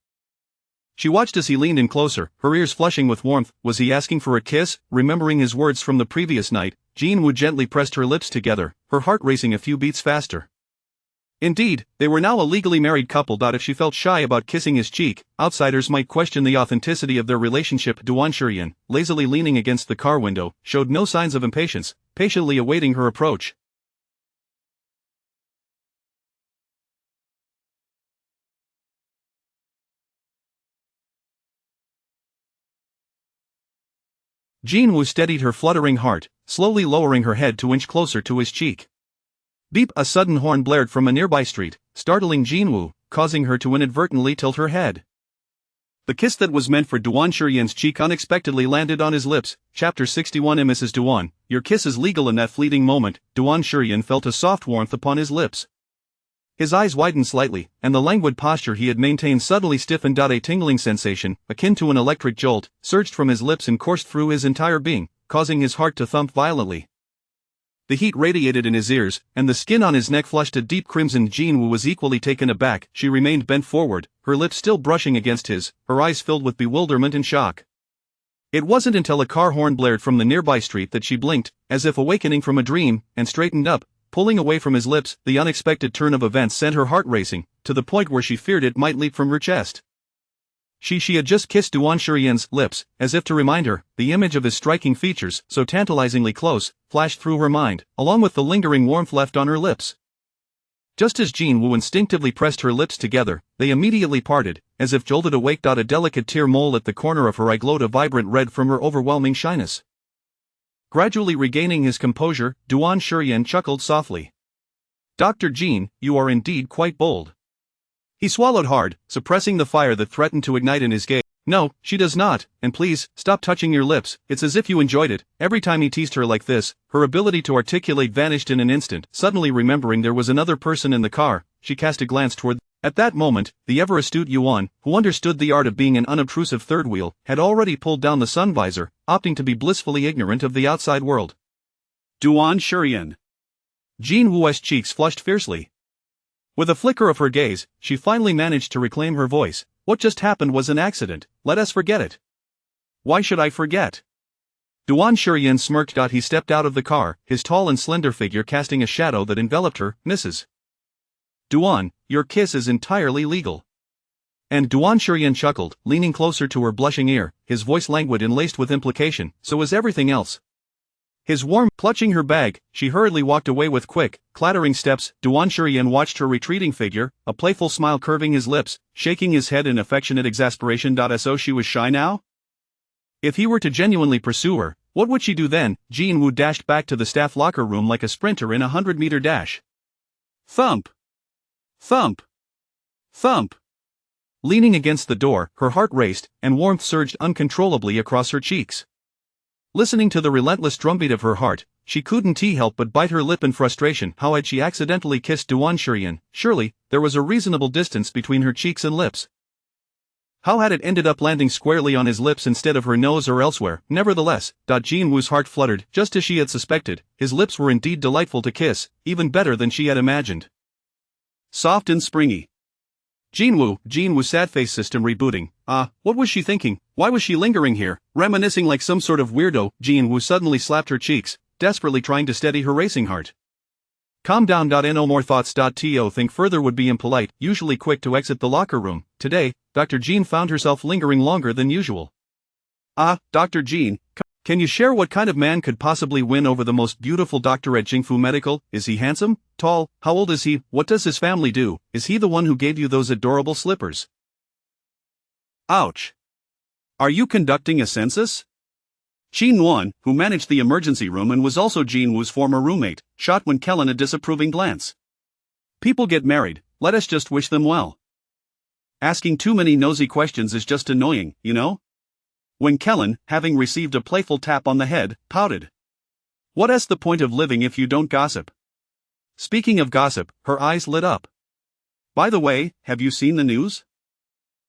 She watched as he leaned in closer, her ears flushing with warmth. Was he asking for a kiss? Remembering his words from the previous night, Jin Woo gently pressed her lips together, her heart racing a few beats faster. Indeed, they were now a legally married couple. If she felt shy about kissing his cheek, outsiders might question the authenticity of their relationship. Duan Shurian, lazily leaning against the car window, showed no signs of impatience, patiently awaiting her approach. Jin Woo steadied her fluttering heart, slowly lowering her head to inch closer to his cheek. Beep! A sudden horn blared from a nearby street, startling Jin Woo, causing her to inadvertently tilt her head. The kiss that was meant for Duan Shurian's cheek unexpectedly landed on his lips. Chapter 61. Mrs. Duan, your kiss is legal. In that fleeting moment, Duan Shurian felt a soft warmth upon his lips. His eyes widened slightly, and the languid posture he had maintained suddenly stiffened. A tingling sensation, akin to an electric jolt, surged from his lips and coursed through his entire being, causing his heart to thump violently. The heat radiated in his ears, and the skin on his neck flushed a deep crimson. Jin Woo was equally taken aback. She remained bent forward, her lips still brushing against his, her eyes filled with bewilderment and shock. It wasn't until a car horn blared from the nearby street that she blinked, as if awakening from a dream, and straightened up, pulling away from his lips. The unexpected turn of events sent her heart racing, to the point where she feared it might leap from her chest. She had just kissed Duan Shurian's lips, as if to remind her. The image of his striking features, so tantalizingly close, flashed through her mind, along with the lingering warmth left on her lips. Just as Jin Woo instinctively pressed her lips together, they immediately parted, as if jolted awake. A delicate tear mole at the corner of her eye glowed a vibrant red from her overwhelming shyness. Gradually regaining his composure, Duan Shurian chuckled softly. Dr. Jin, you are indeed quite bold. He swallowed hard, suppressing the fire that threatened to ignite in his gaze. No, she does not, and please, stop touching your lips. It's as if you enjoyed it. Every time he teased her like this, her ability to articulate vanished in an instant. Suddenly remembering there was another person in the car, she cast a glance toward. At that moment, the ever-astute Yuan, who understood the art of being an unobtrusive third wheel, had already pulled down the sun visor, opting to be blissfully ignorant of the outside world. Duan Shurian. Jin Woo's cheeks flushed fiercely. With a flicker of her gaze, she finally managed to reclaim her voice. What just happened was an accident, let us forget it. Why should I forget? Duan Shurian smirked. He stepped out of the car, his tall and slender figure casting a shadow that enveloped her. Mrs. Duan, your kiss is entirely legal. And Duan Shurian chuckled, leaning closer to her blushing ear, his voice languid and laced with implication. So is everything else. His warm, clutching her bag, she hurriedly walked away with quick, clattering steps. Duan Shurian watched her retreating figure, a playful smile curving his lips, shaking his head in affectionate exasperation. So she was shy now? If he were to genuinely pursue her, what would she do then? Jin Woo dashed back to the staff locker room like a sprinter in a 100-meter dash. Thump! Thump! Thump! Leaning against the door, her heart raced, and warmth surged uncontrollably across her cheeks. Listening to the relentless drumbeat of her heart, she couldn't help but bite her lip in frustration. How had she accidentally kissed Duan Shurian? Surely, there was a reasonable distance between her cheeks and lips. How had it ended up landing squarely on his lips instead of her nose or elsewhere? Nevertheless, Jinwoo's heart fluttered, just as she had suspected. His lips were indeed delightful to kiss, even better than she had imagined. Soft and springy. Jinwoo's sad-face system rebooting. What was she thinking? Why was she lingering here, reminiscing like some sort of weirdo? Jinwoo suddenly slapped her cheeks, desperately trying to steady her racing heart. Calm down. No more thoughts. To think further would be impolite, usually quick to exit the locker room. Today, Dr. Jean found herself lingering longer than usual. Dr. Jean, can you share what kind of man could possibly win over the most beautiful doctor at Jingfu Medical? Is he handsome? Tall? How old is he? What does his family do? Is he the one who gave you those adorable slippers? Ouch. Are you conducting a census? Qin Nuan, who managed the emergency room and was also Jinwoo's former roommate, shot Wen Kellen a disapproving glance. People get married, let us just wish them well. Asking too many nosy questions is just annoying, you know? Wen Kellen, having received a playful tap on the head, pouted. What's the point of living if you don't gossip? Speaking of gossip, her eyes lit up. By the way, have you seen the news?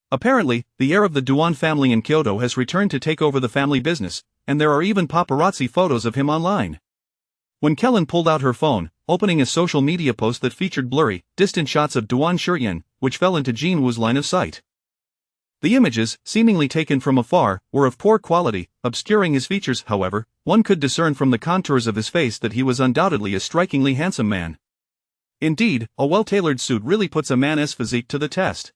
Apparently, the heir of the Duan family in Kyoto has returned to take over the family business, and there are even paparazzi photos of him online. When Kellen pulled out her phone, opening a social media post that featured blurry, distant shots of Duan Shurian, which fell into Jinwoo's line of sight. The images, seemingly taken from afar, were of poor quality, obscuring his features. However, one could discern from the contours of his face that he was undoubtedly a strikingly handsome man. Indeed, a well-tailored suit really puts a man's physique to the test.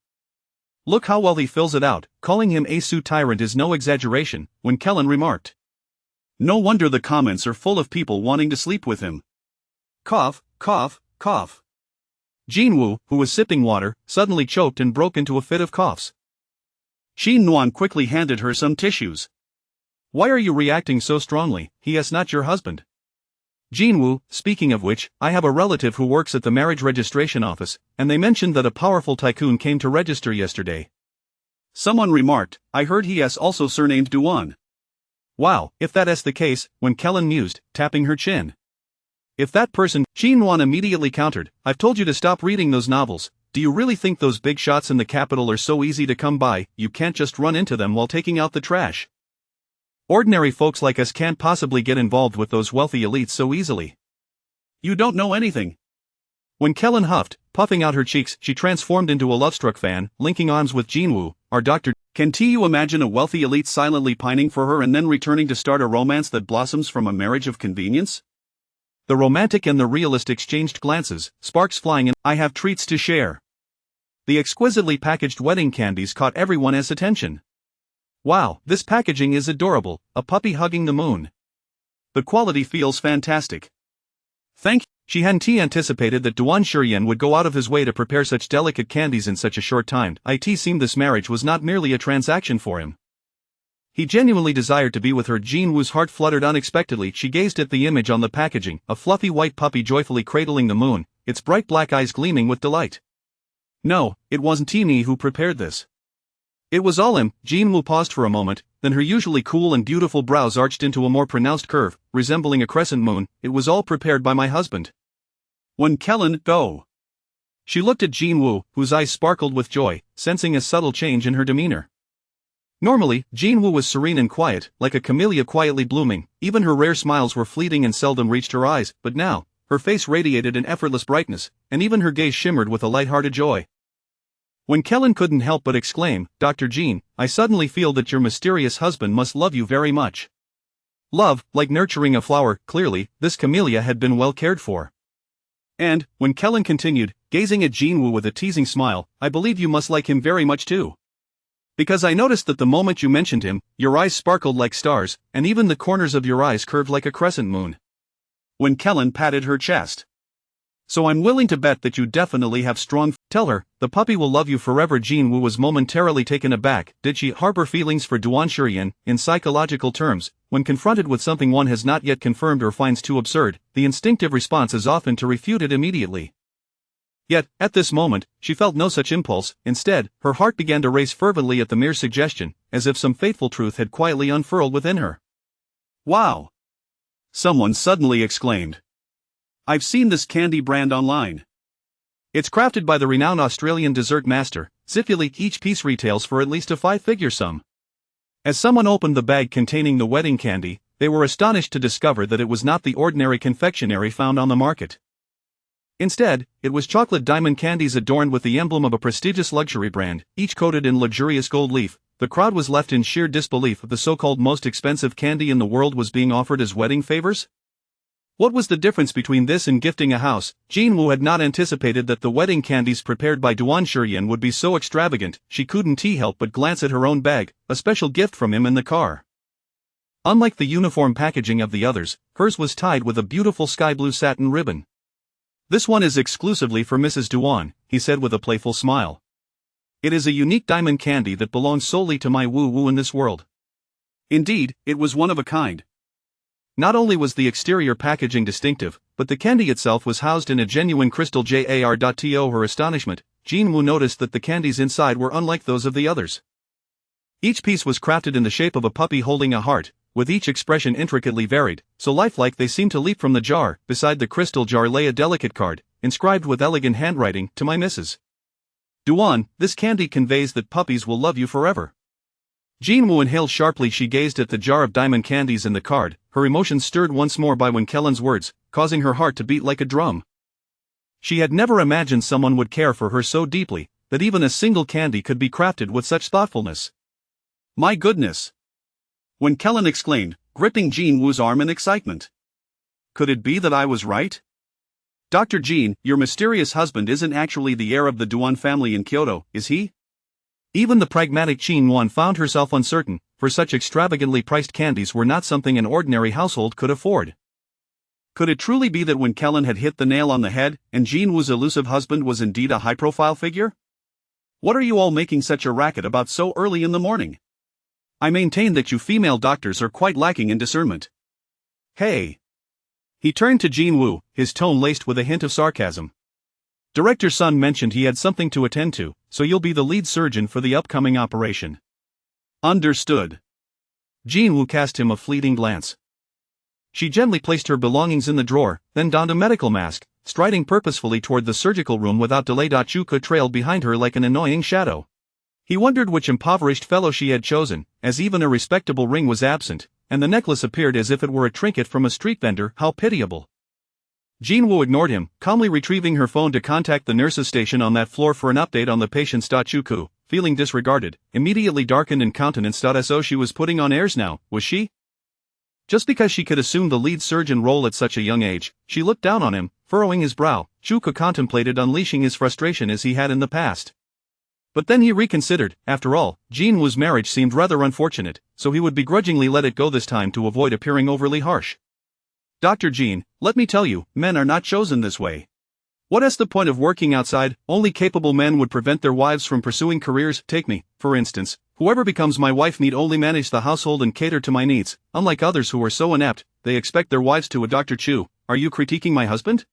Look how well he fills it out. Calling him a suit tyrant is no exaggeration, when Kellen remarked. No wonder the comments are full of people wanting to sleep with him. Cough, cough, cough. Jinwoo, who was sipping water, suddenly choked and broke into a fit of coughs. Qin Nuan quickly handed her some tissues. Why are you reacting so strongly? He is not your husband. Jinwoo, speaking of which, I have a relative who works at the marriage registration office, and they mentioned that a powerful tycoon came to register yesterday. Someone remarked, I heard he is also surnamed Duan. Wow, if that is the case, when Kellen mused, tapping her chin. If that person, Qin Nuan immediately countered, I've told you to stop reading those novels. Do you really think those big shots in the capital are so easy to come by? You can't just run into them while taking out the trash. Ordinary folks like us can't possibly get involved with those wealthy elites so easily. You don't know anything. When Kellen huffed, puffing out her cheeks, she transformed into a love-struck fan, linking arms with Jinwoo, our doctor. Can you imagine a wealthy elite silently pining for her and then returning to start a romance that blossoms from a marriage of convenience? The romantic and the realist exchanged glances, sparks flying, and I have treats to share. The exquisitely packaged wedding candies caught everyone's attention. Wow, this packaging is adorable, a puppy hugging the moon. The quality feels fantastic. Thank you. She hadn't anticipated that Duan Shurian would go out of his way to prepare such delicate candies in such a short time. It seemed this marriage was not merely a transaction for him. He genuinely desired to be with her. Jinwoo's heart fluttered unexpectedly. She gazed at the image on the packaging, a fluffy white puppy joyfully cradling the moon, its bright black eyes gleaming with delight. No, it wasn't me who prepared this. It was all him. Jinwoo paused for a moment, then her usually cool and beautiful brows arched into a more pronounced curve, resembling a crescent moon. It was all prepared by my husband. When Kellen, go. She looked at Jinwoo, whose eyes sparkled with joy, sensing a subtle change in her demeanor. Normally, Jinwoo was serene and quiet, like a camellia quietly blooming. Even her rare smiles were fleeting and seldom reached her eyes, but now, her face radiated an effortless brightness, and even her gaze shimmered with a light-hearted joy. When Kellen couldn't help but exclaim, Dr. Jean, I suddenly feel that your mysterious husband must love you very much. Love, like nurturing a flower. Clearly, this camellia had been well cared for. And, when Kellen continued, gazing at Jinwoo with a teasing smile, I believe you must like him very much too. Because I noticed that the moment you mentioned him, your eyes sparkled like stars, and even the corners of your eyes curved like a crescent moon. When Kellen patted her chest. So I'm willing to bet that you definitely have strong. Tell her, the puppy will love you forever. Jinwoo was momentarily taken aback. Did she harbor feelings for Duan Shurian? In psychological terms, when confronted with something one has not yet confirmed or finds too absurd, the instinctive response is often to refute it immediately. Yet, at this moment, she felt no such impulse. Instead, her heart began to race fervently at the mere suggestion, as if some fateful truth had quietly unfurled within her. Wow! Someone suddenly exclaimed. I've seen this candy brand online. It's crafted by the renowned Australian dessert master, Ziffily. Each piece retails for at least a five-figure sum. As someone opened the bag containing the wedding candy, they were astonished to discover that it was not the ordinary confectionery found on the market. Instead, it was chocolate diamond candies adorned with the emblem of a prestigious luxury brand, each coated in luxurious gold leaf. The crowd was left in sheer disbelief that the so-called most expensive candy in the world was being offered as wedding favors. What was the difference between this and gifting a house? Jin Woo had not anticipated that the wedding candies prepared by Duan Shuryan would be so extravagant. She couldn't help but glance at her own bag, a special gift from him in the car. Unlike the uniform packaging of the others, hers was tied with a beautiful sky blue satin ribbon. This one is exclusively for Mrs. Duan, he said with a playful smile. It is a unique diamond candy that belongs solely to my Woo Woo in this world. Indeed, it was one of a kind. Not only was the exterior packaging distinctive, but the candy itself was housed in a genuine crystal jar. To her astonishment, Jin Woo noticed that the candies inside were unlike those of the others. Each piece was crafted in the shape of a puppy holding a heart, with each expression intricately varied, so lifelike they seemed to leap from the jar. Beside the crystal jar lay a delicate card, inscribed with elegant handwriting, to my Mrs. Duan, this candy conveys that puppies will love you forever. Jin Woo inhaled sharply. She gazed at the jar of diamond candies and the card, her emotions stirred once more by Wenkellen's words, causing her heart to beat like a drum. She had never imagined someone would care for her so deeply, that even a single candy could be crafted with such thoughtfulness. My goodness! Wenkellen exclaimed, gripping Jin Woo's arm in excitement. Could it be that I was right? Dr. Jin, your mysterious husband isn't actually the heir of the Duan family in Kyoto, is he? Even the pragmatic Jin Won found herself uncertain, for such extravagantly priced candies were not something an ordinary household could afford. Could it truly be that Wenkellen had hit the nail on the head, and Jin Woo's elusive husband was indeed a high-profile figure? What are you all making such a racket about so early in the morning? I maintain that you female doctors are quite lacking in discernment. Hey! He turned to Jin Woo, his tone laced with a hint of sarcasm. Director Sun mentioned he had something to attend to, so you'll be the lead surgeon for the upcoming operation. Understood. Jin Woo cast him a fleeting glance. She gently placed her belongings in the drawer, then donned a medical mask, striding purposefully toward the surgical room without delay. Chuka trailed behind her like an annoying shadow. He wondered which impoverished fellow she had chosen, as even a respectable ring was absent, and the necklace appeared as if it were a trinket from a street vendor. How pitiable. Jin Woo ignored him, calmly retrieving her phone to contact the nurse's station on that floor for an update on the patient's. Chuku, feeling disregarded, immediately darkened in countenance. So she was putting on airs now, was she? Just because she could assume the lead surgeon role at such a young age, she looked down on him, furrowing his brow. Chuku contemplated unleashing his frustration as he had in the past. But then he reconsidered. After all, Jin Woo's marriage seemed rather unfortunate, so he would begrudgingly let it go this time to avoid appearing overly harsh. Dr. Jin, let me tell you, men are not chosen this way. What is the point of working outside? Only capable men would prevent their wives from pursuing careers. Take me, for instance. Whoever becomes my wife need only manage the household and cater to my needs, unlike others who are so inept, they expect their wives to. Dr. Chu, are you critiquing my husband?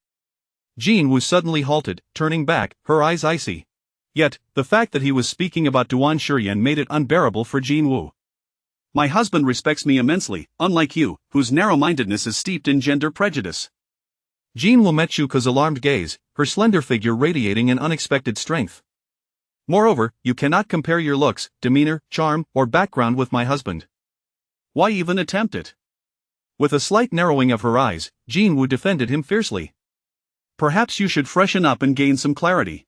Jin Woo suddenly halted, turning back, her eyes icy. Yet, the fact that he was speaking about Duan Shuryan made it unbearable for Jin Woo. My husband respects me immensely, unlike you, whose narrow-mindedness is steeped in gender prejudice. Jin Woo met Chuka's alarmed gaze, her slender figure radiating an unexpected strength. Moreover, you cannot compare your looks, demeanor, charm, or background with my husband. Why even attempt it? With a slight narrowing of her eyes, Jin Woo defended him fiercely. Perhaps you should freshen up and gain some clarity.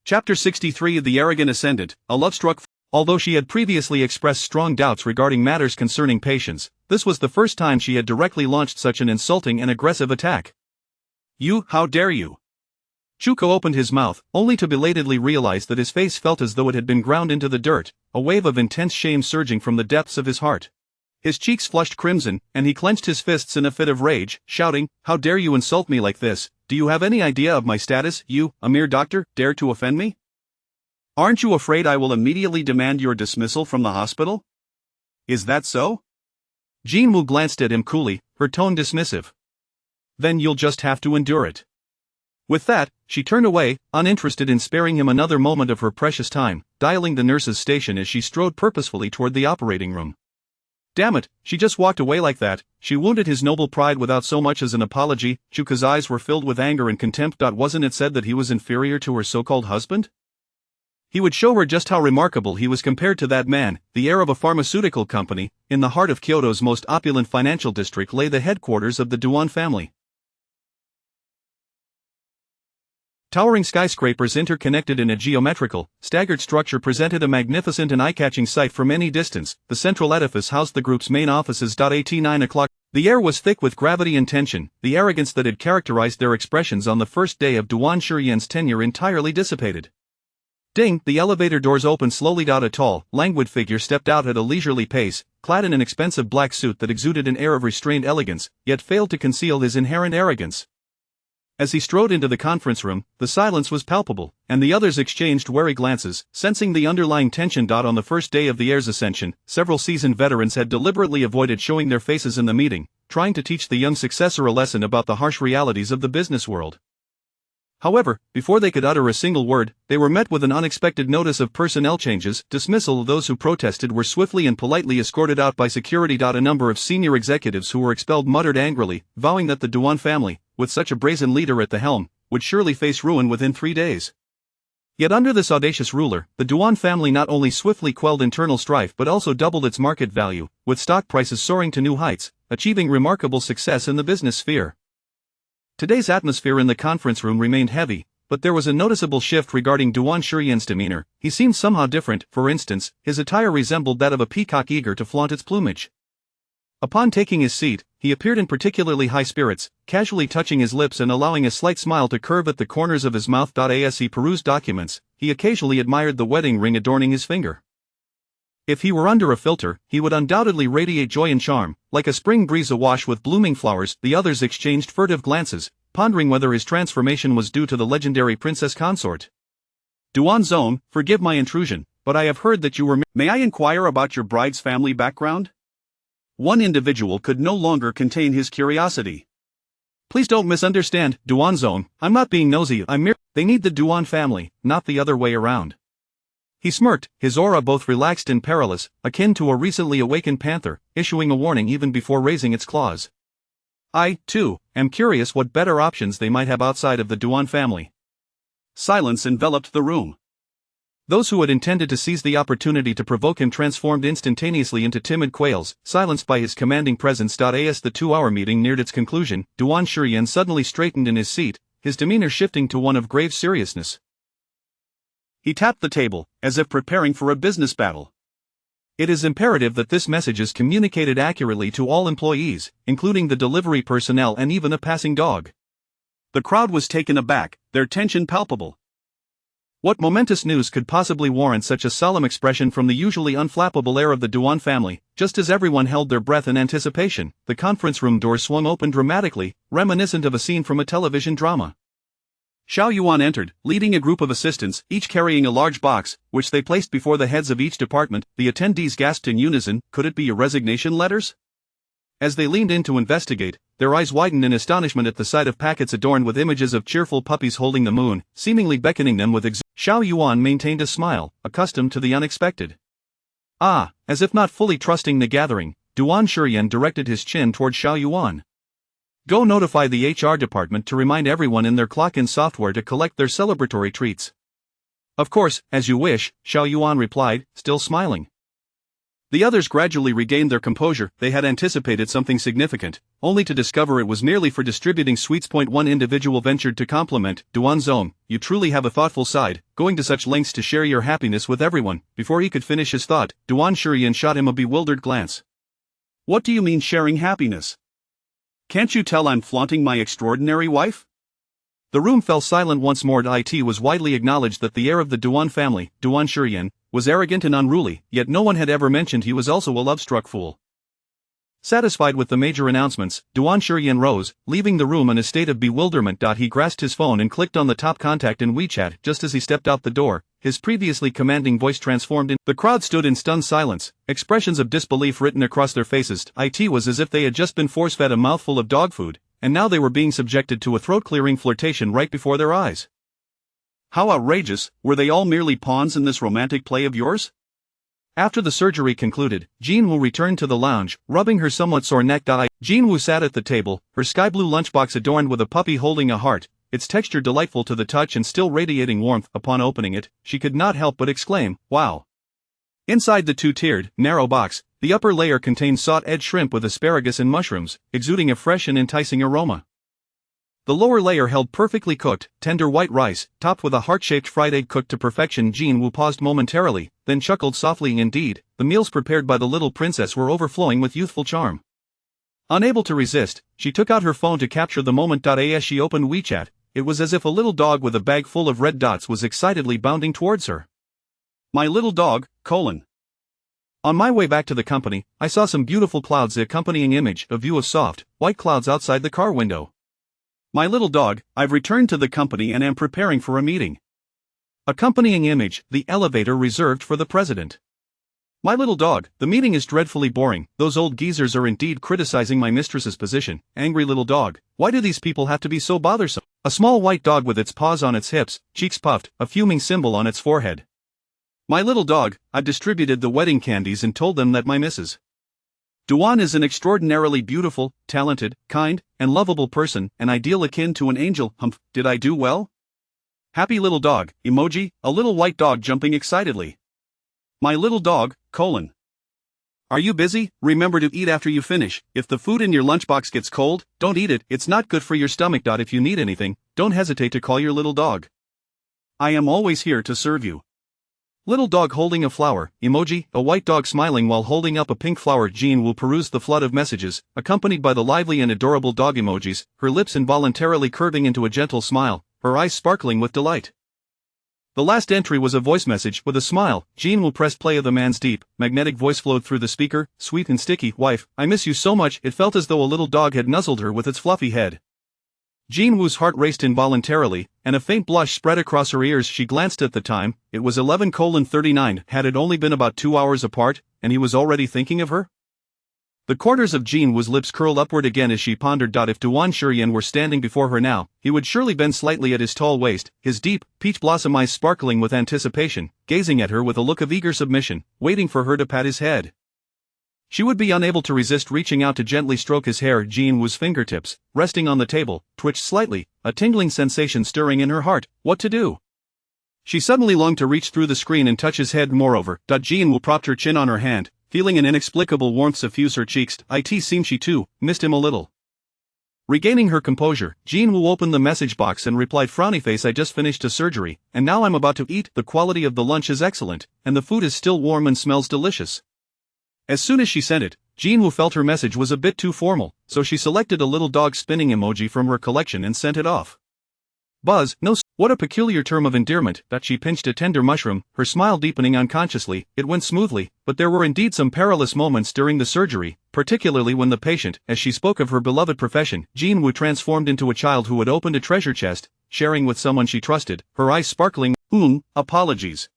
Chapter 63 of The Arrogant Ascendant, a love-struck. Although she had previously expressed strong doubts regarding matters concerning patience, this was the first time she had directly launched such an insulting and aggressive attack. You, how dare you? Chuko opened his mouth, only to belatedly realize that his face felt as though it had been ground into the dirt, a wave of intense shame surging from the depths of his heart. His cheeks flushed crimson, and he clenched his fists in a fit of rage, shouting, How dare you insult me like this? Do you have any idea of my status? You, a mere doctor, dare to offend me? Aren't you afraid I will immediately demand your dismissal from the hospital? Is that so? Jin Woo glanced at him coolly, her tone dismissive. Then you'll just have to endure it. With that, she turned away, uninterested in sparing him another moment of her precious time, dialing the nurse's station as she strode purposefully toward the operating room. Damn it, she just walked away like that. She wounded his noble pride without so much as an apology. Chuka's eyes were filled with anger and contempt. Wasn't it said that he was inferior to her so-called husband? He would show her just how remarkable he was compared to that man. The heir of a pharmaceutical company. In the heart of Kyoto's most opulent financial district lay the headquarters of the Duan family. Towering skyscrapers interconnected in a geometrical, staggered structure presented a magnificent and eye-catching sight from any distance. The central edifice housed the group's main offices. At 9 o'clock, the air was thick with gravity and tension. The arrogance that had characterized their expressions on the first day of Duan Shurian's tenure entirely dissipated. Ding! The elevator doors opened slowly. A tall, languid figure stepped out at a leisurely pace, clad in an expensive black suit that exuded an air of restrained elegance, yet failed to conceal his inherent arrogance. As he strode into the conference room, the silence was palpable, and the others exchanged wary glances, sensing the underlying tension. On the first day of the heir's ascension, several seasoned veterans had deliberately avoided showing their faces in the meeting, trying to teach the young successor a lesson about the harsh realities of the business world. However, before they could utter a single word, they were met with an unexpected notice of personnel changes. Dismissal of those who protested were swiftly and politely escorted out by security. A number of senior executives who were expelled muttered angrily, vowing that the Duan family, with such a brazen leader at the helm, would surely face ruin within 3 days. Yet under this audacious ruler, the Duan family not only swiftly quelled internal strife but also doubled its market value, with stock prices soaring to new heights, achieving remarkable success in the business sphere. Today's atmosphere in the conference room remained heavy, but there was a noticeable shift regarding Duan Shurian's demeanor. He seemed somehow different. For instance, his attire resembled that of a peacock eager to flaunt its plumage. Upon taking his seat, he appeared in particularly high spirits, casually touching his lips and allowing a slight smile to curve at the corners of his mouth. As he perused documents, he occasionally admired the wedding ring adorning his finger. If he were under a filter, he would undoubtedly radiate joy and charm, like a spring breeze awash with blooming flowers. The others exchanged furtive glances, pondering whether his transformation was due to the legendary princess consort. Duan Zone, forgive my intrusion, but I have heard that you were. May I inquire about your bride's family background? One individual could no longer contain his curiosity. Please don't misunderstand, Duan Zone, I'm not being nosy. They need the Duan family, not the other way around. He smirked, his aura both relaxed and perilous, akin to a recently awakened panther, issuing a warning even before raising its claws. I, too, am curious what better options they might have outside of the Duan family. Silence enveloped the room. Those who had intended to seize the opportunity to provoke him transformed instantaneously into timid quails, silenced by his commanding presence. As the 2-hour meeting neared its conclusion, Duan Shurian suddenly straightened in his seat, his demeanor shifting to one of grave seriousness. He tapped the table, as if preparing for a business battle. It is imperative that this message is communicated accurately to all employees, including the delivery personnel and even a passing dog. The crowd was taken aback, their tension palpable. What momentous news could possibly warrant such a solemn expression from the usually unflappable heir of the Duan family? Just as everyone held their breath in anticipation, the conference room door swung open dramatically, reminiscent of a scene from a television drama. Xiao Yuan entered, leading a group of assistants, each carrying a large box, which they placed before the heads of each department. The attendees gasped in unison, could it be your resignation letters? As they leaned in to investigate, their eyes widened in astonishment at the sight of packets adorned with images of cheerful puppies holding the moon, seemingly beckoning them with Xiao Yuan maintained a smile, accustomed to the unexpected. Ah, as if not fully trusting the gathering, Duan Shurian directed his chin toward Xiao Yuan. Go notify the HR department to remind everyone in their clock-in software to collect their celebratory treats. Of course, as you wish, Xiao Yuan replied, still smiling. The others gradually regained their composure. They had anticipated something significant, only to discover it was merely for distributing sweets. One individual ventured to compliment, Duan Zong, you truly have a thoughtful side, going to such lengths to share your happiness with everyone. Before he could finish his thought, Duan Shurian shot him a bewildered glance. What do you mean sharing happiness? Can't you tell I'm flaunting my extraordinary wife? The room fell silent once more. It was widely acknowledged that the heir of the Duan family, Duan Shurian, was arrogant and unruly, yet no one had ever mentioned he was also a love-struck fool. Satisfied with the major announcements, Duan Shurian rose, leaving the room in a state of bewilderment. He grasped his phone and clicked on the top contact in WeChat. Just as he stepped out the door, his previously commanding voice transformed in. The crowd stood in stunned silence, expressions of disbelief written across their faces. It was as if they had just been force-fed a mouthful of dog food, and now they were being subjected to a throat-clearing flirtation right before their eyes. How outrageous! Were they all merely pawns in this romantic play of yours? After the surgery concluded, Jinwoo returned to the lounge, rubbing her somewhat sore neck. Jinwoo sat at the table, her sky blue lunchbox adorned with a puppy holding a heart, its texture delightful to the touch and still radiating warmth. Upon opening it, she could not help but exclaim, "Wow!" Inside the two-tiered, narrow box, the upper layer contained salt-edged shrimp with asparagus and mushrooms, exuding a fresh and enticing aroma. The lower layer held perfectly cooked, tender white rice, topped with a heart-shaped fried egg cooked to perfection. Jinwoo paused momentarily, then chuckled softly. Indeed, the meals prepared by the little princess were overflowing with youthful charm. Unable to resist, she took out her phone to capture the moment. As she opened WeChat, it was as if a little dog with a bag full of red dots was excitedly bounding towards her. My little dog, : On my way back to the company, I saw some beautiful clouds. The accompanying image, a view of soft, white clouds outside the car window. My little dog, I've returned to the company and am preparing for a meeting. Accompanying image, the elevator reserved for the president. My little dog, the meeting is dreadfully boring. Those old geezers are indeed criticizing my mistress's position. Angry little dog, why do these people have to be so bothersome? A small white dog with its paws on its hips, cheeks puffed, a fuming symbol on its forehead. My little dog, I've distributed the wedding candies and told them that my Mrs. Duan is an extraordinarily beautiful, talented, kind, and lovable person, an ideal akin to an angel. Did I do well? Happy little dog, emoji, a little white dog jumping excitedly. My little dog, : Are you busy? Remember to eat after you finish. If the food in your lunchbox gets cold, don't eat it, it's not good for your stomach. If you need anything, don't hesitate to call your little dog. I am always here to serve you. Little dog holding a flower, emoji, a white dog smiling while holding up a pink flower. Jinwoo perused the flood of messages, accompanied by the lively and adorable dog emojis, her lips involuntarily curving into a gentle smile, her eyes sparkling with delight. The last entry was a voice message. With a smile, Jinwoo pressed play. The man's deep, magnetic voice flowed through the speaker, sweet and sticky. Wife, I miss you so much. It felt as though a little dog had nuzzled her with its fluffy head. Jinwoo's heart raced involuntarily, and a faint blush spread across her ears. She glanced at the time, it was 11:39. Had it only been about 2 hours apart, and he was already thinking of her? The corners of Jinwoo's lips curled upward again as she pondered. If Duan Shurian were standing before her now, he would surely bend slightly at his tall waist, his deep, peach blossom eyes sparkling with anticipation, gazing at her with a look of eager submission, waiting for her to pat his head. She would be unable to resist reaching out to gently stroke his hair. Jinwoo's fingertips, resting on the table, twitched slightly, a tingling sensation stirring in her heart. What to do? She suddenly longed to reach through the screen and touch his head. Moreover, Jinwoo propped her chin on her hand, feeling an inexplicable warmth suffuse her cheeks. It seemed she too missed him a little. Regaining her composure, Jinwoo opened the message box and replied, frowny face, I just finished a surgery, and now I'm about to eat. The quality of the lunch is excellent, and the food is still warm and smells delicious. As soon as she sent it, Jinwoo felt her message was a bit too formal, so she selected a little dog spinning emoji from her collection and sent it off. Buzz, no, what a peculiar term of endearment. She pinched a tender mushroom, her smile deepening unconsciously. It went smoothly, but there were indeed some perilous moments during the surgery, particularly when the patient, as she spoke of her beloved profession, Jinwoo transformed into a child who had opened a treasure chest, sharing with someone she trusted, her eyes sparkling. Apologies.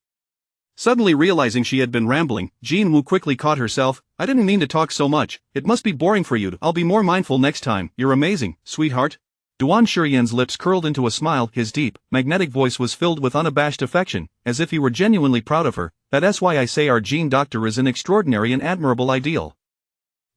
Suddenly realizing she had been rambling, Jinwoo quickly caught herself. I didn't mean to talk so much, it must be boring for you. I'll be more mindful next time. You're amazing, sweetheart. Duan Shurian's lips curled into a smile. His deep, magnetic voice was filled with unabashed affection, as if he were genuinely proud of her. That's why I say our Jin doctor is an extraordinary and admirable ideal.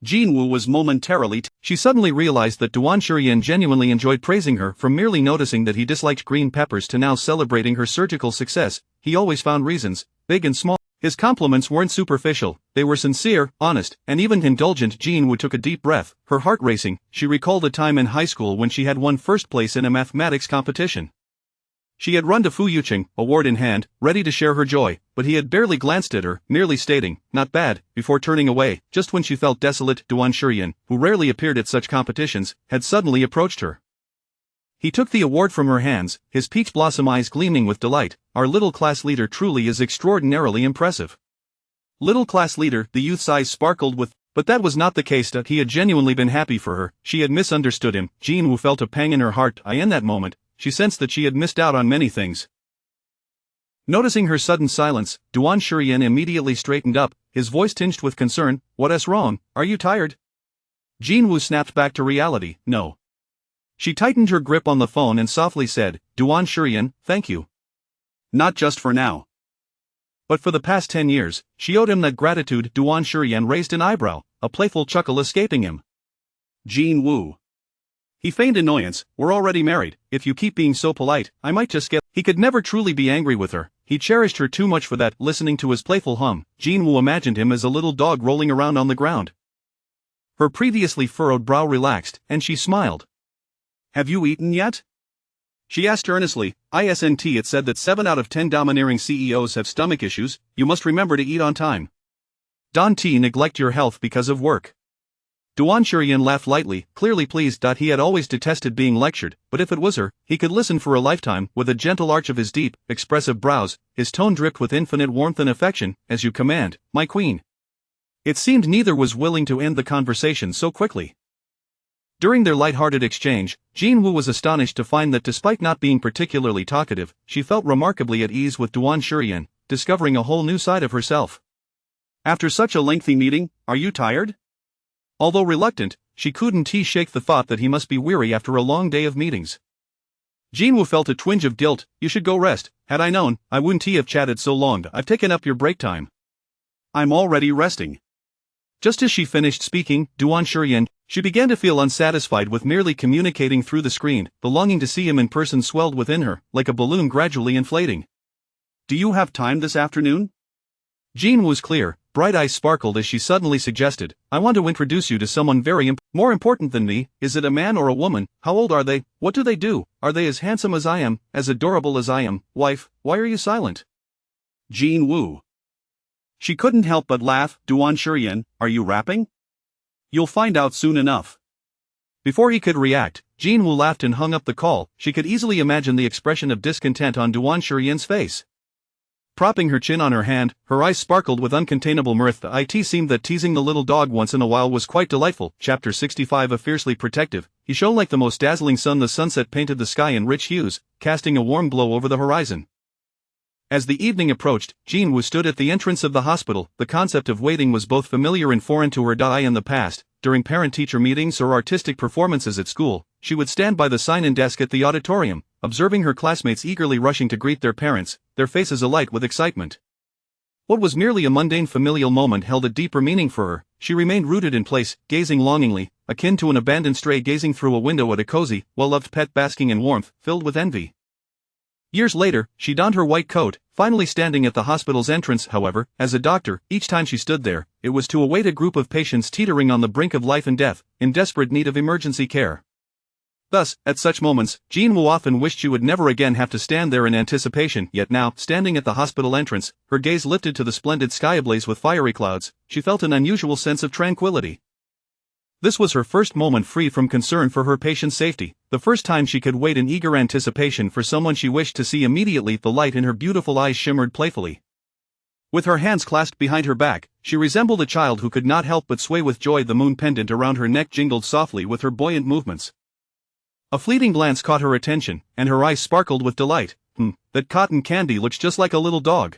Jinwoo was momentarily she suddenly realized that Duan Shurian genuinely enjoyed praising her, from merely noticing that he disliked green peppers to now celebrating her surgical success. He always found reasons, big and small. His compliments weren't superficial, they were sincere, honest, and even indulgent. Jinwoo took a deep breath, her heart racing. She recalled a time in high school when she had won first place in a mathematics competition. She had run to Fu Yucheng, award in hand, ready to share her joy, but he had barely glanced at her, merely stating, not bad, before turning away. Just when she felt desolate, Duan Shurian, who rarely appeared at such competitions, had suddenly approached her. He took the award from her hands, his peach blossom eyes gleaming with delight. Our little class leader truly is extraordinarily impressive. Little class leader, the youth's eyes sparkled with, but that was not the case. He had genuinely been happy for her, she had misunderstood him. Jinwoo felt a pang in her heart. In that moment, she sensed that she had missed out on many things. Noticing her sudden silence, Duan Shurian immediately straightened up, his voice tinged with concern. What's wrong, are you tired? Jinwoo snapped back to reality, no. She tightened her grip on the phone and softly said, Duan Shurian, thank you. Not just for now. But for the past 10 years, she owed him that gratitude. Duan Shurian raised an eyebrow, a playful chuckle escaping him. Jin Woo. He feigned annoyance. We're already married. If you keep being so polite, I might just get. He could never truly be angry with her. He cherished her too much for that. Listening to his playful hum, Jin Woo imagined him as a little dog rolling around on the ground. Her previously furrowed brow relaxed, and she smiled. Have you eaten yet? She asked earnestly. Isn't it said that 7 out of 10 domineering CEOs have stomach issues? You must remember to eat on time. Don't neglect your health because of work. Duan Shurian laughed lightly, clearly pleased. He had always detested being lectured, but if it was her, he could listen for a lifetime. With a gentle arch of his deep, expressive brows, his tone dripped with infinite warmth and affection. As you command, my queen. It seemed neither was willing to end the conversation so quickly. During their light-hearted exchange, Jin Woo was astonished to find that despite not being particularly talkative, she felt remarkably at ease with Duan Shurian, discovering a whole new side of herself. After such a lengthy meeting, are you tired? Although reluctant, she couldn't shake the thought that he must be weary after a long day of meetings. Jin Woo felt a twinge of guilt. You should go rest. Had I known, I wouldn't have chatted so long. I've taken up your break time. I'm already resting. Just as she finished speaking, Duan Shurian, she began to feel unsatisfied with merely communicating through the screen. The longing to see him in person swelled within her, like a balloon gradually inflating. Do you have time this afternoon? Jin Woo's clear, bright eyes sparkled as she suddenly suggested, I want to introduce you to someone more important than me. Is it a man or a woman? How old are they? What do they do? Are they as handsome as I am, as adorable as I am? Wife, why are you silent? Jin Woo. She couldn't help but laugh. Duan Shurian, are you rapping? You'll find out soon enough. Before he could react, Jin Woo laughed and hung up the call. She could easily imagine the expression of discontent on Duan Shurian's face. Propping her chin on her hand, her eyes sparkled with uncontainable mirth. It seemed that teasing the little dog once in a while was quite delightful. Chapter 65. A fiercely protective, he shone like the most dazzling sun. The sunset painted the sky in rich hues, casting a warm glow over the horizon. As the evening approached, Jin Woo stood at the entrance of the hospital. The concept of waiting was both familiar and foreign to her. In the past, during parent-teacher meetings or artistic performances at school, she would stand by the sign-in desk at the auditorium, observing her classmates eagerly rushing to greet their parents, their faces alight with excitement. What was merely a mundane familial moment held a deeper meaning for her. She remained rooted in place, gazing longingly, akin to an abandoned stray gazing through a window at a cozy, well-loved pet basking in warmth, filled with envy. Years later, she donned her white coat, finally standing at the hospital's entrance. However, as a doctor, each time she stood there, it was to await a group of patients teetering on the brink of life and death, in desperate need of emergency care. Thus, at such moments, Jin Woo often wished she would never again have to stand there in anticipation. Yet now, standing at the hospital entrance, her gaze lifted to the splendid sky ablaze with fiery clouds, she felt an unusual sense of tranquility. This was her first moment free from concern for her patient's safety, the first time she could wait in eager anticipation for someone she wished to see immediately. The light in her beautiful eyes shimmered playfully. With her hands clasped behind her back, she resembled a child who could not help but sway with joy. The moon pendant around her neck jingled softly with her buoyant movements. A fleeting glance caught her attention, and her eyes sparkled with delight. That cotton candy looks just like a little dog.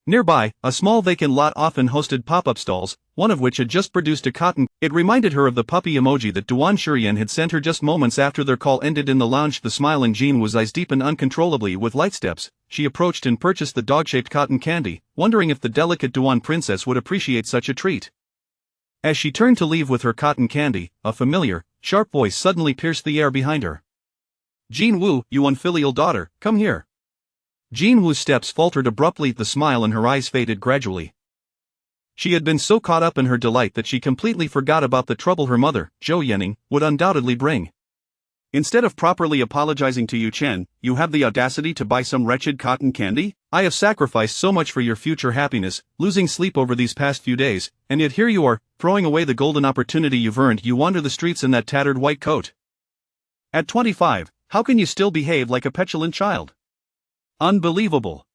Nearby, a small vacant lot often hosted pop-up stalls, one of which had just produced a cotton. It reminded her of the puppy emoji that Duan Shurian had sent her just moments after their call ended in the lounge. The smile in Jin Woo's eyes deepened uncontrollably. With light steps, she approached and purchased the dog-shaped cotton candy, wondering if the delicate Duan princess would appreciate such a treat. As she turned to leave with her cotton candy, a familiar, sharp voice suddenly pierced the air behind her. Jin Woo, you unfilial daughter, come here. Jin Woo's steps faltered abruptly. The smile in her eyes faded gradually. She had been so caught up in her delight that she completely forgot about the trouble her mother, Zhou Yanning, would undoubtedly bring. Instead of properly apologizing to Yu Chen, you have the audacity to buy some wretched cotton candy? I have sacrificed so much for your future happiness, losing sleep over these past few days, and yet here you are, throwing away the golden opportunity you've earned. You wander the streets in that tattered white coat. At 25, how can you still behave like a petulant child? Unbelievable.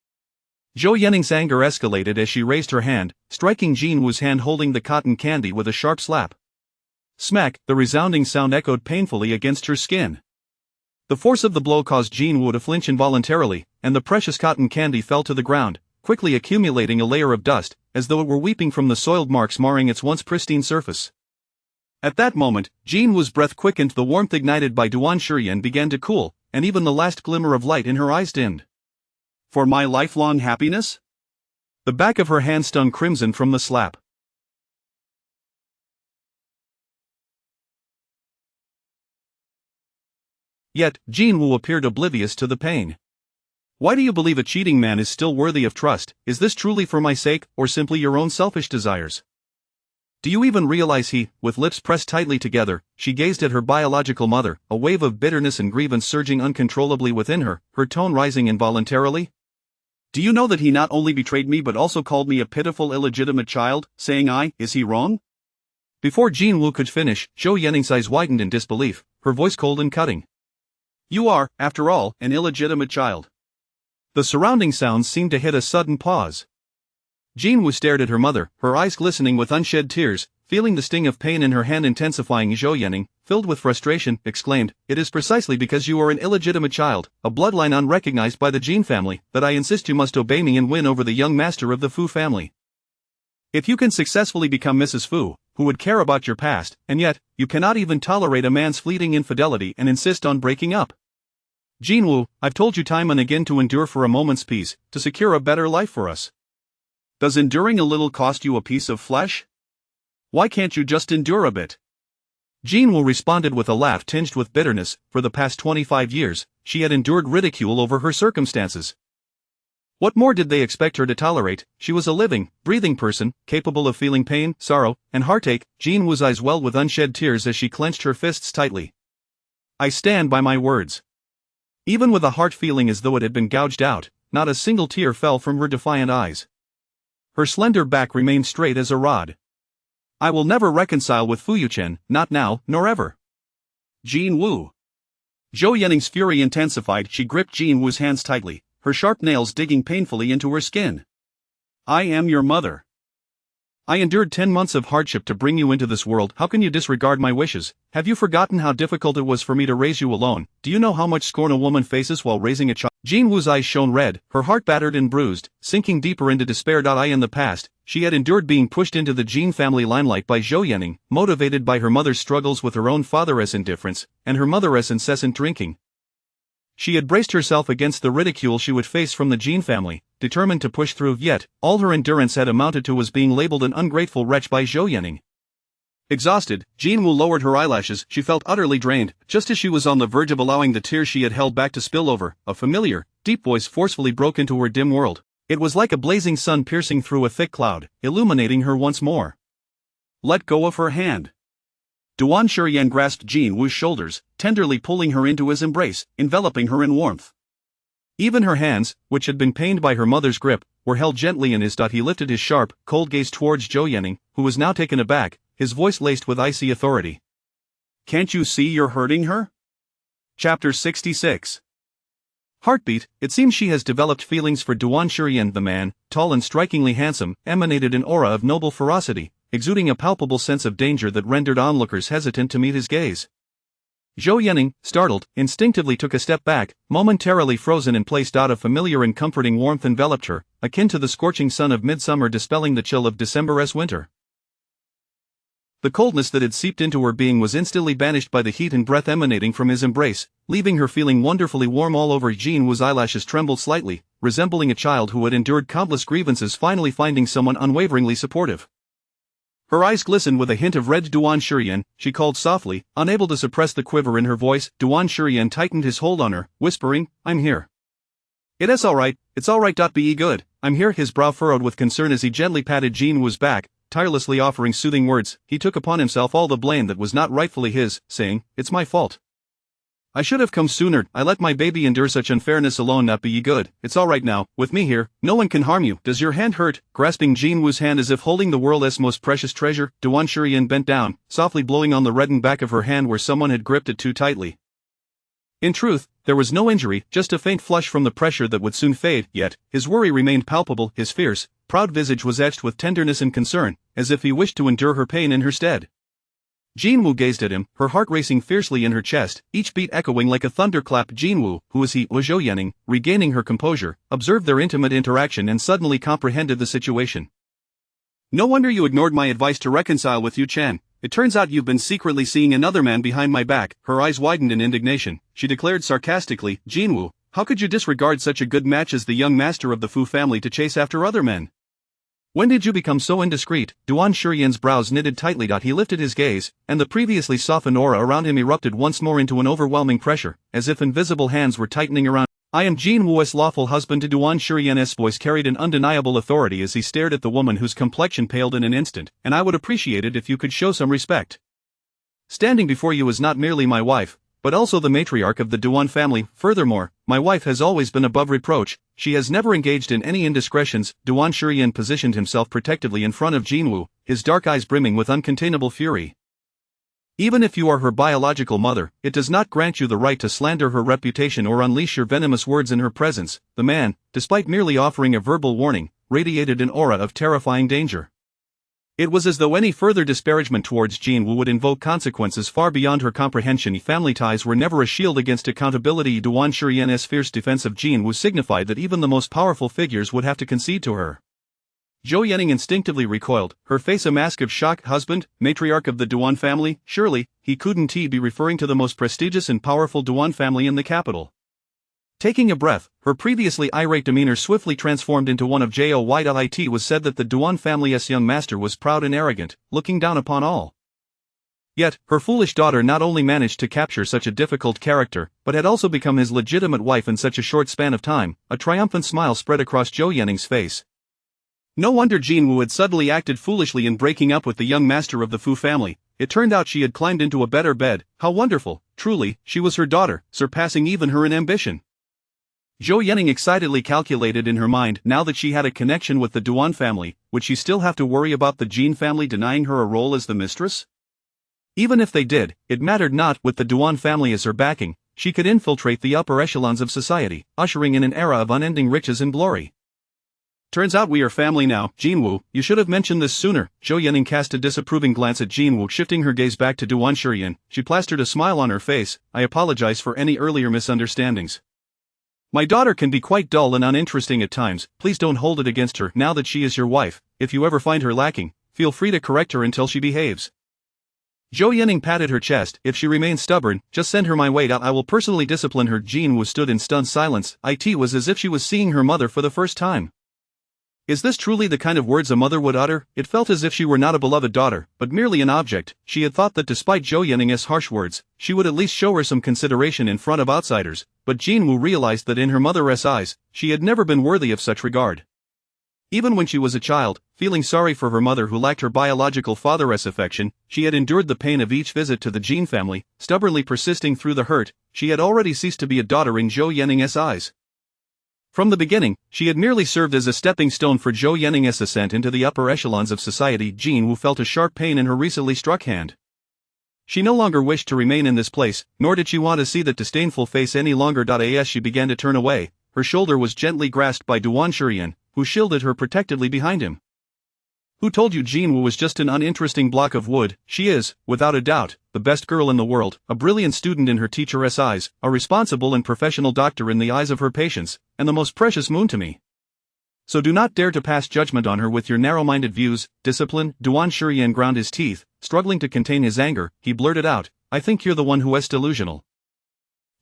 Zhou Yanning's anger escalated as she raised her hand, striking Jin Woo's hand holding the cotton candy with a sharp slap. Smack, the resounding sound echoed painfully against her skin. The force of the blow caused Jin Woo to flinch involuntarily, and the precious cotton candy fell to the ground, quickly accumulating a layer of dust, as though it were weeping from the soiled marks marring its once pristine surface. At that moment, Jin Woo's breath quickened. The warmth ignited by Duan Shurian began to cool, and even the last glimmer of light in her eyes dimmed. For my lifelong happiness? The back of her hand stung crimson from the slap. Yet, Jin Woo appeared oblivious to the pain. Why do you believe a cheating man is still worthy of trust? Is this truly for my sake, or simply your own selfish desires? Do you even realize with lips pressed tightly together, she gazed at her biological mother, a wave of bitterness and grievance surging uncontrollably within her, her tone rising involuntarily? Do you know that he not only betrayed me but also called me a pitiful illegitimate child, saying is he wrong? Before Jin Woo could finish, Zhou Yanning's eyes widened in disbelief, her voice cold and cutting. You are, after all, an illegitimate child. The surrounding sounds seemed to hit a sudden pause. Jin Woo stared at her mother, her eyes glistening with unshed tears, feeling the sting of pain in her hand intensifying. Zhou Yanning, filled with frustration, exclaimed, "It is precisely because you are an illegitimate child, a bloodline unrecognized by the Jin family, that I insist you must obey me and win over the young master of the Fu family. If you can successfully become Mrs. Fu, who would care about your past, and yet, you cannot even tolerate a man's fleeting infidelity and insist on breaking up. Jin Woo, I've told you time and again to endure for a moment's peace, to secure a better life for us. Does enduring a little cost you a piece of flesh? Why can't you just endure a bit?" Jin Woo responded with a laugh tinged with bitterness. For the past 25 years, she had endured ridicule over her circumstances. What more did they expect her to tolerate? She was a living, breathing person, capable of feeling pain, sorrow, and heartache. Jin Woo's eyes welled with unshed tears as she clenched her fists tightly. "I stand by my words." Even with a heart feeling as though it had been gouged out, not a single tear fell from her defiant eyes. Her slender back remained straight as a rod. "I will never reconcile with Fu Yuchen, not now, nor ever." Jin Woo. Zhou Yanning's fury intensified. She gripped Jin Woo's hands tightly, her sharp nails digging painfully into her skin. "I am your mother. I endured 10 months of hardship to bring you into this world. How can you disregard my wishes? Have you forgotten how difficult it was for me to raise you alone? Do you know how much scorn a woman faces while raising a child?" Jin Woo's eyes shone red, her heart battered and bruised, sinking deeper into despair. In the past, she had endured being pushed into the Jin family limelight by Zhou Yanning, motivated by her mother's struggles with her own father's indifference, and her mother's incessant drinking. She had braced herself against the ridicule she would face from the Jin family, determined to push through, yet, all her endurance had amounted to was being labeled an ungrateful wretch by Zhou Yanning. Exhausted, Jin Woo lowered her eyelashes. She felt utterly drained. Just as she was on the verge of allowing the tears she had held back to spill over, a familiar, deep voice forcefully broke into her dim world. It was like a blazing sun piercing through a thick cloud, illuminating her once more. "Let go of her hand." Duan Shurian grasped Jin Woo's shoulders, tenderly pulling her into his embrace, enveloping her in warmth. Even her hands, which had been pained by her mother's grip, were held gently in his. He lifted his sharp, cold gaze towards Zhou Yanning, who was now taken aback, his voice laced with icy authority. "Can't you see you're hurting her?" Chapter 66. Heartbeat. It seems she has developed feelings for Duan Shurian. The man, tall and strikingly handsome, emanated an aura of noble ferocity, exuding a palpable sense of danger that rendered onlookers hesitant to meet his gaze. Zhou Yanning, startled, instinctively took a step back, momentarily frozen in place. A familiar and comforting warmth enveloped her, akin to the scorching sun of midsummer dispelling the chill of December's winter. The coldness that had seeped into her being was instantly banished by the heat and breath emanating from his embrace, leaving her feeling wonderfully warm all over. Jin Woo's eyelashes trembled slightly, resembling a child who had endured countless grievances finally finding someone unwaveringly supportive. Her eyes glistened with a hint of red. "Duan Shurian," she called softly, unable to suppress the quiver in her voice. Duan Shurian tightened his hold on her, whispering, "I'm here." It's alright. Be good, I'm here." His brow furrowed with concern as he gently patted Jin Woo's back, tirelessly offering soothing words. He took upon himself all the blame that was not rightfully his, saying, "It's my fault. I should have come sooner. I let my baby endure such unfairness alone. Be good. It's alright now. With me here, no one can harm you." "Does your hand hurt?" Grasping Jin Woo's hand as if holding the world's most precious treasure, Duan Shurian bent down, softly blowing on the reddened back of her hand where someone had gripped it too tightly. In truth, there was no injury, just a faint flush from the pressure that would soon fade. Yet, his worry remained palpable. His fierce, proud visage was etched with tenderness and concern, as if he wished to endure her pain in her stead. Jin Woo gazed at him, her heart racing fiercely in her chest, each beat echoing like a thunderclap. Jin Woo, who was Zhou Yanning, regaining her composure, observed their intimate interaction and suddenly comprehended the situation. "No wonder you ignored my advice to reconcile with Yu Chen. It turns out you've been secretly seeing another man behind my back." Her eyes widened in indignation. She declared sarcastically, "Jin Woo, how could you disregard such a good match as the young master of the Fu family to chase after other men? When did you become so indiscreet? Duan Shurian's brows knitted tightly. He lifted his gaze, and the previously softened aura around him erupted once more into an overwhelming pressure, as if invisible hands were tightening around. I am Jin Wu's lawful husband. To Duan Shurian's voice carried an undeniable authority as he stared at the woman whose complexion paled in an instant, and I would appreciate it if you could show some respect. Standing before you is not merely my wife, but also the matriarch of the Duan family. Furthermore, my wife has always been above reproach. She has never engaged in any indiscretions. Duan Shurian positioned himself protectively in front of Jinwoo, his dark eyes brimming with uncontainable fury. Even if you are her biological mother, it does not grant you the right to slander her reputation or unleash your venomous words in her presence. The man, despite merely offering a verbal warning, radiated an aura of terrifying danger. It was as though any further disparagement towards Jinwoo would invoke consequences far beyond her comprehension. Family ties were never a shield against accountability. Duan Shurian's fierce defense of Jinwoo signified that even the most powerful figures would have to concede to her. Zhou Yanning instinctively recoiled, her face a mask of shock. Husband, matriarch of the Duan family? Surely, he couldn't be referring to the most prestigious and powerful Duan family in the capital. Taking a breath, her previously irate demeanor swiftly transformed into one of joy. It was said that the Duan family's young master was proud and arrogant, looking down upon all. Yet, her foolish daughter not only managed to capture such a difficult character, but had also become his legitimate wife in such a short span of time. A triumphant smile spread across Zhou Yanning's face. No wonder Jinwoo had suddenly acted foolishly in breaking up with the young master of the Fu family. It turned out she had climbed into a better bed. How wonderful! Truly, she was her daughter, surpassing even her in ambition. Zhou Yanning excitedly calculated in her mind. Now that she had a connection with the Duan family, would she still have to worry about the Jin family denying her a role as the mistress? Even if they did, it mattered not. With the Duan family as her backing, she could infiltrate the upper echelons of society, ushering in an era of unending riches and glory. Turns out we are family now. Jinwoo, you should have mentioned this sooner. Zhou Yanning cast a disapproving glance at Jinwoo, shifting her gaze back to Duan Shurian. She plastered a smile on her face. I apologize for any earlier misunderstandings. My daughter can be quite dull and uninteresting at times. Please don't hold it against her. Now that she is your wife, if you ever find her lacking, feel free to correct her until she behaves. Zhou Yanning patted her chest. If she remains stubborn, just send her my way. I will personally discipline her. Jinwoo stood in stunned silence. It was as if she was seeing her mother for the first time. Is this truly the kind of words a mother would utter? It felt as if she were not a beloved daughter, but merely an object. She had thought that despite Zhou Yanning's harsh words, she would at least show her some consideration in front of outsiders, but Jinwoo realized that in her mother's eyes, she had never been worthy of such regard. Even when she was a child, feeling sorry for her mother who lacked her biological father's affection, she had endured the pain of each visit to the Jin family, stubbornly persisting through the hurt. She had already ceased to be a daughter in Zhou Yanning's eyes. From the beginning, she had merely served as a stepping stone for Zhou Yanning's ascent into the upper echelons of society. Jinwoo felt a sharp pain in her recently struck hand. She no longer wished to remain in this place, nor did she want to see that disdainful face any longer. As she began to turn away, her shoulder was gently grasped by Duan Shurian, who shielded her protectively behind him. Who told you Jinwoo was just an uninteresting block of wood? She is, without a doubt, the best girl in the world, a brilliant student in her teacher's eyes, a responsible and professional doctor in the eyes of her patients, and the most precious moon to me. So do not dare to pass judgment on her with your narrow-minded views. Discipline. Duan Shurian ground his teeth, struggling to contain his anger. He blurted out, I think you're the one who is delusional.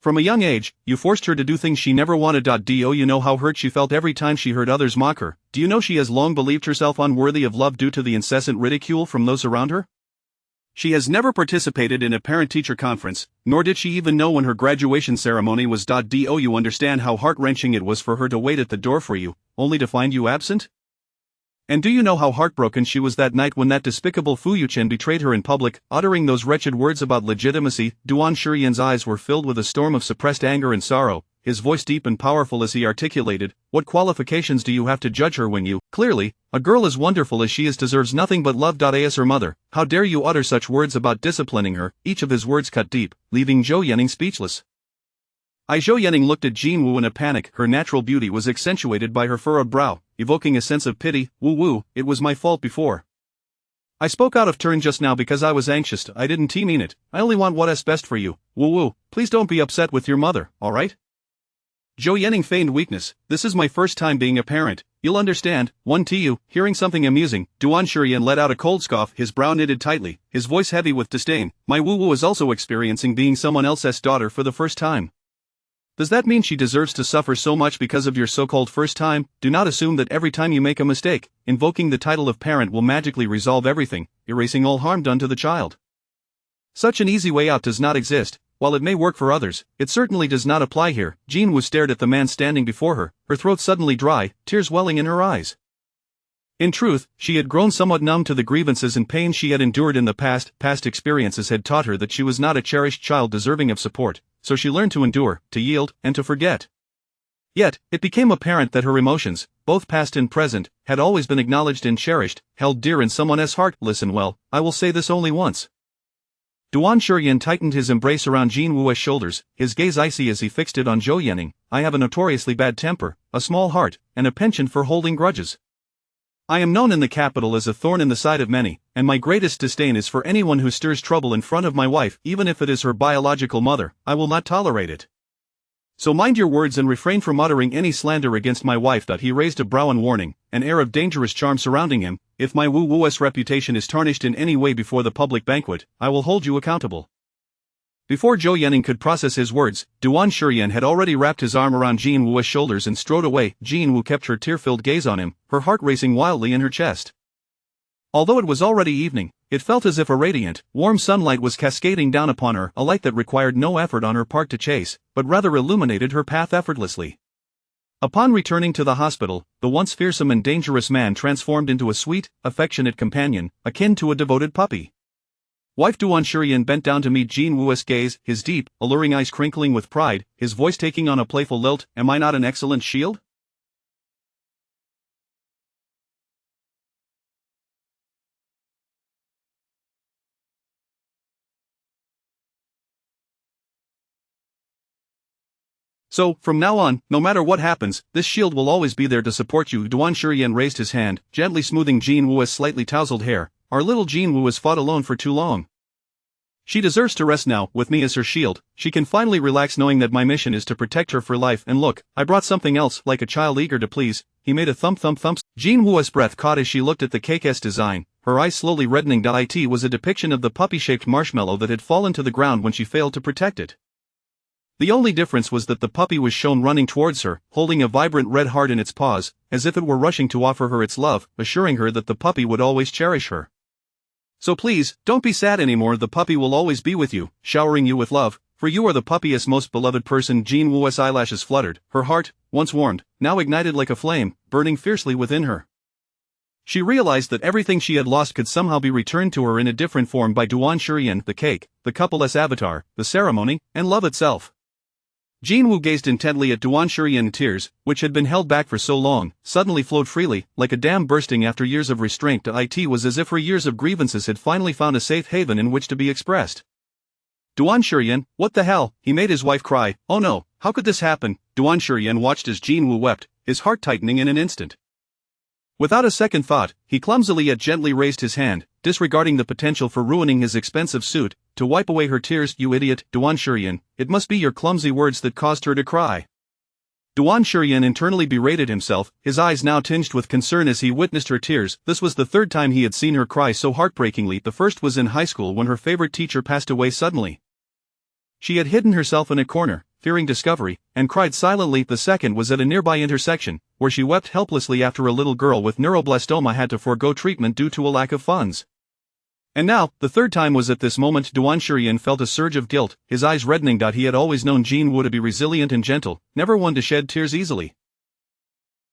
From a young age, you forced her to do things she never wanted. Do you know how hurt she felt every time she heard others mock her? Do you know she has long believed herself unworthy of love due to the incessant ridicule from those around her? She has never participated in a parent-teacher conference, nor did she even know when her graduation ceremony was. Do you understand how heart-wrenching it was for her to wait at the door for you, only to find you absent? And do you know how heartbroken she was that night when that despicable Fu Yuchen betrayed her in public, uttering those wretched words about legitimacy? Duan Shurian's eyes were filled with a storm of suppressed anger and sorrow, his voice deep and powerful as he articulated, what qualifications do you have to judge her when you, clearly, a girl as wonderful as she is deserves nothing but love. As her mother, how dare you utter such words about disciplining her? Each of his words cut deep, leaving Zhou Yanning speechless. Zhou Yanning looked at Jinwoo in a panic. Her natural beauty was accentuated by her furrowed brow, evoking a sense of pity. Woo, it was my fault before. I spoke out of turn just now because I was anxious. I didn't mean it. I only want what is best for you. Woo, please don't be upset with your mother, alright? Zhou Yanning feigned weakness. This is my first time being a parent. You'll understand. Hearing something amusing, Duan Shurian let out a cold scoff, his brow knitted tightly, his voice heavy with disdain. My Woo is also experiencing being someone else's daughter for the first time. Does that mean she deserves to suffer so much because of your so-called first time? Do not assume that every time you make a mistake, invoking the title of parent will magically resolve everything, erasing all harm done to the child. Such an easy way out does not exist. While it may work for others, it certainly does not apply here. Jin-woo stared at the man standing before her, her throat suddenly dry, tears welling in her eyes. In truth, she had grown somewhat numb to the grievances and pain she had endured in the past. Past experiences had taught her that she was not a cherished child deserving of support, so she learned to endure, to yield, and to forget. Yet, it became apparent that her emotions, both past and present, had always been acknowledged and cherished, held dear in someone's heart. Listen well, I will say this only once. Duan Shuryan tightened his embrace around Jin-woo's shoulders, his gaze icy as he fixed it on Zhou Yanning. I have a notoriously bad temper, a small heart, and a penchant for holding grudges. I am known in the capital as a thorn in the side of many, and my greatest disdain is for anyone who stirs trouble in front of my wife, even if it is her biological mother. I will not tolerate it. So mind your words and refrain from uttering any slander against my wife. He raised a brow in warning, an air of dangerous charm surrounding him. If my Wu-Wu's reputation is tarnished in any way before the public banquet, I will hold you accountable. Before Zhou Yanning could process his words, Duan Shuryan had already wrapped his arm around Jin-woo's shoulders and strode away. Jin-woo kept her tear-filled gaze on him, her heart racing wildly in her chest. Although it was already evening, it felt as if a radiant, warm sunlight was cascading down upon her, a light that required no effort on her part to chase, but rather illuminated her path effortlessly. Upon returning to the hospital, the once fearsome and dangerous man transformed into a sweet, affectionate companion, akin to a devoted puppy. Wife Duan Shuryan bent down to meet Jin-woo's gaze, his deep, alluring eyes crinkling with pride, his voice taking on a playful lilt. Am I not an excellent shield? So, from now on, no matter what happens, this shield will always be there to support you. Duan Shuryan raised his hand, gently smoothing Jin-woo's slightly tousled hair. Our little Jin-woo has fought alone for too long. She deserves to rest now. With me as her shield, she can finally relax knowing that my mission is to protect her for life. And look, I brought something else. Like a child eager to please, he made a thump. Jin-woo's breath caught as she looked at the cake's design, her eyes slowly reddening. It was a depiction of the puppy-shaped marshmallow that had fallen to the ground when she failed to protect it. The only difference was that the puppy was shown running towards her, holding a vibrant red heart in its paws, as if it were rushing to offer her its love, assuring her that the puppy would always cherish her. So please, don't be sad anymore. The puppy will always be with you, showering you with love, for you are the puppy's most beloved person. Jin-woo's eyelashes fluttered, her heart, once warmed, now ignited like a flame, burning fiercely within her. She realized that everything she had lost could somehow be returned to her in a different form by Duan Shuryan, the cake, the couple's avatar, the ceremony, and love itself. Jin-woo gazed intently at Duan Shuryan. Tears, which had been held back for so long, suddenly flowed freely, like a dam bursting after years of restraint. It was as if her years of grievances had finally found a safe haven in which to be expressed. Duan Shuryan, what the hell? He made his wife cry. Oh no, how could this happen? Duan Shuryan watched as Jin-woo wept, his heart tightening in an instant. Without a second thought, he clumsily yet gently raised his hand, disregarding the potential for ruining his expensive suit, to wipe away her tears. You idiot, Duan Shuryan, it must be your clumsy words that caused her to cry. Duan Shuryan internally berated himself, his eyes now tinged with concern as he witnessed her tears. This was the third time he had seen her cry so heartbreakingly. The first was in high school when her favorite teacher passed away suddenly. She had hidden herself in a corner, fearing discovery, and cried silently. The second was at a nearby intersection, where she wept helplessly after a little girl with neuroblastoma had to forego treatment due to a lack of funds. And now, the third time was at this moment. Duan Shuryan felt a surge of guilt, his eyes reddening. He had always known Jin-woo to be resilient and gentle, never one to shed tears easily.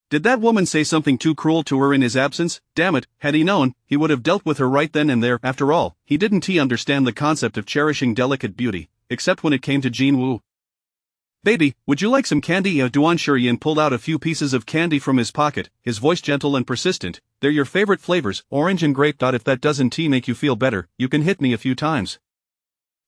Did that woman say something too cruel to her in his absence? Damn it, had he known, he would have dealt with her right then and there. After all, he didn't understand the concept of cherishing delicate beauty, except when it came to Jin-woo. Baby, would you like some candy? Duan Shuryan pulled out a few pieces of candy from his pocket, his voice gentle and persistent. They're your favorite flavors, orange and grape. If that doesn't make you feel better, you can hit me a few times.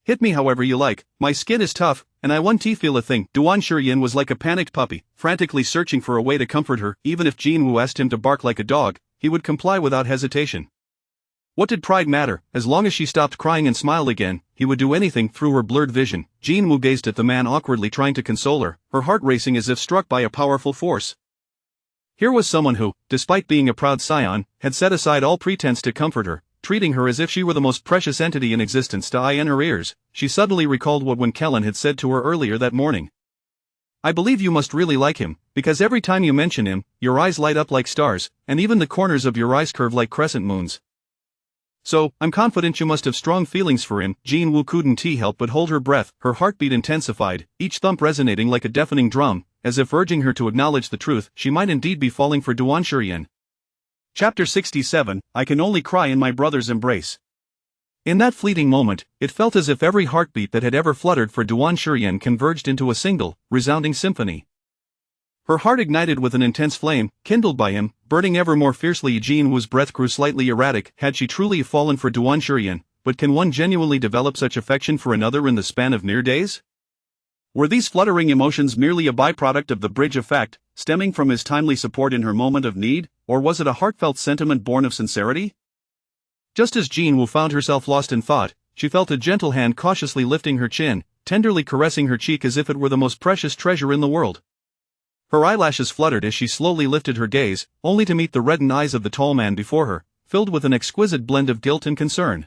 Hit me however you like, my skin is tough, and I won't feel a thing. Duan Shuryan was like a panicked puppy, frantically searching for a way to comfort her. Even if Jin-woo asked him to bark like a dog, he would comply without hesitation. What did pride matter? As long as she stopped crying and smiled again, he would do anything. Through her blurred vision, Jin-woo gazed at the man awkwardly trying to console her, her heart racing as if struck by a powerful force. Here was someone who, despite being a proud scion, had set aside all pretense to comfort her, treating her as if she were the most precious entity in existence. In her ears, she suddenly recalled what Kellen had said to her earlier that morning. I believe you must really like him, because every time you mention him, your eyes light up like stars, and even the corners of your eyes curve like crescent moons. So, I'm confident you must have strong feelings for him. Jin Woo couldn't help but hold her breath, her heartbeat intensified, each thump resonating like a deafening drum, as if urging her to acknowledge the truth, she might indeed be falling for Duan Shurian. Chapter 67, I Can Only Cry in My Brother's Embrace. In that fleeting moment, it felt as if every heartbeat that had ever fluttered for Duan Shurian converged into a single, resounding symphony. Her heart ignited with an intense flame, kindled by him, burning ever more fiercely. Jin Woo's breath grew slightly erratic. Had she truly fallen for Duan Shurian? But can one genuinely develop such affection for another in the span of mere days? Were these fluttering emotions merely a byproduct of the bridge effect, stemming from his timely support in her moment of need, or was it a heartfelt sentiment born of sincerity? Just as Jin Woo found herself lost in thought, she felt a gentle hand cautiously lifting her chin, tenderly caressing her cheek as if it were the most precious treasure in the world. Her eyelashes fluttered as she slowly lifted her gaze, only to meet the reddened eyes of the tall man before her, filled with an exquisite blend of guilt and concern.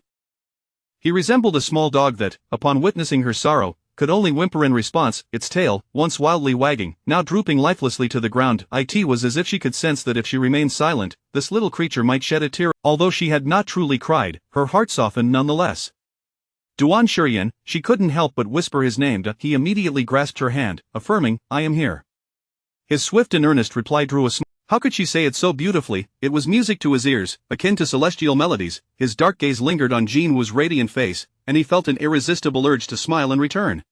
He resembled a small dog that, upon witnessing her sorrow, could only whimper in response, its tail, once wildly wagging, now drooping lifelessly to the ground. It was as if she could sense that if she remained silent, this little creature might shed a tear. Although she had not truly cried, her heart softened nonetheless. Duan Shurian, she couldn't help but whisper his name. He immediately grasped her hand, affirming, I am here. His swift and earnest reply drew a smile. How could she say it so beautifully? It was music to his ears, akin to celestial melodies. His dark gaze lingered on Jin Woo's radiant face, and he felt an irresistible urge to smile in return.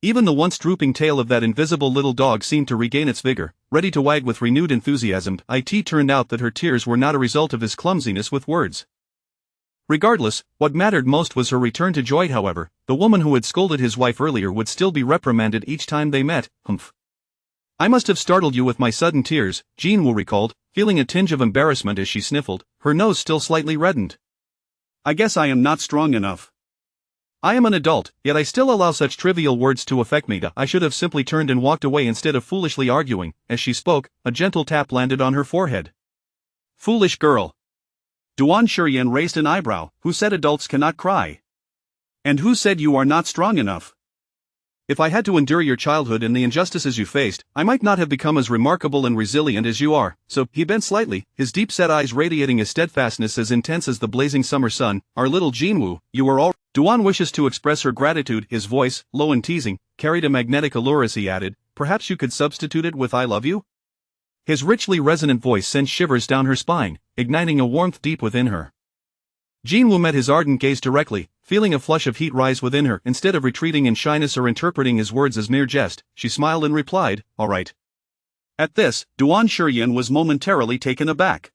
Even the once drooping tail of that invisible little dog seemed to regain its vigor, ready to wag with renewed enthusiasm. It turned out that her tears were not a result of his clumsiness with words. Regardless, what mattered most was her return to joy. However, the woman who had scolded his wife earlier would still be reprimanded each time they met. Humph. I must have startled you with my sudden tears, Jin Woo recalled, feeling a tinge of embarrassment as she sniffled, her nose still slightly reddened. I guess I am not strong enough. I am an adult, yet I still allow such trivial words to affect me. I should have simply turned and walked away instead of foolishly arguing. As she spoke, a gentle tap landed on her forehead. Foolish girl. Duan Shurian raised an eyebrow. Who said adults cannot cry? And who said you are not strong enough? If I had to endure your childhood and the injustices you faced, I might not have become as remarkable and resilient as you are. So, he bent slightly, his deep-set eyes radiating a steadfastness as intense as the blazing summer sun. Our little Jin Woo, you are all. Duan wishes to express her gratitude. His voice, low and teasing, carried a magnetic allure as he added, perhaps you could substitute it with I love you? His richly resonant voice sent shivers down her spine, igniting a warmth deep within her. Jin Woo met his ardent gaze directly, feeling a flush of heat rise within her. Instead of retreating in shyness or interpreting his words as mere jest, she smiled and replied, all right. At this, Duan Shurian was momentarily taken aback.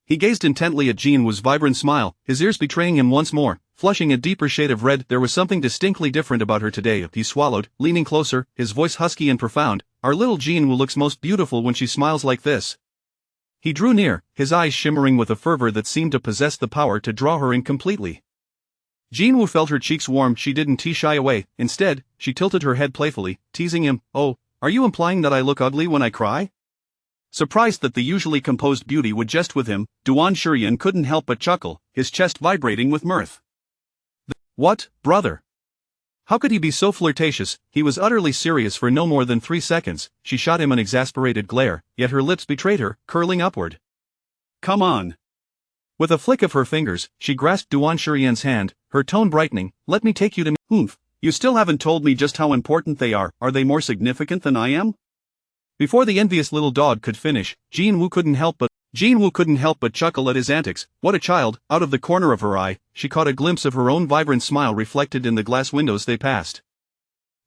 He gazed intently at Jin Woo's vibrant smile, his ears betraying him once more, flushing a deeper shade of red. There was something distinctly different about her today. He swallowed, leaning closer, his voice husky and profound. Our little Jin Woo looks most beautiful when she smiles like this. He drew near, his eyes shimmering with a fervor that seemed to possess the power to draw her in completely. Jin Woo felt her cheeks warm. She didn't shy away. Instead, she tilted her head playfully, teasing him. Oh, are you implying that I look ugly when I cry? Surprised that the usually composed beauty would jest with him, Duan Shurian couldn't help but chuckle, his chest vibrating with mirth. What, brother? How could he be so flirtatious? He was utterly serious for no more than 3 seconds. She shot him an exasperated glare, yet her lips betrayed her, curling upward. Come on. With a flick of her fingers, she grasped Duan Shurian's hand, her tone brightening. Let me take you to me. Humph. You still haven't told me just how important they are. Are they more significant than I am? Before the envious little dog could finish, Jin Woo couldn't help but chuckle at his antics. What a child! Out of the corner of her eye, she caught a glimpse of her own vibrant smile reflected in the glass windows they passed.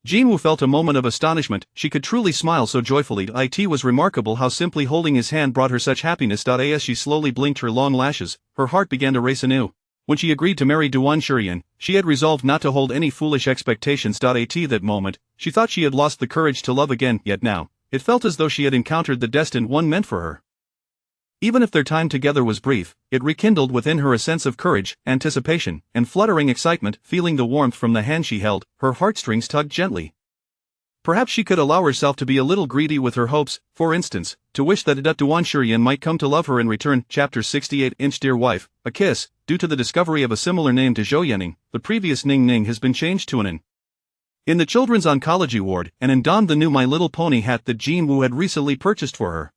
Jin Woo felt a moment of astonishment. She could truly smile so joyfully. It was remarkable how simply holding his hand brought her such happiness. As she slowly blinked her long lashes, her heart began to race anew. When she agreed to marry Duan Shurian, she had resolved not to hold any foolish expectations. At that moment, she thought she had lost the courage to love again. Yet now, it felt as though she had encountered the destined one meant for her. Even if their time together was brief, it rekindled within her a sense of courage, anticipation, and fluttering excitement. Feeling the warmth from the hand she held, her heartstrings tugged gently. Perhaps she could allow herself to be a little greedy with her hopes, for instance, to wish that Duan Shurian might come to love her in return. Chapter 68 Dear wife, a kiss. Due to the discovery of a similar name to Zhou Yanning, the previous Ning Ning has been changed to an N. in the children's oncology ward, and donned the new My Little Pony hat that Jin Woo had recently purchased for her.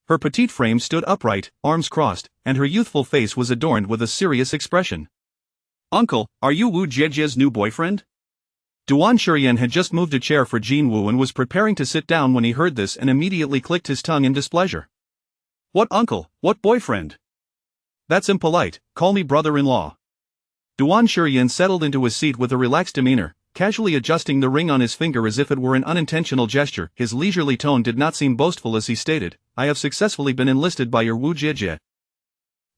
Her petite frame stood upright, arms crossed, and her youthful face was adorned with a serious expression. "Uncle, are you Woo Jiejie's new boyfriend?" Duan Shurian had just moved a chair for Jin Woo and was preparing to sit down when he heard this and immediately clicked his tongue in displeasure. "What uncle, what boyfriend? That's impolite, call me brother-in-law." Duan Shurian settled into his seat with a relaxed demeanor, casually adjusting the ring on his finger as if it were an unintentional gesture. His leisurely tone did not seem boastful as he stated, "I have successfully been enlisted by your Woo Jiejie.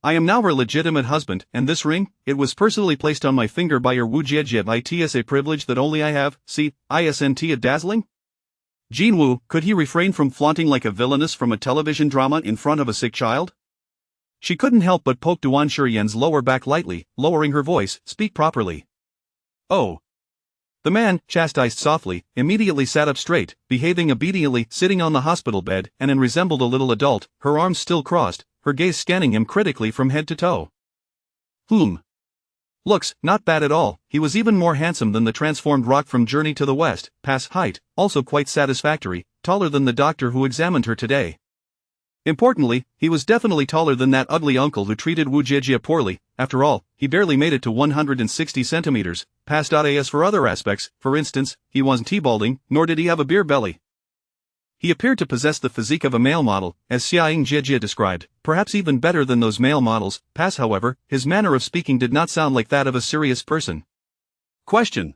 I am now her legitimate husband, and this ring, it was personally placed on my finger by your Woo Jiejie. It is a privilege that only I have, see, isn't it dazzling?" Jin Woo, could he refrain from flaunting like a villainess from a television drama in front of a sick child? She couldn't help but poke Duan Shurian's lower back lightly, lowering her voice, "Speak properly." "Oh." The man, chastised softly, immediately sat up straight, behaving obediently, sitting on the hospital bed, and resembled a little adult, her arms still crossed, her gaze scanning him critically from head to toe. Looks, not bad at all. He was even more handsome than the transformed rock from Journey to the West, past height, also quite satisfactory, taller than the doctor who examined her today. Importantly, he was definitely taller than that ugly uncle who treated Woo Jiejie poorly. After all, he barely made it to 160 centimeters, past as for other aspects. For instance, he wasn't T-balding, nor did he have a beer belly. He appeared to possess the physique of a male model, as Xiaoying Jiejie described, perhaps even better than those male models. However, his manner of speaking did not sound like that of a serious person. Question.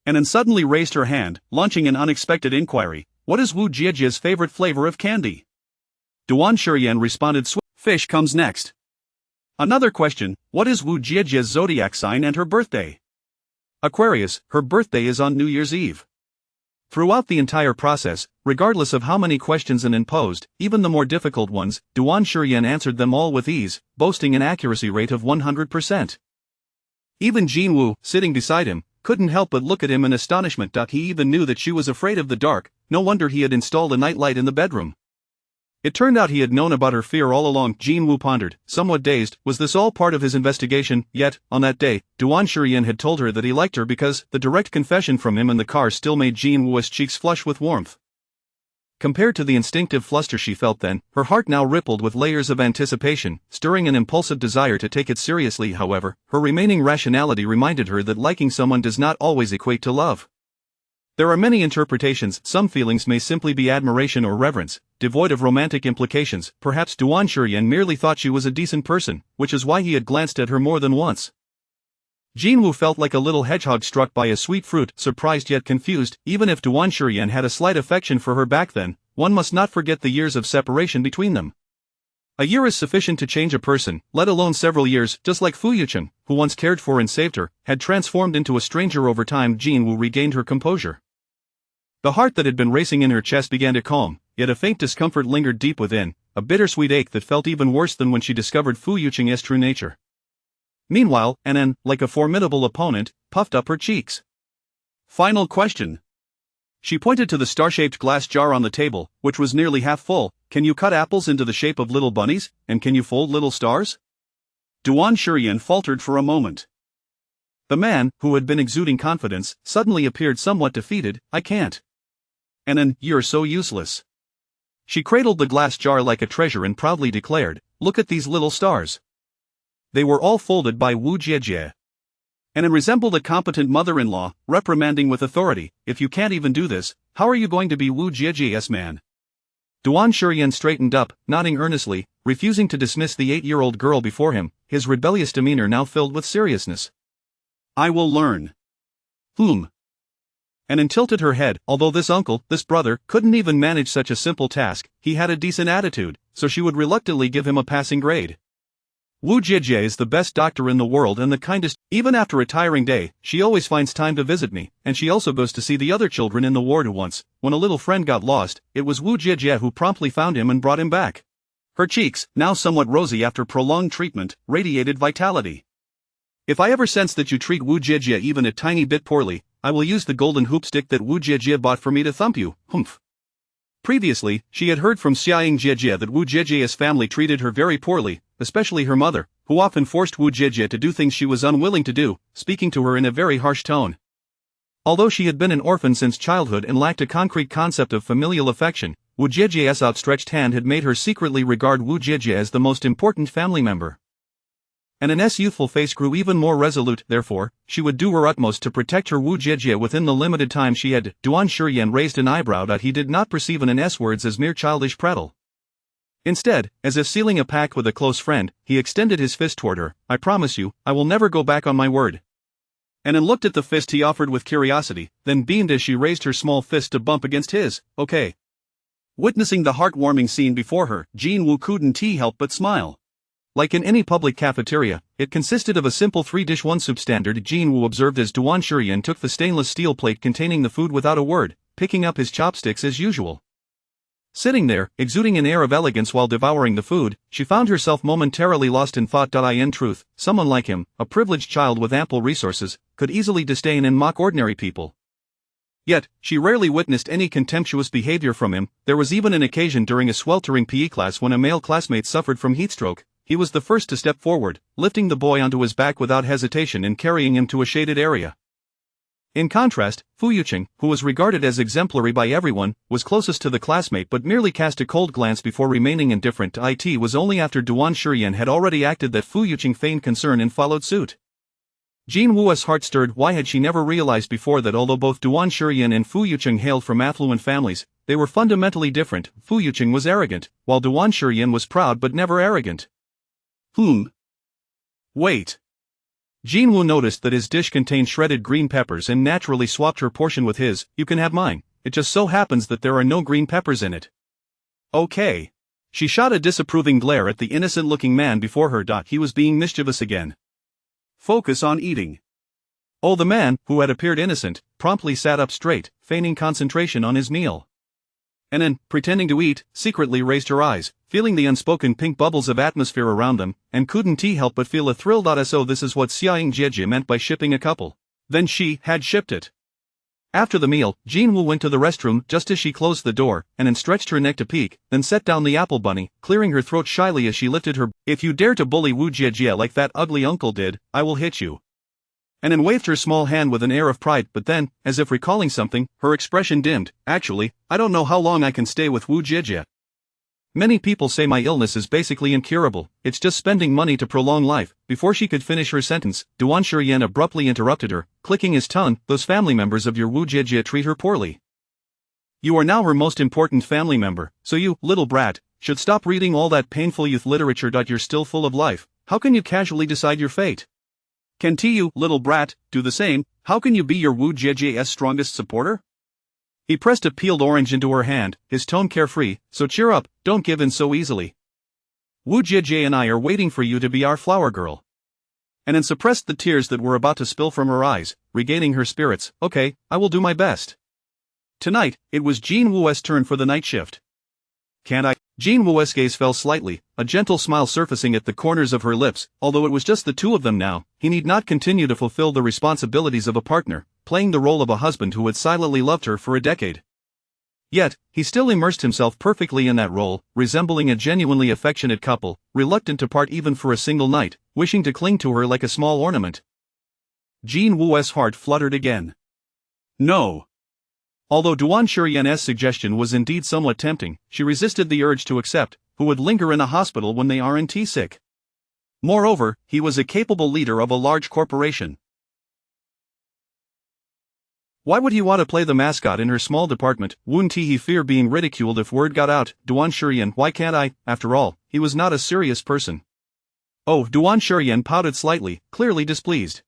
Annan suddenly raised her hand, launching an unexpected inquiry. "What is Woo Jiejie's favorite flavor of candy?" Duan Shurian responded swiftly. "Fish comes next." Another question. "What is Woo Jiejie's zodiac sign and her birthday?" Aquarius. Her birthday is on New Year's Eve. Throughout the entire process, regardless of how many questions Annan posed, even the more difficult ones, Duan Shurian answered them all with ease, boasting an accuracy rate of 100%. Even Jin Woo, sitting beside him, couldn't help but look at him in astonishment. He even knew that she was afraid of the dark. No wonder he had installed a nightlight in the bedroom. It turned out he had known about her fear all along. Jin Woo pondered, somewhat dazed. Was this all part of his investigation? Yet, on that day, Duan Shurian had told her that he liked her because the direct confession from him in the car still made Jin Woo's cheeks flush with warmth. Compared to the instinctive fluster she felt then, her heart now rippled with layers of anticipation, stirring an impulsive desire to take it seriously. However, her remaining rationality reminded her that liking someone does not always equate to love. There are many interpretations. Some feelings may simply be admiration or reverence, devoid of romantic implications. Perhaps Duan Shurian merely thought she was a decent person, which is why he had glanced at her more than once. Jin Woo felt like a little hedgehog struck by a sweet fruit, surprised yet confused. Even if Duan Shurian had a slight affection for her back then, one must not forget the years of separation between them. A year is sufficient to change a person, let alone several years. Just like Fu Yucheng, who once cared for and saved her, had transformed into a stranger over time. Jin Woo regained her composure. The heart that had been racing in her chest began to calm, yet a faint discomfort lingered deep within, a bittersweet ache that felt even worse than when she discovered Fu Yucheng's true nature. Meanwhile, Annan, like a formidable opponent, puffed up her cheeks. Final question. She pointed to the star-shaped glass jar on the table, which was nearly half full. "Can you cut apples into the shape of little bunnies, and can you fold little stars?" Duan Shurian faltered for a moment. The man, who had been exuding confidence, suddenly appeared somewhat defeated. "I can't." "Annan, you're so useless." She cradled the glass jar like a treasure and proudly declared, "Look at these little stars." They were all folded by Woo Jiejie. Annan resembled a competent mother-in-law, reprimanding with authority, "If you can't even do this, how are you going to be Woo Jiejie's man?" Duan Shurian straightened up, nodding earnestly, refusing to dismiss the 8-year-old girl before him, his rebellious demeanor now filled with seriousness. "I will learn." Annan tilted her head. Although this uncle, this brother, couldn't even manage such a simple task, he had a decent attitude, so she would reluctantly give him a passing grade. "Woo Jiejie is the best doctor in the world and the kindest. Even after a tiring day, she always finds time to visit me, and she also goes to see the other children in the ward. Once, when a little friend got lost, it was Woo Jiejie who promptly found him and brought him back." Her cheeks, now somewhat rosy after prolonged treatment, radiated vitality. "If I ever sense that you treat Woo Jiejie even a tiny bit poorly, I will use the golden hoop stick that Woo Jiejie bought for me to thump you." Previously, she had heard from Xiaoying Jiejie that Woo Jiejie's family treated her very poorly, especially her mother, who often forced Woo Jiejie to do things she was unwilling to do, speaking to her in a very harsh tone. Although she had been an orphan since childhood and lacked a concrete concept of familial affection, Wu Jiejie's outstretched hand had made her secretly regard Wu Jiejie as the most important family member. And An's youthful face grew even more resolute. Therefore, she would do her utmost to protect her Wu Jiejie within the limited time she had. Duan Shiyan raised an eyebrow that he did not perceive An's words as mere childish prattle. Instead, as if sealing a pact with a close friend, he extended his fist toward her. I promise you, I will never go back on my word. An looked at the fist he offered with curiosity, then beamed as she raised her small fist to bump against his. Okay. Witnessing the heartwarming scene before her, Jin Woo couldn't help but smile. Like in any public cafeteria, it consisted of a simple 3-dish 1-soup standard. Jin Woo observed as Duan Shiyan took the stainless steel plate containing the food without a word, picking up his chopsticks as usual. Sitting there, exuding an air of elegance while devouring the food, she found herself momentarily lost in thought. In truth, someone like him, a privileged child with ample resources, could easily disdain and mock ordinary people. Yet, she rarely witnessed any contemptuous behavior from him. There was even an occasion during a sweltering PE class when a male classmate suffered from heatstroke. He was the first to step forward, lifting the boy onto his back without hesitation and carrying him to a shaded area. In contrast, Fu Yuqing, who was regarded as exemplary by everyone, was closest to the classmate but merely cast a cold glance before remaining indifferent to it. It was only after Duan Shiyan had already acted that Fu Yuqing feigned concern and followed suit. Jin Woo's heart stirred. Why had she never realized before that although both Duan Shiyan and Fu Yuqing hailed from affluent families, they were fundamentally different? Fu Yuqing was arrogant, while Duan Shiyan was proud but never arrogant. Wait. Jin Woo noticed that his dish contained shredded green peppers and naturally swapped her portion with his. You can have mine, it just so happens that there are no green peppers in it. Okay. She shot a disapproving glare at the innocent-looking man before her. He was being mischievous again. Focus on eating. Oh, the man, who had appeared innocent, promptly sat up straight, feigning concentration on his meal. And then, pretending to eat, secretly raised her eyes, feeling the unspoken pink bubbles of atmosphere around them, and couldn't help but feel a thrill. So this is what Xiaoying Jiejie meant by shipping a couple. Then she had shipped it. After the meal, Jin Woo went to the restroom just as she closed the door, and then stretched her neck to peek, then set down the apple bunny, clearing her throat shyly as she lifted her. If you dare to bully Wu Jiejie like that ugly uncle did, I will hit you. And then waved her small hand with an air of pride, but then, as if recalling something, her expression dimmed. Actually, I don't know how long I can stay with Wu Jiejie. Many people say my illness is basically incurable, it's just spending money to prolong life. Before she could finish her sentence, Duan Shiyan abruptly interrupted her, clicking his tongue. Those family members of your Wu Jiejie treat her poorly. You are now her most important family member, so you, little brat, should stop reading all that painful youth literature. You're still full of life. How can you casually decide your fate? Can you, little brat, do the same? How can you be your Wu Jiejie's strongest supporter? He pressed a peeled orange into her hand, his tone carefree. So cheer up, don't give in so easily. Wu Jiejie and I are waiting for you to be our flower girl. And then suppressed the tears that were about to spill from her eyes, regaining her spirits. Okay, I will do my best. Tonight, it was Jin Woo's turn for the night shift. Can't I? Jin Woo's gaze fell slightly, a gentle smile surfacing at the corners of her lips. Although it was just the two of them now, he need not continue to fulfill the responsibilities of a partner, playing the role of a husband who had silently loved her for a decade. Yet, he still immersed himself perfectly in that role, resembling a genuinely affectionate couple, reluctant to part even for a single night, wishing to cling to her like a small ornament. Jin Woo's heart fluttered again. No. Although Duan Shiyan's suggestion was indeed somewhat tempting, she resisted the urge to accept. Who would linger in a hospital when they aren't sick? Moreover, he was a capable leader of a large corporation. Why would he want to play the mascot in her small department? Wouldn't he fear being ridiculed if word got out? Duan Shiyan, why can't I? After all, he was not a serious person. Oh, Duan Shiyan pouted slightly, clearly displeased.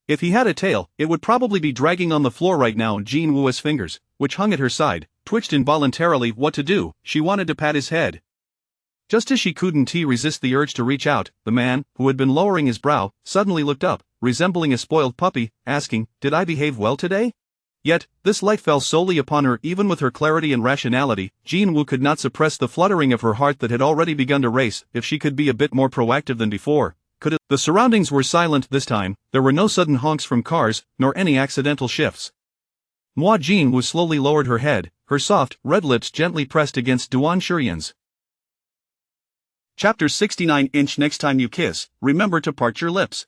If he had a tail, it would probably be dragging on the floor right now. Jin Woo's fingers, which hung at her side, twitched involuntarily. What to do? She wanted to pat his head. Just as she couldn't resist the urge to reach out, the man, who had been lowering his brow, suddenly looked up, resembling a spoiled puppy, asking, "Did I behave well today?" Yet, this light fell solely upon her. Even with her clarity and rationality, Jin Woo could not suppress the fluttering of her heart that had already begun to race. If she could be a bit more proactive than before, could it? The surroundings were silent this time. There were no sudden honks from cars, nor any accidental shifts. Jin Woo slowly lowered her head, her soft, red lips gently pressed against Duan Shiyan's. Chapter 69. Next time you kiss, remember to part your lips.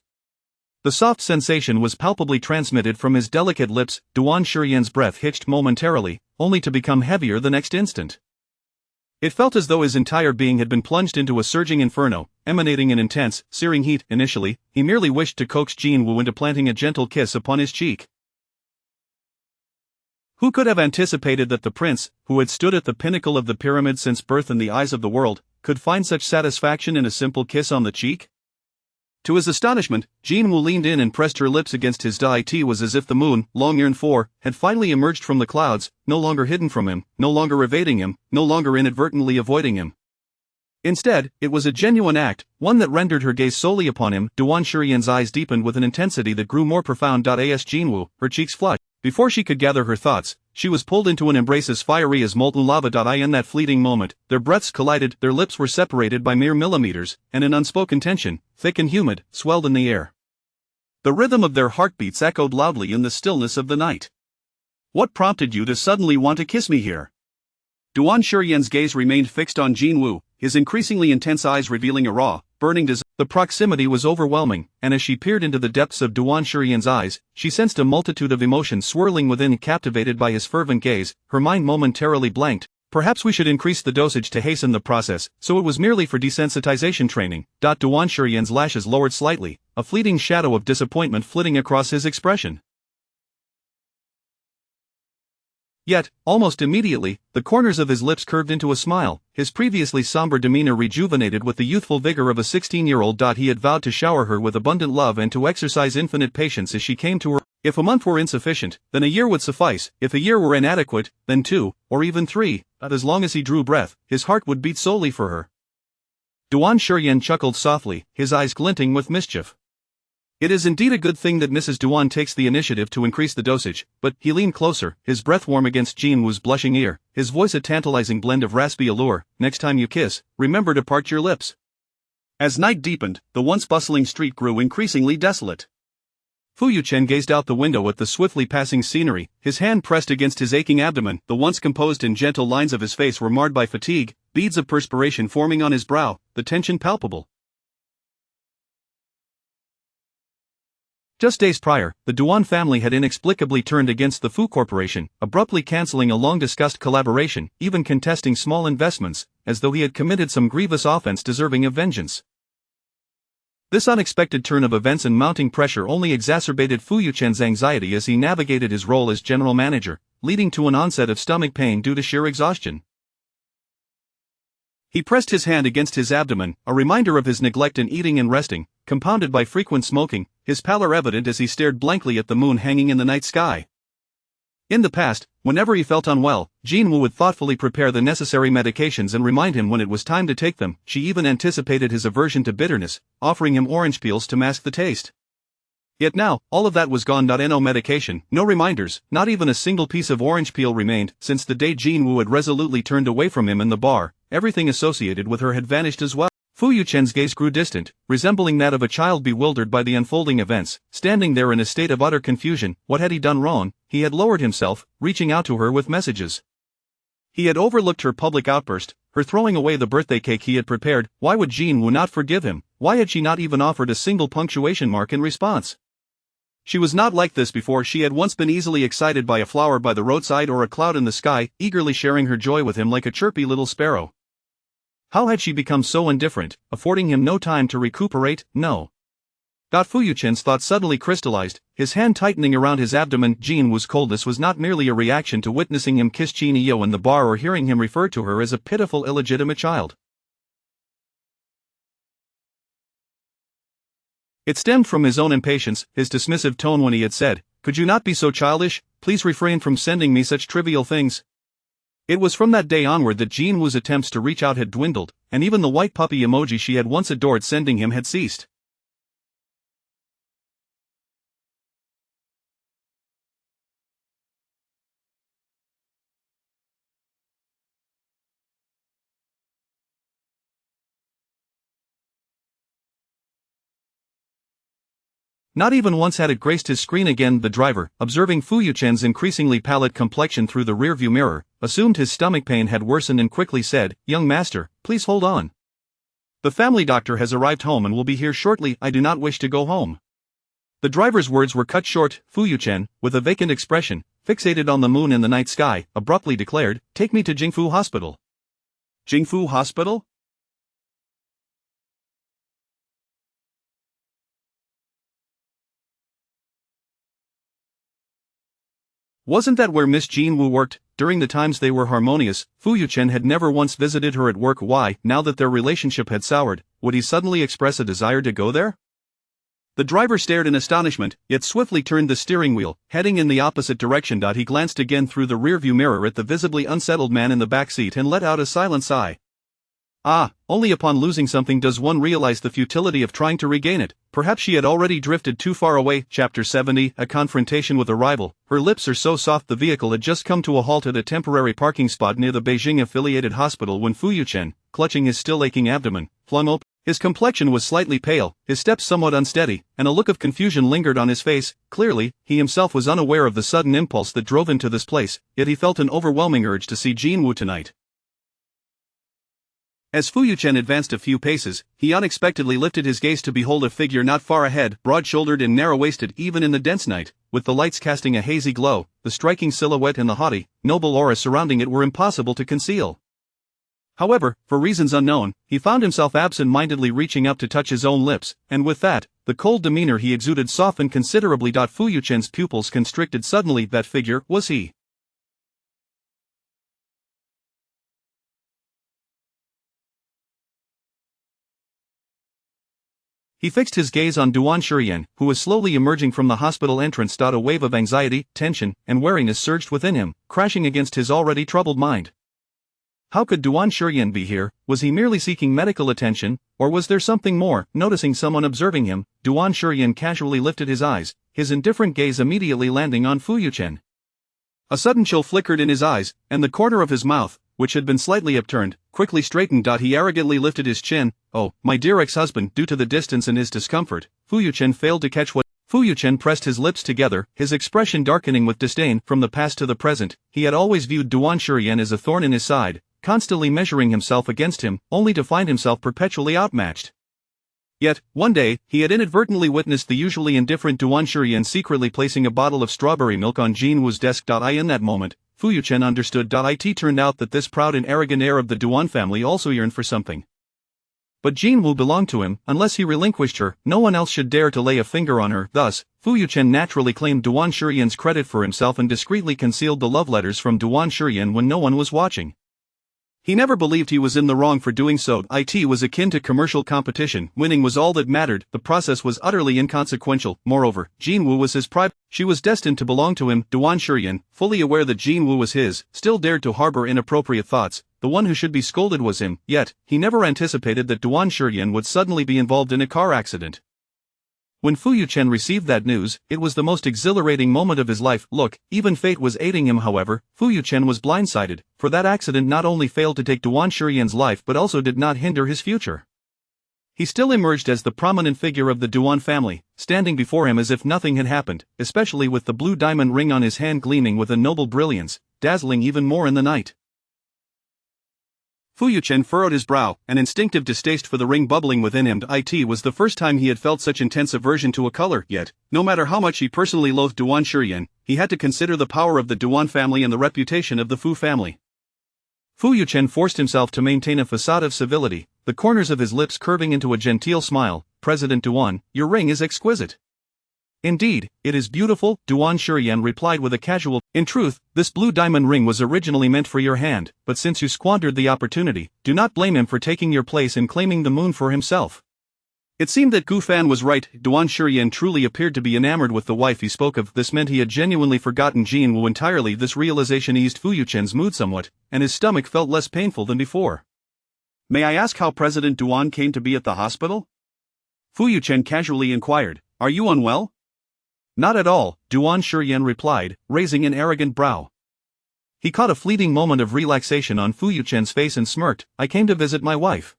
The soft sensation was palpably transmitted from his delicate lips. Duan Shiyan's breath hitched momentarily, only to become heavier the next instant. It felt as though his entire being had been plunged into a surging inferno, emanating an intense, searing heat. Initially, he merely wished to coax Jinwoo into planting a gentle kiss upon his cheek. Who could have anticipated that the prince, who had stood at the pinnacle of the pyramid since birth in the eyes of the world, could find such satisfaction in a simple kiss on the cheek? To his astonishment, Jinwoo leaned in and pressed her lips against his. It was as if the moon, long yearned for, had finally emerged from the clouds, no longer hidden from him, no longer evading him, no longer inadvertently avoiding him. Instead, it was a genuine act, one that rendered her gaze solely upon him. Duan Shiyan's eyes deepened with an intensity that grew more profound. As Jinwoo, her cheeks flushed. Before she could gather her thoughts, she was pulled into an embrace as fiery as molten lava. In that fleeting moment, their breaths collided, their lips were separated by mere millimeters, and an unspoken tension, thick and humid, swelled in the air. The rhythm of their heartbeats echoed loudly in the stillness of the night. "What prompted you to suddenly want to kiss me here?" Duan Shiyan's gaze remained fixed on Jinwoo, his increasingly intense eyes revealing a raw, burning desire. The proximity was overwhelming, and as she peered into the depths of Duan Shiyan's eyes, she sensed a multitude of emotions swirling within. Captivated by his fervent gaze, her mind momentarily blanked. "Perhaps we should increase the dosage to hasten the process, so it was merely for desensitization training." Duan Shiyan's lashes lowered slightly, a fleeting shadow of disappointment flitting across his expression. Yet, almost immediately, the corners of his lips curved into a smile, his previously somber demeanor rejuvenated with the youthful vigor of a 16-year-old. He had vowed to shower her with abundant love and to exercise infinite patience as she came to her. If a month were insufficient, then a year would suffice. If a year were inadequate, then 2, or even 3, but as long as he drew breath, his heart would beat solely for her. Duan Shiyan chuckled softly, his eyes glinting with mischief. "It is indeed a good thing that Mrs. Duan takes the initiative to increase the dosage," but he leaned closer, his breath warm against Jinwoo's blushing ear, his voice a tantalizing blend of raspy allure. "Next time you kiss, remember to part your lips." As night deepened, the once bustling street grew increasingly desolate. Fu Yuchen gazed out the window at the swiftly passing scenery, his hand pressed against his aching abdomen. The once composed and gentle lines of his face were marred by fatigue, beads of perspiration forming on his brow, the tension palpable. Just days prior, the Duan family had inexplicably turned against the Fu Corporation, abruptly canceling a long-discussed collaboration, even contesting small investments, as though he had committed some grievous offense deserving of vengeance. This unexpected turn of events and mounting pressure only exacerbated Fu Yuchen's anxiety as he navigated his role as general manager, leading to an onset of stomach pain due to sheer exhaustion. He pressed his hand against his abdomen, a reminder of his neglect in eating and resting, compounded by frequent smoking, his pallor evident as he stared blankly at the moon hanging in the night sky. In the past, whenever he felt unwell, Jinwoo would thoughtfully prepare the necessary medications and remind him when it was time to take them. She even anticipated his aversion to bitterness, offering him orange peels to mask the taste. Yet now, all of that was gone. No medication, no reminders, not even a single piece of orange peel remained. Since the day Jinwoo had resolutely turned away from him in the bar, everything associated with her had vanished as well. Fu Yuchen's gaze grew distant, resembling that of a child bewildered by the unfolding events, standing there in a state of utter confusion. What had he done wrong? He had lowered himself, reaching out to her with messages. He had overlooked her public outburst, her throwing away the birthday cake he had prepared. Why would Jinwoo not forgive him? Why had she not even offered a single punctuation mark in response? She was not like this before. She had once been easily excited by a flower by the roadside or a cloud in the sky, eagerly sharing her joy with him like a chirpy little sparrow. How had she become so indifferent, affording him no time to recuperate? No. Fu Yuchen's thought suddenly crystallized, his hand tightening around his abdomen. Jinwoo's coldness was not merely a reaction to witnessing him kiss Jineo in the bar or hearing him refer to her as a pitiful illegitimate child. It stemmed from his own impatience, his dismissive tone when he had said, "Could you not be so childish? Please refrain from sending me such trivial things." It was from that day onward that Jinwoo's attempts to reach out had dwindled, and even the white puppy emoji she had once adored sending him had ceased. Not even once had it graced his screen again. The driver, observing Fu Yuchen's increasingly pallid complexion through the rearview mirror, assumed his stomach pain had worsened and quickly said, "Young master, please hold on. The family doctor has arrived home and will be here shortly." "I do not wish to go home." The driver's words were cut short. Fu Yuchen, with a vacant expression, fixated on the moon in the night sky, abruptly declared, "Take me to Jingfu Hospital." Jingfu Hospital? Wasn't that where Miss Jean Wu worked? During the times they were harmonious, Fu Yuchen had never once visited her at work. Why, now that their relationship had soured, would he suddenly express a desire to go there? The driver stared in astonishment, yet swiftly turned the steering wheel, heading in the opposite direction. He glanced again through the rearview mirror at the visibly unsettled man in the back seat and let out a silent sigh. Only upon losing something does one realize the futility of trying to regain it. Perhaps she had already drifted too far away. Chapter 70, A Confrontation with a Rival. Her lips are so soft. The vehicle had just come to a halt at a temporary parking spot near the Beijing-affiliated hospital when Fu Yuchen, clutching his still aching abdomen, flung open. His complexion was slightly pale, his steps somewhat unsteady, and a look of confusion lingered on his face. Clearly, he himself was unaware of the sudden impulse that drove him to this place, yet he felt an overwhelming urge to see Jean Wu tonight. As Fu Yuchen advanced a few paces, he unexpectedly lifted his gaze to behold a figure not far ahead, broad-shouldered and narrow-waisted even in the dense night, with the lights casting a hazy glow. The striking silhouette and the haughty, noble aura surrounding it were impossible to conceal. However, for reasons unknown, he found himself absent-mindedly reaching up to touch his own lips, and with that, the cold demeanor he exuded softened considerably. Fu Yuchen's pupils constricted suddenly. That figure, was he? He fixed his gaze on Duan Shurian, who was slowly emerging from the hospital entrance. A wave of anxiety, tension, and wariness surged within him, crashing against his already troubled mind. How could Duan Shurian be here? Was he merely seeking medical attention, or was there something more? Noticing someone observing him, Duan Shurian casually lifted his eyes, his indifferent gaze immediately landing on Fu Yuchen. A sudden chill flickered in his eyes, and the corner of his mouth, which had been slightly upturned, quickly straightened. He arrogantly lifted his chin. "Oh, my dear ex-husband." Due to the distance and his discomfort, Fu Yuchen failed to catch what. Fu Yuchen pressed his lips together, his expression darkening with disdain. From the past to the present, he had always viewed Duan Shurian as a thorn in his side, constantly measuring himself against him, only to find himself perpetually outmatched. Yet, one day, he had inadvertently witnessed the usually indifferent Duan Shurian secretly placing a bottle of strawberry milk on Jean Wu's desk. In that moment, Fu Yuchen understood. It turned out that this proud and arrogant heir of the Duan family also yearned for something. But Jean Wu belonged to him. Unless he relinquished her, no one else should dare to lay a finger on her. Thus, Fu Yuchen naturally claimed Duan Shurian's credit for himself and discreetly concealed the love letters from Duan Shurian when no one was watching. He never believed he was in the wrong for doing so. It was akin to commercial competition. Winning was all that mattered. The process was utterly inconsequential. Moreover, Jean Wu was his pride. She was destined to belong to him. Duan Shurian, fully aware that Jean Wu was his, still dared to harbor inappropriate thoughts. The one who should be scolded was him. Yet, he never anticipated that Duan Shurian would suddenly be involved in a car accident. When Fu Yuchen received that news, it was the most exhilarating moment of his life. Look, even fate was aiding him. However, Fu Yuchen was blindsided, for that accident not only failed to take Duan Shurian's life but also did not hinder his future. He still emerged as the prominent figure of the Duan family, standing before him as if nothing had happened, especially with the blue diamond ring on his hand gleaming with a noble brilliance, dazzling even more in the night. Fu Yuchen furrowed his brow, an instinctive distaste for the ring bubbling within him. It was the first time he had felt such intense aversion to a color. Yet, no matter how much he personally loathed Duan Shurian, he had to consider the power of the Duan family and the reputation of the Fu family. Fu Yuchen forced himself to maintain a facade of civility, the corners of his lips curving into a genteel smile. "President Duan, your ring is exquisite." "Indeed, it is beautiful," Duan Shurian replied with a casual. "In truth, this blue diamond ring was originally meant for your hand, but since you squandered the opportunity, do not blame him for taking your place and claiming the moon for himself." It seemed that Gu Fan was right. Duan Shurian truly appeared to be enamored with the wife he spoke of. This meant he had genuinely forgotten Jean Wu entirely. This realization eased Fu Yuchen's mood somewhat, and his stomach felt less painful than before. "May I ask how President Duan came to be at the hospital?" Fu Yuchen casually inquired. "Are you unwell?" "Not at all," Duan Shurian replied, raising an arrogant brow. He caught a fleeting moment of relaxation on Fu Yuchen's face and smirked. "I came to visit my wife."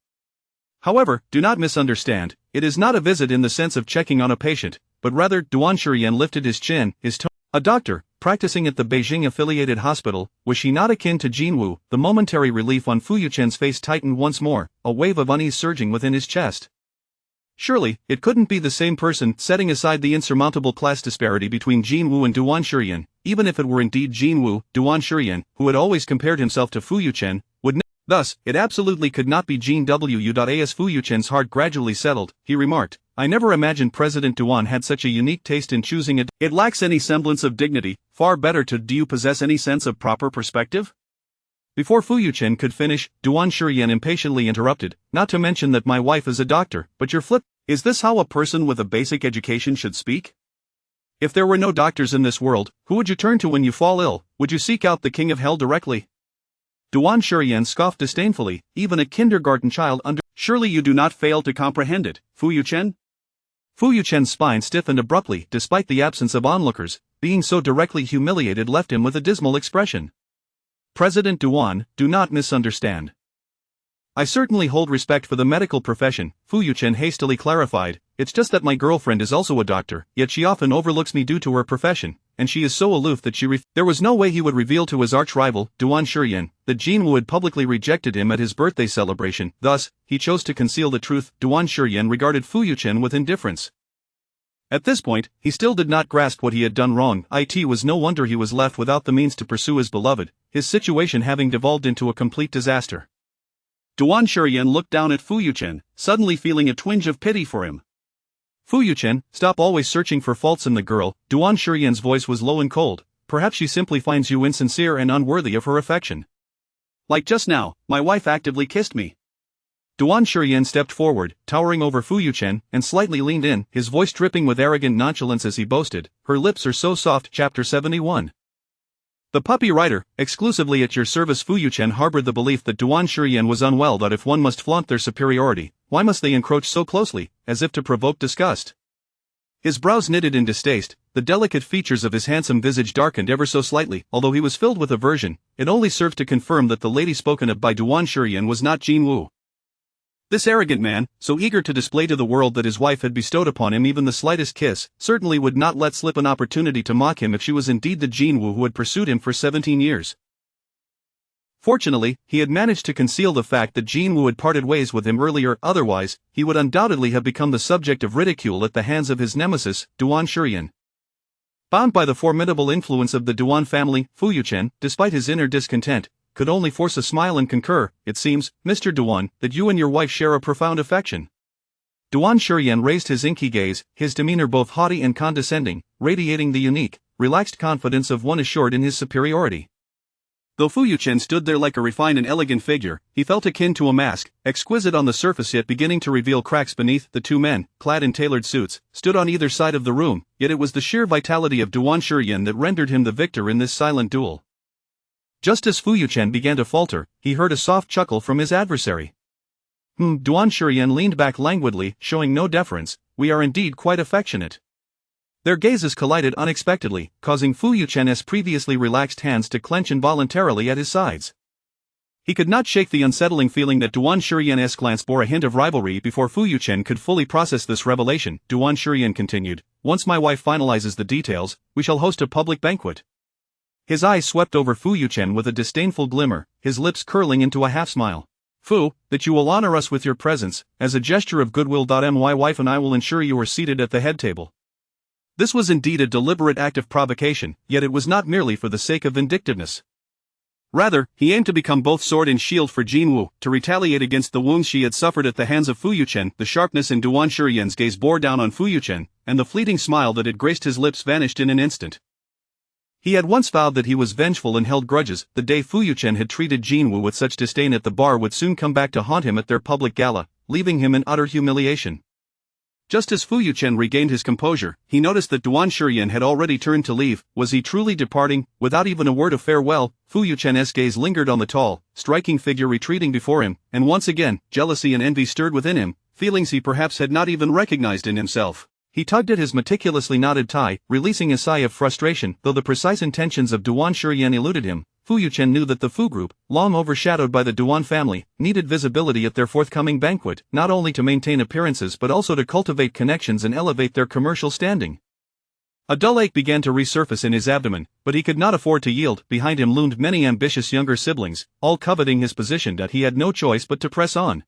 However, do not misunderstand, it is not a visit in the sense of checking on a patient, but rather. Duan Shurian lifted his chin, his tone. "A doctor, practicing at the Beijing-affiliated hospital, was she not akin to Jean Wu?" The momentary relief on Fu Yuchen's face tightened once more, a wave of unease surging within his chest. Surely, it couldn't be the same person, setting aside the insurmountable class disparity between Jin Woo and Duan Shurian. Even if it were indeed Jin Woo, Duan Shurian, who had always compared himself to Fu Yuchen, would thus, it absolutely could not be Jin Wu. As Fu Yuchen's heart gradually settled, he remarked, I never imagined President Duan had such a unique taste in choosing it. It lacks any semblance of dignity. Far better to do you possess any sense of proper perspective? Before Fu Yuchen could finish, Duan Shurian impatiently interrupted, not to mention that my wife is a doctor, but you're flip. Is this how a person with a basic education should speak? If there were no doctors in this world, who would you turn to when you fall ill? Would you seek out the king of hell directly? Duan Shurian scoffed disdainfully, even a kindergarten child under. Surely you do not fail to comprehend it, Fu Yuchen? Fu Yuchen's spine stiffened abruptly, despite the absence of onlookers. Being so directly humiliated left him with a dismal expression. President Duan, do not misunderstand. I certainly hold respect for the medical profession, Fu Yuchen hastily clarified. It's just that my girlfriend is also a doctor, yet she often overlooks me due to her profession, and she is so aloof that There was no way he would reveal to his arch-rival, Duan Shurian, that Jin Woo had publicly rejected him at his birthday celebration. Thus, he chose to conceal the truth. Duan Shurian regarded Fu Yuchen with indifference. At this point, he still did not grasp what he had done wrong. It was no wonder he was left without the means to pursue his beloved, his situation having devolved into a complete disaster. Duan Shurian looked down at Fu Yuchen, suddenly feeling a twinge of pity for him. Fu Yuchen, stop always searching for faults in the girl. Duan Shurian's voice was low and cold. Perhaps she simply finds you insincere and unworthy of her affection. Like just now, my wife actively kissed me. Duan Shurian stepped forward, towering over Fu Yuchen, and slightly leaned in, his voice dripping with arrogant nonchalance as he boasted, her lips are so soft. Chapter 71. The puppy rider, exclusively at your service. Fu Yuchen harbored the belief that Duan Shurian was unwell, that if one must flaunt their superiority, why must they encroach so closely, as if to provoke disgust? His brows knitted in distaste, the delicate features of his handsome visage darkened ever so slightly. Although he was filled with aversion, it only served to confirm that the lady spoken of by Duan Shurian was not Jin Woo. This arrogant man, so eager to display to the world that his wife had bestowed upon him even the slightest kiss, certainly would not let slip an opportunity to mock him if she was indeed the Jin Woo who had pursued him for 17 years. Fortunately, he had managed to conceal the fact that Jin Woo had parted ways with him earlier, otherwise, he would undoubtedly have become the subject of ridicule at the hands of his nemesis, Duan Shurian. Bound by the formidable influence of the Duan family, Fu Yuchen, despite his inner discontent, could only force a smile and concur. It seems, Mr. Duan, that you and your wife share a profound affection. Duan Shurian raised his inky gaze, his demeanor both haughty and condescending, radiating the unique, relaxed confidence of one assured in his superiority. Though Fu Yuchen stood there like a refined and elegant figure, he felt akin to a mask, exquisite on the surface yet beginning to reveal cracks beneath. The two men, clad in tailored suits, stood on either side of the room, yet it was the sheer vitality of Duan Shurian that rendered him the victor in this silent duel. Just as Fu Yuchen began to falter, he heard a soft chuckle from his adversary. Duan Shurian leaned back languidly, showing no deference. We are indeed quite affectionate. Their gazes collided unexpectedly, causing Fu Yuchen's previously relaxed hands to clench involuntarily at his sides. He could not shake the unsettling feeling that Duan Shurian's glance bore a hint of rivalry. Before Fu Yuchen could fully process this revelation, Duan Shurian continued, once my wife finalizes the details, we shall host a public banquet. His eyes swept over Fu Yuchen with a disdainful glimmer, his lips curling into a half-smile. Fu, that you will honor us with your presence, as a gesture of goodwill. My wife and I will ensure you are seated at the head table. This was indeed a deliberate act of provocation, yet it was not merely for the sake of vindictiveness. Rather, he aimed to become both sword and shield for Jin Woo, to retaliate against the wounds she had suffered at the hands of Fu Yuchen. The sharpness in Duan Shurian's gaze bore down on Fu Yuchen, and the fleeting smile that had graced his lips vanished in an instant. He had once vowed that he was vengeful and held grudges. The day Fu Yuchen had treated Jin Woo with such disdain at the bar would soon come back to haunt him at their public gala, leaving him in utter humiliation. Just as Fu Yuchen regained his composure, he noticed that Duan Shurian had already turned to leave. Was he truly departing, without even a word of farewell? Fu Yuchen's gaze lingered on the tall, striking figure retreating before him, and once again, jealousy and envy stirred within him, feelings he perhaps had not even recognized in himself. He tugged at his meticulously knotted tie, releasing a sigh of frustration. Though the precise intentions of Duan Shurian eluded him, Fu Yuchen knew that the Fu group, long overshadowed by the Duan family, needed visibility at their forthcoming banquet, not only to maintain appearances but also to cultivate connections and elevate their commercial standing. A dull ache began to resurface in his abdomen, but he could not afford to yield. Behind him loomed many ambitious younger siblings, all coveting his position. That he had no choice but to press on.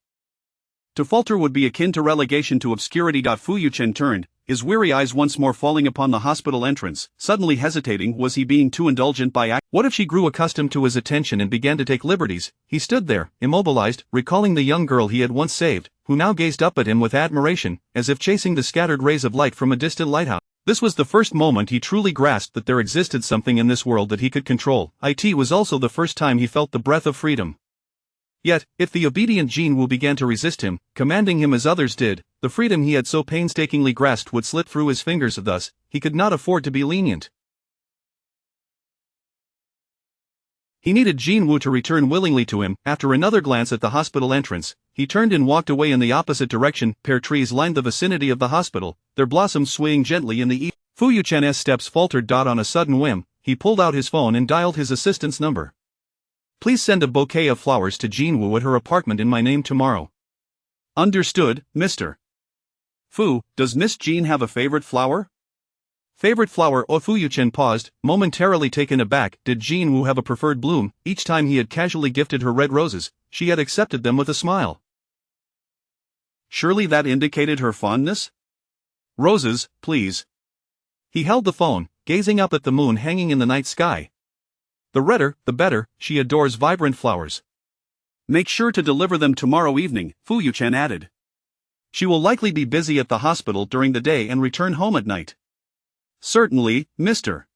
To falter would be akin to relegation to obscurity. Fu Yuchen turned, his weary eyes once more falling upon the hospital entrance, suddenly hesitating. Was he being too indulgent by act? What if she grew accustomed to his attention and began to take liberties? He stood there, immobilized, recalling the young girl he had once saved, who now gazed up at him with admiration, as if chasing the scattered rays of light from a distant lighthouse. This was the first moment he truly grasped that there existed something in this world that he could control. It was also the first time he felt the breath of freedom. Yet, if the obedient Jinwoo began to resist him, commanding him as others did, the freedom he had so painstakingly grasped would slip through his fingers. Thus, he could not afford to be lenient. He needed Jinwoo to return willingly to him. After another glance at the hospital entrance, he turned and walked away in the opposite direction. Pear trees lined the vicinity of the hospital, their blossoms swaying gently in the Fu Yuchen's steps faltered. On a sudden whim, he pulled out his phone and dialed his assistant's number. Please send a bouquet of flowers to Jinwoo at her apartment in my name tomorrow. Understood, Mr. Fu, does Miss Jean have a favorite flower? Favorite flower? Fu Yuchen paused, momentarily taken aback. Did Jinwoo have a preferred bloom? Each time he had casually gifted her red roses, she had accepted them with a smile. Surely that indicated her fondness? Roses, please. He held the phone, gazing up at the moon hanging in the night sky. The redder, the better, she adores vibrant flowers. Make sure to deliver them tomorrow evening, Fu Yuchen added. She will likely be busy at the hospital during the day and return home at night. Certainly, Mr.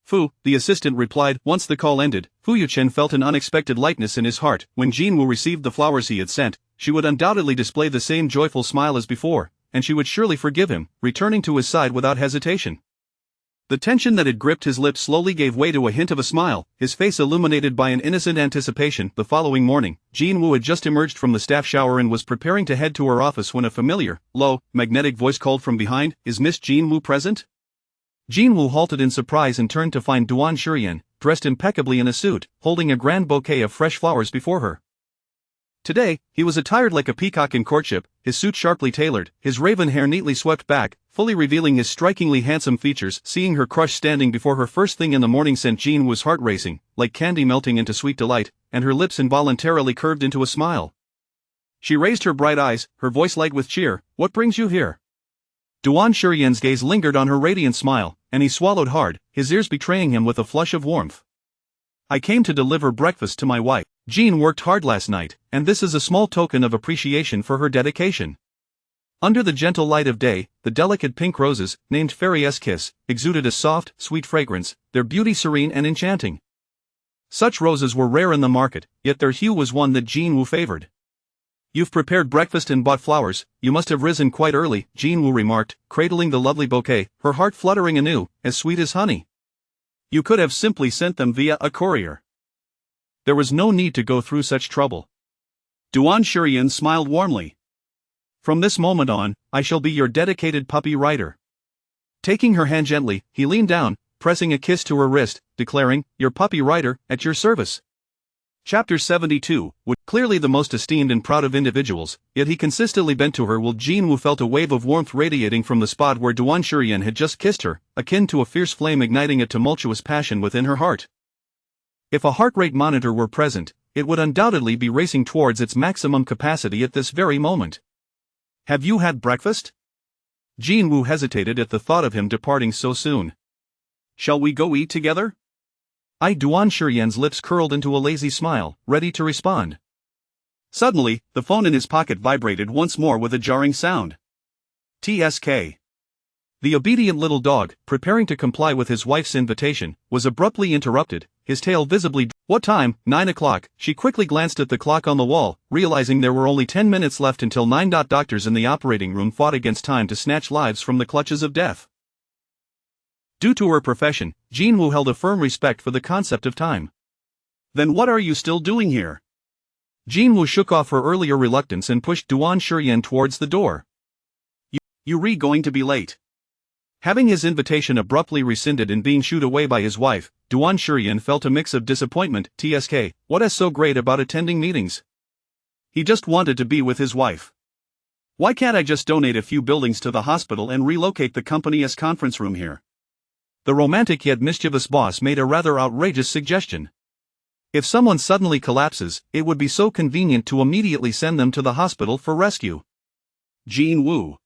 Fu, the assistant replied. Once the call ended, Fu Yuchen felt an unexpected lightness in his heart. When Jinwoo received the flowers he had sent, she would undoubtedly display the same joyful smile as before, and she would surely forgive him, returning to his side without hesitation. The tension that had gripped his lips slowly gave way to a hint of a smile, his face illuminated by an innocent anticipation. The following morning, Jinwoo had just emerged from the staff shower and was preparing to head to her office when a familiar, low, magnetic voice called from behind, "Is Miss Jinwoo present?" Jinwoo halted in surprise and turned to find Duan Shurian, dressed impeccably in a suit, holding a grand bouquet of fresh flowers before her. Today, he was attired like a peacock in courtship, his suit sharply tailored, his raven hair neatly swept back, fully revealing his strikingly handsome features. Seeing her crush standing before her first thing in the morning sent Jinwoo's heart racing, like candy melting into sweet delight, and her lips involuntarily curved into a smile. She raised her bright eyes, her voice light with cheer. "What brings you here?" Duan Shurian's gaze lingered on her radiant smile, and he swallowed hard, his ears betraying him with a flush of warmth. "I came to deliver breakfast to my wife. Jean worked hard last night, and this is a small token of appreciation for her dedication." Under the gentle light of day, the delicate pink roses, named Fairy's Kiss, exuded a soft, sweet fragrance, their beauty serene and enchanting. Such roses were rare in the market, yet their hue was one that Jinwoo favored. "You've prepared breakfast and bought flowers, you must have risen quite early," Jinwoo remarked, cradling the lovely bouquet, her heart fluttering anew, as sweet as honey. "You could have simply sent them via a courier. There was no need to go through such trouble." Duan Shurian smiled warmly. "From this moment on, I shall be your dedicated puppy rider." Taking her hand gently, he leaned down, pressing a kiss to her wrist, declaring, "Your puppy rider, at your service." Chapter 72, clearly the most esteemed and proud of individuals, yet he consistently bent to her while Jinwoo felt a wave of warmth radiating from the spot where Duan Shurian had just kissed her, akin to a fierce flame igniting a tumultuous passion within her heart. If a heart rate monitor were present, it would undoubtedly be racing towards its maximum capacity at this very moment. "Have you had breakfast?" Jinwoo hesitated at the thought of him departing so soon. "Shall we go eat together?" Duan Shurian's lips curled into a lazy smile, ready to respond. Suddenly, the phone in his pocket vibrated once more with a jarring sound. TSK. The obedient little dog, preparing to comply with his wife's invitation, was abruptly interrupted, his tail visibly. "What time?" 9 o'clock. She quickly glanced at the clock on the wall, realizing there were only 10 minutes left until 9. Doctors in the operating room fought against time to snatch lives from the clutches of death. Due to her profession, Jinwoo held a firm respect for the concept of time. "Then what are you still doing here?" Jinwoo shook off her earlier reluctance and pushed Duan Shurian towards the door. You're going to be late." Having his invitation abruptly rescinded and being shooed away by his wife, Duan Shurian felt a mix of disappointment. TSK, what is so great about attending meetings? He just wanted to be with his wife. Why can't I just donate a few buildings to the hospital and relocate the company's conference room here? The romantic yet mischievous boss made a rather outrageous suggestion. If someone suddenly collapses, it would be so convenient to immediately send them to the hospital for rescue. Jin Woo.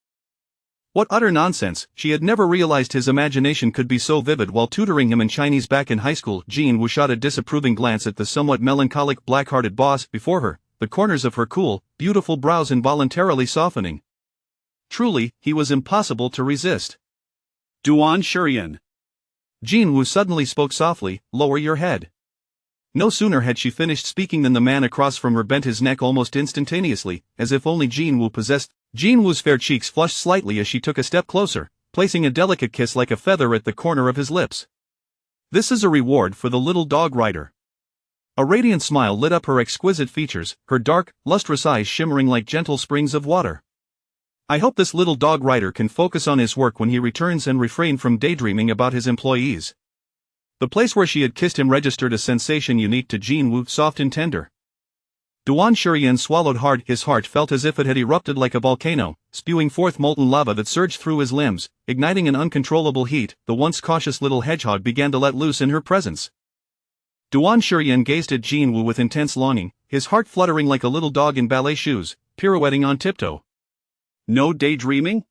What utter nonsense, she had never realized his imagination could be so vivid while tutoring him in Chinese back in high school. Jin Woo shot a disapproving glance at the somewhat melancholic black-hearted boss before her, the corners of her cool, beautiful brows involuntarily softening. Truly, he was impossible to resist. Duan Shurian. Jin Woo suddenly spoke softly, lower your head. No sooner had she finished speaking than the man across from her bent his neck almost instantaneously, as if only Jin Woo possessed. Jin Woo's fair cheeks flushed slightly as she took a step closer, placing a delicate kiss like a feather at the corner of his lips. This is a reward for the little dog rider. A radiant smile lit up her exquisite features, her dark, lustrous eyes shimmering like gentle springs of water. I hope this little dog rider can focus on his work when he returns and refrain from daydreaming about his employees. The place where she had kissed him registered a sensation unique to Jin Woo, soft and tender. Duan Shurian swallowed hard. His heart felt as if it had erupted like a volcano, spewing forth molten lava that surged through his limbs, igniting an uncontrollable heat. The once cautious little hedgehog began to let loose in her presence. Duan Shurian gazed at Jin Woo with intense longing, his heart fluttering like a little dog in ballet shoes, pirouetting on tiptoe. No daydreaming?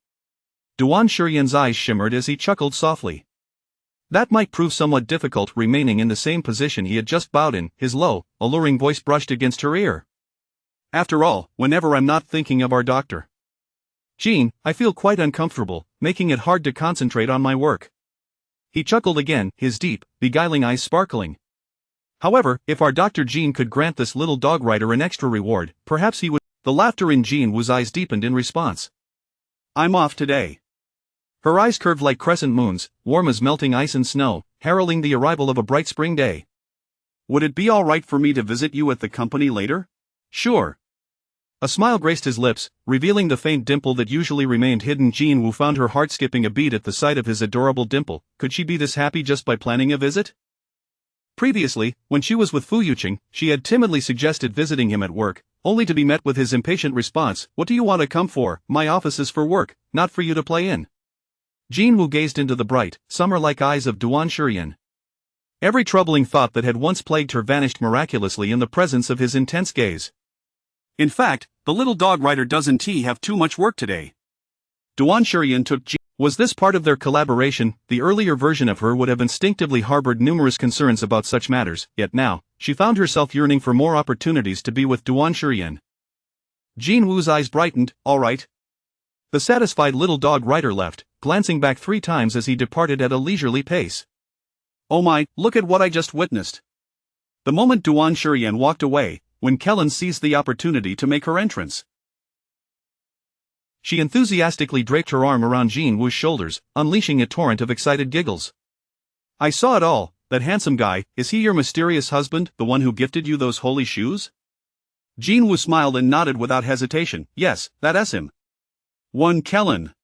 Duan Shurian's eyes shimmered as he chuckled softly. That might prove somewhat difficult, remaining in the same position he had just bowed in. His low, alluring voice brushed against her ear. After all, whenever I'm not thinking of our doctor. Jean, I feel quite uncomfortable, making it hard to concentrate on my work. He chuckled again, his deep, beguiling eyes sparkling. However, if our Dr. Jean could grant this little dog rider an extra reward, perhaps he would. The laughter in Jin Woo's eyes deepened in response. I'm off today. Her eyes curved like crescent moons, warm as melting ice and snow, heralding the arrival of a bright spring day. Would it be all right for me to visit you at the company later? Sure. A smile graced his lips, revealing the faint dimple that usually remained hidden. Jin Woo found her heart skipping a beat at the sight of his adorable dimple. Could she be this happy just by planning a visit? Previously, when she was with Fu Yuqing, she had timidly suggested visiting him at work, only to be met with his impatient response, "What do you want to come for? My office is for work, not for you to play in." Jin Woo gazed into the bright, summer-like eyes of Duan Shurian. Every troubling thought that had once plagued her vanished miraculously in the presence of his intense gaze. In fact, the little dog rider doesn't have too much work today. Duan Shurian took Jin. Was this part of their collaboration? The earlier version of her would have instinctively harbored numerous concerns about such matters, yet now, she found herself yearning for more opportunities to be with Duan Shurian. Jin Woo's eyes brightened. All right. The satisfied little dog rider left, glancing back 3 times as he departed at a leisurely pace. Oh my, look at what I just witnessed. The moment Duan Shurian walked away, when Kellen seized the opportunity to make her entrance. She enthusiastically draped her arm around Jin Woo's shoulders, unleashing a torrent of excited giggles. I saw it all. That handsome guy, is he your mysterious husband, the one who gifted you those holy shoes? Jin Woo smiled and nodded without hesitation. Yes, that's him. One Kellen.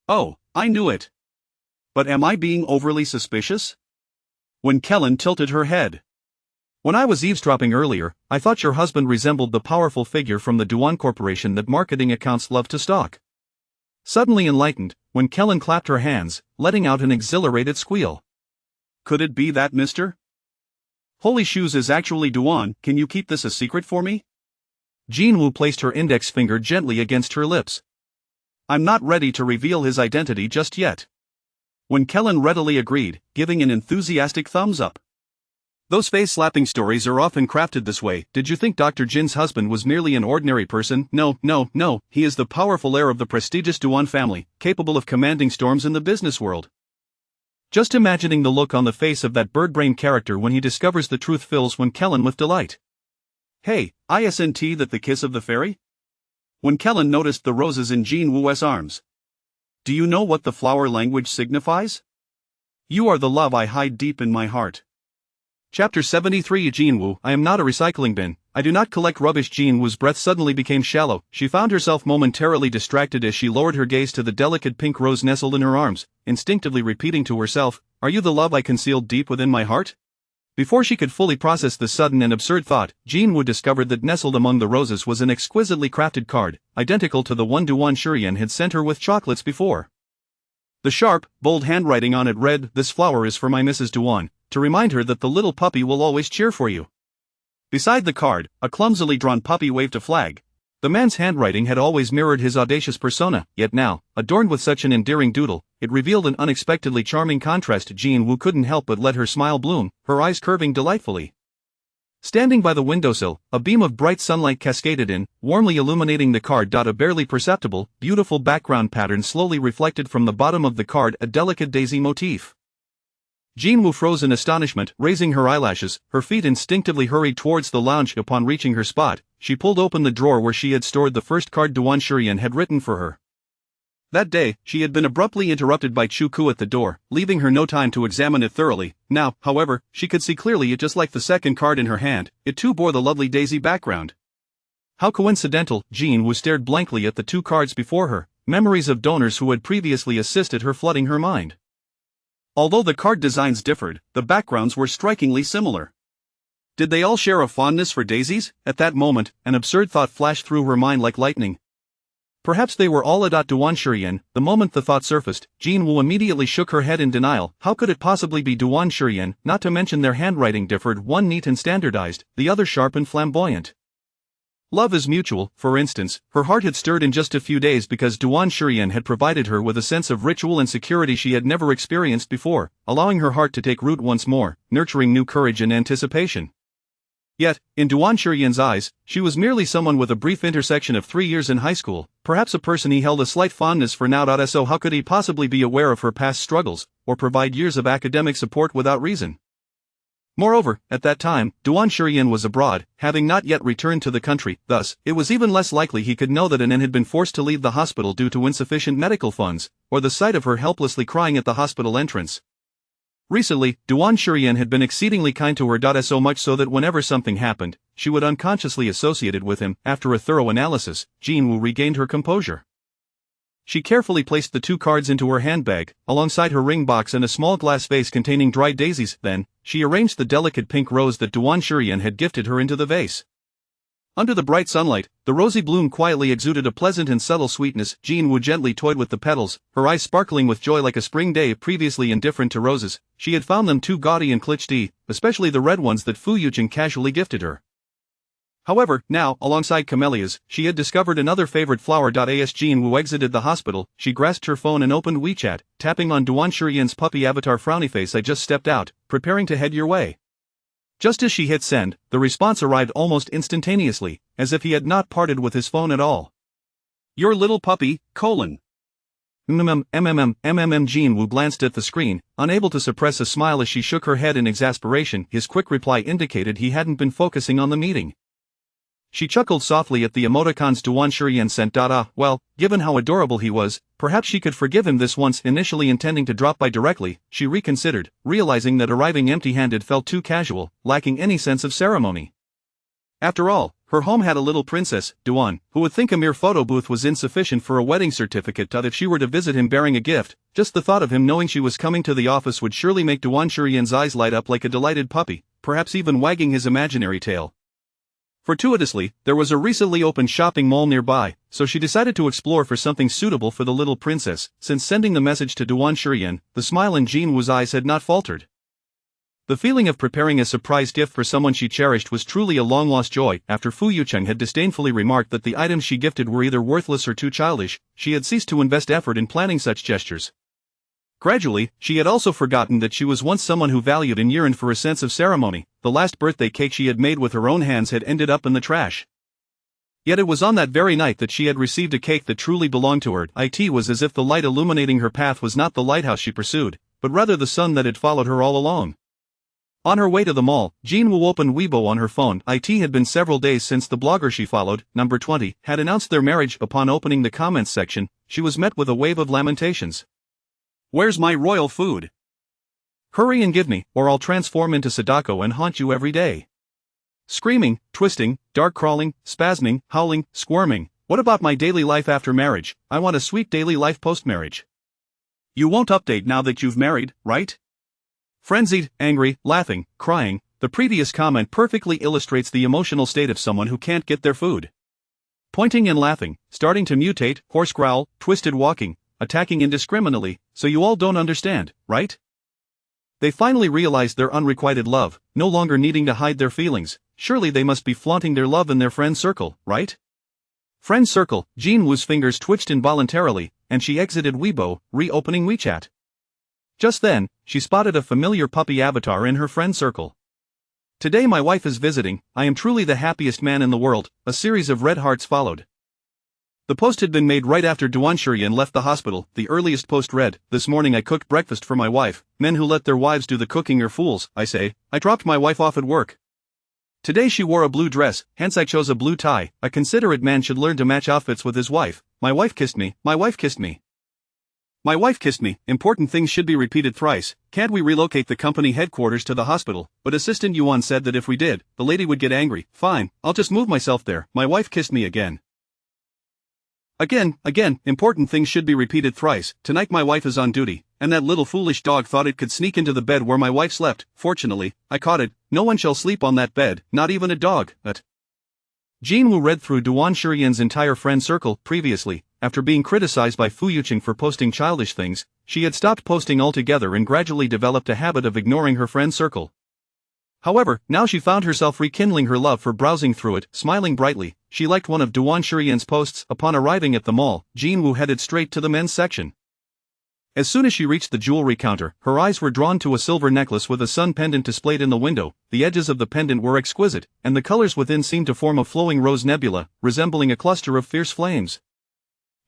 Oh, I knew it. But am I being overly suspicious? When Kellen tilted her head. When I was eavesdropping earlier, I thought your husband resembled the powerful figure from the Duan Corporation that marketing accounts love to stalk. Suddenly enlightened, when Kellen clapped her hands, letting out an exhilarated squeal. Could it be that, mister? Holy Shoes is actually Duan. Can you keep this a secret for me? Jin Woo placed her index finger gently against her lips. I'm not ready to reveal his identity just yet. When Kellen readily agreed, giving an enthusiastic thumbs up. Those face-slapping stories are often crafted this way. Did you think Dr. Jin's husband was merely an ordinary person? No, he is the powerful heir of the prestigious Duan family, capable of commanding storms in the business world. Just imagining the look on the face of that bird-brain character when he discovers the truth fills when Kellen with delight. Hey, isn't that the kiss of the fairy? When Kellen noticed the roses in Jin Woo's arms. Do you know what the flower language signifies? You are the love I hide deep in my heart. Chapter 73. Jin Woo, I am not a recycling bin. I do not collect rubbish. Jin Woo's breath suddenly became shallow. She found herself momentarily distracted as she lowered her gaze to the delicate pink rose nestled in her arms, instinctively repeating to herself, "Are you the love I concealed deep within my heart?" Before she could fully process the sudden and absurd thought, Jin Woo discovered that nestled among the roses was an exquisitely crafted card, identical to the one Duan Shurian had sent her with chocolates before. The sharp, bold handwriting on it read, "This flower is for my Mrs. Duan," to remind her that the little puppy will always cheer for you. Beside the card, a clumsily drawn puppy waved a flag. The man's handwriting had always mirrored his audacious persona, yet now, adorned with such an endearing doodle, it revealed an unexpectedly charming contrast. Jean Wu couldn't help but let her smile bloom, her eyes curving delightfully. Standing by the windowsill, a beam of bright sunlight cascaded in, warmly illuminating the card. A barely perceptible, beautiful background pattern slowly reflected from the bottom of the card, a delicate daisy motif. Jean Wu froze in astonishment, raising her eyelashes. Her feet instinctively hurried towards the lounge. Upon reaching her spot, she pulled open the drawer where she had stored the first card Duan Shurian had written for her. That day, she had been abruptly interrupted by Chu Ku at the door, leaving her no time to examine it thoroughly. Now, however, she could see clearly it just like the second card in her hand, it too bore the lovely daisy background. How coincidental! Jean Wu stared blankly at the two cards before her, memories of donors who had previously assisted her flooding her mind. Although the card designs differed, the backgrounds were strikingly similar. Did they all share a fondness for daisies? At that moment, an absurd thought flashed through her mind like lightning. Perhaps they were all Duan Shurian. The moment the thought surfaced, Jean Wu immediately shook her head in denial. How could it possibly be Duan Shurian, not to mention their handwriting differed, one neat and standardized, the other sharp and flamboyant. Love is mutual, for instance, her heart had stirred in just a few days because Duan Shurian had provided her with a sense of ritual and security she had never experienced before, allowing her heart to take root once more, nurturing new courage and anticipation. Yet, in Duan Shurian's eyes, she was merely someone with a brief intersection of 3 years in high school, perhaps a person he held a slight fondness for now. So how could he possibly be aware of her past struggles, or provide years of academic support without reason? Moreover, at that time, Duan Shurian was abroad, having not yet returned to the country, thus, it was even less likely he could know that An had been forced to leave the hospital due to insufficient medical funds, or the sight of her helplessly crying at the hospital entrance. Recently, Duan Shurian had been exceedingly kind to her. So much so that whenever something happened, she would unconsciously associate it with him. After a thorough analysis, Jean Wu regained her composure. She carefully placed the two cards into her handbag, alongside her ring box and a small glass vase containing dried daisies. Then, she arranged the delicate pink rose that Duan Shurian had gifted her into the vase. Under the bright sunlight, the rosy bloom quietly exuded a pleasant and subtle sweetness. Jean Wu gently toyed with the petals, her eyes sparkling with joy like a spring day. Previously indifferent to roses, she had found them too gaudy and cliché, especially the red ones that Fu Yucheng casually gifted her. However, now, alongside camellias, she had discovered another favorite flower. As Jean Wu exited the hospital, she grasped her phone and opened WeChat, tapping on Duan Shurian's puppy avatar. Frowny face, I just stepped out, preparing to head your way. Just as she hit send, the response arrived almost instantaneously, as if he had not parted with his phone at all. Your little puppy, : Jean Wu glanced at the screen, unable to suppress a smile as she shook her head in exasperation. His quick reply indicated he hadn't been focusing on the meeting. She chuckled softly at the emoticons Duan Shurian sent. Well, given how adorable he was, perhaps she could forgive him this once. Initially intending to drop by directly, she reconsidered, realizing that arriving empty-handed felt too casual, lacking any sense of ceremony. After all, her home had a little princess, Duan, who would think a mere photo booth was insufficient for a wedding certificate. If she were to visit him bearing a gift, just the thought of him knowing she was coming to the office would surely make Duan Shurian's eyes light up like a delighted puppy, perhaps even wagging his imaginary tail. Fortuitously, there was a recently opened shopping mall nearby, so she decided to explore for something suitable for the little princess. Since sending the message to Duan Shurian, the smile in Jean Wu's eyes had not faltered. The feeling of preparing a surprise gift for someone she cherished was truly a long-lost joy. After Fu Yucheng had disdainfully remarked that the items she gifted were either worthless or too childish, she had ceased to invest effort in planning such gestures. Gradually, she had also forgotten that she was once someone who valued and yearned for a sense of ceremony. The last birthday cake she had made with her own hands had ended up in the trash. Yet it was on that very night that she had received a cake that truly belonged to her. It was as if the light illuminating her path was not the lighthouse she pursued, but rather the sun that had followed her all along. On her way to the mall, Jean Wu opened Weibo on her phone. It had been several days since the blogger she followed, number 20, had announced their marriage. Upon opening the comments section, she was met with a wave of lamentations. Where's my royal food? Hurry and give me, or I'll transform into Sadako and haunt you every day. Screaming, twisting, dark crawling, spasming, howling, squirming. What about my daily life after marriage? I want a sweet daily life post-marriage. You won't update now that you've married, right? Frenzied, angry, laughing, crying, the previous comment perfectly illustrates the emotional state of someone who can't get their food. Pointing and laughing, starting to mutate, hoarse growl, twisted walking, attacking indiscriminately, so you all don't understand, right? They finally realized their unrequited love, no longer needing to hide their feelings. Surely they must be flaunting their love in their friend circle, right? Friend circle, Jinwoo's fingers twitched involuntarily, and she exited Weibo, reopening WeChat. Just then, she spotted a familiar puppy avatar in her friend circle. Today my wife is visiting, I am truly the happiest man in the world. A series of red hearts followed. The post had been made right after Duan Shurian left the hospital. The earliest post read, "This morning I cooked breakfast for my wife. Men who let their wives do the cooking are fools, I say. I dropped my wife off at work. Today she wore a blue dress, hence I chose a blue tie. A considerate man should learn to match outfits with his wife. My wife kissed me, my wife kissed me. My wife kissed me." Important things should be repeated thrice. Can't we relocate the company headquarters to the hospital? But Assistant Yuan said that if we did, the lady would get angry. Fine, I'll just move myself there. My wife kissed me again. Again, important things should be repeated thrice. Tonight my wife is on duty, and that little foolish dog thought it could sneak into the bed where my wife slept. Fortunately, I caught it. No one shall sleep on that bed, not even a dog. Jinwoo read through Duan Shurian's entire friend circle. Previously, after being criticized by Fu Yuqing for posting childish things, she had stopped posting altogether and gradually developed a habit of ignoring her friend circle. However, now she found herself rekindling her love for browsing through it, smiling brightly. She liked one of Duan Shurian's posts. Upon arriving at the mall, Jinwoo headed straight to the men's section. As soon as she reached the jewelry counter, her eyes were drawn to a silver necklace with a sun pendant displayed in the window. The edges of the pendant were exquisite, and the colors within seemed to form a flowing rose nebula, resembling a cluster of fierce flames.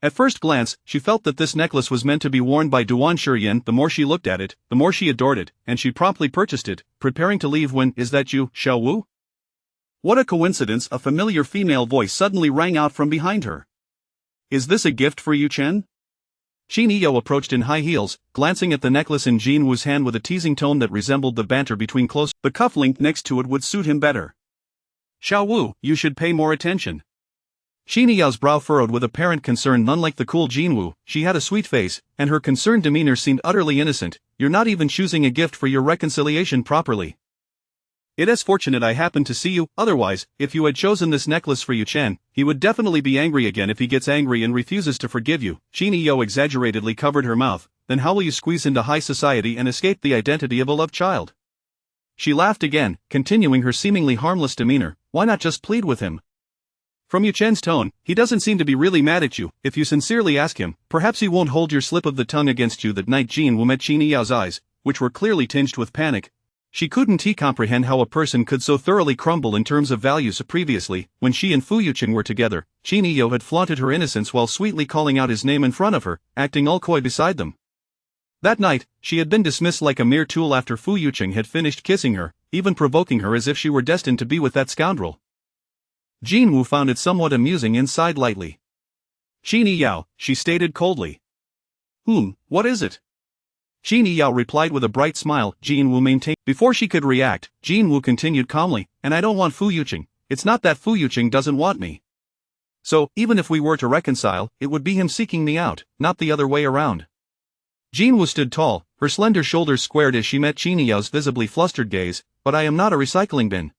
At first glance, she felt that this necklace was meant to be worn by Duan Shurian. The more she looked at it, the more she adored it, and she promptly purchased it, preparing to leave when, "Is that you, Xiao Wu?" What a coincidence, a familiar female voice suddenly rang out from behind her. "Is this a gift for you, Chen?" Qin Iyo approached in high heels, glancing at the necklace in Jinwoo's hand with a teasing tone that resembled the banter between close. The cufflink next to it would suit him better. "Xiao Wu, you should pay more attention." Qin Iyo's brow furrowed with apparent concern. Unlike the cool Jinwoo, she had a sweet face, and her concerned demeanor seemed utterly innocent. "You're not even choosing a gift for your reconciliation properly. It is fortunate I happened to see you, otherwise, if you had chosen this necklace for Yu Chen, he would definitely be angry again. If he gets angry and refuses to forgive you." Qin Iyo exaggeratedly covered her mouth. "Then how will you squeeze into high society and escape the identity of a loved child?" She laughed again, continuing her seemingly harmless demeanor. "Why not just plead with him? From Yu Chen's tone, he doesn't seem to be really mad at you. If you sincerely ask him, perhaps he won't hold your slip of the tongue against you." That night Jinwoo met Qin Iyo's eyes, which were clearly tinged with panic. She couldn't comprehend how a person could so thoroughly crumble in terms of values. Previously, when she and Fu Yuqing were together, Qin Iyo had flaunted her innocence while sweetly calling out his name in front of her, acting all coy beside them. That night, she had been dismissed like a mere tool after Fu Yuqing had finished kissing her, even provoking her as if she were destined to be with that scoundrel. Jinwoo found it somewhat amusing and sighed lightly. "Qin Iyo," she stated coldly. What is it?" Qin Iyo replied with a bright smile. Jinwoo maintained. Before she could react, Jinwoo continued calmly, "And I don't want Fu Yuqing. It's not that Fu Yuqing doesn't want me. So, even if we were to reconcile, it would be him seeking me out, not the other way around." Jinwoo stood tall, her slender shoulders squared as she met Qin Iyo's visibly flustered gaze. "But I am not a recycling bin.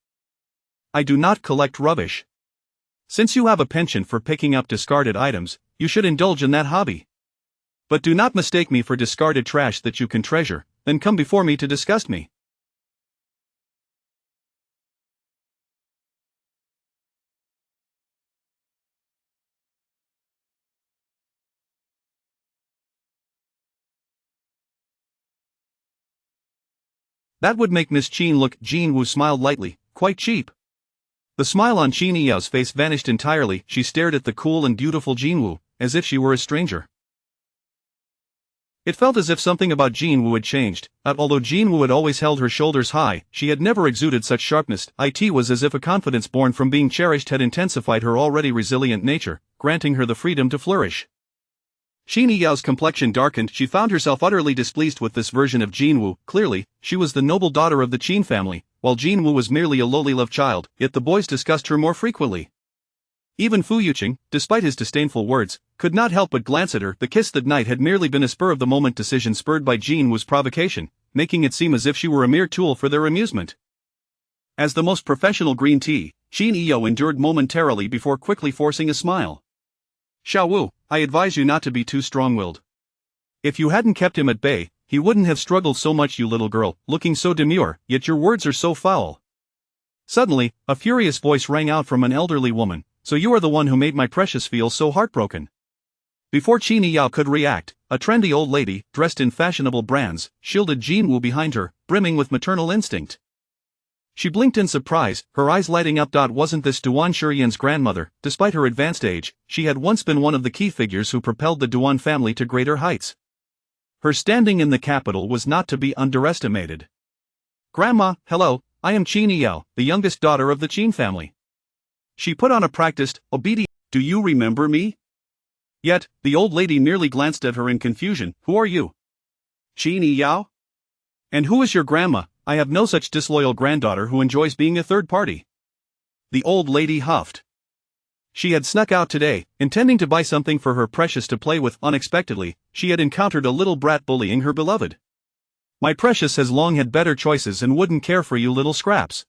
I do not collect rubbish. Since you have a penchant for picking up discarded items, you should indulge in that hobby. But do not mistake me for discarded trash that you can treasure, then come before me to disgust me." "That would make Miss Qin look." Jinwoo smiled lightly. "Quite cheap." The smile on Qin Iyo's face vanished entirely. She stared at the cool and beautiful Jinwoo, as if she were a stranger. It felt as if something about Jinwoo had changed. Although Jinwoo had always held her shoulders high, she had never exuded such sharpness. It was as if a confidence born from being cherished had intensified her already resilient nature, granting her the freedom to flourish. Qin Iyo's complexion darkened. She found herself utterly displeased with this version of Jinwoo. Clearly, she was the noble daughter of the Qin family, while Jinwoo was merely a lowly love child, yet the boys discussed her more frequently. Even Fu Yuqing, despite his disdainful words, could not help but glance at her. The kiss that night had merely been a spur-of-the-moment decision spurred by Jinwoo's provocation, making it seem as if she were a mere tool for their amusement. As the most professional green tea, Qin Iyo endured momentarily before quickly forcing a smile. "Xiao Wu, I advise you not to be too strong-willed. If you hadn't kept him at bay, he wouldn't have struggled so much, you little girl, looking so demure, yet your words are so foul. Suddenly, a furious voice rang out from an elderly woman. So you are the one who made my precious feel so heartbroken. Before Qini Yao could react, a trendy old lady, dressed in fashionable brands, shielded Jinwoo behind her, brimming with maternal instinct. She blinked in surprise, her eyes lighting up. Wasn't this Duan Shurian's grandmother? Despite her advanced age, she had once been one of the key figures who propelled the Duan family to greater heights. Her standing in the capital was not to be underestimated. Grandma, hello, I am Qini Yao, the youngest daughter of the Qin family. She put on a practiced, obedient, do you remember me? Yet, the old lady merely glanced at her in confusion. Who are you? Qini Yao? And who is your grandma? I have no such disloyal granddaughter who enjoys being a third party. The old lady huffed. She had snuck out today, intending to buy something for her precious to play with. Unexpectedly, she had encountered a little brat bullying her beloved. My precious has long had better choices and wouldn't care for you little scraps.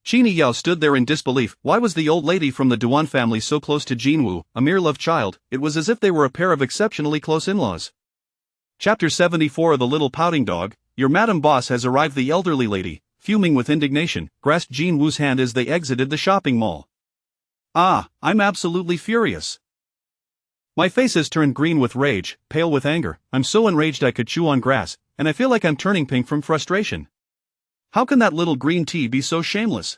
Qini Yao stood there in disbelief. Why was the old lady from the Duan family so close to Jinwoo, a mere love child? It was as if they were a pair of exceptionally close in-laws. Chapter 74 of The Little Pouting Dog. Your madam boss has arrived. The elderly lady, fuming with indignation, grasped Jinwoo's hand as they exited the shopping mall. Ah, I'm absolutely furious. My face has turned green with rage, pale with anger. I'm so enraged I could chew on grass, and I feel like I'm turning pink from frustration. How can that little green tea be so shameless?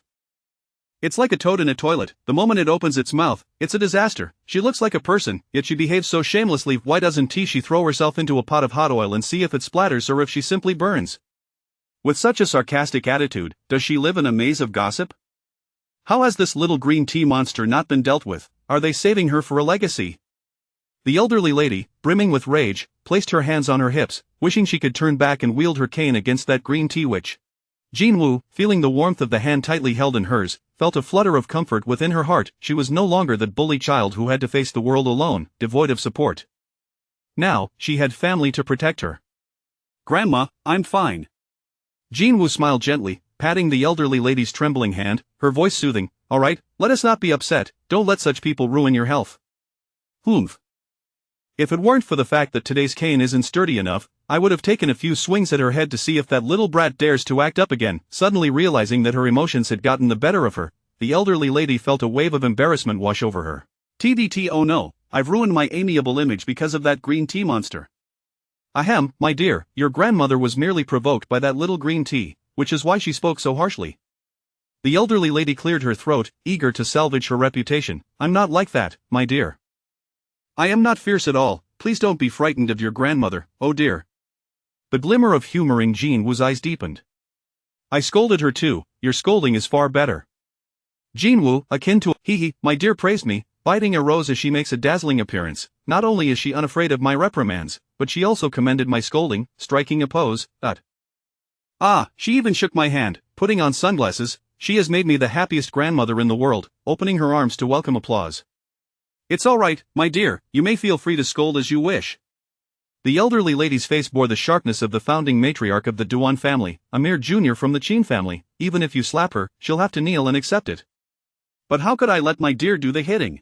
It's like a toad in a toilet. The moment it opens its mouth, it's a disaster. She looks like a person, yet she behaves so shamelessly. Why doesn't she throw herself into a pot of hot oil and see if it splatters or if she simply burns? With such a sarcastic attitude, does she live in a maze of gossip? How has this little green tea monster not been dealt with? Are they saving her for a legacy? The elderly lady, brimming with rage, placed her hands on her hips, wishing she could turn back and wield her cane against that green tea witch. Jinwoo, feeling the warmth of the hand tightly held in hers, felt a flutter of comfort within her heart. She was no longer that bully child who had to face the world alone, devoid of support. Now, she had family to protect her. Grandma, I'm fine. Jinwoo smiled gently, patting the elderly lady's trembling hand, her voice soothing. All right, let us not be upset, don't let such people ruin your health. Humph. If it weren't for the fact that today's cane isn't sturdy enough, I would have taken a few swings at her head to see if that little brat dares to act up again. Suddenly realizing that her emotions had gotten the better of her, the elderly lady felt a wave of embarrassment wash over her. TDT, oh no, I've ruined my amiable image because of that green tea monster. Ahem, my dear, your grandmother was merely provoked by that little green tea, which is why she spoke so harshly. The elderly lady cleared her throat, eager to salvage her reputation. I'm not like that, my dear. I am not fierce at all, please don't be frightened of your grandmother, oh dear. The glimmer of humor in Jinwoo's eyes deepened. I scolded her too, your scolding is far better. Jinwoo, akin to a hee, my dear, praised me, biting a rose as she makes a dazzling appearance. Not only is she unafraid of my reprimands, but she also commended my scolding, striking a pose. Ah, she even shook my hand, putting on sunglasses. She has made me the happiest grandmother in the world, opening her arms to welcome applause. It's all right, my dear, you may feel free to scold as you wish. The elderly lady's face bore the sharpness of the founding matriarch of the Duan family, a mere junior from the Qin family. Even if you slap her, she'll have to kneel and accept it. But how could I let my dear do the hitting?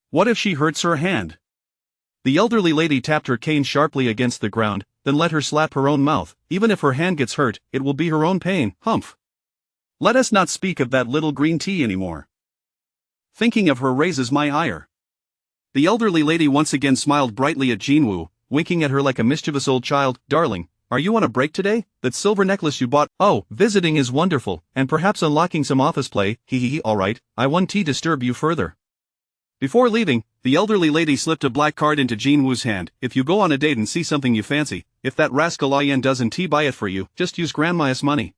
What if she hurts her hand? The elderly lady tapped her cane sharply against the ground, then let her slap her own mouth. Even if her hand gets hurt, it will be her own pain. Humph. Let us not speak of that little green tea anymore. Thinking of her raises my ire. The elderly lady once again smiled brightly at Jinwoo, winking at her like a mischievous old child. Darling, are you on a break today? That silver necklace you bought? Oh, visiting is wonderful, and perhaps unlocking some office play. Hee, all right, I won't disturb you further. Before leaving, the elderly lady slipped a black card into Jinwoo's hand. If you go on a date and see something you fancy, if that rascal Ian doesn't buy it for you, just use grandma's money.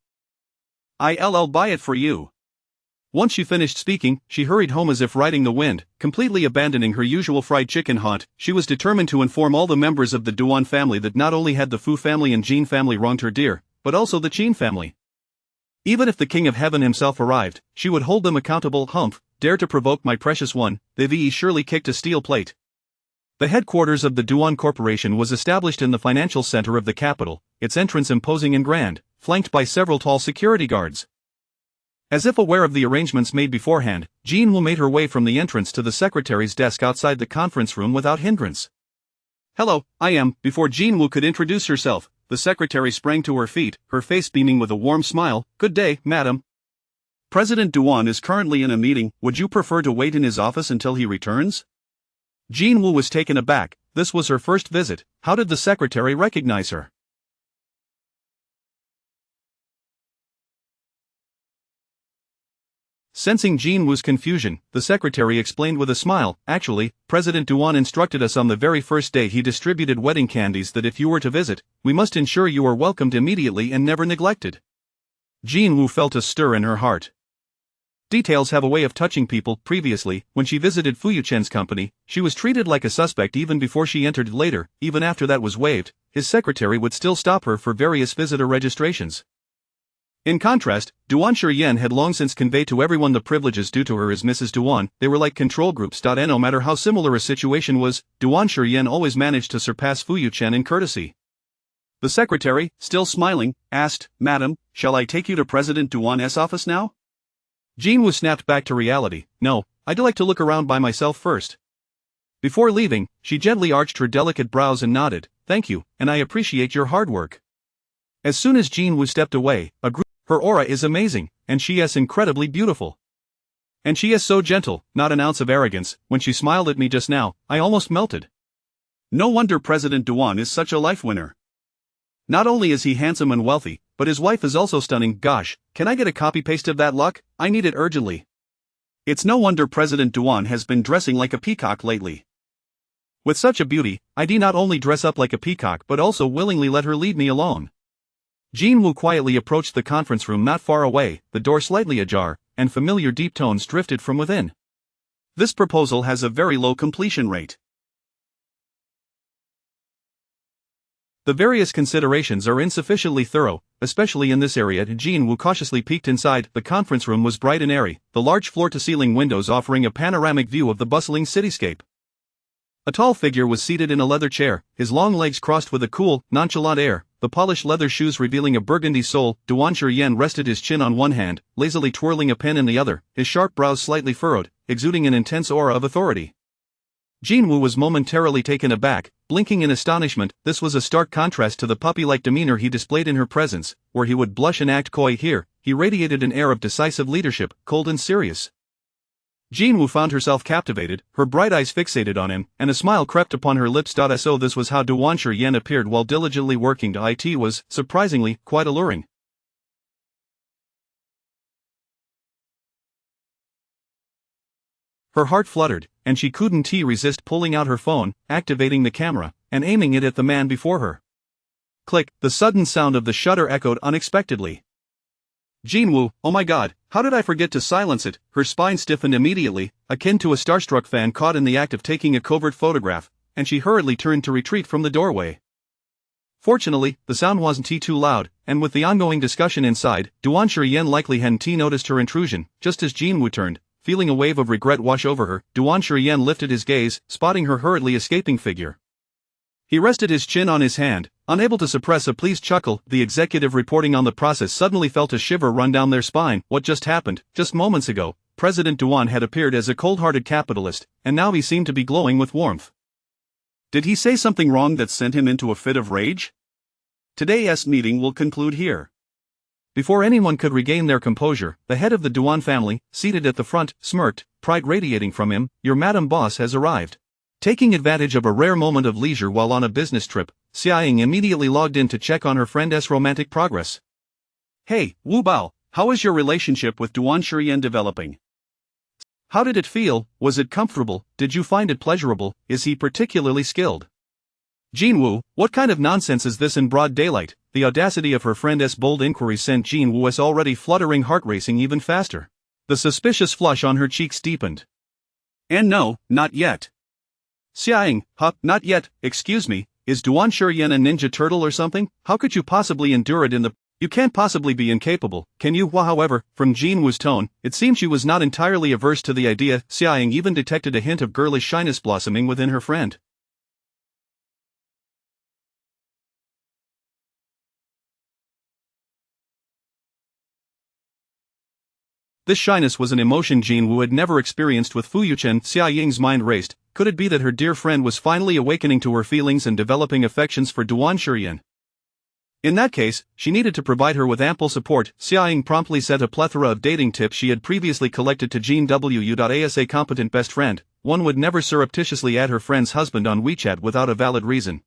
I'll buy it for you. Once she finished speaking, she hurried home as if riding the wind, completely abandoning her usual fried chicken haunt. She was determined to inform all the members of the Duan family that not only had the Fu family and Jin family wronged her dear, but also the Qin family. Even if the King of Heaven himself arrived, she would hold them accountable. Humph, dare to provoke my precious one, they've surely kicked a steel plate. The headquarters of the Duan Corporation was established in the financial center of the capital, its entrance imposing and grand, flanked by several tall security guards. As if aware of the arrangements made beforehand, Jean Wu made her way from the entrance to the secretary's desk outside the conference room without hindrance. "Hello, I am." Before Jean Wu could introduce herself, the secretary sprang to her feet, her face beaming with a warm smile. "Good day, madam. President Duan is currently in a meeting. Would you prefer to wait in his office until he returns?" Jean Wu was taken aback. This was her first visit. How did the secretary recognize her? Sensing Jean Wu's confusion, the secretary explained with a smile, "Actually, President Duan instructed us on the very first day he distributed wedding candies that if you were to visit, we must ensure you are welcomed immediately and never neglected." Jean Wu felt a stir in her heart. Details have a way of touching people. Previously, when she visited Fu Yuchen's company, she was treated like a suspect even before she entered. Later, even after that was waived, his secretary would still stop her for various visitor registrations. In contrast, Duan Shiyan had long since conveyed to everyone the privileges due to her as Mrs. Duan. They were like control groups. And no matter how similar a situation was, Duan Shiyan always managed to surpass Fu Yuchen in courtesy. The secretary, still smiling, asked, "Madam, shall I take you to President Duan's office now?" Jean Wu snapped back to reality. "No, I'd like to look around by myself first." Before leaving, she gently arched her delicate brows and nodded, "Thank you, and I appreciate your hard work." As soon as Jean Wu stepped away, her aura is amazing, and she is incredibly beautiful. And she is so gentle, not an ounce of arrogance. When she smiled at me just now, I almost melted. No wonder President Duan is such a life winner. Not only is he handsome and wealthy, but his wife is also stunning. Gosh, can I get a copy-paste of that luck? I need it urgently. It's no wonder President Duan has been dressing like a peacock lately. With such a beauty, I'd not only dress up like a peacock but also willingly let her lead me alone. Jean Wu quietly approached the conference room not far away, the door slightly ajar, and familiar deep tones drifted from within. This proposal has a very low completion rate. The various considerations are insufficiently thorough, especially in this area. Jean Wu cautiously peeked inside. The conference room was bright and airy, the large floor-to-ceiling windows offering a panoramic view of the bustling cityscape. A tall figure was seated in a leather chair, his long legs crossed with a cool, nonchalant air, the polished leather shoes revealing a burgundy sole. Duan Shiyan rested his chin on one hand, lazily twirling a pen in the other, his sharp brows slightly furrowed, exuding an intense aura of authority. Jean Wu was momentarily taken aback, blinking in astonishment. This was a stark contrast to the puppy-like demeanor he displayed in her presence, where he would blush and act coy. Here, he radiated an air of decisive leadership, cold and serious. Jean Wu found herself captivated, her bright eyes fixated on him, and a smile crept upon her lips. So this was how Duan Shiyan appeared while diligently working. It was, surprisingly, quite alluring. Her heart fluttered, and she couldn't resist pulling out her phone, activating the camera, and aiming it at the man before her. Click, the sudden sound of the shutter echoed unexpectedly. Jean Wu, oh my god, how did I forget to silence it? Her spine stiffened immediately, akin to a starstruck fan caught in the act of taking a covert photograph, and she hurriedly turned to retreat from the doorway. Fortunately, the sound wasn't too loud, and with the ongoing discussion inside, Duan Shiyan likely hadn't noticed her intrusion. Just as Jean Wu turned, feeling a wave of regret wash over her, Duan Shiyan lifted his gaze, spotting her hurriedly escaping figure. He rested his chin on his hand, unable to suppress a pleased chuckle. The executive reporting on the process suddenly felt a shiver run down their spine. What just happened? Just moments ago, President Duan had appeared as a cold-hearted capitalist, and now he seemed to be glowing with warmth. Did he say something wrong that sent him into a fit of rage? Today's meeting will conclude here. Before anyone could regain their composure, the head of the Duan family, seated at the front, smirked, pride radiating from him. Your madam boss has arrived. Taking advantage of a rare moment of leisure while on a business trip, Xiaoying immediately logged in to check on her friend's romantic progress. Hey, Wu Bao, how is your relationship with Duan Shiyan developing? How did it feel? Was it comfortable? Did you find it pleasurable? Is he particularly skilled? Jean Wu, what kind of nonsense is this in broad daylight? The audacity of her friend's bold inquiries sent Jean Wu's already fluttering heart racing even faster. The suspicious flush on her cheeks deepened. And no, not yet. Xiaoying, not yet, excuse me, is Duan Shiyan a ninja turtle or something? How could you possibly endure it in the... You can't possibly be incapable, can you? However, from Jean Wu's tone, it seemed she was not entirely averse to the idea. Xiaoying even detected a hint of girlish shyness blossoming within her friend. This shyness was an emotion Jin Woo had never experienced with Fu Yuchen. Xia Ying's mind raced. Could it be that her dear friend was finally awakening to her feelings and developing affections for Duan Shiyan? In that case, she needed to provide her with ample support. Xia Ying promptly sent a plethora of dating tips she had previously collected to Jin Wu. As a competent best friend, one would never surreptitiously add her friend's husband on WeChat without a valid reason.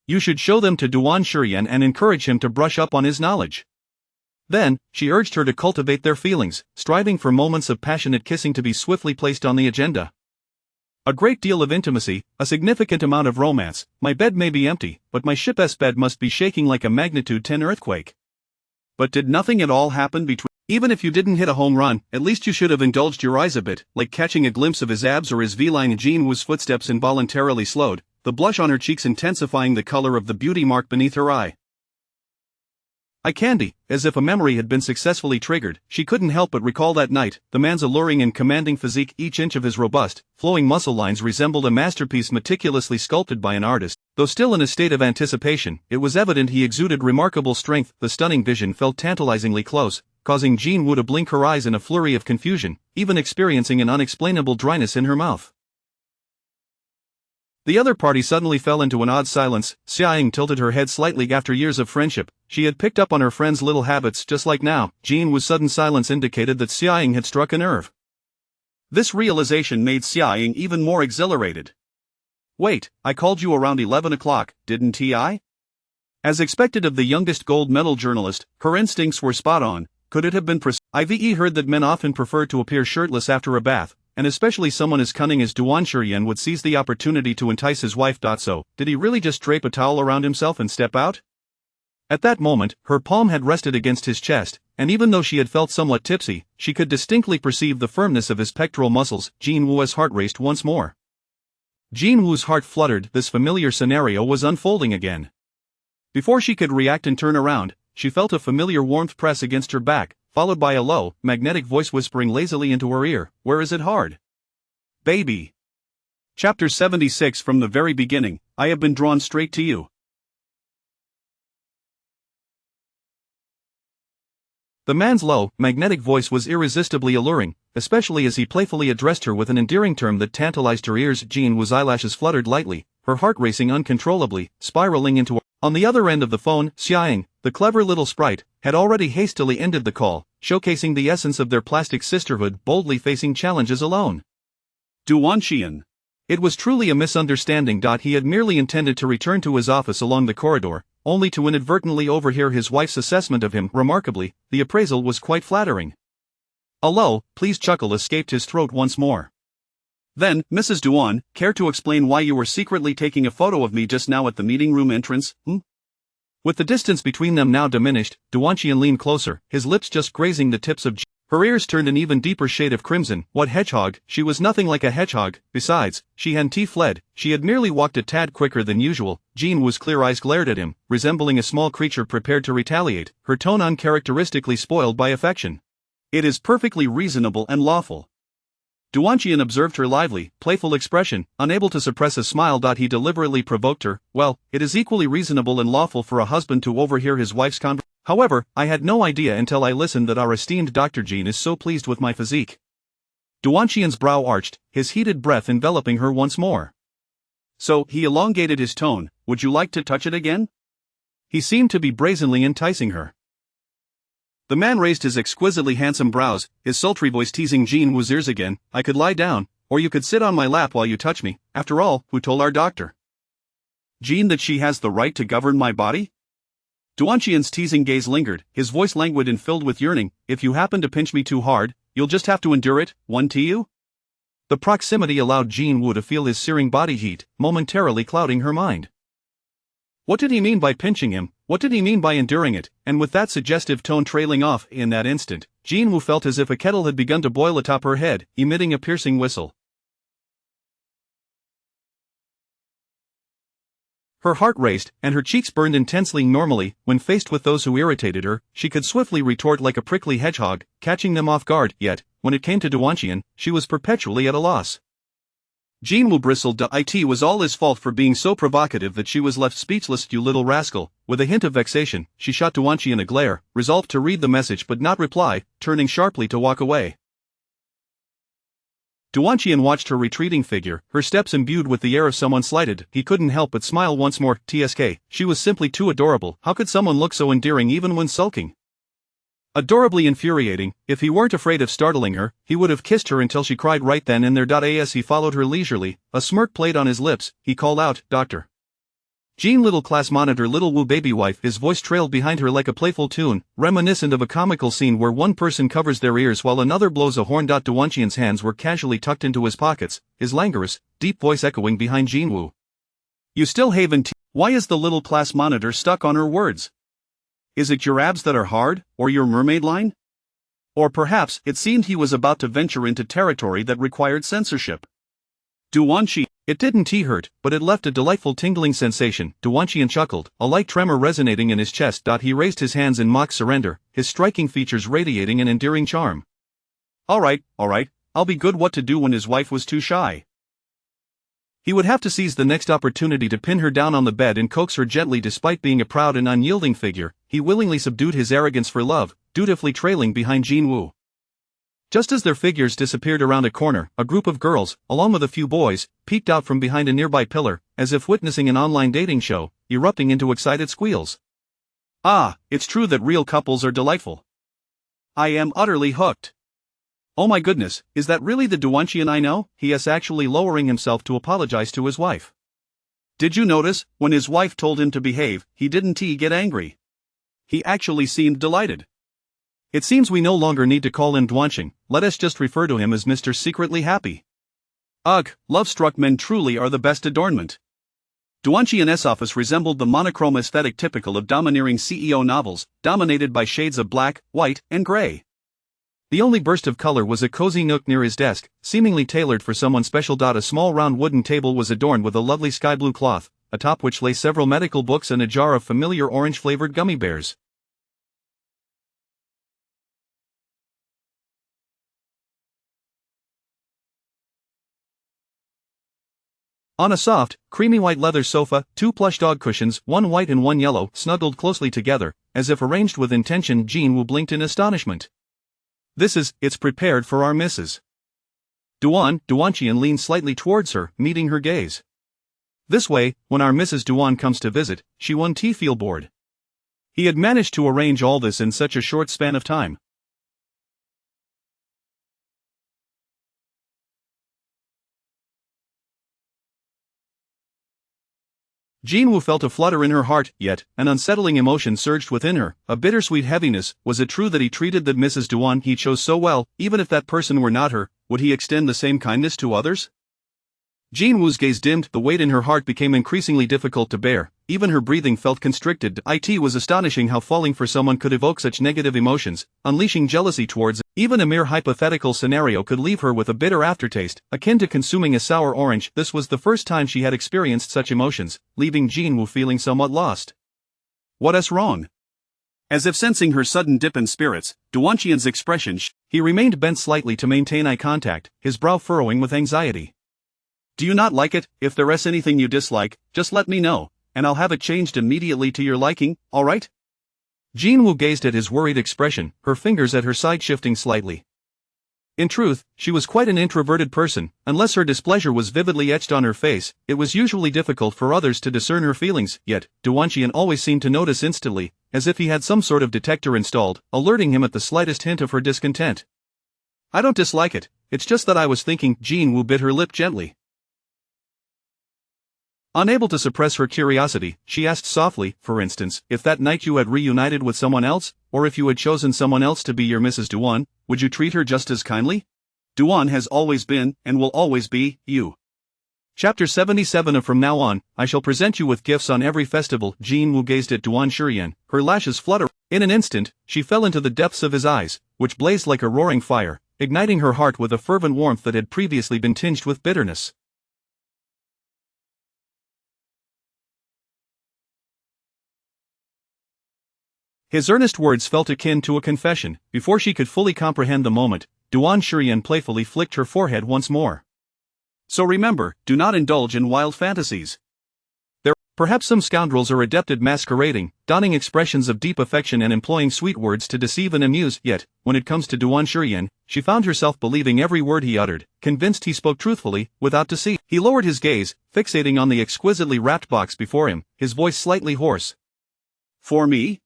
You should show them to Duan Shiyan and encourage him to brush up on his knowledge. Then, she urged her to cultivate their feelings, striving for moments of passionate kissing to be swiftly placed on the agenda. A great deal of intimacy, a significant amount of romance. My bed may be empty, but my ship's bed must be shaking like a magnitude 10 earthquake. But did nothing at all happen between? Even if you didn't hit a home run, at least you should have indulged your eyes a bit, like catching a glimpse of his abs or his V-line. Jin Woo's footsteps involuntarily slowed, the blush on her cheeks intensifying the color of the beauty mark beneath her eye. I candy, as if a memory had been successfully triggered. She couldn't help but recall that night, the man's alluring and commanding physique. Each inch of his robust, flowing muscle lines resembled a masterpiece meticulously sculpted by an artist. Though still in a state of anticipation, it was evident he exuded remarkable strength. The stunning vision felt tantalizingly close, causing Jin Woo to blink her eyes in a flurry of confusion, even experiencing an unexplainable dryness in her mouth. The other party suddenly fell into an odd silence. Xia Ying tilted her head slightly. After years of friendship, she had picked up on her friend's little habits. Just like now, Jin Woo's sudden silence indicated that Xia Ying had struck a nerve. This realization made Xia Ying even more exhilarated. Wait, I called you around 11 o'clock, didn't I? As expected of the youngest gold medal journalist, her instincts were spot on. Could it have been I've heard that men often prefer to appear shirtless after a bath, and especially someone as cunning as Duan Shiyan would seize the opportunity to entice his wife. So, did he really just drape a towel around himself and step out? At that moment, her palm had rested against his chest, and even though she had felt somewhat tipsy, she could distinctly perceive the firmness of his pectoral muscles. Jin Woo's heart raced once more. Jin Woo's heart fluttered. This familiar scenario was unfolding again. Before she could react and turn around, she felt a familiar warmth press against her back, followed by a low, magnetic voice whispering lazily into her ear, "Where is it hard? Baby." Chapter 76. From the very beginning, I have been drawn straight to you. The man's low, magnetic voice was irresistibly alluring, especially as he playfully addressed her with an endearing term that tantalized her ears. Jin Woo's eyelashes fluttered lightly, her heart racing uncontrollably, spiraling into. On the other end of the phone, Xia Ying, the clever little sprite, had already hastily ended the call, showcasing the essence of their plastic sisterhood, boldly facing challenges alone. Duan Shiyan. It was truly a misunderstanding. He had merely intended to return to his office along the corridor, only to inadvertently overhear his wife's assessment of him. Remarkably, the appraisal was quite flattering. A low, pleased chuckle escaped his throat once more. Then, Mrs. Duan, care to explain why you were secretly taking a photo of me just now at the meeting room entrance, With the distance between them now diminished, Duan Shiyan leaned closer, his lips just grazing the tips of her ears turned an even deeper shade of crimson. What hedgehog? She was nothing like a hedgehog. Besides, she hadn't fled, she had merely walked a tad quicker than usual. Jin Woo's clear eyes glared at him, resembling a small creature prepared to retaliate, her tone uncharacteristically spoiled by affection. It is perfectly reasonable and lawful. Duan Shiyan observed her lively, playful expression, unable to suppress a smile. He deliberately provoked her. Well, it is equally reasonable and lawful for a husband to overhear his wife's conversation. However, I had no idea until I listened that our esteemed Dr. Jin is so pleased with my physique. Duan Shiyan's brow arched, his heated breath enveloping her once more. So, he elongated his tone, would you like to touch it again? He seemed to be brazenly enticing her. The man raised his exquisitely handsome brows, his sultry voice teasing Jin Woo's ears again. I could lie down, or you could sit on my lap while you touch me. After all, who told our doctor Jin that she has the right to govern my body? Duan Shiyan's teasing gaze lingered, his voice languid and filled with yearning. If you happen to pinch me too hard, you'll just have to endure it, one to you? The proximity allowed Jin Woo to feel his searing body heat, momentarily clouding her mind. What did he mean by pinching him? What did he mean by enduring it? And with that suggestive tone trailing off, in that instant, Jin Woo felt as if a kettle had begun to boil atop her head, emitting a piercing whistle. Her heart raced, and her cheeks burned intensely. Normally, when faced with those who irritated her, she could swiftly retort like a prickly hedgehog, catching them off guard. Yet, when it came to Duan Shiyan, she was perpetually at a loss. Jinwoo bristled. It was all his fault for being so provocative that she was left speechless. You little rascal. With a hint of vexation, she shot Duanqian a glare, resolved to read the message but not reply, turning sharply to walk away. Duanqian watched her retreating figure, her steps imbued with the air of someone slighted. He couldn't help but smile once more. TSK, she was simply too adorable. How could someone look so endearing even when sulking? Adorably infuriating. If he weren't afraid of startling her, he would have kissed her until she cried right then and there. As he followed her leisurely, a smirk played on his lips, he called out, Doctor. Jean, little class monitor, little Wu baby wife. His voice trailed behind her like a playful tune, reminiscent of a comical scene where one person covers their ears while another blows a horn. Duanqian's hands were casually tucked into his pockets, his languorous, deep voice echoing behind Jinwoo. You still haven't. Why is the little class monitor stuck on her words? Is it your abs that are hard, or your mermaid line? Or perhaps it seemed he was about to venture into territory that required censorship. Duanqi. It didn't hurt, but it left a delightful tingling sensation. Duanqian chuckled, a light tremor resonating in his chest. He raised his hands in mock surrender, his striking features radiating an endearing charm. Alright, I'll be good. What to do when his wife was too shy? He would have to seize the next opportunity to pin her down on the bed and coax her gently. Despite being a proud and unyielding figure, he willingly subdued his arrogance for love, dutifully trailing behind Jinwoo. Just as their figures disappeared around a corner, a group of girls, along with a few boys, peeked out from behind a nearby pillar, as if witnessing an online dating show, erupting into excited squeals. Ah, it's true that real couples are delightful. I am utterly hooked. Oh my goodness, is that really the Duanqian I know? He is actually lowering himself to apologize to his wife. Did you notice, when his wife told him to behave, he didn't get angry? He actually seemed delighted. It seems we no longer need to call him Duanqian, let us just refer to him as Mr. Secretly Happy. Ugh, love-struck men truly are the best adornment. Duanqian's office resembled the monochrome aesthetic typical of domineering CEO novels, dominated by shades of black, white, and gray. The only burst of color was a cozy nook near his desk, seemingly tailored for someone special. A small round wooden table was adorned with a lovely sky blue cloth, atop which lay several medical books and a jar of familiar orange-flavored gummy bears. On a soft, creamy white leather sofa, two plush dog cushions, one white and one yellow, snuggled closely together, as if arranged with intention. Jinwoo blinked in astonishment. It's prepared for our Mrs. Duanqian leaned slightly towards her, meeting her gaze. This way, when our Mrs. Duan comes to visit, she won't feel bored. He had managed to arrange all this in such a short span of time. Jinwoo felt a flutter in her heart, yet an unsettling emotion surged within her, a bittersweet heaviness. Was it true that he treated the Mrs. Duan he chose so well? Even if that person were not her, would he extend the same kindness to others? Jinwoo's gaze dimmed, the weight in her heart became increasingly difficult to bear, even her breathing felt constricted. It was astonishing how falling for someone could evoke such negative emotions, unleashing jealousy towards. Even a mere hypothetical scenario could leave her with a bitter aftertaste, akin to consuming a sour orange. This was the first time she had experienced such emotions, leaving Jinwoo feeling somewhat lost. What's wrong? As if sensing her sudden dip in spirits, Duanqian's expression he remained bent slightly to maintain eye contact, his brow furrowing with anxiety. Do you not like it? If there is anything you dislike, just let me know, and I'll have it changed immediately to your liking, alright? Jinwoo gazed at his worried expression, her fingers at her side shifting slightly. In truth, she was quite an introverted person. Unless her displeasure was vividly etched on her face, it was usually difficult for others to discern her feelings. Yet, Duanqian always seemed to notice instantly, as if he had some sort of detector installed, alerting him at the slightest hint of her discontent. I don't dislike it, it's just that I was thinking. Jinwoo bit her lip gently. Unable to suppress her curiosity, she asked softly, for instance, if that night you had reunited with someone else, or if you had chosen someone else to be your Mrs. Duan, would you treat her just as kindly? Duan has always been, and will always be, you. Chapter 77 of From Now On, I shall present you with gifts on every festival. Jinwoo gazed at Duan Shurian, her lashes flutter. In an instant, she fell into the depths of his eyes, which blazed like a roaring fire, igniting her heart with a fervent warmth that had previously been tinged with bitterness. His earnest words felt akin to a confession. Before she could fully comprehend the moment, Duan Shurian playfully flicked her forehead once more. So remember, do not indulge in wild fantasies. Perhaps some scoundrels are adept at masquerading, donning expressions of deep affection and employing sweet words to deceive and amuse, yet, when it comes to Duan Shurian, she found herself believing every word he uttered, convinced he spoke truthfully, without deceit. He lowered his gaze, fixating on the exquisitely wrapped box before him, his voice slightly hoarse. For me?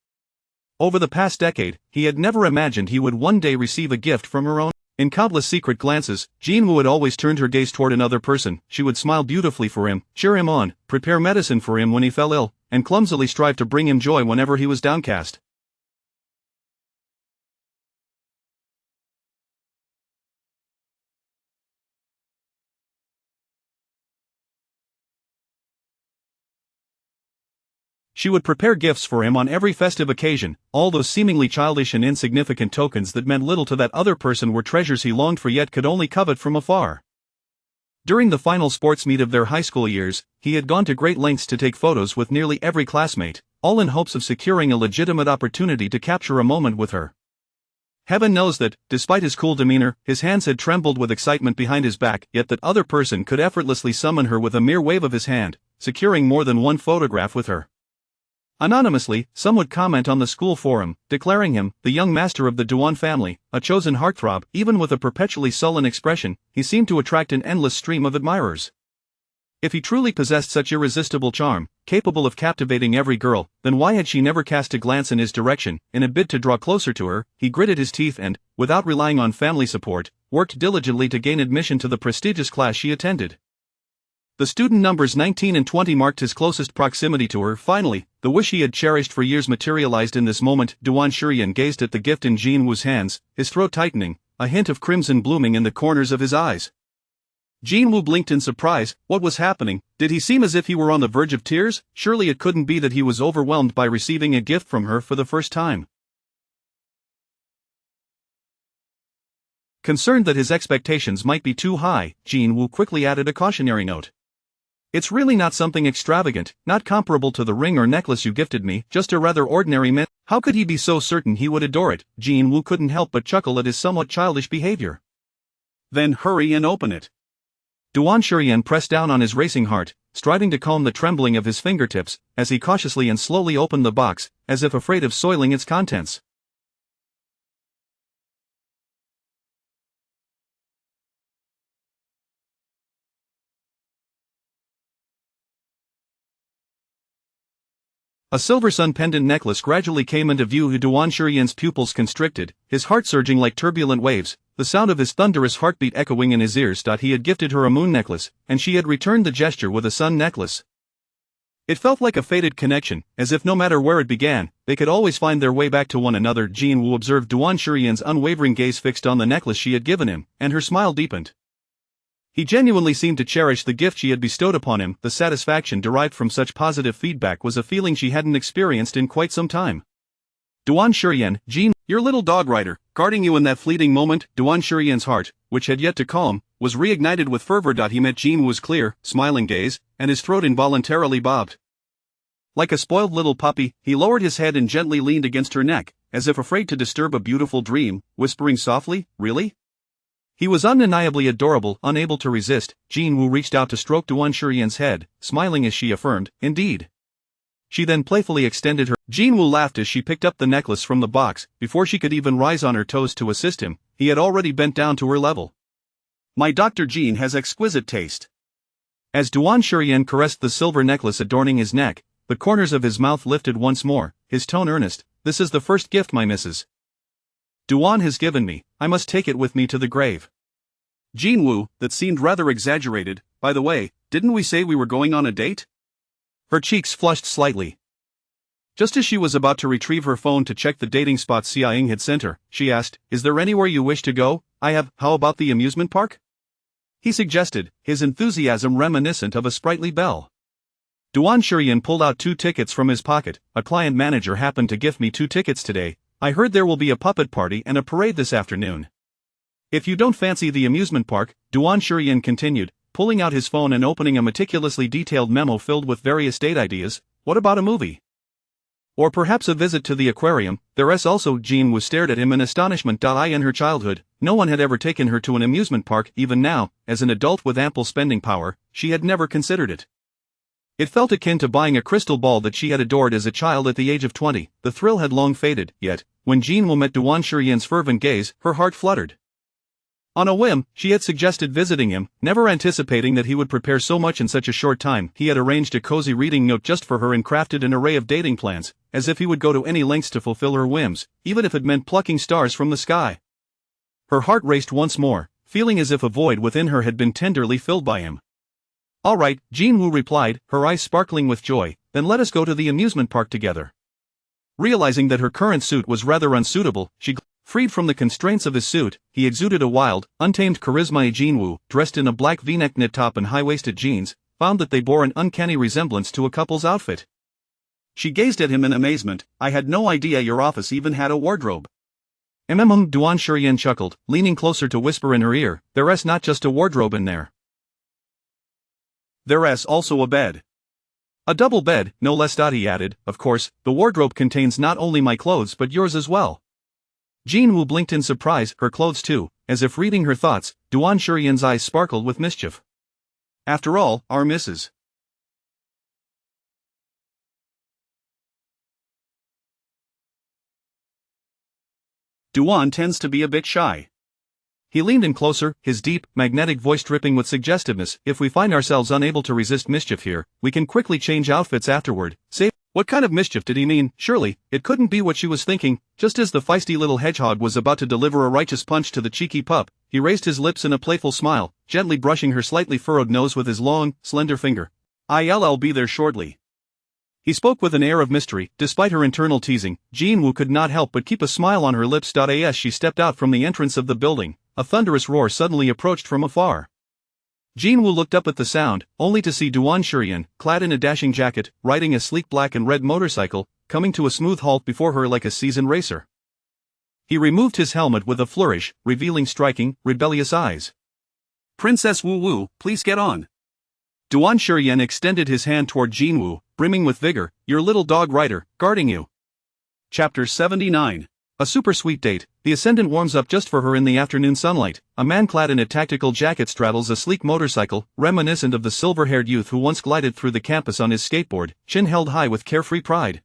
Over the past decade, he had never imagined he would one day receive a gift from her own. In countless secret glances, Jinwoo had always turned her gaze toward another person. She would smile beautifully for him, cheer him on, prepare medicine for him when he fell ill, and clumsily strive to bring him joy whenever he was downcast. She would prepare gifts for him on every festive occasion. All those seemingly childish and insignificant tokens that meant little to that other person were treasures he longed for yet could only covet from afar. During the final sports meet of their high school years, he had gone to great lengths to take photos with nearly every classmate, all in hopes of securing a legitimate opportunity to capture a moment with her. Heaven knows that, despite his cool demeanor, his hands had trembled with excitement behind his back, yet that other person could effortlessly summon her with a mere wave of his hand, securing more than one photograph with her. Anonymously, some would comment on the school forum, declaring him the young master of the Duan family, a chosen heartthrob. Even with a perpetually sullen expression, he seemed to attract an endless stream of admirers. If he truly possessed such irresistible charm, capable of captivating every girl, then why had she never cast a glance in his direction? In a bid to draw closer to her, he gritted his teeth and, without relying on family support, worked diligently to gain admission to the prestigious class she attended. The student numbers 19 and 20 marked his closest proximity to her. Finally, the wish he had cherished for years materialized in this moment. Duan Shurian gazed at the gift in Jinwoo's hands, his throat tightening, a hint of crimson blooming in the corners of his eyes. Jinwoo blinked in surprise. What was happening? Did he seem as if he were on the verge of tears? Surely it couldn't be that he was overwhelmed by receiving a gift from her for the first time. Concerned that his expectations might be too high, Jinwoo quickly added a cautionary note. It's really not something extravagant, not comparable to the ring or necklace you gifted me, just a rather ordinary mint. How could he be so certain he would adore it? Jinwoo couldn't help but chuckle at his somewhat childish behavior. Then hurry and open it. Duan Shurian pressed down on his racing heart, striving to calm the trembling of his fingertips, as he cautiously and slowly opened the box, as if afraid of soiling its contents. A silver sun pendant necklace gradually came into view. Duan Shurian's pupils constricted, his heart surging like turbulent waves, the sound of his thunderous heartbeat echoing in his ears. He had gifted her a moon necklace, and she had returned the gesture with a sun necklace. It felt like a fated connection, as if no matter where it began, they could always find their way back to one another. Jinwoo observed Duan Shurian's unwavering gaze fixed on the necklace she had given him, and her smile deepened. He genuinely seemed to cherish the gift she had bestowed upon him. The satisfaction derived from such positive feedback was a feeling she hadn't experienced in quite some time. Duan Shurian, Jin, your little dog rider, guarding you in that fleeting moment. Duan Shurian's heart, which had yet to calm, was reignited with fervor. He met Jinwoo's clear, smiling gaze, and his throat involuntarily bobbed. Like a spoiled little puppy, he lowered his head and gently leaned against her neck, as if afraid to disturb a beautiful dream, whispering softly, "Really?" He was undeniably adorable. Unable to resist, Jinwoo reached out to stroke Duan Shurian's head, smiling as she affirmed, "Indeed." She then playfully extended her. Jinwoo laughed as she picked up the necklace from the box. Before she could even rise on her toes to assist him, he had already bent down to her level. "My Dr. Jin has exquisite taste." As Duan Shurian caressed the silver necklace adorning his neck, the corners of his mouth lifted once more, his tone earnest. "This is the first gift my Mrs. Duan has given me. I must take it with me to the grave." Jinwoo, that seemed rather exaggerated. "By the way, didn't we say we were going on a date?" Her cheeks flushed slightly. Just as she was about to retrieve her phone to check the dating spots Xiaoying had sent her, she asked, "Is there anywhere you wish to go?" How about the amusement park?" he suggested, his enthusiasm reminiscent of a sprightly bell. Duan Shurian pulled out 2 tickets from his pocket. "A client manager happened to gift me 2 tickets today. I heard there will be a puppet party and a parade this afternoon. If you don't fancy the amusement park," Duan Shurian continued, pulling out his phone and opening a meticulously detailed memo filled with various date ideas, "what about a movie? Or perhaps a visit to the aquarium?" There's also Jinwoo stared at him in astonishment. In her childhood, no one had ever taken her to an amusement park. Even now, as an adult with ample spending power, she had never considered it. It felt akin to buying a crystal ball that she had adored as a child at the age of 20. The thrill had long faded, yet, when Jinwoo met Duan Shiyan's fervent gaze, her heart fluttered. On a whim, she had suggested visiting him, never anticipating that he would prepare so much in such a short time. He had arranged a cozy reading note just for her and crafted an array of dating plans, as if he would go to any lengths to fulfill her whims, even if it meant plucking stars from the sky. Her heart raced once more, feeling as if a void within her had been tenderly filled by him. "All right," Jinwoo replied, her eyes sparkling with joy, "then let us go to the amusement park together." Realizing that her current suit was rather unsuitable, she freed from the constraints of his suit. He exuded a wild, untamed charisma. Jinwoo, dressed in a black v-neck knit top and high-waisted jeans, found that they bore an uncanny resemblance to a couple's outfit. She gazed at him in amazement. "I had no idea your office even had a wardrobe." Duan Shiyan chuckled, leaning closer to whisper in her ear, "There's not just a wardrobe in there. There's also a bed. A double bed, no less." He added, "Of course, the wardrobe contains not only my clothes but yours as well." Jinwoo blinked in surprise. Her clothes too? As if reading her thoughts, Duan Shiyan's eyes sparkled with mischief. "After all, our Mrs. Duan tends to be a bit shy." He leaned in closer, his deep, magnetic voice dripping with suggestiveness. "If we find ourselves unable to resist mischief here, we can quickly change outfits afterward." What kind of mischief did he mean? Surely, it couldn't be what she was thinking. Just as the feisty little hedgehog was about to deliver a righteous punch to the cheeky pup, he raised his lips in a playful smile, gently brushing her slightly furrowed nose with his long, slender finger. "I'll be there shortly." He spoke with an air of mystery. Despite her internal teasing, Jinwoo could not help but keep a smile on her lips. As she stepped out from the entrance of the building, a thunderous roar suddenly approached from afar. Jinwoo looked up at the sound, only to see Duan Shiyan, clad in a dashing jacket, riding a sleek black and red motorcycle, coming to a smooth halt before her like a seasoned racer. He removed his helmet with a flourish, revealing striking, rebellious eyes. "Princess Wu Wu, please get on." Duan Shiyan extended his hand toward Jinwoo, brimming with vigor. "Your little dog rider, guarding you." Chapter 79. A super sweet date. The ascendant warms up just for her in the afternoon sunlight. A man clad in a tactical jacket straddles a sleek motorcycle, reminiscent of the silver-haired youth who once glided through the campus on his skateboard, chin held high with carefree pride.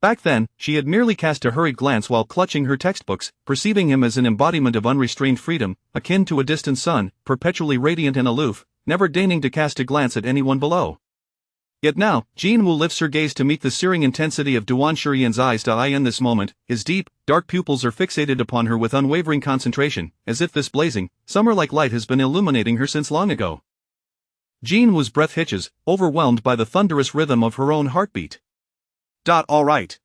Back then, she had merely cast a hurried glance while clutching her textbooks, perceiving him as an embodiment of unrestrained freedom, akin to a distant sun, perpetually radiant and aloof, never deigning to cast a glance at anyone below. Yet now, Jinwoo lifts her gaze to meet the searing intensity of Duan Shiyan's eyes. In this moment, his deep, dark pupils are fixated upon her with unwavering concentration, as if this blazing, summer-like light has been illuminating her since long ago. Jinwoo's breath hitches, overwhelmed by the thunderous rhythm of her own heartbeat. "All right."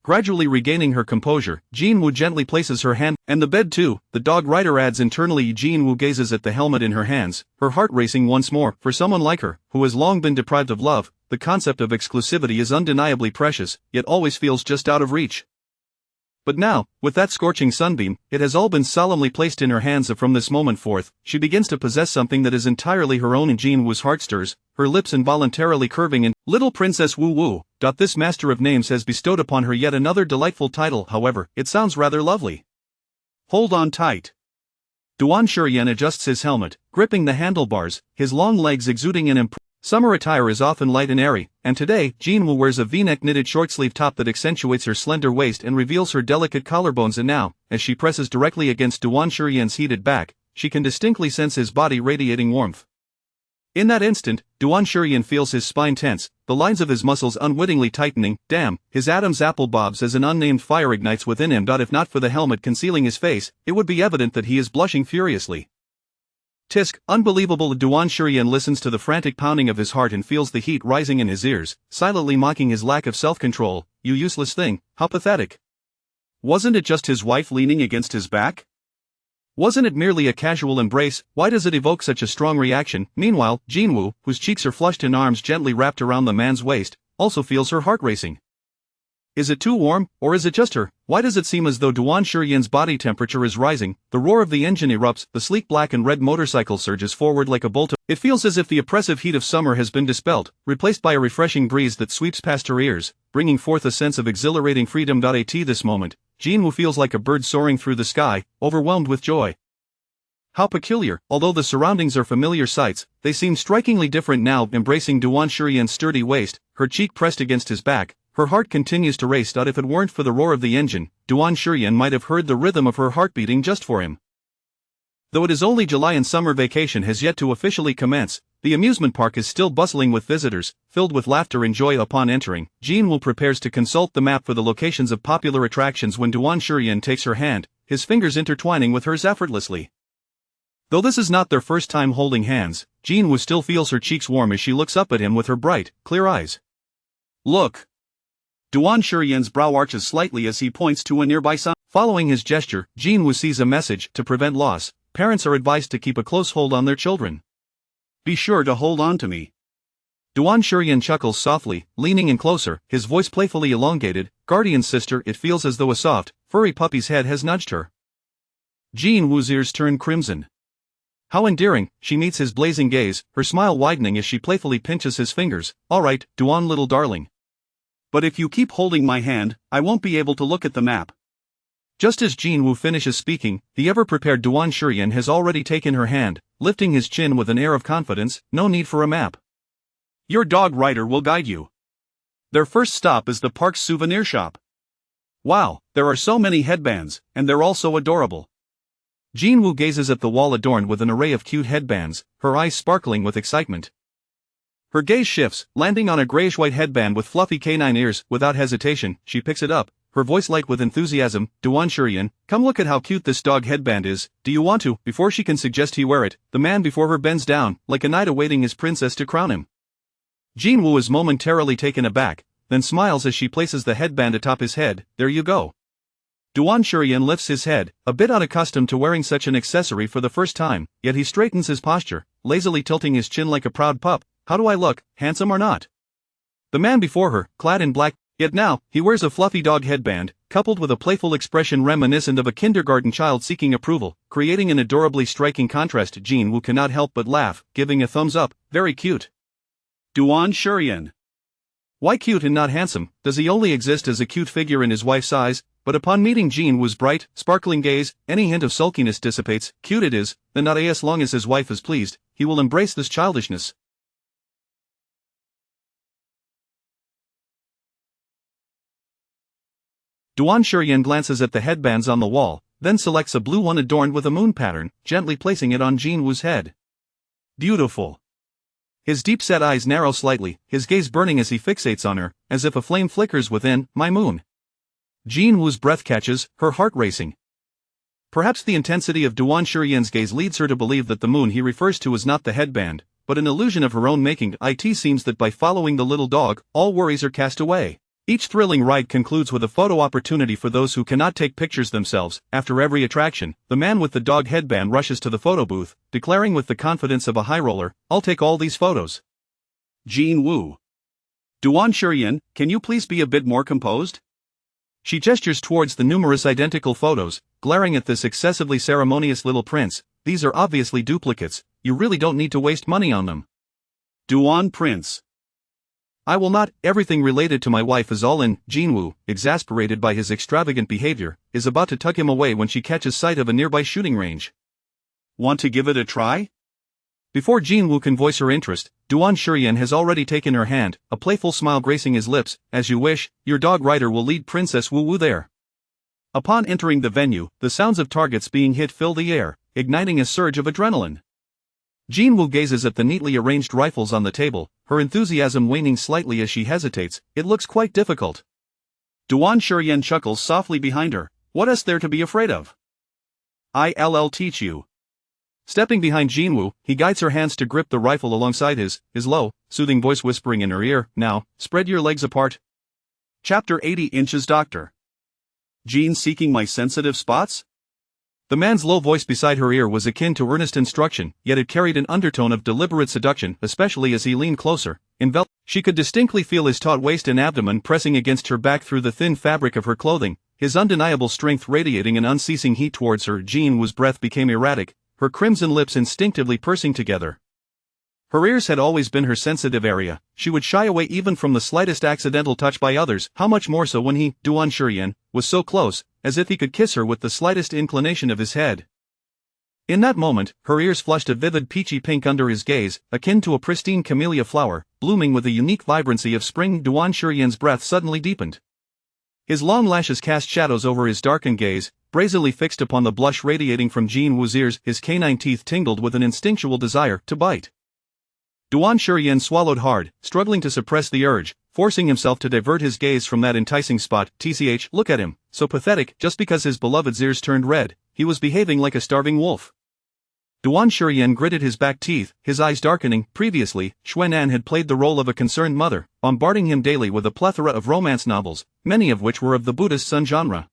Gradually regaining her composure, Jinwoo gently places her hand, "and the bed too," the dog rider adds internally. Jinwoo gazes at the helmet in her hands, her heart racing once more. For someone like her, who has long been deprived of love, the concept of exclusivity is undeniably precious, yet always feels just out of reach. But now, with that scorching sunbeam, it has all been solemnly placed in her hands. From this moment forth, she begins to possess something that is entirely her own. Jinwoo's heart stirs, her lips involuntarily curving in, "Little Princess Wu Wu." This master of names has bestowed upon her yet another delightful title. However, it sounds rather lovely. "Hold on tight." Duan Shiyan adjusts his helmet, gripping the handlebars, his long legs exuding an Summer attire is often light and airy, and today, Jinwoo wears a v-neck knitted short-sleeve top that accentuates her slender waist and reveals her delicate collarbones. And now, as she presses directly against Duan Shiyan's heated back, she can distinctly sense his body radiating warmth. In that instant, Duan Shiyan feels his spine tense, the lines of his muscles unwittingly tightening. Damn, his Adam's apple bobs as an unnamed fire ignites within him. If not for the helmet concealing his face, it would be evident that he is blushing furiously. Tisk, unbelievable. Duan Shiyan listens to the frantic pounding of his heart and feels the heat rising in his ears, silently mocking his lack of self-control. "You useless thing, how pathetic." Wasn't it just his wife leaning against his back? Wasn't it merely a casual embrace? Why does it evoke such a strong reaction? Meanwhile, Jinwoo, whose cheeks are flushed and arms gently wrapped around the man's waist, also feels her heart racing. Is it too warm, or is it just her? Why does it seem as though Duan Shiyan's body temperature is rising? The roar of the engine erupts, the sleek black and red motorcycle surges forward like a bolt of... It feels as if the oppressive heat of summer has been dispelled, replaced by a refreshing breeze that sweeps past her ears, bringing forth a sense of exhilarating freedom. At this moment, Jinwoo feels like a bird soaring through the sky, overwhelmed with joy. How peculiar, although the surroundings are familiar sights, they seem strikingly different now. Embracing Duan Shurian's sturdy waist, her cheek pressed against his back, her heart continues to race. If it weren't for the roar of the engine, Duan Shurian might have heard the rhythm of her heart beating just for him. Though it is only July and summer vacation has yet to officially commence, the amusement park is still bustling with visitors, filled with laughter and joy. Upon entering, Jinwoo prepares to consult the map for the locations of popular attractions when Duan Shurian takes her hand, his fingers intertwining with hers effortlessly. Though this is not their first time holding hands, Jinwoo still feels her cheeks warm as she looks up at him with her bright, clear eyes. Look! Duan Shurian's brow arches slightly as he points to a nearby sign. Following his gesture, Jinwoo sees a message: to prevent loss, parents are advised to keep a close hold on their children. Be sure to hold on to me. Duan Shurian chuckles softly, leaning in closer, his voice playfully elongated. Guardian sister, it feels as though a soft, furry puppy's head has nudged her. Jinwoo's ears turn crimson. How endearing! She meets his blazing gaze, her smile widening as she playfully pinches his fingers. All right, Duan little darling. But if you keep holding my hand, I won't be able to look at the map. Just as Jinwoo finishes speaking, the ever-prepared Duan Shurian has already taken her hand, lifting his chin with an air of confidence. No need for a map. Your dog rider will guide you. Their first stop is the park's souvenir shop. Wow, there are so many headbands, and they're all so adorable. Jinwoo gazes at the wall adorned with an array of cute headbands, her eyes sparkling with excitement. Her gaze shifts, landing on a grayish-white headband with fluffy canine ears. Without hesitation, she picks it up, her voice light with enthusiasm. Duan Shurian, come look at how cute this dog headband is. Do you want to? Before she can suggest he wear it, the man before her bends down, like a knight awaiting his princess to crown him. Jinwoo is momentarily taken aback, then smiles as she places the headband atop his head. There you go. Duan Shurian lifts his head, a bit unaccustomed to wearing such an accessory for the first time, yet he straightens his posture, lazily tilting his chin like a proud pup. How do I look, handsome or not? The man before her, clad in black, yet now, he wears a fluffy dog headband, coupled with a playful expression reminiscent of a kindergarten child seeking approval, creating an adorably striking contrast. Jinwoo cannot help but laugh, giving a thumbs up. Very cute. Duan Shurian. Why cute and not handsome? Does he only exist as a cute figure in his wife's eyes? But upon meeting Jinwoo's bright, sparkling gaze, any hint of sulkiness dissipates. Cute it is, then not as long as his wife is pleased, he will embrace this childishness. Duan Shurian glances at the headbands on the wall, then selects a blue one adorned with a moon pattern, gently placing it on Jinwoo's head. Beautiful. His deep-set eyes narrow slightly, his gaze burning as he fixates on her, as if a flame flickers within. My moon. Jinwoo's breath catches, her heart racing. Perhaps the intensity of Duan Shurian's gaze leads her to believe that the moon he refers to is not the headband, but an illusion of her own making. It seems that by following the little dog, all worries are cast away. Each thrilling ride concludes with a photo opportunity for those who cannot take pictures themselves. After every attraction, the man with the dog headband rushes to the photo booth, declaring with the confidence of a high roller, I'll take all these photos. Jinwoo. Duan Shurian, can you please be a bit more composed? She gestures towards the numerous identical photos, glaring at this excessively ceremonious little prince. These are obviously duplicates, you really don't need to waste money on them. Duan Prince. I will not. Everything related to my wife is all in. Jinwoo, exasperated by his extravagant behavior, is about to tug him away when she catches sight of a nearby shooting range. Want to give it a try? Before Jinwoo can voice her interest, Duan Shurian has already taken her hand, a playful smile gracing his lips. As you wish, your dog rider will lead Princess Woo Woo there. Upon entering the venue, the sounds of targets being hit fill the air, igniting a surge of adrenaline. Jinwoo gazes at the neatly arranged rifles on the table, her enthusiasm waning slightly as she hesitates. It looks quite difficult. Duan Shurian chuckles softly behind her. What is there to be afraid of? I'll teach you. Stepping behind Jinwoo, he guides her hands to grip the rifle alongside his low, soothing voice whispering in her ear, now, spread your legs apart. Chapter 80 Inches Doctor. Jin seeking my sensitive spots? The man's low voice beside her ear was akin to earnest instruction, yet it carried an undertone of deliberate seduction, especially as he leaned closer, enveloped. She could distinctly feel his taut waist and abdomen pressing against her back through the thin fabric of her clothing, his undeniable strength radiating an unceasing heat towards her. Jinwoo's breath became erratic, her crimson lips instinctively pursing together. Her ears had always been her sensitive area, she would shy away even from the slightest accidental touch by others, how much more so when he, Duan Shurian, was so close, as if he could kiss her with the slightest inclination of his head. In that moment, her ears flushed a vivid peachy pink under his gaze, akin to a pristine camellia flower, blooming with the unique vibrancy of spring. Duan Shurian's breath suddenly deepened. His long lashes cast shadows over his darkened gaze, brazenly fixed upon the blush radiating from Jin Woo's ears. His canine teeth tingled with an instinctual desire to bite. Duan Shurian swallowed hard, struggling to suppress the urge, forcing himself to divert his gaze from that enticing spot. Tch, look at him, so pathetic. Just because his beloved's ears turned red, he was behaving like a starving wolf. Duan Shurian gritted his back teeth, his eyes darkening. Previously, Xuanan had played the role of a concerned mother, bombarding him daily with a plethora of romance novels, many of which were of the Buddhist sun genre.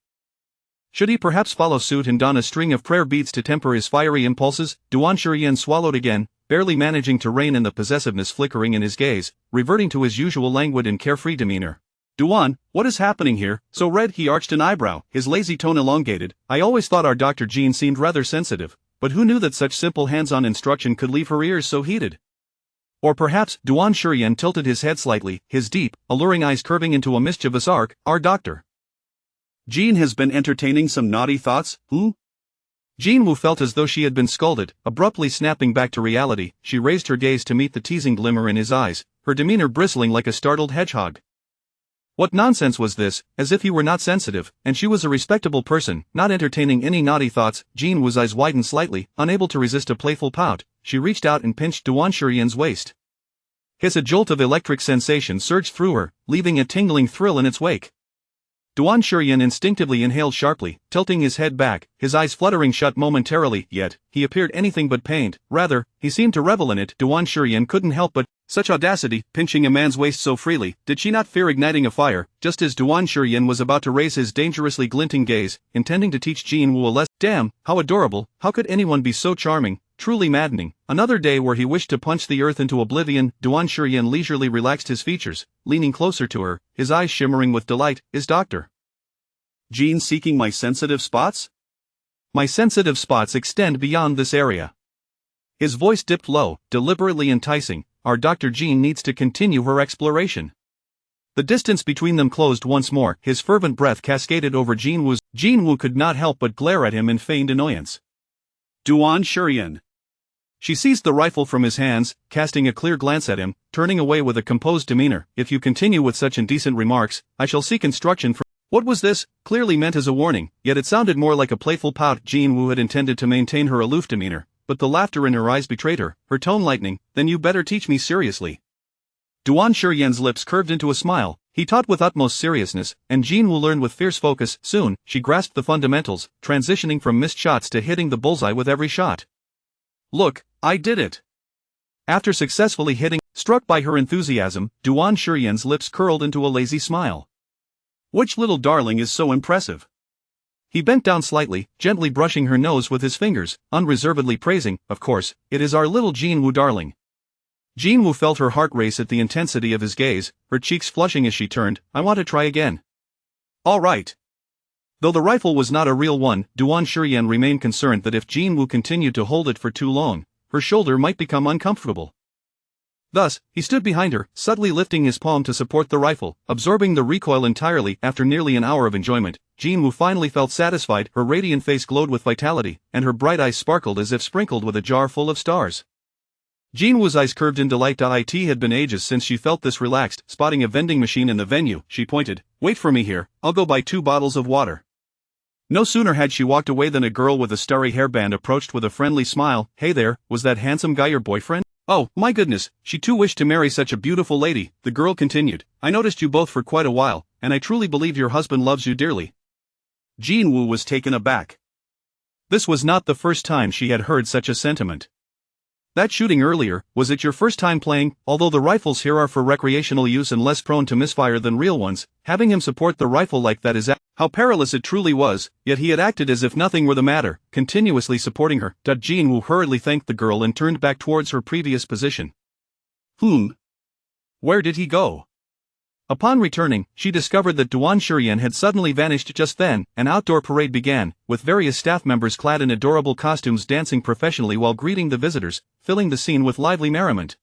Should he perhaps follow suit and don a string of prayer beads to temper his fiery impulses? Duan Shurian swallowed again, barely managing to rein in the possessiveness flickering in his gaze, reverting to his usual languid and carefree demeanor. Duan, what is happening here? So red? He arched an eyebrow, his lazy tone elongated. I always thought our Dr. Jean seemed rather sensitive, but who knew that such simple hands-on instruction could leave her ears so heated? Or perhaps, Duan Shurian tilted his head slightly, his deep, alluring eyes curving into a mischievous arc. Our doctor Jean has been entertaining some naughty thoughts, Jin Woo felt as though she had been scolded. Abruptly snapping back to reality, she raised her gaze to meet the teasing glimmer in his eyes, her demeanor bristling like a startled hedgehog. What nonsense was this? As if he were not sensitive, and she was a respectable person, not entertaining any naughty thoughts. Jin Woo's eyes widened slightly, unable to resist a playful pout. She reached out and pinched Duan Shurian's waist. A jolt of electric sensation surged through her, leaving a tingling thrill in its wake. Duan Shurian instinctively inhaled sharply, tilting his head back, his eyes fluttering shut momentarily. Yet, he appeared anything but pained. Rather, he seemed to revel in it. Duan Shurian couldn't help but, such audacity, pinching a man's waist so freely. Did she not fear igniting a fire? Just as Duan Shurian was about to raise his dangerously glinting gaze, intending to teach Jin Woo a lesson. Damn, how adorable, how could anyone be so charming? Truly maddening. Another day where he wished to punch the earth into oblivion. Duan Shurian leisurely relaxed his features, leaning closer to her, his eyes shimmering with delight. Is Dr. Jean seeking my sensitive spots? My sensitive spots extend beyond this area. His voice dipped low, deliberately enticing. Our Dr. Jean needs to continue her exploration. The distance between them closed once more. His fervent breath cascaded over Jin Woo's. Jin Woo could not help but glare at him in feigned annoyance. Duan Shurian. She seized the rifle from his hands, casting a clear glance at him, turning away with a composed demeanor. If you continue with such indecent remarks, I shall seek instruction from. What was this? Clearly meant as a warning, yet it sounded more like a playful pout. Jin Woo had intended to maintain her aloof demeanor, but the laughter in her eyes betrayed her, her tone lightening. Then you better teach me seriously. Duan Shurian's lips curved into a smile. He taught with utmost seriousness, and Jin Woo learned with fierce focus. Soon, she grasped the fundamentals, transitioning from missed shots to hitting the bullseye with every shot. Look, I did it. After successfully hitting, struck by her enthusiasm, Duan Shurian's lips curled into a lazy smile. Which little darling is so impressive? He bent down slightly, gently brushing her nose with his fingers, unreservedly praising. Of course, it is our little Jin Woo darling. Jin Woo felt her heart race at the intensity of his gaze, her cheeks flushing as she turned. I want to try again. All right. Though the rifle was not a real one, Duan Shurian remained concerned that if Jin Woo continued to hold it for too long, her shoulder might become uncomfortable. Thus, he stood behind her, subtly lifting his palm to support the rifle, absorbing the recoil entirely. After nearly an hour of enjoyment, Jin Woo finally felt satisfied. Her radiant face glowed with vitality, and her bright eyes sparkled as if sprinkled with a jar full of stars. Jin Woo's eyes curved in delight. It had been ages since she felt this relaxed. Spotting a vending machine in the venue, she pointed. Wait for me here, I'll go buy 2 bottles of water. No sooner had she walked away than a girl with a starry hairband approached with a friendly smile. Hey there, was that handsome guy your boyfriend? Oh, my goodness, she too wished to marry such a beautiful lady, the girl continued. I noticed you both for quite a while, and I truly believe your husband loves you dearly. Jin Woo was taken aback. This was not the first time she had heard such a sentiment. That shooting earlier, was it your first time playing? Although the rifles here are for recreational use and less prone to misfire than real ones, having him support the rifle like that is how perilous it truly was, yet he had acted as if nothing were the matter, continuously supporting her. Jin Woo hurriedly thanked the girl and turned back towards her previous position. Where did he go? Upon returning, she discovered that Duan Shurian had suddenly vanished. Just then, an outdoor parade began, with various staff members clad in adorable costumes dancing professionally while greeting the visitors, filling the scene with lively merriment.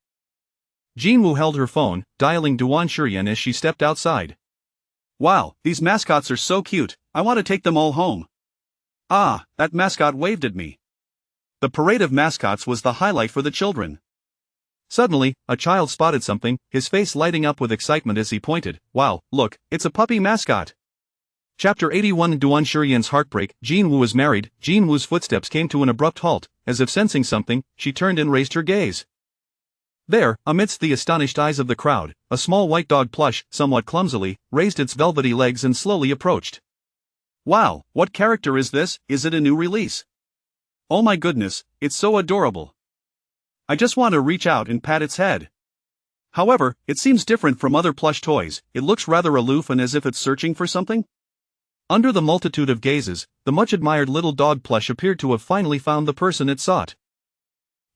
Jin Woo held her phone, dialing Duan Shurian as she stepped outside. Wow, these mascots are so cute. I want to take them all home. Ah, that mascot waved at me. The parade of mascots was the highlight for the children. Suddenly, a child spotted something, his face lighting up with excitement as he pointed. Wow, look, it's a puppy mascot. Chapter 81 Duan Shurian's heartbreak. Jinwoo was married. Jinwoo's footsteps came to an abrupt halt. As if sensing something, she turned and raised her gaze. There, amidst the astonished eyes of the crowd, a small white dog plush, somewhat clumsily, raised its velvety legs and slowly approached. Wow, what character is this? Is it a new release? Oh my goodness, it's so adorable. I just want to reach out and pat its head. However, it seems different from other plush toys. It looks rather aloof and as if it's searching for something. Under the multitude of gazes, the much-admired little dog plush appeared to have finally found the person it sought.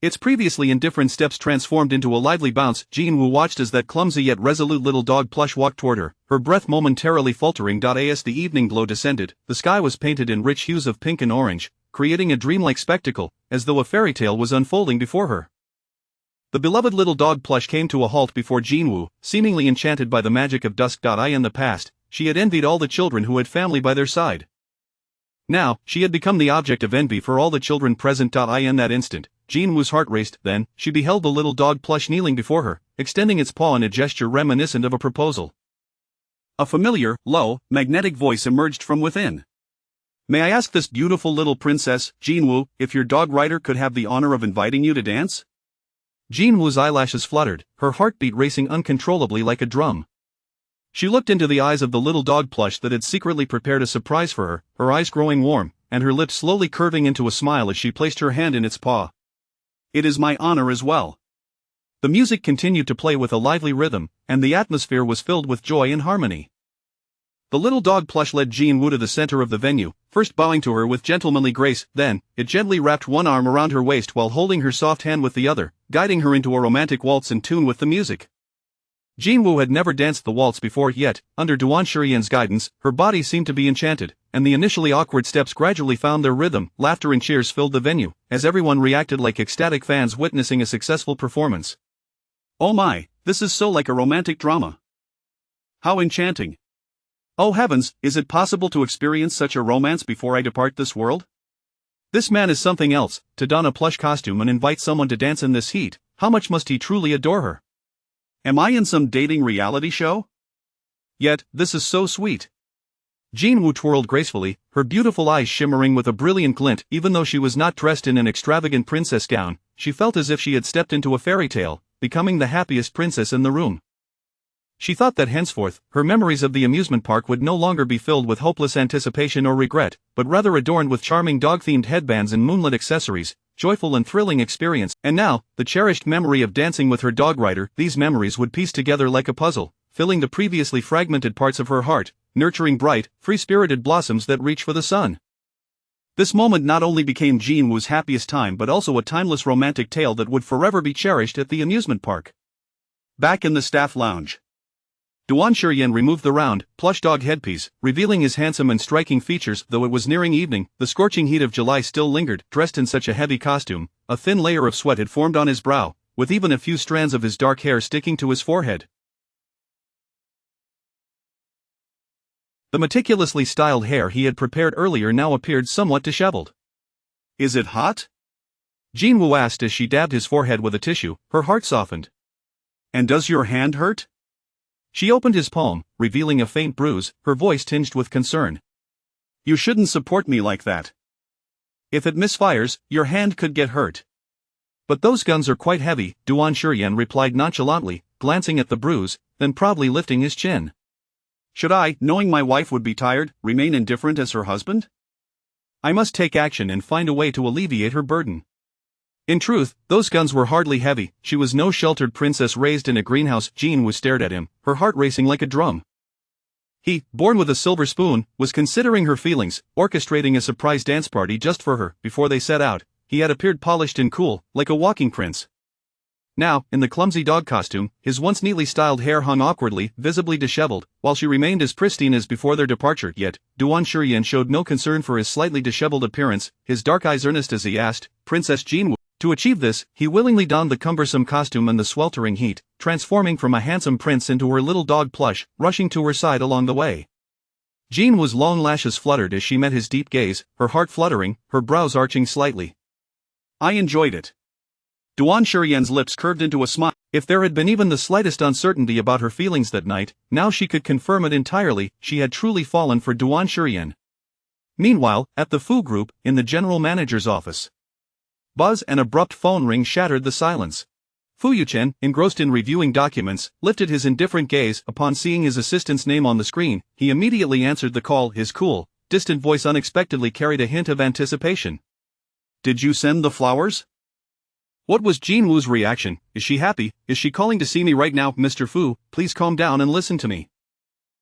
Its previously indifferent steps transformed into a lively bounce. Jinwoo watched as that clumsy yet resolute little dog plush walked toward her breath momentarily faltering. As the evening glow descended, the sky was painted in rich hues of pink and orange, creating a dreamlike spectacle, as though a fairy tale was unfolding before her. The beloved little dog plush came to a halt before Jinwoo, seemingly enchanted by the magic of dusk. In the past, she had envied all the children who had family by their side. Now, she had become the object of envy for all the children present. In that instant, Jinwoo's heart raced. Then, she beheld the little dog plush kneeling before her, extending its paw in a gesture reminiscent of a proposal. A familiar, low, magnetic voice emerged from within. May I ask this beautiful little princess, Jinwoo, if your dog rider could have the honor of inviting you to dance? Jinwoo's eyelashes fluttered, her heartbeat racing uncontrollably like a drum. She looked into the eyes of the little dog plush that had secretly prepared a surprise for her eyes growing warm, and her lips slowly curving into a smile as she placed her hand in its paw. It is my honor as well. The music continued to play with a lively rhythm, and the atmosphere was filled with joy and harmony. The little dog plush led Jinwoo to the center of the venue, first bowing to her with gentlemanly grace, then, it gently wrapped one arm around her waist while holding her soft hand with the other, guiding her into a romantic waltz in tune with the music. Jinwoo had never danced the waltz before, yet, under Duan Shurian's guidance, her body seemed to be enchanted, and the initially awkward steps gradually found their rhythm. Laughter and cheers filled the venue, as everyone reacted like ecstatic fans witnessing a successful performance. Oh my, this is so like a romantic drama. How enchanting. Oh heavens, is it possible to experience such a romance before I depart this world? This man is something else. To don a plush costume and invite someone to dance in this heat, how much must he truly adore her? Am I in some dating reality show? Yet, this is so sweet. Jinwoo twirled gracefully, her beautiful eyes shimmering with a brilliant glint. Even though she was not dressed in an extravagant princess gown, she felt as if she had stepped into a fairy tale, becoming the happiest princess in the room. She thought that henceforth, her memories of the amusement park would no longer be filled with hopeless anticipation or regret, but rather adorned with charming dog-themed headbands and moonlit accessories, joyful and thrilling experience. And now, the cherished memory of dancing with her dog rider. These memories would piece together like a puzzle, filling the previously fragmented parts of her heart, nurturing bright, free-spirited blossoms that reach for the sun. This moment not only became Jinwoo's happiest time but also a timeless romantic tale that would forever be cherished at the amusement park. Back in the staff lounge, Duan Shurian removed the round, plush dog headpiece, revealing his handsome and striking features. Though it was nearing evening, the scorching heat of July still lingered. Dressed in such a heavy costume, a thin layer of sweat had formed on his brow, with even a few strands of his dark hair sticking to his forehead. The meticulously styled hair he had prepared earlier now appeared somewhat disheveled. Is it hot? Jinwoo asked as she dabbed his forehead with a tissue. Her heart softened. And does your hand hurt? She opened his palm, revealing a faint bruise, her voice tinged with concern. You shouldn't support me like that. If it misfires, your hand could get hurt. But those guns are quite heavy, Duan Shurian replied nonchalantly, glancing at the bruise, then proudly lifting his chin. Should I, knowing my wife would be tired, remain indifferent as her husband? I must take action and find a way to alleviate her burden. In truth, those guns were hardly heavy. She was no sheltered princess raised in a greenhouse. Jinwoo stared at him, her heart racing like a drum. He, born with a silver spoon, was considering her feelings, orchestrating a surprise dance party just for her. Before they set out, he had appeared polished and cool, like a walking prince. Now, in the clumsy dog costume, his once neatly styled hair hung awkwardly, visibly disheveled, while she remained as pristine as before their departure. Yet, Duan Shurian showed no concern for his slightly disheveled appearance, his dark eyes earnest as he asked, Princess Jinwoo. To achieve this, he willingly donned the cumbersome costume in the sweltering heat, transforming from a handsome prince into her little dog plush, rushing to her side along the way. Jean Wu's long lashes fluttered as she met his deep gaze, her heart fluttering, her brows arching slightly. I enjoyed it. Duan Shurian's lips curved into a smile. If there had been even the slightest uncertainty about her feelings that night, now she could confirm it entirely, she had truly fallen for Duan Shurian. Meanwhile, at the Fu Group, in the general manager's office. Buzz, an abrupt phone ring shattered the silence. Fu Yuchen, engrossed in reviewing documents, lifted his indifferent gaze. Upon seeing his assistant's name on the screen, he immediately answered the call. His cool, distant voice unexpectedly carried a hint of anticipation. Did you send the flowers? What was Jean Wu's reaction? Is she happy? Is she calling to see me right now? Mr. Fu, please calm down and listen to me.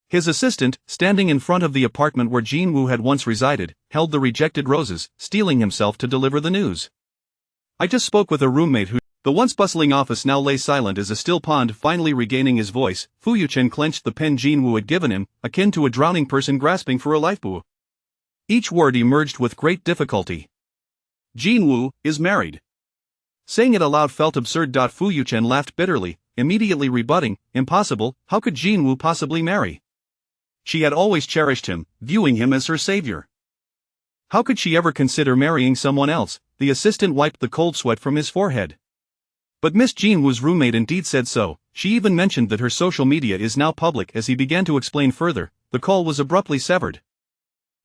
His assistant, standing in front of the apartment where Jean Wu had once resided, held the rejected roses, steeling himself to deliver the news. I just spoke with a roommate who... The once bustling office now lay silent as a still pond. Finally regaining his voice, Fu Yuchen clenched the pen Jean Wu had given him, akin to a drowning person grasping for a lifebuoy. Each word emerged with great difficulty. Jean Wu is married. Saying it aloud felt absurd. Fu Yuchen laughed bitterly, immediately rebutting, impossible, how could Jean Wu possibly marry? She had always cherished him, viewing him as her savior. How could she ever consider marrying someone else? The assistant wiped the cold sweat from his forehead. But Miss Jean Wu's roommate indeed said so. She even mentioned that her social media is now public. As he began to explain further, the call was abruptly severed.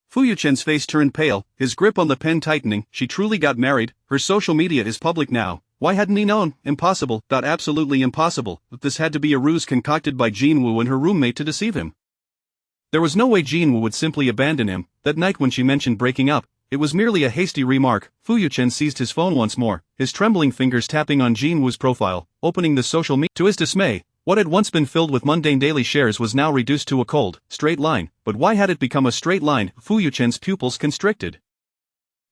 Fu Yuchen's face turned pale, his grip on the pen tightening. She truly got married, her social media is public now. Why hadn't he known? Impossible, absolutely impossible, that this had to be a ruse concocted by Jean Wu and her roommate to deceive him. There was no way Jean Wu would simply abandon him. That night when she mentioned breaking up, it was merely a hasty remark. Fu Yuchen seized his phone once more, his trembling fingers tapping on Jean Wu's profile, opening the social media. To his dismay, what had once been filled with mundane daily shares was now reduced to a cold, straight line. But why had it become a straight line? Fu Yuchen's pupils constricted.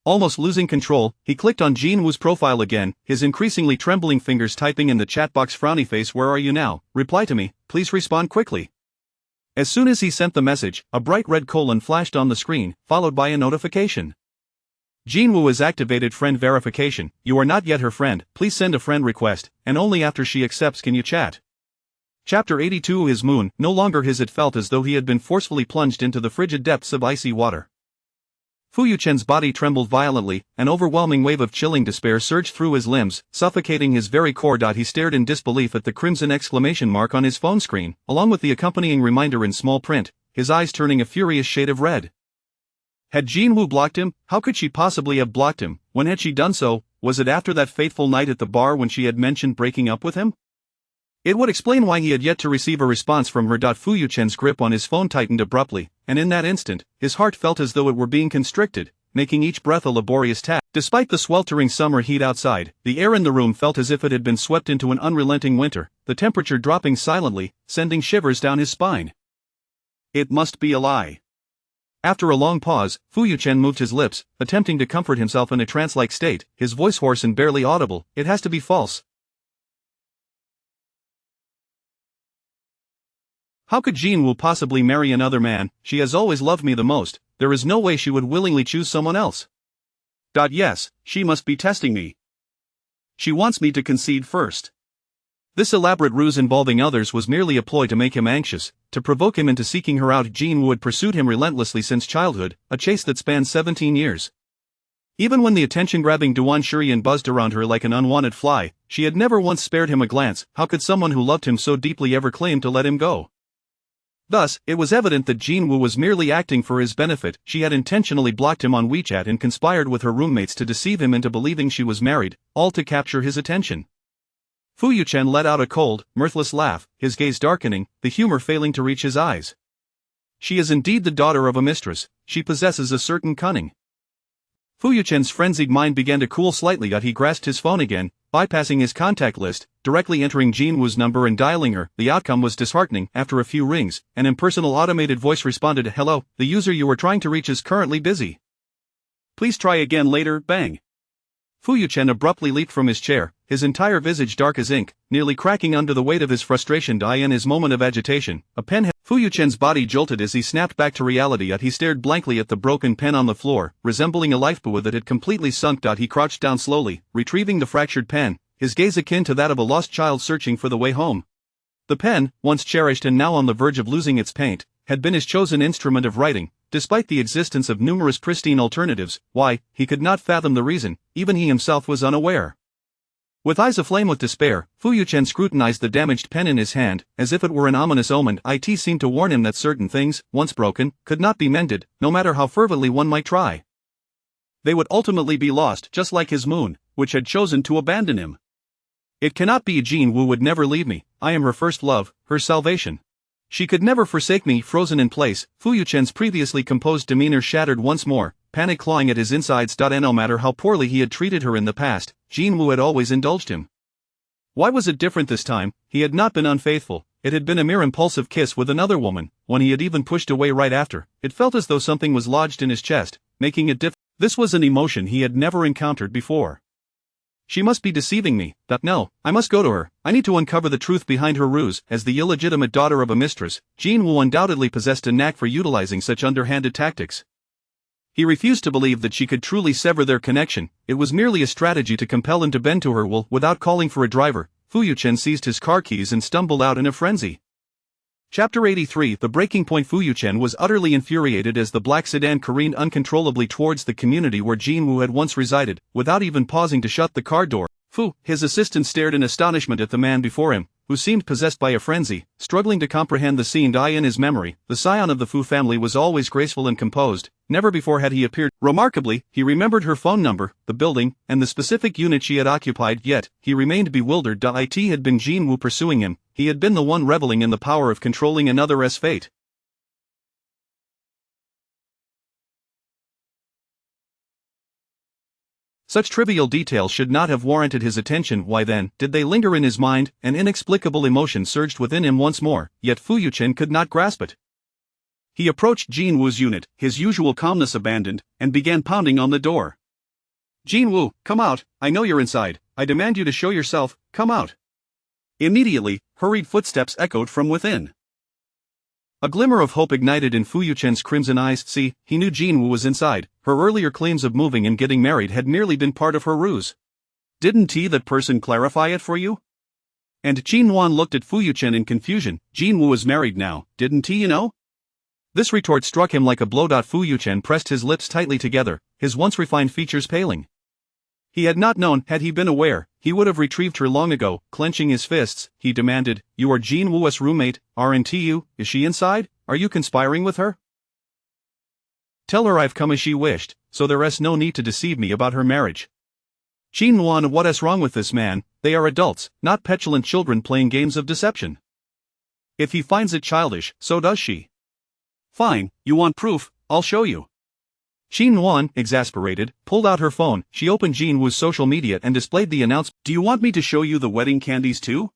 Almost losing control, he clicked on Jean Wu's profile again, his increasingly trembling fingers typing in the chat box. Frowny face, where are you now? Reply to me, please respond quickly. As soon as he sent the message, a bright red colon flashed on the screen, followed by a notification. Jean Wu has activated friend verification. You are not yet her friend. Please send a friend request, and only after she accepts can you chat. Chapter 82. His moon, no longer his. It felt as though he had been forcefully plunged into the frigid depths of icy water. Fu Yuchen's body trembled violently, an overwhelming wave of chilling despair surged through his limbs, suffocating his very core. He stared in disbelief at the crimson exclamation mark on his phone screen, along with the accompanying reminder in small print, his eyes turning a furious shade of red. Had Jean Wu blocked him? How could she possibly have blocked him? When had she done so? Was it after that fateful night at the bar when she had mentioned breaking up with him? It would explain why he had yet to receive a response from her. Fu Yuchen's grip on his phone tightened abruptly, and in that instant, his heart felt as though it were being constricted, making each breath a laborious task. Despite the sweltering summer heat outside, the air in the room felt as if it had been swept into an unrelenting winter, the temperature dropping silently, sending shivers down his spine. It must be a lie. After a long pause, Fu Yuchen moved his lips, attempting to comfort himself in a trance-like state, his voice hoarse and barely audible. It has to be false. How could Jean Wu possibly marry another man? She has always loved me the most. There is no way she would willingly choose someone else. Yes, she must be testing me. She wants me to concede first. This elaborate ruse involving others was merely a ploy to make him anxious, to provoke him into seeking her out. Jean Wu had pursued him relentlessly since childhood, a chase that spanned 17 years. Even when the attention-grabbing Duan Shurian buzzed around her like an unwanted fly, she had never once spared him a glance. How could someone who loved him so deeply ever claim to let him go? Thus, it was evident that Jean Wu was merely acting for his benefit. She had intentionally blocked him on WeChat and conspired with her roommates to deceive him into believing she was married, all to capture his attention. Fu Yuchen let out a cold, mirthless laugh, his gaze darkening, the humor failing to reach his eyes. She is indeed the daughter of a mistress. She possesses a certain cunning. Fu Yuchen's frenzied mind began to cool slightly. He grasped his phone again, bypassing his contact list, directly entering Jean Wu's number and dialing her. The outcome was disheartening. After a few rings, an impersonal automated voice responded, "Hello, the user you were trying to reach is currently busy. Please try again later." Bang. Fu Yuchen abruptly leaped from his chair, his entire visage dark as ink, nearly cracking under the weight of his frustration. In his moment of agitation, a pen. Fu Yuchen's body jolted as he snapped back to reality. He stared blankly at the broken pen on the floor, resembling a lifebuoy that had completely sunk. He crouched down slowly, retrieving the fractured pen, his gaze akin to that of a lost child searching for the way home. The pen, once cherished and now on the verge of losing its paint, had been his chosen instrument of writing, despite the existence of numerous pristine alternatives. Why, he could not fathom the reason, even he himself was unaware. With eyes aflame with despair, Fu Yuchen scrutinized the damaged pen in his hand, as if it were an ominous omen. It seemed to warn him that certain things, once broken, could not be mended, no matter how fervently one might try. They would ultimately be lost, just like his moon, which had chosen to abandon him. It cannot be. Jin Woo would never leave me. I am her first love, her salvation. She could never forsake me. Frozen in place, Fu Yuchen's previously composed demeanor shattered once more, panic clawing at his insides. No matter how poorly he had treated her in the past, Jin Woo had always indulged him. Why was it different this time? He had not been unfaithful. It had been a mere impulsive kiss with another woman, one he had even pushed away right after. It felt as though something was lodged in his chest, making it difficult. This was an emotion he had never encountered before. She must be deceiving me. No, I must go to her. I need to uncover the truth behind her ruse. As the illegitimate daughter of a mistress, Jin Woo undoubtedly possessed a knack for utilizing such underhanded tactics. He refused to believe that she could truly sever their connection. It was merely a strategy to compel him to bend to her will. Without calling for a driver, Fu Yuchen seized his car keys and stumbled out in a frenzy. Chapter 83. The breaking point. Fu Yuchen was utterly infuriated as the black sedan careened uncontrollably towards the community where Jin Woo had once resided, without even pausing to shut the car door. His assistant stared in astonishment at the man before him, who seemed possessed by a frenzy, struggling to comprehend the scene. In his memory, the scion of the Fu family was always graceful and composed. Never before had he appeared. Remarkably, he remembered her phone number, the building, and the specific unit she had occupied, yet he remained bewildered. It had been Jin Woo pursuing him. He had been the one reveling in the power of controlling another's fate. Such trivial details should not have warranted his attention. Why then did they linger in his mind? An inexplicable emotion surged within him once more, yet Fu Yuchen could not grasp it. He approached Jin Woo's unit, his usual calmness abandoned, and began pounding on the door. Jin Woo, come out, I know you're inside, I demand you to show yourself, come out. Immediately, hurried footsteps echoed from within. A glimmer of hope ignited in Fu Yuchen's crimson eyes. See, he knew Jin Woo was inside. Her earlier claims of moving and getting married had merely been part of her ruse. Didn't that person clarify it for you? And Jin Wan looked at Fu Yuchen in confusion. Jin Woo is married now, didn't you know? This retort struck him like a blow. Fu Yuchen pressed his lips tightly together, his once refined features paling. He had not known. Had he been aware, he would have retrieved her long ago. Clenching his fists, he demanded, You are Jin Woo's roommate, aren't you? Is she inside? Are you conspiring with her? Tell her I've come as she wished, so there's no need to deceive me about her marriage. Jin Wan, what's wrong with this man? They are adults, not petulant children playing games of deception. If he finds it childish, so does she. Fine, you want proof, I'll show you. Jin Wan, exasperated, pulled out her phone. She opened Jin Woo's social media and displayed the announcement. Do you want me to show you the wedding candies too?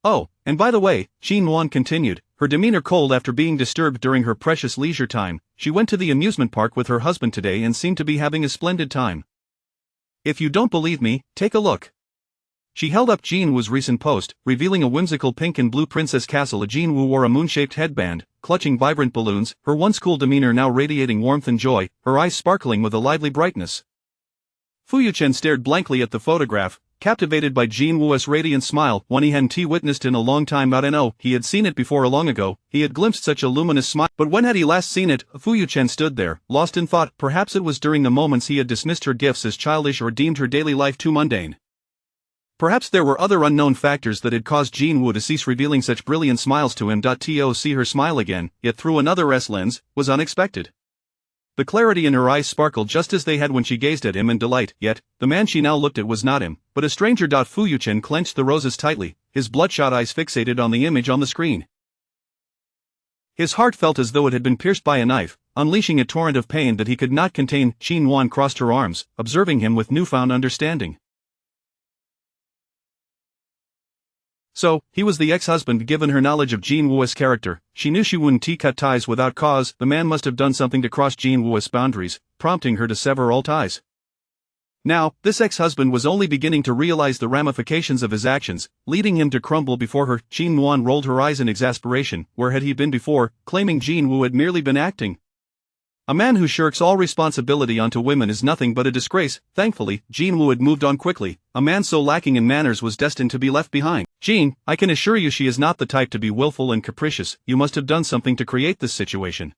Oh, and by the way, Jin Wan continued, her demeanor cold after being disturbed during her precious leisure time. She went to the amusement park with her husband today and seemed to be having a splendid time. If you don't believe me, take a look. She held up Jin Woo's recent post, revealing a whimsical pink and blue princess castle. Jin Woo wore a moon-shaped headband, clutching vibrant balloons, her once cool demeanor now radiating warmth and joy, her eyes sparkling with a lively brightness. Fu Yuchen stared blankly at the photograph, captivated by Jin Woo's radiant smile, one he hadn't witnessed in a long time. He had seen it before long ago, he had glimpsed such a luminous smile. But when had he last seen it? Fu Yuchen stood there, lost in thought. Perhaps it was during the moments he had dismissed her gifts as childish or deemed her daily life too mundane. Perhaps there were other unknown factors that had caused Jin Woo to cease revealing such brilliant smiles to him. To see her smile again, yet through another lens, was unexpected. The clarity in her eyes sparkled just as they had when she gazed at him in delight, yet, the man she now looked at was not him, but a stranger. Fu Yuchen clenched the roses tightly, his bloodshot eyes fixated on the image on the screen. His heart felt as though it had been pierced by a knife, unleashing a torrent of pain that he could not contain. Jin Wan crossed her arms, observing him with newfound understanding. So, he was the ex-husband. Given her knowledge of Jin Woo's character, she knew she wouldn't cut ties without cause. The man must have done something to cross Jin Woo's boundaries, prompting her to sever all ties. Now, this ex-husband was only beginning to realize the ramifications of his actions, leading him to crumble before her. Jin Wan rolled her eyes in exasperation. Where had he been before, claiming Jin Woo had merely been acting? A man who shirks all responsibility onto women is nothing but a disgrace. Thankfully, Jin Woo had moved on quickly. A man so lacking in manners was destined to be left behind. Jean, I can assure you she is not the type to be willful and capricious. You must have done something to create this situation.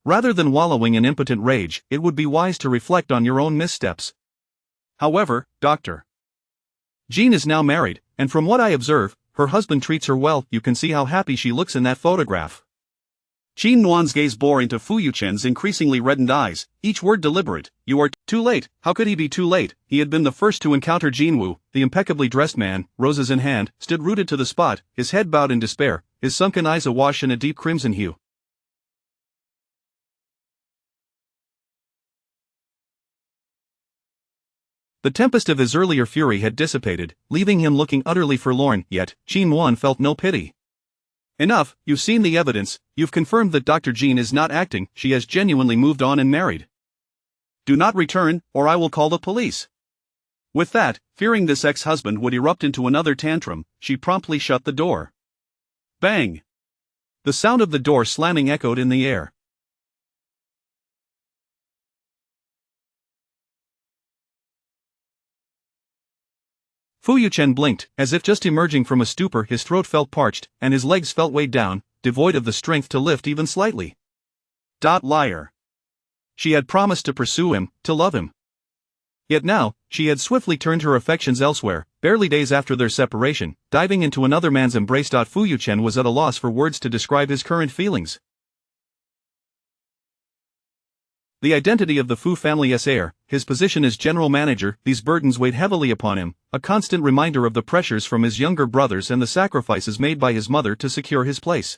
Rather than wallowing in impotent rage, it would be wise to reflect on your own missteps. However, Dr. Jean is now married, and from what I observe, her husband treats her well. You can see how happy she looks in that photograph. Qin Nuan's gaze bore into Fu Yuchen's increasingly reddened eyes, each word deliberate. You are too late. How could he be too late? He had been the first to encounter Jin Woo. The impeccably dressed man, roses in hand, stood rooted to the spot, his head bowed in despair, his sunken eyes awash in a deep crimson hue. The tempest of his earlier fury had dissipated, leaving him looking utterly forlorn, yet Qin Nuan felt no pity. Enough, you've seen the evidence, you've confirmed that Dr. Jean is not acting, she has genuinely moved on and married. Do not return, or I will call the police. With that, fearing this ex-husband would erupt into another tantrum, she promptly shut the door. Bang! The sound of the door slamming echoed in the air. Fu Yuchen blinked, as if just emerging from a stupor. His throat felt parched, and his legs felt weighed down, devoid of the strength to lift even slightly. Liar. She had promised to pursue him, to love him. Yet now, she had swiftly turned her affections elsewhere. Barely days after their separation, diving into another man's embrace. Fu Yuchen was at a loss for words to describe his current feelings. The identity of the Fu family's heir, his position as general manager, these burdens weighed heavily upon him, a constant reminder of the pressures from his younger brothers and the sacrifices made by his mother to secure his place.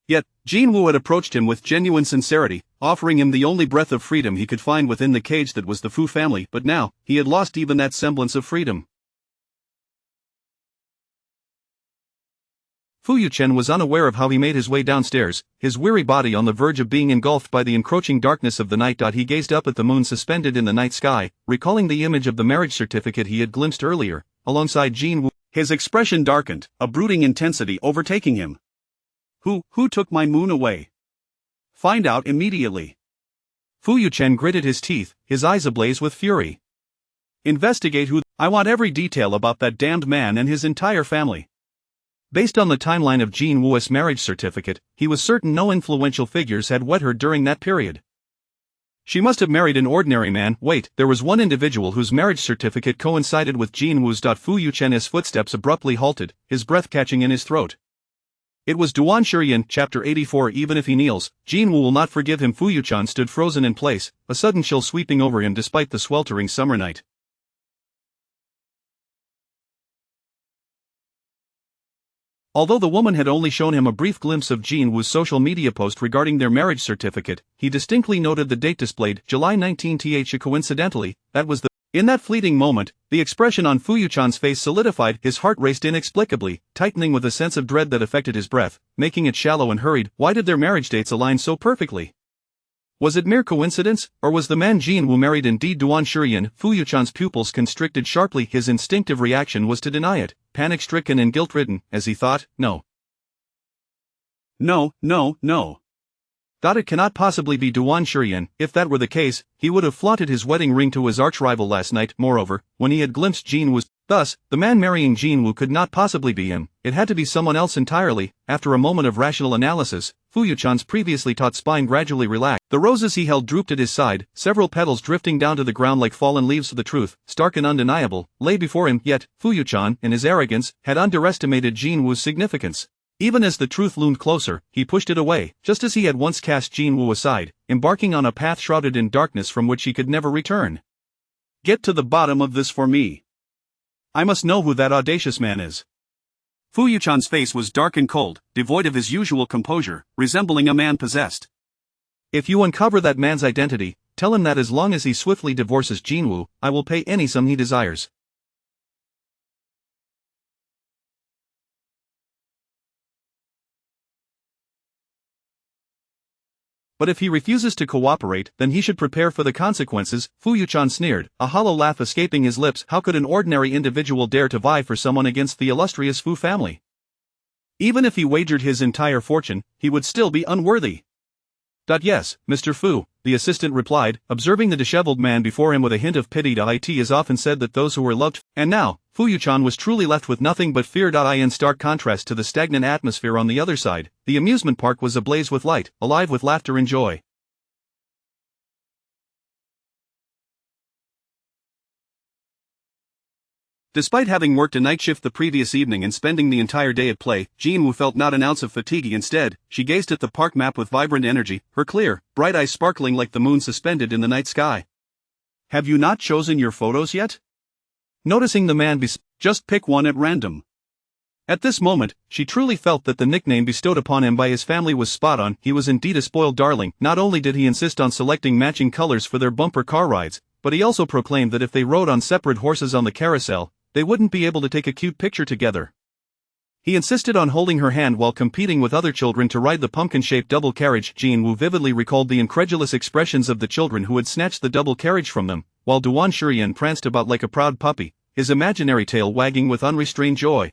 Yet, Jin Woo had approached him with genuine sincerity, offering him the only breath of freedom he could find within the cage that was the Fu family, but now, he had lost even that semblance of freedom. Fu Yuchen was unaware of how he made his way downstairs, his weary body on the verge of being engulfed by the encroaching darkness of the night. He gazed up at the moon suspended in the night sky, recalling the image of the marriage certificate he had glimpsed earlier, alongside Jin Woo. His expression darkened, a brooding intensity overtaking him. Who took my moon away? Find out immediately. Fu Yuchen gritted his teeth, his eyes ablaze with fury. Investigate who. I want every detail about that damned man and his entire family. Based on the timeline of Jin Woo's marriage certificate, he was certain no influential figures had wed her during that period. She must have married an ordinary man. Wait, there was one individual whose marriage certificate coincided with Jin Woo's. Fu Yuchen's footsteps abruptly halted, his breath catching in his throat. It was Duan Shurian, chapter 84. Even if he kneels, Jin Woo will not forgive him. Fu Yuchen stood frozen in place, a sudden chill sweeping over him despite the sweltering summer night. Although the woman had only shown him a brief glimpse of Jin Woo's social media post regarding their marriage certificate, he distinctly noted the date displayed, July 19. Coincidentally, that was the. In that fleeting moment, the expression on Fu Yuchen's face solidified. His heart raced inexplicably, tightening with a sense of dread that affected his breath, making it shallow and hurried. Why did their marriage dates align so perfectly? Was it mere coincidence, or was the man Jin Woo married indeed Duan Shurian? Fu Yuchen's pupils constricted sharply. His instinctive reaction was to deny it, panic-stricken and guilt-ridden, as he thought, no. No. It cannot possibly be Duan Shurian. If that were the case, he would have flaunted his wedding ring to his arch-rival last night. Moreover, when he had glimpsed Jin Woo's. Thus, the man marrying Jin Woo could not possibly be him. It had to be someone else entirely. After a moment of rational analysis, Fu Yuchen's previously taut spine gradually relaxed. The roses he held drooped at his side, several petals drifting down to the ground like fallen leaves. The truth, stark and undeniable, lay before him. Yet, Fu Yuchen, in his arrogance, had underestimated Jin Woo's significance. Even as the truth loomed closer, he pushed it away, just as he had once cast Jin Woo aside, embarking on a path shrouded in darkness from which he could never return. Get to the bottom of this for me. I must know who that audacious man is. Fu Yuchen's face was dark and cold, devoid of his usual composure, resembling a man possessed. If you uncover that man's identity, tell him that as long as he swiftly divorces Jin Woo, I will pay any sum he desires. But if he refuses to cooperate, then he should prepare for the consequences. Fu Yuchen sneered, a hollow laugh escaping his lips. How could an ordinary individual dare to vie for someone against the illustrious Fu family? Even if he wagered his entire fortune, he would still be unworthy. Yes, Mr. Fu, the assistant replied, observing the disheveled man before him with a hint of pity. It is often said that those who were loved, and now, Fu Yuchan was truly left with nothing but fear. In stark contrast to the stagnant atmosphere on the other side, the amusement park was ablaze with light, alive with laughter and joy. Despite having worked a night shift the previous evening and spending the entire day at play, Jinwoo felt not an ounce of fatigue. Instead, she gazed at the park map with vibrant energy, her clear, bright eyes sparkling like the moon suspended in the night sky. Have you not chosen your photos yet? Noticing the man just pick one at random. At this moment, she truly felt that the nickname bestowed upon him by his family was spot on. He was indeed a spoiled darling. Not only did he insist on selecting matching colors for their bumper car rides, but he also proclaimed that if they rode on separate horses on the carousel, they wouldn't be able to take a cute picture together. He insisted on holding her hand while competing with other children to ride the pumpkin-shaped double carriage. Jinwoo vividly recalled the incredulous expressions of the children who had snatched the double carriage from them, while Duan Shurian pranced about like a proud puppy, his imaginary tail wagging with unrestrained joy.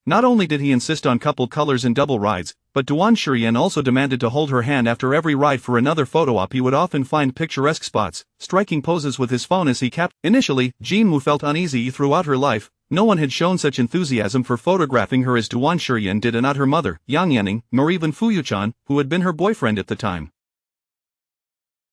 Not only did he insist on couple colors and double rides, but Duan Shurian also demanded to hold her hand after every ride for another photo op. He would often find picturesque spots, striking poses with his phone as he captured. Initially, Jinwoo felt uneasy. Throughout her life, no one had shown such enthusiasm for photographing her as Duan Shurian did, and not her mother, Yang Yanning, nor even Fu Yuchan, who had been her boyfriend at the time.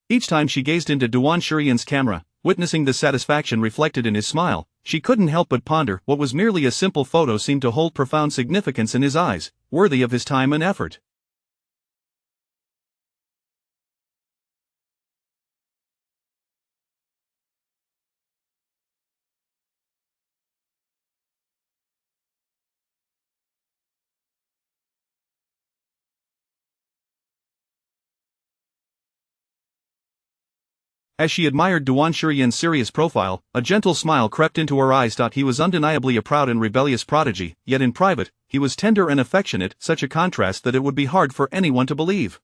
Each time she gazed into Duan Shurian's camera, witnessing the satisfaction reflected in his smile, she couldn't help but ponder. What was merely a simple photo seemed to hold profound significance in his eyes, worthy of his time and effort. As she admired Duan Shurian's serious profile, a gentle smile crept into her eyes. He was undeniably a proud and rebellious prodigy, yet in private, he was tender and affectionate, such a contrast that it would be hard for anyone to believe.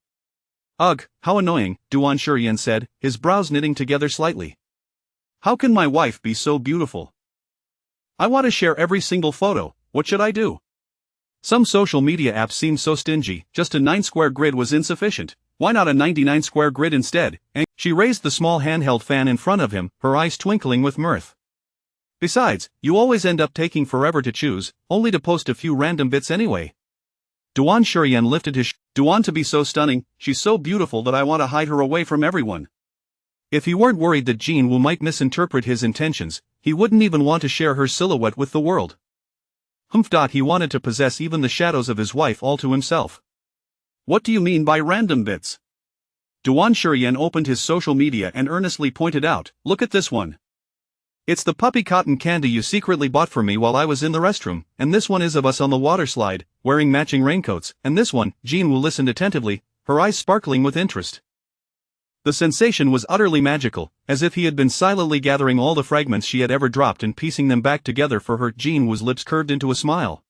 Ugh, how annoying, Duan Shurian said, his brows knitting together slightly. How can my wife be so beautiful? I want to share every single photo. What should I do? Some social media apps seemed so stingy. Just a 9-square grid was insufficient. Why not a 99-square grid instead? And she raised the small handheld fan in front of him, her eyes twinkling with mirth. Besides, you always end up taking forever to choose, only to post a few random bits anyway. Duan Shurian lifted his Duan, to be so stunning, she's so beautiful that I want to hide her away from everyone. If he weren't worried that Jinwoo might misinterpret his intentions, he wouldn't even want to share her silhouette with the world. He wanted to possess even the shadows of his wife all to himself. What do you mean by random bits? Duan Shurian opened his social media and earnestly pointed out, look at this one. It's the puppy cotton candy you secretly bought for me while I was in the restroom, and this one is of us on the water slide, wearing matching raincoats, and this one, Jinwoo listened attentively, her eyes sparkling with interest. The sensation was utterly magical, as if he had been silently gathering all the fragments she had ever dropped and piecing them back together for her. Jinwoo's lips curved into a smile.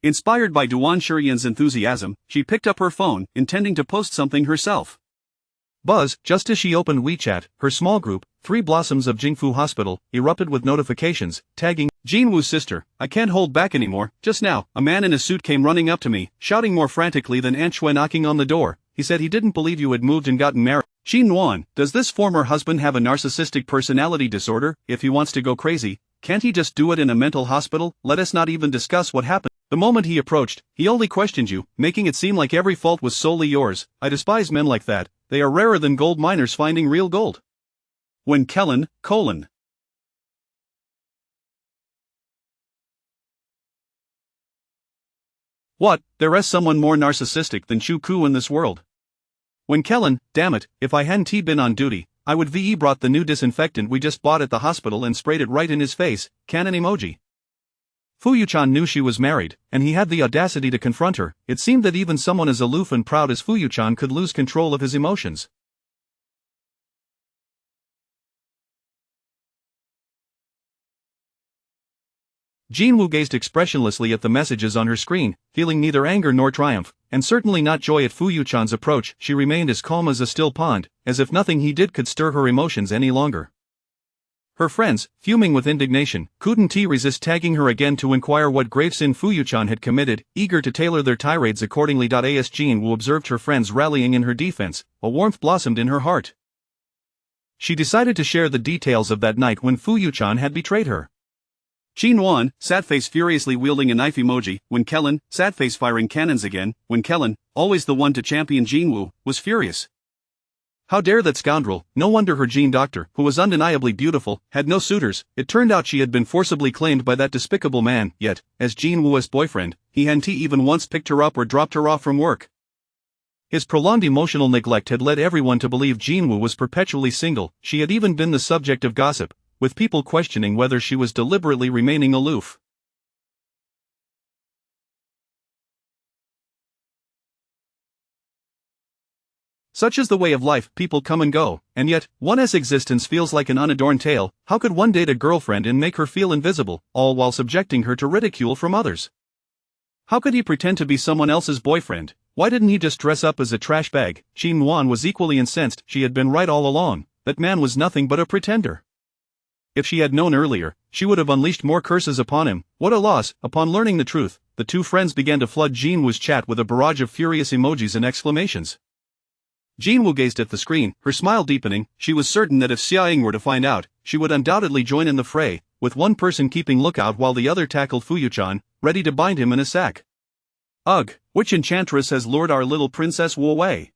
Inspired by Duan Shurian's enthusiasm, she picked up her phone, intending to post something herself. Buzz, just as she opened WeChat, her small group, 3 Blossoms of Jingfu Hospital, erupted with notifications, tagging, Jinwoo's sister, I can't hold back anymore. Just now, a man in a suit came running up to me, shouting more frantically than Aunt Shui knocking on the door. He said he didn't believe you had moved and gotten married. Xin Wan, does this former husband have a narcissistic personality disorder? If he wants to go crazy, can't he just do it in a mental hospital? Let us not even discuss what happened. The moment he approached, he only questioned you, making it seem like every fault was solely yours. I despise men like that. They are rarer than gold miners finding real gold. When Kellen, What, there is someone more narcissistic than Chu Ku in this world. When Kellen, damn it, if I hadn't been on duty, I would VE brought the new disinfectant we just bought at the hospital and sprayed it right in his face, cannon emoji. Fu Yuchan knew she was married, and he had the audacity to confront her. It seemed that even someone as aloof and proud as Fu Yuchan could lose control of his emotions. Jinwoo gazed expressionlessly at the messages on her screen, feeling neither anger nor triumph, and certainly not joy at Fu Yuchan's approach. She remained as calm as a still pond, as if nothing he did could stir her emotions any longer. Her friends, fuming with indignation, couldn't resist tagging her again to inquire what grave sin Fuyuchan had committed, eager to tailor their tirades accordingly. As Jean Woo observed her friends rallying in her defense, a warmth blossomed in her heart. She decided to share the details of that night when Fuyuchan had betrayed her. Jean Won, sad face furiously wielding a knife emoji, when Kellen, sad face firing cannons again, when Kellen, always the one to champion Jean Woo, was furious. How dare that scoundrel? No wonder her Jean doctor, who was undeniably beautiful, had no suitors. It turned out she had been forcibly claimed by that despicable man, yet, as Jean Woo's boyfriend, he hadn't even once picked her up or dropped her off from work. His prolonged emotional neglect had led everyone to believe Jean Woo was perpetually single. She had even been the subject of gossip, with people questioning whether she was deliberately remaining aloof. Such is the way of life, people come and go, and yet, one's existence feels like an unadorned tale. How could one date a girlfriend and make her feel invisible, all while subjecting her to ridicule from others? How could he pretend to be someone else's boyfriend? Why didn't he just dress up as a trash bag? Jean Won was equally incensed. She had been right all along. That man was nothing but a pretender. If she had known earlier, she would have unleashed more curses upon him. What a loss! Upon learning the truth, the two friends began to flood Jean Woo's chat with a barrage of furious emojis and exclamations. Jean Woo gazed at the screen, her smile deepening. She was certain that if Xia Ying were to find out, she would undoubtedly join in the fray, with one person keeping lookout while the other tackled Fuyuchan, ready to bind him in a sack. Ugh, which enchantress has lured our little Princess Wu away?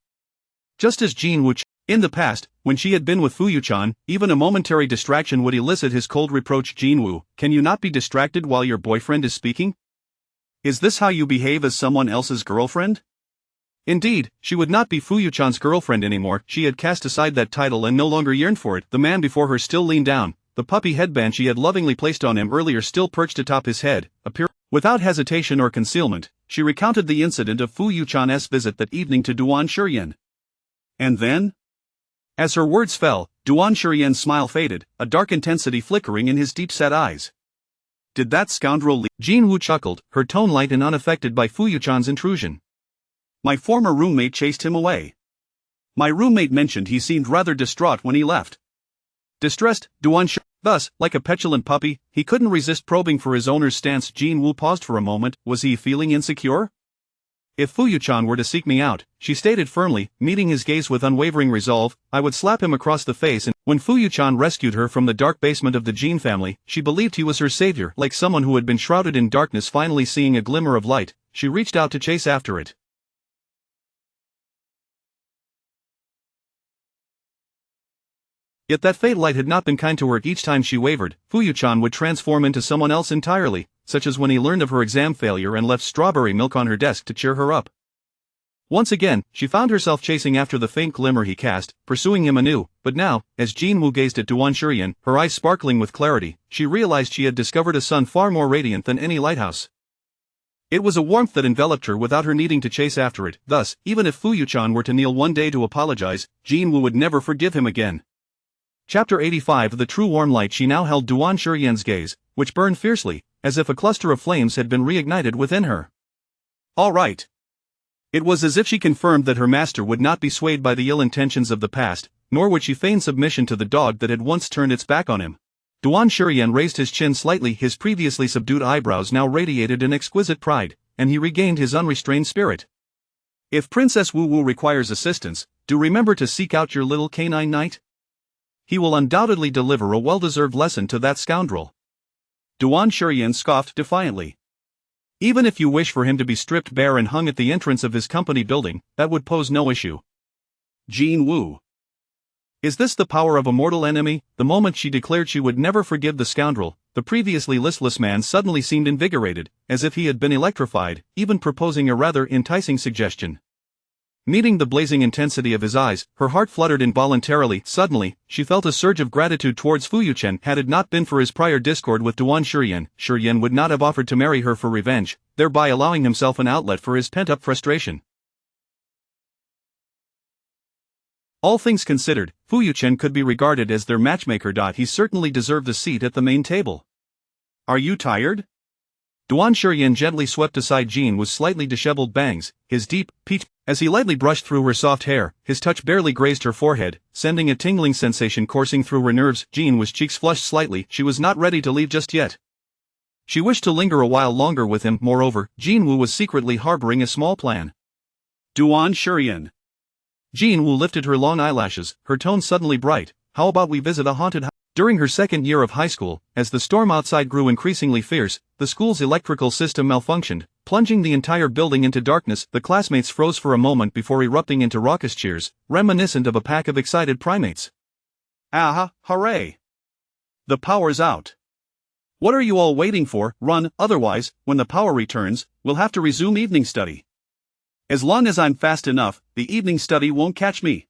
Just as Jean Woo, in the past, when she had been with Fuyuchan, even a momentary distraction would elicit his cold reproach. Jean Woo, can you not be distracted while your boyfriend is speaking? Is this how you behave as someone else's girlfriend? Indeed, she would not be Fuyuchan's girlfriend anymore. She had cast aside that title and no longer yearned for it. The man before her still leaned down, the puppy headband she had lovingly placed on him earlier still perched atop his head. Without hesitation or concealment, she recounted the incident of Fuyuchan's visit that evening to Duan Shurian. And then? As her words fell, Duan Shurian's smile faded, a dark intensity flickering in his deep-set eyes. Did that scoundrel leave? Jean Woo chuckled, her tone light and unaffected by Fuyuchan's intrusion. My former roommate chased him away. My roommate mentioned he seemed rather distraught when he left. Distressed, thus, like a petulant puppy, he couldn't resist probing for his owner's stance. Jean Woo paused for a moment. Was he feeling insecure? If Fuyuchan were to seek me out, she stated firmly, meeting his gaze with unwavering resolve, I would slap him across the face. And when Fuyuchan rescued her from the dark basement of the Jean family, she believed he was her savior. Like someone who had been shrouded in darkness finally seeing a glimmer of light, she reached out to chase after it. Yet that faint light had not been kind to her. Each time she wavered, Fuyuchan would transform into someone else entirely, such as when he learned of her exam failure and left strawberry milk on her desk to cheer her up. Once again, she found herself chasing after the faint glimmer he cast, pursuing him anew, but now, as Jean Woo gazed at Duan Shurian, her eyes sparkling with clarity, she realized she had discovered a sun far more radiant than any lighthouse. It was a warmth that enveloped her without her needing to chase after it. Thus, even if Fuyuchan were to kneel one day to apologize, Jean Woo would never forgive him again. Chapter 85. The true warm light. She now held Duan Shurian's gaze, which burned fiercely, as if a cluster of flames had been reignited within her. All right. It was as if she confirmed that her master would not be swayed by the ill intentions of the past, nor would she feign submission to the dog that had once turned its back on him. Duan Shurian raised his chin slightly. His previously subdued eyebrows now radiated an exquisite pride, and he regained his unrestrained spirit. If Princess Wu Wu requires assistance, do remember to seek out your little canine knight. He will undoubtedly deliver a well-deserved lesson to that scoundrel. Duan Shurian scoffed defiantly. Even if you wish for him to be stripped bare and hung at the entrance of his company building, that would pose no issue. Jean Woo. Is this the power of a mortal enemy? The moment she declared she would never forgive the scoundrel, the previously listless man suddenly seemed invigorated, as if he had been electrified, even proposing a rather enticing suggestion. Meeting the blazing intensity of his eyes, her heart fluttered involuntarily. Suddenly, she felt a surge of gratitude towards Fuyuchan. Had it not been for his prior discord with Duan Shurian, Shurian would not have offered to marry her for revenge, thereby allowing himself an outlet for his pent-up frustration. All things considered, Fuyuchan could be regarded as their matchmaker. He certainly deserved a seat at the main table. Are you tired? Duan Shuryan gently swept aside Jean Wu's slightly disheveled bangs, his deep, peach. As he lightly brushed through her soft hair, his touch barely grazed her forehead, sending a tingling sensation coursing through her nerves. Jean Wu's cheeks flushed slightly. She was not ready to leave just yet. She wished to linger a while longer with him. Moreover, Jean Wu was secretly harboring a small plan. Duan Shuryan. Jean Wu lifted her long eyelashes, her tone suddenly bright. How about we visit a haunted house? During her second year of high school, as the storm outside grew increasingly fierce, the school's electrical system malfunctioned, plunging the entire building into darkness. The classmates froze for a moment before erupting into raucous cheers, reminiscent of a pack of excited primates. Aha, hooray! The power's out. What are you all waiting for? Run, otherwise, when the power returns, we'll have to resume evening study. As long as I'm fast enough, the evening study won't catch me.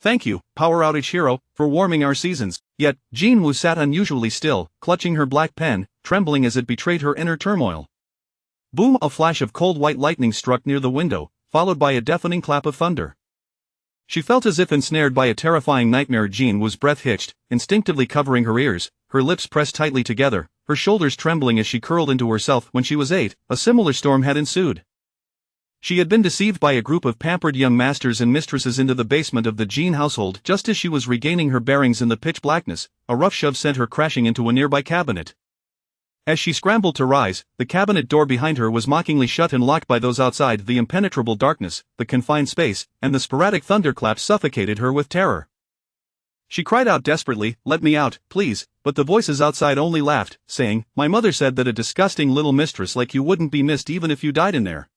Thank you, Power Outage Hero, for warming our seasons. Yet, Jean Wu sat unusually still, clutching her black pen, trembling as it betrayed her inner turmoil. Boom! A flash of cold white lightning struck near the window, followed by a deafening clap of thunder. She felt as if ensnared by a terrifying nightmare. Jean Wu's breath hitched, instinctively covering her ears, her lips pressed tightly together, her shoulders trembling as she curled into herself. When she was 8, a similar storm had ensued. She had been deceived by a group of pampered young masters and mistresses into the basement of the Jean household. Just as she was regaining her bearings in the pitch blackness, a rough shove sent her crashing into a nearby cabinet. As she scrambled to rise, the cabinet door behind her was mockingly shut and locked by those outside. The impenetrable darkness, the confined space, and the sporadic thunderclaps suffocated her with terror. She cried out desperately, "Let me out, please," but the voices outside only laughed, saying, "My mother said that a disgusting little mistress like you wouldn't be missed even if you died in there.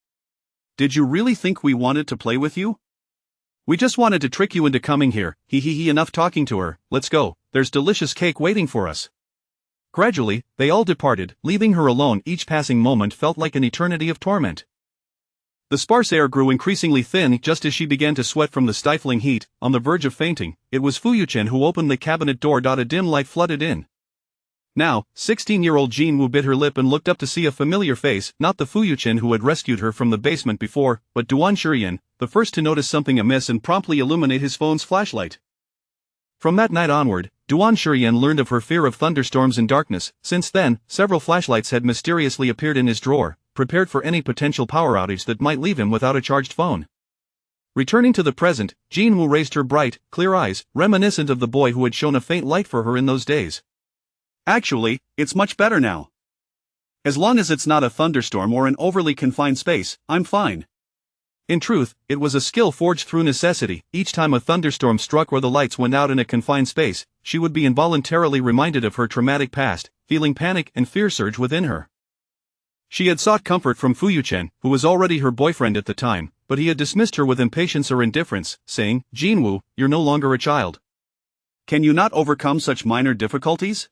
Did you really think we wanted to play with you? We just wanted to trick you into coming here. Enough talking to her, let's go, there's delicious cake waiting for us." Gradually, they all departed, leaving her alone. Each passing moment felt like an eternity of torment. The sparse air grew increasingly thin just as she began to sweat from the stifling heat. On the verge of fainting, it was Fu Yuchen who opened the cabinet door. A dim light flooded in. Now, 16-year-old Jean Wu bit her lip and looked up to see a familiar face, not the Fu Yuchen who had rescued her from the basement before, but Duan Shuryan, the first to notice something amiss and promptly illuminate his phone's flashlight. From that night onward, Duan Shuryan learned of her fear of thunderstorms and darkness. Since then, several flashlights had mysteriously appeared in his drawer, prepared for any potential power outage that might leave him without a charged phone. Returning to the present, Jean Wu raised her bright, clear eyes, reminiscent of the boy who had shown a faint light for her in those days. Actually, it's much better now. As long as it's not a thunderstorm or an overly confined space, I'm fine. In truth, it was a skill forged through necessity. Each time a thunderstorm struck or the lights went out in a confined space, she would be involuntarily reminded of her traumatic past, feeling panic and fear surge within her. She had sought comfort from Fu Yuchen, who was already her boyfriend at the time, but he had dismissed her with impatience or indifference, saying, "Jean Wu, you're no longer a child. Can you not overcome such minor difficulties?"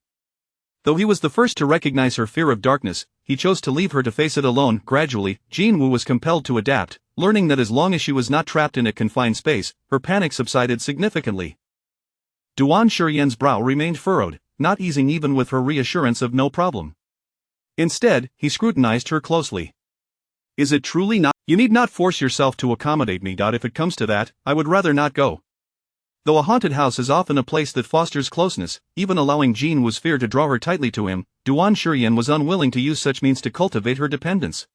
Though he was the first to recognize her fear of darkness, he chose to leave her to face it alone. Gradually, Jean Wu was compelled to adapt, learning that as long as she was not trapped in a confined space, her panic subsided significantly. Duan Shuryan's brow remained furrowed, not easing even with her reassurance of no problem. Instead, he scrutinized her closely. "Is it truly not? You need not force yourself to accommodate me. If it comes to that, I would rather not go." Though a haunted house is often a place that fosters closeness, even allowing Jean Wu's fear to draw her tightly to him, Duan Shuryan was unwilling to use such means to cultivate her dependence.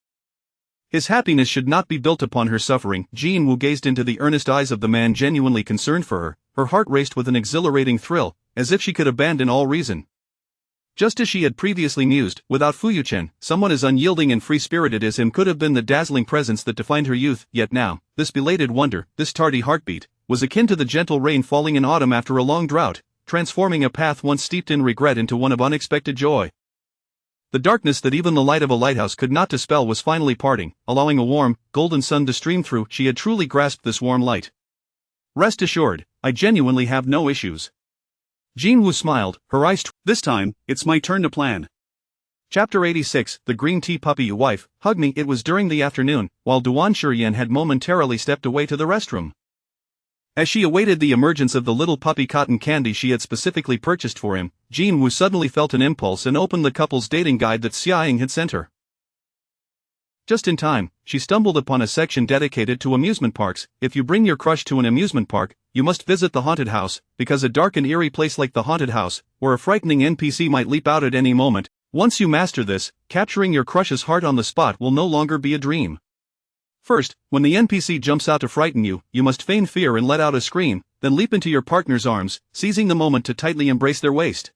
His happiness should not be built upon her suffering. Jean Wu gazed into the earnest eyes of the man genuinely concerned for her heart raced with an exhilarating thrill, as if she could abandon all reason. Just as she had previously mused, without Fu Yuchen, someone as unyielding and free-spirited as him could have been the dazzling presence that defined her youth. Yet now, this belated wonder, this tardy heartbeat, was akin to the gentle rain falling in autumn after a long drought, transforming a path once steeped in regret into one of unexpected joy. The darkness that even the light of a lighthouse could not dispel was finally parting, allowing a warm, golden sun to stream through. She had truly grasped this warm light. "Rest assured, I genuinely have no issues." Jean Wu smiled, her eyes "This time, it's my turn to plan." Chapter 86, The Green Tea Puppy Wife, Hug Me. It was during the afternoon, while Duan Shuryan had momentarily stepped away to the restroom. As she awaited the emergence of the little puppy cotton candy she had specifically purchased for him, Jean Wu suddenly felt an impulse and opened the couple's dating guide that Xiaoying had sent her. Just in time, she stumbled upon a section dedicated to amusement parks. If you bring your crush to an amusement park, you must visit the haunted house, because a dark and eerie place like the haunted house, where a frightening NPC might leap out at any moment, Once you master this, capturing your crush's heart on the spot will no longer be a dream. First, when the NPC jumps out to frighten you, you must feign fear and let out a scream, then leap into your partner's arms, seizing the moment to tightly embrace their waist.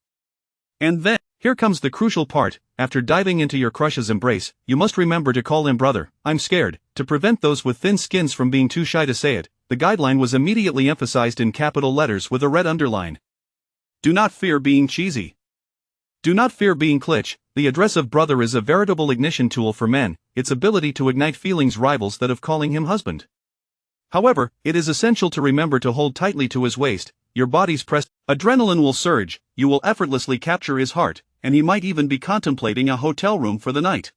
And then, here comes the crucial part, after diving into your crush's embrace, you must remember to call him brother, I'm scared. To prevent those with thin skins from being too shy to say it, the guideline was immediately emphasized in capital letters with a red underline. Do not fear being cheesy. Do not fear being klitsch. The address of brother is a veritable ignition tool for men, its ability to ignite feelings rivals that of calling him husband. However, it is essential to remember to hold tightly to his waist, your body's pressed, adrenaline will surge, you will effortlessly capture his heart, and he might even be contemplating a hotel room for the night.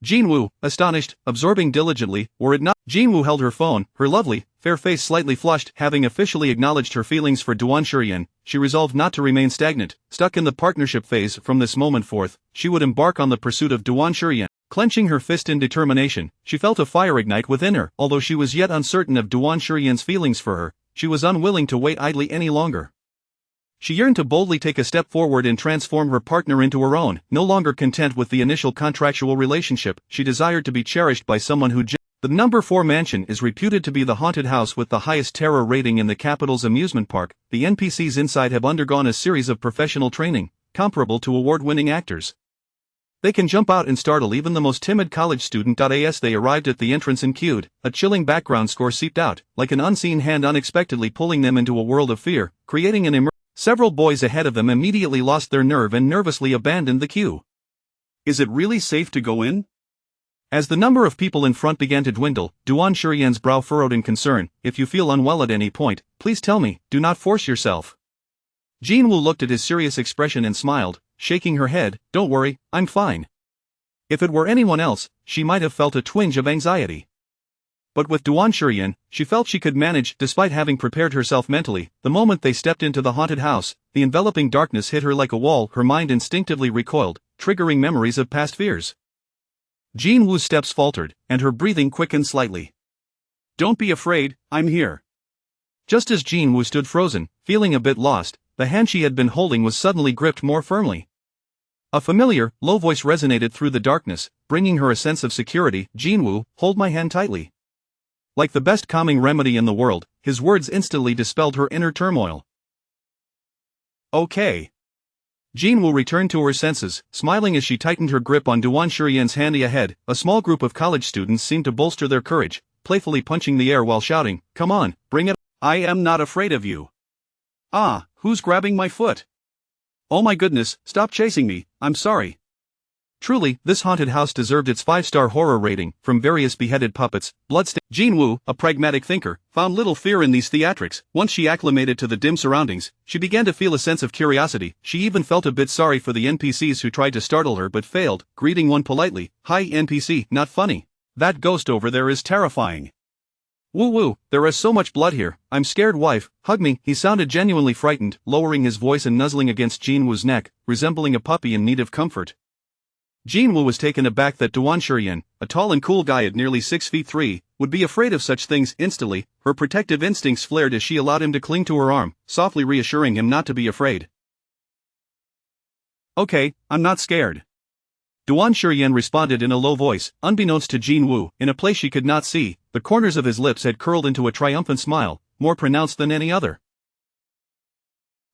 Jinwoo, astonished, absorbing diligently, were it not. Jinwoo held her phone, her lovely, fair face slightly flushed. Having officially acknowledged her feelings for Duan Shurian, she resolved not to remain stagnant. Stuck in the partnership phase from this moment forth, she would embark on the pursuit of Duan Shurian. Clenching her fist in determination, she felt a fire ignite within her. Although she was yet uncertain of Duan Shurian's feelings for her, she was unwilling to wait idly any longer. She yearned to boldly take a step forward and transform her partner into her own. No longer content with the initial contractual relationship, she desired to be cherished by someone who The number 4 mansion is reputed to be the haunted house with the highest terror rating in the capital's amusement park. The NPCs inside have undergone a series of professional training, comparable to award-winning actors. They can jump out and startle even the most timid college student. As they arrived at the entrance and queued, a chilling background score seeped out, like an unseen hand unexpectedly pulling them into a world of fear, creating an Several boys ahead of them immediately lost their nerve and nervously abandoned the queue. Is it really safe to go in? As the number of people in front began to dwindle, Duan Shurian's brow furrowed in concern. If you feel unwell at any point, please tell me, do not force yourself. Jinwoo looked at his serious expression and smiled, shaking her head. Don't worry, I'm fine. If it were anyone else, she might have felt a twinge of anxiety. But with Duan Shurian, she felt she could manage. Despite having prepared herself mentally, the moment they stepped into the haunted house, the enveloping darkness hit her like a wall. Her mind instinctively recoiled, triggering memories of past fears. Jinwoo's steps faltered, and her breathing quickened slightly. Don't be afraid, I'm here. Just as Jinwoo stood frozen, feeling a bit lost, the hand she had been holding was suddenly gripped more firmly. A familiar, low voice resonated through the darkness, bringing her a sense of security. Jinwoo, hold my hand tightly. Like the best calming remedy in the world, his words instantly dispelled her inner turmoil. Okay. Jinwoo returned to her senses, smiling as she tightened her grip on Duan Shurian's hand. Ahead, a small group of college students seemed to bolster their courage, playfully punching the air while shouting, "Come on, bring it!" I am not afraid of you. Ah, who's grabbing my foot? Oh my goodness, stop chasing me, I'm sorry. Truly, this haunted house deserved its 5-star horror rating, from various beheaded puppets, bloodstained. Jinwoo, a pragmatic thinker, found little fear in these theatrics. Once she acclimated to the dim surroundings, she began to feel a sense of curiosity. She even felt a bit sorry for the NPCs who tried to startle her but failed, greeting one politely. Hi NPC, not funny. That ghost over there is terrifying. Woo woo, there is so much blood here, I'm scared wife, hug me. He sounded genuinely frightened, lowering his voice and nuzzling against Jinwoo's neck, resembling a puppy in need of comfort. Jinwoo was taken aback that Duan Shurian, a tall and cool guy at nearly 6'3", would be afraid of such things. Instantly, her protective instincts flared as she allowed him to cling to her arm, softly reassuring him not to be afraid. Okay, I'm not scared. Duan Shurian responded in a low voice. Unbeknownst to Jinwoo, in a place she could not see, the corners of his lips had curled into a triumphant smile, more pronounced than any other.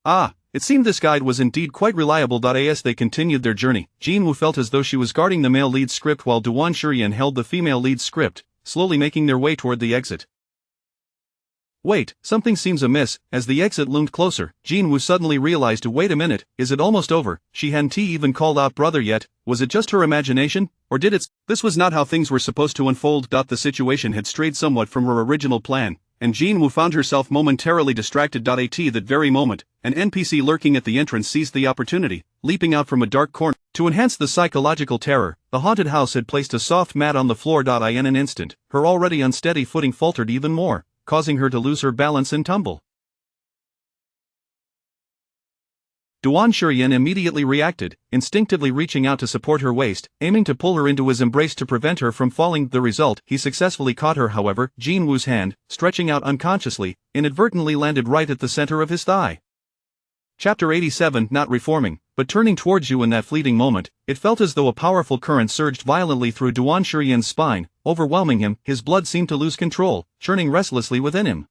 Ah, it seemed this guide was indeed quite reliable. As they continued their journey, Jinwoo felt as though she was guarding the male lead script while Duan Shurian held the female lead script, slowly making their way toward the exit. Wait, something seems amiss. As the exit loomed closer, Jinwoo suddenly realized, wait a minute, is it almost over? She hadn't even called out brother yet. Was it just her imagination, or did it? This was not how things were supposed to unfold. The situation had strayed somewhat from her original plan, and Jinwoo found herself momentarily distracted. At that very moment, an NPC lurking at the entrance seized the opportunity, leaping out from a dark corner. To enhance the psychological terror, the haunted house had placed a soft mat on the floor. In an instant, her already unsteady footing faltered even more, causing her to lose her balance and tumble. Duan Shurian immediately reacted, instinctively reaching out to support her waist, aiming to pull her into his embrace to prevent her from falling. The result, he successfully caught her. However, Jinwoo's hand, stretching out unconsciously, inadvertently landed right at the center of his thigh. Chapter 87, Not Reforming. but turning towards you in that fleeting moment, it felt as though a powerful current surged violently through Duan Shurian's spine, overwhelming him. His blood seemed to lose control, churning restlessly within him.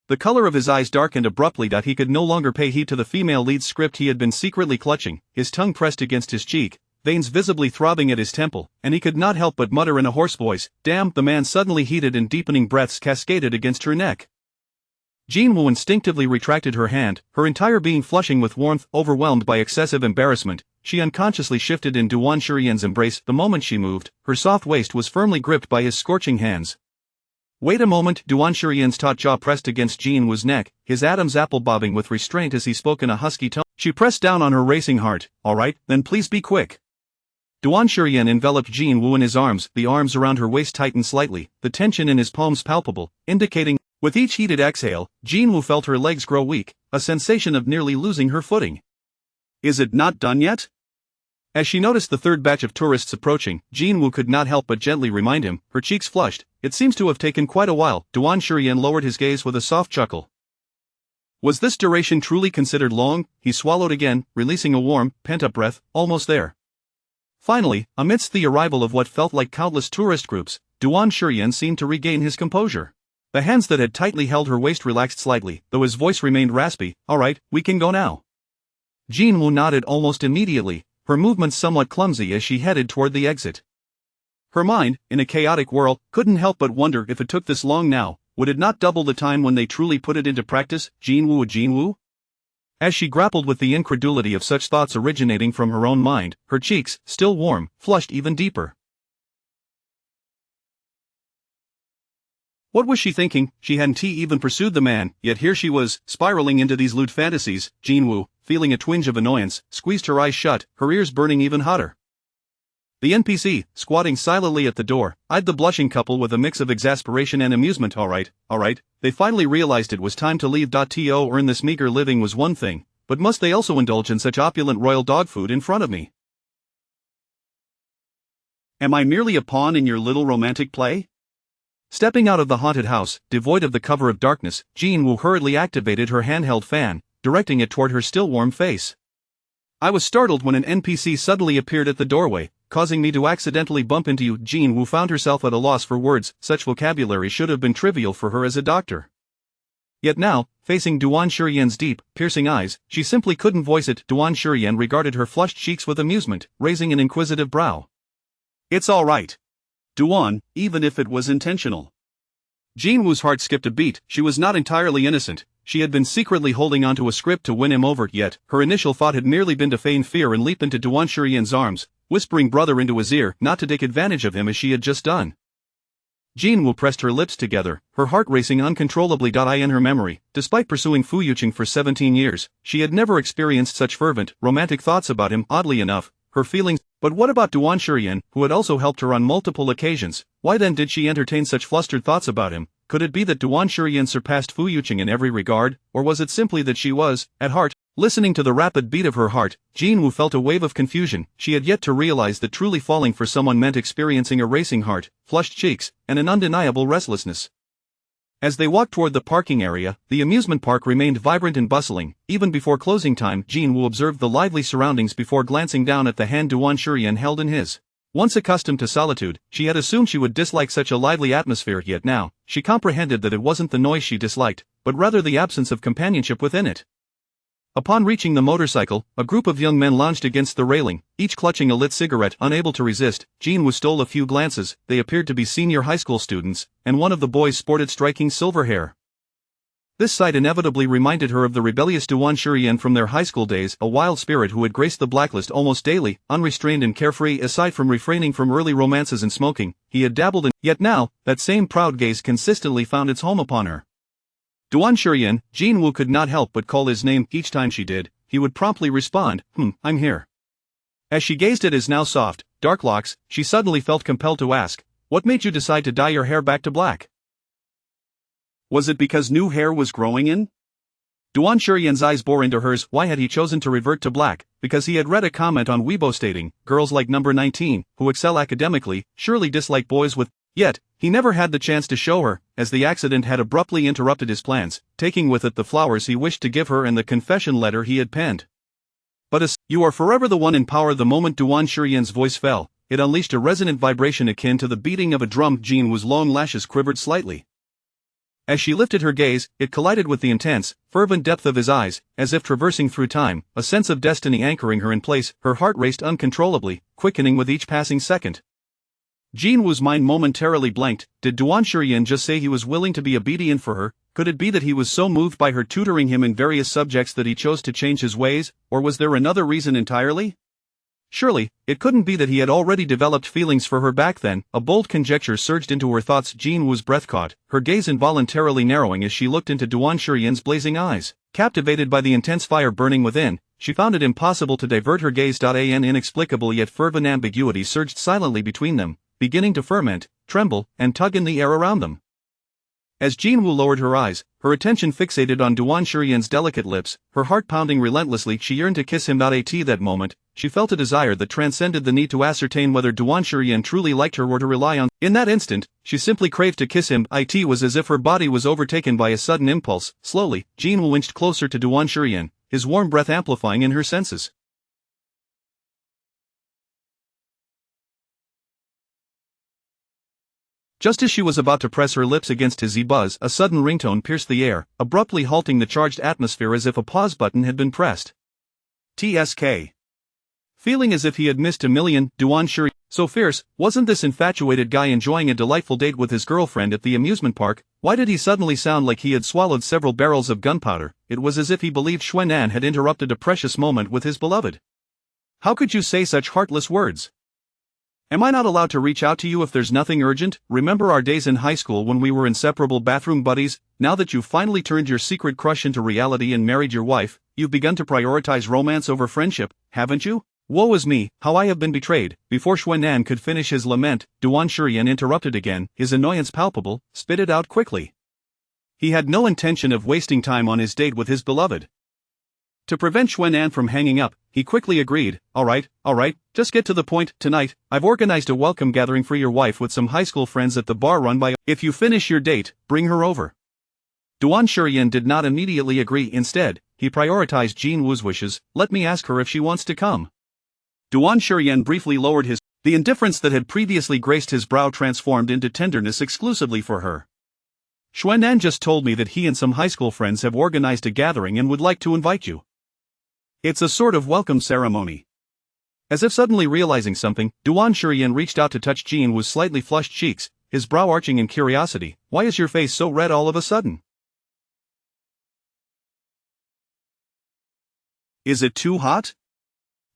The color of his eyes darkened abruptly. He could no longer pay heed to the female lead's script he had been secretly clutching, his tongue pressed against his cheek, veins visibly throbbing at his temple, and he could not help but mutter in a hoarse voice, "Damn!" The man suddenly heated and deepening breaths cascaded against her neck. Jinwoo instinctively retracted her hand, her entire being flushing with warmth. Overwhelmed by excessive embarrassment, she unconsciously shifted in Duan Shurian's embrace. The moment she moved, her soft waist was firmly gripped by his scorching hands. "Wait a moment." Duan Shurian's taut jaw pressed against Jinwoo's neck, his Adam's apple bobbing with restraint as he spoke in a husky tone. She pressed down on her racing heart. "Alright, then please be quick." Duan Shurian enveloped Jinwoo in his arms, the arms around her waist tightened slightly, the tension in his palms palpable, indicating. With each heated exhale, Jinwoo felt her legs grow weak, a sensation of nearly losing her footing. "Is it not done yet?" As she noticed the third batch of tourists approaching, Jinwoo could not help but gently remind him, her cheeks flushed. "It seems to have taken quite a while." Duan Shurian lowered his gaze with a soft chuckle. Was this duration truly considered long? He swallowed again, releasing a warm, pent-up breath. Almost there. Finally, amidst the arrival of what felt like countless tourist groups, Duan Shurian seemed to regain his composure. The hands that had tightly held her waist relaxed slightly, though his voice remained raspy. "Alright, we can go now." Jinwoo nodded almost immediately, her movements somewhat clumsy as she headed toward the exit. Her mind, in a chaotic whirl, couldn't help but wonder if it took this long now, would it not double the time when they truly put it into practice? Jinwoo? As she grappled with the incredulity of such thoughts originating from her own mind, her cheeks, still warm, flushed even deeper. What was she thinking? She hadn't even pursued the man, yet here she was, spiraling into these lewd fantasies. Jinwoo, feeling a twinge of annoyance, squeezed her eyes shut, her ears burning even hotter. The NPC, squatting silently at the door, eyed the blushing couple with a mix of exasperation and amusement. Alright, they finally realized it was time to leave. To earn this meager living was one thing, but must they also indulge in such opulent royal dog food in front of me? Am I merely a pawn in your little romantic play? Stepping out of the haunted house, devoid of the cover of darkness, Jinwoo hurriedly activated her handheld fan, directing it toward her still warm face. I was startled when an NPC suddenly appeared at the doorway, causing me to accidentally bump into you. Jinwoo found herself at a loss for words. Such vocabulary should have been trivial for her as a doctor. Yet now, facing Duan Shurian's deep, piercing eyes, she simply couldn't voice it. Duan Shurian regarded her flushed cheeks with amusement, raising an inquisitive brow. "It's alright, Duan, even if it was intentional." Jinwoo's heart skipped a beat. She was not entirely innocent. She had been secretly holding onto a script to win him over, yet her initial thought had merely been to feign fear and leap into Duan Shurian's arms, whispering brother into his ear, not to take advantage of him as she had just done. Jinwoo pressed her lips together, her heart racing uncontrollably. In her memory, despite pursuing Fu Yuqing for 17 years, she had never experienced such fervent, romantic thoughts about him. Oddly enough, her feelings. But what about Duan Shurian, who had also helped her on multiple occasions? Why then did she entertain such flustered thoughts about him? Could it be that Duan Shurian surpassed Fu Yuqing in every regard, or was it simply that she was, at heart, listening to the rapid beat of her heart? Jinwoo felt a wave of confusion. She had yet to realize that truly falling for someone meant experiencing a racing heart, flushed cheeks, and an undeniable restlessness. As they walked toward the parking area, the amusement park remained vibrant and bustling. Even before closing time, Jinwoo observed the lively surroundings before glancing down at the hand Duan Shurian held in his. Once accustomed to solitude, she had assumed she would dislike such a lively atmosphere, yet now, she comprehended that it wasn't the noise she disliked, but rather the absence of companionship within it. Upon reaching the motorcycle, a group of young men lounged against the railing, each clutching a lit cigarette. Unable to resist, Jinwoo stole a few glances. They appeared to be senior high school students, and one of the boys sported striking silver hair. This sight inevitably reminded her of the rebellious Duan Shurian from their high school days, a wild spirit who had graced the blacklist almost daily, unrestrained and carefree. Aside from refraining from early romances and smoking, he had dabbled in. Yet now, that same proud gaze consistently found its home upon her. Duan Shurian. Jinwoo could not help but call his name. Each time she did, he would promptly respond, I'm here. As she gazed at his now soft, dark locks, she suddenly felt compelled to ask, what made you decide to dye your hair back to black? Was it because new hair was growing in? Duan Shurian's eyes bore into hers. Why had he chosen to revert to black? Because he had read a comment on Weibo stating, girls like number 19, who excel academically, surely dislike boys with. Yet, he never had the chance to show her, as the accident had abruptly interrupted his plans, taking with it the flowers he wished to give her and the confession letter he had penned. But you are forever the one in power. The moment Duan Shurian's voice fell, it unleashed a resonant vibration akin to the beating of a drum. Jean Wu's long lashes quivered slightly. As she lifted her gaze, it collided with the intense, fervent depth of his eyes, as if traversing through time, a sense of destiny anchoring her in place. Her heart raced uncontrollably, quickening with each passing second. Jean Wu's mind momentarily blanked. Did Duan Shurian just say he was willing to be obedient for her? Could it be that he was so moved by her tutoring him in various subjects that he chose to change his ways, or was there another reason entirely? Surely, it couldn't be that he had already developed feelings for her back then. A bold conjecture surged into her thoughts. Jean Wu's breath caught, her gaze involuntarily narrowing as she looked into Duan Shurian's blazing eyes. Captivated by the intense fire burning within, she found it impossible to divert her gaze. An inexplicable yet fervent ambiguity surged silently between them, beginning to ferment, tremble, and tug in the air around them. As Jean Wu lowered her eyes, her attention fixated on Duan Shurian's delicate lips, her heart pounding relentlessly. She yearned to kiss him. That moment, she felt a desire that transcended the need to ascertain whether Duan Shurian truly liked her or to rely on. In that instant, she simply craved to kiss him. It was as if her body was overtaken by a sudden impulse. Slowly, Jean Wu inched closer to Duan Shurian, his warm breath amplifying in her senses. Just as she was about to press her lips against his buzz, a sudden ringtone pierced the air, abruptly halting the charged atmosphere as if a pause button had been pressed. TSK. Feeling as if he had missed a million, Duan Shurian. So fierce, wasn't this infatuated guy enjoying a delightful date with his girlfriend at the amusement park? Why did he suddenly sound like he had swallowed several barrels of gunpowder? It was as if he believed Xuanan had interrupted a precious moment with his beloved. How could you say such heartless words? Am I not allowed to reach out to you if there's nothing urgent? Remember our days in high school when we were inseparable bathroom buddies? Now that you've finally turned your secret crush into reality and married your wife, you've begun to prioritize romance over friendship, haven't you? Woe is me, how I have been betrayed. Before Xuanan could finish his lament, Duan Shurian interrupted again, his annoyance palpable. Spit it out quickly. He had no intention of wasting time on his date with his beloved. To prevent Xuanan from hanging up, he quickly agreed. All right, just get to the point. Tonight, I've organized a welcome gathering for your wife with some high school friends at the bar run by. If you finish your date, bring her over. Duan Shurian did not immediately agree. Instead, he prioritized Jean Wu's wishes. Let me ask her if she wants to come. Duan Shurian briefly lowered his. The indifference that had previously graced his brow transformed into tenderness exclusively for her. Xuanan just told me that he and some high school friends have organized a gathering and would like to invite you. It's a sort of welcome ceremony. As if suddenly realizing something, Duan Shurian reached out to touch Jean Wu's slightly flushed cheeks, his brow arching in curiosity. Why is your face so red all of a sudden? Is it too hot?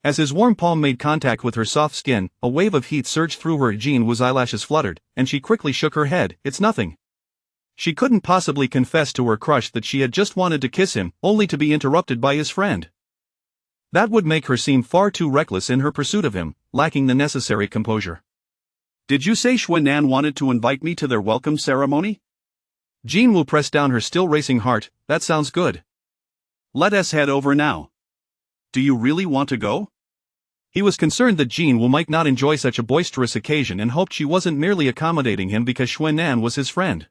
As his warm palm made contact with her soft skin, a wave of heat surged through her. Jean Wu's eyelashes fluttered, and she quickly shook her head. It's nothing. She couldn't possibly confess to her crush that she had just wanted to kiss him, only to be interrupted by his friend. That would make her seem far too reckless in her pursuit of him, lacking the necessary composure. Did you say Xuanan wanted to invite me to their welcome ceremony? Jean Wu pressed down her still racing heart. That sounds good. Let us head over now. Do you really want to go? He was concerned that Jean Wu might not enjoy such a boisterous occasion and hoped she wasn't merely accommodating him because Xuanan was his friend.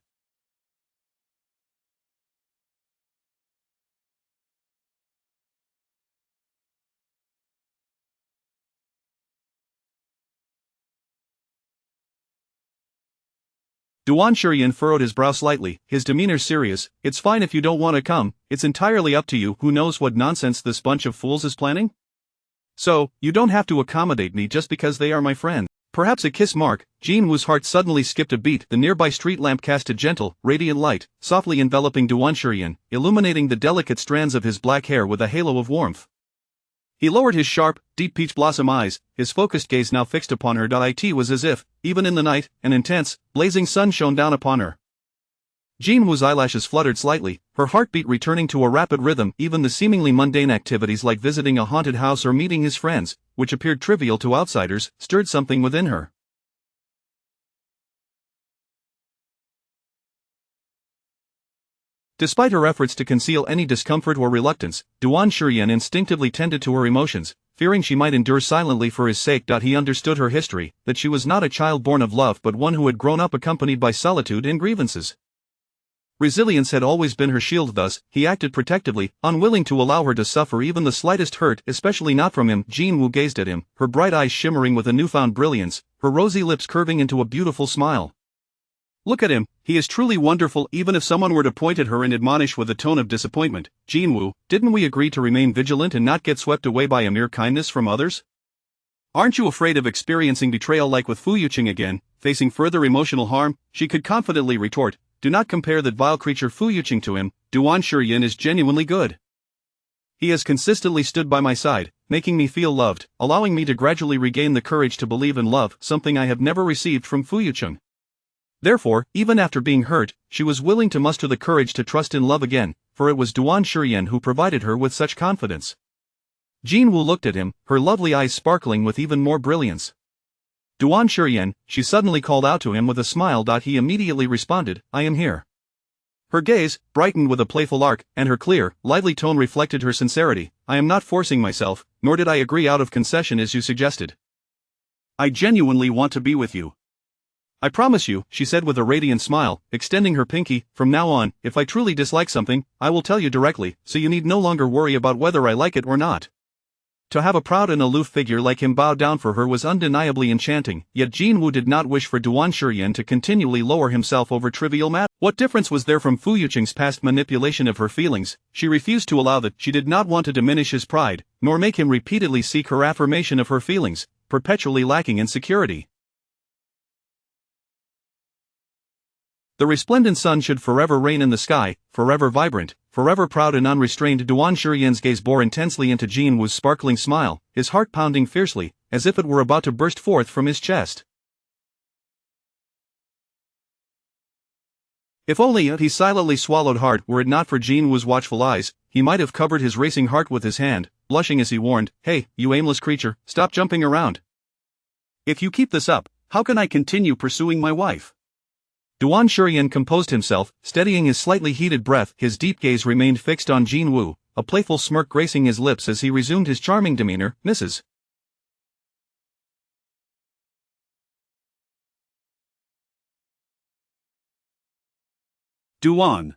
Duan Shurian furrowed his brow slightly, his demeanor serious. It's fine if you don't want to come, it's entirely up to you. Who knows what nonsense this bunch of fools is planning? So, you don't have to accommodate me just because they are my friend. Perhaps a kiss. Mark. Jean Wu's heart suddenly skipped a beat. The nearby street lamp cast a gentle, radiant light, softly enveloping Duan Shurian, illuminating the delicate strands of his black hair with a halo of warmth. He lowered his sharp, deep peach blossom eyes, his focused gaze now fixed upon her. It was as if, even in the night, an intense, blazing sun shone down upon her. Jean Wu's eyelashes fluttered slightly, her heartbeat returning to a rapid rhythm. Even the seemingly mundane activities like visiting a haunted house or meeting his friends, which appeared trivial to outsiders, stirred something within her. Despite her efforts to conceal any discomfort or reluctance, Duan Shurian instinctively tended to her emotions, fearing she might endure silently for his sake. He understood her history, that she was not a child born of love but one who had grown up accompanied by solitude and grievances. Resilience had always been her shield, thus, he acted protectively, unwilling to allow her to suffer even the slightest hurt, especially not from him. Jin Woo gazed at him, her bright eyes shimmering with a newfound brilliance, her rosy lips curving into a beautiful smile. Look at him, he is truly wonderful. Even if someone were to point at her and admonish with a tone of disappointment, Jin Woo, didn't we agree to remain vigilant and not get swept away by a mere kindness from others? Aren't you afraid of experiencing betrayal like with Fu Yuqing again, facing further emotional harm? She could confidently retort, do not compare that vile creature Fu Yuqing to him. Duan Shiyin is genuinely good. He has consistently stood by my side, making me feel loved, allowing me to gradually regain the courage to believe in love, something I have never received from Fu Yuqing. Therefore, even after being hurt, she was willing to muster the courage to trust in love again, for it was Duan Shiyin who provided her with such confidence. Jin Woo looked at him, her lovely eyes sparkling with even more brilliance. Duan Shiyin, she suddenly called out to him with a smile. He immediately responded, I am here. Her gaze brightened with a playful arc, and her clear, lively tone reflected her sincerity. I am not forcing myself, nor did I agree out of concession as you suggested. I genuinely want to be with you. I promise you, she said with a radiant smile, extending her pinky. From now on, if I truly dislike something, I will tell you directly, so you need no longer worry about whether I like it or not. To have a proud and aloof figure like him bow down for her was undeniably enchanting, yet Jin Woo did not wish for Duan Shiyin to continually lower himself over trivial matters. What difference was there from Fu Yuqing's past manipulation of her feelings? She refused to allow that. She did not want to diminish his pride, nor make him repeatedly seek her affirmation of her feelings, perpetually lacking in security. The resplendent sun should forever reign in the sky, forever vibrant, forever proud and unrestrained. Duan Shiyin's gaze bore intensely into Jin Woo's sparkling smile, his heart pounding fiercely, as if it were about to burst forth from his chest. If only he silently swallowed hard. Were it not for Jin Woo's watchful eyes, he might have covered his racing heart with his hand, blushing as he warned, Hey, you aimless creature, stop jumping around. If you keep this up, how can I continue pursuing my wife? Duan Shiyin composed himself, steadying his slightly heated breath. His deep gaze remained fixed on Jin Woo, a playful smirk gracing his lips as he resumed his charming demeanor. Mrs. Duan.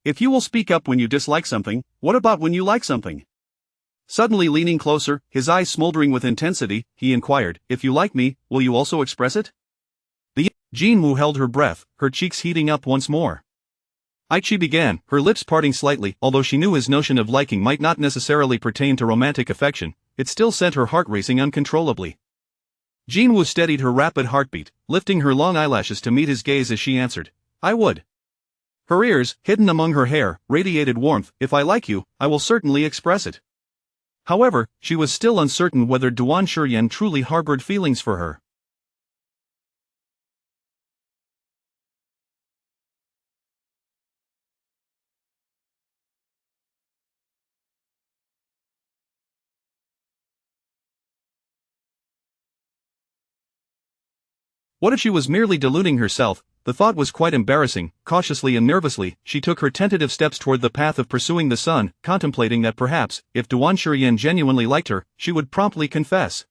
If you will speak up when you dislike something, what about when you like something? Suddenly leaning closer, his eyes smoldering with intensity, he inquired, If you like me, will you also express it? Jin Woo held her breath, her cheeks heating up once more. She began, her lips parting slightly. Although she knew his notion of liking might not necessarily pertain to romantic affection, it still sent her heart racing uncontrollably. Jin Woo steadied her rapid heartbeat, lifting her long eyelashes to meet his gaze as she answered, I would. Her ears, hidden among her hair, radiated warmth. If I like you, I will certainly express it. However, she was still uncertain whether Duan Shiyin truly harbored feelings for her. What if she was merely deluding herself? The thought was quite embarrassing. Cautiously and nervously, she took her tentative steps toward the path of pursuing the sun, contemplating that perhaps, if Duan Shiyin genuinely liked her, she would promptly confess.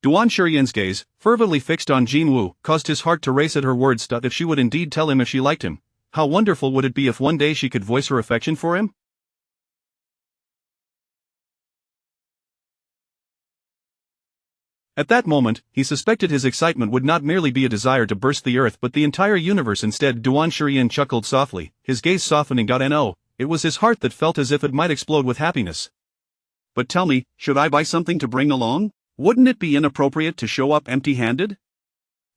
Duan Shiyin's gaze, fervently fixed on Jin Woo, caused his heart to race at her words. If she would indeed tell him if she liked him, how wonderful would it be if one day she could voice her affection for him? At that moment, he suspected his excitement would not merely be a desire to burst the earth but the entire universe instead. Duan Shiyin chuckled softly, his gaze softening. No, it was his heart that felt as if it might explode with happiness. But tell me, should I buy something to bring along? Wouldn't it be inappropriate to show up empty-handed?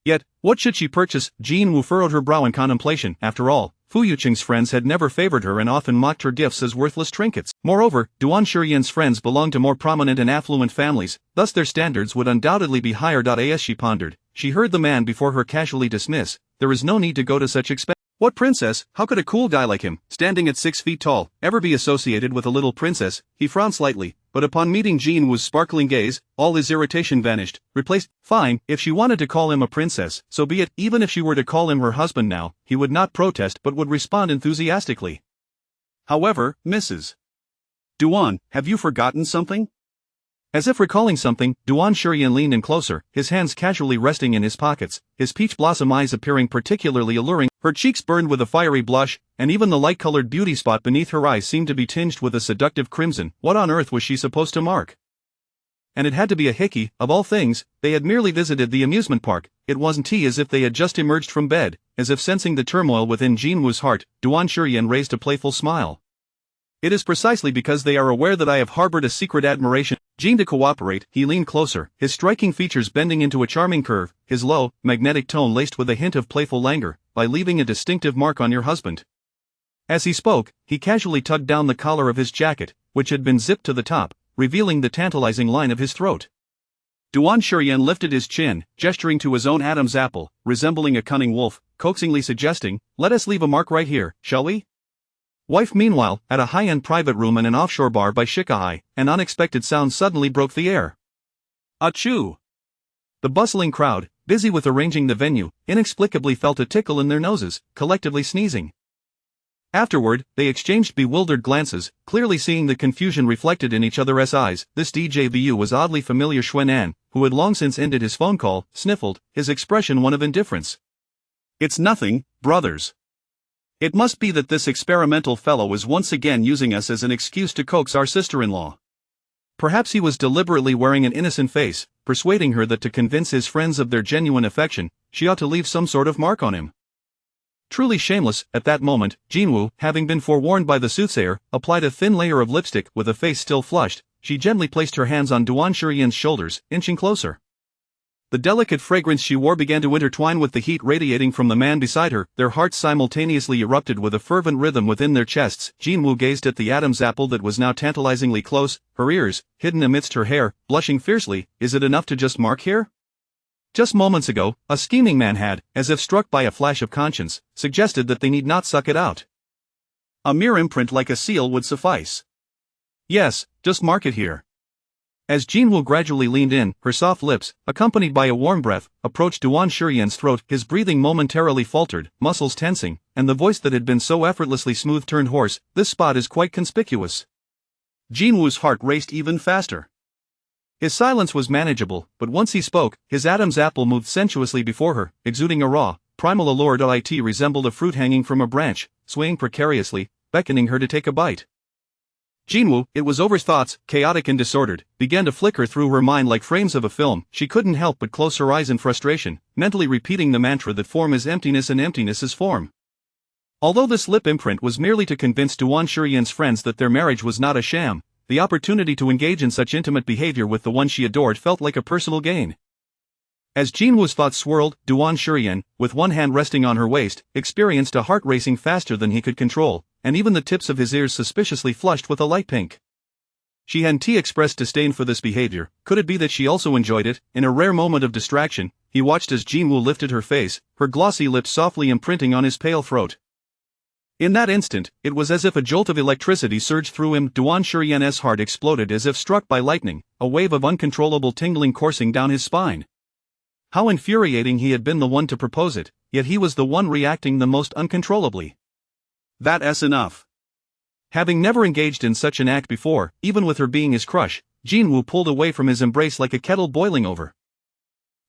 Yet, what should she purchase? Jin Woo furrowed her brow in contemplation. After all, Fu Yuqing's friends had never favored her and often mocked her gifts as worthless trinkets. Moreover, Duan Shiyin's friends belonged to more prominent and affluent families, thus their standards would undoubtedly be higher. As she pondered, she heard the man before her casually dismiss, there is no need to go to such expense. What princess? How could a cool guy like him, standing at 6 feet tall, ever be associated with a little princess? He frowned slightly, but upon meeting Jin Woo's sparkling gaze, all his irritation vanished, replaced. Fine, if she wanted to call him a princess, so be it. Even if she were to call him her husband now, he would not protest but would respond enthusiastically. However, Mrs. Duan, have you forgotten something? As if recalling something, Duan Shurian leaned in closer, his hands casually resting in his pockets, his peach blossom eyes appearing particularly alluring, her cheeks burned with a fiery blush, and even the light-colored beauty spot beneath her eyes seemed to be tinged with a seductive crimson. What on earth was she supposed to mark? And it had to be a hickey, of all things. They had merely visited the amusement park. It wasn't as if they had just emerged from bed. As if sensing the turmoil within Jinwoo's heart, Duan Shurian raised a playful smile. It is precisely because they are aware that I have harbored a secret admiration. Jin, to cooperate, he leaned closer, his striking features bending into a charming curve, his low, magnetic tone laced with a hint of playful languor, by leaving a distinctive mark on your husband. As he spoke, he casually tugged down the collar of his jacket, which had been zipped to the top, revealing the tantalizing line of his throat. Duan Shurian lifted his chin, gesturing to his own Adam's apple, resembling a cunning wolf, coaxingly suggesting, "Let us leave a mark right here, shall we?" Wife meanwhile, at a high-end private room in an offshore bar by Shikahai, an unexpected sound suddenly broke the air. Achoo! The bustling crowd, busy with arranging the venue, inexplicably felt a tickle in their noses, collectively sneezing. Afterward, they exchanged bewildered glances, clearly seeing the confusion reflected in each other's eyes. This DJVU was oddly familiar. Xuan, who had long since ended his phone call, sniffled, his expression one of indifference. "It's nothing, brothers. It must be that this experimental fellow is once again using us as an excuse to coax our sister-in-law. Perhaps he was deliberately wearing an innocent face, persuading her that to convince his friends of their genuine affection, she ought to leave some sort of mark on him." Truly shameless, at that moment, Jinwoo, having been forewarned by the soothsayer, applied a thin layer of lipstick. With a face still flushed, she gently placed her hands on Duan Shurian's shoulders, inching closer. The delicate fragrance she wore began to intertwine with the heat radiating from the man beside her. Their hearts simultaneously erupted with a fervent rhythm within their chests. Jinwoo gazed at the Adam's apple that was now tantalizingly close, her ears, hidden amidst her hair, blushing fiercely. "Is it enough to just mark here? Just moments ago, a scheming man had, as if struck by a flash of conscience, suggested that they need not suck it out. A mere imprint like a seal would suffice." "Yes, just mark it here." As Jinwoo gradually leaned in, her soft lips, accompanied by a warm breath, approached Duan Shurian's throat. His breathing momentarily faltered, muscles tensing, and the voice that had been so effortlessly smooth turned hoarse. "This spot is quite conspicuous." Jinwoo's heart raced even faster. His silence was manageable, but once he spoke, his Adam's apple moved sensuously before her, exuding a raw, primal allure. It resembled a fruit hanging from a branch, swaying precariously, beckoning her to take a bite. Jinwoo, it was over. Thoughts, chaotic and disordered, began to flicker through her mind like frames of a film. She couldn't help but close her eyes in frustration, mentally repeating the mantra that form is emptiness and emptiness is form. Although this lip imprint was merely to convince Duan Shurian's friends that their marriage was not a sham, the opportunity to engage in such intimate behavior with the one she adored felt like a personal gain. As Jinwoo's thoughts swirled, Duan Shurian, with one hand resting on her waist, experienced a heart racing faster than he could control, and even the tips of his ears suspiciously flushed with a light pink. She hadn't expressed disdain for this behavior. Could it be that she also enjoyed it? In a rare moment of distraction, he watched as Jinwoo lifted her face, her glossy lips softly imprinting on his pale throat. In that instant, it was as if a jolt of electricity surged through him. Duan Shurian's heart exploded as if struck by lightning, a wave of uncontrollable tingling coursing down his spine. How infuriating he had been the one to propose it, yet he was the one reacting the most uncontrollably. "That's enough." Having never engaged in such an act before, even with her being his crush, Jinwoo pulled away from his embrace like a kettle boiling over.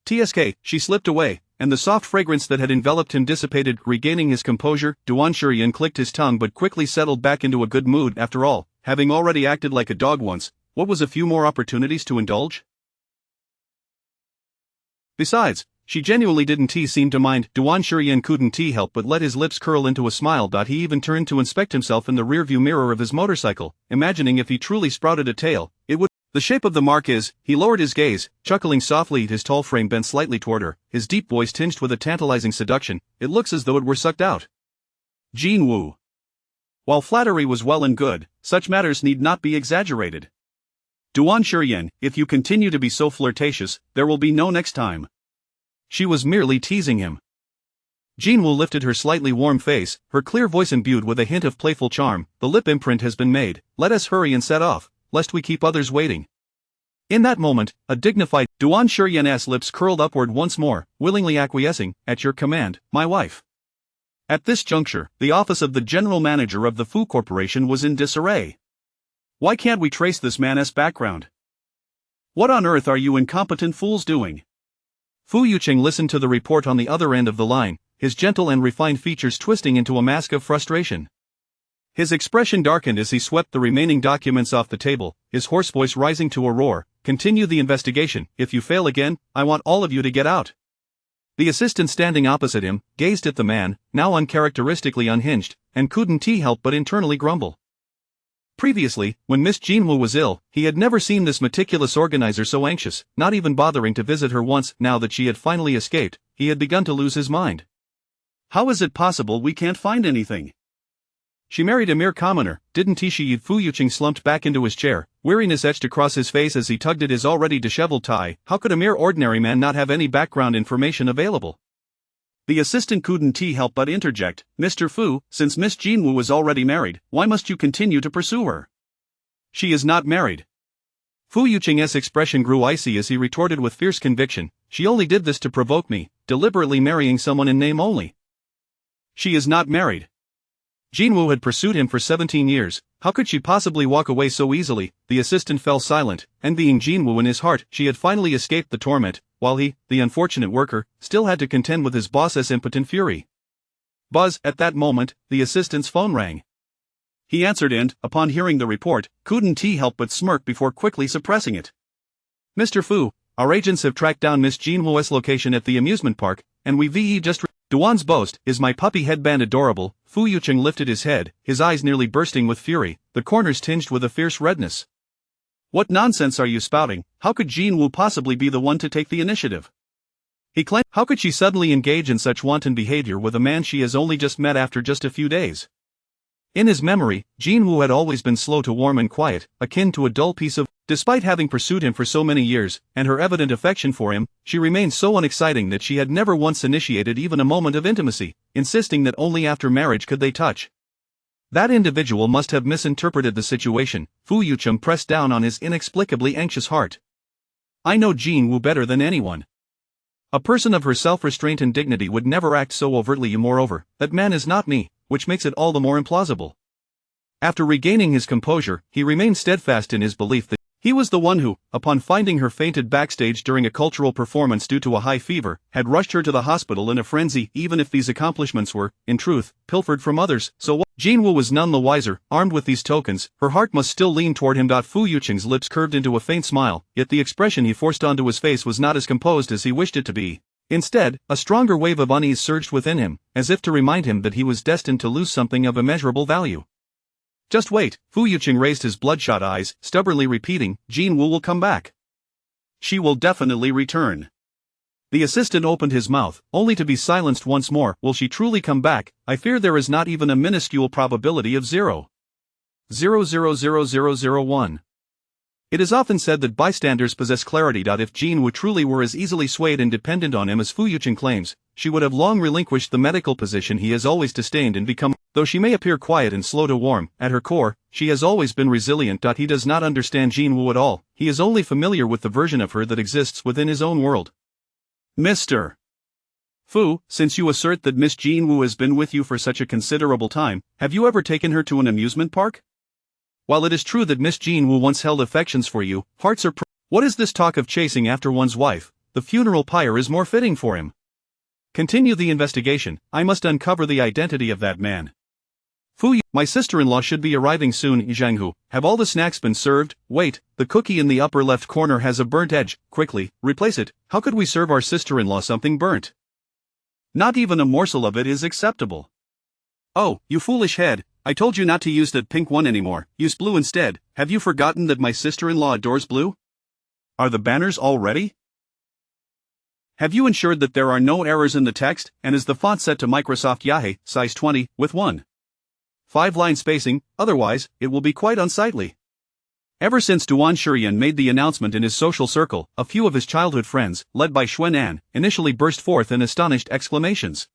She slipped away, and the soft fragrance that had enveloped him dissipated. Regaining his composure, Duan Shurian clicked his tongue but quickly settled back into a good mood. After all, having already acted like a dog once, what was a few more opportunities to indulge? Besides, she genuinely didn't seem to mind. Duan Shurian couldn't help but let his lips curl into a smile. He even turned to inspect himself in the rearview mirror of his motorcycle, imagining if he truly sprouted a tail, it would. The shape of the mark is. He lowered his gaze, chuckling softly. His tall frame bent slightly toward her, his deep voice tinged with a tantalizing seduction. "It looks as though it were sucked out." Jinwoo. While flattery was well and good, such matters need not be exaggerated. "Duan Shurian, if you continue to be so flirtatious, there will be no next time." She was merely teasing him. Jinwoo lifted her slightly warm face, her clear voice imbued with a hint of playful charm. "The lip imprint has been made. Let us hurry and set off, lest we keep others waiting." In that moment, a dignified Duan Shurian's lips curled upward once more, willingly acquiescing. "At your command, my wife." At this juncture, the office of the general manager of the Fu Corporation was in disarray. Why can't we trace this man's background? What on earth are you incompetent fools doing? Fu Yuqing listened to the report on the other end of the line, his gentle and refined features twisting into a mask of frustration. His expression darkened as he swept the remaining documents off the table, his hoarse voice rising to a roar. Continue the investigation. If you fail again, I want all of you to get out. The assistant standing opposite him gazed at the man, now uncharacteristically unhinged, and couldn't help but internally grumble. Previously, when Miss Jinwoo was ill, he had never seen this meticulous organizer so anxious, not even bothering to visit her once. Now that she had finally escaped, he had begun to lose his mind. How is it possible we can't find anything? She married a mere commoner, didn't she? Fu Yuqing slumped back into his chair, weariness etched across his face as he tugged at his already disheveled tie. How could a mere ordinary man not have any background information available? The assistant couldn't help but interject, Mr. Fu, since Miss Jinwoo is already married, why must you continue to pursue her? She is not married. Fu Yuqing's expression grew icy as he retorted with fierce conviction, she only did this to provoke me, deliberately marrying someone in name only. She is not married. Jinwoo had pursued him for 17 years, how could she possibly walk away so easily? The assistant fell silent, envying Jinwoo in his heart. She had finally escaped the torment, while he, the unfortunate worker, still had to contend with his boss's impotent fury. Buzz, at that moment, the assistant's phone rang. He answered and, upon hearing the report, couldn't help but smirk before quickly suppressing it. Mr. Fu, our agents have tracked down Miss Jinwoo's location at the amusement park, and we've just Duan's boast, is my puppy headband adorable? Fu Yuqing lifted his head, his eyes nearly bursting with fury, the corners tinged with a fierce redness. What nonsense are you spouting? How could Jinwoo possibly be the one to take the initiative? He claimed, how could she suddenly engage in such wanton behavior with a man she has only just met after just a few days? In his memory, Jinwoo had always been slow to warm and quiet, akin to a dull piece of. Despite having pursued him for so many years, and her evident affection for him, she remained so unexciting that she had never once initiated even a moment of intimacy, insisting that only after marriage could they touch. That individual must have misinterpreted the situation. Fu Yuqing pressed down on his inexplicably anxious heart. I know Jinwoo better than anyone. A person of her self-restraint and dignity would never act so overtly. Moreover, that man is not me, which makes it all the more implausible. After regaining his composure, he remained steadfast in his belief that he was the one who, upon finding her fainted backstage during a cultural performance due to a high fever, had rushed her to the hospital in a frenzy. Even if these accomplishments were, in truth, pilfered from others, so what? Jinwoo was none the wiser. Armed with these tokens, her heart must still lean toward him. Fu Yuqing's lips curved into a faint smile, yet the expression he forced onto his face was not as composed as he wished it to be. Instead, a stronger wave of unease surged within him, as if to remind him that he was destined to lose something of immeasurable value. Just wait, Fu Yuqing raised his bloodshot eyes, stubbornly repeating, Jinwoo will come back. She will definitely return. The assistant opened his mouth, only to be silenced once more. Will she truly come back? I fear there is not even a minuscule probability of 0.000001. It is often said that bystanders possess clarity. If Jinwoo truly were as easily swayed and dependent on him as Fu Yuqing claims, she would have long relinquished the medical position he has always disdained and become. Though she may appear quiet and slow to warm, at her core, she has always been resilient. He does not understand Jinwoo at all, he is only familiar with the version of her that exists within his own world. Mr. Fu, since you assert that Miss Jinwoo has been with you for such a considerable time, have you ever taken her to an amusement park? While it is true that Miss Jinwoo once held affections for you, hearts are what is this talk of chasing after one's wife? The funeral pyre is more fitting for him. Continue the investigation. I must uncover the identity of that man. My sister-in-law should be arriving soon. Zhanghu, have all the snacks been served? Wait, the cookie in the upper left corner has a burnt edge. Quickly, replace it. How could we serve our sister-in-law something burnt? Not even a morsel of it is acceptable. Oh, you foolish head, I told you not to use that pink one anymore, use blue instead. Have you forgotten that my sister-in-law adores blue? Are the banners all ready? Have you ensured that there are no errors in the text, and is the font set to Microsoft Yahoo, size 20, with 1.5-line spacing, otherwise, it will be quite unsightly. Ever since Duan Shurian made the announcement in his social circle, a few of his childhood friends, led by Xuan An, initially burst forth in astonished exclamations.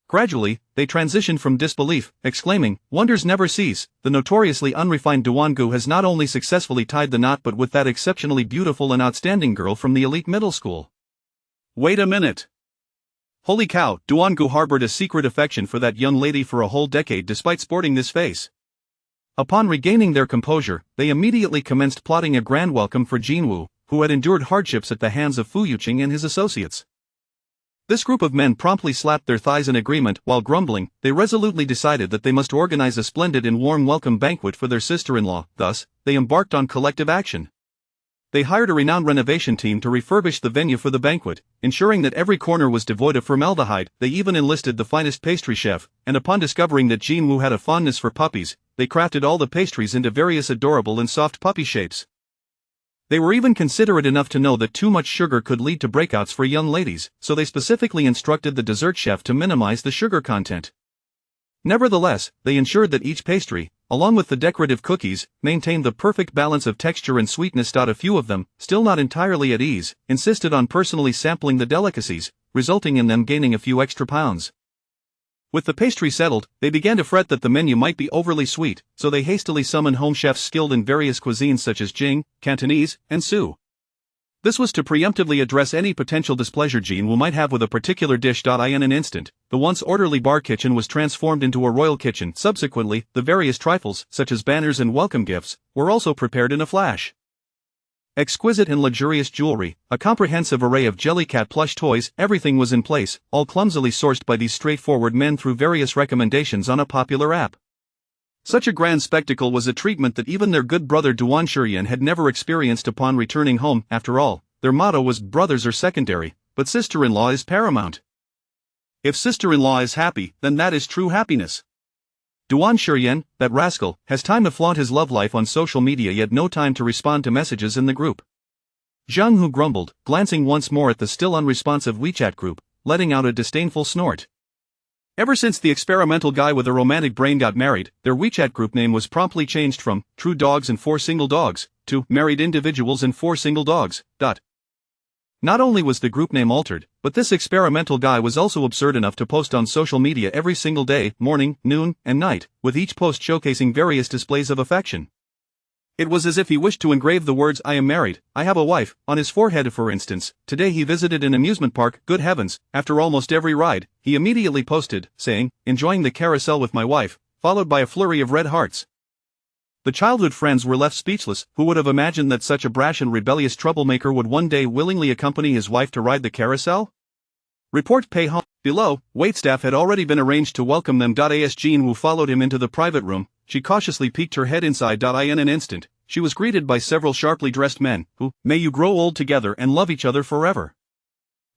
Gradually, they transitioned from disbelief, exclaiming, wonders never cease. The notoriously unrefined Duangu has not only successfully tied the knot but with that exceptionally beautiful and outstanding girl from the elite middle school. Wait a minute. Holy cow, Duangu harbored a secret affection for that young lady for a whole decade despite sporting this face. Upon regaining their composure, they immediately commenced plotting a grand welcome for Jinwoo, who had endured hardships at the hands of Fu Yuqing and his associates. This group of men promptly slapped their thighs in agreement. While grumbling, they resolutely decided that they must organize a splendid and warm welcome banquet for their sister-in-law. Thus, they embarked on collective action. They hired a renowned renovation team to refurbish the venue for the banquet, ensuring that every corner was devoid of formaldehyde. They even enlisted the finest pastry chef, and upon discovering that Jinwoo had a fondness for puppies, they crafted all the pastries into various adorable and soft puppy shapes. They were even considerate enough to know that too much sugar could lead to breakouts for young ladies, so they specifically instructed the dessert chef to minimize the sugar content. Nevertheless, they ensured that each pastry, along with the decorative cookies, maintained the perfect balance of texture and sweetness. A few of them, still not entirely at ease, insisted on personally sampling the delicacies, resulting in them gaining a few extra pounds. With the pastry settled, they began to fret that the menu might be overly sweet, so they hastily summoned home chefs skilled in various cuisines such as Jing, Cantonese, and Sioux. This was to preemptively address any potential displeasure Jinwoo might have with a particular dish. In an instant, the once orderly bar kitchen was transformed into a royal kitchen. Subsequently, the various trifles, such as banners and welcome gifts, were also prepared in a flash. Exquisite and luxurious jewelry, a comprehensive array of Jellycat plush toys, everything was in place, all clumsily sourced by these straightforward men through various recommendations on a popular app. Such a grand spectacle was a treatment that even their good brother Duan Shurian had never experienced upon returning home. After all, their motto was brothers are secondary, but sister-in-law is paramount. If sister-in-law is happy, then that is true happiness. Duan Shurian, that rascal, has time to flaunt his love life on social media yet no time to respond to messages in the group. Zhang Hu grumbled, glancing once more at the still unresponsive WeChat group, letting out a disdainful snort. Ever since the experimental guy with a romantic brain got married, their WeChat group name was promptly changed from True Dogs and 4 Single Dogs to Married Individuals and 4 Single Dogs. Not only was the group name altered, but this experimental guy was also absurd enough to post on social media every single day, morning, noon, and night, with each post showcasing various displays of affection. It was as if he wished to engrave the words "I am married, I have a wife" on his forehead. For instance, today he visited an amusement park. Good heavens, after almost every ride, he immediately posted, saying, "Enjoying the carousel with my wife," followed by a flurry of red hearts. The childhood friends were left speechless. Who would have imagined that such a brash and rebellious troublemaker would one day willingly accompany his wife to ride the carousel? Report pay home. Below, waitstaff had already been arranged to welcome them. As Jinwoo followed him into the private room, she cautiously peeked her head inside. In an instant, she was greeted by several sharply dressed men, who, "May you grow old together and love each other forever."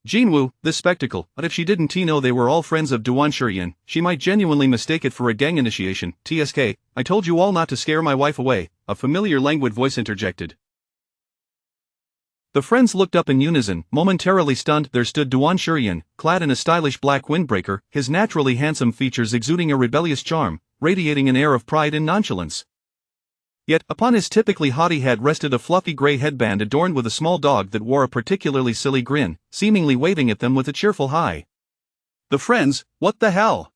Jinwoo, this spectacle, but if she didn't know they were all friends of Duan Shurian, she might genuinely mistake it for a gang initiation. "TSK, I told you all not to scare my wife away," a familiar languid voice interjected. The friends looked up in unison, momentarily stunned. There stood Duan Shurian, clad in a stylish black windbreaker, his naturally handsome features exuding a rebellious charm, radiating an air of pride and nonchalance. Yet, upon his typically haughty head rested a fluffy gray headband adorned with a small dog that wore a particularly silly grin, seemingly waving at them with a cheerful hi. The friends, what the hell?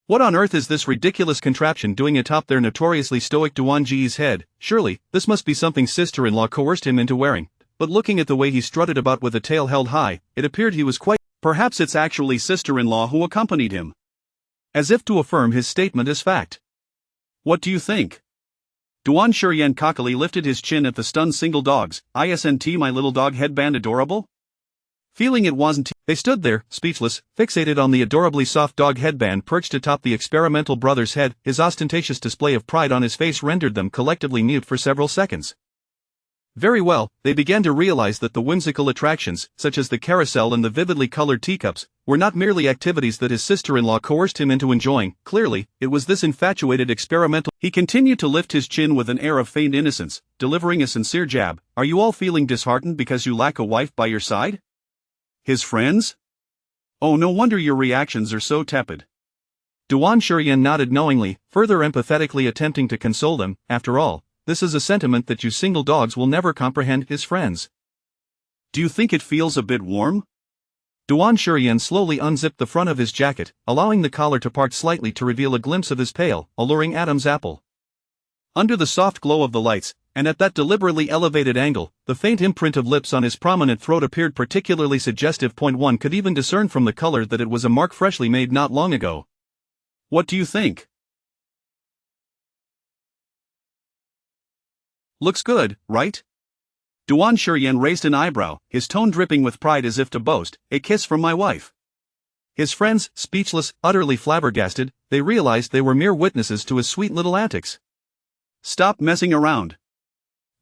What on earth is this ridiculous contraption doing atop their notoriously stoic Duan Ji's head? Surely, this must be something sister-in-law coerced him into wearing. But looking at the way he strutted about with a tail held high, it appeared he was quite— perhaps it's actually sister-in-law who accompanied him. As if to affirm his statement as fact. What do you think? Duan Shurian cockily lifted his chin at the stunned single dogs. "Isn't my little dog headband adorable?" Feeling it wasn't, they stood there, speechless, fixated on the adorably soft dog headband perched atop the experimental brother's head. His ostentatious display of pride on his face rendered them collectively mute for several seconds. Very well, they began to realize that the whimsical attractions, such as the carousel and the vividly colored teacups, were not merely activities that his sister-in-law coerced him into enjoying. Clearly, it was this infatuated experimental. He continued to lift his chin with an air of feigned innocence, delivering a sincere jab. "Are you all feeling disheartened because you lack a wife by your side? His friends? Oh, no wonder your reactions are so tepid." Duan Shurian nodded knowingly, further empathetically attempting to console them. "After all, this is a sentiment that you single dogs will never comprehend." His friends. "Do you think it feels a bit warm?" Duan Shurian slowly unzipped the front of his jacket, allowing the collar to part slightly to reveal a glimpse of his pale, alluring Adam's apple. Under the soft glow of the lights, and at that deliberately elevated angle, the faint imprint of lips on his prominent throat appeared particularly suggestive. One could even discern from the color that it was a mark freshly made not long ago. "What do you think?" Looks good, right? Duan Shuryen raised an eyebrow, his tone dripping with pride as if to boast, a kiss from my wife. His friends, speechless, utterly flabbergasted, they realized they were mere witnesses to his sweet little antics. Stop messing around.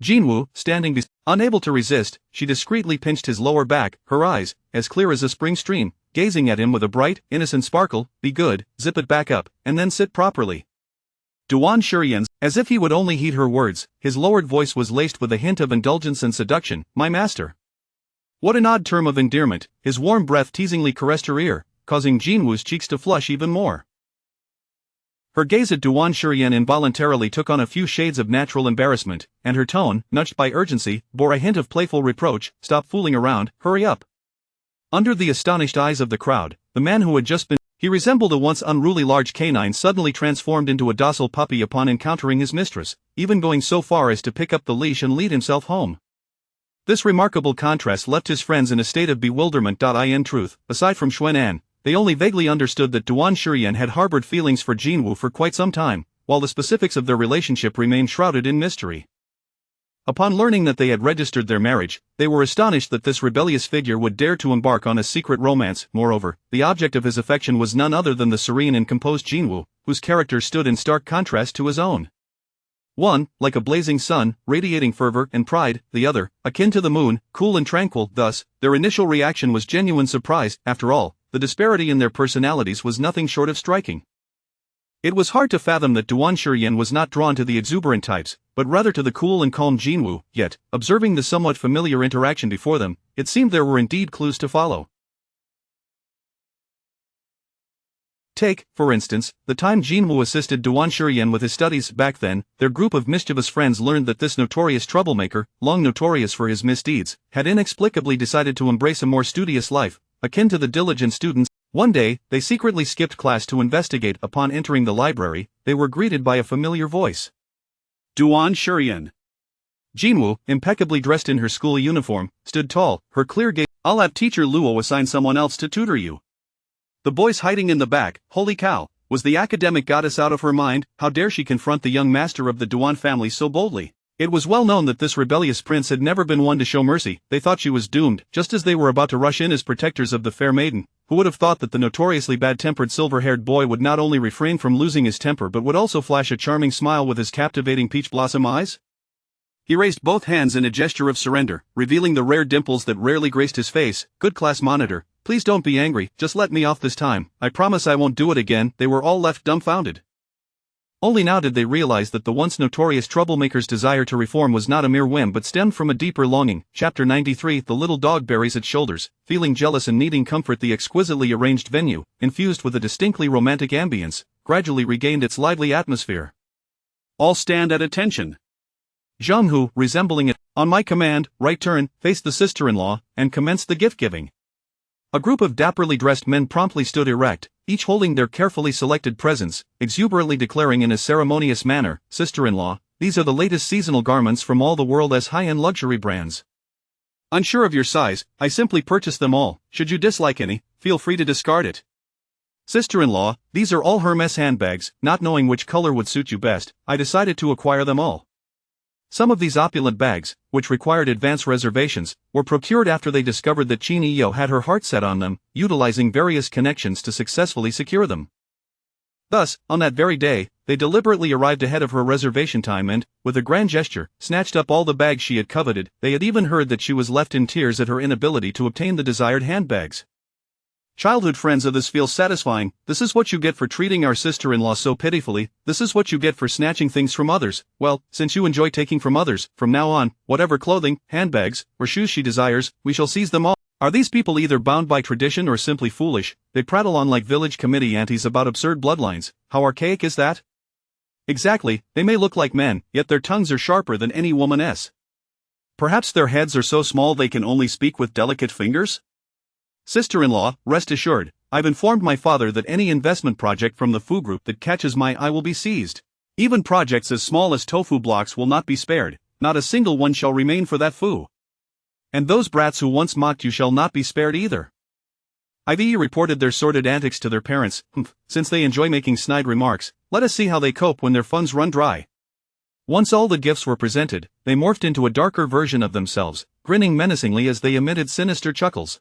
Jinwoo, standing unable to resist, she discreetly pinched his lower back, her eyes, as clear as a spring stream, gazing at him with a bright, innocent sparkle. Be good, zip it back up, and then sit properly. Duan Shuryen, as if he would only heed her words, his lowered voice was laced with a hint of indulgence and seduction. My master. What an odd term of endearment. His warm breath teasingly caressed her ear, causing Jinwoo's cheeks to flush even more. Her gaze at Duan Shuryen involuntarily took on a few shades of natural embarrassment, and her tone, nudged by urgency, bore a hint of playful reproach. Stop fooling around, hurry up. Under the astonished eyes of the crowd, the man who had just been he resembled a once unruly large canine suddenly transformed into a docile puppy upon encountering his mistress, even going so far as to pick up the leash and lead himself home. This remarkable contrast left his friends in a state of bewilderment. In truth, aside from Xuan, they only vaguely understood that Duan Shuryen had harbored feelings for Jinwoo for quite some time, while the specifics of their relationship remained shrouded in mystery. Upon learning that they had registered their marriage, they were astonished that this rebellious figure would dare to embark on a secret romance. Moreover, the object of his affection was none other than the serene and composed Jinwoo, whose character stood in stark contrast to his own. One, like a blazing sun, radiating fervor and pride; the other, akin to the moon, cool and tranquil. Thus, their initial reaction was genuine surprise. After all, the disparity in their personalities was nothing short of striking. It was hard to fathom that Duan Shuryen was not drawn to the exuberant types, but rather to the cool and calm Jinwoo, yet, observing the somewhat familiar interaction before them, it seemed there were indeed clues to follow. Take, for instance, the time Jinwoo assisted Duan Shuryen with his studies. Back then, their group of mischievous friends learned that this notorious troublemaker, long notorious for his misdeeds, had inexplicably decided to embrace a more studious life, akin to the diligent students. One day, they secretly skipped class to investigate. Upon entering the library, they were greeted by a familiar voice. Duan Shuryen. Jinwoo, impeccably dressed in her school uniform, stood tall, her clear gaze. I'll have teacher Luo assign someone else to tutor you. The voice hiding in the back, holy cow, was the academic goddess out of her mind? How dare she confront the young master of the Duan family so boldly? It was well known that this rebellious prince had never been one to show mercy. They thought she was doomed, just as they were about to rush in as protectors of the fair maiden. Who would have thought that the notoriously bad-tempered silver-haired boy would not only refrain from losing his temper but would also flash a charming smile with his captivating peach blossom eyes? He raised both hands in a gesture of surrender, revealing the rare dimples that rarely graced his face. Good class monitor, please don't be angry, just let me off this time, I promise I won't do it again. They were all left dumbfounded. Only now did they realize that the once notorious troublemaker's desire to reform was not a mere whim but stemmed from a deeper longing. Chapter 93. The little dog buries its shoulders, feeling jealous and needing comfort. The exquisitely arranged venue, infused with a distinctly romantic ambience, gradually regained its lively atmosphere. All stand at attention. Zhang Hu, resembling it, on my command, right turn, faced the sister-in-law, and commenced the gift-giving. A group of dapperly dressed men promptly stood erect, each holding their carefully selected presents, exuberantly declaring in a ceremonious manner, sister-in-law, these are the latest seasonal garments from all the world's high-end luxury brands. Unsure of your size, I simply purchased them all. Should you dislike any, feel free to discard it. Sister-in-law, these are all Hermes handbags. Not knowing which color would suit you best, I decided to acquire them all. Some of these opulent bags, which required advance reservations, were procured after they discovered that Qin Iyo had her heart set on them, utilizing various connections to successfully secure them. Thus, on that very day, they deliberately arrived ahead of her reservation time and, with a grand gesture, snatched up all the bags she had coveted. They had even heard that she was left in tears at her inability to obtain the desired handbags. Childhood friends of this feel satisfying. This is what you get for treating our sister-in-law so pitifully. This is what you get for snatching things from others. Well, since you enjoy taking from others, from now on, whatever clothing, handbags, or shoes she desires, we shall seize them all. Are these people either bound by tradition or simply foolish? They prattle on like village committee aunties about absurd bloodlines. How archaic is that? Exactly, they may look like men, yet their tongues are sharper than any woman's. Perhaps their heads are so small they can only speak with delicate fingers? Sister-in-law, rest assured, I've informed my father that any investment project from the Fu Group that catches my eye will be seized. Even projects as small as tofu blocks will not be spared, not a single one shall remain for that Fu. And those brats who once mocked you shall not be spared either. Ivy reported their sordid antics to their parents. Since they enjoy making snide remarks, let us see how they cope when their funds run dry. Once all the gifts were presented, they morphed into a darker version of themselves, grinning menacingly as they emitted sinister chuckles.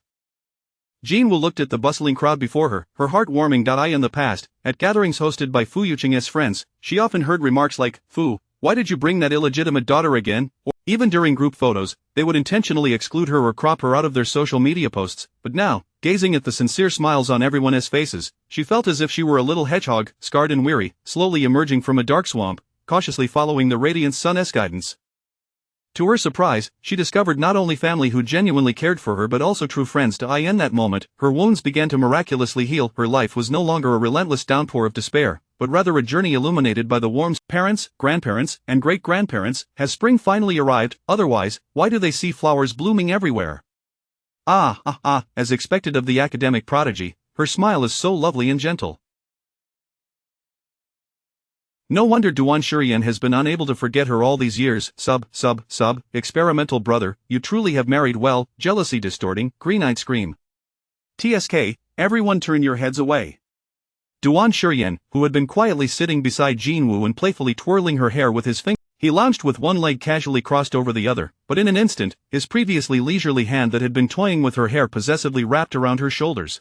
Jinwoo looked at the bustling crowd before her, her heart warming. In the past, at gatherings hosted by Fu Yuqing's friends, she often heard remarks like, "Fu, why did you bring that illegitimate daughter again?" Or, even during group photos, they would intentionally exclude her or crop her out of their social media posts. But now, gazing at the sincere smiles on everyone's faces, she felt as if she were a little hedgehog, scarred and weary, slowly emerging from a dark swamp, cautiously following the radiant sun's guidance. To her surprise, she discovered not only family who genuinely cared for her but also true friends. In that moment, her wounds began to miraculously heal. Her life was no longer a relentless downpour of despair, but rather a journey illuminated by the warmth. Parents, grandparents, and great-grandparents, has spring finally arrived? Otherwise, why do they see flowers blooming everywhere? As expected of the academic prodigy, her smile is so lovely and gentle. No wonder Duan Shurian has been unable to forget her all these years. Experimental brother, you truly have married well. Jealousy distorting, green-eyed scream. TSK, everyone turn your heads away. Duan Shurian, who had been quietly sitting beside Jinwoo and playfully twirling her hair with his finger, he lounged with one leg casually crossed over the other, but in an instant, his previously leisurely hand that had been toying with her hair possessively wrapped around her shoulders.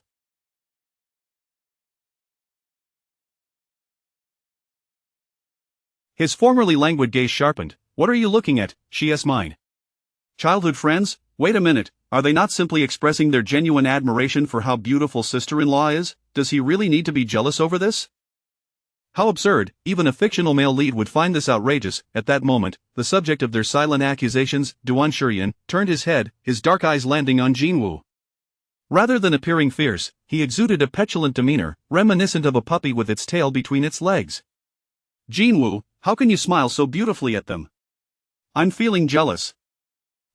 His formerly languid gaze sharpened. What are you looking at? She asked. Mine. Childhood friends? Wait a minute, are they not simply expressing their genuine admiration for how beautiful sister-in-law is? Does he really need to be jealous over this? How absurd, even a fictional male lead would find this outrageous. At that moment, the subject of their silent accusations, Duan Shurian, turned his head, his dark eyes landing on Jinwoo. Rather than appearing fierce, he exuded a petulant demeanor, reminiscent of a puppy with its tail between its legs. Jinwoo, how can you smile so beautifully at them? I'm feeling jealous.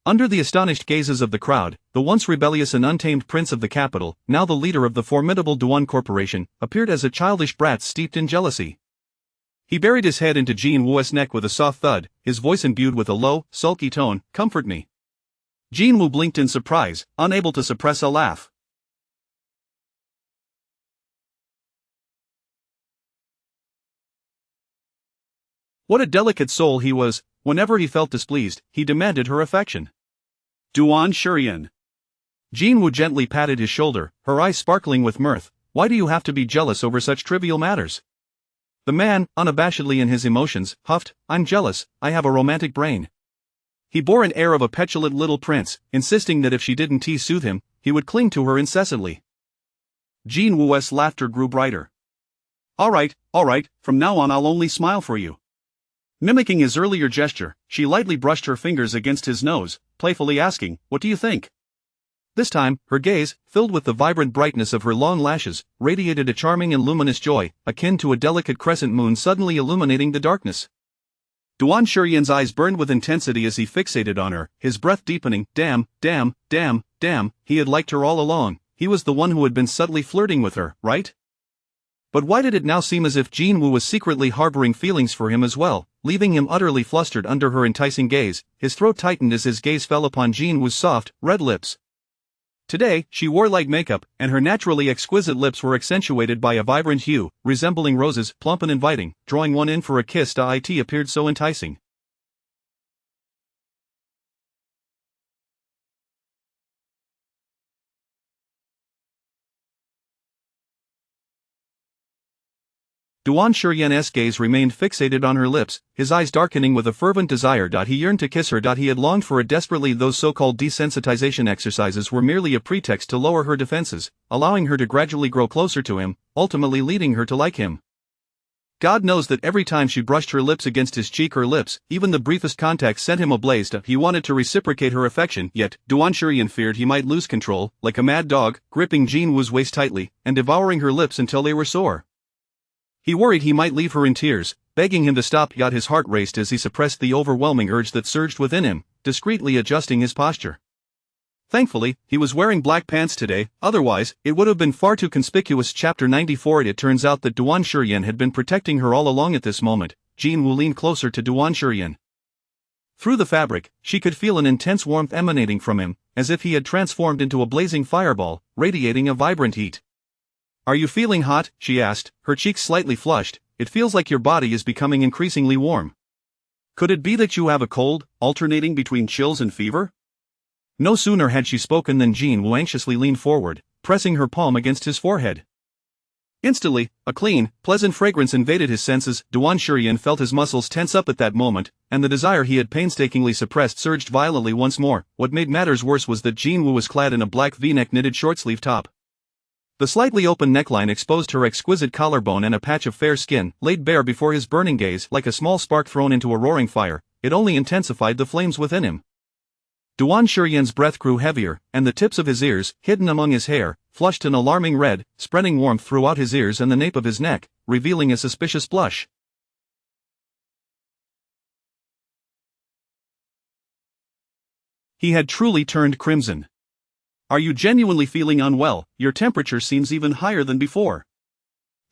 Under the astonished gazes of the crowd, the once rebellious and untamed prince of the capital, now the leader of the formidable Duan Corporation, appeared as a childish brat steeped in jealousy. He buried his head into Jinwoo's neck with a soft thud, his voice imbued with a low, sulky tone. Comfort me. Jinwoo blinked in surprise, unable to suppress a laugh. What a delicate soul he was. Whenever he felt displeased, he demanded her affection. Duan Shurian. Jinwoo gently patted his shoulder, her eyes sparkling with mirth. Why do you have to be jealous over such trivial matters? The man, unabashedly in his emotions, huffed, I'm jealous, I have a romantic brain. He bore an air of a petulant little prince, insisting that if she didn't soothe him, he would cling to her incessantly. Jinwoo's laughter grew brighter. All right, from now on I'll only smile for you. Mimicking his earlier gesture, she lightly brushed her fingers against his nose, playfully asking, what do you think? This time, her gaze, filled with the vibrant brightness of her long lashes, radiated a charming and luminous joy, akin to a delicate crescent moon suddenly illuminating the darkness. Duan Shurian's eyes burned with intensity as he fixated on her, his breath deepening. Damn, he had liked her all along. He was the one who had been subtly flirting with her, right? But why did it now seem as if Jinwoo was secretly harboring feelings for him as well, leaving him utterly flustered under her enticing gaze? His throat tightened as his gaze fell upon Jinwoo's soft, red lips. Today, she wore light makeup, and her naturally exquisite lips were accentuated by a vibrant hue, resembling roses, plump and inviting, drawing one in for a kiss. It appeared so enticing. Duan Shurian's gaze remained fixated on her lips, his eyes darkening with a fervent desire. He yearned to kiss her. He had longed for it desperately. Those so-called desensitization exercises were merely a pretext to lower her defenses, allowing her to gradually grow closer to him, ultimately leading her to like him. God knows that every time she brushed her lips against his cheek or lips, even the briefest contact sent him ablaze. He wanted to reciprocate her affection, yet Duan Shurian feared he might lose control, like a mad dog, gripping Jinwoo's waist tightly, and devouring her lips until they were sore. He worried he might leave her in tears, begging him to stop. Yet his heart raced as he suppressed the overwhelming urge that surged within him, discreetly adjusting his posture. Thankfully, he was wearing black pants today, otherwise, it would have been far too conspicuous. Chapter 94. It turns out that Duan Shurian had been protecting her all along. At this moment, Jinwoo leaned closer to Duan Shurian. Through the fabric, she could feel an intense warmth emanating from him, as if he had transformed into a blazing fireball, radiating a vibrant heat. Are you feeling hot? She asked, her cheeks slightly flushed. It feels like your body is becoming increasingly warm. Could it be that you have a cold, alternating between chills and fever? No sooner had she spoken than Jean Wu anxiously leaned forward, pressing her palm against his forehead. Instantly, a clean, pleasant fragrance invaded his senses. Duan Shurian felt his muscles tense up at that moment, and the desire he had painstakingly suppressed surged violently once more. What made matters worse was that Jean Wu was clad in a black V-neck knitted short-sleeve top. The slightly open neckline exposed her exquisite collarbone, and a patch of fair skin, laid bare before his burning gaze like a small spark thrown into a roaring fire. It only intensified the flames within him. Duan Shurian's breath grew heavier, and the tips of his ears, hidden among his hair, flushed an alarming red, spreading warmth throughout his ears and the nape of his neck, revealing a suspicious blush. He had truly turned crimson. Are you genuinely feeling unwell? Your temperature seems even higher than before.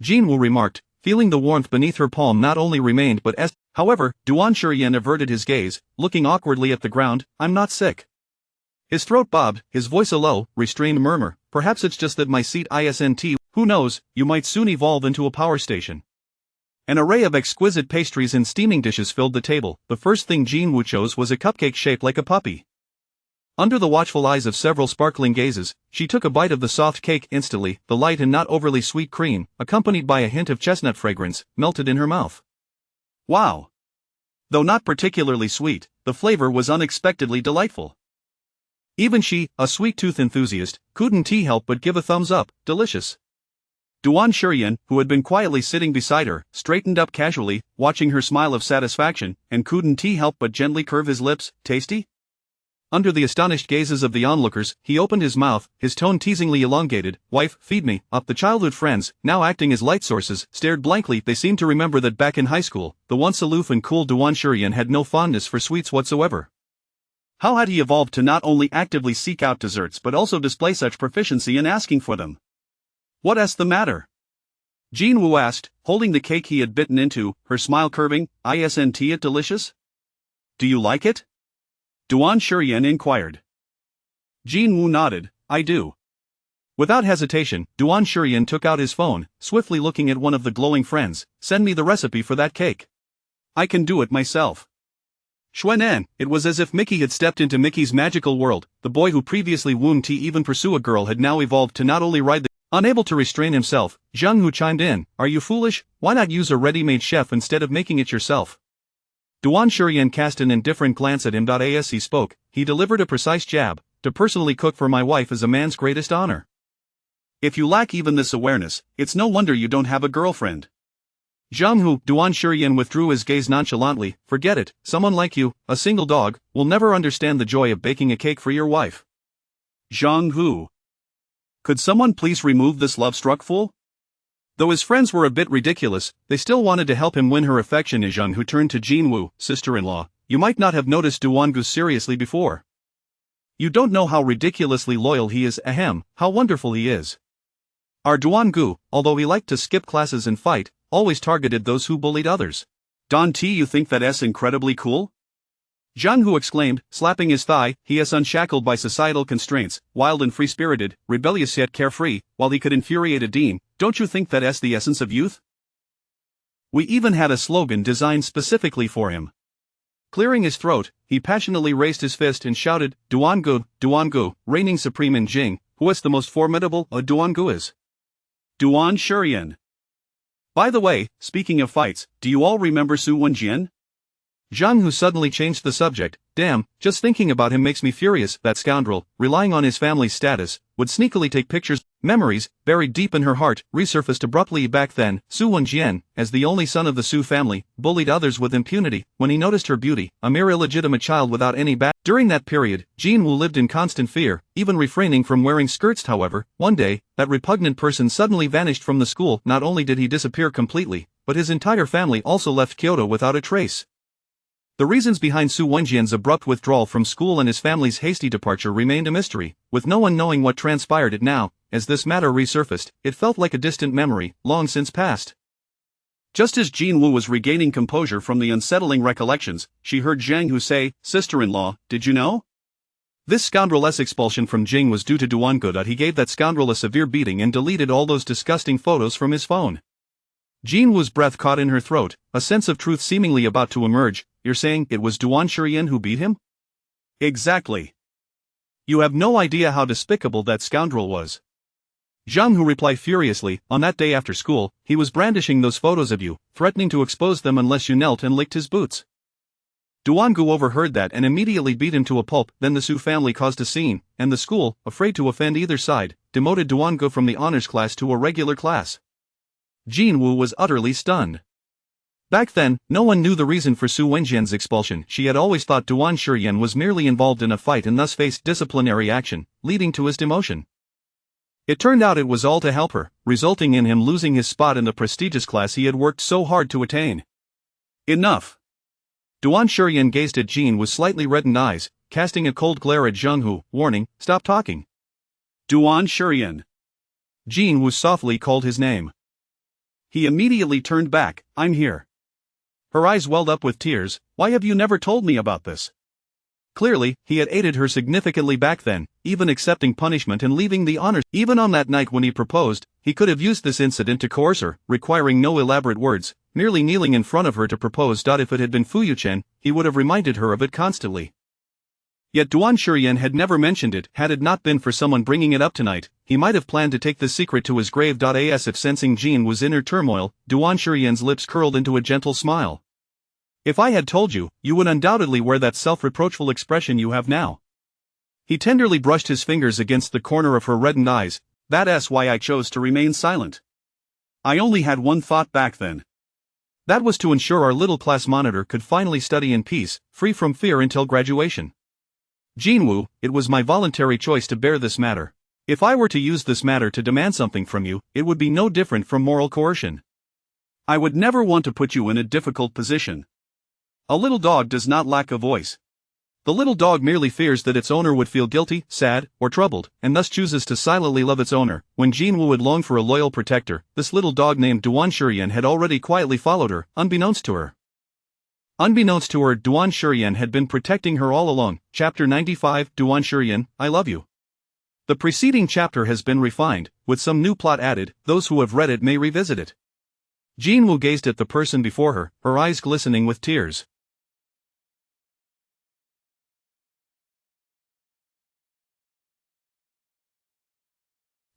Jean Wu remarked, feeling the warmth beneath her palm not only remained but However, Duan Shurian averted his gaze, looking awkwardly at the ground. I'm not sick. His throat bobbed, his voice a low, restrained murmur. Perhaps it's just that my seat isn't. Who knows, you might soon evolve into a power station. An array of exquisite pastries and steaming dishes filled the table. The first thing Jean Wu chose was a cupcake shaped like a puppy. Under the watchful eyes of several sparkling gazes, she took a bite of the soft cake. Instantly, the light and not overly sweet cream, accompanied by a hint of chestnut fragrance, melted in her mouth. Wow! Though not particularly sweet, the flavor was unexpectedly delightful. Even she, a sweet tooth enthusiast, couldn't help but give a thumbs up. Delicious. Duan Shurian, who had been quietly sitting beside her, straightened up casually, watching her smile of satisfaction, and couldn't help but gently curve his lips. Tasty? Under the astonished gazes of the onlookers, he opened his mouth, his tone teasingly elongated. Wife, feed me. Up the childhood friends, now acting as light sources, stared blankly. They seemed to remember that back in high school, the once aloof and cool Duan Shurian had no fondness for sweets whatsoever. How had he evolved to not only actively seek out desserts but also display such proficiency in asking for them? What's the matter? Jean Wu asked, holding the cake he had bitten into, her smile curving. Isn't it delicious? Do you like it? Duan Shurian inquired. Jean Wu nodded. I do. Without hesitation, Duan Shurian took out his phone, swiftly looking at one of the glowing friends. Send me the recipe for that cake. I can do it myself. Xuanan, it was as if Mickey had stepped into Mickey's magical world. The boy who previously wouldn't even pursue a girl had now evolved to not only ride the... Unable to restrain himself, Zhang Hu chimed in. Are you foolish? Why not use a ready-made chef instead of making it yourself? Duan Shurian cast an indifferent glance at him. As he spoke, he delivered a precise jab. To personally cook for my wife is a man's greatest honor. If you lack even this awareness, it's no wonder you don't have a girlfriend. Zhang Hu, Duan Shurian withdrew his gaze nonchalantly. Forget it, someone like you, a single dog, will never understand the joy of baking a cake for your wife. Zhang Hu. Could someone please remove this love-struck fool? Though his friends were a bit ridiculous, they still wanted to help him win her affection. Zhang Hu turned to Jean Wu, sister-in-law. You might not have noticed Duan Gu seriously before. You don't know how ridiculously loyal he is. Ahem, how wonderful he is. Our Duan Gu, although he liked to skip classes and fight, always targeted those who bullied others. Don T, you think that's incredibly cool? Zhang Hu exclaimed, slapping his thigh. He is unshackled by societal constraints, wild and free-spirited, rebellious yet carefree, while he could infuriate a dean. Don't you think that's the essence of youth? We even had a slogan designed specifically for him. Clearing his throat, he passionately raised his fist and shouted, Duan Gu, reigning supreme in Jing. Who is the most formidable? Duan Gu is. Duan Shurian. By the way, speaking of fights, do you all remember Su Wenjian? Zhang Hu suddenly changed the subject. Damn, just thinking about him makes me furious. That scoundrel, relying on his family's status, would sneakily take pictures. Memories, buried deep in her heart, resurfaced abruptly. Back then, Su Wenjian, as the only son of the Su family, bullied others with impunity. When he noticed her beauty, a mere illegitimate child without any back. During that period, Jean Wu lived in constant fear, even refraining from wearing skirts. However, one day, that repugnant person suddenly vanished from the school. Not only did he disappear completely, but his entire family also left Kyoto without a trace. The reasons behind Su Wenjian's abrupt withdrawal from school and his family's hasty departure remained a mystery, with no one knowing what transpired. Now, as this matter resurfaced, it felt like a distant memory, long since past. Just as Jean Wu was regaining composure from the unsettling recollections, she heard Zhang Hu say, Sister-in-law, did you know? This scoundrel's expulsion from Jing was due to Duan Gu. He gave that scoundrel a severe beating and deleted all those disgusting photos from his phone. Jean Wu's breath caught in her throat, a sense of truth seemingly about to emerge. you're saying it was Duan Shurian who beat him? Exactly. You have no idea how despicable that scoundrel was. Zhang Hu replied furiously. On that day after school, he was brandishing those photos of you, threatening to expose them unless you knelt and licked his boots. Duan Gu overheard that and immediately beat him to a pulp. Then the Su family caused a scene, and the school, afraid to offend either side, demoted Duan Gu from the honors class to a regular class. Jin Wu was utterly stunned. Back then, no one knew the reason for Su Wenjian's expulsion. She had always thought Duan Shurian was merely involved in a fight and thus faced disciplinary action, leading to his demotion. It turned out it was all to help her, resulting in him losing his spot in the prestigious class he had worked so hard to attain. Enough. Duan Shurian gazed at Jin with slightly reddened eyes, casting a cold glare at Zhang Hu, warning, "Stop talking." Duan Shurian. Jin Wu softly called his name. He immediately turned back. "I'm here." Her eyes welled up with tears. "Why have you never told me about this?" Clearly, he had aided her significantly back then, even accepting punishment and leaving the honors. Even on that night when he proposed, he could have used this incident to coerce her, requiring no elaborate words, merely kneeling in front of her to propose. If it had been Fu Yuchen, he would have reminded her of it constantly. Yet Duan Shurian had never mentioned it. Had it not been for someone bringing it up tonight, he might have planned to take the secret to his grave. As if sensing Jin was inner turmoil, Duan Shurian's lips curled into a gentle smile. "If I had told you, you would undoubtedly wear that self-reproachful expression you have now." He tenderly brushed his fingers against the corner of her reddened eyes. "That's why I chose to remain silent. I only had one thought back then. That was to ensure our little class monitor could finally study in peace, free from fear until graduation. Jinwoo, it was my voluntary choice to bear this matter. If I were to use this matter to demand something from you, it would be no different from moral coercion. I would never want to put you in a difficult position. A little dog does not lack a voice. The little dog merely fears that its owner would feel guilty, sad, or troubled, and thus chooses to silently love its owner. When Jinwoo would long for a loyal protector, this little dog named Duan Shurian had already quietly followed her, unbeknownst to her. Unbeknownst to her, Duan Shurian had been protecting her all along. Chapter 95, Duan Shurian, I Love You. The preceding chapter has been refined, with some new plot added. Those who have read it may revisit it. Jinwoo gazed at the person before her, her eyes glistening with tears.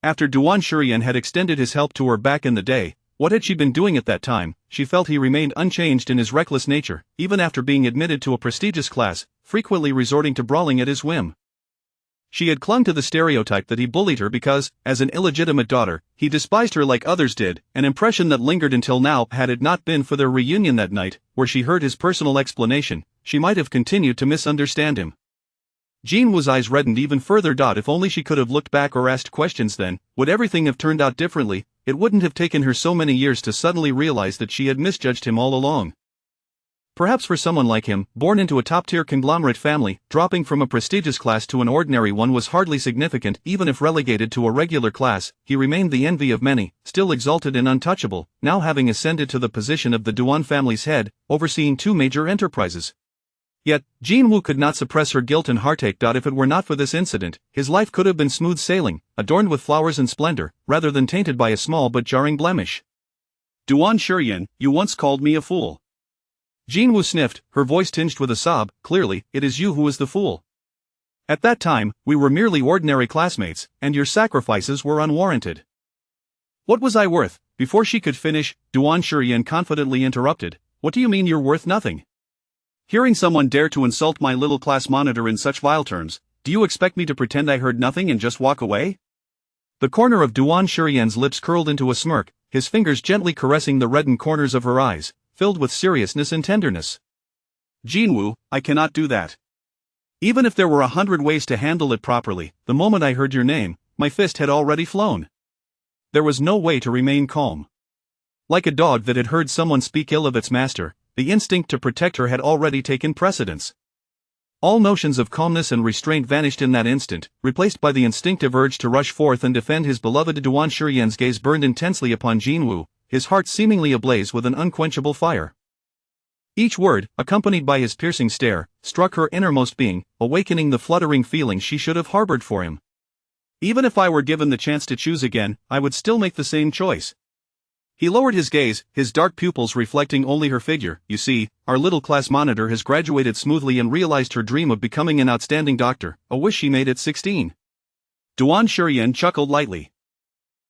After Duan Shurian had extended his help to her back in the day, what had she been doing at that time? She felt he remained unchanged in his reckless nature, even after being admitted to a prestigious class, frequently resorting to brawling at his whim. She had clung to the stereotype that he bullied her because, as an illegitimate daughter, he despised her like others did, an impression that lingered until now. Had it not been for their reunion that night, where she heard his personal explanation, she might have continued to misunderstand him. Jinwoo's eyes reddened even further. If only she could have looked back or asked questions then, would everything have turned out differently? It wouldn't have taken her so many years to suddenly realize that she had misjudged him all along. Perhaps for someone like him, born into a top-tier conglomerate family, dropping from a prestigious class to an ordinary one was hardly significant. Even if relegated to a regular class, he remained the envy of many, still exalted and untouchable, now having ascended to the position of the Duan family's head, overseeing two major enterprises. Yet, Jinwoo could not suppress her guilt and heartache. If it were not for this incident, his life could have been smooth sailing, adorned with flowers and splendor, rather than tainted by a small but jarring blemish. Duan Shurian, you once called me a fool. Jinwoo sniffed, her voice tinged with a sob. Clearly, it is you who is the fool. At that time, we were merely ordinary classmates, and your sacrifices were unwarranted. What was I worth? Before she could finish, Duan Shurian confidently interrupted. What do you mean you're worth nothing? Hearing someone dare to insult my little class monitor in such vile terms, do you expect me to pretend I heard nothing and just walk away? The corner of Duan Shurian's lips curled into a smirk, his fingers gently caressing the reddened corners of her eyes, filled with seriousness and tenderness. Jinwoo, I cannot do that. Even if there were 100 ways to handle it properly, the moment I heard your name, my fist had already flown. There was no way to remain calm. Like a dog that had heard someone speak ill of its master, the instinct to protect her had already taken precedence. All notions of calmness and restraint vanished in that instant, replaced by the instinctive urge to rush forth and defend his beloved. Duan Shurian's gaze burned intensely upon Jinwoo, his heart seemingly ablaze with an unquenchable fire. Each word, accompanied by his piercing stare, struck her innermost being, awakening the fluttering feeling she should have harbored for him. Even if I were given the chance to choose again, I would still make the same choice. He lowered his gaze, his dark pupils reflecting only her figure. You see, our little class monitor has graduated smoothly and realized her dream of becoming an outstanding doctor, a wish she made at 16. Duan Shurian chuckled lightly.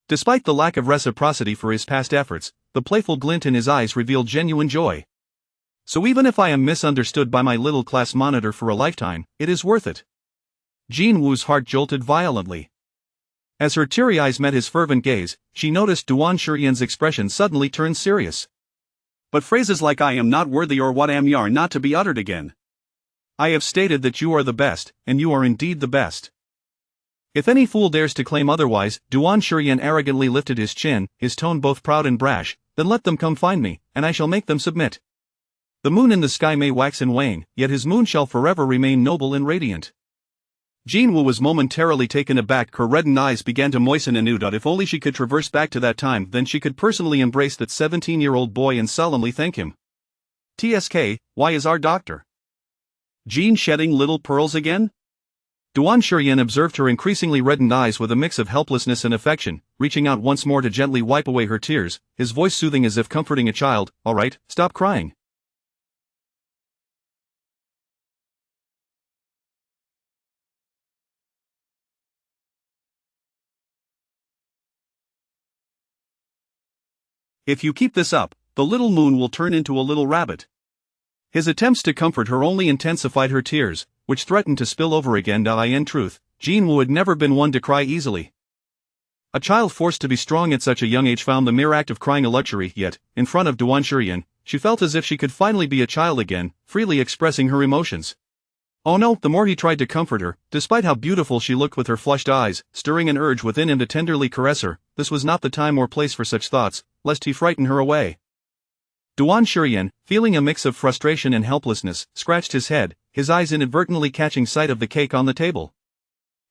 Despite the lack of reciprocity for his past efforts, the playful glint in his eyes revealed genuine joy. So even if I am misunderstood by my little class monitor for a lifetime, it is worth it. Jin Woo's heart jolted violently. As her teary eyes met his fervent gaze, she noticed Duan Shurian's expression suddenly turned serious. But phrases like "I am not worthy" or "what am you" are not to be uttered again. I have stated that you are the best, and you are indeed the best. If any fool dares to claim otherwise, Duan Shurian arrogantly lifted his chin, his tone both proud and brash, then let them come find me, and I shall make them submit. The moon in the sky may wax and wane, yet his moon shall forever remain noble and radiant. Jin Woo was momentarily taken aback. Her reddened eyes began to moisten anew. If only she could traverse back to that time, then she could personally embrace that 17-year-old boy and solemnly thank him. TSK, why is our doctor Jin shedding little pearls again? Duan Shurian observed her increasingly reddened eyes with a mix of helplessness and affection, reaching out once more to gently wipe away her tears, his voice soothing as if comforting a child. All right, stop crying. If you keep this up, the little moon will turn into a little rabbit. His attempts to comfort her only intensified her tears, which threatened to spill over again. In truth, Jin Woo had never been one to cry easily. A child forced to be strong at such a young age found the mere act of crying a luxury, yet, in front of Duan Shurian, she felt as if she could finally be a child again, freely expressing her emotions. Oh no, the more he tried to comfort her, despite how beautiful she looked with her flushed eyes, stirring an urge within him to tenderly caress her, this was not the time or place for such thoughts, lest he frighten her away. Duan Shurian, feeling a mix of frustration and helplessness, scratched his head, his eyes inadvertently catching sight of the cake on the table.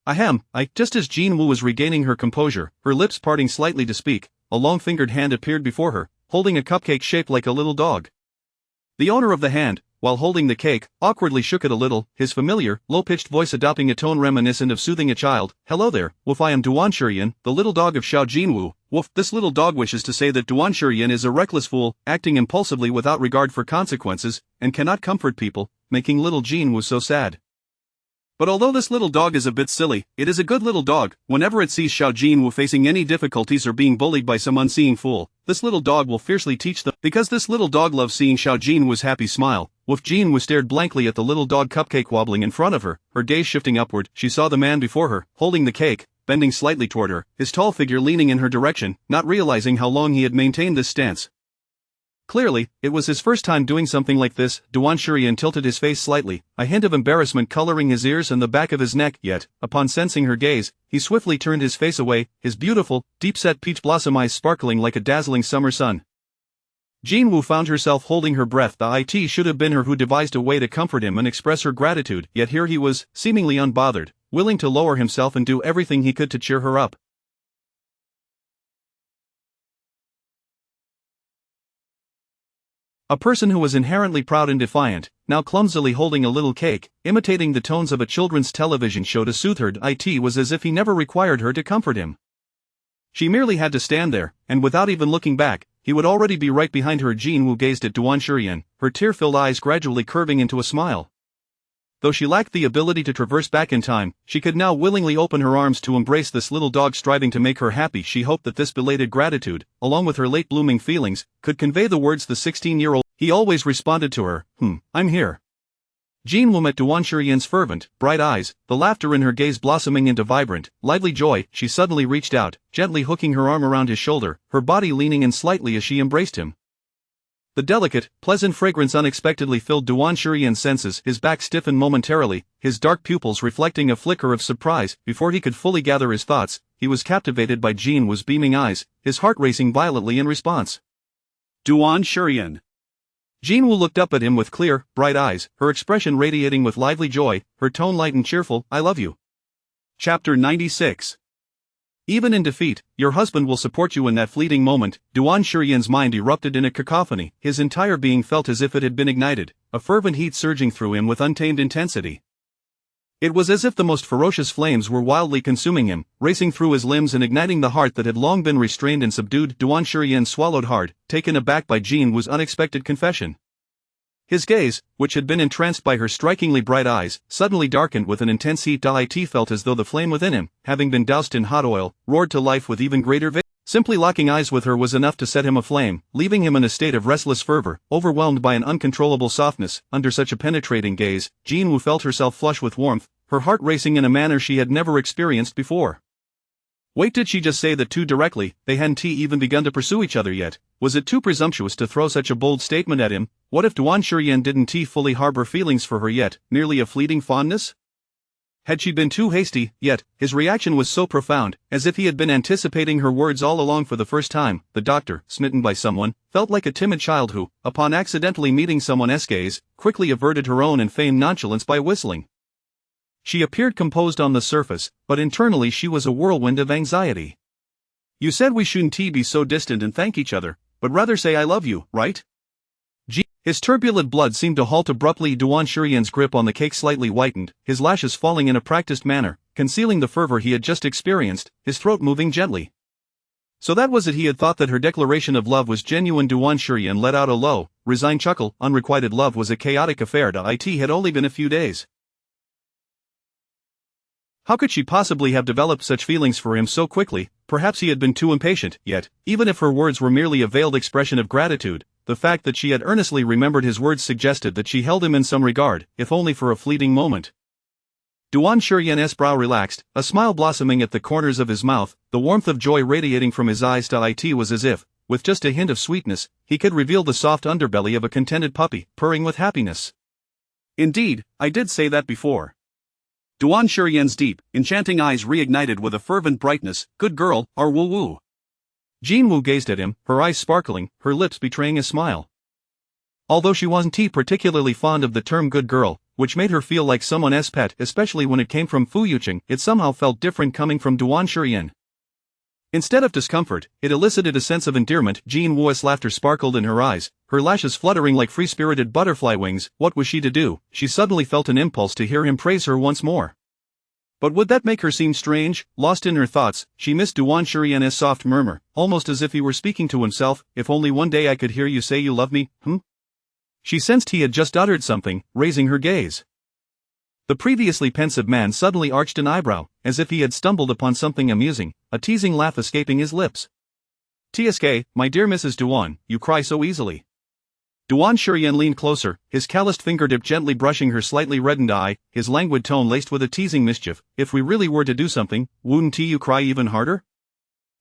Ahem, just as Jin Woo was regaining her composure, her lips parting slightly to speak, a long-fingered hand appeared before her, holding a cupcake shaped like a little dog. The owner of the hand, while holding the cake, awkwardly shook it a little, his familiar, low-pitched voice adopting a tone reminiscent of soothing a child. Hello there, Woof, I am Duan Shurian, the little dog of Xiao Jinwu. Woof, this little dog wishes to say that Duan Shurian is a reckless fool, acting impulsively without regard for consequences, and cannot comfort people, making little Jinwu so sad. But although this little dog is a bit silly, it is a good little dog. Whenever it sees Xiao Jinwu facing any difficulties or being bullied by some unseeing fool, this little dog will fiercely teach them. Because this little dog loves seeing Xiao Jinwu's happy smile, Woof Jinwu stared blankly at the little dog cupcake wobbling in front of her, her gaze shifting upward. She saw the man before her, holding the cake, bending slightly toward her, his tall figure leaning in her direction, not realizing how long he had maintained this stance. Clearly, it was his first time doing something like this. Duan Shurian tilted his face slightly, a hint of embarrassment coloring his ears and the back of his neck, yet, upon sensing her gaze, he swiftly turned his face away, his beautiful, deep-set peach blossom eyes sparkling like a dazzling summer sun. Jin Woo found herself holding her breath. It should have been her who devised a way to comfort him and express her gratitude, yet here he was, seemingly unbothered, willing to lower himself and do everything he could to cheer her up. A person who was inherently proud and defiant, now clumsily holding a little cake, imitating the tones of a children's television show to soothe her. It was as if he never required her to comfort him. She merely had to stand there, and without even looking back, he would already be right behind her. Jin Woo gazed at Duan Shurian, her tear-filled eyes gradually curving into a smile. Though she lacked the ability to traverse back in time, she could now willingly open her arms to embrace this little dog striving to make her happy. She hoped that this belated gratitude, along with her late-blooming feelings, could convey the words the 16-year-old. He always responded to her, I'm here. Jin Woo met Duan Shurian's fervent, bright eyes, the laughter in her gaze blossoming into vibrant, lively joy. She suddenly reached out, gently hooking her arm around his shoulder, her body leaning in slightly as she embraced him. The delicate, pleasant fragrance unexpectedly filled Duan Shurian's senses. His back stiffened momentarily, his dark pupils reflecting a flicker of surprise. Before he could fully gather his thoughts, he was captivated by Jin Woo's beaming eyes, his heart racing violently in response. Duan Shurian. Jin Woo looked up at him with clear, bright eyes, her expression radiating with lively joy, her tone light and cheerful. I love you. Chapter 96. Even in defeat, your husband will support you. In that fleeting moment, Duan Shurian's mind erupted in a cacophony. His entire being felt as if it had been ignited, a fervent heat surging through him with untamed intensity. It was as if the most ferocious flames were wildly consuming him, racing through his limbs and igniting the heart that had long been restrained and subdued. Duan Shurian swallowed hard, taken aback by Jin Woo's unexpected confession. His gaze, which had been entranced by her strikingly bright eyes, suddenly darkened with an intense heat. It felt as though the flame within him, having been doused in hot oil, roared to life with even greater vigor. Simply locking eyes with her was enough to set him aflame, leaving him in a state of restless fervor, overwhelmed by an uncontrollable softness. Under such a penetrating gaze, Jin Woo felt herself flush with warmth, her heart racing in a manner she had never experienced before. Wait, did she just say that too directly? They hadn't even begun to pursue each other yet. Was it too presumptuous to throw such a bold statement at him? What if Duan Shurian didn't fully harbor feelings for her yet, merely a fleeting fondness? Had she been too hasty? Yet his reaction was so profound, as if he had been anticipating her words all along for the first time. The doctor, smitten by someone, felt like a timid child who, upon accidentally meeting someone's gaze, quickly averted her own and feigned nonchalance by whistling. She appeared composed on the surface, but internally she was a whirlwind of anxiety. You said we shouldn't be so distant and thank each other, but rather say I love you, right? His turbulent blood seemed to halt abruptly. Duan Shurian's grip on the cake slightly whitened, his lashes falling in a practiced manner, concealing the fervor he had just experienced, his throat moving gently. So that was it. He had thought that her declaration of love was genuine. Duan Shurian let out a low, resigned chuckle. Unrequited love was a chaotic affair. It had only been a few days. How could she possibly have developed such feelings for him so quickly? Perhaps he had been too impatient. Yet, even if her words were merely a veiled expression of gratitude, the fact that she had earnestly remembered his words suggested that she held him in some regard, if only for a fleeting moment. Duan Shurian's brow relaxed, a smile blossoming at the corners of his mouth, the warmth of joy radiating from his eyes. It was as if, with just a hint of sweetness, he could reveal the soft underbelly of a contented puppy, purring with happiness. Indeed, I did say that before. Duan Shurian's deep, enchanting eyes reignited with a fervent brightness. Good girl, our Woo-woo. Jin Woo gazed at him, her eyes sparkling, her lips betraying a smile. Although she wasn't particularly fond of the term good girl, which made her feel like someone's pet, especially when it came from Fu Yucheng, it somehow felt different coming from Duan Shurian. Instead of discomfort, it elicited a sense of endearment. Jin Woo's laughter sparkled in her eyes, her lashes fluttering like free-spirited butterfly wings. What was she to do? She suddenly felt an impulse to hear him praise her once more. But would that make her seem strange? Lost in her thoughts, she missed Duan Shurian's soft murmur, almost as if he were speaking to himself. If only one day I could hear you say you love me, She sensed he had just uttered something, raising her gaze. The previously pensive man suddenly arched an eyebrow, as if he had stumbled upon something amusing, a teasing laugh escaping his lips. "Tsk, my dear Mrs. Duan, you cry so easily." Duan Shurian leaned closer, his calloused fingertip gently brushing her slightly reddened eye, his languid tone laced with a teasing mischief. If we really were to do something, wouldn't you cry even harder?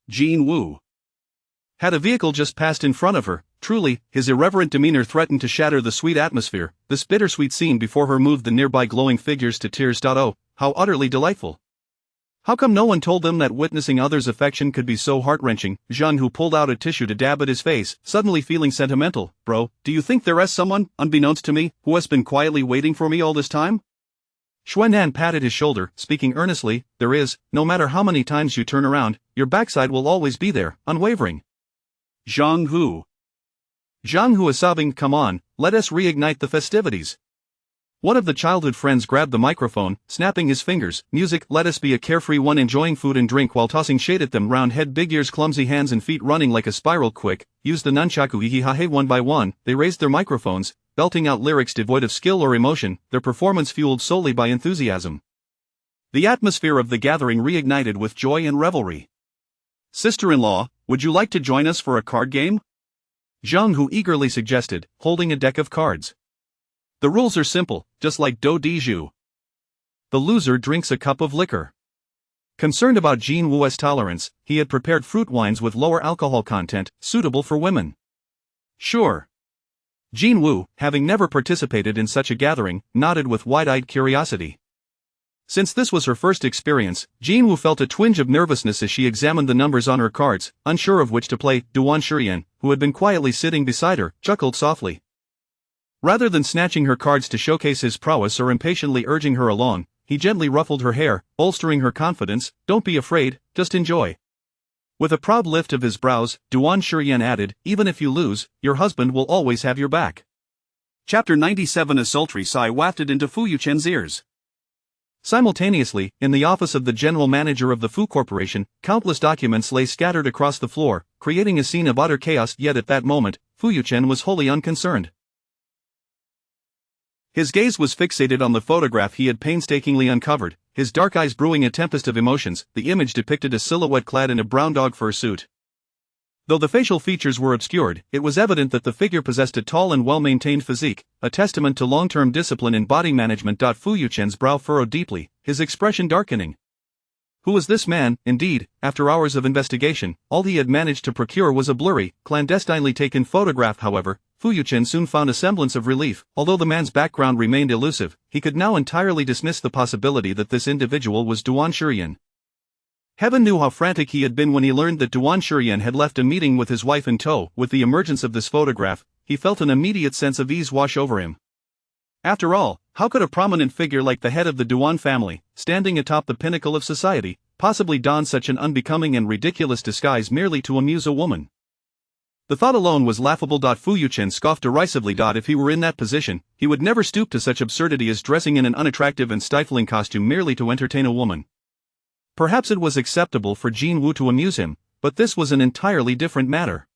Jin Woo had a vehicle just passed in front of her. Truly, his irreverent demeanor threatened to shatter the sweet atmosphere. This bittersweet scene before her moved the nearby glowing figures to tears. Oh, how utterly delightful. How come no one told them that witnessing others' affection could be so heart-wrenching? Zhang, who pulled out a tissue to dab at his face, suddenly feeling sentimental. Bro, do you think there is someone, unbeknownst to me, who has been quietly waiting for me all this time? Xuan'an patted his shoulder, speaking earnestly. There is. No matter how many times you turn around, your backside will always be there, unwavering. Zhang Hu is sobbing. Come on, let us reignite the festivities. One of the childhood friends grabbed the microphone, snapping his fingers. Music, let us be a carefree one, enjoying food and drink while tossing shade at them. Round head, big ears, clumsy hands and feet running like a spiral. Quick, use the nunchaku. Hihihahe. One by one, they raised their microphones, belting out lyrics devoid of skill or emotion, their performance fueled solely by enthusiasm. The atmosphere of the gathering reignited with joy and revelry. Sister-in-law, would you like to join us for a card game? Zhang Hu eagerly suggested, holding a deck of cards. The rules are simple, just like Do Di Zhu. The loser drinks a cup of liquor. Concerned about Jin Woo's tolerance, he had prepared fruit wines with lower alcohol content, suitable for women. Sure. Jin Woo, having never participated in such a gathering, nodded with wide-eyed curiosity. Since this was her first experience, Jin Woo felt a twinge of nervousness as she examined the numbers on her cards, unsure of which to play. Duan Shurian, who had been quietly sitting beside her, chuckled softly. Rather than snatching her cards to showcase his prowess or impatiently urging her along, he gently ruffled her hair, bolstering her confidence. Don't be afraid, just enjoy. With a proud lift of his brows, Duan Shurian added, even if you lose, your husband will always have your back. Chapter 97. A sultry sigh wafted into Fu Yuchen's ears. Simultaneously, in the office of the general manager of the Fu Corporation, countless documents lay scattered across the floor, creating a scene of utter chaos. Yet at that moment, Fu Yuchen was wholly unconcerned. His gaze was fixated on the photograph he had painstakingly uncovered, his dark eyes brewing a tempest of emotions. The image depicted a silhouette clad in a brown dog fur suit. Though the facial features were obscured, it was evident that the figure possessed a tall and well-maintained physique, a testament to long-term discipline in body management. Fu Yuchen's brow furrowed deeply, his expression darkening. Who was this man? Indeed, after hours of investigation, all he had managed to procure was a blurry, clandestinely taken photograph. However, Fu Yuchen soon found a semblance of relief. Although the man's background remained elusive, he could now entirely dismiss the possibility that this individual was Duan Shurian. Heaven knew how frantic he had been when he learned that Duan Shurian had left a meeting with his wife in tow. With the emergence of this photograph, he felt an immediate sense of ease wash over him. After all, how could a prominent figure like the head of the Duan family, standing atop the pinnacle of society, possibly don such an unbecoming and ridiculous disguise merely to amuse a woman? The thought alone was laughable. Fu Yuchen scoffed derisively. If he were in that position, he would never stoop to such absurdity as dressing in an unattractive and stifling costume merely to entertain a woman. Perhaps it was acceptable for Jin Wu to amuse him, but this was an entirely different matter.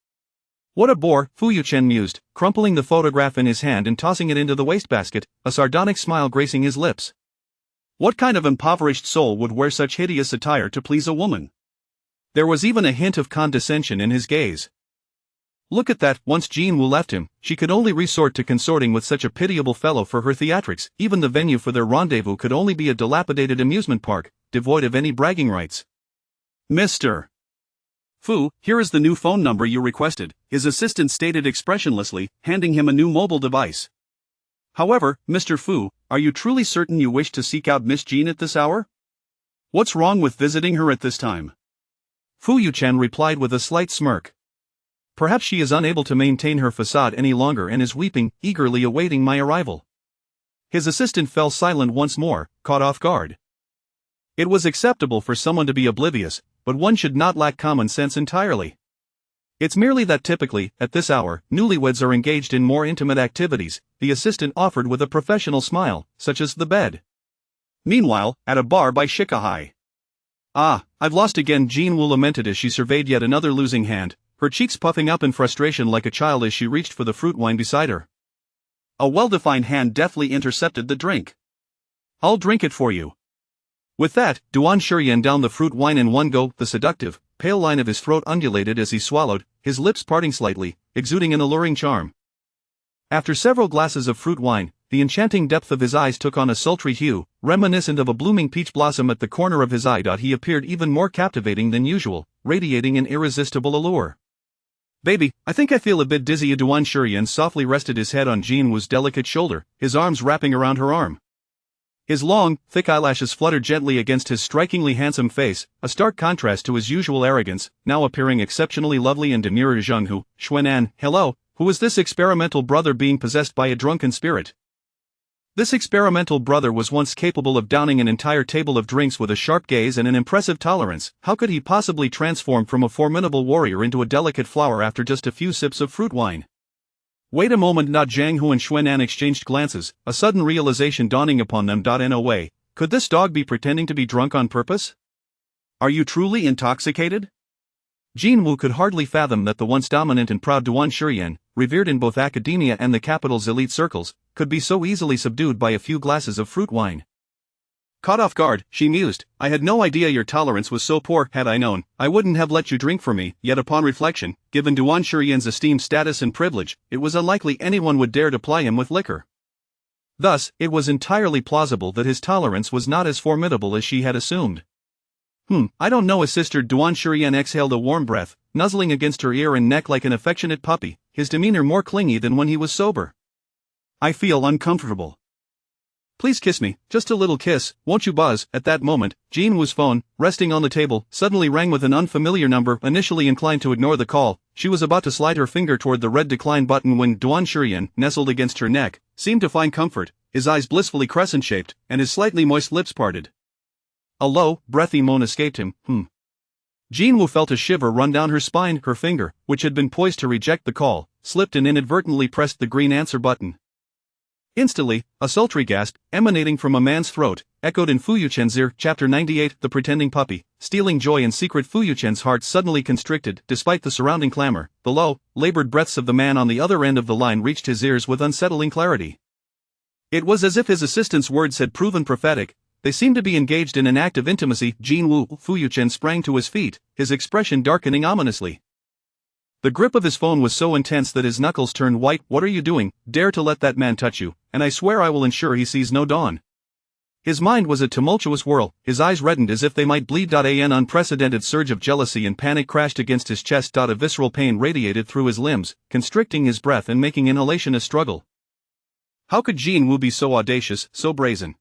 What a bore, Fu Yuchen mused, crumpling the photograph in his hand and tossing it into the wastebasket, a sardonic smile gracing his lips. What kind of impoverished soul would wear such hideous attire to please a woman? There was even a hint of condescension in his gaze. Look at that. Once Jin Wu left him, she could only resort to consorting with such a pitiable fellow for her theatrics. Even the venue for their rendezvous could only be a dilapidated amusement park, devoid of any bragging rights. Mr. Fu, here is the new phone number you requested, his assistant stated expressionlessly, handing him a new mobile device. However, Mr. Fu, are you truly certain you wish to seek out Miss Jean at this hour? What's wrong with visiting her at this time? Fu Yuchen replied with a slight smirk. Perhaps she is unable to maintain her facade any longer and is weeping, eagerly awaiting my arrival. His assistant fell silent once more, caught off guard. It was acceptable for someone to be oblivious, but one should not lack common sense entirely. It's merely that typically, at this hour, newlyweds are engaged in more intimate activities, the assistant offered with a professional smile, such as the bed. Meanwhile, at a bar by Shikahai. Ah, I've lost again, Jin Wu lamented as she surveyed yet another losing hand, her cheeks puffing up in frustration like a child as she reached for the fruit wine beside her. A well-defined hand deftly intercepted the drink. I'll drink it for you. With that, Duan Shurian downed the fruit wine in one go. The seductive, pale line of his throat undulated as he swallowed, his lips parting slightly, exuding an alluring charm. After several glasses of fruit wine, the enchanting depth of his eyes took on a sultry hue, reminiscent of a blooming peach blossom at the corner of his eye. He appeared even more captivating than usual, radiating an irresistible allure. Baby, I think I feel a bit dizzy. Duan Shurian softly rested his head on Jin Wu's delicate shoulder, his arms wrapping around her arm. His long, thick eyelashes fluttered gently against his strikingly handsome face, a stark contrast to his usual arrogance, now appearing exceptionally lovely and demure. Zhenghu, Xuanan, hello, who is this experimental brother being possessed by a drunken spirit? This experimental brother was once capable of downing an entire table of drinks with a sharp gaze and an impressive tolerance. How could he possibly transform from a formidable warrior into a delicate flower after just a few sips of fruit wine? Wait a moment. Zhang Hu and Xuanan exchanged glances, a sudden realization dawning upon them. No way, could this dog be pretending to be drunk on purpose? Are you truly intoxicated? Jin Wu could hardly fathom that the once dominant and proud Duan Shurian, revered in both academia and the capital's elite circles, could be so easily subdued by a few glasses of fruit wine. Caught off guard, she mused, I had no idea your tolerance was so poor. Had I known, I wouldn't have let you drink for me. Yet upon reflection, given Duan Shurian's esteemed status and privilege, it was unlikely anyone would dare to ply him with liquor. Thus, it was entirely plausible that his tolerance was not as formidable as she had assumed. I don't know, assisted. Duan Shurian exhaled a warm breath, nuzzling against her ear and neck like an affectionate puppy, his demeanor more clingy than when he was sober. I feel uncomfortable. Please kiss me, just a little kiss, won't you, Buzz? At that moment, Jin Wu's phone, resting on the table, suddenly rang with an unfamiliar number. Initially inclined to ignore the call, she was about to slide her finger toward the red decline button when Duan Shurian, nestled against her neck, seemed to find comfort, his eyes blissfully crescent-shaped, and his slightly moist lips parted. A low, breathy moan escaped him. Jin Wu felt a shiver run down her spine. Her finger, which had been poised to reject the call, slipped and inadvertently pressed the green answer button. Instantly, a sultry gasp, emanating from a man's throat, echoed in Fu Yuchen's ear. Chapter 98 The Pretending Puppy. Stealing joy in secret. Fu Yuchen's heart suddenly constricted. Despite the surrounding clamor, the low, labored breaths of the man on the other end of the line reached his ears with unsettling clarity. It was as if his assistant's words had proven prophetic. They seemed to be engaged in an act of intimacy. Jin Wu. Fu Yuchen sprang to his feet, his expression darkening ominously. The grip of his phone was so intense that his knuckles turned white. What are you doing? Dare to let that man touch you, and I swear I will ensure he sees no dawn. His mind was a tumultuous whirl, his eyes reddened as if they might bleed. An unprecedented surge of jealousy and panic crashed against his chest. A visceral pain radiated through his limbs, constricting his breath and making inhalation a struggle. How could Jin Wu be so audacious, so brazen?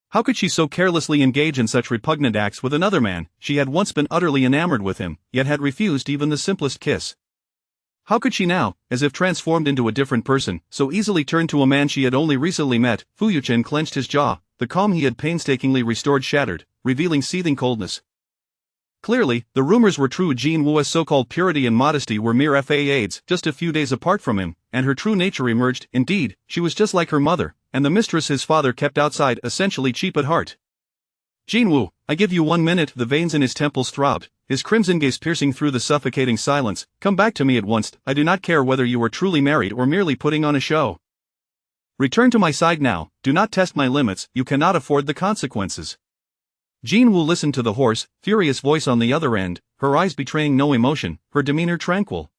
How could she so carelessly engage in such repugnant acts with another man? She had once been utterly enamored with him, yet had refused even the simplest kiss. How could she now, as if transformed into a different person, so easily turn to a man she had only recently met? Fu Yuchen clenched his jaw, the calm he had painstakingly restored shattered, revealing seething coldness. Clearly, the rumors were true. Jin Wu's so-called purity and modesty were mere facades, just a few days apart from him, and her true nature emerged. Indeed, she was just like her mother, and the mistress his father kept outside, essentially cheap at heart. Jin Wu, I give you 1 minute. The veins in his temples throbbed, his crimson gaze piercing through the suffocating silence. Come back to me at once. I do not care whether you are truly married or merely putting on a show. Return to my side now. Do not test my limits. You cannot afford the consequences. Jin Wu listened to the hoarse, furious voice on the other end, her eyes betraying no emotion, her demeanor tranquil.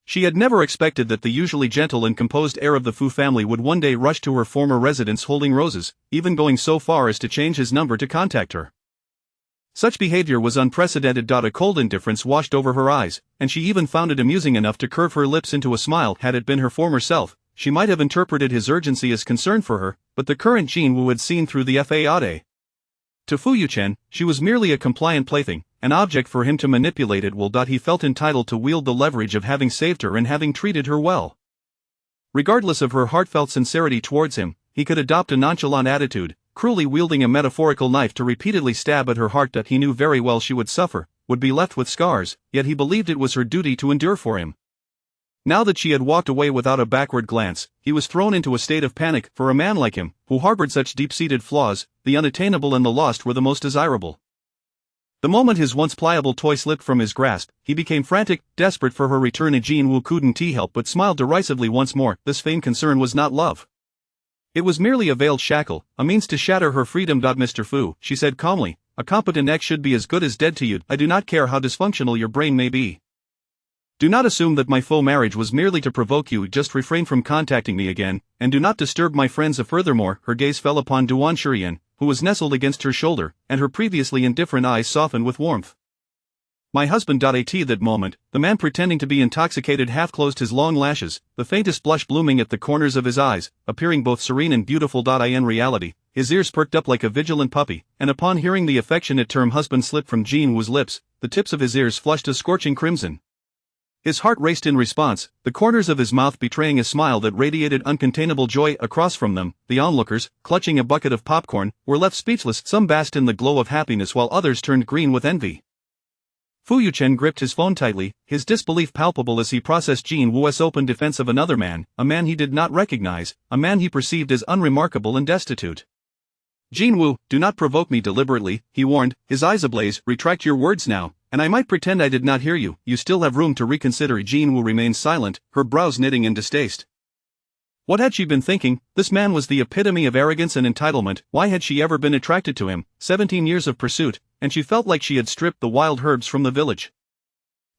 She had never expected that the usually gentle and composed heir of the Fu family would one day rush to her former residence holding roses, even going so far as to change his number to contact her. Such behavior was unprecedented. A cold indifference washed over her eyes, and she even found it amusing enough to curve her lips into a smile. Had it been her former self, she might have interpreted his urgency as concern for her, but the current Jin Wu had seen through the facade. To Fu Yuchen, she was merely a compliant plaything, an object for him to manipulate at will. He felt entitled to wield the leverage of having saved her and having treated her well. Regardless of her heartfelt sincerity towards him, he could adopt a nonchalant attitude, cruelly wielding a metaphorical knife to repeatedly stab at her heart. He knew very well she would suffer, would be left with scars, yet he believed it was her duty to endure for him. Now that she had walked away without a backward glance, he was thrown into a state of panic. For a man like him, who harbored such deep-seated flaws, the unattainable and the lost were the most desirable. The moment his once pliable toy slipped from his grasp, he became frantic, desperate for her return. Jin Wu couldn't help but smiled derisively once more. This feigned concern was not love. It was merely a veiled shackle, a means to shatter her freedom. Mr. Fu, she said calmly, a competent ex should be as good as dead to you. I do not care how dysfunctional your brain may be. Do not assume that my faux marriage was merely to provoke you. Just refrain from contacting me again, and do not disturb my friends. Furthermore, her gaze fell upon Duan Shurian, who was nestled against her shoulder, and her previously indifferent eyes softened with warmth. My husband. At that moment, the man pretending to be intoxicated half closed his long lashes, the faintest blush blooming at the corners of his eyes, appearing both serene and beautiful. In reality, his ears perked up like a vigilant puppy, and upon hearing the affectionate term husband slip from Jin Wu's lips, the tips of his ears flushed a scorching crimson. His heart raced in response, the corners of his mouth betraying a smile that radiated uncontainable joy. Across from them, the onlookers, clutching a bucket of popcorn, were left speechless. Some basked in the glow of happiness while others turned green with envy. Fu Yuchen gripped his phone tightly, his disbelief palpable as he processed Jin Wu's open defense of another man, a man he did not recognize, a man he perceived as unremarkable and destitute. Jin Wu, do not provoke me deliberately, he warned, his eyes ablaze. Retract your words now, and I might pretend I did not hear you. You still have room to reconsider. Jin Wu remained silent, her brows knitting in distaste. What had she been thinking? This man was the epitome of arrogance and entitlement. Why had she ever been attracted to him? 17 years of pursuit, and she felt like she had stripped the wild herbs from the village.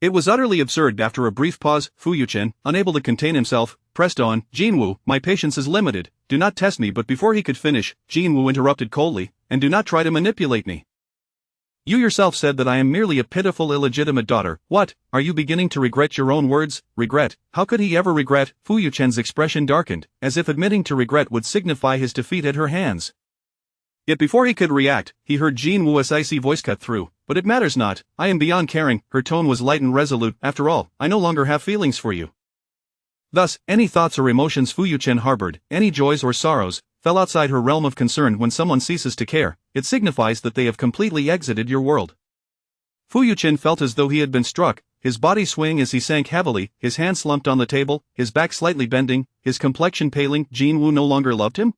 It was utterly absurd. After a brief pause, Fu Yuchen, unable to contain himself, pressed on. Jin Wu, my patience is limited, do not test me. But before he could finish, Jin Wu interrupted coldly, and do not try to manipulate me. You yourself said that I am merely a pitiful illegitimate daughter. What, are you beginning to regret your own words? Regret? How could he ever regret? Fu Yuchen's expression darkened, as if admitting to regret would signify his defeat at her hands. Yet before he could react, he heard Jin Wu's icy voice cut through. But it matters not, I am beyond caring. Her tone was light and resolute. After all, I no longer have feelings for you. Thus, any thoughts or emotions Fu Yuchen harbored, any joys or sorrows, fell outside her realm of concern. When someone ceases to care, it signifies that they have completely exited your world. Fu Yuchen felt as though he had been struck, his body swaying as he sank heavily, his hands slumped on the table, his back slightly bending, his complexion paling. Jin-woo no longer loved him?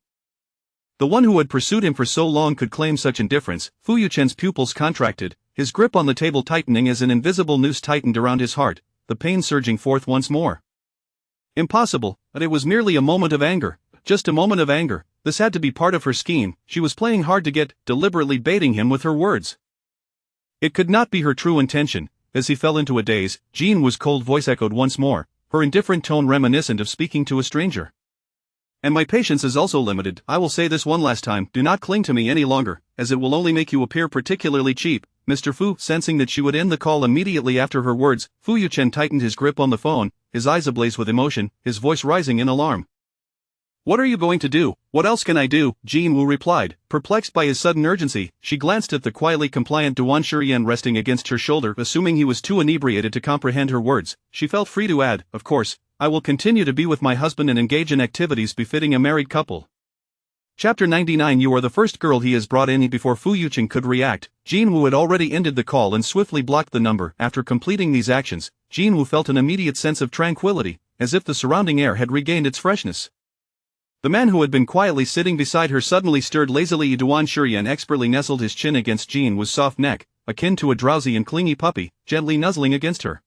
The one who had pursued him for so long could claim such indifference. Fu Yuchen's pupils contracted, his grip on the table tightening as an invisible noose tightened around his heart, the pain surging forth once more. Impossible, but it was merely a moment of anger. Just a moment of anger. This had to be part of her scheme. She was playing hard to get, deliberately baiting him with her words. It could not be her true intention. As he fell into a daze, Jin-woo's cold voice echoed once more, her indifferent tone reminiscent of speaking to a stranger. And my patience is also limited. I will say this one last time, do not cling to me any longer, as it will only make you appear particularly cheap. Mr. Fu, sensing that she would end the call immediately after her words, Fu Yuchen tightened his grip on the phone, his eyes ablaze with emotion, his voice rising in alarm. What are you going to do? What else can I do? Jin-woo replied, perplexed by his sudden urgency. She glanced at the quietly compliant Duan Shurian resting against her shoulder. Assuming he was too inebriated to comprehend her words, she felt free to add, of course, I will continue to be with my husband and engage in activities befitting a married couple. Chapter 99. You are the first girl he has brought in. Before Fu Yuchen could react, Jin-woo had already ended the call and swiftly blocked the number. After completing these actions, Jin-woo felt an immediate sense of tranquility, as if the surrounding air had regained its freshness. The man who had been quietly sitting beside her suddenly stirred lazily. Duan Shurian expertly nestled his chin against Jin-woo's soft neck, akin to a drowsy and clingy puppy, gently nuzzling against her.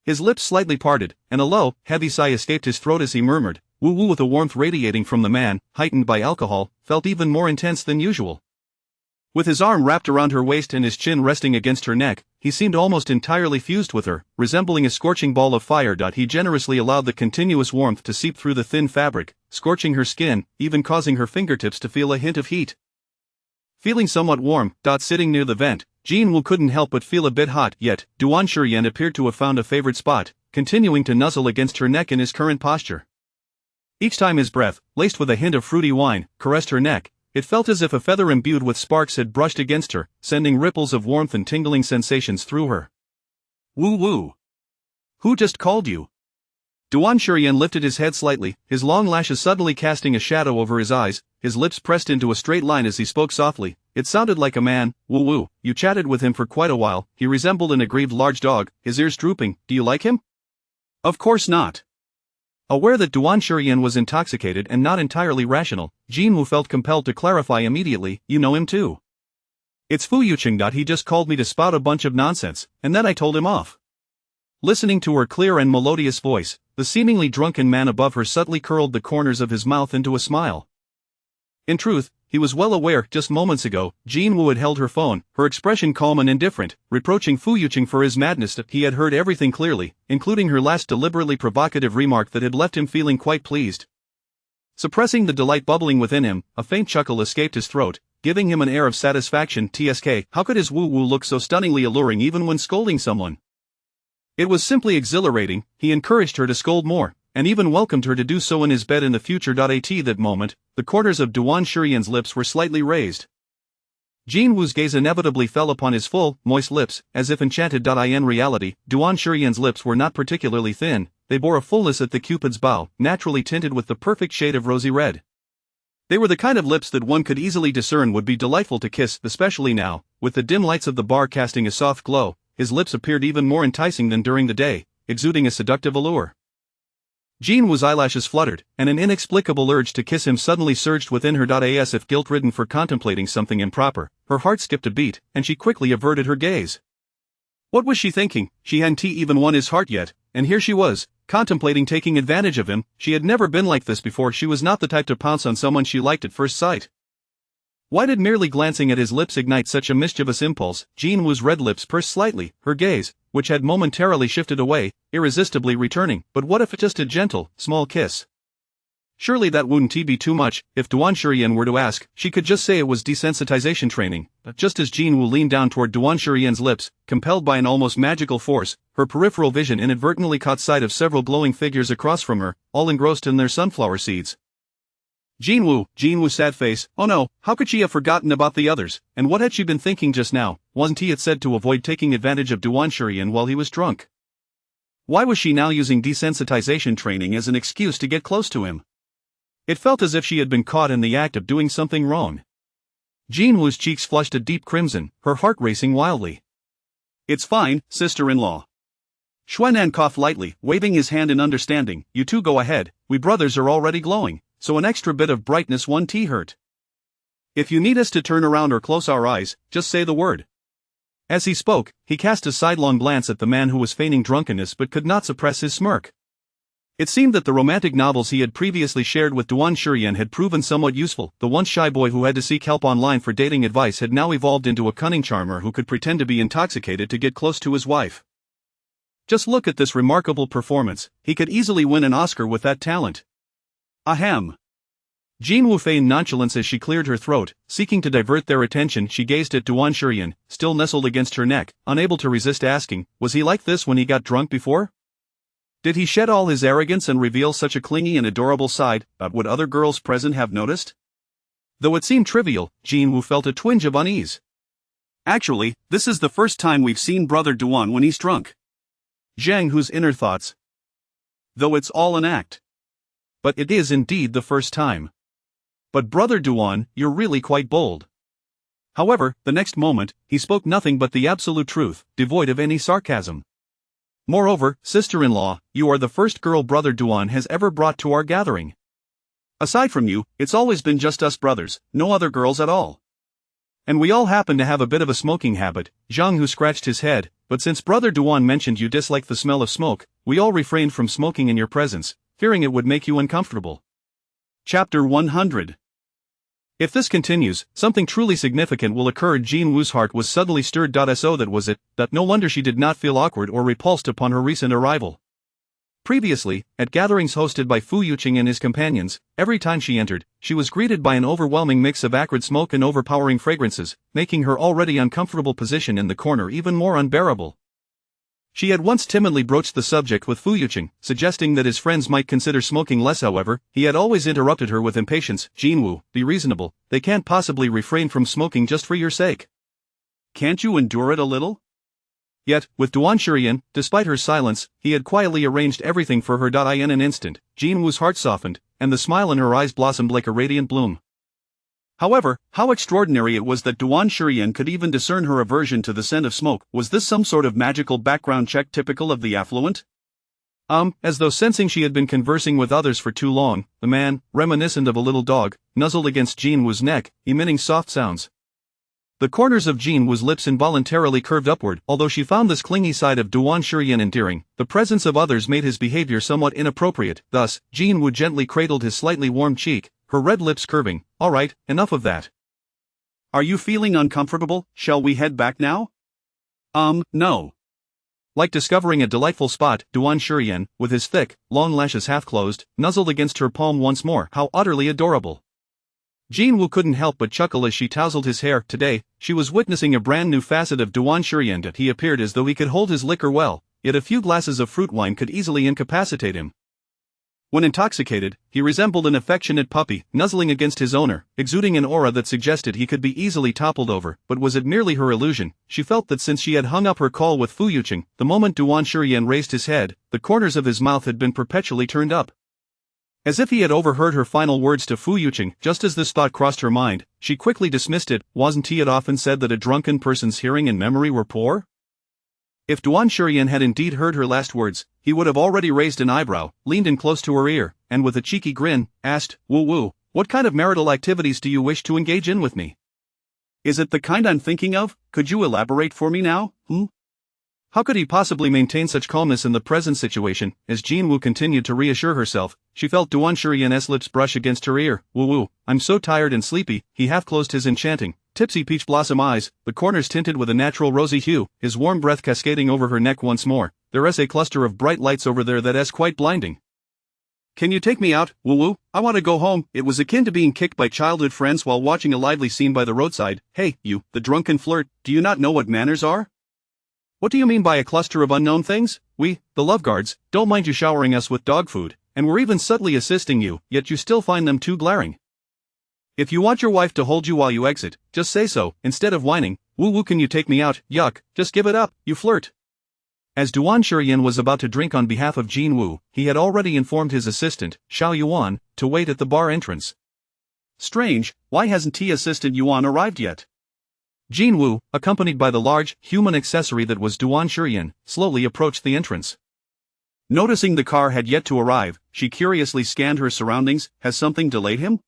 His lips slightly parted, and a low, heavy sigh escaped his throat as he murmured, woo-woo. With the warmth radiating from the man, heightened by alcohol, felt even more intense than usual. With his arm wrapped around her waist and his chin resting against her neck, he seemed almost entirely fused with her, resembling a scorching ball of fire. He generously allowed the continuous warmth to seep through the thin fabric, scorching her skin, even causing her fingertips to feel a hint of heat. Feeling somewhat warm, sitting near the vent, Jin-woo couldn't help but feel a bit hot. Yet, Duan Shurian appeared to have found a favorite spot, continuing to nuzzle against her neck in his current posture. Each time his breath, laced with a hint of fruity wine, caressed her neck, it felt as if a feather imbued with sparks had brushed against her, sending ripples of warmth and tingling sensations through her. Woo-woo. Who just called you? Duan Shurian lifted his head slightly, his long lashes suddenly casting a shadow over his eyes, his lips pressed into a straight line as he spoke softly. It sounded like a man. Woo-woo. You chatted with him for quite a while. He resembled an aggrieved large dog, his ears drooping. Do you like him? Of course not. Aware that Duan Shurian was intoxicated and not entirely rational, Jin-woo felt compelled to clarify immediately, you know him too. It's Fu Yucheng. He just called me to spout a bunch of nonsense, and then I told him off. Listening to her clear and melodious voice, the seemingly drunken man above her subtly curled the corners of his mouth into a smile. In truth, he was well aware, just moments ago, Jin-woo had held her phone, her expression calm and indifferent, reproaching Fu Yucheng for his madness. He had heard everything clearly, including her last deliberately provocative remark that had left him feeling quite pleased. Suppressing the delight bubbling within him, a faint chuckle escaped his throat, giving him an air of satisfaction. TSK, how could his woo-woo look so stunningly alluring even when scolding someone? It was simply exhilarating. He encouraged her to scold more, and even welcomed her to do so in his bed in the future. At that moment, the corners of Duan Shurian's lips were slightly raised. Jin-woo's gaze inevitably fell upon his full, moist lips, as if enchanted. In reality, Duan Shurian's lips were not particularly thin, they bore a fullness at the cupid's bow, naturally tinted with the perfect shade of rosy red. They were the kind of lips that one could easily discern would be delightful to kiss, especially now, with the dim lights of the bar casting a soft glow. His lips appeared even more enticing than during the day, exuding a seductive allure. Jin-woo's eyelashes fluttered, and an inexplicable urge to kiss him suddenly surged within her. As if guilt-ridden for contemplating something improper, her heart skipped a beat, and she quickly averted her gaze. What was she thinking? She hadn't even won his heart yet, and here she was, contemplating taking advantage of him. She had never been like this before. She was not the type to pounce on someone she liked at first sight. Why did merely glancing at his lips ignite such a mischievous impulse? Jin-woo's red lips pursed slightly, her gaze, which had momentarily shifted away, irresistibly returning. But what if just a gentle, small kiss? Surely that wouldn't be too much. If Duan Shurian were to ask, she could just say it was desensitization training. But just as Jin-woo leaned down toward Duan Shurian's lips, compelled by an almost magical force, her peripheral vision inadvertently caught sight of several glowing figures across from her, all engrossed in their sunflower seeds. Jin-woo's sad face. Oh no, how could she have forgotten about the others? And what had she been thinking just now? Wasn't he said to avoid taking advantage of Duan Shurian while he was drunk? Why was she now using desensitization training as an excuse to get close to him? It felt as if she had been caught in the act of doing something wrong. Jin-woo's cheeks flushed a deep crimson, her heart racing wildly. It's fine, sister-in-law. Xuanan coughed lightly, waving his hand in understanding. You two go ahead, we brothers are already glowing, so an extra bit of brightness won't hurt. If you need us to turn around or close our eyes, just say the word. As he spoke, he cast a sidelong glance at the man who was feigning drunkenness but could not suppress his smirk. It seemed that the romantic novels he had previously shared with Duan Shurian had proven somewhat useful. The once shy boy who had to seek help online for dating advice had now evolved into a cunning charmer who could pretend to be intoxicated to get close to his wife. Just look at this remarkable performance, he could easily win an Oscar with that talent. Ahem. Jean Wu feigned nonchalance as she cleared her throat, seeking to divert their attention. She gazed at Duan Shurian, still nestled against her neck, unable to resist asking, was he like this when he got drunk before? Did he shed all his arrogance and reveal such a clingy and adorable side, but would other girls present have noticed? Though it seemed trivial, Jean Wu felt a twinge of unease. Actually, this is the first time we've seen Brother Duan when he's drunk. Zhang Hu's inner thoughts. Though it's all an act. But it is indeed the first time. But Brother Duan, you're really quite bold. However, the next moment, he spoke nothing but the absolute truth, devoid of any sarcasm. Moreover, sister-in-law, you are the first girl Brother Duan has ever brought to our gathering. Aside from you, it's always been just us brothers, no other girls at all. And we all happen to have a bit of a smoking habit. Zhang Hu scratched his head, but since Brother Duan mentioned you dislike the smell of smoke, we all refrained from smoking in your presence, fearing it would make you uncomfortable. Chapter 100. If this continues, something truly significant will occur. Jean Wu's heart was suddenly stirred. So that was it, that no wonder she did not feel awkward or repulsed upon her recent arrival. Previously, at gatherings hosted by Fu Yuqing and his companions, every time she entered, she was greeted by an overwhelming mix of acrid smoke and overpowering fragrances, making her already uncomfortable position in the corner even more unbearable. She had once timidly broached the subject with Fu Yuqing, suggesting that his friends might consider smoking less. However, he had always interrupted her with impatience. Jean Wu, be reasonable, they can't possibly refrain from smoking just for your sake. Can't you endure it a little? Yet, with Duan Shurian, despite her silence, he had quietly arranged everything for her. In an instant, Jean Wu's heart softened, and the smile in her eyes blossomed like a radiant bloom. However, how extraordinary it was that Duan Shurian could even discern her aversion to the scent of smoke. Was this some sort of magical background check typical of the affluent? As though sensing she had been conversing with others for too long, the man, reminiscent of a little dog, nuzzled against Jean Wu's neck, emitting soft sounds. The corners of Jean Wu's lips involuntarily curved upward. Although she found this clingy side of Duan Shurian endearing, the presence of others made his behavior somewhat inappropriate. Thus, Jean Wu gently cradled his slightly warm cheek, her red lips curving. All right, enough of that. Are you feeling uncomfortable? Shall we head back now? No. Like discovering a delightful spot, Duan Shurian, with his thick, long lashes half closed, nuzzled against her palm once more. How utterly adorable. Jean Wu couldn't help but chuckle as she tousled his hair. Today, she was witnessing a brand new facet of Duan Shurian. He appeared as though he could hold his liquor well, yet a few glasses of fruit wine could easily incapacitate him. When intoxicated, he resembled an affectionate puppy, nuzzling against his owner, exuding an aura that suggested he could be easily toppled over. But was it merely her illusion? She felt that since she had hung up her call with Fu Yuqing, the moment Duan Shurian raised his head, the corners of his mouth had been perpetually turned up. As if he had overheard her final words to Fu Yuqing. Just as this thought crossed her mind, she quickly dismissed it. Wasn't he often said that a drunken person's hearing and memory were poor? If Duan Shurian had indeed heard her last words, he would have already raised an eyebrow, leaned in close to her ear, and with a cheeky grin, asked, Wu, what kind of marital activities do you wish to engage in with me? Is it the kind I'm thinking of? Could you elaborate for me now, How could he possibly maintain such calmness in the present situation? As Jean Wu continued to reassure herself, she felt Duan Shurian's lips brush against her ear. Wu, I'm so tired and sleepy. He half closed his enchanting, tipsy peach blossom eyes, the corners tinted with a natural rosy hue, his warm breath cascading over her neck once more. There's a cluster of bright lights over there that's quite blinding. Can you take me out, Wu? I want to go home. It was akin to being kicked by childhood friends while watching a lively scene by the roadside. Hey, you, the drunken flirt, do you not know what manners are? What do you mean by a cluster of unknown things? We, the love guards, don't mind you showering us with dog food, and we're even subtly assisting you, yet you still find them too glaring. If you want your wife to hold you while you exit, just say so, instead of whining. Wu, can you take me out? Yuck, just give it up, you flirt. As Duan Shurian was about to drink on behalf of Jean Wu, he had already informed his assistant, Xiao Yuan, to wait at the bar entrance. Strange, why hasn't Assistant Yuan arrived yet? Jin Woo, accompanied by the large, human accessory that was Duan Shurian, slowly approached the entrance. Noticing the car had yet to arrive, she curiously scanned her surroundings. Has something delayed him?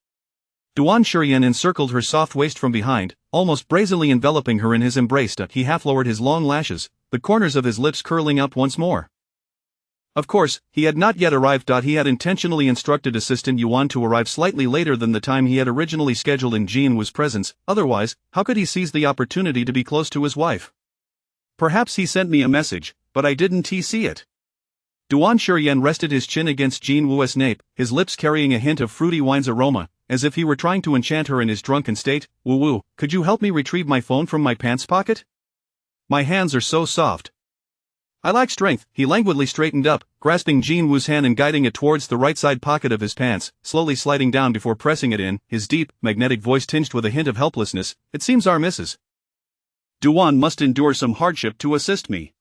Duan Shurian encircled her soft waist from behind, almost brazenly enveloping her in his embrace. He half lowered his long lashes, the corners of his lips curling up once more. Of course, he had not yet arrived. He had intentionally instructed Assistant Yuan to arrive slightly later than the time he had originally scheduled in Jin Woo's presence, otherwise, how could he seize the opportunity to be close to his wife? Perhaps he sent me a message, but I didn't see it. Duan Shurian rested his chin against Jin Woo's nape, his lips carrying a hint of fruity wine's aroma, as if he were trying to enchant her in his drunken state. Woo, could you help me retrieve my phone from my pants pocket? My hands are so soft. I lack strength. He languidly straightened up, grasping Jin Woo's hand and guiding it towards the right side pocket of his pants, slowly sliding down before pressing it in, his deep, magnetic voice tinged with a hint of helplessness. It seems our Mrs. Duan must endure some hardship to assist me.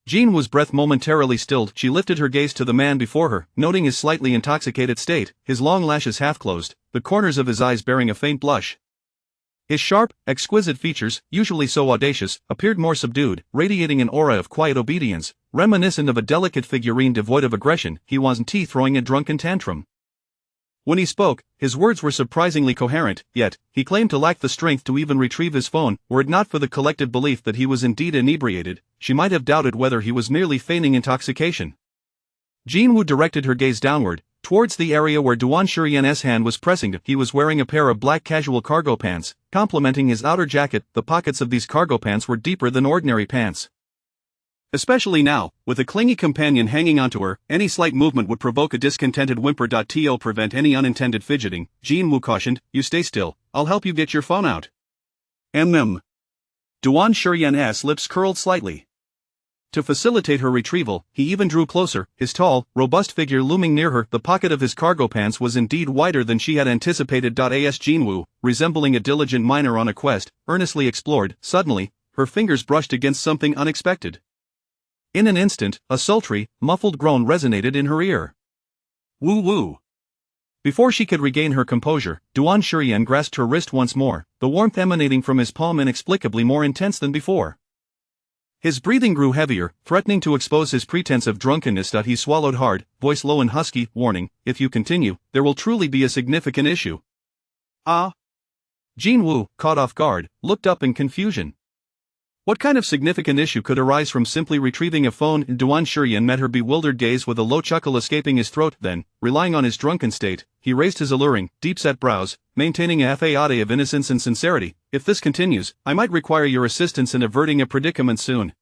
Jin Woo's breath momentarily stilled. She lifted her gaze to the man before her, noting his slightly intoxicated state, his long lashes half closed, the corners of his eyes bearing a faint blush. His sharp, exquisite features, usually so audacious, appeared more subdued, radiating an aura of quiet obedience, reminiscent of a delicate figurine devoid of aggression. He wasn't throwing a drunken tantrum. When he spoke, his words were surprisingly coherent, yet, he claimed to lack the strength to even retrieve his phone. Were it not for the collective belief that he was indeed inebriated, she might have doubted whether he was merely feigning intoxication. Jin Woo directed her gaze downward, towards the area where Duan Shurian's hand was pressing. He was wearing a pair of black casual cargo pants, complementing his outer jacket. The pockets of these cargo pants were deeper than ordinary pants. Especially now, with a clingy companion hanging onto her, any slight movement would provoke a discontented whimper. To prevent any unintended fidgeting, Jin Woo cautioned, "You stay still, I'll help you get your phone out." Duan Shurian's lips curled slightly. To facilitate her retrieval, he even drew closer, his tall, robust figure looming near her. The pocket of his cargo pants was indeed wider than she had anticipated. As Jin Woo, resembling a diligent miner on a quest, earnestly explored, suddenly, her fingers brushed against something unexpected. In an instant, a sultry, muffled groan resonated in her ear. Woo. Before she could regain her composure, Duan Shurian grasped her wrist once more, the warmth emanating from his palm inexplicably more intense than before. His breathing grew heavier, threatening to expose his pretense of drunkenness. He swallowed hard, voice low and husky, warning, "If you continue, there will truly be a significant issue." Ah? Jin Woo, caught off guard, looked up in confusion. What kind of significant issue could arise from simply retrieving a phone? Duan Shurian met her bewildered gaze with a low chuckle escaping his throat. Then, relying on his drunken state, he raised his alluring, deep-set brows, maintaining a facade of innocence and sincerity. "If this continues, I might require your assistance in averting a predicament soon."